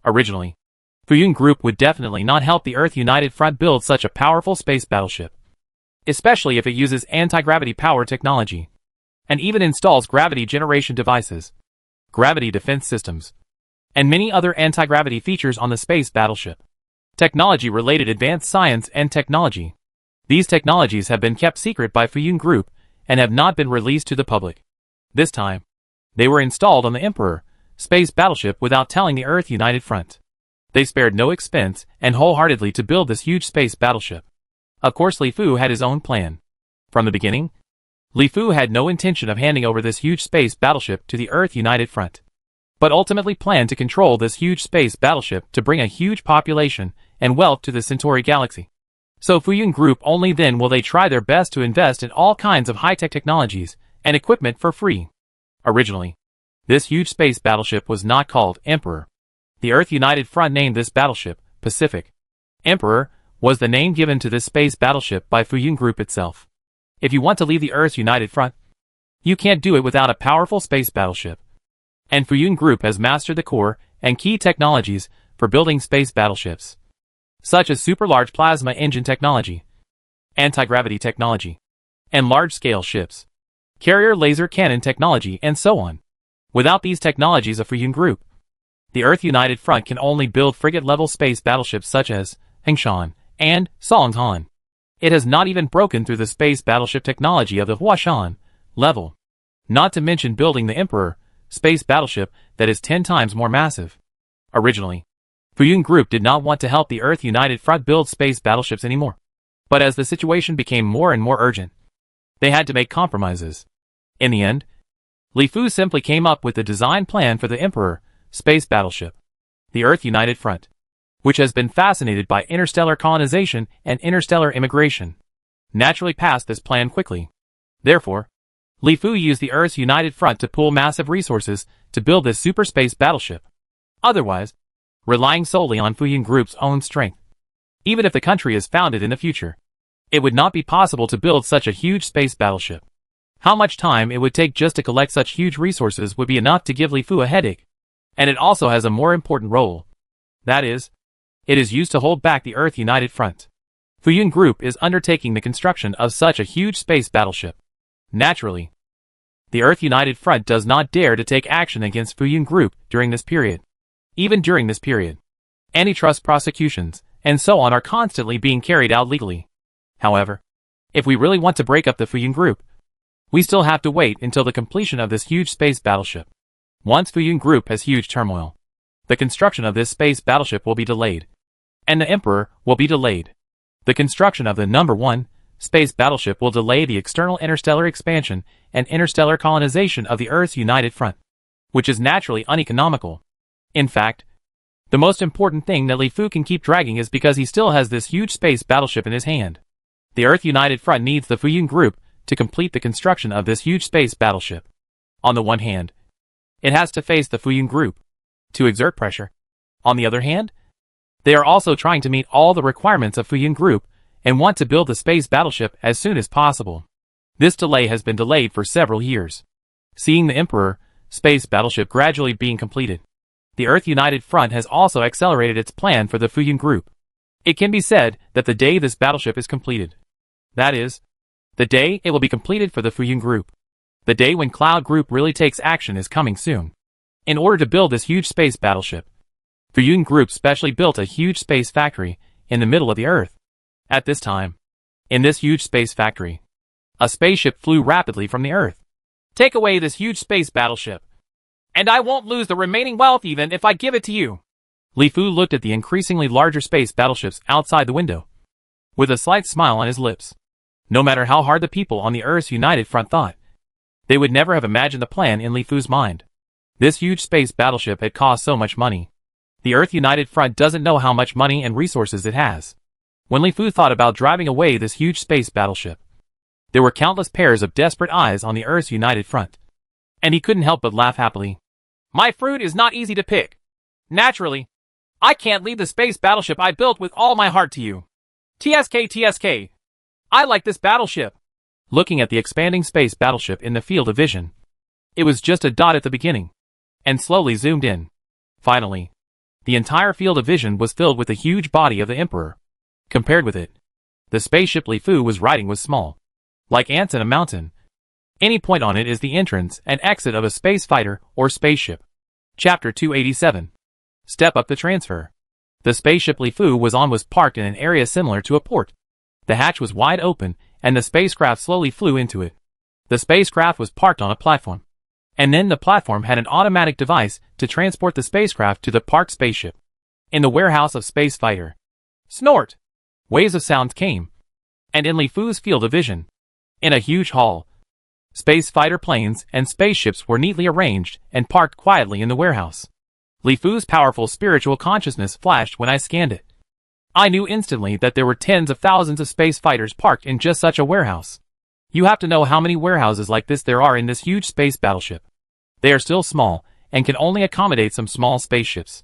Originally, Fuyun Group would definitely not help the Earth United Front build such a powerful space battleship, especially if it uses anti-gravity power technology. and even installs gravity generation devices, gravity defense systems, and many other anti-gravity features on the space battleship. Technology-related advanced science and technology. These technologies have been kept secret by Fuyun Group and have not been released to the public. This time, they were installed on the Emperor space battleship without telling the Earth United Front. They spared no expense and wholeheartedly to build this huge space battleship. Of course, Li Fu had his own plan. From the beginning, Li Fu had no intention of handing over this huge space battleship to the Earth United Front, but ultimately planned to control this huge space battleship to bring a huge population and wealth to the Centauri galaxy. So Fuyun Group only then will they try their best to invest in all kinds of high-tech technologies and equipment for free. Originally, this huge space battleship was not called Emperor. The Earth United Front named this battleship Pacific. Emperor was the name given to this space battleship by Fuyun Group itself. If you want to leave the Earth United Front, you can't do it without a powerful space battleship. And Fuyun Group has mastered the core and key technologies for building space battleships, such as super-large plasma engine technology, anti-gravity technology, and large-scale ships, carrier laser cannon technology, and so on. Without these technologies of Fuyun Group, the Earth United Front can only build frigate-level space battleships such as Hengshan and Songhan. It has not even broken through the space battleship technology of the Huashan level, not to mention building the Emperor space battleship that is 10 times more massive. Originally, Fuyun Group did not want to help the Earth United Front build space battleships anymore. But as the situation became more and more urgent, they had to make compromises. In the end, Li Fu simply came up with the design plan for the Emperor space battleship, the Earth United Front, which has been fascinated by interstellar colonization and interstellar immigration, naturally passed this plan quickly. Therefore, Li Fu used the Earth's United Front to pool massive resources to build this super space battleship. Otherwise, relying solely on Fuyun Group's own strength, even if the country is founded in the future, it would not be possible to build such a huge space battleship. How much time it would take just to collect such huge resources would be enough to give Li Fu a headache. And it also has a more important role. That is, it is used to hold back the Earth United Front. Fuyun Group is undertaking the construction of such a huge space battleship. Naturally, the Earth United Front does not dare to take action against Fuyun Group during this period. Even during this period, antitrust prosecutions and so on are constantly being carried out legally. However, if we really want to break up the Fuyun Group, we still have to wait until the completion of this huge space battleship. Once Fuyun Group has huge turmoil, the construction of this space battleship will be delayed, and the Emperor will be delayed. The construction of the number 1 space battleship will delay the external interstellar expansion and interstellar colonization of the Earth's United Front, which is naturally uneconomical. In fact, the most important thing that Li Fu can keep dragging is because he still has this huge space battleship in his hand. The Earth United Front needs the Fuyun Group to complete the construction of this huge space battleship. On the one hand, it has to face the Fuyun Group to exert pressure. On the other hand, they are also trying to meet all the requirements of Fuyun Group and want to build the space battleship as soon as possible. This delay has been delayed for several years. Seeing the Emperor space battleship gradually being completed, the Earth United Front has also accelerated its plan for the Fuyun Group. It can be said that the day this battleship is completed, that is, the day it will be completed for the Fuyun Group, the day when Cloud Group really takes action is coming soon. In order to build this huge space battleship, Fuyun Group specially built a huge space factory in the middle of the Earth. At this time, in this huge space factory, a spaceship flew rapidly from the Earth. Take away this huge space battleship, and I won't lose the remaining wealth even if I give it to you. Li Fu looked at the increasingly larger space battleships outside the window, with a slight smile on his lips. No matter how hard the people on the Earth's United Front thought, they would never have imagined the plan in Li Fu's mind. This huge space battleship had cost so much money. The Earth United Front doesn't know how much money and resources it has. When Li Fu thought about driving away this huge space battleship, there were countless pairs of desperate eyes on the Earth's United Front, and he couldn't help but laugh happily. My fruit is not easy to pick. Naturally, I can't leave the space battleship I built with all my heart to you. TSK. I like this battleship. Looking at the expanding space battleship in the field of vision, it was just a dot at the beginning, and slowly zoomed in. Finally, the entire field of vision was filled with the huge body of the Emperor. Compared with it, the spaceship Li Fu was riding was small, like ants in a mountain. Any point on it is the entrance and exit of a space fighter or spaceship. Chapter 287. Step up the transfer. The spaceship Li Fu was on was parked in an area similar to a port. The hatch was wide open, and the spacecraft slowly flew into it. The spacecraft was parked on a platform. And then the platform had an automatic device to transport the spacecraft to the parked spaceship. In the warehouse of space fighter. Snort! Waves of sound came. And in Li Fu's field of vision. In a huge hall. Space fighter planes and spaceships were neatly arranged and parked quietly in the warehouse. Li Fu's powerful spiritual consciousness flashed when I scanned it. I knew instantly that there were tens of thousands of space fighters parked in just such a warehouse. You have to know how many warehouses like this there are in this huge space battleship. They are still small, and can only accommodate some small spaceships,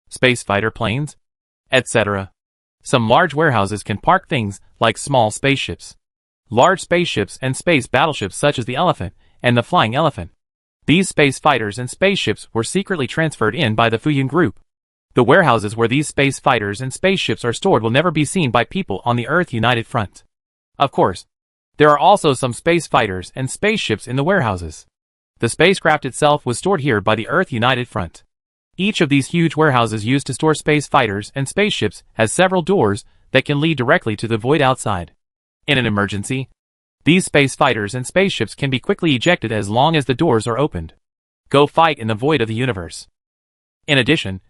space fighter planes, etc. Some large warehouses can park things like small spaceships, large spaceships and space battleships such as the Elephant and the Flying Elephant. These space fighters and spaceships were secretly transferred in by the Fuyun Group. The warehouses where these space fighters and spaceships are stored will never be seen by people on the Earth United Front. Of course, there are also some space fighters and spaceships in the warehouses. The spacecraft itself was stored here by the Earth United Front. Each of these huge warehouses used to store space fighters and spaceships has several doors that can lead directly to the void outside. In an emergency, these space fighters and spaceships can be quickly ejected as long as the doors are opened. Go fight in the void of the universe. In addition,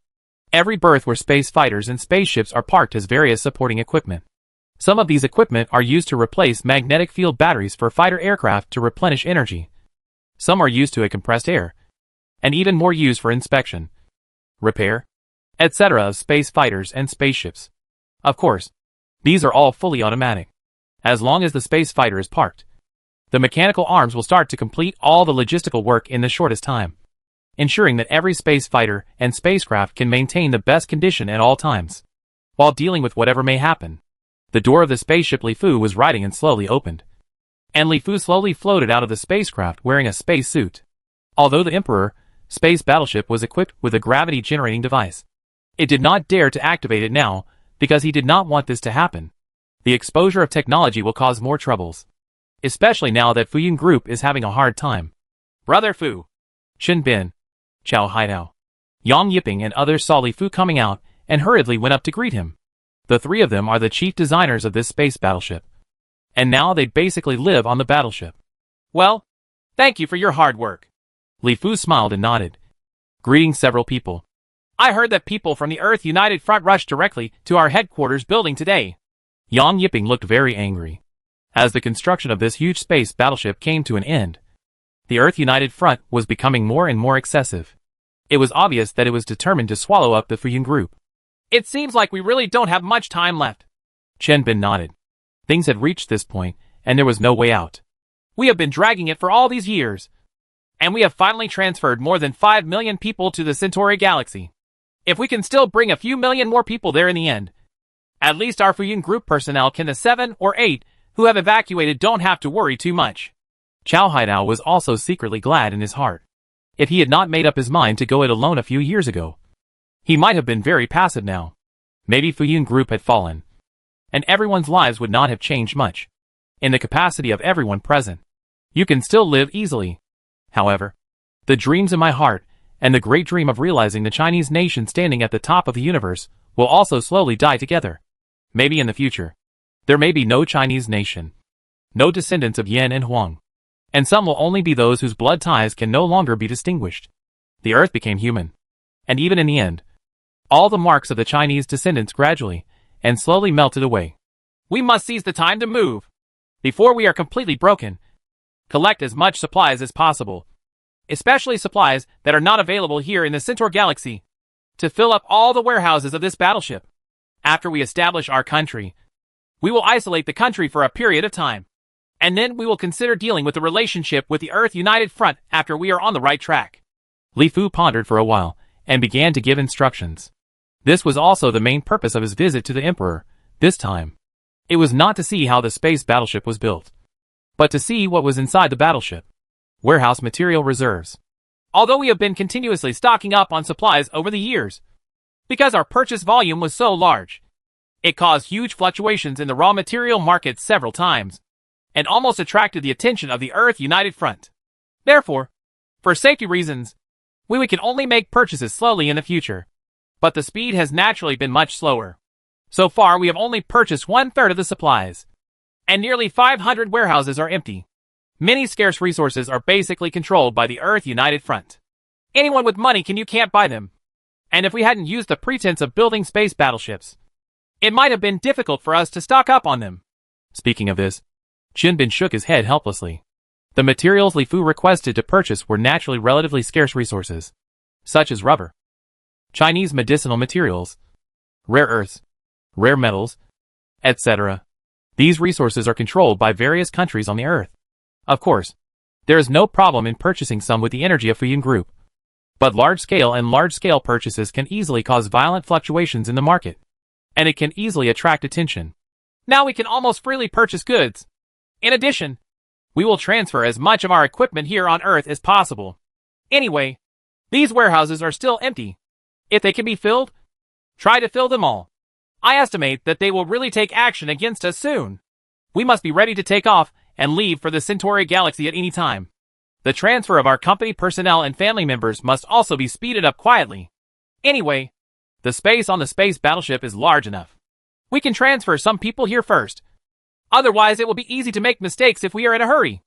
every berth where space fighters and spaceships are parked has various supporting equipment. Some of these equipment are used to replace magnetic field batteries for fighter aircraft to replenish energy. Some are used to compressed air, and even more used for inspection, repair, etc. of space fighters and spaceships. Of course, these are all fully automatic. As long as the space fighter is parked, the mechanical arms will start to complete all the logistical work in the shortest time, ensuring that every space fighter and spacecraft can maintain the best condition at all times, while dealing with whatever may happen. The door of the spaceship Li Fu was riding and slowly opened. And Li Fu slowly floated out of the spacecraft wearing a space suit. Although the Emperor space battleship was equipped with a gravity-generating device, it did not dare to activate it now, because he did not want this to happen. The exposure of technology will cause more troubles, especially now that Fuyun Group is having a hard time. Brother Fu, Chen Bin, Chao Haidao, Yang Yiping and others saw Li Fu coming out and hurriedly went up to greet him. The three of them are the chief designers of this space battleship, and now they basically live on the battleship. Well, thank you for your hard work. Li Fu smiled and nodded, greeting several people. I heard that people from the Earth United Front rushed directly to our headquarters building today. Yang Yiping looked very angry. As the construction of this huge space battleship came to an end, the Earth United Front was becoming more and more excessive. It was obvious that it was determined to swallow up the Fuyun Group. It seems like we really don't have much time left. Chen Bin nodded. Things had reached this point, and there was no way out. We have been dragging it for all these years, and we have finally transferred more than 5 million people to the Centaur galaxy. If we can still bring a few million more people there in the end, at least our Fuyun Group personnel can the 7 or 8 who have evacuated don't have to worry too much. Chao Haidao was also secretly glad in his heart. If he had not made up his mind to go it alone a few years ago, he might have been very passive now. Maybe Fuyun Group had fallen, and everyone's lives would not have changed much. In the capacity of everyone present, you can still live easily. However, the dreams in my heart, and the great dream of realizing the Chinese nation standing at the top of the universe, will also slowly die together. Maybe in the future, there may be no Chinese nation, no descendants of Yan and Huang, and some will only be those whose blood ties can no longer be distinguished. The earth became human, and even in the end, all the marks of the Chinese descendants gradually and slowly melted away. We must seize the time to move, before we are completely broken. Collect as much supplies as possible, especially supplies that are not available here in the Centaur galaxy, to fill up all the warehouses of this battleship. After we establish our country, we will isolate the country for a period of time, and then we will consider dealing with the relationship with the Earth United Front after we are on the right track. Li Fu pondered for a while and began to give instructions. This was also the main purpose of his visit to the Emperor. This time, it was not to see how the space battleship was built, but to see what was inside the battleship. Warehouse material reserves. Although we have been continuously stocking up on supplies over the years, because our purchase volume was so large, it caused huge fluctuations in the raw material market several times. and almost attracted the attention of the Earth United Front. Therefore, for safety reasons, we can only make purchases slowly in the future. But the speed has naturally been much slower. So far we have only purchased 1/3 of the supplies. And nearly 500 warehouses are empty. Many scarce resources are basically controlled by the Earth United Front. Anyone with money can't buy them. And if we hadn't used the pretense of building space battleships, it might have been difficult for us to stock up on them. Speaking of this, Chinbin shook his head helplessly. The materials Li Fu requested to purchase were naturally relatively scarce resources, such as rubber, Chinese medicinal materials, rare earths, rare metals, etc. These resources are controlled by various countries on the Earth. Of course, there is no problem in purchasing some with the energy of Fuyin Group. But large-scale purchases can easily cause violent fluctuations in the market, and it can easily attract attention. Now we can almost freely purchase goods. In addition, we will transfer as much of our equipment here on Earth as possible. Anyway, these warehouses are still empty. If they can be filled, try to fill them all. I estimate that they will really take action against us soon. We must be ready to take off and leave for the Centauri galaxy at any time. The transfer of our company personnel and family members must also be speeded up quietly. Anyway, the space on the space battleship is large enough. We can transfer some people here first. Otherwise it will be easy to make mistakes if we are in a hurry.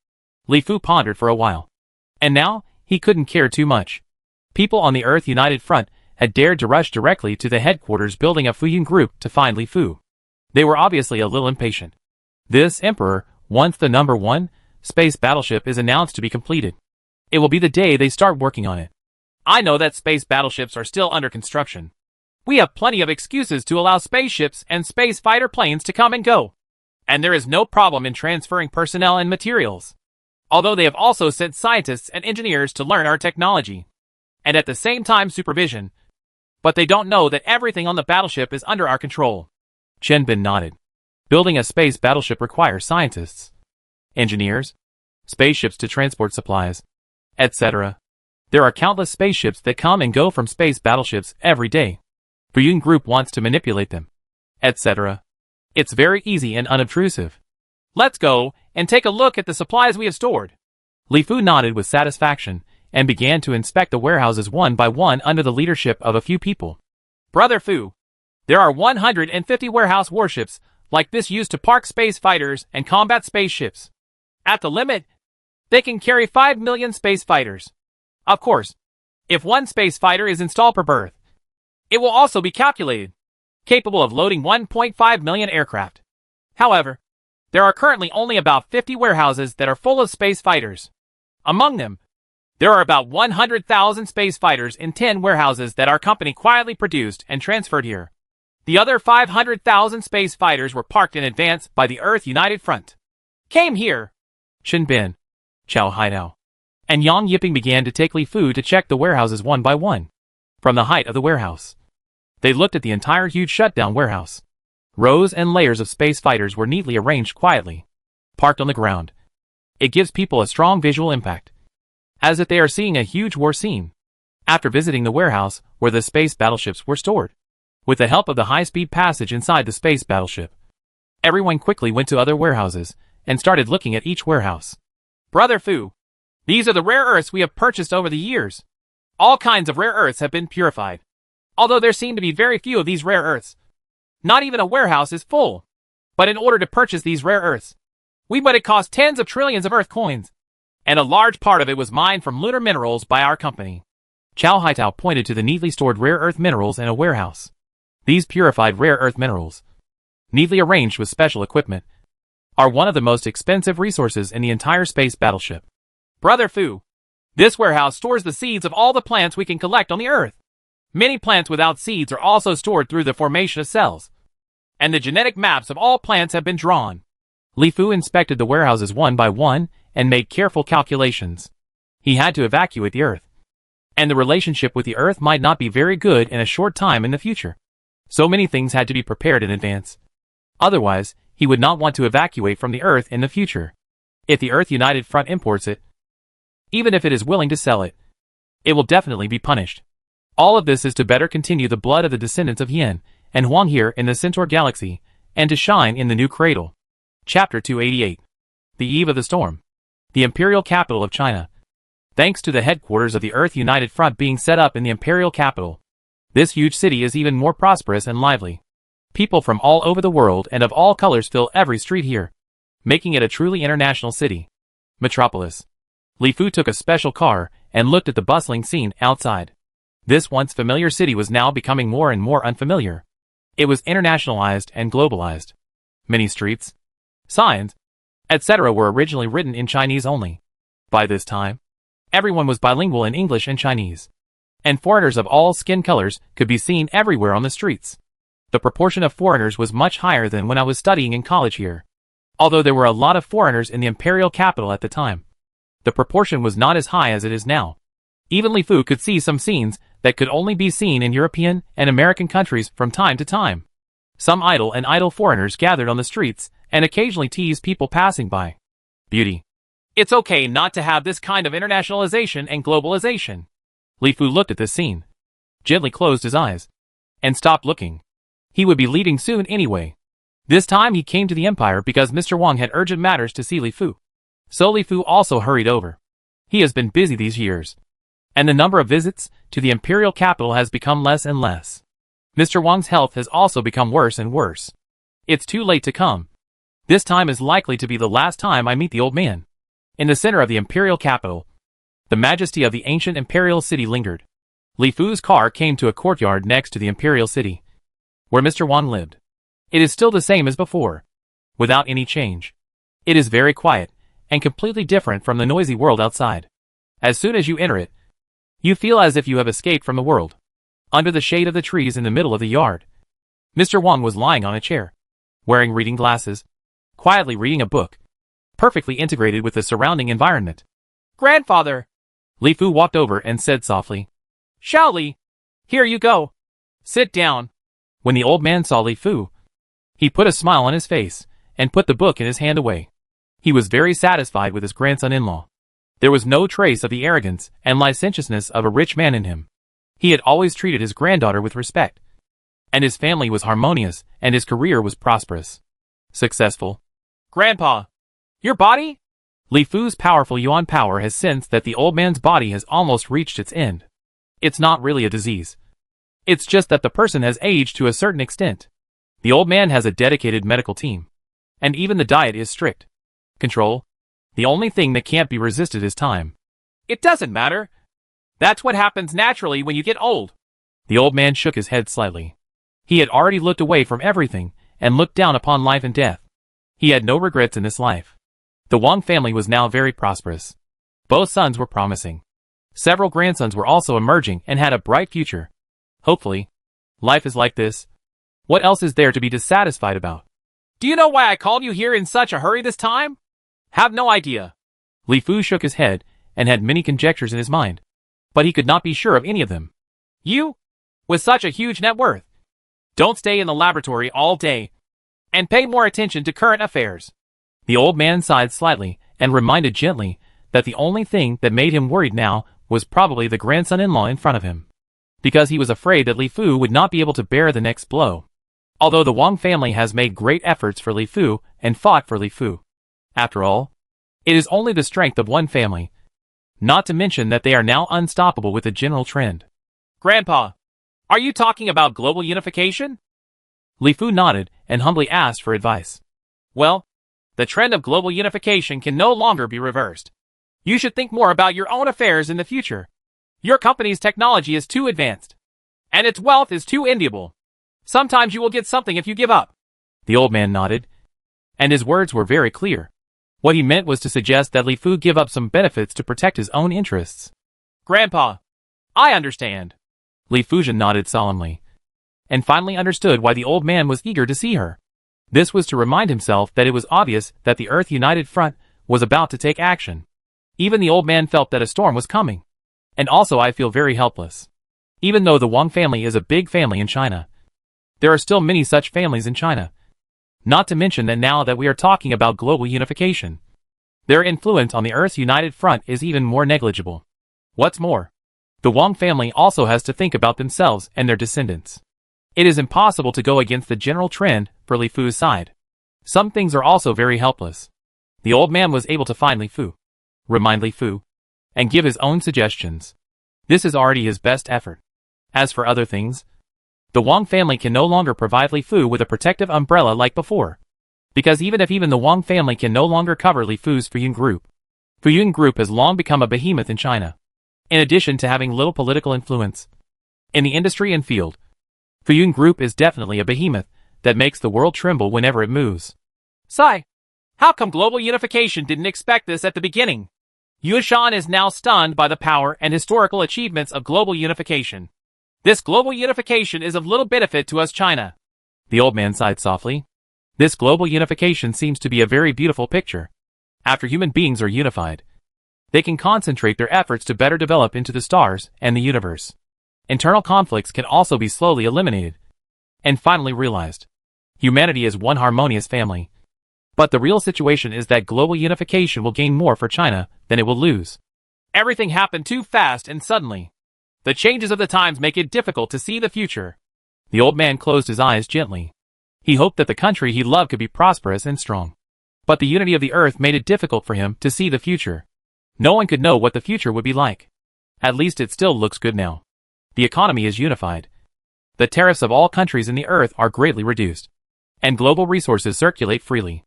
Li Fu pondered for a while. And now, he couldn't care too much. People on the Earth United Front had dared to rush directly to the headquarters building of Fuyin Group to find Li Fu. They were obviously a little impatient. This Emperor, once the number 1 space battleship is announced to be completed, it will be the day they start working on it. I know that space battleships are still under construction. We have plenty of excuses to allow spaceships and space fighter planes to come and go. And there is no problem in transferring personnel and materials. Although they have also sent scientists and engineers to learn our technology. And at the same time supervision. But they don't know that everything on the battleship is under our control. Chenbin nodded. Building a space battleship requires scientists, engineers, spaceships to transport supplies, etc. There are countless spaceships that come and go from space battleships every day. Fuyin Group wants to manipulate them, etc. It's very easy and unobtrusive. Let's go and take a look at the supplies we have stored. Li Fu nodded with satisfaction and began to inspect the warehouses one by one under the leadership of a few people. Brother Fu, there are 150 warehouse warships like this used to park space fighters and combat spaceships. At the limit, they can carry 5 million space fighters. Of course, if one space fighter is installed per berth, it will also be calculated, capable of loading 1.5 million aircraft. However, there are currently only about 50 warehouses that are full of space fighters. Among them, there are about 100,000 space fighters in 10 warehouses that our company quietly produced and transferred here. The other 500,000 space fighters were parked in advance by the Earth United Front. Came here. Chenbin, Chao Haidao, and Yang Yiping began to take Li Fu to check the warehouses one by one. From the height of the warehouse, they looked at the entire huge shutdown warehouse. Rows and layers of space fighters were neatly arranged quietly, parked on the ground. It gives people a strong visual impact, as if they are seeing a huge war scene. After visiting the warehouse where the space battleships were stored, with the help of the high-speed passage inside the space battleship, everyone quickly went to other warehouses and started looking at each warehouse. Brother Fu, these are the rare earths we have purchased over the years. All kinds of rare earths have been purified. Although there seem to be very few of these rare earths, not even a warehouse is full. But in order to purchase these rare earths, it cost tens of trillions of earth coins, and a large part of it was mined from lunar minerals by our company. Chao Haitao pointed to the neatly stored rare earth minerals in a warehouse. These purified rare earth minerals, neatly arranged with special equipment, are one of the most expensive resources in the entire space battleship. Brother Fu, this warehouse stores the seeds of all the plants we can collect on the Earth. Many plants without seeds are also stored through the formation of cells, and the genetic maps of all plants have been drawn. Li Fu inspected the warehouses one by one and made careful calculations. He had to evacuate the Earth, and the relationship with the Earth might not be very good in a short time in the future. So many things had to be prepared in advance. Otherwise, he would not want to evacuate from the Earth in the future. If the Earth United Front imports it, even if it is willing to sell it, it will definitely be punished. All of this is to better continue the blood of the descendants of Hien and Huang here in the Centaur galaxy, and to shine in the new cradle. Chapter 288. The eve of the storm. The imperial capital of China. Thanks to the headquarters of the Earth United Front being set up in the imperial capital, this huge city is even more prosperous and lively. People from all over the world and of all colors fill every street here, making it a truly international city. Metropolis. Li Fu took a special car and looked at the bustling scene outside. This once familiar city was now becoming more and more unfamiliar. It was internationalized and globalized. Many streets, signs, etc. were originally written in Chinese only. By this time, everyone was bilingual in English and Chinese, and foreigners of all skin colors could be seen everywhere on the streets. The proportion of foreigners was much higher than when I was studying in college here. Although there were a lot of foreigners in the imperial capital at the time, the proportion was not as high as it is now. Even Li Fu could see some scenes that could only be seen in European and American countries from time to time. Some idle foreigners gathered on the streets and occasionally teased people passing by. Beauty. It's okay not to have this kind of internationalization and globalization. Li Fu looked at this scene, gently closed his eyes, and stopped looking. He would be leaving soon anyway. This time he came to the Empire because Mr. Wang had urgent matters to see Li Fu. So Li Fu also hurried over. He has been busy these years, and the number of visits to the imperial capital has become less and less. Mr. Wang's health has also become worse and worse. It's too late to come. This time is likely to be the last time I meet the old man. In the center of the imperial capital, the majesty of the ancient imperial city lingered. Li Fu's car came to a courtyard next to the imperial city, where Mr. Wang lived. It is still the same as before, without any change. It is very quiet, and completely different from the noisy world outside. As soon as you enter it, you feel as if you have escaped from the world. Under the shade of the trees in the middle of the yard, Mr. Wang was lying on a chair, wearing reading glasses, quietly reading a book, perfectly integrated with the surrounding environment. Grandfather! Li Fu walked over and said softly, Xiao Li, here you go. Sit down. When the old man saw Li Fu, he put a smile on his face and put the book in his hand away. He was very satisfied with his grandson-in-law. There was no trace of the arrogance and licentiousness of a rich man in him. He had always treated his granddaughter with respect, and his family was harmonious and his career was prosperous. Successful. Grandpa, your body? Li Fu's powerful yuan power has sensed that the old man's body has almost reached its end. It's not really a disease. It's just that the person has aged to a certain extent. The old man has a dedicated medical team, and even the diet is strict. Control. The only thing that can't be resisted is time. It doesn't matter. That's what happens naturally when you get old. The old man shook his head slightly. He had already looked away from everything and looked down upon life and death. He had no regrets in this life. The Wang family was now very prosperous. Both sons were promising. Several grandsons were also emerging and had a bright future. Hopefully. Life is like this. What else is there to be dissatisfied about? Do you know why I called you here in such a hurry this time? Have no idea. Li Fu shook his head and had many conjectures in his mind, but he could not be sure of any of them. You, with such a huge net worth, don't stay in the laboratory all day and pay more attention to current affairs. The old man sighed slightly and reminded gently that the only thing that made him worried now was probably the grandson-in-law in front of him, because he was afraid that Li Fu would not be able to bear the next blow. Although the Wang family has made great efforts for Li Fu and fought for Li Fu. After all, it is only the strength of one family, not to mention that they are now unstoppable with the general trend. Grandpa, are you talking about global unification? Li Fu nodded and humbly asked for advice. Well, the trend of global unification can no longer be reversed. You should think more about your own affairs in the future. Your company's technology is too advanced, and its wealth is too enviable. Sometimes you will get something if you give up. The old man nodded, and his words were very clear. What he meant was to suggest that Li Fu give up some benefits to protect his own interests. Grandpa, I understand. Li Fujian nodded solemnly, and finally understood why the old man was eager to see her. This was to remind himself that it was obvious that the Earth United Front was about to take action. Even the old man felt that a storm was coming. And also I feel very helpless. Even though the Wang family is a big family in China, there are still many such families in China. Not to mention that now that we are talking about global unification, their influence on the Earth's United Front is even more negligible. What's more, the Wang family also has to think about themselves and their descendants. It is impossible to go against the general trend for Li Fu's side. Some things are also very helpless. The old man was able to find Li Fu, remind Li Fu, and give his own suggestions. This is already his best effort. As for other things, the Wang family can no longer provide Li Fu with a protective umbrella like before. Because even the Wang family can no longer cover Li Fu's Fuyun Group. Fuyun Group has long become a behemoth in China. In addition to having little political influence in the industry and field, Fuyun Group is definitely a behemoth that makes the world tremble whenever it moves. Sigh. How come global unification didn't expect this at the beginning? Yuan is now stunned by the power and historical achievements of global unification. This global unification is of little benefit to us China. The old man sighed softly. This global unification seems to be a very beautiful picture. After human beings are unified, they can concentrate their efforts to better develop into the stars and the universe. Internal conflicts can also be slowly eliminated and finally realized. Humanity is one harmonious family. But the real situation is that global unification will gain more for China than it will lose. Everything happened too fast and suddenly. The changes of the times make it difficult to see the future. The old man closed his eyes gently. He hoped that the country he loved could be prosperous and strong. But the unity of the earth made it difficult for him to see the future. No one could know what the future would be like. At least it still looks good now. The economy is unified. The tariffs of all countries in the earth are greatly reduced. And global resources circulate freely.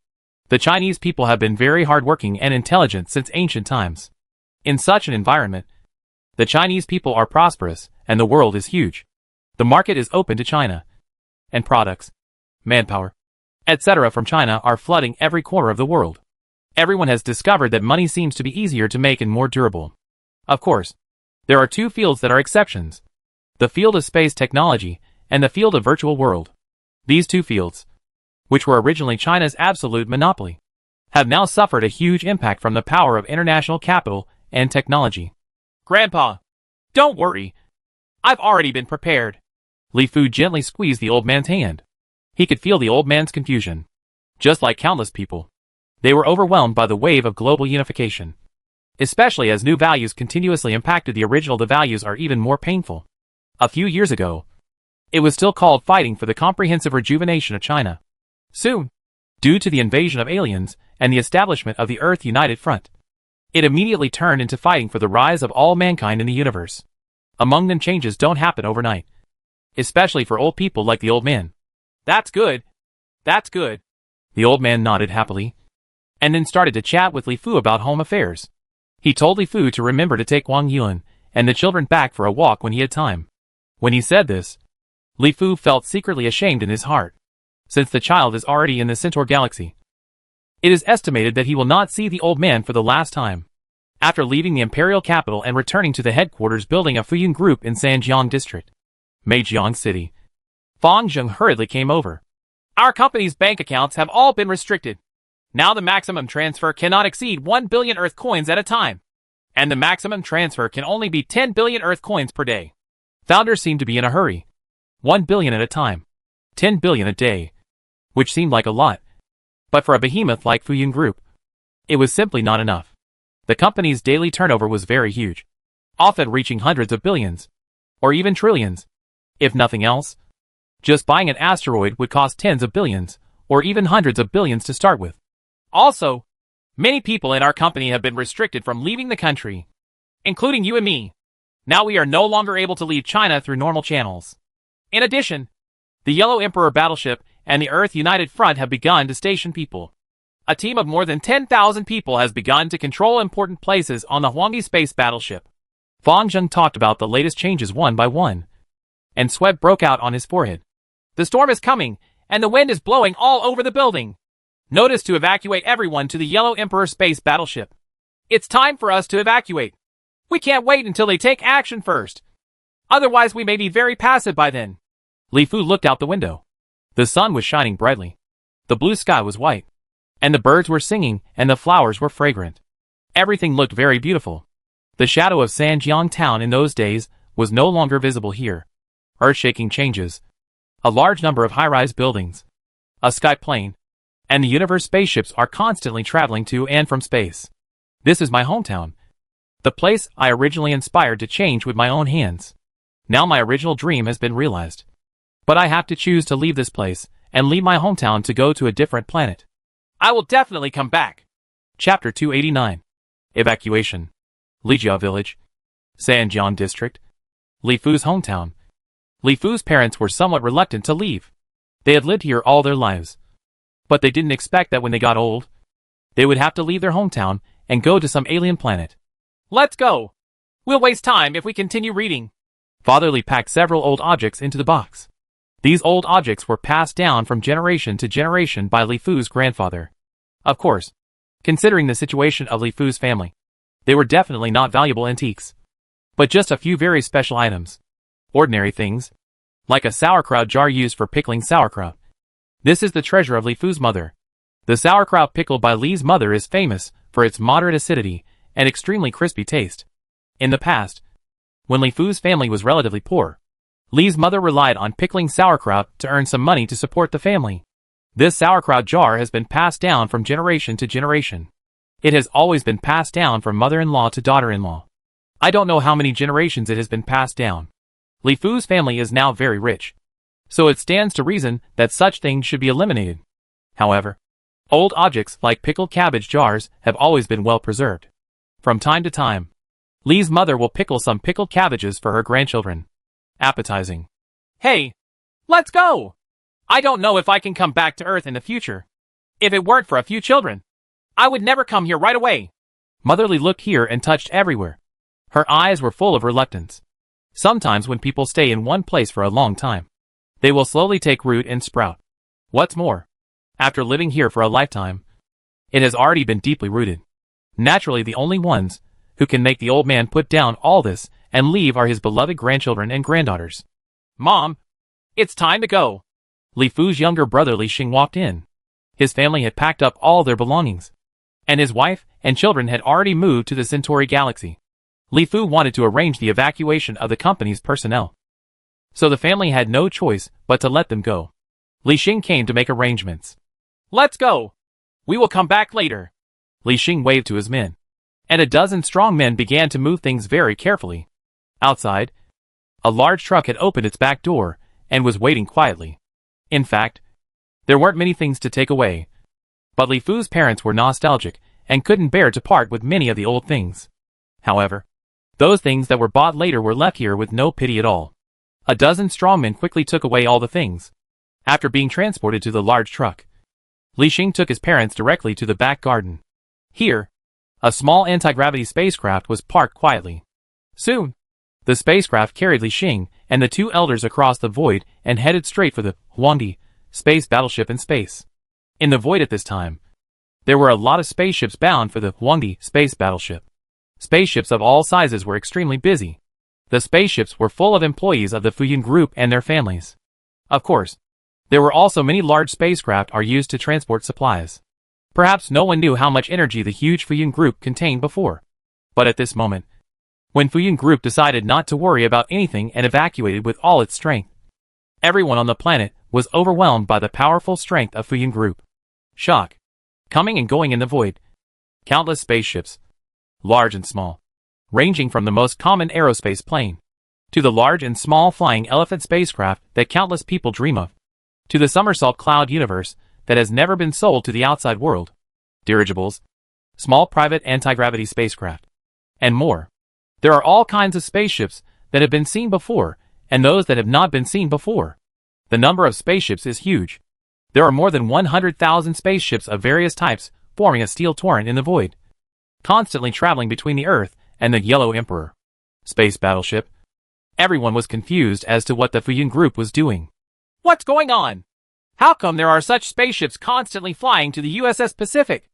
The Chinese people have been very hardworking and intelligent since ancient times. In such an environment, the Chinese people are prosperous and the world is huge. The market is open to China. And products, manpower, etc. from China are flooding every corner of the world. Everyone has discovered that money seems to be easier to make and more durable. Of course, there are two fields that are exceptions. The field of space technology and the field of virtual world. These two fields, which were originally China's absolute monopoly, have now suffered a huge impact from the power of international capital and technology. Grandpa, don't worry. I've already been prepared. Li Fu gently squeezed the old man's hand. He could feel the old man's confusion. Just like countless people, they were overwhelmed by the wave of global unification. Especially as new values continuously impacted the original, the values are even more painful. A few years ago, it was still called fighting for the comprehensive rejuvenation of China. Soon, due to the invasion of aliens and the establishment of the Earth United Front, it immediately turned into fighting for the rise of all mankind in the universe. Among them, changes don't happen overnight. Especially for old people like the old man. That's good. That's good. The old man nodded happily, and then started to chat with Li Fu about home affairs. He told Li Fu to remember to take Wang Yuan and the children back for a walk when he had time. When he said this, Li Fu felt secretly ashamed in his heart, since the child is already in the Centaur galaxy. It is estimated that he will not see the old man for the last time. After leaving the imperial capital and returning to the headquarters building of Fuyun Group in Sanjiang District, Meijiang City, Fang Zheng hurriedly came over. Our company's bank accounts have all been restricted. Now the maximum transfer cannot exceed 1 billion Earth coins at a time. And the maximum transfer can only be 10 billion Earth coins per day. Founders seemed to be in a hurry. 1 billion at a time. 10 billion a day. Which seemed like a lot. But for a behemoth like Fuyun Group, it was simply not enough. The company's daily turnover was very huge, often reaching hundreds of billions, or even trillions. If nothing else, just buying an asteroid would cost tens of billions, or even hundreds of billions to start with. Also, many people in our company have been restricted from leaving the country, including you and me. Now we are no longer able to leave China through normal channels. In addition, the Yellow Emperor Battleship and the Earth United Front have begun to station people. A team of more than 10,000 people has begun to control important places on the Huangdi space battleship. Fang Zheng talked about the latest changes one by one, and sweat broke out on his forehead. The storm is coming, and the wind is blowing all over the building. Notice to evacuate everyone to the Yellow Emperor space battleship. It's time for us to evacuate. We can't wait until they take action first. Otherwise we may be very passive by then. Li Fu looked out the window. The sun was shining brightly. The blue sky was white. And the birds were singing and the flowers were fragrant. Everything looked very beautiful. The shadow of Sanjiang town in those days was no longer visible here. Earth-shaking changes. A large number of high-rise buildings. A sky plane. And the universe spaceships are constantly traveling to and from space. This is my hometown. The place I originally inspired to change with my own hands. Now my original dream has been realized. But I have to choose to leave this place and leave my hometown to go to a different planet. I will definitely come back. Chapter 289. Evacuation. Lijia Village. Sanjian District. Li Fu's hometown. Li Fu's parents were somewhat reluctant to leave. They had lived here all their lives. But they didn't expect that when they got old, they would have to leave their hometown and go to some alien planet. Let's go! We'll waste time if we continue reading. Father Li packed several old objects into the box. These old objects were passed down from generation to generation by Li Fu's grandfather. Of course, considering the situation of Li Fu's family, they were definitely not valuable antiques, but just a few very special items. Ordinary things, like a sauerkraut jar used for pickling sauerkraut. This is the treasure of Li Fu's mother. The sauerkraut pickled by Li's mother is famous for its moderate acidity and extremely crispy taste. In the past, when Li Fu's family was relatively poor, Li's mother relied on pickling sauerkraut to earn some money to support the family. This sauerkraut jar has been passed down from generation to generation. It has always been passed down from mother-in-law to daughter-in-law. I don't know how many generations it has been passed down. Li Fu's family is now very rich, so it stands to reason that such things should be eliminated. However, old objects like pickled cabbage jars have always been well preserved. From time to time, Li's mother will pickle some pickled cabbages for her grandchildren. Appetizing. Hey, let's go! I don't know if I can come back to Earth in the future. If it weren't for a few children, I would never come here right away. Mother Li looked here and touched everywhere. Her eyes were full of reluctance. Sometimes when people stay in one place for a long time, they will slowly take root and sprout. What's more, after living here for a lifetime, it has already been deeply rooted. Naturally, the only ones who can make the old man put down all this and leave are his beloved grandchildren and granddaughters. Mom, it's time to go. Li Fu's younger brother Li Xing walked in. His family had packed up all their belongings, and his wife and children had already moved to the Centauri galaxy. Li Fu wanted to arrange the evacuation of the company's personnel, so the family had no choice but to let them go. Li Xing came to make arrangements. Let's go. We will come back later. Li Xing waved to his men, and a dozen strong men began to move things very carefully. Outside, a large truck had opened its back door and was waiting quietly. In fact, there weren't many things to take away, but Li Fu's parents were nostalgic and couldn't bear to part with many of the old things. However, those things that were bought later were left here with no pity at all. A dozen strongmen quickly took away all the things. After being transported to the large truck, Li Xing took his parents directly to the back garden. Here, a small anti-gravity spacecraft was parked quietly. Soon, the spacecraft carried Li Xing and the two elders across the void and headed straight for the Huangdi space battleship in space. In the void at this time, there were a lot of spaceships bound for the Huangdi space battleship. Spaceships of all sizes were extremely busy. The spaceships were full of employees of the Fuyun Group and their families. Of course, there were also many large spacecraft are used to transport supplies. Perhaps no one knew how much energy the huge Fuyun Group contained before. But at this moment, when Fuyun Group decided not to worry about anything and evacuated with all its strength, everyone on the planet was overwhelmed by the powerful strength of Fuyun Group. Shock. Coming and going in the void. Countless spaceships, large and small, ranging from the most common aerospace plane, to the large and small flying elephant spacecraft that countless people dream of, to the somersault cloud universe that has never been sold to the outside world, dirigibles, small private anti-gravity spacecraft, and more. There are all kinds of spaceships that have been seen before, and those that have not been seen before. The number of spaceships is huge. There are more than 100,000 spaceships of various types forming a steel torrent in the void, constantly traveling between the Earth and the Yellow Emperor space battleship. Everyone was confused as to what the Fuyun Group was doing. What's going on? How come there are such spaceships constantly flying to the USS Pacific?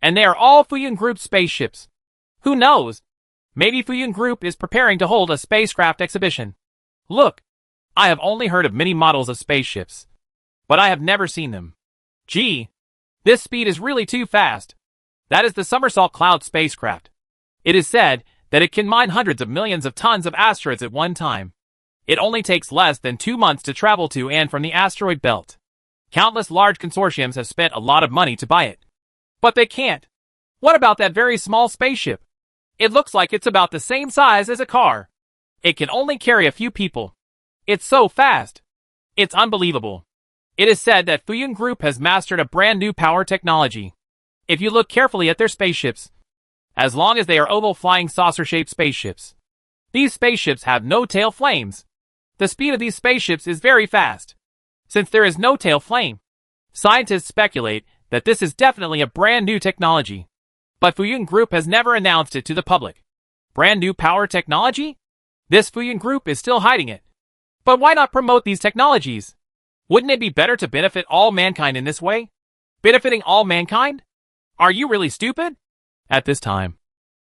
And they are all Fuyun Group spaceships. Who knows? Maybe Fuyun Group is preparing to hold a spacecraft exhibition. Look, I have only heard of many models of spaceships, but I have never seen them. Gee, this speed is really too fast. That is the Somersault Cloud spacecraft. It is said that it can mine hundreds of millions of tons of asteroids at one time. It only takes less than 2 months to travel to and from the asteroid belt. Countless large consortiums have spent a lot of money to buy it. But they can't. What about that very small spaceship? It looks like it's about the same size as a car. It can only carry a few people. It's so fast. It's unbelievable. It is said that Fuyun Group has mastered a brand new power technology. If you look carefully at their spaceships, as long as they are oval flying saucer-shaped spaceships, these spaceships have no tail flames. The speed of these spaceships is very fast. Since there is no tail flame, scientists speculate that this is definitely a brand new technology. But Fuyun Group has never announced it to the public. Brand new power technology? This Fuyun Group is still hiding it. But why not promote these technologies? Wouldn't it be better to benefit all mankind in this way? Benefiting all mankind? Are you really stupid? At this time,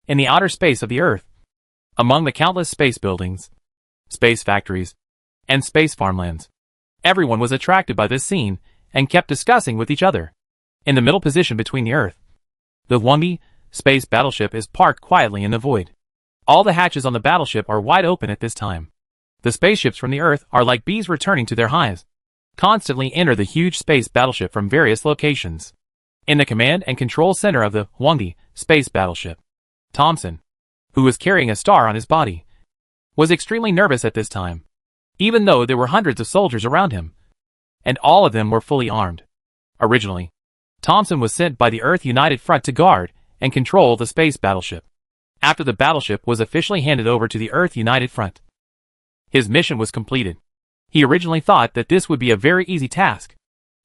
in the outer space of the Earth, among the countless space buildings, space factories, and space farmlands, everyone was attracted by this scene and kept discussing with each other. In the middle position between the Earth, the Huangdi space battleship is parked quietly in the void. All the hatches on the battleship are wide open at this time. The spaceships from the Earth are like bees returning to their hives. Constantly enter the huge space battleship from various locations. In the command and control center of the Huangdi space battleship, Thompson, who was carrying a star on his body, was extremely nervous at this time, even though there were hundreds of soldiers around him, and all of them were fully armed. Originally, Thompson was sent by the Earth United Front to guard and control the space battleship. After the battleship was officially handed over to the Earth United Front, his mission was completed. He originally thought that this would be a very easy task.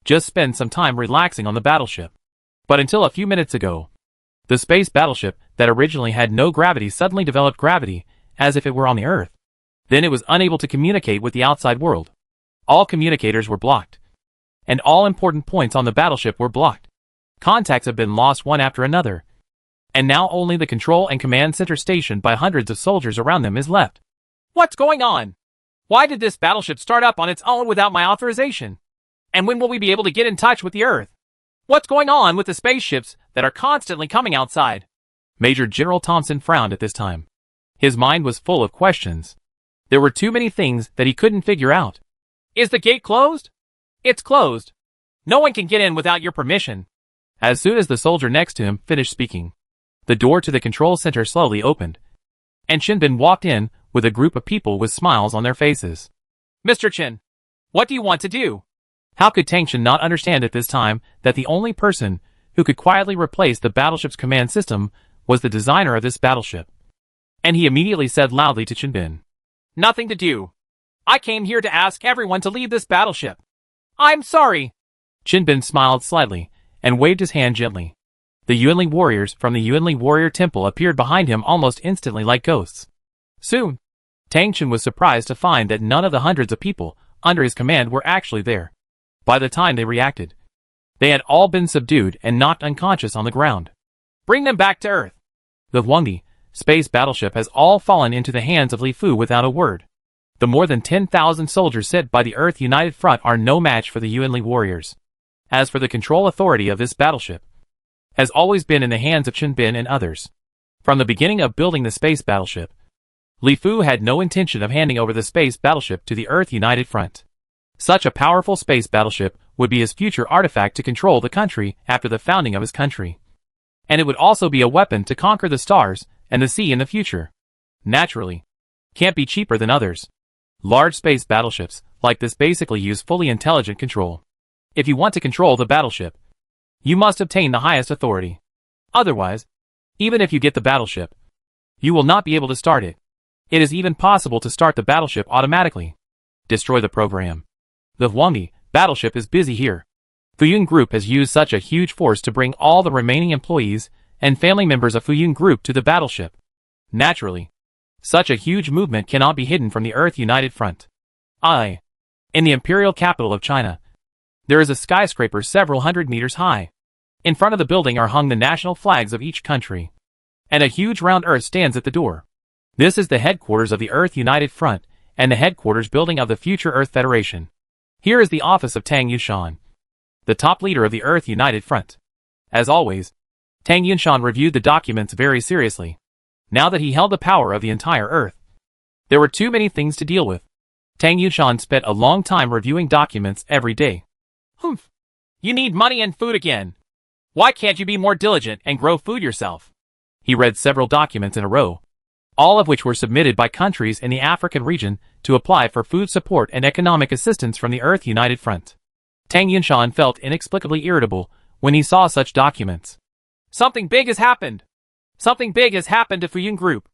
Just spend some time relaxing on the battleship. But until a few minutes ago, the space battleship that originally had no gravity suddenly developed gravity as if it were on the Earth. Then it was unable to communicate with the outside world. All communicators were blocked, and all important points on the battleship were blocked. Contacts have been lost one after another, and now only the control and command center stationed by hundreds of soldiers around them is left. What's going on? Why did this battleship start up on its own without my authorization? And when will we be able to get in touch with the Earth? What's going on with the spaceships that are constantly coming outside? Major General Thompson frowned at this time. His mind was full of questions. There were too many things that he couldn't figure out. Is the gate closed? It's closed. No one can get in without your permission. As soon as the soldier next to him finished speaking, the door to the control center slowly opened, and Shinbin walked in with a group of people with smiles on their faces. Mr. Chen, what do you want to do? How could Tang Chen not understand at this time that the only person who could quietly replace the battleship's command system was the designer of this battleship? And he immediately said loudly to Chinbin, Nothing to do. I came here to ask everyone to leave this battleship. I'm sorry. Chinbin smiled slightly and waved his hand gently. The Yuanli warriors from the Yuanli warrior temple appeared behind him almost instantly like ghosts. Soon, Tang Chen was surprised to find that none of the hundreds of people under his command were actually there. By the time they reacted, they had all been subdued and knocked unconscious on the ground. Bring them back to Earth. The Huangdi space battleship has all fallen into the hands of Li Fu without a word. The more than 10,000 soldiers sent by the Earth United Front are no match for the Yuanli warriors. As for the control authority of this battleship, has always been in the hands of Chinbin and others. From the beginning of building the space battleship, Li Fu had no intention of handing over the space battleship to the Earth United Front. Such a powerful space battleship would be his future artifact to control the country after the founding of his country. And it would also be a weapon to conquer the stars and the sea in the future. Naturally, can't be cheaper than others. Large space battleships like this basically use fully intelligent control. If you want to control the battleship, you must obtain the highest authority. Otherwise, even if you get the battleship, you will not be able to start it. It is even possible to start the battleship automatically. Destroy the program. The Huangdi battleship is busy here. Fuyun Group has used such a huge force to bring all the remaining employees and family members of Fuyun Group to the battleship. Naturally, such a huge movement cannot be hidden from the Earth United Front. In the imperial capital of China, there is a skyscraper several hundred meters high. In front of the building are hung the national flags of each country, and a huge round earth stands at the door. This is the headquarters of the Earth United Front and the headquarters building of the future Earth Federation. Here is the office of Tang Yunshan, the top leader of the Earth United Front. As always, Tang Yunshan reviewed the documents very seriously. Now that he held the power of the entire Earth, there were too many things to deal with. Tang Yunshan spent a long time reviewing documents every day. Humph. You need money and food again. Why can't you be more diligent and grow food yourself? He read several documents in a row, all of which were submitted by countries in the African region to apply for food support and economic assistance from the Earth United Front. Tang Yunshan felt inexplicably irritable when he saw such documents. Something big has happened. Something big has happened to Fuyun Group.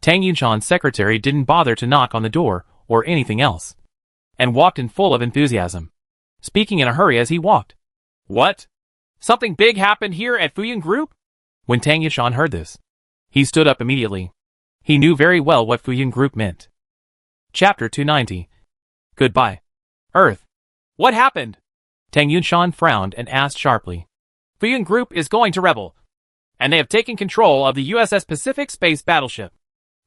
Tang Yunshan's secretary didn't bother to knock on the door or anything else, and walked in full of enthusiasm, speaking in a hurry as he walked. What? Something big happened here at Fuyun Group? When Tang Yunshan heard this, he stood up immediately. He knew very well what Fuyun Group meant. Chapter 290. Goodbye, Earth. What happened? Tang Yunshan frowned and asked sharply. Fuyun Group is going to rebel, and they have taken control of the USS Pacific Space Battleship.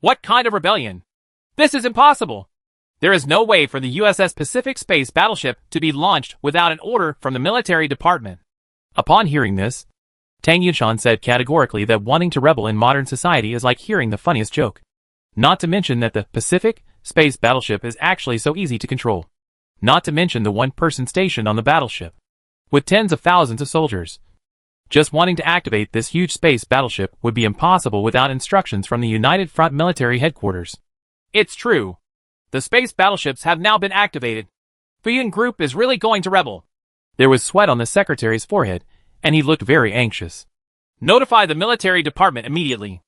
What kind of rebellion? This is impossible. There is no way for the USS Pacific Space Battleship to be launched without an order from the military department. Upon hearing this, Tang Yunshan said categorically that wanting to rebel in modern society is like hearing the funniest joke. Not to mention that the Pacific Space Battleship is actually so easy to control. Not to mention the one person stationed on the battleship, with tens of thousands of soldiers. Just wanting to activate this huge space battleship would be impossible without instructions from the United Front military headquarters. It's true. The space battleships have now been activated. Fuyun Group is really going to rebel. There was sweat on the secretary's forehead, and he looked very anxious. Notify the military department immediately.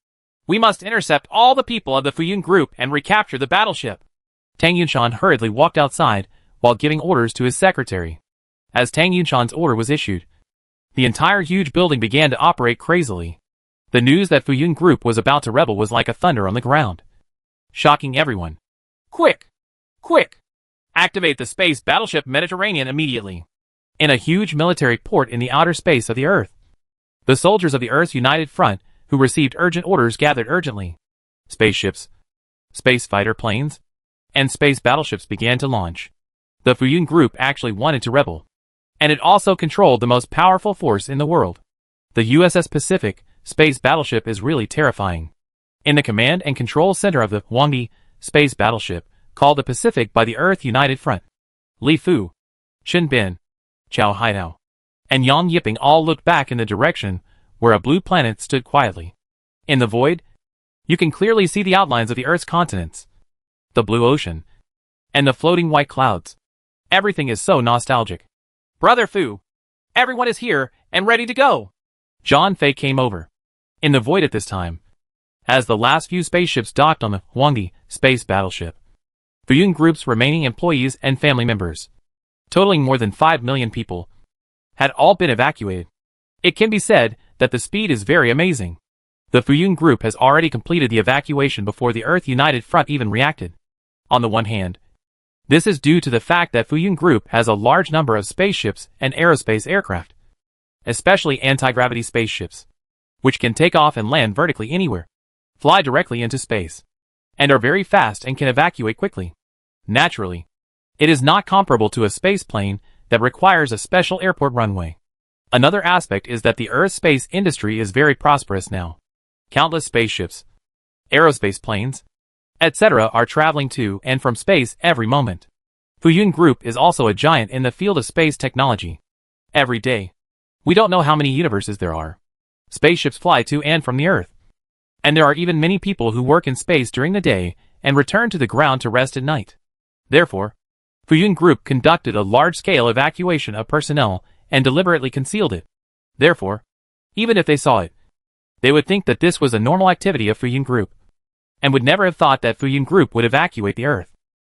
We must intercept all the people of the Fuyun Group and recapture the battleship. Tang Yunshan hurriedly walked outside while giving orders to his secretary. As Tang Yunshan's order was issued, the entire huge building began to operate crazily. The news that Fuyun Group was about to rebel was like a thunder on the ground, shocking everyone. Quick! Quick! Activate the space battleship Mediterranean immediately. In a huge military port in the outer space of the Earth, the soldiers of the Earth's United Front, who received urgent orders, gathered urgently. Spaceships, space fighter planes, and space battleships began to launch. The Fuyun Group actually wanted to rebel, and it also controlled the most powerful force in the world. The USS Pacific Space Battleship is really terrifying. In the command and control center of the Huangdi Space Battleship, called the Pacific by the Earth United Front, Li Fu, Shen Bin, Chao Haidao, and Yang Yiping all looked back in the direction where a blue planet stood quietly. In the void, you can clearly see the outlines of the Earth's continents, the blue ocean, and the floating white clouds. Everything is so nostalgic. Brother Fu, everyone is here and ready to go. John Fei came over. In the void at this time, as the last few spaceships docked on the Huangdi Space Battleship, Fuyun Group's remaining employees and family members, totaling more than 5 million people, had all been evacuated. It can be said that the speed is very amazing. The Fuyun Group has already completed the evacuation before the Earth United Front even reacted. On the one hand, this is due to the fact that Fuyun Group has a large number of spaceships and aerospace aircraft, especially anti-gravity spaceships, which can take off and land vertically anywhere, fly directly into space, and are very fast and can evacuate quickly. Naturally, it is not comparable to a space plane that requires a special airport runway. Another aspect is that the Earth's space industry is very prosperous now. Countless spaceships, aerospace planes, etc. are traveling to and from space every moment. Fuyun Group is also a giant in the field of space technology. Every day, we don't know how many universes there are. Spaceships fly to and from the Earth. And there are even many people who work in space during the day and return to the ground to rest at night. Therefore, Fuyun Group conducted a large-scale evacuation of personnel and deliberately concealed it. Therefore, even if they saw it, they would think that this was a normal activity of Fuyun Group, and would never have thought that Fuyun Group would evacuate the Earth.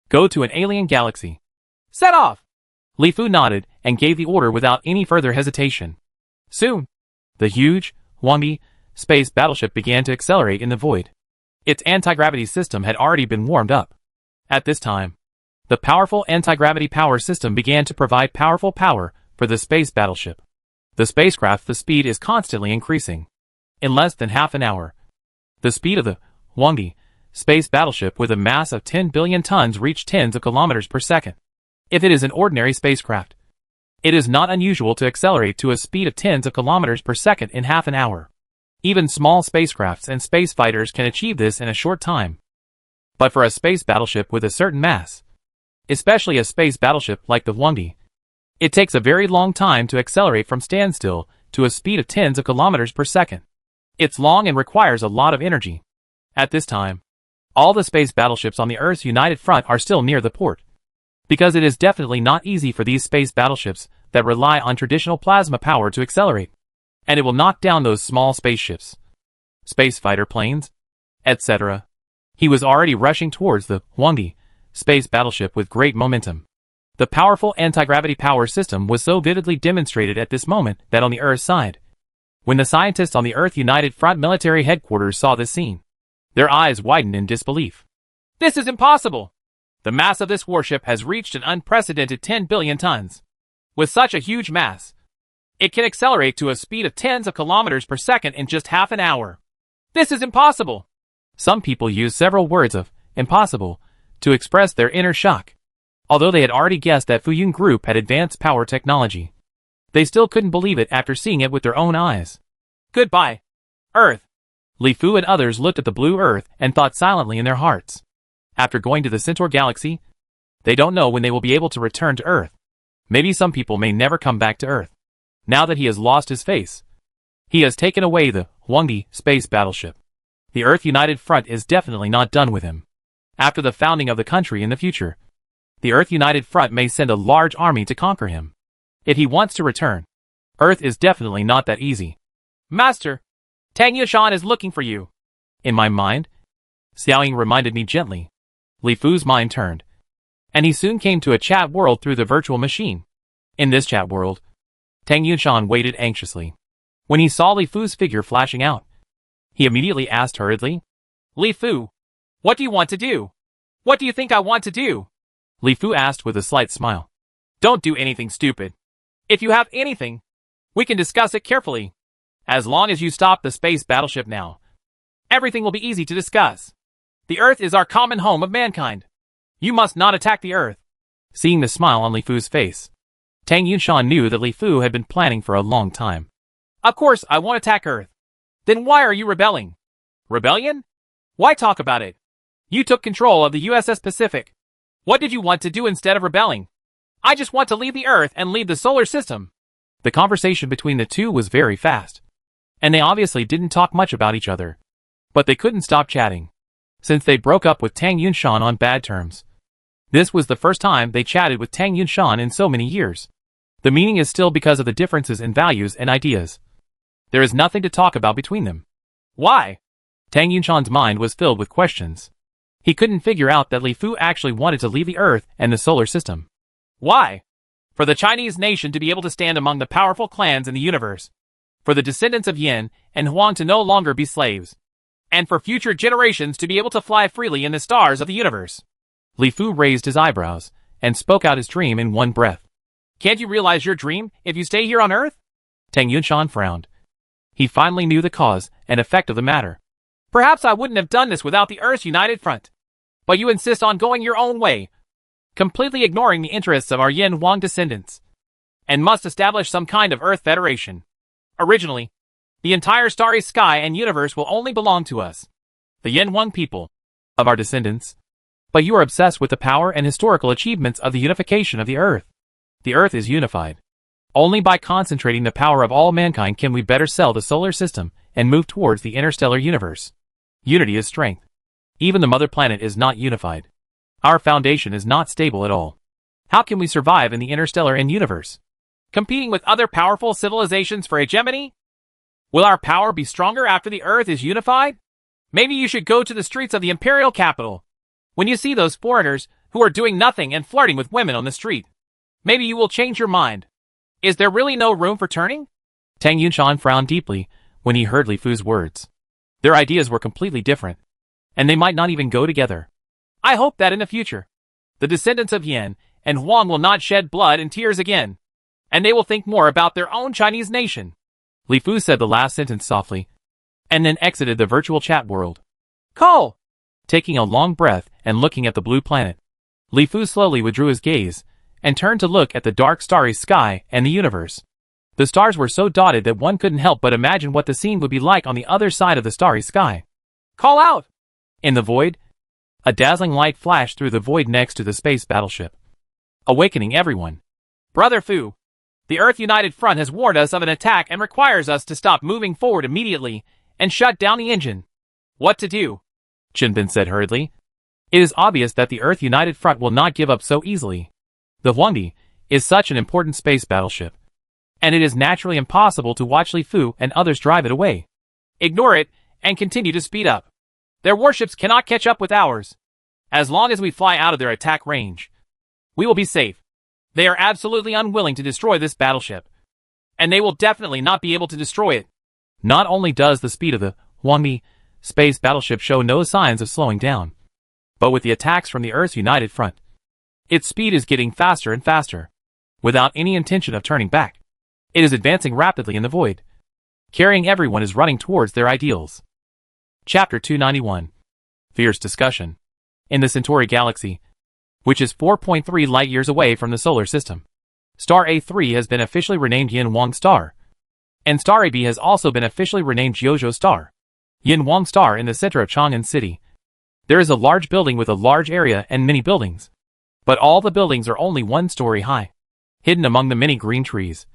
Go to an alien galaxy. Set off! Li Fu nodded and gave the order without any further hesitation. Soon, the huge, Huangdi space battleship began to accelerate in the void. Its anti-gravity system had already been warmed up. At this time, the powerful anti-gravity power system began to provide powerful power for the space battleship. The speed is constantly increasing. In less than half an hour, the speed of the Huangdi space battleship with a mass of 10 billion tons reached tens of kilometers per second. If it is an ordinary spacecraft, it is not unusual to accelerate to a speed of tens of kilometers per second in half an hour. Even small spacecrafts and space fighters can achieve this in a short time. But for a space battleship with a certain mass, especially a space battleship like the Huangdi, it takes a very long time to accelerate from standstill to a speed of tens of kilometers per second. It's long and requires a lot of energy. At this time, all the space battleships on the Earth's United Front are still near the port, because it is definitely not easy for these space battleships that rely on traditional plasma power to accelerate. and it will knock down those small spaceships, space fighter planes, etc. He was already rushing towards the Huangdi space battleship with great momentum. The powerful anti-gravity power system was so vividly demonstrated at this moment that on the Earth side, when the scientists on the Earth United Front military headquarters saw this scene, their eyes widened in disbelief. This is impossible! The mass of this warship has reached an unprecedented 10 billion tons. With such a huge mass, it can accelerate to a speed of tens of kilometers per second in just half an hour. This is impossible! Some people use several words of impossible to express their inner shock. Although they had already guessed that Fuyun Group had advanced power technology, they still couldn't believe it after seeing it with their own eyes. Goodbye, Earth. Li Fu and others looked at the blue Earth and thought silently in their hearts. After going to the Centaur galaxy, they don't know when they will be able to return to Earth. Maybe some people may never come back to Earth. Now that he has lost his face, he has taken away the Huangdi space battleship. The Earth United Front is definitely not done with him. After the founding of the country in the future, the Earth United Front may send a large army to conquer him. If he wants to return, Earth is definitely not that easy. Master, Tang Yushan is looking for you. In my mind, Xiaoying reminded me gently. Li Fu's mind turned, and he soon came to a chat world through the virtual machine. In this chat world, Tang Yushan waited anxiously. When he saw Li Fu's figure flashing out, he immediately asked hurriedly, Li Fu, what do you want to do? What do you think I want to do? Li Fu asked with a slight smile. Don't do anything stupid. If you have anything, we can discuss it carefully. As long as you stop the space battleship now, everything will be easy to discuss. The Earth is our common home of mankind. You must not attack the Earth. Seeing the smile on Li Fu's face, Tang Yushan knew that Li Fu had been planning for a long time. Of course I won't attack Earth. Then why are you rebelling? Rebellion? Why talk about it? You took control of the USS Pacific. What did you want to do instead of rebelling? I just want to leave the Earth and leave the solar system. The conversation between the two was very fast, and they obviously didn't talk much about each other. But they couldn't stop chatting, since they broke up with Tang Yushan on bad terms. This was the first time they chatted with Tang Yushan in so many years. The meaning is still because of the differences in values and ideas. There is nothing to talk about between them. Why? Tang Yushan's mind was filled with questions. He couldn't figure out that Li Fu actually wanted to leave the Earth and the solar system. Why? For the Chinese nation to be able to stand among the powerful clans in the universe. For the descendants of Yin and Huang to no longer be slaves. And for future generations to be able to fly freely in the stars of the universe. Li Fu raised his eyebrows and spoke out his dream in one breath. Can't you realize your dream if you stay here on Earth? Tang Yushan frowned. He finally knew the cause and effect of the matter. Perhaps I wouldn't have done this without the Earth's United Front. But you insist on going your own way, completely ignoring the interests of our Yin Huang descendants, and must establish some kind of Earth Federation. Originally, the entire starry sky and universe will only belong to us, the Yin Huang people, of our descendants. But you are obsessed with the power and historical achievements of the unification of the Earth. The Earth is unified. Only by concentrating the power of all mankind can we better sell the solar system and move towards the interstellar universe. Unity is strength. Even the mother planet is not unified. Our foundation is not stable at all. How can we survive in the interstellar and universe? Competing with other powerful civilizations for hegemony? Will our power be stronger after the Earth is unified? Maybe you should go to the streets of the imperial capital. When you see those foreigners who are doing nothing and flirting with women on the street, maybe you will change your mind. Is there really no room for turning? Tang Yushan frowned deeply when he heard Li Fu's words. Their ideas were completely different, and they might not even go together. I hope that in the future, the descendants of Yin and Huang will not shed blood and tears again, and they will think more about their own Chinese nation. Li Fu said the last sentence softly, and then exited the virtual chat world. Call! Taking a long breath and looking at the blue planet, Li Fu slowly withdrew his gaze and turned to look at the dark starry sky and the universe. The stars were so dotted that one couldn't help but imagine what the scene would be like on the other side of the starry sky. Call out! In the void, a dazzling light flashed through the void next to the space battleship, awakening everyone. Brother Fu, the Earth United Front has warned us of an attack and requires us to stop moving forward immediately and shut down the engine. What to do? Chinbin said hurriedly. It is obvious that the Earth United Front will not give up so easily. The Huangdi is such an important space battleship. and it is naturally impossible to watch Li Fu and others drive it away, ignore it, and continue to speed up. Their warships cannot catch up with ours. As long as we fly out of their attack range, we will be safe. They are absolutely unwilling to destroy this battleship, and they will definitely not be able to destroy it. Not only does the speed of the Huangmi space battleship show no signs of slowing down, but with the attacks from the Earth's united front, its speed is getting faster and faster, without any intention of turning back. It is advancing rapidly in the void. Carrying everyone is running towards their ideals. Chapter 291. Fierce discussion. In the Centauri galaxy, which is 4.3 light-years away from the solar system, Star A3 has been officially renamed Yin Wang Star, and Star AB has also been officially renamed JoJo Star. Yin Wang Star in the center of Chang'an City. There is a large building with a large area and many buildings, but all the buildings are only 1 story high, hidden among the many green trees.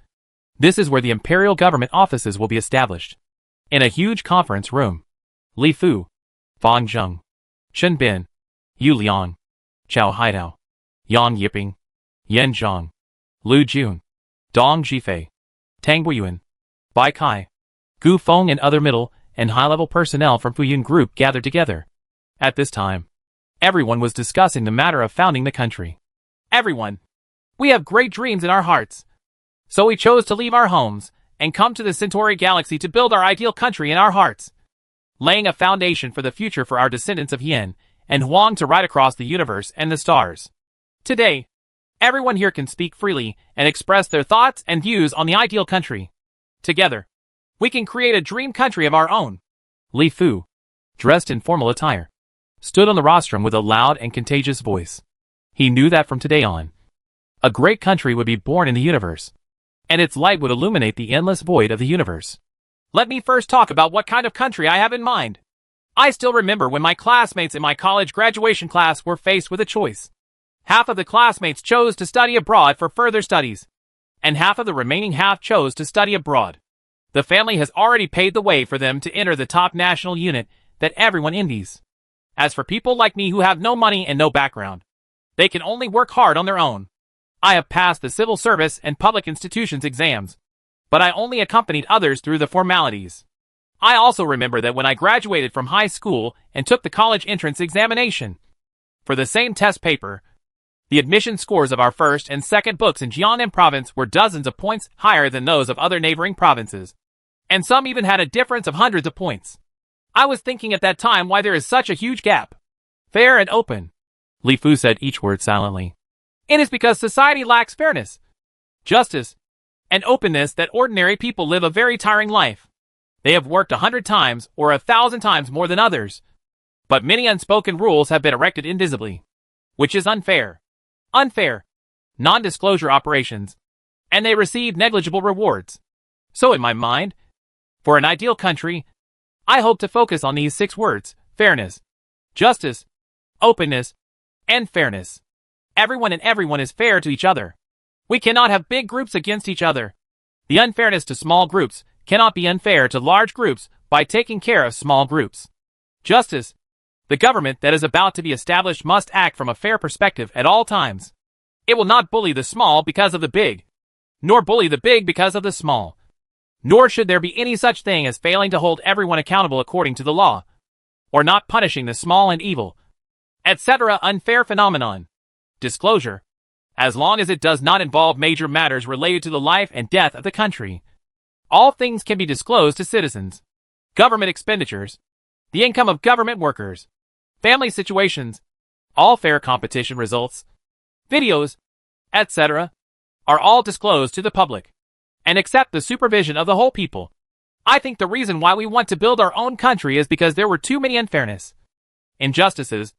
This is where the imperial government offices will be established. In a huge conference room, Li Fu, Fang Zheng, Chen Bin, Yu Liang, Chao Haidao, Yang Yiping, Yan Zhang, Lu Jun, Dong Jifei, Tang Guiyuan, Bai Kai, Gu Feng and other middle and high-level personnel from Fuyun Group gathered together. At this time, everyone was discussing the matter of founding the country. Everyone. We have great dreams in our hearts. So we chose to leave our homes and come to the Centauri galaxy to build our ideal country in our hearts, laying a foundation for the future for our descendants of Yin and Huang to ride across the universe and the stars. Today, everyone here can speak freely and express their thoughts and views on the ideal country. Together, we can create a dream country of our own. Li Fu, dressed in formal attire, stood on the rostrum with a loud and contagious voice. He knew that from today on, a great country would be born in the universe, and its light would illuminate the endless void of the universe. Let me first talk about what kind of country I have in mind. I still remember when my classmates in my college graduation class were faced with a choice. Half of the classmates chose to study abroad for further studies, and half of the remaining half chose to study abroad. The family has already paved the way for them to enter the top national unit that everyone envies. As for people like me who have no money and no background, they can only work hard on their own. I have passed the civil service and public institutions exams, but I only accompanied others through the formalities. I also remember that when I graduated from high school and took the college entrance examination, for the same test paper, the admission scores of our first and second books in Jiangnan province were dozens of points higher than those of other neighboring provinces, and some even had a difference of hundreds of points. I was thinking at that time why there is such a huge gap. Fair and open. Li Fu said each word silently. It is because society lacks fairness, justice, and openness that ordinary people live a very tiring life. They have worked 100 times or 1,000 times more than others, but many unspoken rules have been erected invisibly, which is unfair. Unfair, non-disclosure operations, and they receive negligible rewards. So in my mind, for an ideal country, I hope to focus on these 6 words: fairness, justice, openness, and fairness. Everyone is fair to each other. We cannot have big groups against each other. The unfairness to small groups cannot be unfair to large groups by taking care of small groups. Justice. The government that is about to be established must act from a fair perspective at all times. It will not bully the small because of the big, nor bully the big because of the small. Nor should there be any such thing as failing to hold everyone accountable according to the law, or not punishing the small and evil, etc. Unfair phenomenon. Disclosure. As long as it does not involve major matters related to the life and death of the country, all things can be disclosed to citizens. Government expenditures, the income of government workers, family situations, all fair competition results, videos, etc., are all disclosed to the public, and accept the supervision of the whole people. I think the reason why we want to build our own country is because there were too many unfairness, injustices,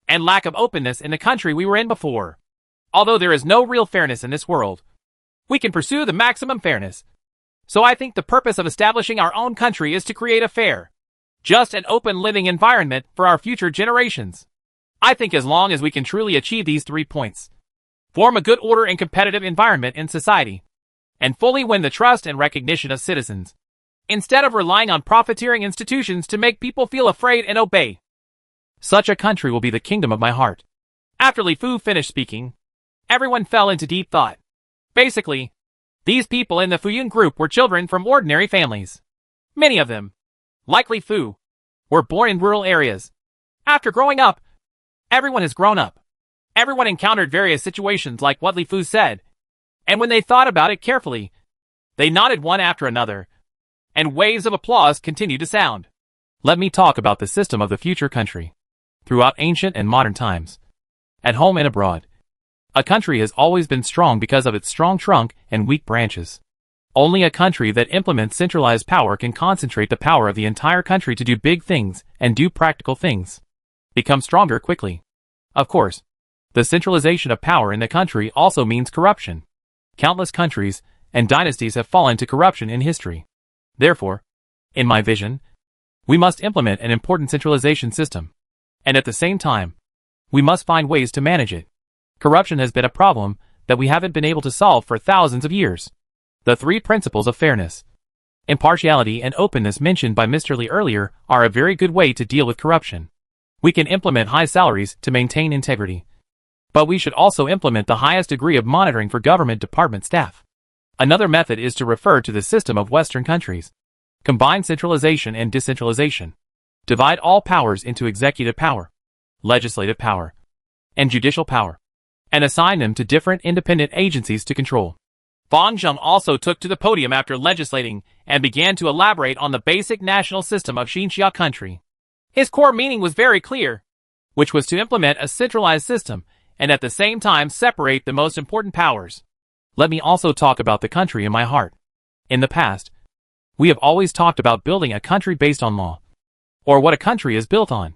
and lack of openness in the country we were in before. Although there is no real fairness in this world, we can pursue the maximum fairness. So I think the purpose of establishing our own country is to create a fair, just and open living environment for our future generations. I think as long as we can truly achieve these 3 points, form a good order and competitive environment in society, and fully win the trust and recognition of citizens, instead of relying on profiteering institutions to make people feel afraid and obey, such a country will be the kingdom of my heart. After Li Fu finished speaking, everyone fell into deep thought. Basically, These people in the Fuyun group were children from ordinary families. Many of them, like Li Fu, were born in rural areas. After growing up, everyone has grown up. Everyone encountered various situations like what Li Fu said, and when they thought about it carefully, they nodded one after another, and waves of applause continued to sound. Let me talk about the system of the future country. Throughout ancient and modern times, at home and abroad, a country has always been strong because of its strong trunk and weak branches. Only a country that implements centralized power can concentrate the power of the entire country to do big things and do practical things. Become stronger quickly. Of course, the centralization of power in the country also means corruption. Countless countries and dynasties have fallen to corruption in history. Therefore, in my vision, we must implement an important centralization system. And at the same time, we must find ways to manage it. Corruption has been a problem that we haven't been able to solve for thousands of years. The three principles of fairness, impartiality, and openness mentioned by Mr. Lee earlier are a very good way to deal with corruption. We can implement high salaries to maintain integrity. But we should also implement the highest degree of monitoring for government department staff. Another method is to refer to the system of Western countries. Combine centralization and decentralization. Divide all powers into executive power, legislative power, and judicial power, and assign them to different independent agencies to control. Fang Zheng also took to the podium after legislating and began to elaborate on the basic national system of Xinxia country. His core meaning was very clear, which was to implement a centralized system and at the same time separate the most important powers. Let me also talk about the country in my heart. In the past, we have always talked about building a country based on law, or what a country is built on.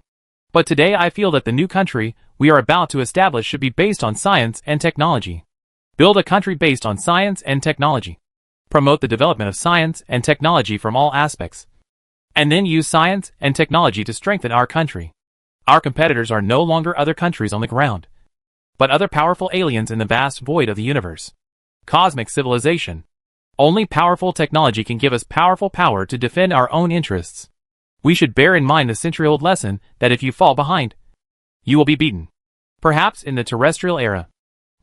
But today I feel that the new country we are about to establish should be based on science and technology. Build a country based on science and technology. Promote the development of science and technology from all aspects. And then use science and technology to strengthen our country. Our competitors are no longer other countries on the ground, but other powerful aliens in the vast void of the universe. Cosmic civilization. Only powerful technology can give us powerful power to defend our own interests. We should bear in mind the century-old lesson that if you fall behind, you will be beaten. Perhaps in the terrestrial era,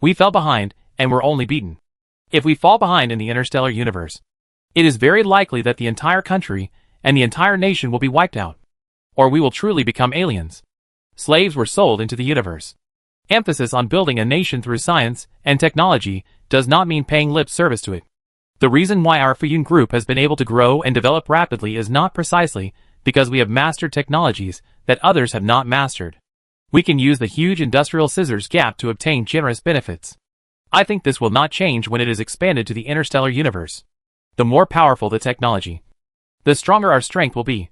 we fell behind and were only beaten. If we fall behind in the interstellar universe, it is very likely that the entire country and the entire nation will be wiped out, or we will truly become aliens. Slaves were sold into the universe. Emphasis on building a nation through science and technology does not mean paying lip service to it. The reason why our Fuyun group has been able to grow and develop rapidly is not precisely because we have mastered technologies that others have not mastered. We can use the huge industrial scissors gap to obtain generous benefits. I think this will not change when it is expanded to the interstellar universe. The more powerful the technology, the stronger our strength will be,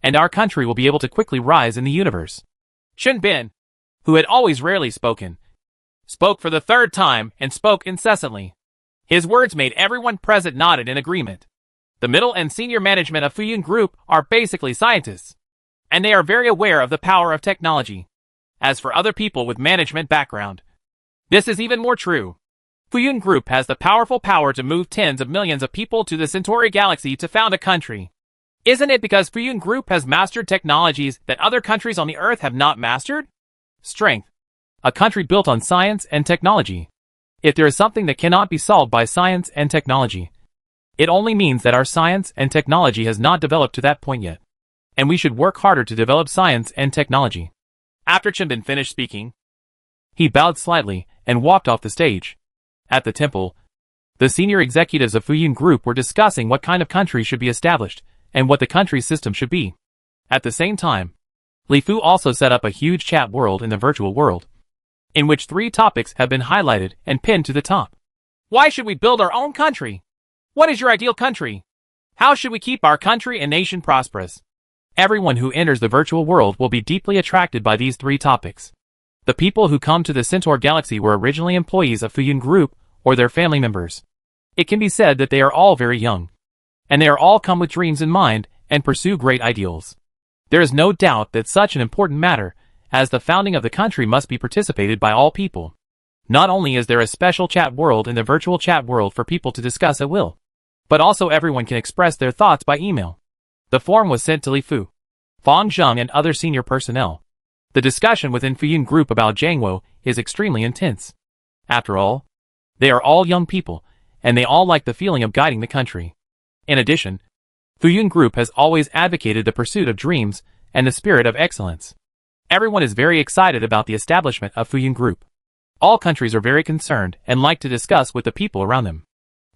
and our country will be able to quickly rise in the universe. Chun Bin, who had always rarely spoken, spoke for the third time and spoke incessantly. His words made everyone present nodded in agreement. The middle and senior management of Fuyun Group are basically scientists, and they are very aware of the power of technology. As for other people with management background, this is even more true. Fuyun Group has the powerful power to move tens of millions of people to the Centaur galaxy to found a country. Isn't it because Fuyun Group has mastered technologies that other countries on the Earth have not mastered? Strength. A country built on science and technology. If there is something that cannot be solved by science and technology, it only means that our science and technology has not developed to that point yet. And we should work harder to develop science and technology. After Chenbin finished speaking, he bowed slightly and walked off the stage. At the temple, the senior executives of Fuyun Group were discussing what kind of country should be established and what the country system should be. At the same time, Li Fu also set up a huge chat world in the virtual world, in which 3 topics have been highlighted and pinned to the top. Why should we build our own country? What is your ideal country? How should we keep our country and nation prosperous? Everyone who enters the virtual world will be deeply attracted by these 3 topics. The people who come to the Centaur galaxy were originally employees of Fuyun Group or their family members. It can be said that they are all very young, and they are all come with dreams in mind and pursue great ideals. There is no doubt that such an important matter as the founding of the country must be participated by all people. Not only is there a special chat world in the virtual chat world for people to discuss at will, but also everyone can express their thoughts by email. The form was sent to Li Fu, Fang Zheng and other senior personnel. The discussion within Fuyun Group about Jiangwo is extremely intense. After all, they are all young people, and they all like the feeling of guiding the country. In addition, Fuyun Group has always advocated the pursuit of dreams and the spirit of excellence. Everyone is very excited about the establishment of Fuyun Group. All countries are very concerned and like to discuss with the people around them.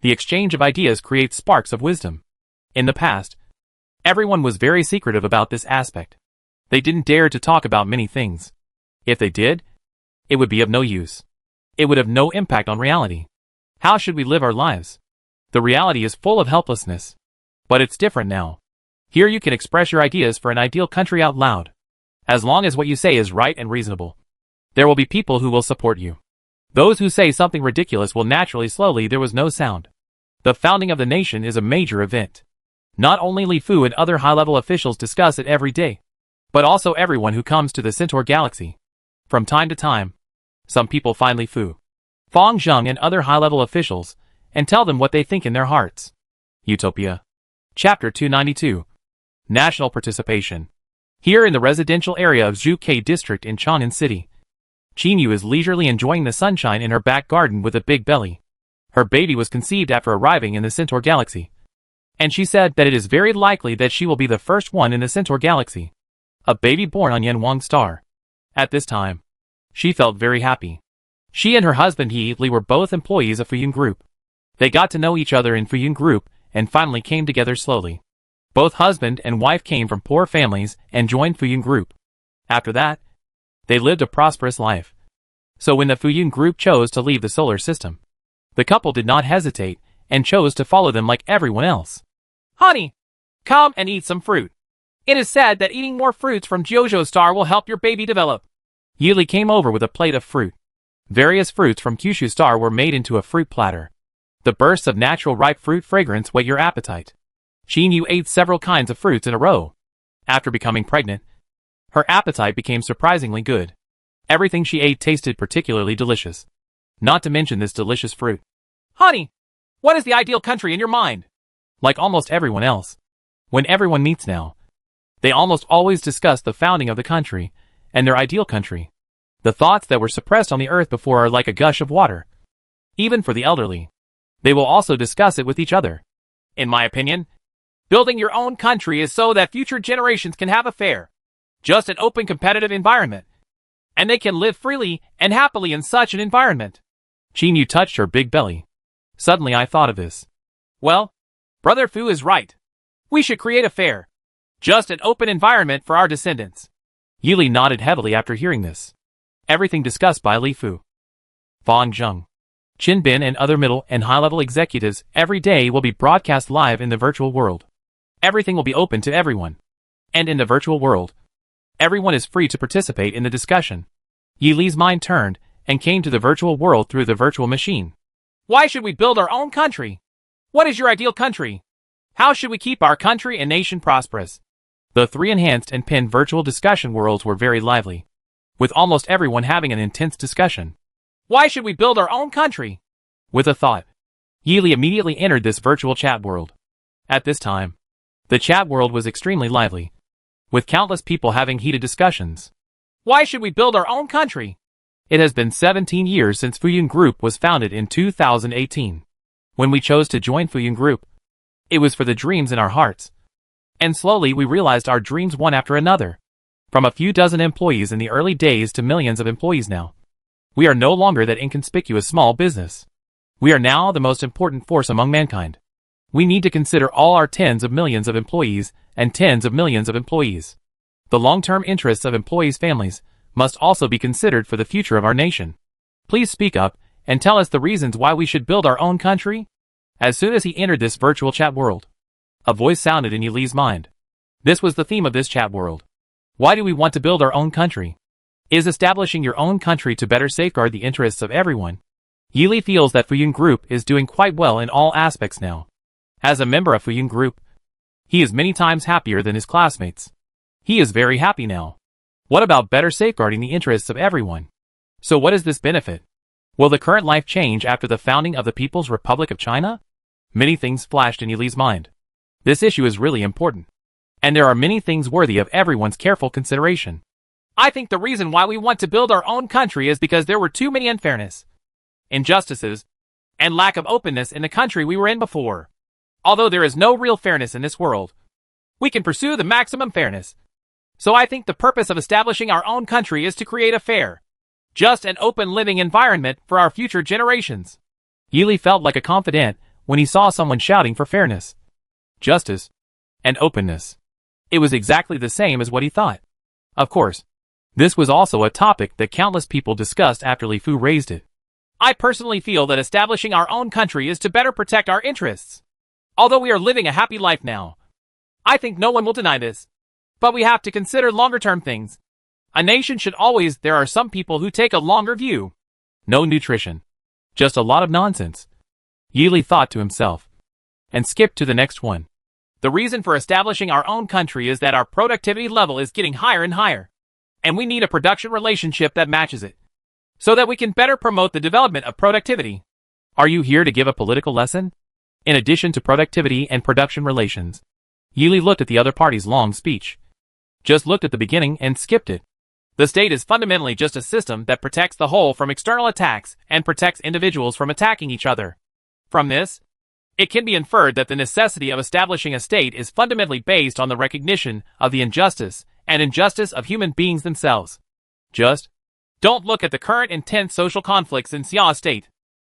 The exchange of ideas creates sparks of wisdom. In the past, everyone was very secretive about this aspect. They didn't dare to talk about many things. If they did, it would be of no use. It would have no impact on reality. How should we live our lives? The reality is full of helplessness. But it's different now. Here you can express your ideas for an ideal country out loud. As long as what you say is right and reasonable, there will be people who will support you. Those who say something ridiculous will naturally slowly there was no sound. The founding of the nation is a major event. Not only Li Fu and other high-level officials discuss it every day, but also everyone who comes to the Centaur galaxy. From time to time, some people find Li Fu, Fang Zheng and other high-level officials, and tell them what they think in their hearts. Utopia. Chapter 292. National Participation. Here in the residential area of Zhuke District in Chang'an City, Qinyu is leisurely enjoying the sunshine in her back garden with a big belly. Her baby was conceived after arriving in the Centaur galaxy, and she said that it is very likely that she will be the first one in the Centaur galaxy. A baby born on Yanwang star. At this time, she felt very happy. She and her husband He Li were both employees of Fuyun Group. They got to know each other in Fuyun Group and finally came together slowly. Both husband and wife came from poor families and joined Fuyun Group. After that, they lived a prosperous life. So when the Fuyun Group chose to leave the solar system, the couple did not hesitate and chose to follow them like everyone else. Honey, come and eat some fruit. It is said that eating more fruits from JoJo Star will help your baby develop. Yili came over with a plate of fruit. Various fruits from Kyushu Star were made into a fruit platter. The bursts of natural ripe fruit fragrance whet your appetite. Qinyu ate several kinds of fruits in a row. After becoming pregnant, her appetite became surprisingly good. Everything she ate tasted particularly delicious. Not to mention this delicious fruit. Honey, what is the ideal country in your mind? Like almost everyone else, when everyone meets now, they almost always discuss the founding of the country and their ideal country. The thoughts that were suppressed on the earth before are like a gush of water. Even for the elderly, they will also discuss it with each other. In my opinion, building your own country is so that future generations can have a fair, just an open competitive environment, and they can live freely and happily in such an environment. Qinyu touched her big belly. Suddenly I thought of this. Well, Brother Fu is right. We should create a fair, just an open environment for our descendants. Yili nodded heavily after hearing this. Everything discussed by Li Fu, Fang Zheng, Qin Bin and other middle and high-level executives every day will be broadcast live in the virtual world. Everything will be open to everyone. And in the virtual world, everyone is free to participate in the discussion. Yi Li's mind turned and came to the virtual world through the virtual machine. Why should we build our own country? What is your ideal country? How should we keep our country and nation prosperous? The three enhanced and pinned virtual discussion worlds were very lively, with almost everyone having an intense discussion. Why should we build our own country? With a thought, Yi Li immediately entered this virtual chat world. At this time, the chat world was extremely lively, with countless people having heated discussions. Why should we build our own country? It has been 17 years since Fuyun Group was founded in 2018. When we chose to join Fuyun Group, it was for the dreams in our hearts. And slowly we realized our dreams one after another. From a few dozen employees in the early days to millions of employees now. We are no longer that inconspicuous small business. We are now the most important force among mankind. We need to consider all our tens of millions of employees and tens of millions of employees. The long-term interests of employees' families must also be considered for the future of our nation. Please speak up and tell us the reasons why we should build our own country. As soon as he entered this virtual chat world, a voice sounded in Yi Li's mind. This was the theme of this chat world. Why do we want to build our own country? Is establishing your own country to better safeguard the interests of everyone? Yi Li feels that Fuyun Group is doing quite well in all aspects now. As a member of Fuyun Group, he is many times happier than his classmates. He is very happy now. What about better safeguarding the interests of everyone? So what is this benefit? Will the current life change after the founding of the People's Republic of China? Many things flashed in Yi Li's mind. This issue is really important. And there are many things worthy of everyone's careful consideration. I think the reason why we want to build our own country is because there were too many unfairness, injustices, and lack of openness in the country we were in before. Although there is no real fairness in this world, we can pursue the maximum fairness. So I think the purpose of establishing our own country is to create a fair, just and open living environment for our future generations. Yili felt like a confidant when he saw someone shouting for fairness, justice, and openness. It was exactly the same as what he thought. Of course, this was also a topic that countless people discussed after Li Fu raised it. I personally feel that establishing our own country is to better protect our interests. Although we are living a happy life now, I think no one will deny this. But we have to consider longer-term things. A nation should always. There are some people who take a longer view. No nutrition. Just a lot of nonsense. Yili thought to himself, and skipped to the next one. The reason for establishing our own country is that our productivity level is getting higher and higher. And we need a production relationship that matches it, so that we can better promote the development of productivity. Are you here to give a political lesson? In addition to productivity and production relations. Yili looked at the other party's long speech. Just looked at the beginning and skipped it. The state is fundamentally just a system that protects the whole from external attacks and protects individuals from attacking each other. From this, it can be inferred that the necessity of establishing a state is fundamentally based on the recognition of the injustice and injustice of human beings themselves. Just don't look at the current intense social conflicts in Xia state.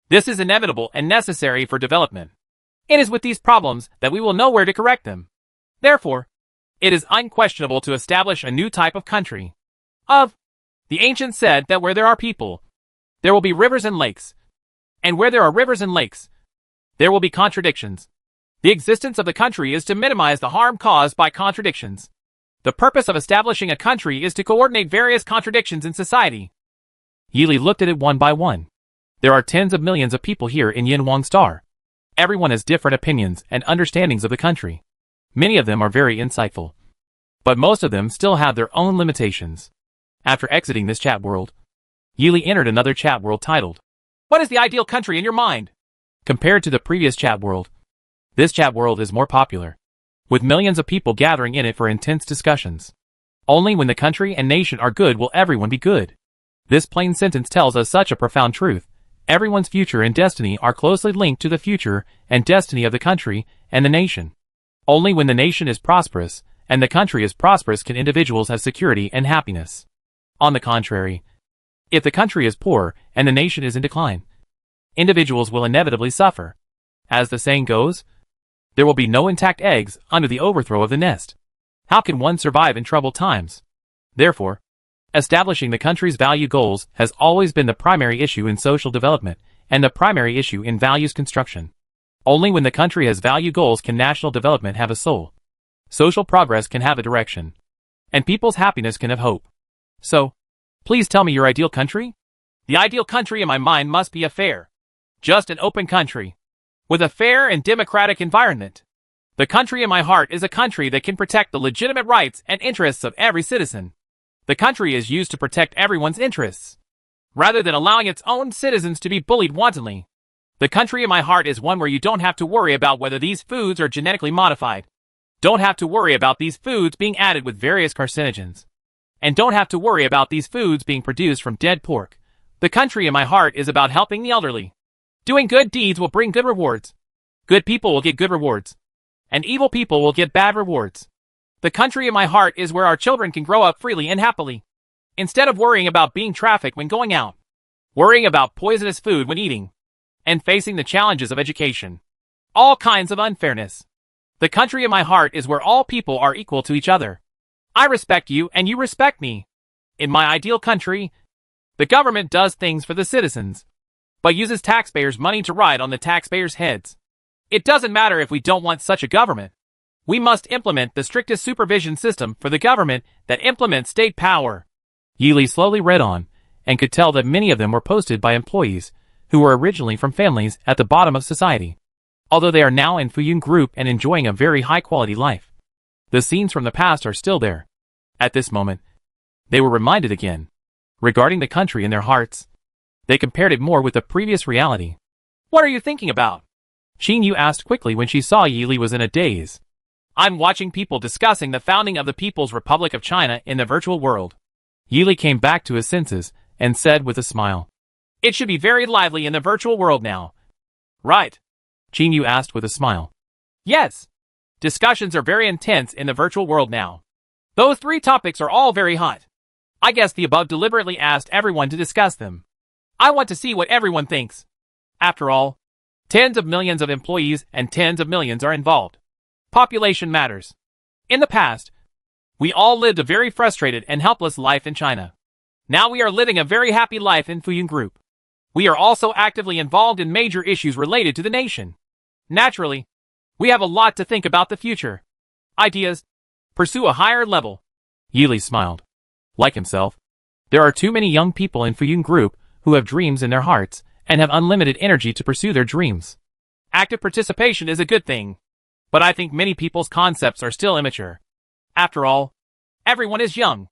This is inevitable and necessary for development. It is with these problems that we will know where to correct them. Therefore, it is unquestionable to establish a new type of country. The ancients said that where there are people, there will be rivers and lakes. And where there are rivers and lakes, there will be contradictions. The existence of the country is to minimize the harm caused by contradictions. The purpose of establishing a country is to coordinate various contradictions in society. Yili looked at it one by one. There are tens of millions of people here in Yinhuang Star. Everyone has different opinions and understandings of the country. Many of them are very insightful. But most of them still have their own limitations. After exiting this chat world, Yili entered another chat world titled, "What is the ideal country in your mind?" Compared to the previous chat world, this chat world is more popular, with millions of people gathering in it for intense discussions. Only when the country and nation are good will everyone be good. This plain sentence tells us such a profound truth. Everyone's future and destiny are closely linked to the future and destiny of the country and the nation. Only when the nation is prosperous and the country is prosperous can individuals have security and happiness. On the contrary, if the country is poor and the nation is in decline, individuals will inevitably suffer. As the saying goes, there will be no intact eggs under the overthrow of the nest. How can one survive in troubled times? Therefore, establishing the country's value goals has always been the primary issue in social development and the primary issue in values construction. Only when the country has value goals can national development have a soul. Social progress can have a direction. And people's happiness can have hope. So, please tell me your ideal country? The ideal country in my mind must be a fair, just and open country, with a fair and democratic environment. The country in my heart is a country that can protect the legitimate rights and interests of every citizen. The country is used to protect everyone's interests, rather than allowing its own citizens to be bullied wantonly. The country in my heart is one where you don't have to worry about whether these foods are genetically modified. Don't have to worry about these foods being added with various carcinogens. And don't have to worry about these foods being produced from dead pork. The country in my heart is about helping the elderly. Doing good deeds will bring good rewards. Good people will get good rewards. And evil people will get bad rewards. The country in my heart is where our children can grow up freely and happily. Instead of worrying about being trafficked when going out, worrying about poisonous food when eating, and facing the challenges of education. All kinds of unfairness. The country in my heart is where all people are equal to each other. I respect you and you respect me. In my ideal country, the government does things for the citizens, but uses taxpayers' money to ride on the taxpayers' heads. It doesn't matter if we don't want such a government. We must implement the strictest supervision system for the government that implements state power. Yili slowly read on, and could tell that many of them were posted by employees who were originally from families at the bottom of society, although they are now in Fuyun Group and enjoying a very high-quality life. The scenes from the past are still there. At this moment, they were reminded again. Regarding the country in their hearts, they compared it more with the previous reality. "What are you thinking about?" Qin Yu asked quickly when she saw Yili was in a daze. "I'm watching people discussing the founding of the People's Republic of China in the virtual world." Yili came back to his senses and said with a smile, "It should be very lively in the virtual world now. Right. Qin Yu asked with a smile. Yes. Discussions are very intense in the virtual world now. Those 3 topics are all very hot. I guess the above deliberately asked everyone to discuss them. I want to see what everyone thinks. After all, tens of millions of employees and tens of millions are involved. Population matters. In the past, we all lived a very frustrated and helpless life in China. Now we are living a very happy life in Fuyun Group. We are also actively involved in major issues related to the nation. Naturally, we have a lot to think about the future. Ideas. Pursue a higher level. Yili smiled. Like himself, there are too many young people in Fuyun Group who have dreams in their hearts and have unlimited energy to pursue their dreams. Active participation is a good thing. But I think many people's concepts are still immature. After all, everyone is young.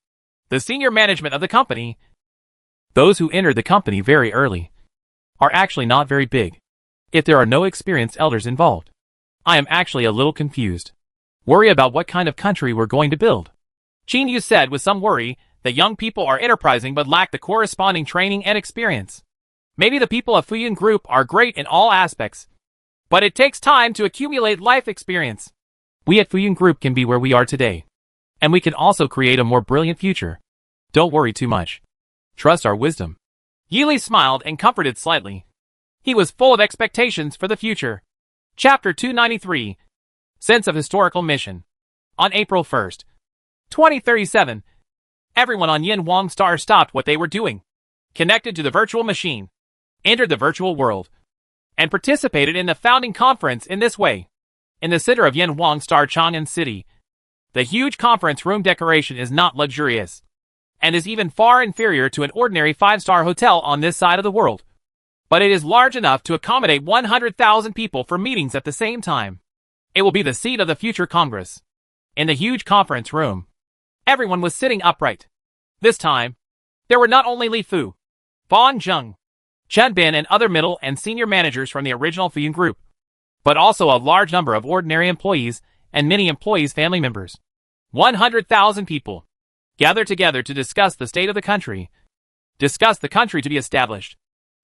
The senior management of the company, those who entered the company very early, are actually not very big. If there are no experienced elders involved, I am actually a little confused. Worry about what kind of country we're going to build. Qin Yu said with some worry that young people are enterprising but lack the corresponding training and experience. Maybe the people of Fuyun Group are great in all aspects, but it takes time to accumulate life experience. We at Fuyun Group can be where we are today, and we can also create a more brilliant future. Don't worry too much. Trust our wisdom. Yili smiled and comforted slightly. He was full of expectations for the future. Chapter 293. Sense of Historical Mission. On April 1st, 2037, everyone on Yin Wang Star stopped what they were doing, connected to the virtual machine, entered the virtual world, and participated in the founding conference in this way. In the center of Yin Wang Star Chang'an City, the huge conference room decoration is not luxurious, and is even far inferior to an ordinary 5-star hotel on this side of the world. But it is large enough to accommodate 100,000 people for meetings at the same time. It will be the seat of the future Congress. In the huge conference room, everyone was sitting upright. This time, there were not only Li Fu, Fan Zheng, Chen Bin and other middle and senior managers from the original Fuyun Group, but also a large number of ordinary employees and many employees' family members. 100,000 people gathered together to discuss the state of the country, discuss the country to be established,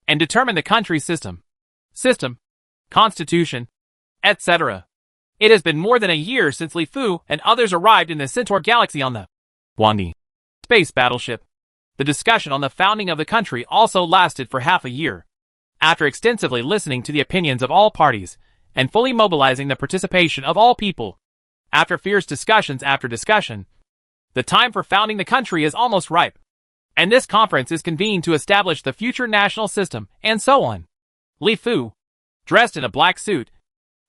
and determine the country's system, constitution, etc. It has been more than a year since Li Fu and others arrived in the Centaur galaxy on the Wandi space battleship. The discussion on the founding of the country also lasted for half a year. After extensively listening to the opinions of all parties and fully mobilizing the participation of all people, after fierce discussions after discussion, the time for founding the country is almost ripe. And this conference is convened to establish the future national system, and so on. Li Fu, dressed in a black suit,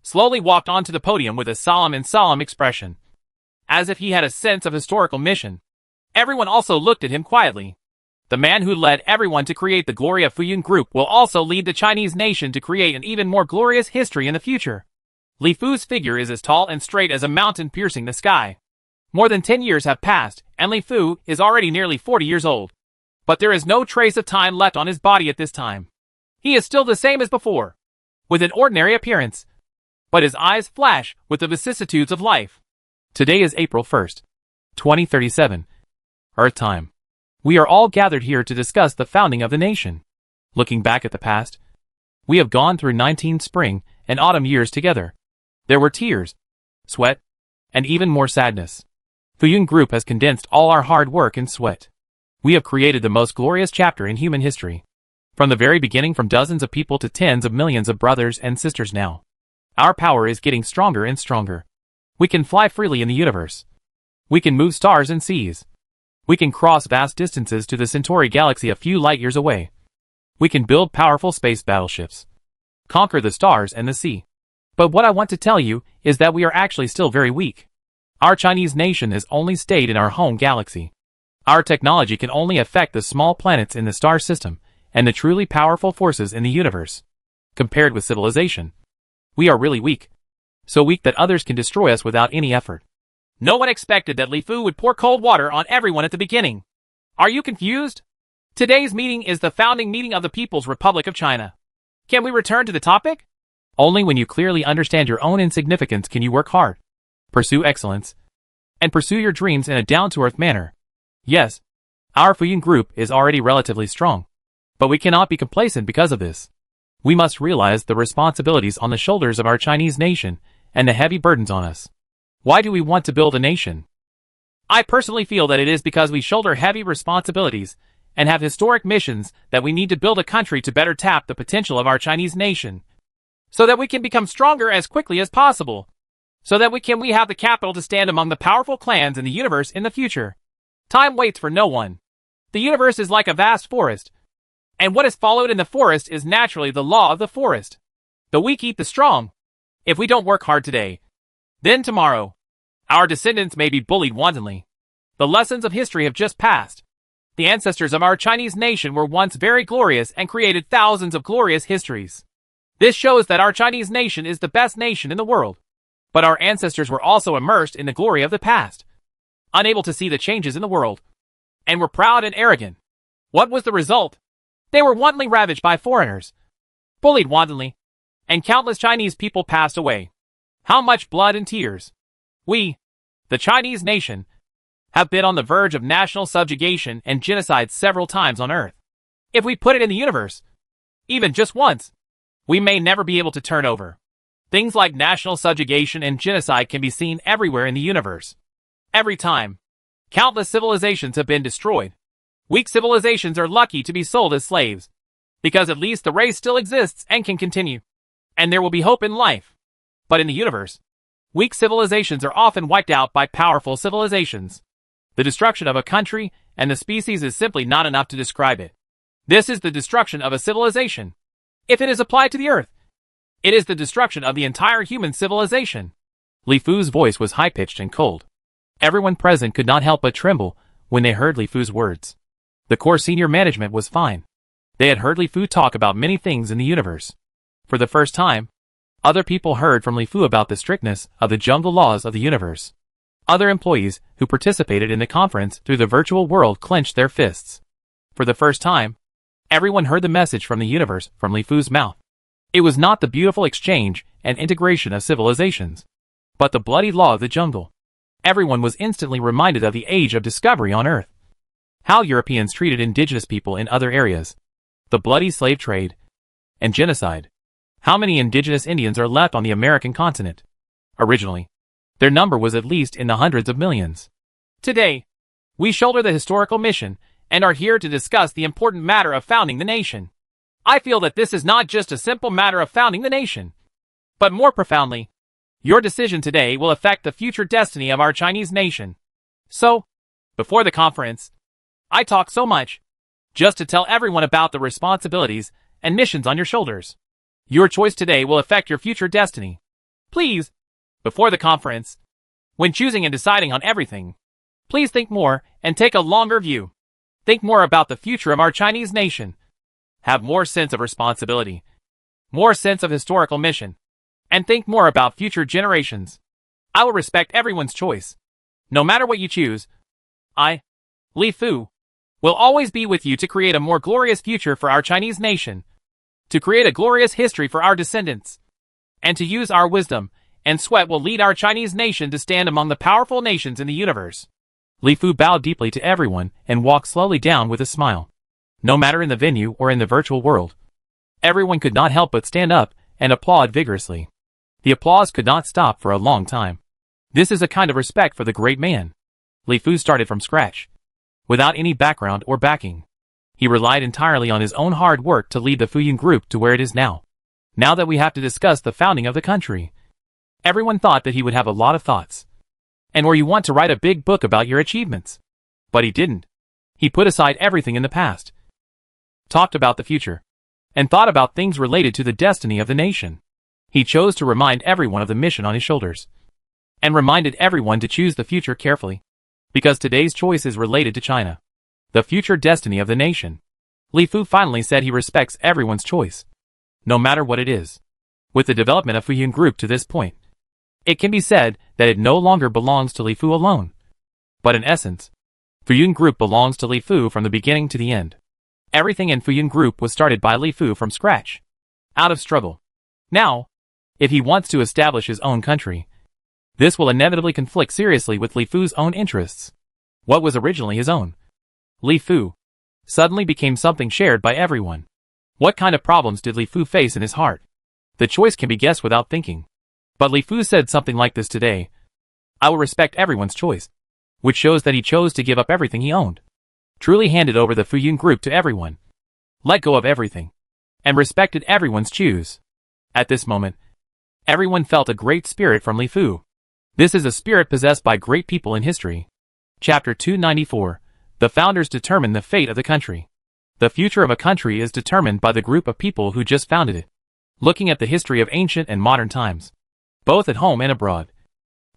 slowly walked onto the podium with a solemn expression, as if he had a sense of historical mission. Everyone also looked at him quietly. The man who led everyone to create the glory of Fuyun Group will also lead the Chinese nation to create an even more glorious history in the future. Li Fu's figure is as tall and straight as a mountain piercing the sky. More than 10 years have passed, and Li Fu is already nearly 40 years old. But there is no trace of time left on his body at this time. He is still the same as before, with an ordinary appearance, but his eyes flash with the vicissitudes of life. Today is April 1st, 2037, Earth time. We are all gathered here to discuss the founding of the nation. Looking back at the past, we have gone through 19 spring and autumn years together. There were tears, sweat, and even more sadness. Fuyun Group has condensed all our hard work and sweat. We have created the most glorious chapter in human history. From the very beginning, from dozens of people to tens of millions of brothers and sisters now. Our power is getting stronger and stronger. We can fly freely in the universe. We can move stars and seas. We can cross vast distances to the Centauri galaxy a few light years away. We can build powerful space battleships. Conquer the stars and the sea. But what I want to tell you is that we are actually still very weak. Our Chinese nation has only stayed in our home galaxy. Our technology can only affect the small planets in the star system and the truly powerful forces in the universe. Compared with civilization, we are really weak. So weak that others can destroy us without any effort. No one expected that Li Fu would pour cold water on everyone at the beginning. Are you confused? Today's meeting is the founding meeting of the People's Republic of China. Can we return to the topic? Only when you clearly understand your own insignificance can you work hard, pursue excellence, and pursue your dreams in a down-to-earth manner. Yes, our Fuyun Group is already relatively strong, but we cannot be complacent because of this. We must realize the responsibilities on the shoulders of our Chinese nation and the heavy burdens on us. Why do we want to build a nation? I personally feel that it is because we shoulder heavy responsibilities and have historic missions that we need to build a country to better tap the potential of our Chinese nation, so that we can become stronger as quickly as possible, so that we have the capital to stand among the powerful clans in the universe in the future. Time waits for no one. The universe is like a vast forest, and what is followed in the forest is naturally the law of the forest. The weak eat the strong. If we don't work hard today, then tomorrow, our descendants may be bullied wantonly. The lessons of history have just passed. The ancestors of our Chinese nation were once very glorious and created thousands of glorious histories. This shows that our Chinese nation is the best nation in the world. But our ancestors were also immersed in the glory of the past, unable to see the changes in the world, and were proud and arrogant. What was the result? They were wantonly ravaged by foreigners, bullied wantonly, and countless Chinese people passed away. How much blood and tears! We, the Chinese nation, have been on the verge of national subjugation and genocide several times on Earth. If we put it in the universe, even just once, we may never be able to turn over. Things like national subjugation and genocide can be seen everywhere in the universe. Every time, countless civilizations have been destroyed. Weak civilizations are lucky to be sold as slaves, because at least the race still exists and can continue, and there will be hope in life. But in the universe, weak civilizations are often wiped out by powerful civilizations. The destruction of a country and the species is simply not enough to describe it. This is the destruction of a civilization. If it is applied to the Earth, it is the destruction of the entire human civilization. Li Fu's voice was high-pitched and cold. Everyone present could not help but tremble when they heard Li Fu's words. The core senior management was fine. They had heard Li Fu talk about many things in the universe. For the first time, other people heard from Li Fu about the strictness of the jungle laws of the universe. Other employees who participated in the conference through the virtual world clenched their fists. For the first time, everyone heard the message from the universe from Li Fu's mouth. It was not the beautiful exchange and integration of civilizations, but the bloody law of the jungle. Everyone was instantly reminded of the age of discovery on Earth. How Europeans treated indigenous people in other areas. The bloody slave trade and genocide. How many indigenous Indians are left on the American continent? Originally, their number was at least in the hundreds of millions. Today, we shoulder the historical mission and are here to discuss the important matter of founding the nation. I feel that this is not just a simple matter of founding the nation, but more profoundly, your decision today will affect the future destiny of our Chinese nation. So, before the conference, I talk so much, just to tell everyone about the responsibilities and missions on your shoulders. Your choice today will affect your future destiny. Please, before the conference, when choosing and deciding on everything, please think more and take a longer view. Think more about the future of our Chinese nation. Have more sense of responsibility, more sense of historical mission, and think more about future generations. I will respect everyone's choice. No matter what you choose, I, Li Fu, will always be with you to create a more glorious future for our Chinese nation, to create a glorious history for our descendants, and to use our wisdom and sweat will lead our Chinese nation to stand among the powerful nations in the universe. Li Fu bowed deeply to everyone and walked slowly down with a smile. No matter in the venue or in the virtual world, everyone could not help but stand up and applaud vigorously. The applause could not stop for a long time. This is a kind of respect for the great man. Li Fu started from scratch, without any background or backing. He relied entirely on his own hard work to lead the Fuyun group to where it is now. Now that we have to discuss the founding of the country, everyone thought that he would have a lot of thoughts, and where you want to write a big book about your achievements. But he didn't. He put aside everything in the past, talked about the future, and thought about things related to the destiny of the nation. He chose to remind everyone of the mission on his shoulders, and reminded everyone to choose the future carefully, because today's choice is related to China, the future destiny of the nation. Li Fu finally said he respects everyone's choice, no matter what it is. With the development of Fuyun Group to this point, it can be said that it no longer belongs to Li Fu alone, but in essence, Fuyun Group belongs to Li Fu from the beginning to the end. Everything in Fuyun Group was started by Li Fu from scratch, out of struggle. Now, if he wants to establish his own country, this will inevitably conflict seriously with Li Fu's own interests. What was originally his own, Li Fu, suddenly became something shared by everyone. What kind of problems did Li Fu face in his heart? The choice can be guessed without thinking. But Li Fu said something like this today: I will respect everyone's choice. Which shows that he chose to give up everything he owned. Truly handed over the Fuyun group to everyone. Let go of everything. And respected everyone's choose. At this moment, everyone felt a great spirit from Li Fu. This is a spirit possessed by great people in history. Chapter 294. The founders determine the fate of the country. The future of a country is determined by the group of people who just founded it. Looking at the history of ancient and modern times, both at home and abroad,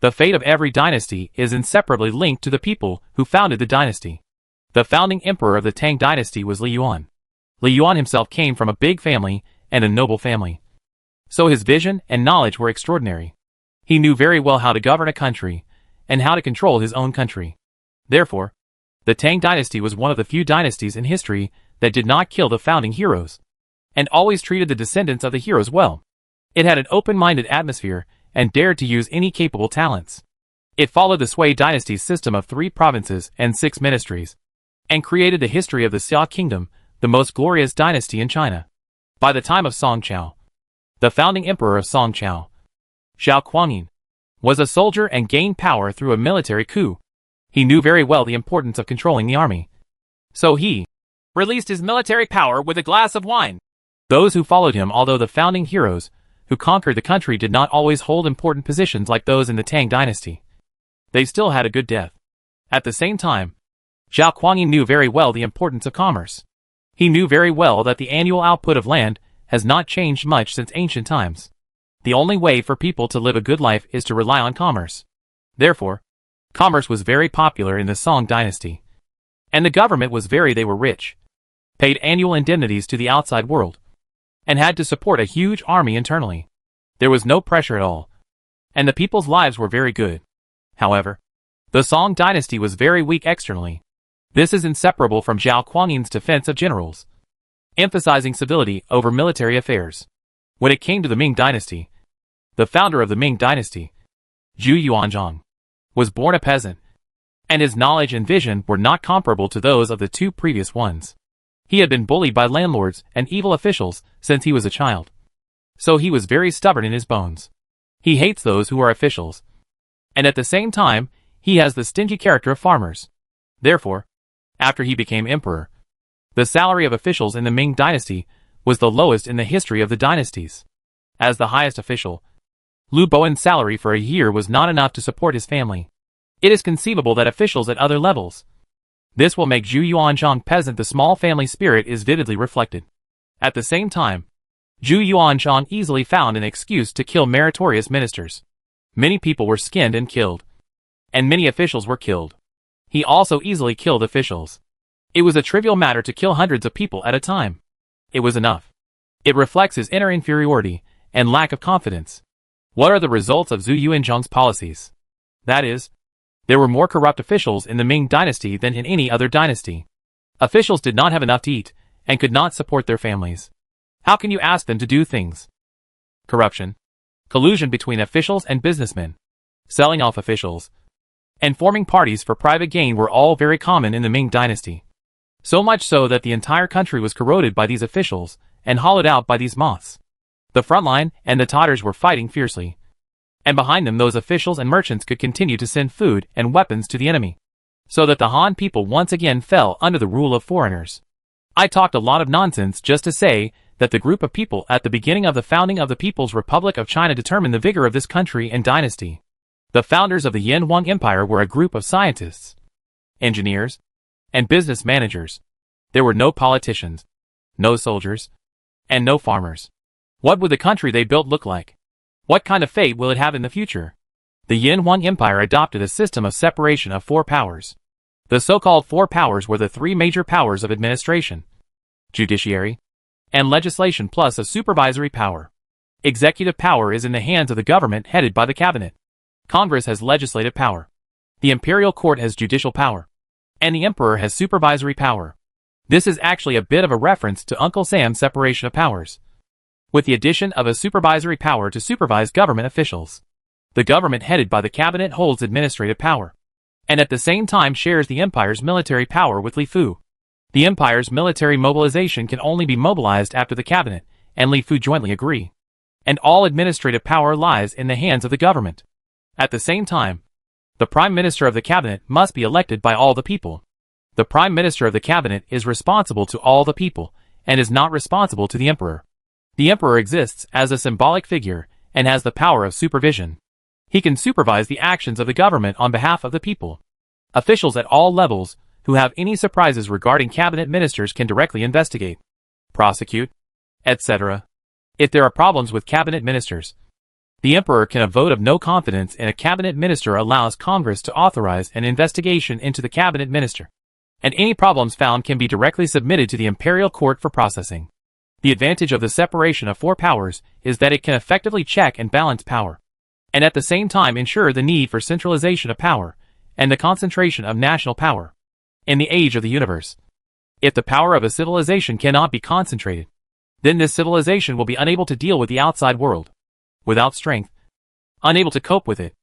the fate of every dynasty is inseparably linked to the people who founded the dynasty. The founding emperor of the Tang dynasty was Li Yuan. Li Yuan himself came from a big family and a noble family. So his vision and knowledge were extraordinary. He knew very well how to govern a country and how to control his own country. Therefore, the Tang dynasty was one of the few dynasties in history that did not kill the founding heroes, and always treated the descendants of the heroes well. It had an open-minded atmosphere and dared to use any capable talents. It followed the Sui dynasty's system of 3 provinces and 6 ministries, and created the history of the Xia kingdom, the most glorious dynasty in China. By the time of Song Chao, the founding emperor of Song Chao, Xiao Kuangyin, was a soldier and gained power through a military coup. He knew very well the importance of controlling the army. So he released his military power with a glass of wine. Those who followed him, although the founding heroes who conquered the country did not always hold important positions like those in the Tang dynasty, they still had a good death. At the same time, Xiao Kuangyin knew very well the importance of commerce. He knew very well that the annual output of land has not changed much since ancient times. The only way for people to live a good life is to rely on commerce. Therefore, commerce was very popular in the Song dynasty. And the government was they were rich, paid annual indemnities to the outside world, and had to support a huge army internally. There was no pressure at all, and the people's lives were very good. However, the Song dynasty was very weak externally. This is inseparable from Xiao Kuangyin's defense of generals, emphasizing civility over military affairs. When it came to the Ming dynasty, the founder of the Ming dynasty, Zhu Yuanzhang, was born a peasant, and his knowledge and vision were not comparable to those of the 2 previous ones. He had been bullied by landlords and evil officials since he was a child. So he was very stubborn in his bones. He hates those who are officials. And at the same time, he has the stingy character of farmers. Therefore, after he became emperor, the salary of officials in the Ming dynasty was the lowest in the history of the dynasties. As the highest official, Lu Bowen's salary for a year was not enough to support his family. It is conceivable that officials at other levels. This will make Zhu Yuanzhang peasant. The small family spirit is vividly reflected. At the same time, Zhu Yuanzhang easily found an excuse to kill meritorious ministers. Many people were skinned and killed, and many officials were killed. He also easily killed officials. It was a trivial matter to kill hundreds of people at a time. It was enough. It reflects his inner inferiority and lack of confidence. What are the results of Zhu Yuanzhang's policies? That is, there were more corrupt officials in the Ming dynasty than in any other dynasty. Officials did not have enough to eat and could not support their families. How can you ask them to do things? Corruption, collusion between officials and businessmen, selling off officials, and forming parties for private gain were all very common in the Ming dynasty. So much so that the entire country was corroded by these officials and hollowed out by these moths. The front line and the Tatars were fighting fiercely, and behind them those officials and merchants could continue to send food and weapons to the enemy, so that the Han people once again fell under the rule of foreigners. I talked a lot of nonsense just to say that the group of people at the beginning of the founding of the People's Republic of China determined the vigor of this country and dynasty. The founders of the Yin Wang Empire were a group of scientists, engineers, and business managers. There were no politicians, no soldiers, and no farmers. What would the country they built look like? What kind of fate will it have in the future? The Yin Wang Empire adopted a system of separation of 4 powers. The so-called 4 powers were the 3 major powers of administration, judiciary, and legislation, plus a supervisory power. Executive power is in the hands of the government headed by the cabinet. Congress has legislative power. The imperial court has judicial power. And the emperor has supervisory power. This is actually a bit of a reference to Uncle Sam's separation of powers, with the addition of a supervisory power to supervise government officials. The government headed by the cabinet holds administrative power, and at the same time shares the empire's military power with Li Fu. The empire's military mobilization can only be mobilized after the cabinet and Li Fu jointly agree. And all administrative power lies in the hands of the government. At the same time, the prime minister of the cabinet must be elected by all the people. The prime minister of the cabinet is responsible to all the people and is not responsible to the emperor. The emperor exists as a symbolic figure and has the power of supervision. He can supervise the actions of the government on behalf of the people. Officials at all levels who have any surprises regarding cabinet ministers can directly investigate, prosecute, etc. If there are problems with cabinet ministers, the emperor can a vote of no confidence in a cabinet minister allows Congress to authorize an investigation into the cabinet minister. And any problems found can be directly submitted to the imperial court for processing. The advantage of the separation of four powers is that it can effectively check and balance power, and at the same time ensure the need for centralization of power and the concentration of national power. In the age of the universe, if the power of a civilization cannot be concentrated, then this civilization will be unable to deal with the outside world. Without strength, unable to cope with it,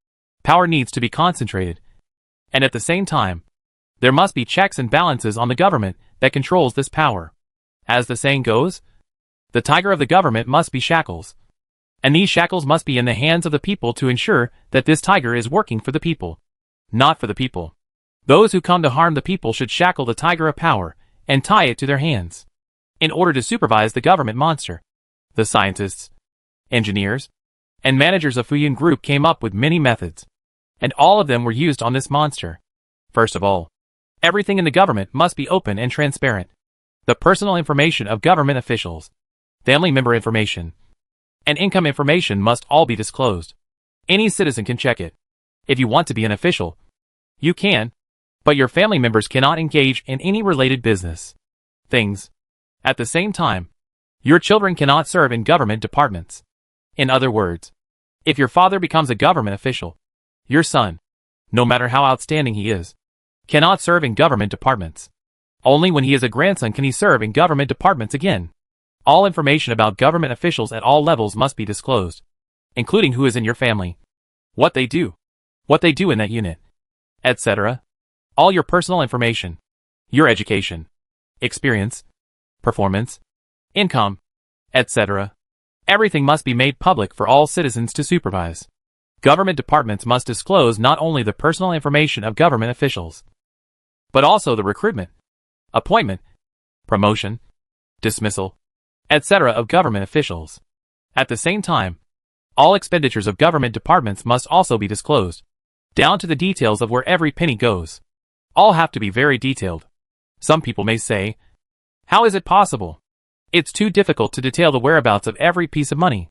power needs to be concentrated, and at the same time, there must be checks and balances on the government that controls this power. As the saying goes, the tiger of the government must be shackles, and these shackles must be in the hands of the people to ensure that this tiger is working for the people, not for the people. Those who come to harm the people should shackle the tiger of power and tie it to their hands, in order to supervise the government monster. The scientists, engineers, and managers of Fuyun Group came up with many methods, and all of them were used on this monster. First of all, everything in the government must be open and transparent. The personal information of government officials, family member information, and income information must all be disclosed. Any citizen can check it. If you want to be an official, you can, but your family members cannot engage in any related business things. At the same time, your children cannot serve in government departments. In other words, if your father becomes a government official, your son, no matter how outstanding he is, cannot serve in government departments. Only when he is a grandson can he serve in government departments again. All information about government officials at all levels must be disclosed, including who is in your family, what they do in that unit, etc. All your personal information, your education, experience, performance, income, etc. Everything must be made public for all citizens to supervise. Government departments must disclose not only the personal information of government officials, but also the recruitment, appointment, promotion, dismissal, etc. of government officials. At the same time, all expenditures of government departments must also be disclosed, down to the details of where every penny goes. All have to be very detailed. Some people may say, how is it possible? It's too difficult to detail the whereabouts of every piece of money.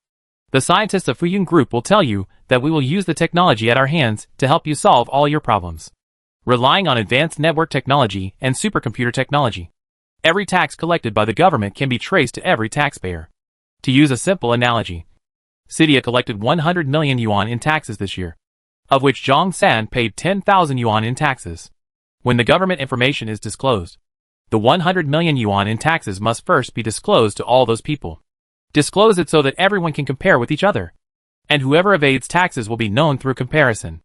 The scientists of Fuyun Group will tell you that we will use the technology at our hands to help you solve all your problems. Relying on advanced network technology and supercomputer technology, every tax collected by the government can be traced to every taxpayer. To use a simple analogy, Cydia collected 100 million yuan in taxes this year, of which Zhongshan paid 10,000 yuan in taxes. When the government information is disclosed, the 100 million yuan in taxes must first be disclosed to all those people. Disclose it so that everyone can compare with each other, and whoever evades taxes will be known through comparison.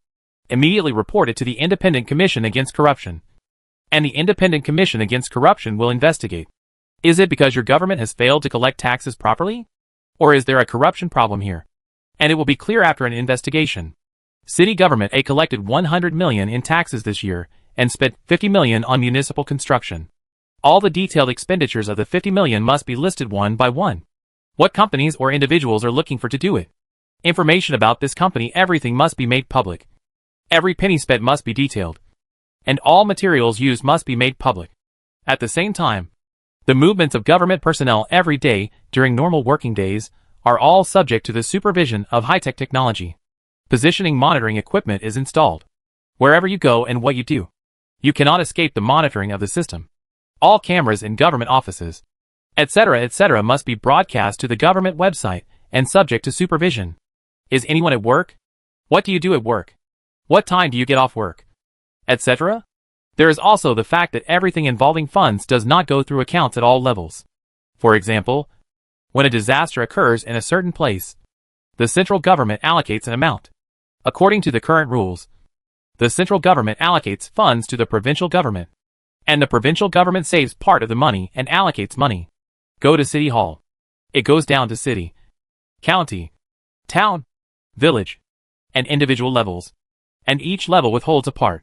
Immediately report it to the Independent Commission Against Corruption, and the Independent Commission Against Corruption will investigate. Is it because your government has failed to collect taxes properly? Or is there a corruption problem here? And it will be clear after an investigation. City Government A collected 100 million in taxes this year and spent 50 million on municipal construction. All the detailed expenditures of the 50 million must be listed one by one. What companies or individuals are looking for to do it? Information about this company, everything must be made public. Every penny spent must be detailed, and all materials used must be made public. At the same time, the movements of government personnel every day during normal working days are all subject to the supervision of high-tech technology. Positioning monitoring equipment is installed. Wherever you go and what you do, you cannot escape the monitoring of the system. All cameras in government offices, etc., must be broadcast to the government website and subject to supervision. Is anyone at work? What do you do at work? What time do you get off work? Etc. There is also the fact that everything involving funds does not go through accounts at all levels. For example, when a disaster occurs in a certain place, the central government allocates an amount. According to the current rules, the central government allocates funds to the provincial government. And the provincial government saves part of the money and allocates money. Go to City Hall. It goes down to city, county, town, village, and individual levels. And each level withholds a part.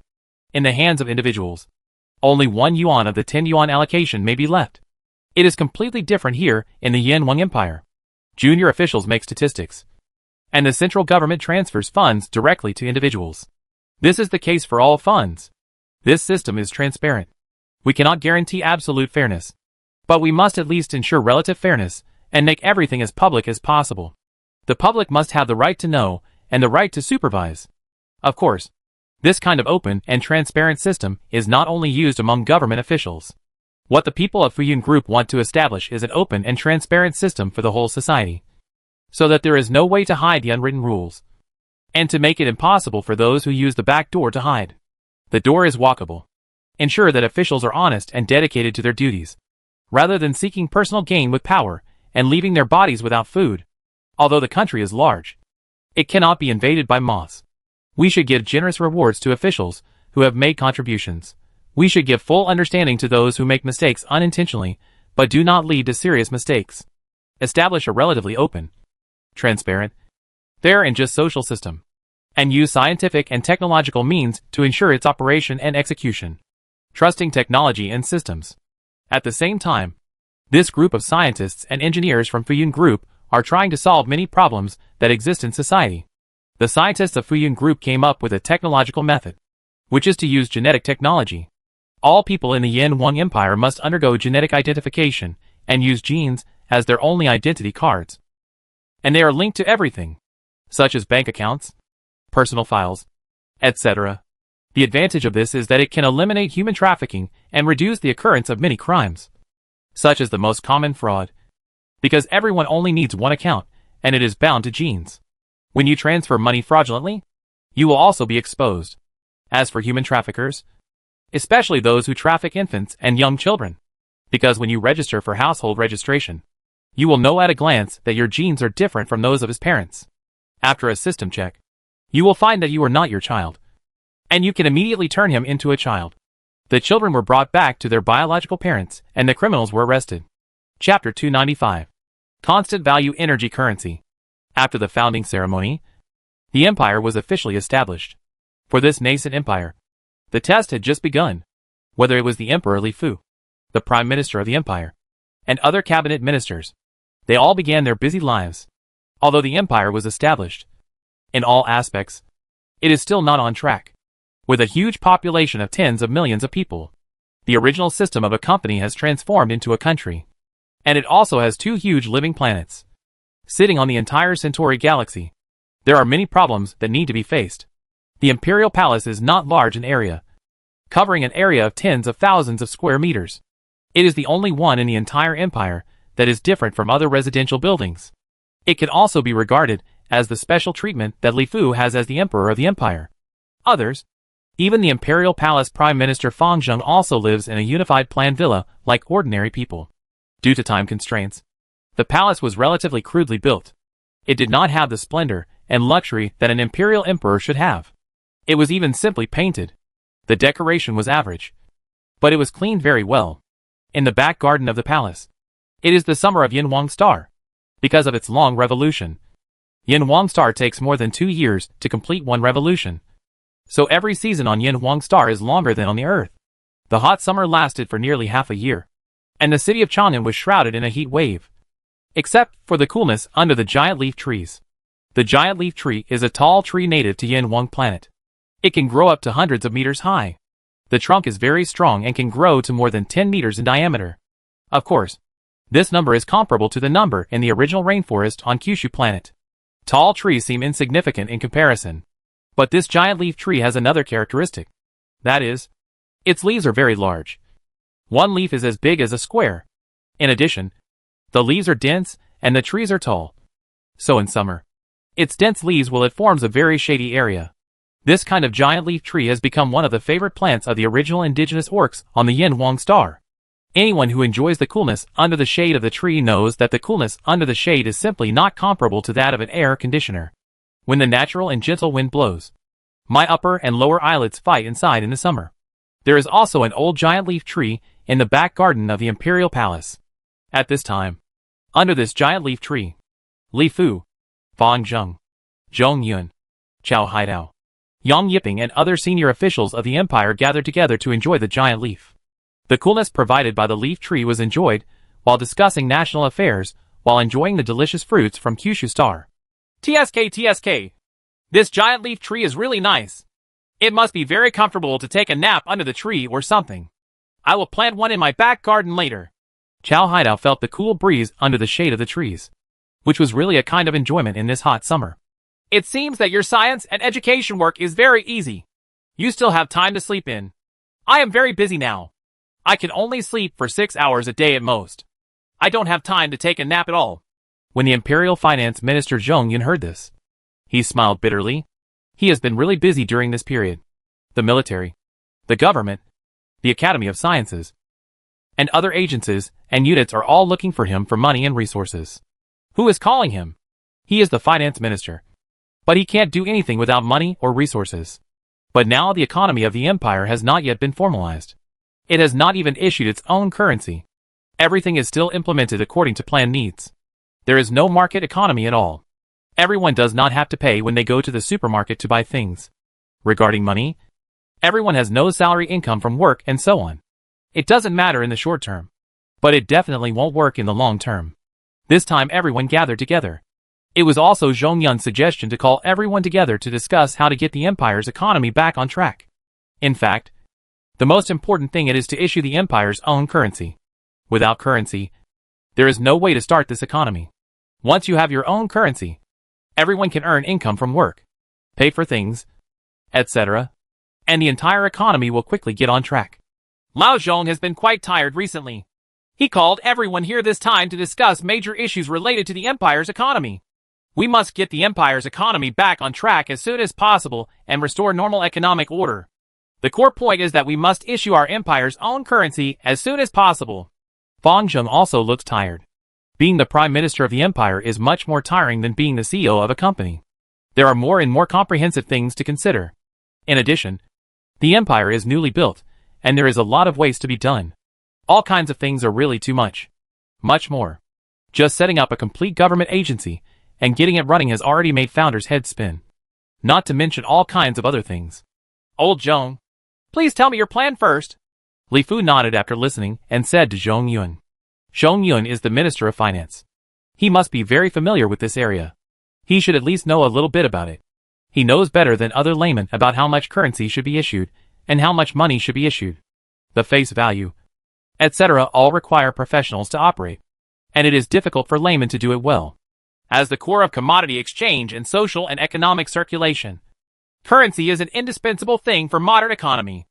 In the hands of individuals. Only 1 yuan of the 10 yuan allocation may be left. It is completely different here in the Yanwang Empire. Junior officials make statistics. And the central government transfers funds directly to individuals. This is the case for all funds. This system is transparent. We cannot guarantee absolute fairness. But we must at least ensure relative fairness and make everything as public as possible. The public must have the right to know and the right to supervise. Of course, this kind of open and transparent system is not only used among government officials. What the people of Fuyun Group want to establish is an open and transparent system for the whole society, so that there is no way to hide the unwritten rules, and to make it impossible for those who use the back door to hide. The door is walkable. Ensure that officials are honest and dedicated to their duties, rather than seeking personal gain with power and leaving their bodies without food. Although the country is large, it cannot be invaded by moths. We should give generous rewards to officials who have made contributions. We should give full understanding to those who make mistakes unintentionally, but do not lead to serious mistakes. Establish a relatively open, transparent, fair and just social system, and use scientific and technological means to ensure its operation and execution. Trusting technology and systems. At the same time, this group of scientists and engineers from Fuyun Group are trying to solve many problems that exist in society. The scientists of Fuyun Group came up with a technological method, which is to use genetic technology. All people in the Yanwang Empire must undergo genetic identification and use genes as their only identity cards. And they are linked to everything, such as bank accounts, personal files, etc. The advantage of this is that it can eliminate human trafficking and reduce the occurrence of many crimes, such as the most common fraud, because everyone only needs one account, and it is bound to genes. When you transfer money fraudulently, you will also be exposed. As for human traffickers, especially those who traffic infants and young children, because when you register for household registration, you will know at a glance that your genes are different from those of his parents. After a system check, you will find that you are not your child, and you can immediately turn him into a child. The children were brought back to their biological parents, and the criminals were arrested. Chapter 295. Constant Value Energy Currency. After the founding ceremony, the empire was officially established. For this nascent empire, the test had just begun. Whether it was the Emperor Li Fu, the Prime Minister of the empire, and other cabinet ministers, they all began their busy lives. Although the empire was established, in all aspects, it is still not on track. With a huge population of tens of millions of people, the original system of a company has transformed into a country. And it also has 2 huge living planets, sitting on the entire Centauri galaxy. There are many problems that need to be faced. The Imperial Palace is not large in area, covering an area of tens of thousands of square meters. It is the only one in the entire empire that is different from other residential buildings. It can also be regarded as the special treatment that Li Fu has as the emperor of the empire. Others, even the Imperial Palace Prime Minister Fang Zheng, also lives in a unified plan villa like ordinary people. Due to time constraints, the palace was relatively crudely built. It did not have the splendor and luxury that an imperial emperor should have. It was even simply painted. The decoration was average, but it was cleaned very well. In the back garden of the palace, it is the summer of Yanwang Star. Because of its long revolution, Yanwang Star takes more than 2 years to complete one revolution. So every season on Yanwang Star is longer than on the Earth. The hot summer lasted for nearly half a year, and the city of Chang'an was shrouded in a heat wave, except for the coolness under the giant leaf trees. The giant leaf tree is a tall tree native to Yanwang planet. It can grow up to hundreds of meters high. The trunk is very strong and can grow to more than 10 meters in diameter. Of course, this number is comparable to the number in the original rainforest on Kyushu planet. Tall trees seem insignificant in comparison. But this giant leaf tree has another characteristic. That is, its leaves are very large. One leaf is as big as a square. In addition, the leaves are dense and the trees are tall. So in summer, its dense leaves it forms a very shady area. This kind of giant leaf tree has become one of the favorite plants of the original indigenous orcs on the Yanwang Star. Anyone who enjoys the coolness under the shade of the tree knows that the coolness under the shade is simply not comparable to that of an air conditioner. When the natural and gentle wind blows, my upper and lower eyelids fight inside in the summer. There is also an old giant leaf tree in the back garden of the Imperial Palace. At this time, under this giant leaf tree, Li Fu, Fang Zheng, Zhong Yun, Chao Haidao, Yang Yiping and other senior officials of the empire gathered together to enjoy the giant leaf. The coolness provided by the leaf tree was enjoyed while discussing national affairs while enjoying the delicious fruits from Kyushu Star. TSK. This giant leaf tree is really nice. It must be very comfortable to take a nap under the tree or something. I will plant one in my back garden later. Chao Haidao felt the cool breeze under the shade of the trees, which was really a kind of enjoyment in this hot summer. It seems that your science and education work is very easy. You still have time to sleep in. I am very busy now. I can only sleep for 6 hours a day at most. I don't have time to take a nap at all. When the Imperial Finance Minister Zhong Yun heard this, he smiled bitterly. He has been really busy during this period. The military, the government, the Academy of Sciences, and other agencies and units are all looking for him for money and resources. Who is calling him? He is the finance minister. But he can't do anything without money or resources. But now the economy of the empire has not yet been formalized. It has not even issued its own currency. Everything is still implemented according to planned needs. There is no market economy at all. Everyone does not have to pay when they go to the supermarket to buy things. Regarding money, everyone has no salary income from work and so on. It doesn't matter in the short term. But it definitely won't work in the long term. This time everyone gathered together. It was also Zhong Yun's suggestion to call everyone together to discuss how to get the empire's economy back on track. In fact, the most important thing it is to issue the empire's own currency. Without currency, there is no way to start this economy. Once you have your own currency, everyone can earn income from work, pay for things, etc., and the entire economy will quickly get on track. Lao Zhong has been quite tired recently. He called everyone here this time to discuss major issues related to the empire's economy. We must get the empire's economy back on track as soon as possible and restore normal economic order. The core point is that we must issue our empire's own currency as soon as possible. Fang Zheng also looked tired. Being the prime minister of the empire is much more tiring than being the CEO of a company. There are more and more comprehensive things to consider. In addition, the empire is newly built, and there is a lot of waste to be done. All kinds of things are really too much. Much more. Just setting up a complete government agency and getting it running has already made founders' heads spin. Not to mention all kinds of other things. Old Zhong, please tell me your plan first. Li Fu nodded after listening and said to Zhong Yun. Zhong Yun is the Minister of Finance. He must be very familiar with this area. He should at least know a little bit about it. He knows better than other laymen about how much currency should be issued and how much money should be issued. The face value, etc. all require professionals to operate, and it is difficult for laymen to do it well. As the core of commodity exchange and social and economic circulation, currency is an indispensable thing for modern economy.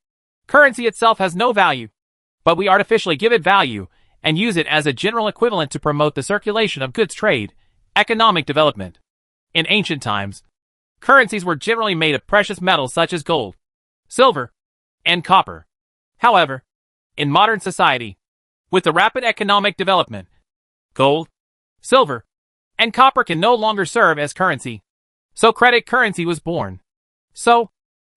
Currency itself has no value, but we artificially give it value and use it as a general equivalent to promote the circulation of goods trade, economic development. In ancient times, currencies were generally made of precious metals such as gold, silver, and copper. However, in modern society, with the rapid economic development, gold, silver, and copper can no longer serve as currency. So credit currency was born. So,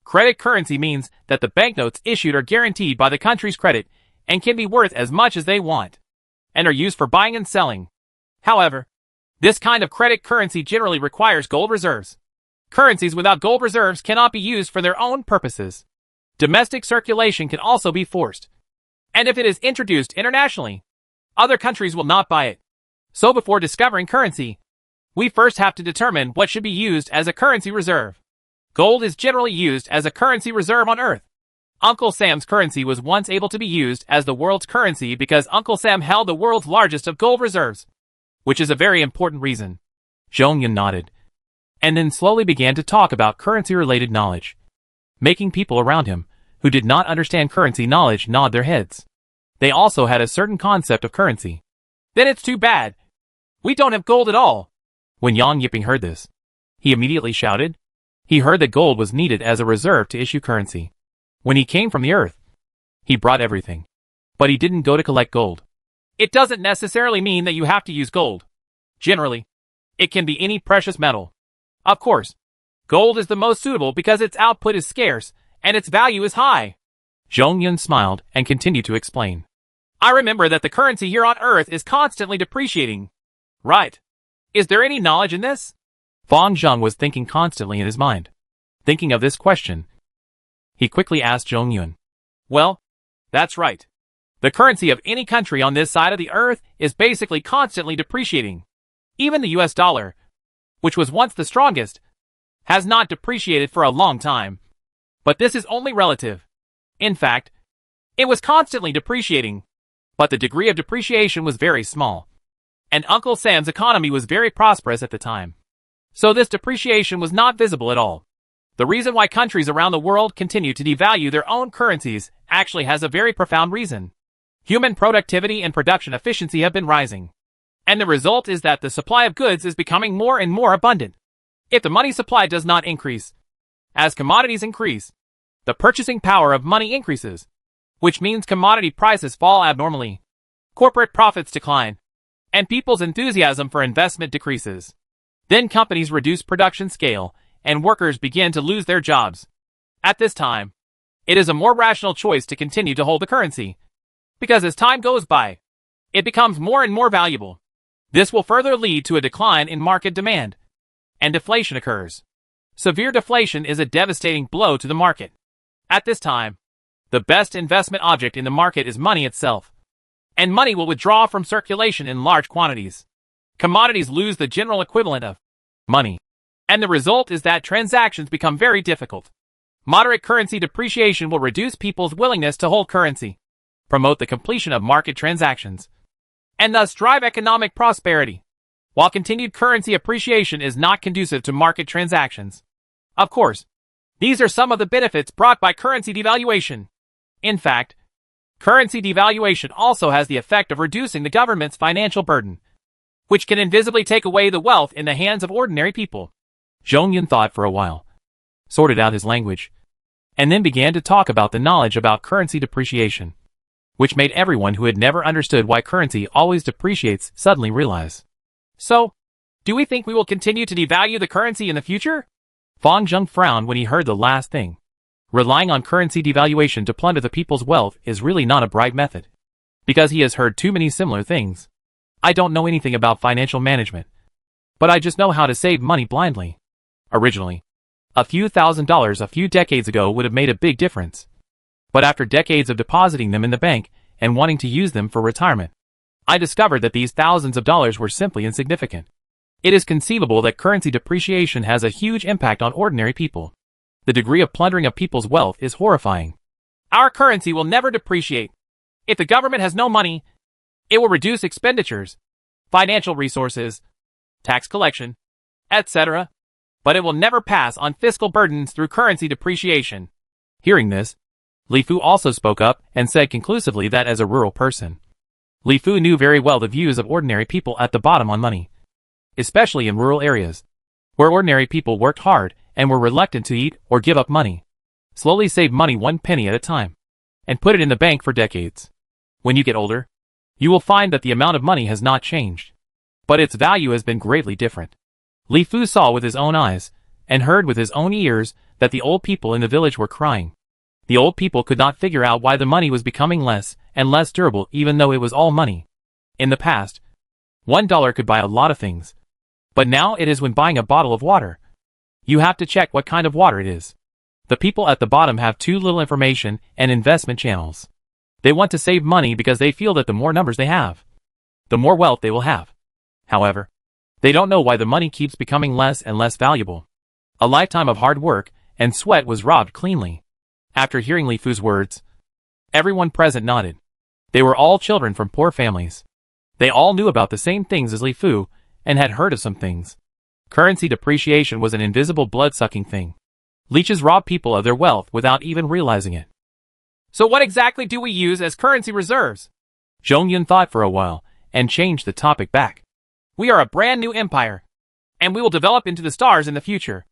credit currency means that the banknotes issued are guaranteed by the country's credit and can be worth as much as they want, and are used for buying and selling. However, this kind of credit currency generally requires gold reserves. Currencies without gold reserves cannot be used for their own purposes. Domestic circulation can also be forced. And if it is introduced internationally, other countries will not buy it. So before discovering currency, we first have to determine what should be used as a currency reserve. Gold is generally used as a currency reserve on Earth. Uncle Sam's currency was once able to be used as the world's currency because Uncle Sam held the world's largest of gold reserves, which is a very important reason. Zhong Yun nodded, and then slowly began to talk about currency-related knowledge, making people around him, who did not understand currency knowledge, nod their heads. They also had a certain concept of currency. Then it's too bad. We don't have gold at all. When Yang Yiping heard this, he immediately shouted. He heard that gold was needed as a reserve to issue currency. When he came from the earth, he brought everything. But he didn't go to collect gold. It doesn't necessarily mean that you have to use gold. Generally, it can be any precious metal. Of course, gold is the most suitable because its output is scarce and its value is high. Zhongyun smiled and continued to explain. I remember that the currency here on Earth is constantly depreciating. Right. Is there any knowledge in this? Fang Zheng was thinking constantly in his mind. Thinking of this question, he quickly asked Zhongyun. Well, that's right. The currency of any country on this side of the Earth is basically constantly depreciating. Even the US dollar, which was once the strongest, has not depreciated for a long time. But this is only relative. In fact, it was constantly depreciating, but the degree of depreciation was very small. And Uncle Sam's economy was very prosperous at the time. So this depreciation was not visible at all. The reason why countries around the world continue to devalue their own currencies actually has a very profound reason. Human productivity and production efficiency have been rising. And the result is that the supply of goods is becoming more and more abundant. If the money supply does not increase, as commodities increase, the purchasing power of money increases, which means commodity prices fall abnormally. Corporate profits decline, and people's enthusiasm for investment decreases. Then companies reduce production scale, and workers begin to lose their jobs. At this time, it is a more rational choice to continue to hold the currency, because as time goes by, it becomes more and more valuable. This will further lead to a decline in market demand, and deflation occurs. Severe deflation is a devastating blow to the market. At this time, the best investment object in the market is money itself, and money will withdraw from circulation in large quantities. Commodities lose the general equivalent of money, and the result is that transactions become very difficult. Moderate currency depreciation will reduce people's willingness to hold currency, promote the completion of market transactions, and thus drive economic prosperity, while continued currency appreciation is not conducive to market transactions. Of course, these are some of the benefits brought by currency devaluation. In fact, currency devaluation also has the effect of reducing the government's financial burden, which can invisibly take away the wealth in the hands of ordinary people. Zhongyun thought for a while, sorted out his language, and then began to talk about the knowledge about currency depreciation, which made everyone who had never understood why currency always depreciates suddenly realize. So, do we think we will continue to devalue the currency in the future? Fang Zheng frowned when he heard the last thing. Relying on currency devaluation to plunder the people's wealth is really not a bright method, because he has heard too many similar things. I don't know anything about financial management, but I just know how to save money blindly. Originally, a few $1,000s a few decades ago would have made a big difference. But after decades of depositing them in the bank and wanting to use them for retirement, I discovered that these thousands of dollars were simply insignificant. It is conceivable that currency depreciation has a huge impact on ordinary people. The degree of plundering of people's wealth is horrifying. Our currency will never depreciate. If the government has no money, it will reduce expenditures, financial resources, tax collection, etc. But it will never pass on fiscal burdens through currency depreciation. Hearing this, Li Fu also spoke up and said conclusively that as a rural person, Li Fu knew very well the views of ordinary people at the bottom on money, especially in rural areas, where ordinary people worked hard and were reluctant to eat or give up money, slowly save money 1 penny at a time, and put it in the bank for decades. When you get older, you will find that the amount of money has not changed, but its value has been greatly different. Li Fu saw with his own eyes, and heard with his own ears, that the old people in the village were crying. The old people could not figure out why the money was becoming less and less durable even though it was all money. In the past, $1 could buy a lot of things. But now it is when buying a bottle of water. You have to check what kind of water it is. The people at the bottom have too little information and investment channels. They want to save money because they feel that the more numbers they have, the more wealth they will have. However, they don't know why the money keeps becoming less and less valuable. A lifetime of hard work and sweat was robbed cleanly. After hearing Li Fu's words, everyone present nodded. They were all children from poor families. They all knew about the same things as Li Fu, and had heard of some things. Currency depreciation was an invisible blood-sucking thing. Leeches rob people of their wealth without even realizing it. So what exactly do we use as currency reserves? Zhongyun thought for a while, and changed the topic back. We are a brand new empire, and we will develop into the stars in the future.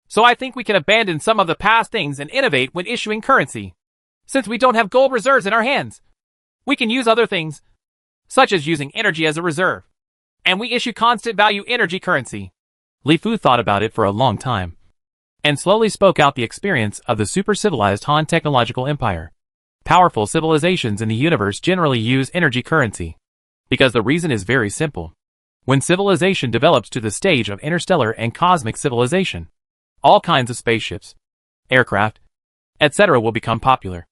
So I think we can abandon some of the past things and innovate when issuing currency. Since we don't have gold reserves in our hands, we can use other things, such as using energy as a reserve. And we issue constant value energy currency. Li Fu thought about it for a long time, and slowly spoke out the experience of the super-civilized Han technological empire. Powerful civilizations in the universe generally use energy currency. Because the reason is very simple. When civilization develops to the stage of interstellar and cosmic civilization, all kinds of spaceships, aircraft, etc. will become popular,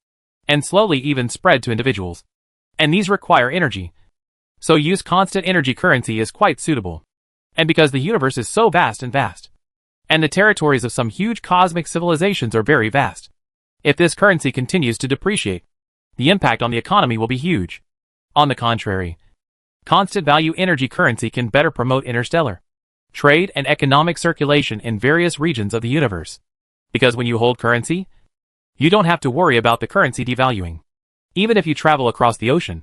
and slowly even spread to individuals. And these require energy. So use constant energy currency is quite suitable. And because the universe is so vast, and the territories of some huge cosmic civilizations are very vast, if this currency continues to depreciate, the impact on the economy will be huge. On the contrary, constant value energy currency can better promote interstellar trade and economic circulation in various regions of the universe. Because when you hold currency, you don't have to worry about the currency devaluing. Even if you travel across the ocean,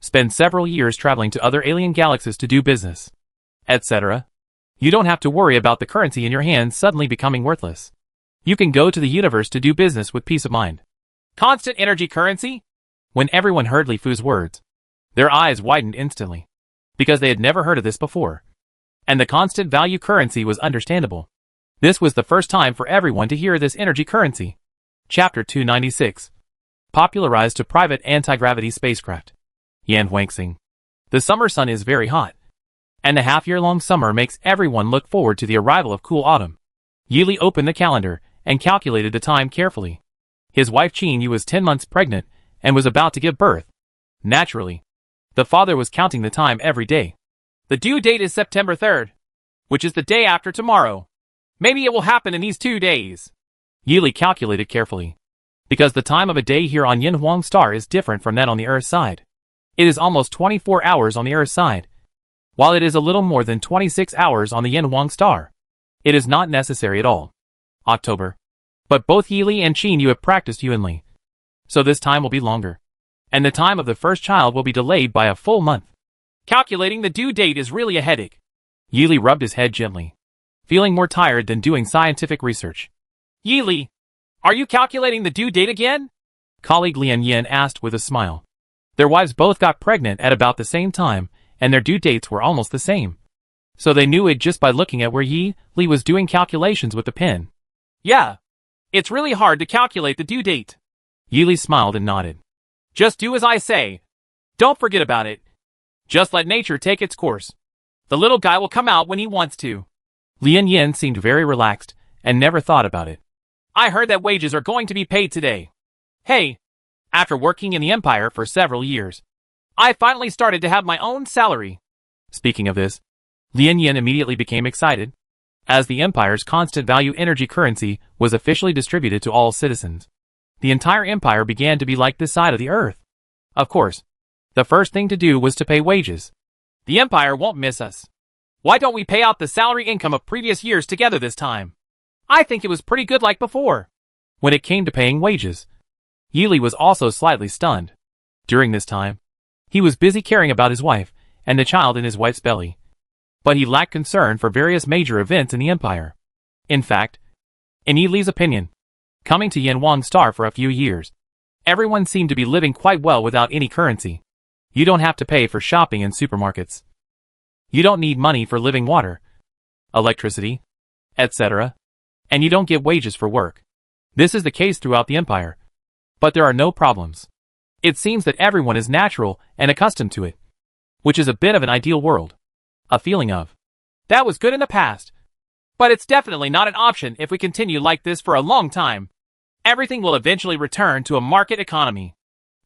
spend several years traveling to other alien galaxies to do business, etc., you don't have to worry about the currency in your hands suddenly becoming worthless. You can go to the universe to do business with peace of mind. Constant energy currency? When everyone heard Li Fu's words, their eyes widened instantly, because they had never heard of this before. And the constant value currency was understandable. This was the first time for everyone to hear this energy currency. Chapter 296. Popularized to private anti-gravity spacecraft. Yan Huangxing. The summer sun is very hot, and the half-year-long summer makes everyone look forward to the arrival of cool autumn. Yili opened the calendar and calculated the time carefully. His wife Qin Yu was 10 months pregnant and was about to give birth. Naturally, the father was counting the time every day. The due date is September 3rd, which is the day after tomorrow. Maybe it will happen in these 2 days. Yili calculated carefully, because the time of a day here on Yin Huang star is different from that on the Earth side. It is almost 24 hours on the Earth side, while it is a little more than 26 hours on the Yin Huang star. It is not necessary at all. October. But both Yili and Qin Yu have practiced Yuanli, so this time will be longer, and the time of the first child will be delayed by a full month. Calculating the due date is really a headache. Yili rubbed his head gently, feeling more tired than doing scientific research. Yili, are you calculating the due date again? Colleague Lian Yin asked with a smile. Their wives both got pregnant at about the same time, and their due dates were almost the same. So they knew it just by looking at where Li was doing calculations with the pen. Yeah. It's really hard to calculate the due date. Yili smiled and nodded. Just do as I say. Don't forget about it. Just let nature take its course. The little guy will come out when he wants to. Lian Yin seemed very relaxed and never thought about it. I heard that wages are going to be paid today. Hey, after working in the Empire for several years, I finally started to have my own salary. Speaking of this, Lian Yin immediately became excited, as the Empire's constant value energy currency was officially distributed to all citizens. The entire Empire began to be like this side of the Earth. Of course, the first thing to do was to pay wages. The Empire won't miss us. Why don't we pay out the salary income of previous years together this time? I think it was pretty good like before. When it came to paying wages, Yili was also slightly stunned. During this time, he was busy caring about his wife and the child in his wife's belly. But he lacked concern for various major events in the Empire. In fact, in Yili's opinion, coming to Yin Huang Star for a few years, everyone seemed to be living quite well without any currency. You don't have to pay for shopping in supermarkets. You don't need money for living water, electricity, etc. And you don't get wages for work. This is the case throughout the Empire. But there are no problems. It seems that everyone is natural and accustomed to it, which is a bit of an ideal world. A feeling of, that was good in the past. But it's definitely not an option if we continue like this for a long time. Everything will eventually return to a market economy.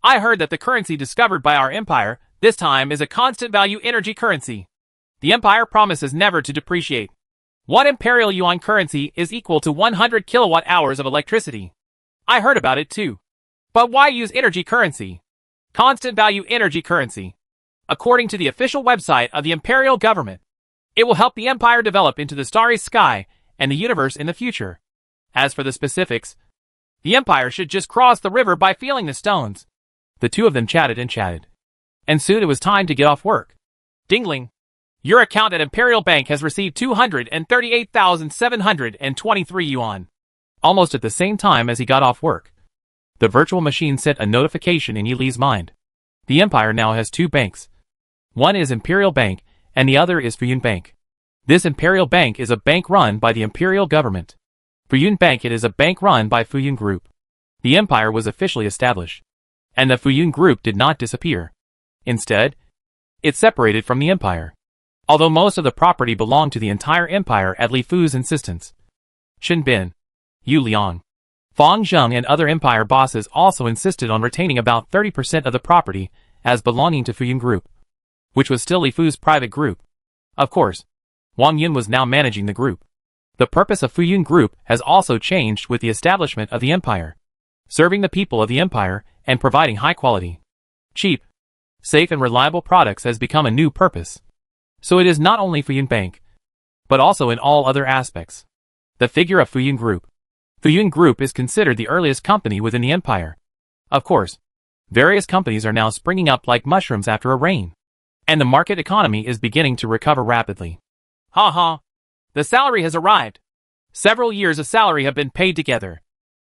I heard that the currency discovered by our empire this time is a constant value energy currency. The empire promises never to depreciate. 1 imperial yuan currency is equal to 100 kilowatt hours of electricity. I heard about it too. But why use energy currency? Constant value energy currency. According to the official website of the imperial government, it will help the empire develop into the starry sky and the universe in the future. As for the specifics, the empire should just cross the river by feeling the stones. The two of them chatted and chatted. And soon it was time to get off work. Dingling. Your account at Imperial Bank has received 238,723 yuan. Almost at the same time as he got off work, the virtual machine sent a notification in Yili's mind. The empire now has 2 banks. One is Imperial Bank, and the other is Fuyun Bank. This Imperial Bank is a bank run by the Imperial government. Fuyun Bank it is a bank run by Fuyun Group. The empire was officially established. And the Fuyun group did not disappear. Instead, it separated from the empire. Although most of the property belonged to the entire empire at Li Fu's insistence. Shen Bin, Yu Liang, Fang Zheng and other empire bosses also insisted on retaining about 30% of the property as belonging to Fuyun group, which was still Li Fu's private group. Of course, Wang Yun was now managing the group. The purpose of Fuyun group has also changed with the establishment of the empire. Serving the people of the empire and providing high quality, cheap, safe and reliable products has become a new purpose. So it is not only Fuyun Bank, but also in all other aspects. The figure of Fuyun Group. Fuyun Group is considered the earliest company within the empire. Of course, various companies are now springing up like mushrooms after a rain. And the market economy is beginning to recover rapidly. Ha ha! The salary has arrived. Several years of salary have been paid together.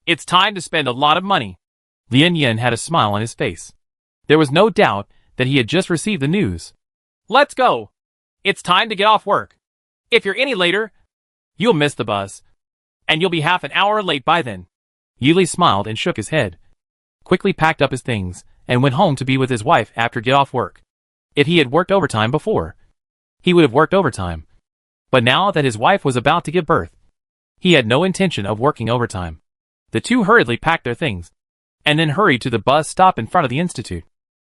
It's time to spend a lot of money. Lien Yin had a smile on his face. There was no doubt that he had just received the news. Let's go! It's time to get off work. If you're any later, you'll miss the bus. And you'll be half an hour late by then. Yili smiled and shook his head. Quickly packed up his things and went home to be with his wife after get off work. If he had worked overtime before, he would have worked overtime. But now that his wife was about to give birth, he had no intention of working overtime. The two hurriedly packed their things, and then hurried to the bus stop in front of the institute.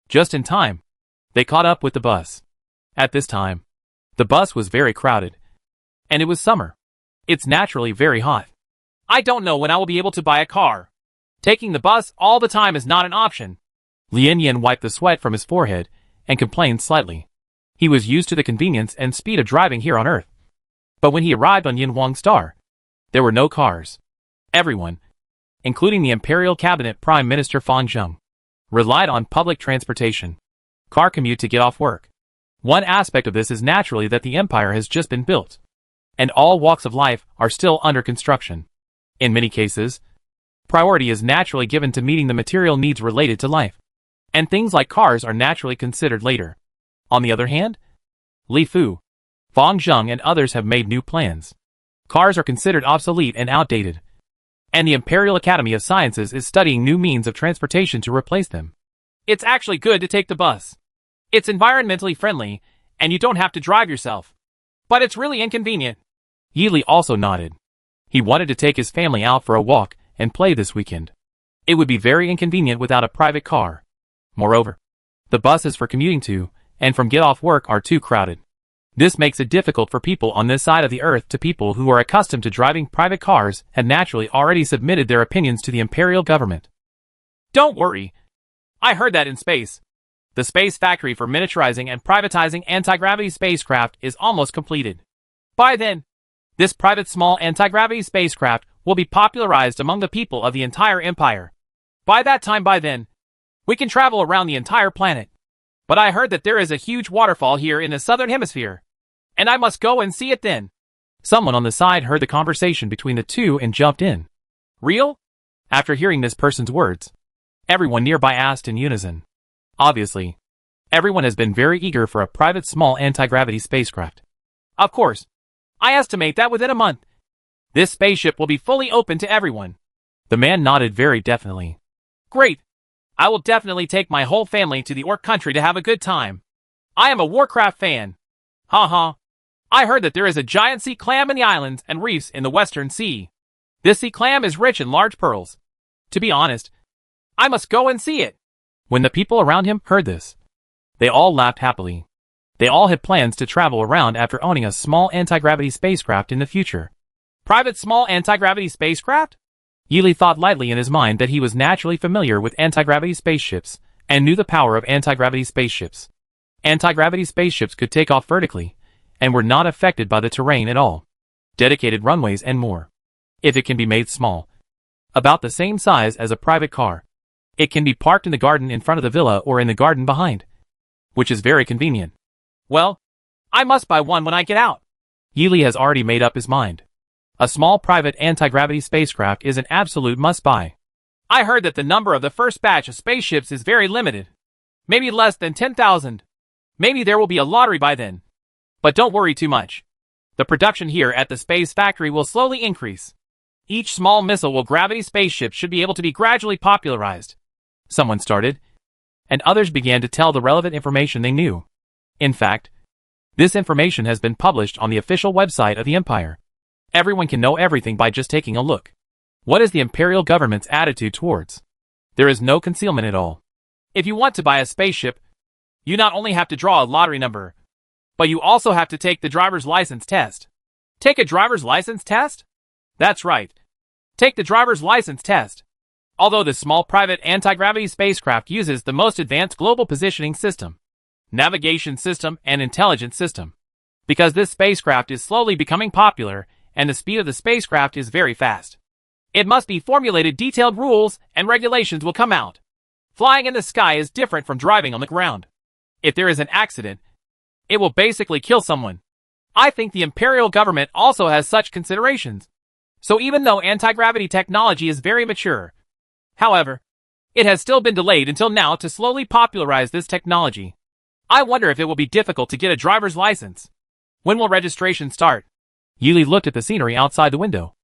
Just in time, they caught up with the bus. At this time, the bus was very crowded, and it was summer. It's naturally very hot. I don't know when I will be able to buy a car. Taking the bus all the time is not an option. Lien Yin wiped the sweat from his forehead and complained slightly. He was used to the convenience and speed of driving here on Earth. But when he arrived on Yin Huang Star, there were no cars. Everyone, including the Imperial Cabinet Prime Minister Fang Zheng, relied on public transportation, car commute to get off work. One aspect of this is naturally that the empire has just been built, and all walks of life are still under construction. In many cases, priority is naturally given to meeting the material needs related to life, and things like cars are naturally considered later. On the other hand, Li Fu, Fang Zheng and others have made new plans. Cars are considered obsolete and outdated, and the Imperial Academy of Sciences is studying new means of transportation to replace them. It's actually good to take the bus. It's environmentally friendly, and you don't have to drive yourself. But it's really inconvenient. Yili also nodded. He wanted to take his family out for a walk and play this weekend. It would be very inconvenient without a private car. Moreover, the buses for commuting to and from get off work are too crowded. This makes it difficult for people on this side of the earth. To people who are accustomed to driving private cars had naturally already submitted their opinions to the imperial government. Don't worry. I heard that in space. The space factory for miniaturizing and privatizing anti-gravity spacecraft is almost completed. By then, this private small anti-gravity spacecraft will be popularized among the people of the entire empire. By then, we can travel around the entire planet. But I heard that there is a huge waterfall here in the southern hemisphere, and I must go and see it then. Someone on the side heard the conversation between the two and jumped in. Real? After hearing this person's words, everyone nearby asked in unison. Obviously, everyone has been very eager for a private small anti-gravity spacecraft. Of course, I estimate that within a month, this spaceship will be fully open to everyone. The man nodded very definitely. Great! I will definitely take my whole family to the Orc country to have a good time. I am a Warcraft fan. Ha ha. I heard that there is a giant sea clam in the islands and reefs in the Western Sea. This sea clam is rich in large pearls. To be honest, I must go and see it. When the people around him heard this, they all laughed happily. They all had plans to travel around after owning a small anti-gravity spacecraft in the future. Private small anti-gravity spacecraft? Yili thought lightly in his mind that he was naturally familiar with anti-gravity spaceships and knew the power of anti-gravity spaceships. Anti-gravity spaceships could take off vertically and were not affected by the terrain at all. Dedicated runways and more. If it can be made small, about the same size as a private car, it can be parked in the garden in front of the villa or in the garden behind, which is very convenient. Well, I must buy one when I get out. Yili has already made up his mind. A small private anti-gravity spacecraft is an absolute must-buy. I heard that the number of the first batch of spaceships is very limited. Maybe less than 10,000. Maybe there will be a lottery by then. But don't worry too much. The production here at the space factory will slowly increase. Each small missile-gravity spaceship should be able to be gradually popularized. Someone started, and others began to tell the relevant information they knew. In fact, this information has been published on the official website of the Empire. Everyone can know everything by just taking a look. What is the imperial government's attitude towards? There is no concealment at all. If you want to buy a spaceship, you not only have to draw a lottery number, but you also have to take the driver's license test. Take a driver's license test? That's right. Take the driver's license test. Although the small private anti-gravity spacecraft uses the most advanced global positioning system, navigation system, and intelligence system, because this spacecraft is slowly becoming popular and the speed of the spacecraft is very fast. It must be formulated. Detailed rules and regulations will come out. Flying in the sky is different from driving on the ground. If there is an accident, it will basically kill someone. I think the imperial government also has such considerations. So even though anti-gravity technology is very mature, however, it has still been delayed until now to slowly popularize this technology. I wonder if it will be difficult to get a driver's license. When will registration start? Yili looked at the scenery outside the window.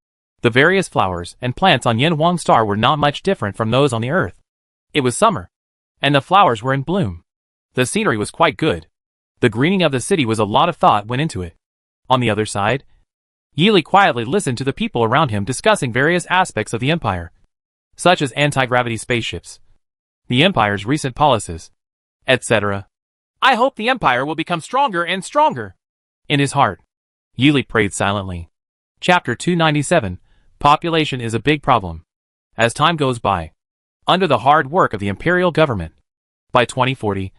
The various flowers and plants on Yin Huang Star were not much different from those on the Earth. It was summer, and the flowers were in bloom. The scenery was quite good. The greening of the city was a lot of thought went into it. On the other side, Yili quietly listened to the people around him discussing various aspects of the Empire, such as anti-gravity spaceships, the Empire's recent policies, etc. I hope the Empire will become stronger and stronger. In his heart, Yili prayed silently. Chapter 297, Population is a big problem. As time goes by, under the hard work of the imperial government, by 2040,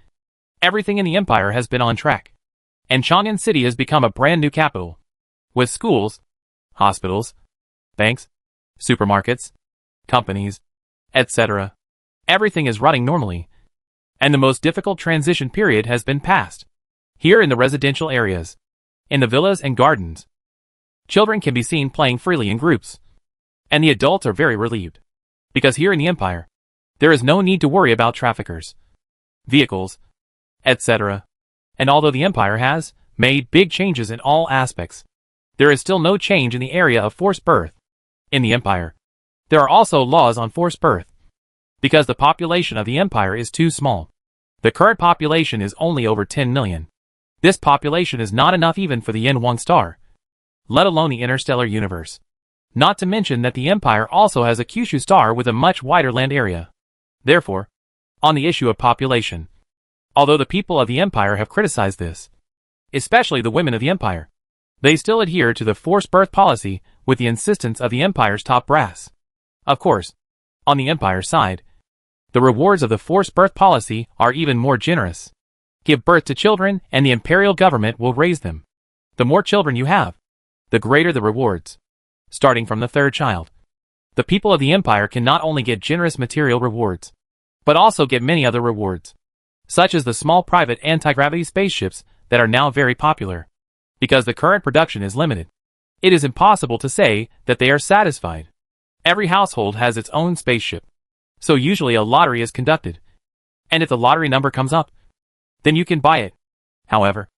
everything in the Empire has been on track, and Chang'an City has become a brand new capital, with schools, hospitals, banks, supermarkets, companies, etc. Everything is running normally, and the most difficult transition period has been passed. Here in the residential areas, in the villas and gardens, children can be seen playing freely in groups, and the adults are very relieved, because here in the Empire, there is no need to worry about traffickers, vehicles, etc. And although the Empire has made big changes in all aspects, there is still no change in the area of forced birth. In the Empire, there are also laws on forced birth, because the population of the Empire is too small. The current population is only over 10 million. This population is not enough even for the Yin Huang Star, let alone the interstellar universe. Not to mention that the Empire also has a Kyushu star with a much wider land area. Therefore, on the issue of population, although the people of the Empire have criticized this, especially the women of the Empire, they still adhere to the forced birth policy with the insistence of the Empire's top brass. Of course, on the Empire side, the rewards of the forced birth policy are even more generous. Give birth to children and the imperial government will raise them. The more children you have, the greater the rewards. Starting from the third child, the people of the Empire can not only get generous material rewards, but also get many other rewards, such as the small private anti-gravity spaceships that are now very popular. Because the current production is limited, it is impossible to say that they are satisfied. Every household has its own spaceship, so usually a lottery is conducted, and if the lottery number comes up, then you can buy it. However,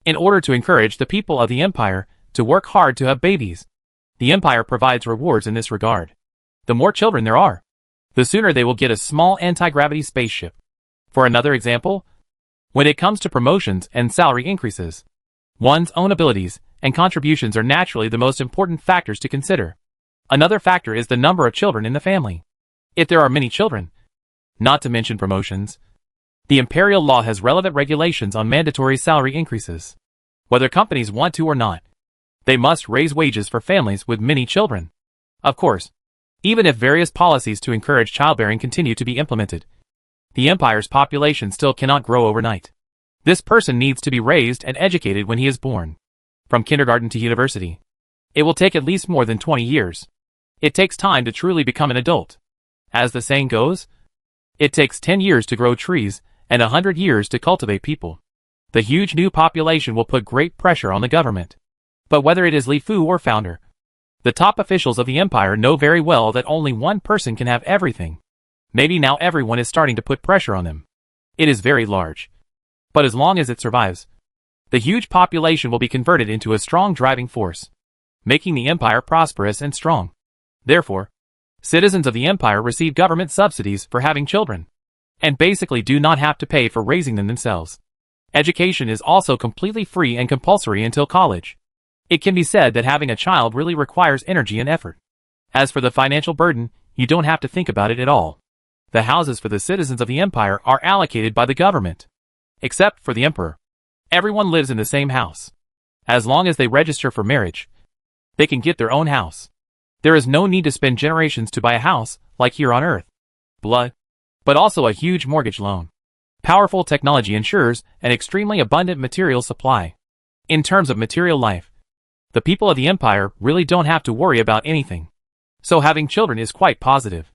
in order to encourage the people of the Empire to work hard to have babies, the Empire provides rewards in this regard. The more children there are, the sooner they will get a small anti-gravity spaceship. For another example, when it comes to promotions and salary increases, one's own abilities and contributions are naturally the most important factors to consider. Another factor is the number of children in the family. If there are many children, not to mention promotions, the imperial law has relevant regulations on mandatory salary increases. Whether companies want to or not, they must raise wages for families with many children. Of course, even if various policies to encourage childbearing continue to be implemented, the Empire's population still cannot grow overnight. This person needs to be raised and educated when he is born. From kindergarten to university, it will take at least more than 20 years. It takes time to truly become an adult. As the saying goes, it takes 10 years to grow trees and 100 years to cultivate people. The huge new population will put great pressure on the government. But whether it is Li Fu or founder, the top officials of the Empire know very well that only one person can have everything. Maybe now everyone is starting to put pressure on them. It is very large. But as long as it survives, the huge population will be converted into a strong driving force, making the Empire prosperous and strong. Therefore, citizens of the Empire receive government subsidies for having children. and basically do not have to pay for raising them themselves. Education is also completely free and compulsory until college. It can be said that having a child really requires energy and effort. As for the financial burden, you don't have to think about it at all. The houses for the citizens of the empire are allocated by the government. Except for the emperor. Everyone lives in the same house. As long as they register for marriage, they can get their own house. There is no need to spend generations to buy a house, like here on Earth. Blood. But also a huge mortgage loan. Powerful technology ensures an extremely abundant material supply. In terms of material life, the people of the empire really don't have to worry about anything. So having children is quite positive.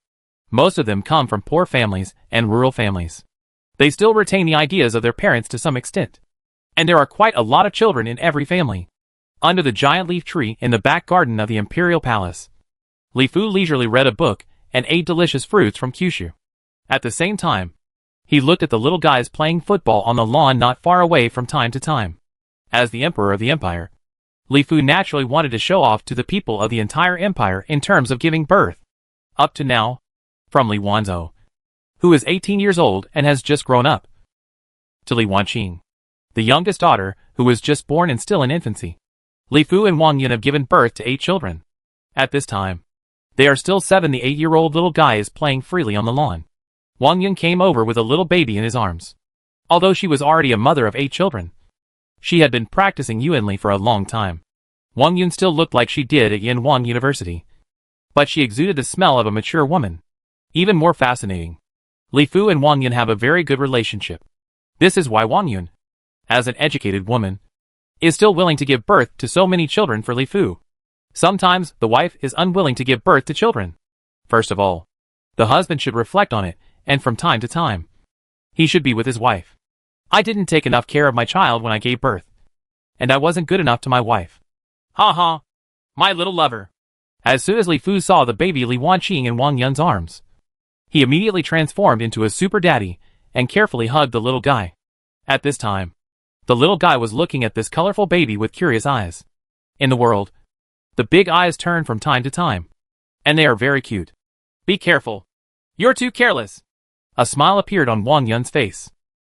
Most of them come from poor families and rural families. They still retain the ideas of their parents to some extent. And there are quite a lot of children in every family. Under the giant leaf tree in the back garden of the imperial palace, Li Fu leisurely read a book and ate delicious fruits from Kyushu. At the same time, he looked at the little guys playing football on the lawn not far away from time to time. As the emperor of the empire, Li Fu naturally wanted to show off to the people of the entire empire in terms of giving birth. Up to now, from Li Wanzhou, who is 18 years old and has just grown up, to Li Wanqing, the youngest daughter, who was just born and still in infancy. Li Fu and Wang Yun have given birth to 8 children. At this time, they are still 7. The 8-year-old little guy is playing freely on the lawn. Wang Yun came over with a little baby in his arms. Although she was already a mother of 8 children, she had been practicing Yuanli for a long time. Wang Yun still looked like she did at Yanwang University. But she exuded the smell of a mature woman. Even more fascinating, Li Fu and Wang Yun have a very good relationship. This is why Wang Yun, as an educated woman, is still willing to give birth to so many children for Li Fu. Sometimes, the wife is unwilling to give birth to children. First of all, the husband should reflect on it, and from time to time, he should be with his wife. I didn't take enough care of my child when I gave birth. And I wasn't good enough to my wife. Ha ha. My little lover. As soon as Li Fu saw the baby Li Wanqing in Wang Yun's arms, he immediately transformed into a super daddy, and carefully hugged the little guy. At this time, the little guy was looking at this colorful baby with curious eyes. In the world, the big eyes turn from time to time. And they are very cute. Be careful. You're too careless. A smile appeared on Wang Yun's face.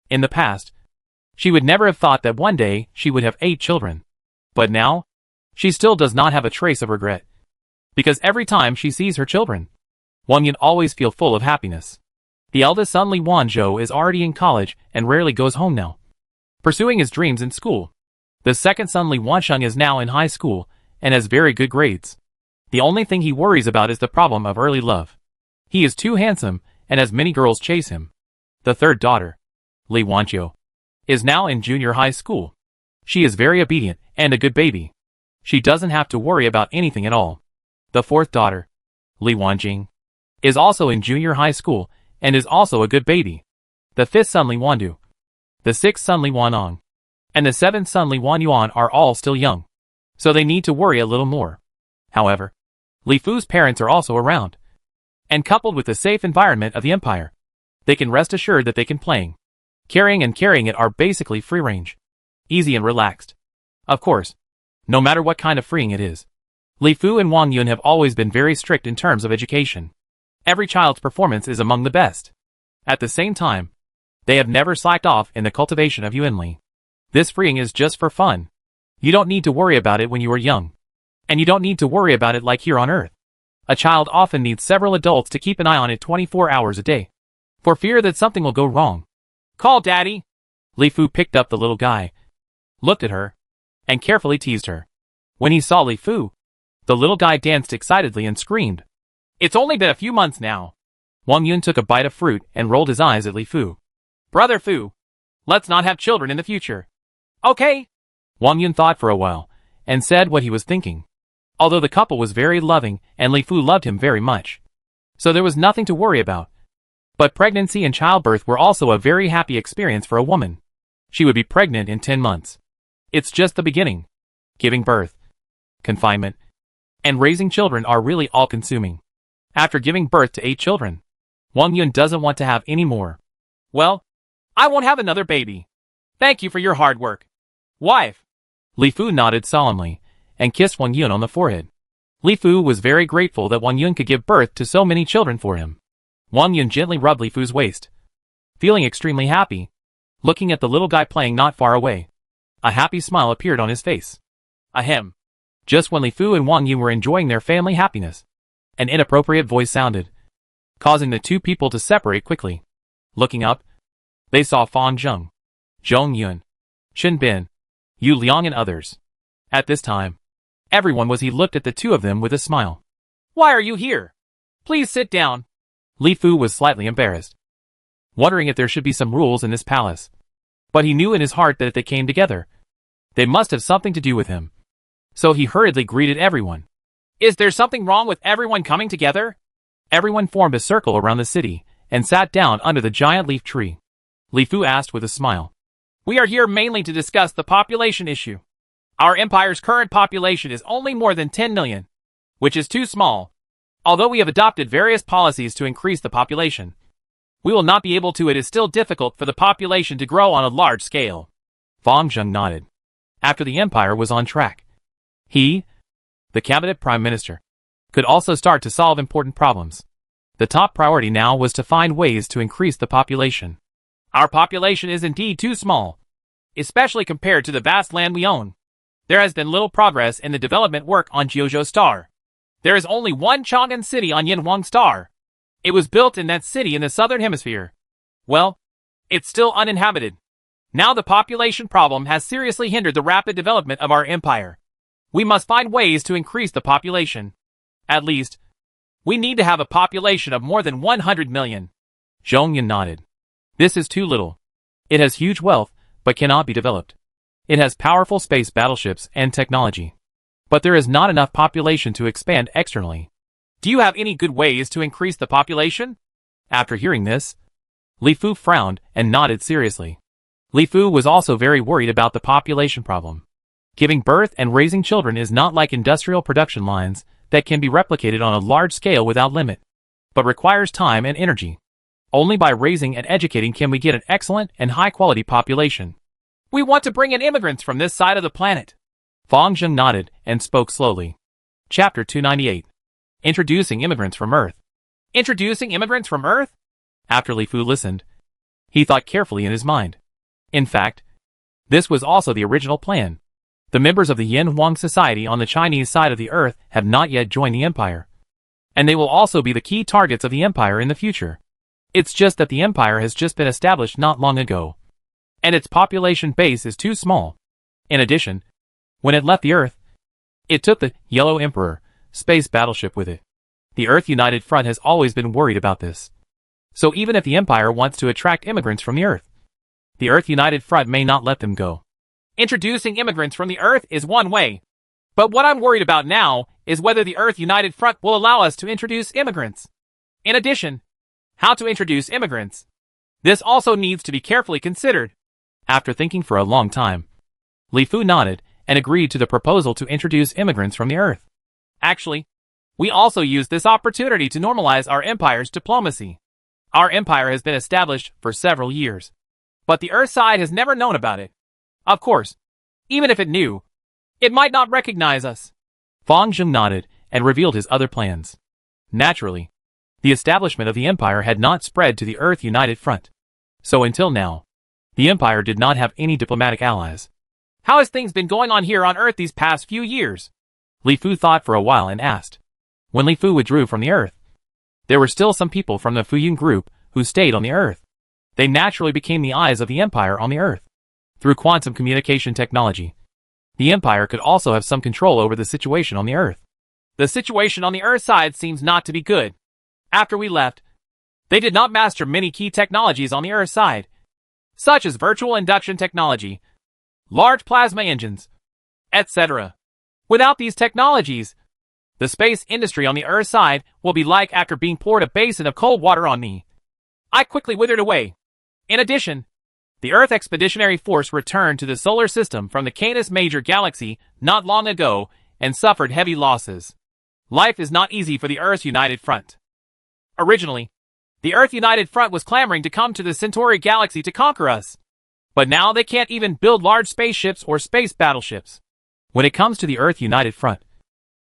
In the past, she would never have thought that one day she would have 8 children. But now, she still does not have a trace of regret. Because every time she sees her children, Wang Yun always feels full of happiness. The eldest son Li Wanzhou is already in college and rarely goes home now, pursuing his dreams in school. The second son Li Wansheng is now in high school and has very good grades. The only thing he worries about is the problem of early love. He is too handsome and has many girls chase him. The third daughter, Li Wanqiu, is now in junior high school. She is very obedient and a good baby. She doesn't have to worry about anything at all. The fourth daughter, Li Wanjing, is also in junior high school and is also a good baby. The fifth son Li Wandu, the sixth son Li Wanong, and the seventh son Li Wanyuan are all still young, so they need to worry a little more. However, Li Fu's parents are also around, and coupled with the safe environment of the empire, they can rest assured that they can playing, carrying it are basically free range, easy and relaxed. Of course, no matter what kind of freeing it is. Li Fu and Wang Yun have always been very strict in terms of education. Every child's performance is among the best. At the same time, they have never slacked off in the cultivation of Yuanli. This freeing is just for fun. You don't need to worry about it when you are young. And you don't need to worry about it like here on Earth. A child often needs several adults to keep an eye on it 24 hours a day, for fear that something will go wrong. Call Daddy! Li Fu picked up the little guy, looked at her, and carefully teased her. When he saw Li Fu, the little guy danced excitedly and screamed. It's only been a few months now. Wang Yun took a bite of fruit and rolled his eyes at Li Fu. Brother Fu, let's not have children in the future. Okay. Wang Yun thought for a while, and said what he was thinking. Although the couple was very loving and Li Fu loved him very much, so there was nothing to worry about. But pregnancy and childbirth were also a very happy experience for a woman. She would be pregnant in 10 months. It's just the beginning. Giving birth, confinement, and raising children are really all-consuming. After giving birth to 8 children, Wang Yun doesn't want to have any more. Well, I won't have another baby. Thank you for your hard work, wife. Li Fu nodded solemnly and kissed Wang Yun on the forehead. Li Fu was very grateful that Wang Yun could give birth to so many children for him. Wang Yun gently rubbed Li Fu's waist. feeling extremely happy, looking at the little guy playing not far away. A happy smile appeared on his face. Ahem. Just when Li Fu and Wang Yun were enjoying their family happiness, an inappropriate voice sounded, causing the two people to separate quickly. Looking up, they saw Fang Zheng, Zhong Yun, Shen Bin, Yu Liang and others. At this time, everyone looked at the two of them with a smile. Why are you here? Please sit down. Li Fu was slightly embarrassed, wondering if there should be some rules in this palace. But he knew in his heart that if they came together, they must have something to do with him. So he hurriedly greeted everyone. Is there something wrong with everyone coming together? Everyone formed a circle around the city and sat down under the giant leaf tree. Li Fu asked with a smile. We are here mainly to discuss the population issue. Our empire's current population is only more than 10 million, which is too small. Although we have adopted various policies to increase the population, we will not be able to. It is still difficult for the population to grow on a large scale. Fang Zheng nodded. After the empire was on track, he, the cabinet prime minister, could also start to solve important problems. The top priority now was to find ways to increase the population. Our population is indeed too small, especially compared to the vast land we own. There has been little progress in the development work on JoJo Star. There is only one Chang'an city on Yanhuang Star. It was built in that city in the southern hemisphere. Well, it's still uninhabited. Now the population problem has seriously hindered the rapid development of our empire. We must find ways to increase the population. At least, we need to have a population of more than 100 million. Zhong Yun nodded. This is too little. It has huge wealth, but cannot be developed. It has powerful space battleships and technology. But there is not enough population to expand externally. Do you have any good ways to increase the population? After hearing this, Li Fu frowned and nodded seriously. Li Fu was also very worried about the population problem. Giving birth and raising children is not like industrial production lines that can be replicated on a large scale without limit, but requires time and energy. Only by raising and educating can we get an excellent and high-quality population. We want to bring in immigrants from this side of the planet. Fang Zheng nodded and spoke slowly. Chapter 298. Introducing Immigrants from Earth. Introducing immigrants from Earth? After Li Fu listened, he thought carefully in his mind. In fact, this was also the original plan. The members of the Yanhuang Society on the Chinese side of the Earth have not yet joined the Empire, and they will also be the key targets of the Empire in the future. It's just that the Empire has just been established not long ago, and its population base is too small. In addition, when it left the Earth, it took the Yellow Emperor space battleship with it. The Earth United Front has always been worried about this. So even if the Empire wants to attract immigrants from the Earth, the Earth United Front may not let them go. Introducing immigrants from the Earth is one way. But what I'm worried about now is whether the Earth United Front will allow us to introduce immigrants. In addition, how to introduce immigrants. This also needs to be carefully considered. After thinking for a long time, Li Fu nodded and agreed to the proposal to introduce immigrants from the Earth. Actually, we also use this opportunity to normalize our empire's diplomacy. Our empire has been established for several years, but the Earth side has never known about it. Of course, even if it knew, it might not recognize us. Fang Zheng nodded and revealed his other plans. Naturally, the establishment of the Empire had not spread to the Earth United Front. So until now, the Empire did not have any diplomatic allies. How has things been going on here on Earth these past few years? Li Fu thought for a while and asked. When Li Fu withdrew from the Earth, there were still some people from the Fuyun group who stayed on the Earth. They naturally became the eyes of the Empire on the Earth. Through quantum communication technology, the Empire could also have some control over the situation on the Earth. The situation on the Earth side seems not to be good. After we left, they did not master many key technologies on the Earth side, such as virtual induction technology, large plasma engines, etc. Without these technologies, the space industry on the Earth side will be like after being poured a basin of cold water on me. I quickly withered away. In addition, the Earth Expeditionary Force returned to the solar system from the Canis Major galaxy not long ago and suffered heavy losses. Life is not easy for the Earth United Front. Originally, the Earth United Front was clamoring to come to the Centauri galaxy to conquer us. But now they can't even build large spaceships or space battleships. When it comes to the Earth United Front,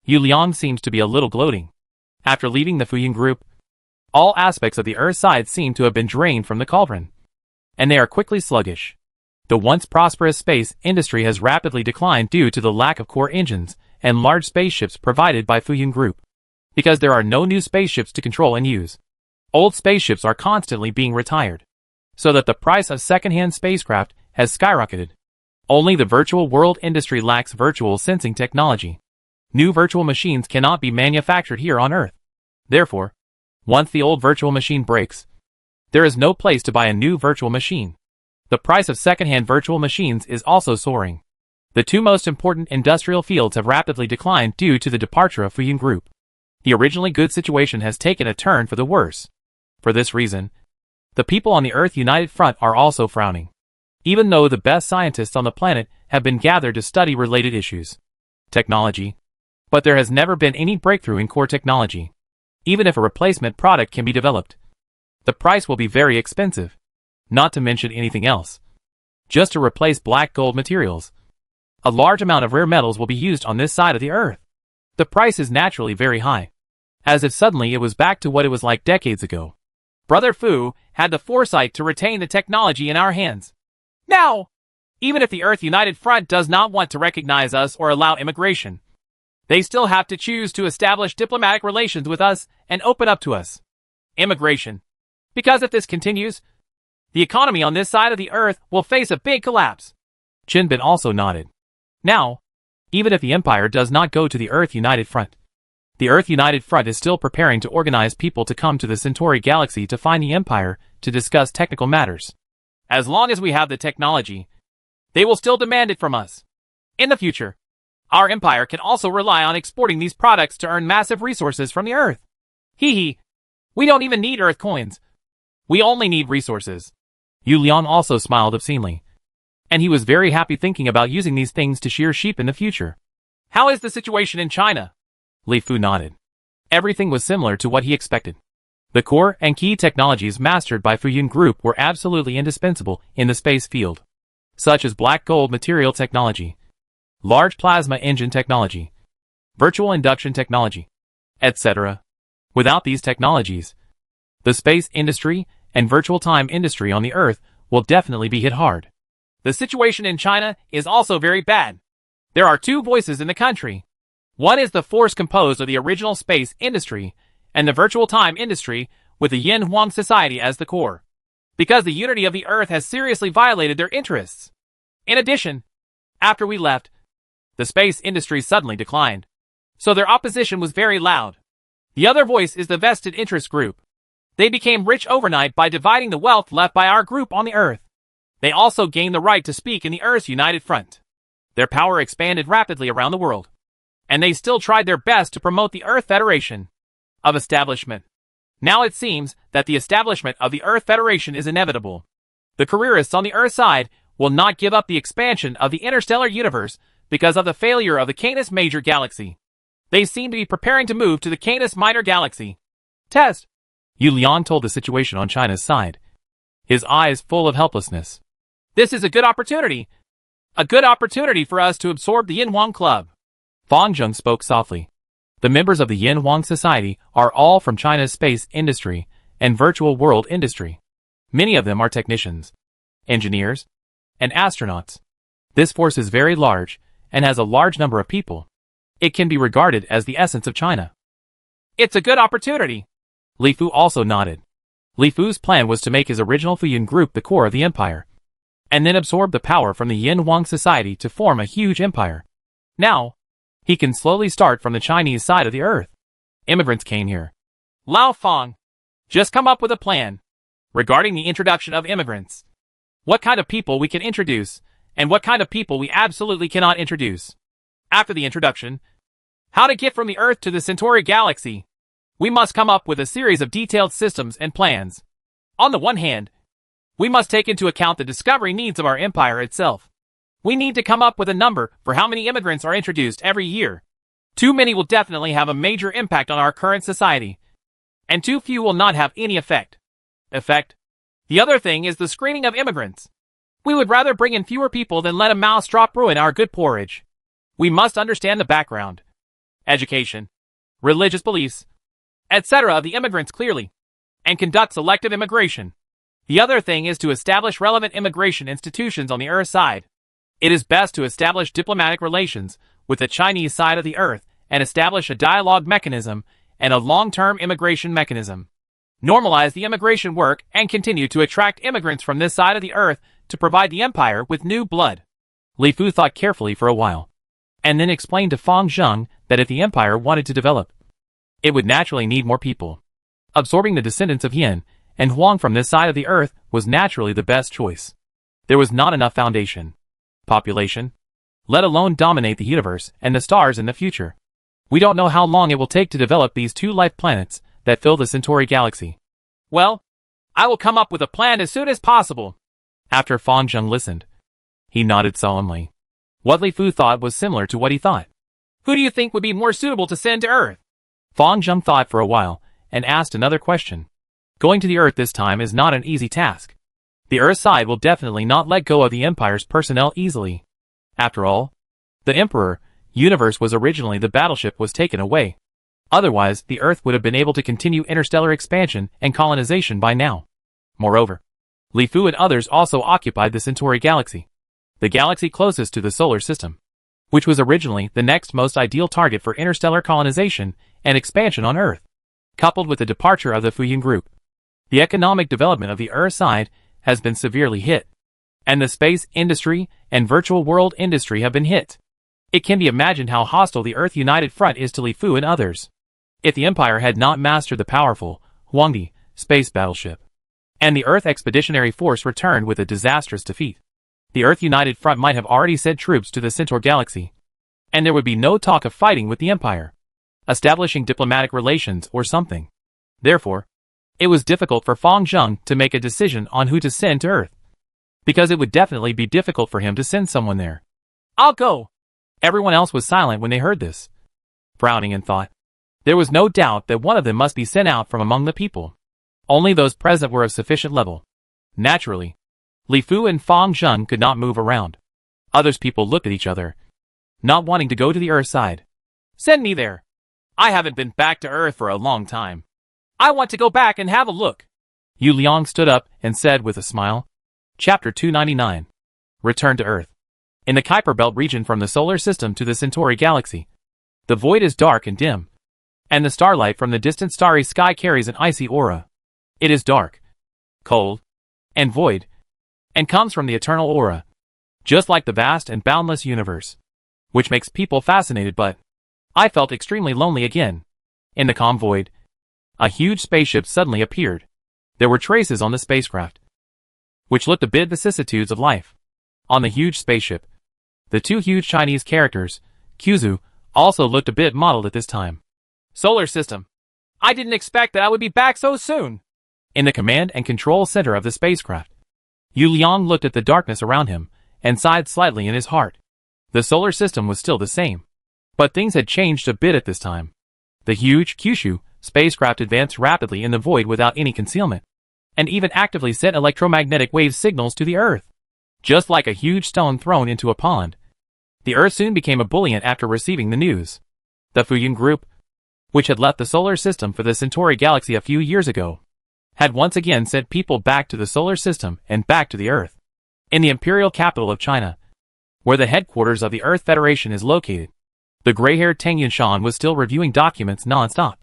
Yu Liang seems to be a little gloating. After leaving the Fuyun group, all aspects of the Earth side seem to have been drained from the cauldron. and they are quickly sluggish. The once prosperous space industry has rapidly declined due to the lack of core engines and large spaceships provided by Fuyun Group. Because there are no new spaceships to control and use, old spaceships are constantly being retired, so that the price of second-hand spacecraft has skyrocketed. Only the virtual world industry lacks virtual sensing technology. New virtual machines cannot be manufactured here on Earth. Therefore, once the old virtual machine breaks, there is no place to buy a new virtual machine. The price of second-hand virtual machines is also soaring. The two most important industrial fields have rapidly declined due to the departure of Fuyun Group. The originally good situation has taken a turn for the worse. For this reason, the people on the Earth United Front are also frowning, even though the best scientists on the planet have been gathered to study related issues. Technology. But there has never been any breakthrough in core technology. Even if a replacement product can be developed, the price will be very expensive, not to mention anything else. Just to replace black gold materials, a large amount of rare metals will be used on this side of the Earth. The price is naturally very high, as if suddenly it was back to what it was like decades ago. Brother Fu had the foresight to retain the technology in our hands. Now, even if the Earth United Front does not want to recognize us or allow immigration, they still have to choose to establish diplomatic relations with us and open up to us. Immigration. Because if this continues, the economy on this side of the Earth will face a big collapse. Chinbin also nodded. Now, even if the Empire does not go to the Earth United Front, the Earth United Front is still preparing to organize people to come to the Centauri galaxy to find the Empire to discuss technical matters. As long as we have the technology, they will still demand it from us. In the future, our Empire can also rely on exporting these products to earn massive resources from the Earth. Hee hee. We don't even need Earth coins. We only need resources. Yu Lian also smiled obscenely, and he was very happy thinking about using these things to shear sheep in the future. How is the situation in China? Li Fu nodded. Everything was similar to what he expected. The core and key technologies mastered by Fuyun Group were absolutely indispensable in the space field, such as black gold material technology, large plasma engine technology, virtual induction technology, etc. Without these technologies, the space industry and virtual time industry on the Earth will definitely be hit hard. The situation in China is also very bad. There are two voices in the country. One is the force composed of the original space industry and the virtual time industry with the Yin Huang society as the core, because the unity of the Earth has seriously violated their interests. In addition, after we left, the space industry suddenly declined, so their opposition was very loud. The other voice is the vested interest group. They became rich overnight by dividing the wealth left by our group on the Earth. They also gained the right to speak in the Earth's United Front. Their power expanded rapidly around the world, and they still tried their best to promote the Earth Federation of establishment. Now it seems that the establishment of the Earth Federation is inevitable. The careerists on the Earth side will not give up the expansion of the interstellar universe because of the failure of the Canis Major Galaxy. They seem to be preparing to move to the Canis Minor Galaxy. Test. Yu Lian told the situation on China's side, his eyes full of helplessness. This is a good opportunity. A good opportunity for us to absorb the Yin Huang Club. Fang Zheng spoke softly. The members of the Yin Huang Society are all from China's space industry and virtual world industry. Many of them are technicians, engineers, and astronauts. This force is very large and has a large number of people. It can be regarded as the essence of China. It's a good opportunity. Li Fu also nodded. Li Fu's plan was to make his original Fuyun Group the core of the empire, and then absorb the power from the Yin Huang Society to form a huge empire. Now, he can slowly start from the Chinese side of the Earth. Immigrants came here. Lao Fang, just come up with a plan regarding the introduction of immigrants. What kind of people we can introduce, and what kind of people we absolutely cannot introduce. After the introduction, how to get from the Earth to the Centauri galaxy. We must come up with a series of detailed systems and plans. On the one hand, we must take into account the discovery needs of our empire itself. We need to come up with a number for how many immigrants are introduced every year. Too many will definitely have a major impact on our current society, and too few will not have any effect. The other thing is the screening of immigrants. We would rather bring in fewer people than let a mouse drop ruin our good porridge. We must understand the background, education, religious beliefs, etc. of the immigrants clearly, and conduct selective immigration. The other thing is to establish relevant immigration institutions on the Earth side. It is best to establish diplomatic relations with the Chinese side of the Earth and establish a dialogue mechanism and a long-term immigration mechanism. Normalize the immigration work and continue to attract immigrants from this side of the Earth to provide the Empire with new blood. Li Fu thought carefully for a while, and then explained to Fang Zheng that if the Empire wanted to develop, it would naturally need more people. Absorbing the descendants of Yin and Huang from this side of the Earth was naturally the best choice. There was not enough foundation, population, let alone dominate the universe and the stars in the future. We don't know how long it will take to develop these two life planets that fill the Centauri galaxy. Well, I will come up with a plan as soon as possible. After Fang Zheng listened, he nodded solemnly. What Li Fu thought was similar to what he thought. Who do you think would be more suitable to send to Earth? Fang Zheng thought for a while and asked another question. Going to the Earth this time is not an easy task. The Earth side will definitely not let go of the Empire's personnel easily. After all, the Emperor universe was originally the battleship was taken away. Otherwise, the Earth would have been able to continue interstellar expansion and colonization by now. Moreover, Li Fu and others also occupied the Centauri galaxy, the galaxy closest to the solar system, which was originally the next most ideal target for interstellar colonization and expansion on Earth. Coupled with the departure of the Fuyin group, the economic development of the Earth side has been severely hit, and the space industry and virtual world industry have been hit. It can be imagined how hostile the Earth United Front is to Li Fu and others. If the Empire had not mastered the powerful Huangdi space battleship, and the Earth Expeditionary Force returned with a disastrous defeat, the Earth United Front might have already sent troops to the Centaur galaxy, and there would be no talk of fighting with the Empire, establishing diplomatic relations or something. Therefore, it was difficult for Fang Zheng to make a decision on who to send to Earth, because it would definitely be difficult for him to send someone there. I'll go. Everyone else was silent when they heard this, frowning in thought. There was no doubt that one of them must be sent out from among the people. Only those present were of sufficient level. Naturally, Li Fu and Fang Zheng could not move around. Others people looked at each other, not wanting to go to the Earth side. Send me there. I haven't been back to Earth for a long time. I want to go back and have a look. Yu Liang stood up and said with a smile. Chapter 299. Return to Earth. In the Kuiper Belt region from the solar system to the Centauri galaxy, the void is dark and dim, and the starlight from the distant starry sky carries an icy aura. It is dark, cold, and void, and comes from the eternal aura, just like the vast and boundless universe, which makes people fascinated. But I felt extremely lonely again. In the calm void, a huge spaceship suddenly appeared. There were traces on the spacecraft, which looked a bit vicissitudes of life. On the huge spaceship, the two huge Chinese characters, Qzu, also looked a bit mottled at this time. Solar system. I didn't expect that I would be back so soon. In the command and control center of the spacecraft, Yu Liang looked at the darkness around him and sighed slightly in his heart. The solar system was still the same, but things had changed a bit at this time. The huge Kyushu spacecraft advanced rapidly in the void without any concealment, and even actively sent electromagnetic wave signals to the Earth. Just like a huge stone thrown into a pond, the Earth soon became ebullient after receiving the news. The Fuyin group, which had left the solar system for the Centauri galaxy a few years ago, had once again sent people back to the solar system and back to the Earth. In the imperial capital of China, where the headquarters of the Earth Federation is located, the gray-haired Tang Yunshan was still reviewing documents non-stop.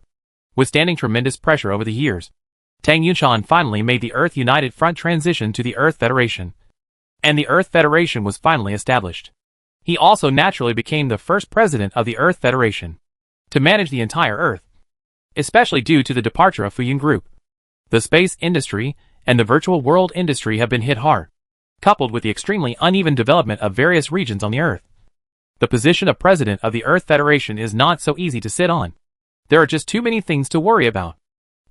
Withstanding tremendous pressure over the years, Tang Yunshan finally made the Earth United Front transition to the Earth Federation, and the Earth Federation was finally established. He also naturally became the first president of the Earth Federation to manage the entire Earth, especially due to the departure of Fuyin Group. The space industry and the virtual world industry have been hit hard, coupled with the extremely uneven development of various regions on the Earth. The position of president of the Earth Federation is not so easy to sit on. There are just too many things to worry about.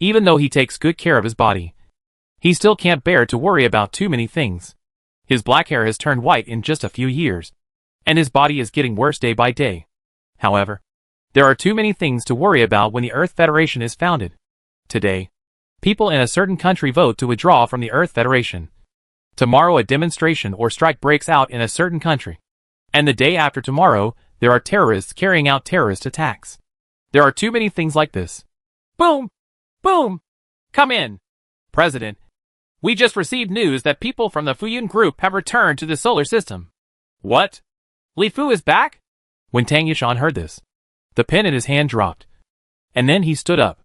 Even though he takes good care of his body, he still can't bear to worry about too many things. His black hair has turned white in just a few years, and his body is getting worse day by day. However, there are too many things to worry about when the Earth Federation is founded. Today, people in a certain country vote to withdraw from the Earth Federation. Tomorrow a demonstration or strike breaks out in a certain country. And the day after tomorrow, there are terrorists carrying out terrorist attacks. There are too many things like this. Boom! Boom! Come in. President, We just received news that people from the Fuyun group have returned to the solar system. What? Li Fu is back? When Tang Yushan heard this, the pen in his hand dropped. And then he stood up.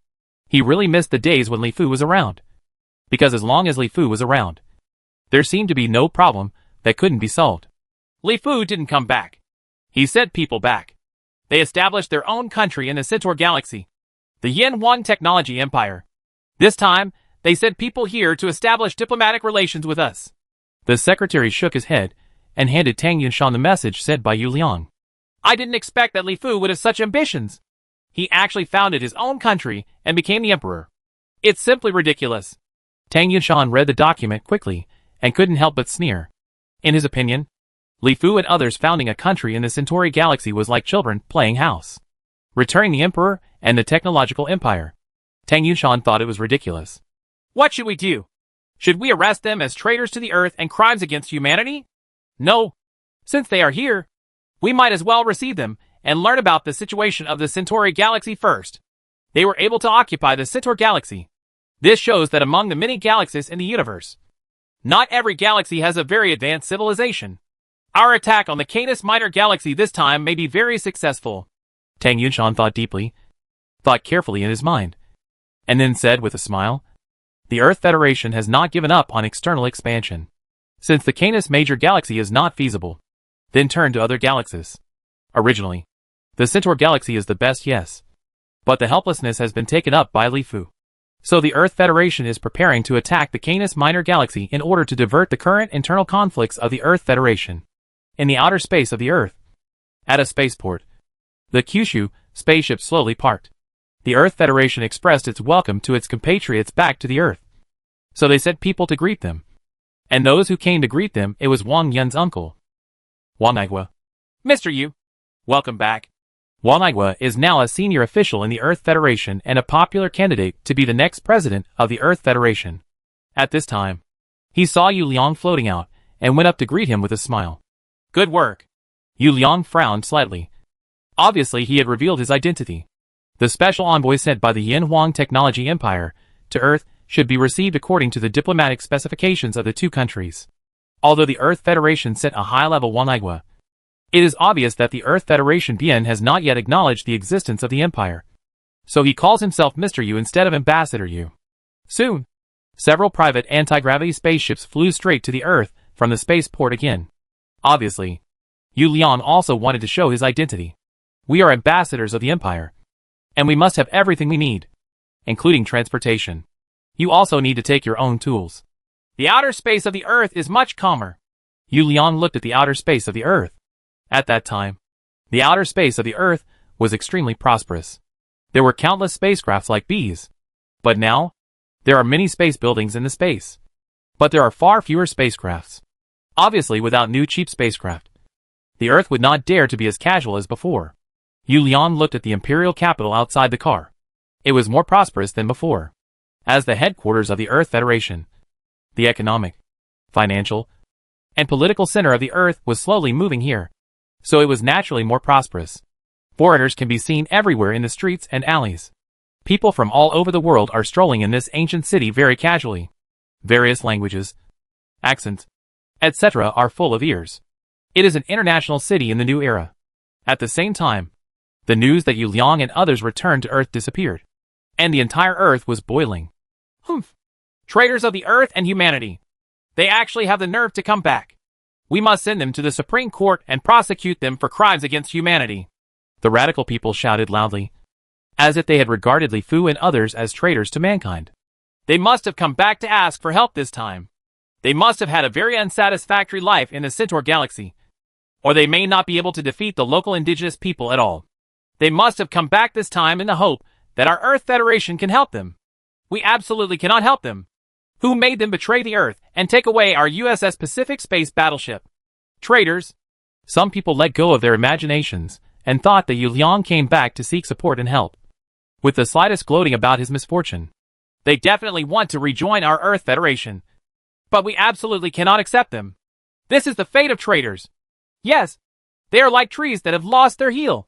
He really missed the days when Li Fu was around. Because as long as Li Fu was around, there seemed to be no problem that couldn't be solved. Li Fu didn't come back. He sent people back. They established their own country in the Centaur galaxy, the Yanhuan Technology Empire. This time, they sent people here to establish diplomatic relations with us. The secretary shook his head and handed Tang Yunshan the message sent by Yu Liang. I didn't expect that Li Fu would have such ambitions. He actually founded his own country and became the emperor. It's simply ridiculous. Tang Yunshan read the document quickly and couldn't help but sneer. In his opinion, Li Fu and others founding a country in the Centauri galaxy was like children playing house. Returning the emperor and the technological empire. Tang Yunshan thought it was ridiculous. What should we do? Should we arrest them as traitors to the Earth and crimes against humanity? No. Since they are here, we might as well receive them and learn about the situation of the Centauri galaxy first. They were able to occupy the Centaur galaxy. This shows that among the many galaxies in the universe, not every galaxy has a very advanced civilization. Our attack on the Canis Minor galaxy this time may be very successful. Tang Yunshan thought deeply, thought carefully in his mind, and then said with a smile, the Earth Federation has not given up on external expansion. Since the Canis Major galaxy is not feasible, then turn to other galaxies. Originally, the Centaur galaxy is the best, yes. But the helplessness has been taken up by Li Fu. So the Earth Federation is preparing to attack the Canis Minor galaxy in order to divert the current internal conflicts of the Earth Federation. In the outer space of the Earth, at a spaceport, the Kyushu spaceship slowly parked. The Earth Federation expressed its welcome to its compatriots back to the Earth. So they sent people to greet them. And those who came to greet them, it was Wang Yun's uncle, Wang Aigua. Mr. Yu, welcome back. Wang Aigua is now a senior official in the Earth Federation and a popular candidate to be the next president of the Earth Federation. At this time, he saw Yu Liang floating out and went up to greet him with a smile. Good work. Yu Liang frowned slightly. Obviously he had revealed his identity. The special envoy sent by the Yanhuan Technology Empire to Earth should be received according to the diplomatic specifications of the two countries. Although the Earth Federation sent a high-level Wang Aigua, it is obvious that the Earth Federation Bien has not yet acknowledged the existence of the Empire. So he calls himself Mr. Yu instead of Ambassador Yu. Soon, several private anti-gravity spaceships flew straight to the Earth from the spaceport again. Obviously, Yu Liang also wanted to show his identity. We are ambassadors of the Empire, and we must have everything we need, including transportation. You also need to take your own tools. The outer space of the Earth is much calmer. Yu Liang looked at the outer space of the Earth. At that time, the outer space of the Earth was extremely prosperous. There were countless spacecrafts like bees. But now, there are many space buildings in the space. But there are far fewer spacecrafts. Obviously, without new cheap spacecraft, the Earth would not dare to be as casual as before. Yu Liang looked at the imperial capital outside the car. It was more prosperous than before. As the headquarters of the Earth Federation, the economic, financial, and political center of the Earth was slowly moving here. So it was naturally more prosperous. Foreigners can be seen everywhere in the streets and alleys. People from all over the world are strolling in this ancient city very casually. Various languages, accents, etc. are full of ears. It is an international city in the new era. At the same time, the news that Yu Liang and others returned to Earth disappeared. And the entire Earth was boiling. Humph. Traitors of the Earth and humanity. They actually have the nerve to come back. We must send them to the Supreme Court and prosecute them for crimes against humanity. The radical people shouted loudly, as if they had regarded Li Fu and others as traitors to mankind. They must have come back to ask for help this time. They must have had a very unsatisfactory life in the Centaur galaxy. Or they may not be able to defeat the local indigenous people at all. They must have come back this time in the hope that our Earth Federation can help them. We absolutely cannot help them. Who made them betray the Earth and take away our USS Pacific Space Battleship? Traitors. Some people let go of their imaginations and thought that Yu Liang came back to seek support and help. With the slightest gloating about his misfortune. They definitely want to rejoin our Earth Federation. But we absolutely cannot accept them. This is the fate of traitors. Yes, they are like trees that have lost their heel.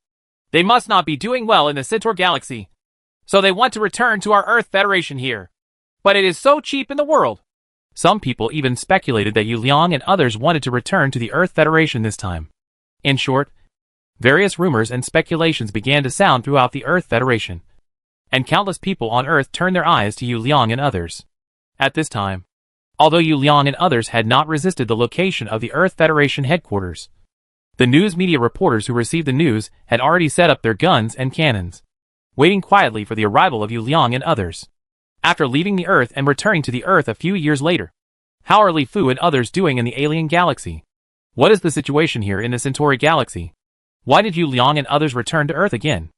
They must not be doing well in the Centaur galaxy. So they want to return to our Earth Federation here. But it is so cheap in the world. Some people even speculated that Yu Liang and others wanted to return to the Earth Federation this time. In short, various rumors and speculations began to sound throughout the Earth Federation, and countless people on Earth turned their eyes to Yu Liang and others. At this time, although Yu Liang and others had not resisted the location of the Earth Federation headquarters, the news media reporters who received the news had already set up their guns and cannons, waiting quietly for the arrival of Yu Liang and others. After leaving the Earth and returning to the Earth a few years later, how are Li Fu and others doing in the alien galaxy? What is the situation here in the Centauri galaxy? Why did Yu Liang and others return to Earth again?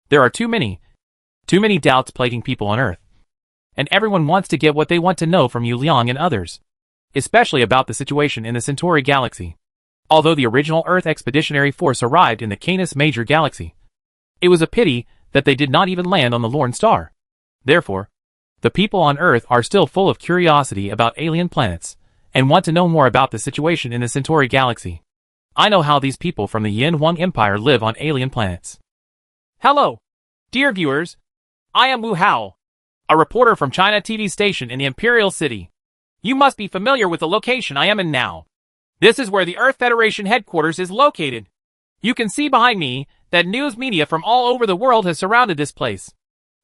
There are too many doubts plaguing people on Earth, and everyone wants to get what they want to know from Yu Liang and others, especially about the situation in the Centauri galaxy. Although the original Earth Expeditionary Force arrived in the Canis Major galaxy, it was a pity that they did not even land on the Lorne Star. Therefore, the people on Earth are still full of curiosity about alien planets, and want to know more about the situation in the Centauri galaxy. I know how these people from the Yin Huang Empire live on alien planets. Hello, dear viewers. I am Wu Hao, a reporter from China TV station in the Imperial City. You must be familiar with the location I am in now. This is where the Earth Federation headquarters is located. You can see behind me that news media from all over the world has surrounded this place.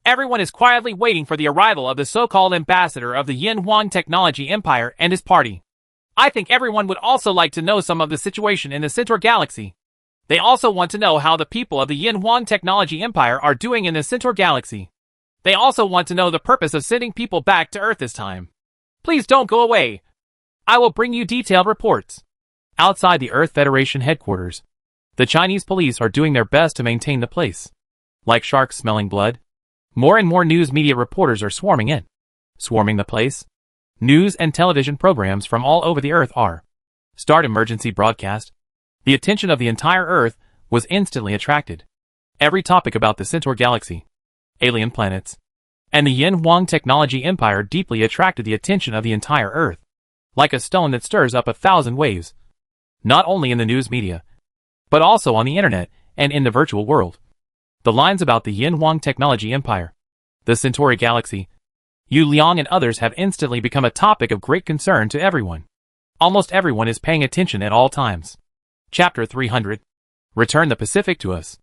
Everyone is quietly waiting for the arrival of the so-called ambassador of the Yin Huang Technology Empire and his party. I think everyone would also like to know some of the situation in the Centaur galaxy. They also want to know how the people of the Yin Huang Technology Empire are doing in the Centaur galaxy. They also want to know the purpose of sending people back to Earth this time. Please don't go away. I will bring you detailed reports. Outside the Earth Federation headquarters, the Chinese police are doing their best to maintain the place. Like sharks smelling blood, more and more news media reporters are swarming the place. News and television programs from all over the Earth are start emergency broadcast. The attention of the entire Earth was instantly attracted. Every topic about the Centaur galaxy, alien planets, and the Yin Huang Technology Empire deeply attracted the attention of the entire Earth, like a stone that stirs up 1,000 waves. Not only in the news media, but also on the internet and in the virtual world. The lines about the Yin Huang Technology Empire, the Centauri galaxy, Yu Liang and others have instantly become a topic of great concern to everyone. Almost everyone is paying attention at all times. Chapter 300. Return the Pacific to us.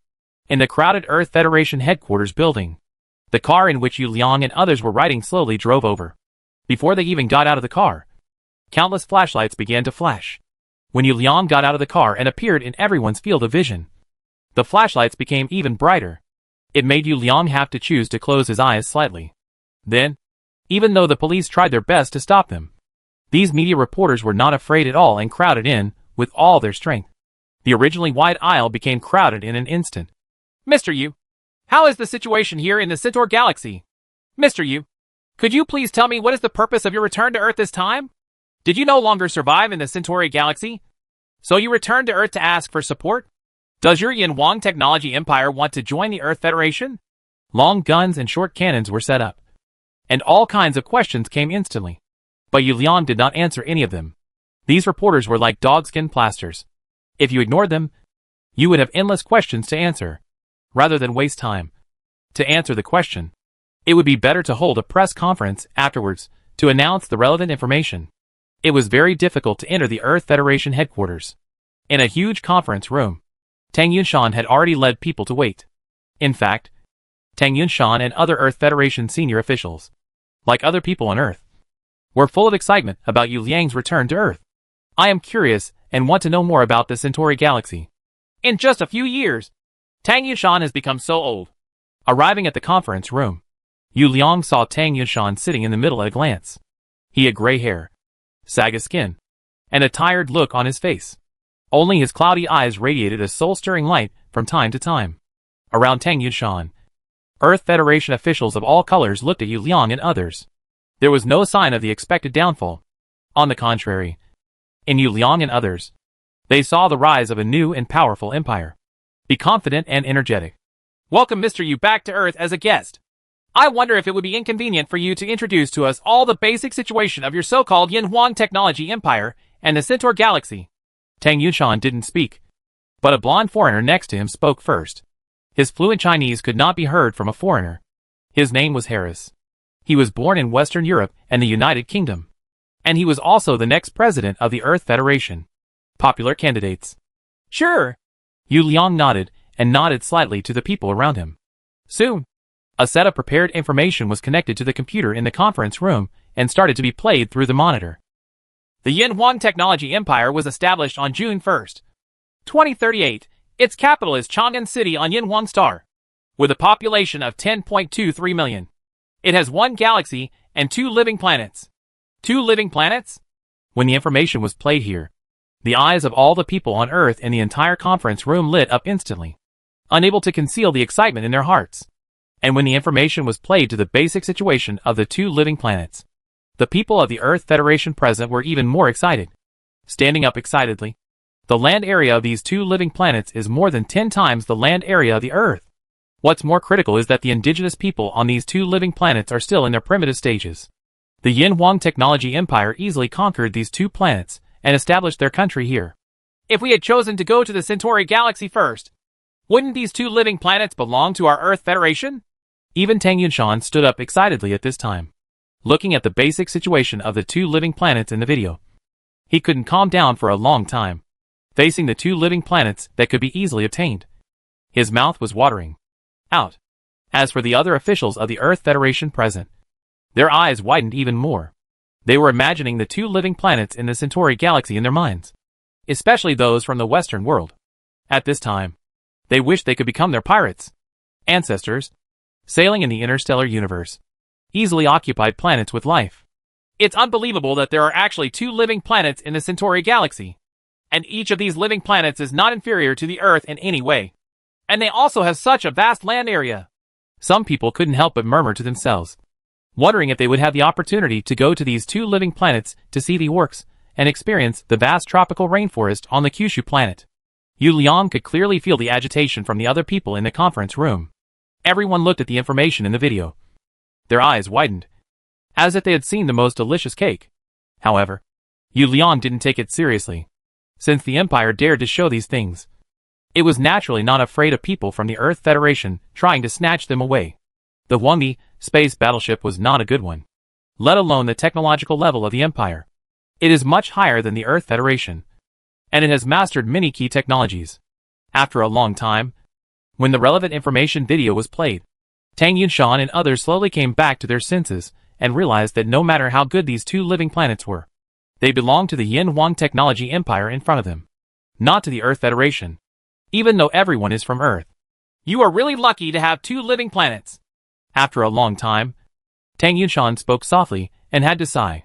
In the crowded Earth Federation headquarters building, the car in which Yu Liang and others were riding slowly drove over. Before they even got out of the car, countless flashlights began to flash. When Yu Liang got out of the car and appeared in everyone's field of vision, the flashlights became even brighter. It made Yu Liang have to choose to close his eyes slightly. Then, even though the police tried their best to stop them, these media reporters were not afraid at all and crowded in with all their strength. The originally wide aisle became crowded in an instant. Mr. Yu, how is the situation here in the Centaur galaxy? Mr. Yu, could you please tell me what is the purpose of your return to Earth this time? Did you no longer survive in the Centauri galaxy? So you returned to Earth to ask for support? Does your Yin Huang Technology Empire want to join the Earth Federation? Long guns and short cannons were set up, and all kinds of questions came instantly. But Yu Liang did not answer any of them. These reporters were like dogskin plasters. If you ignored them, you would have endless questions to answer. Rather than waste time to answer the question, it would be better to hold a press conference afterwards to announce the relevant information. It was very difficult to enter the Earth Federation headquarters. In a huge conference room, Tang Yunshan had already led people to wait. In fact, Tang Yunshan and other Earth Federation senior officials, like other people on Earth, were full of excitement about Yu Liang's return to Earth. I am curious and want to know more about the Centauri galaxy. In just a few years, Tang Yunshan has become so old. Arriving at the conference room, Yu Liang saw Tang Yunshan sitting in the middle at a glance. He had gray hair, saggy skin, and a tired look on his face. Only his cloudy eyes radiated a soul-stirring light from time to time. Around Tang Yunshan, Earth Federation officials of all colors looked at Yu Liang and others. There was no sign of the expected downfall. On the contrary, in Yu Liang and others, they saw the rise of a new and powerful empire. Be confident and energetic. Welcome Mr. Yu back to Earth as a guest. I wonder if it would be inconvenient for you to introduce to us all the basic situation of your so-called Yin Huang Technology Empire and the Centaur Galaxy. Tang Yunshan didn't speak, but a blonde foreigner next to him spoke first. His fluent Chinese could not be heard from a foreigner. His name was Harris. He was born in Western Europe and the United Kingdom. And he was also the next president of the Earth Federation. Popular candidates. Sure. Yu Liang nodded, and nodded slightly to the people around him. Soon, a set of prepared information was connected to the computer in the conference room, and started to be played through the monitor. The Yin-Huang Technology Empire was established on June 1, 2038. Its capital is Chang'an City on Yin-Huang Star, with a population of 10.23 million. It has 1 galaxy and 2 living planets. 2 living planets? When the information was played here, the eyes of all the people on Earth in the entire conference room lit up instantly, unable to conceal the excitement in their hearts. And when the information was played to the basic situation of the 2 living planets, the people of the Earth Federation present were even more excited. Standing up excitedly, the land area of these 2 living planets is more than 10 times the land area of the Earth. What's more critical is that the indigenous people on these 2 living planets are still in their primitive stages. The Yin-Huang Technology Empire easily conquered these 2 planets and established their country here. If we had chosen to go to the Centauri galaxy first, wouldn't these 2 living planets belong to our Earth Federation? Even Tang Yunshan stood up excitedly at this time, looking at the basic situation of the 2 living planets in the video. He couldn't calm down for a long time, facing the 2 living planets that could be easily obtained. His mouth was watering out. As for the other officials of the Earth Federation present, their eyes widened even more. They were imagining the 2 living planets in the Centauri galaxy in their minds, especially those from the Western world. At this time, they wished they could become their pirates, ancestors, sailing in the interstellar universe, easily occupied planets with life. It's unbelievable that there are actually 2 living planets in the Centauri galaxy, and each of these living planets is not inferior to the Earth in any way. And they also have such a vast land area. Some people couldn't help but murmur to themselves, wondering if they would have the opportunity to go to these 2 living planets to see the orcs and experience the vast tropical rainforest on the Kyushu planet. Yu Liang could clearly feel the agitation from the other people in the conference room. Everyone looked at the information in the video. Their eyes widened, as if they had seen the most delicious cake. However, Yu Liang didn't take it seriously. Since the Empire dared to show these things, it was naturally not afraid of people from the Earth Federation trying to snatch them away. The Huangdi space battleship was not a good one, let alone the technological level of the Empire. It is much higher than the Earth Federation, and it has mastered many key technologies. After a long time, when the relevant information video was played, Tang Yunshan and others slowly came back to their senses and realized that no matter how good these 2 living planets were, they belonged to the Yin-Huang Technology Empire in front of them, not to the Earth Federation, even though everyone is from Earth. You are really lucky to have 2 living planets. After a long time, Tang Yunshan spoke softly and had to sigh.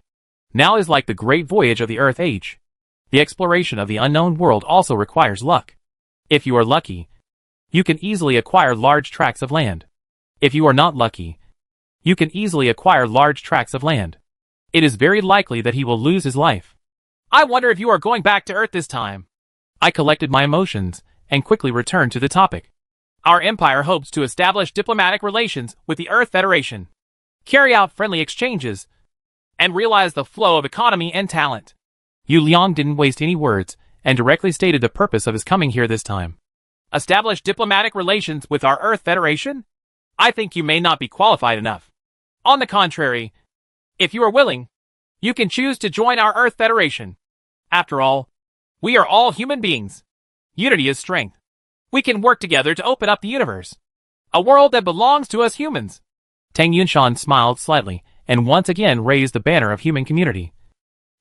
Now is like the great voyage of the Earth Age. The exploration of the unknown world also requires luck. If you are lucky, you can easily acquire large tracts of land. If you are not lucky, you can easily acquire large tracts of land. It is very likely that he will lose his life. I wonder if you are going back to Earth this time. I collected my emotions and quickly returned to the topic. Our empire hopes to establish diplomatic relations with the Earth Federation, carry out friendly exchanges, and realize the flow of economy and talent. Yu Liang didn't waste any words and directly stated the purpose of his coming here this time. Establish diplomatic relations with our Earth Federation? I think you may not be qualified enough. On the contrary, if you are willing, you can choose to join our Earth Federation. After all, we are all human beings. Unity is strength. We can work together to open up the universe, a world that belongs to us humans. Tang Yunshan smiled slightly and once again raised the banner of human community.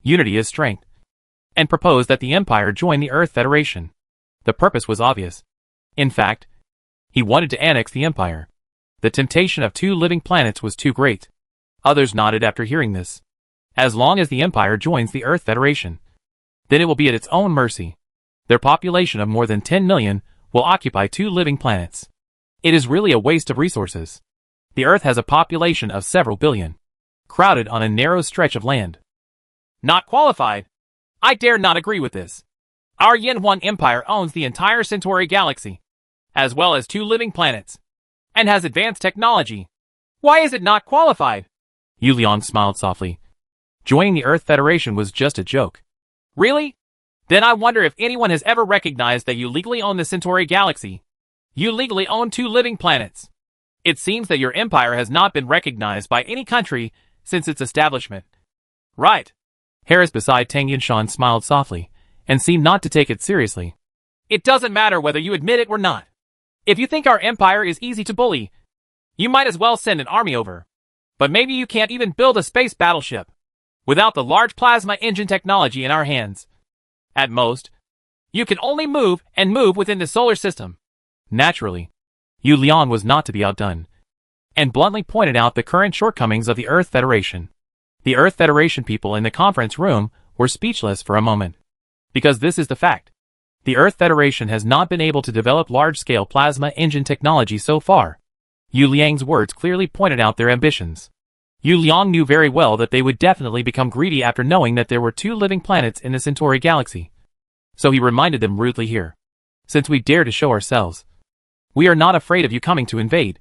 Unity is strength, and proposed that the Empire join the Earth Federation. The purpose was obvious. In fact, he wanted to annex the Empire. The temptation of 2 living planets was too great. Others nodded after hearing this. As long as the Empire joins the Earth Federation, then it will be at its own mercy. Their population of more than 10 million will occupy 2 living planets. It is really a waste of resources. The Earth has a population of several billion, crowded on a narrow stretch of land. Not qualified. I dare not agree with this. Our Yin-Huang Empire owns the entire Centauri galaxy, as well as 2 living planets, and has advanced technology. Why is it not qualified? Yu Liang smiled softly. Joining the Earth Federation was just a joke. Really? Then I wonder if anyone has ever recognized that you legally own the Centauri galaxy. You legally own 2 living planets. It seems that your empire has not been recognized by any country since its establishment. Right. Harris beside Tang Yunshan smiled softly, and seemed not to take it seriously. It doesn't matter whether you admit it or not. If you think our empire is easy to bully, you might as well send an army over. But maybe you can't even build a space battleship without the large plasma engine technology in our hands. At most, you can only move and move within the solar system. Naturally, Yu Liang was not to be outdone, and bluntly pointed out the current shortcomings of the Earth Federation. The Earth Federation people in the conference room were speechless for a moment. Because this is the fact. The Earth Federation has not been able to develop large-scale plasma engine technology so far. Yu Liang's words clearly pointed out their ambitions. Yu Liang knew very well that they would definitely become greedy after knowing that there were 2 living planets in the Centauri galaxy. So he reminded them rudely here. Since we dare to show ourselves, we are not afraid of you coming to invade.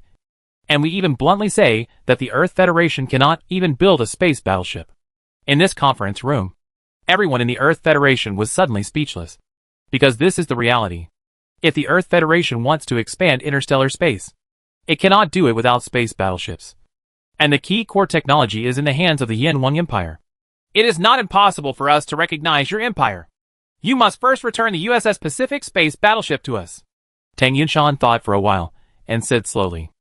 And we even bluntly say that the Earth Federation cannot even build a space battleship. In this conference room, everyone in the Earth Federation was suddenly speechless. Because this is the reality. If the Earth Federation wants to expand interstellar space, it cannot do it without space battleships. And the key core technology is in the hands of the Yanwang Empire. It is not impossible for us to recognize your empire. You must first return the USS Pacific space battleship to us. Tang Yunshan thought for a while, and said slowly.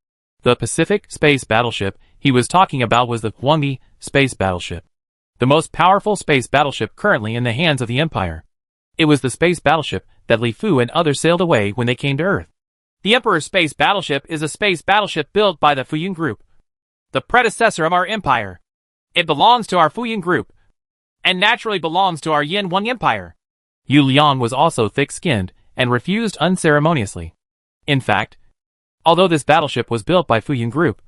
The Pacific space battleship he was talking about was the Huangdi space battleship. The most powerful space battleship currently in the hands of the Empire. It was the space battleship that Li Fu and others sailed away when they came to Earth. The Emperor's space battleship is a space battleship built by the Fuyun Group, the predecessor of our empire. It belongs to our Fuyun Group, and naturally belongs to our Yanwang Empire. Yu Liang was also thick-skinned, and refused unceremoniously. In fact, although this battleship was built by Fuyun Group,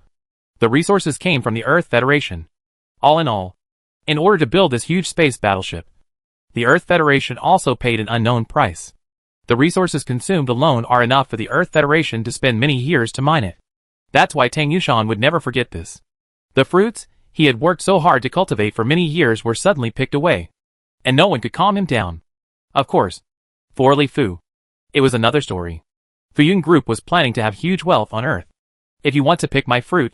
the resources came from the Earth Federation. All in all, in order to build this huge space battleship, the Earth Federation also paid an unknown price. The resources consumed alone are enough for the Earth Federation to spend many years to mine it. That's why Tang Yunshan would never forget this. The fruits he had worked so hard to cultivate for many years were suddenly picked away, and no one could calm him down. Of course, for Li Fu, it was another story. Fuyun Group was planning to have huge wealth on Earth. If you want to pick my fruit,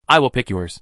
I will pick yours.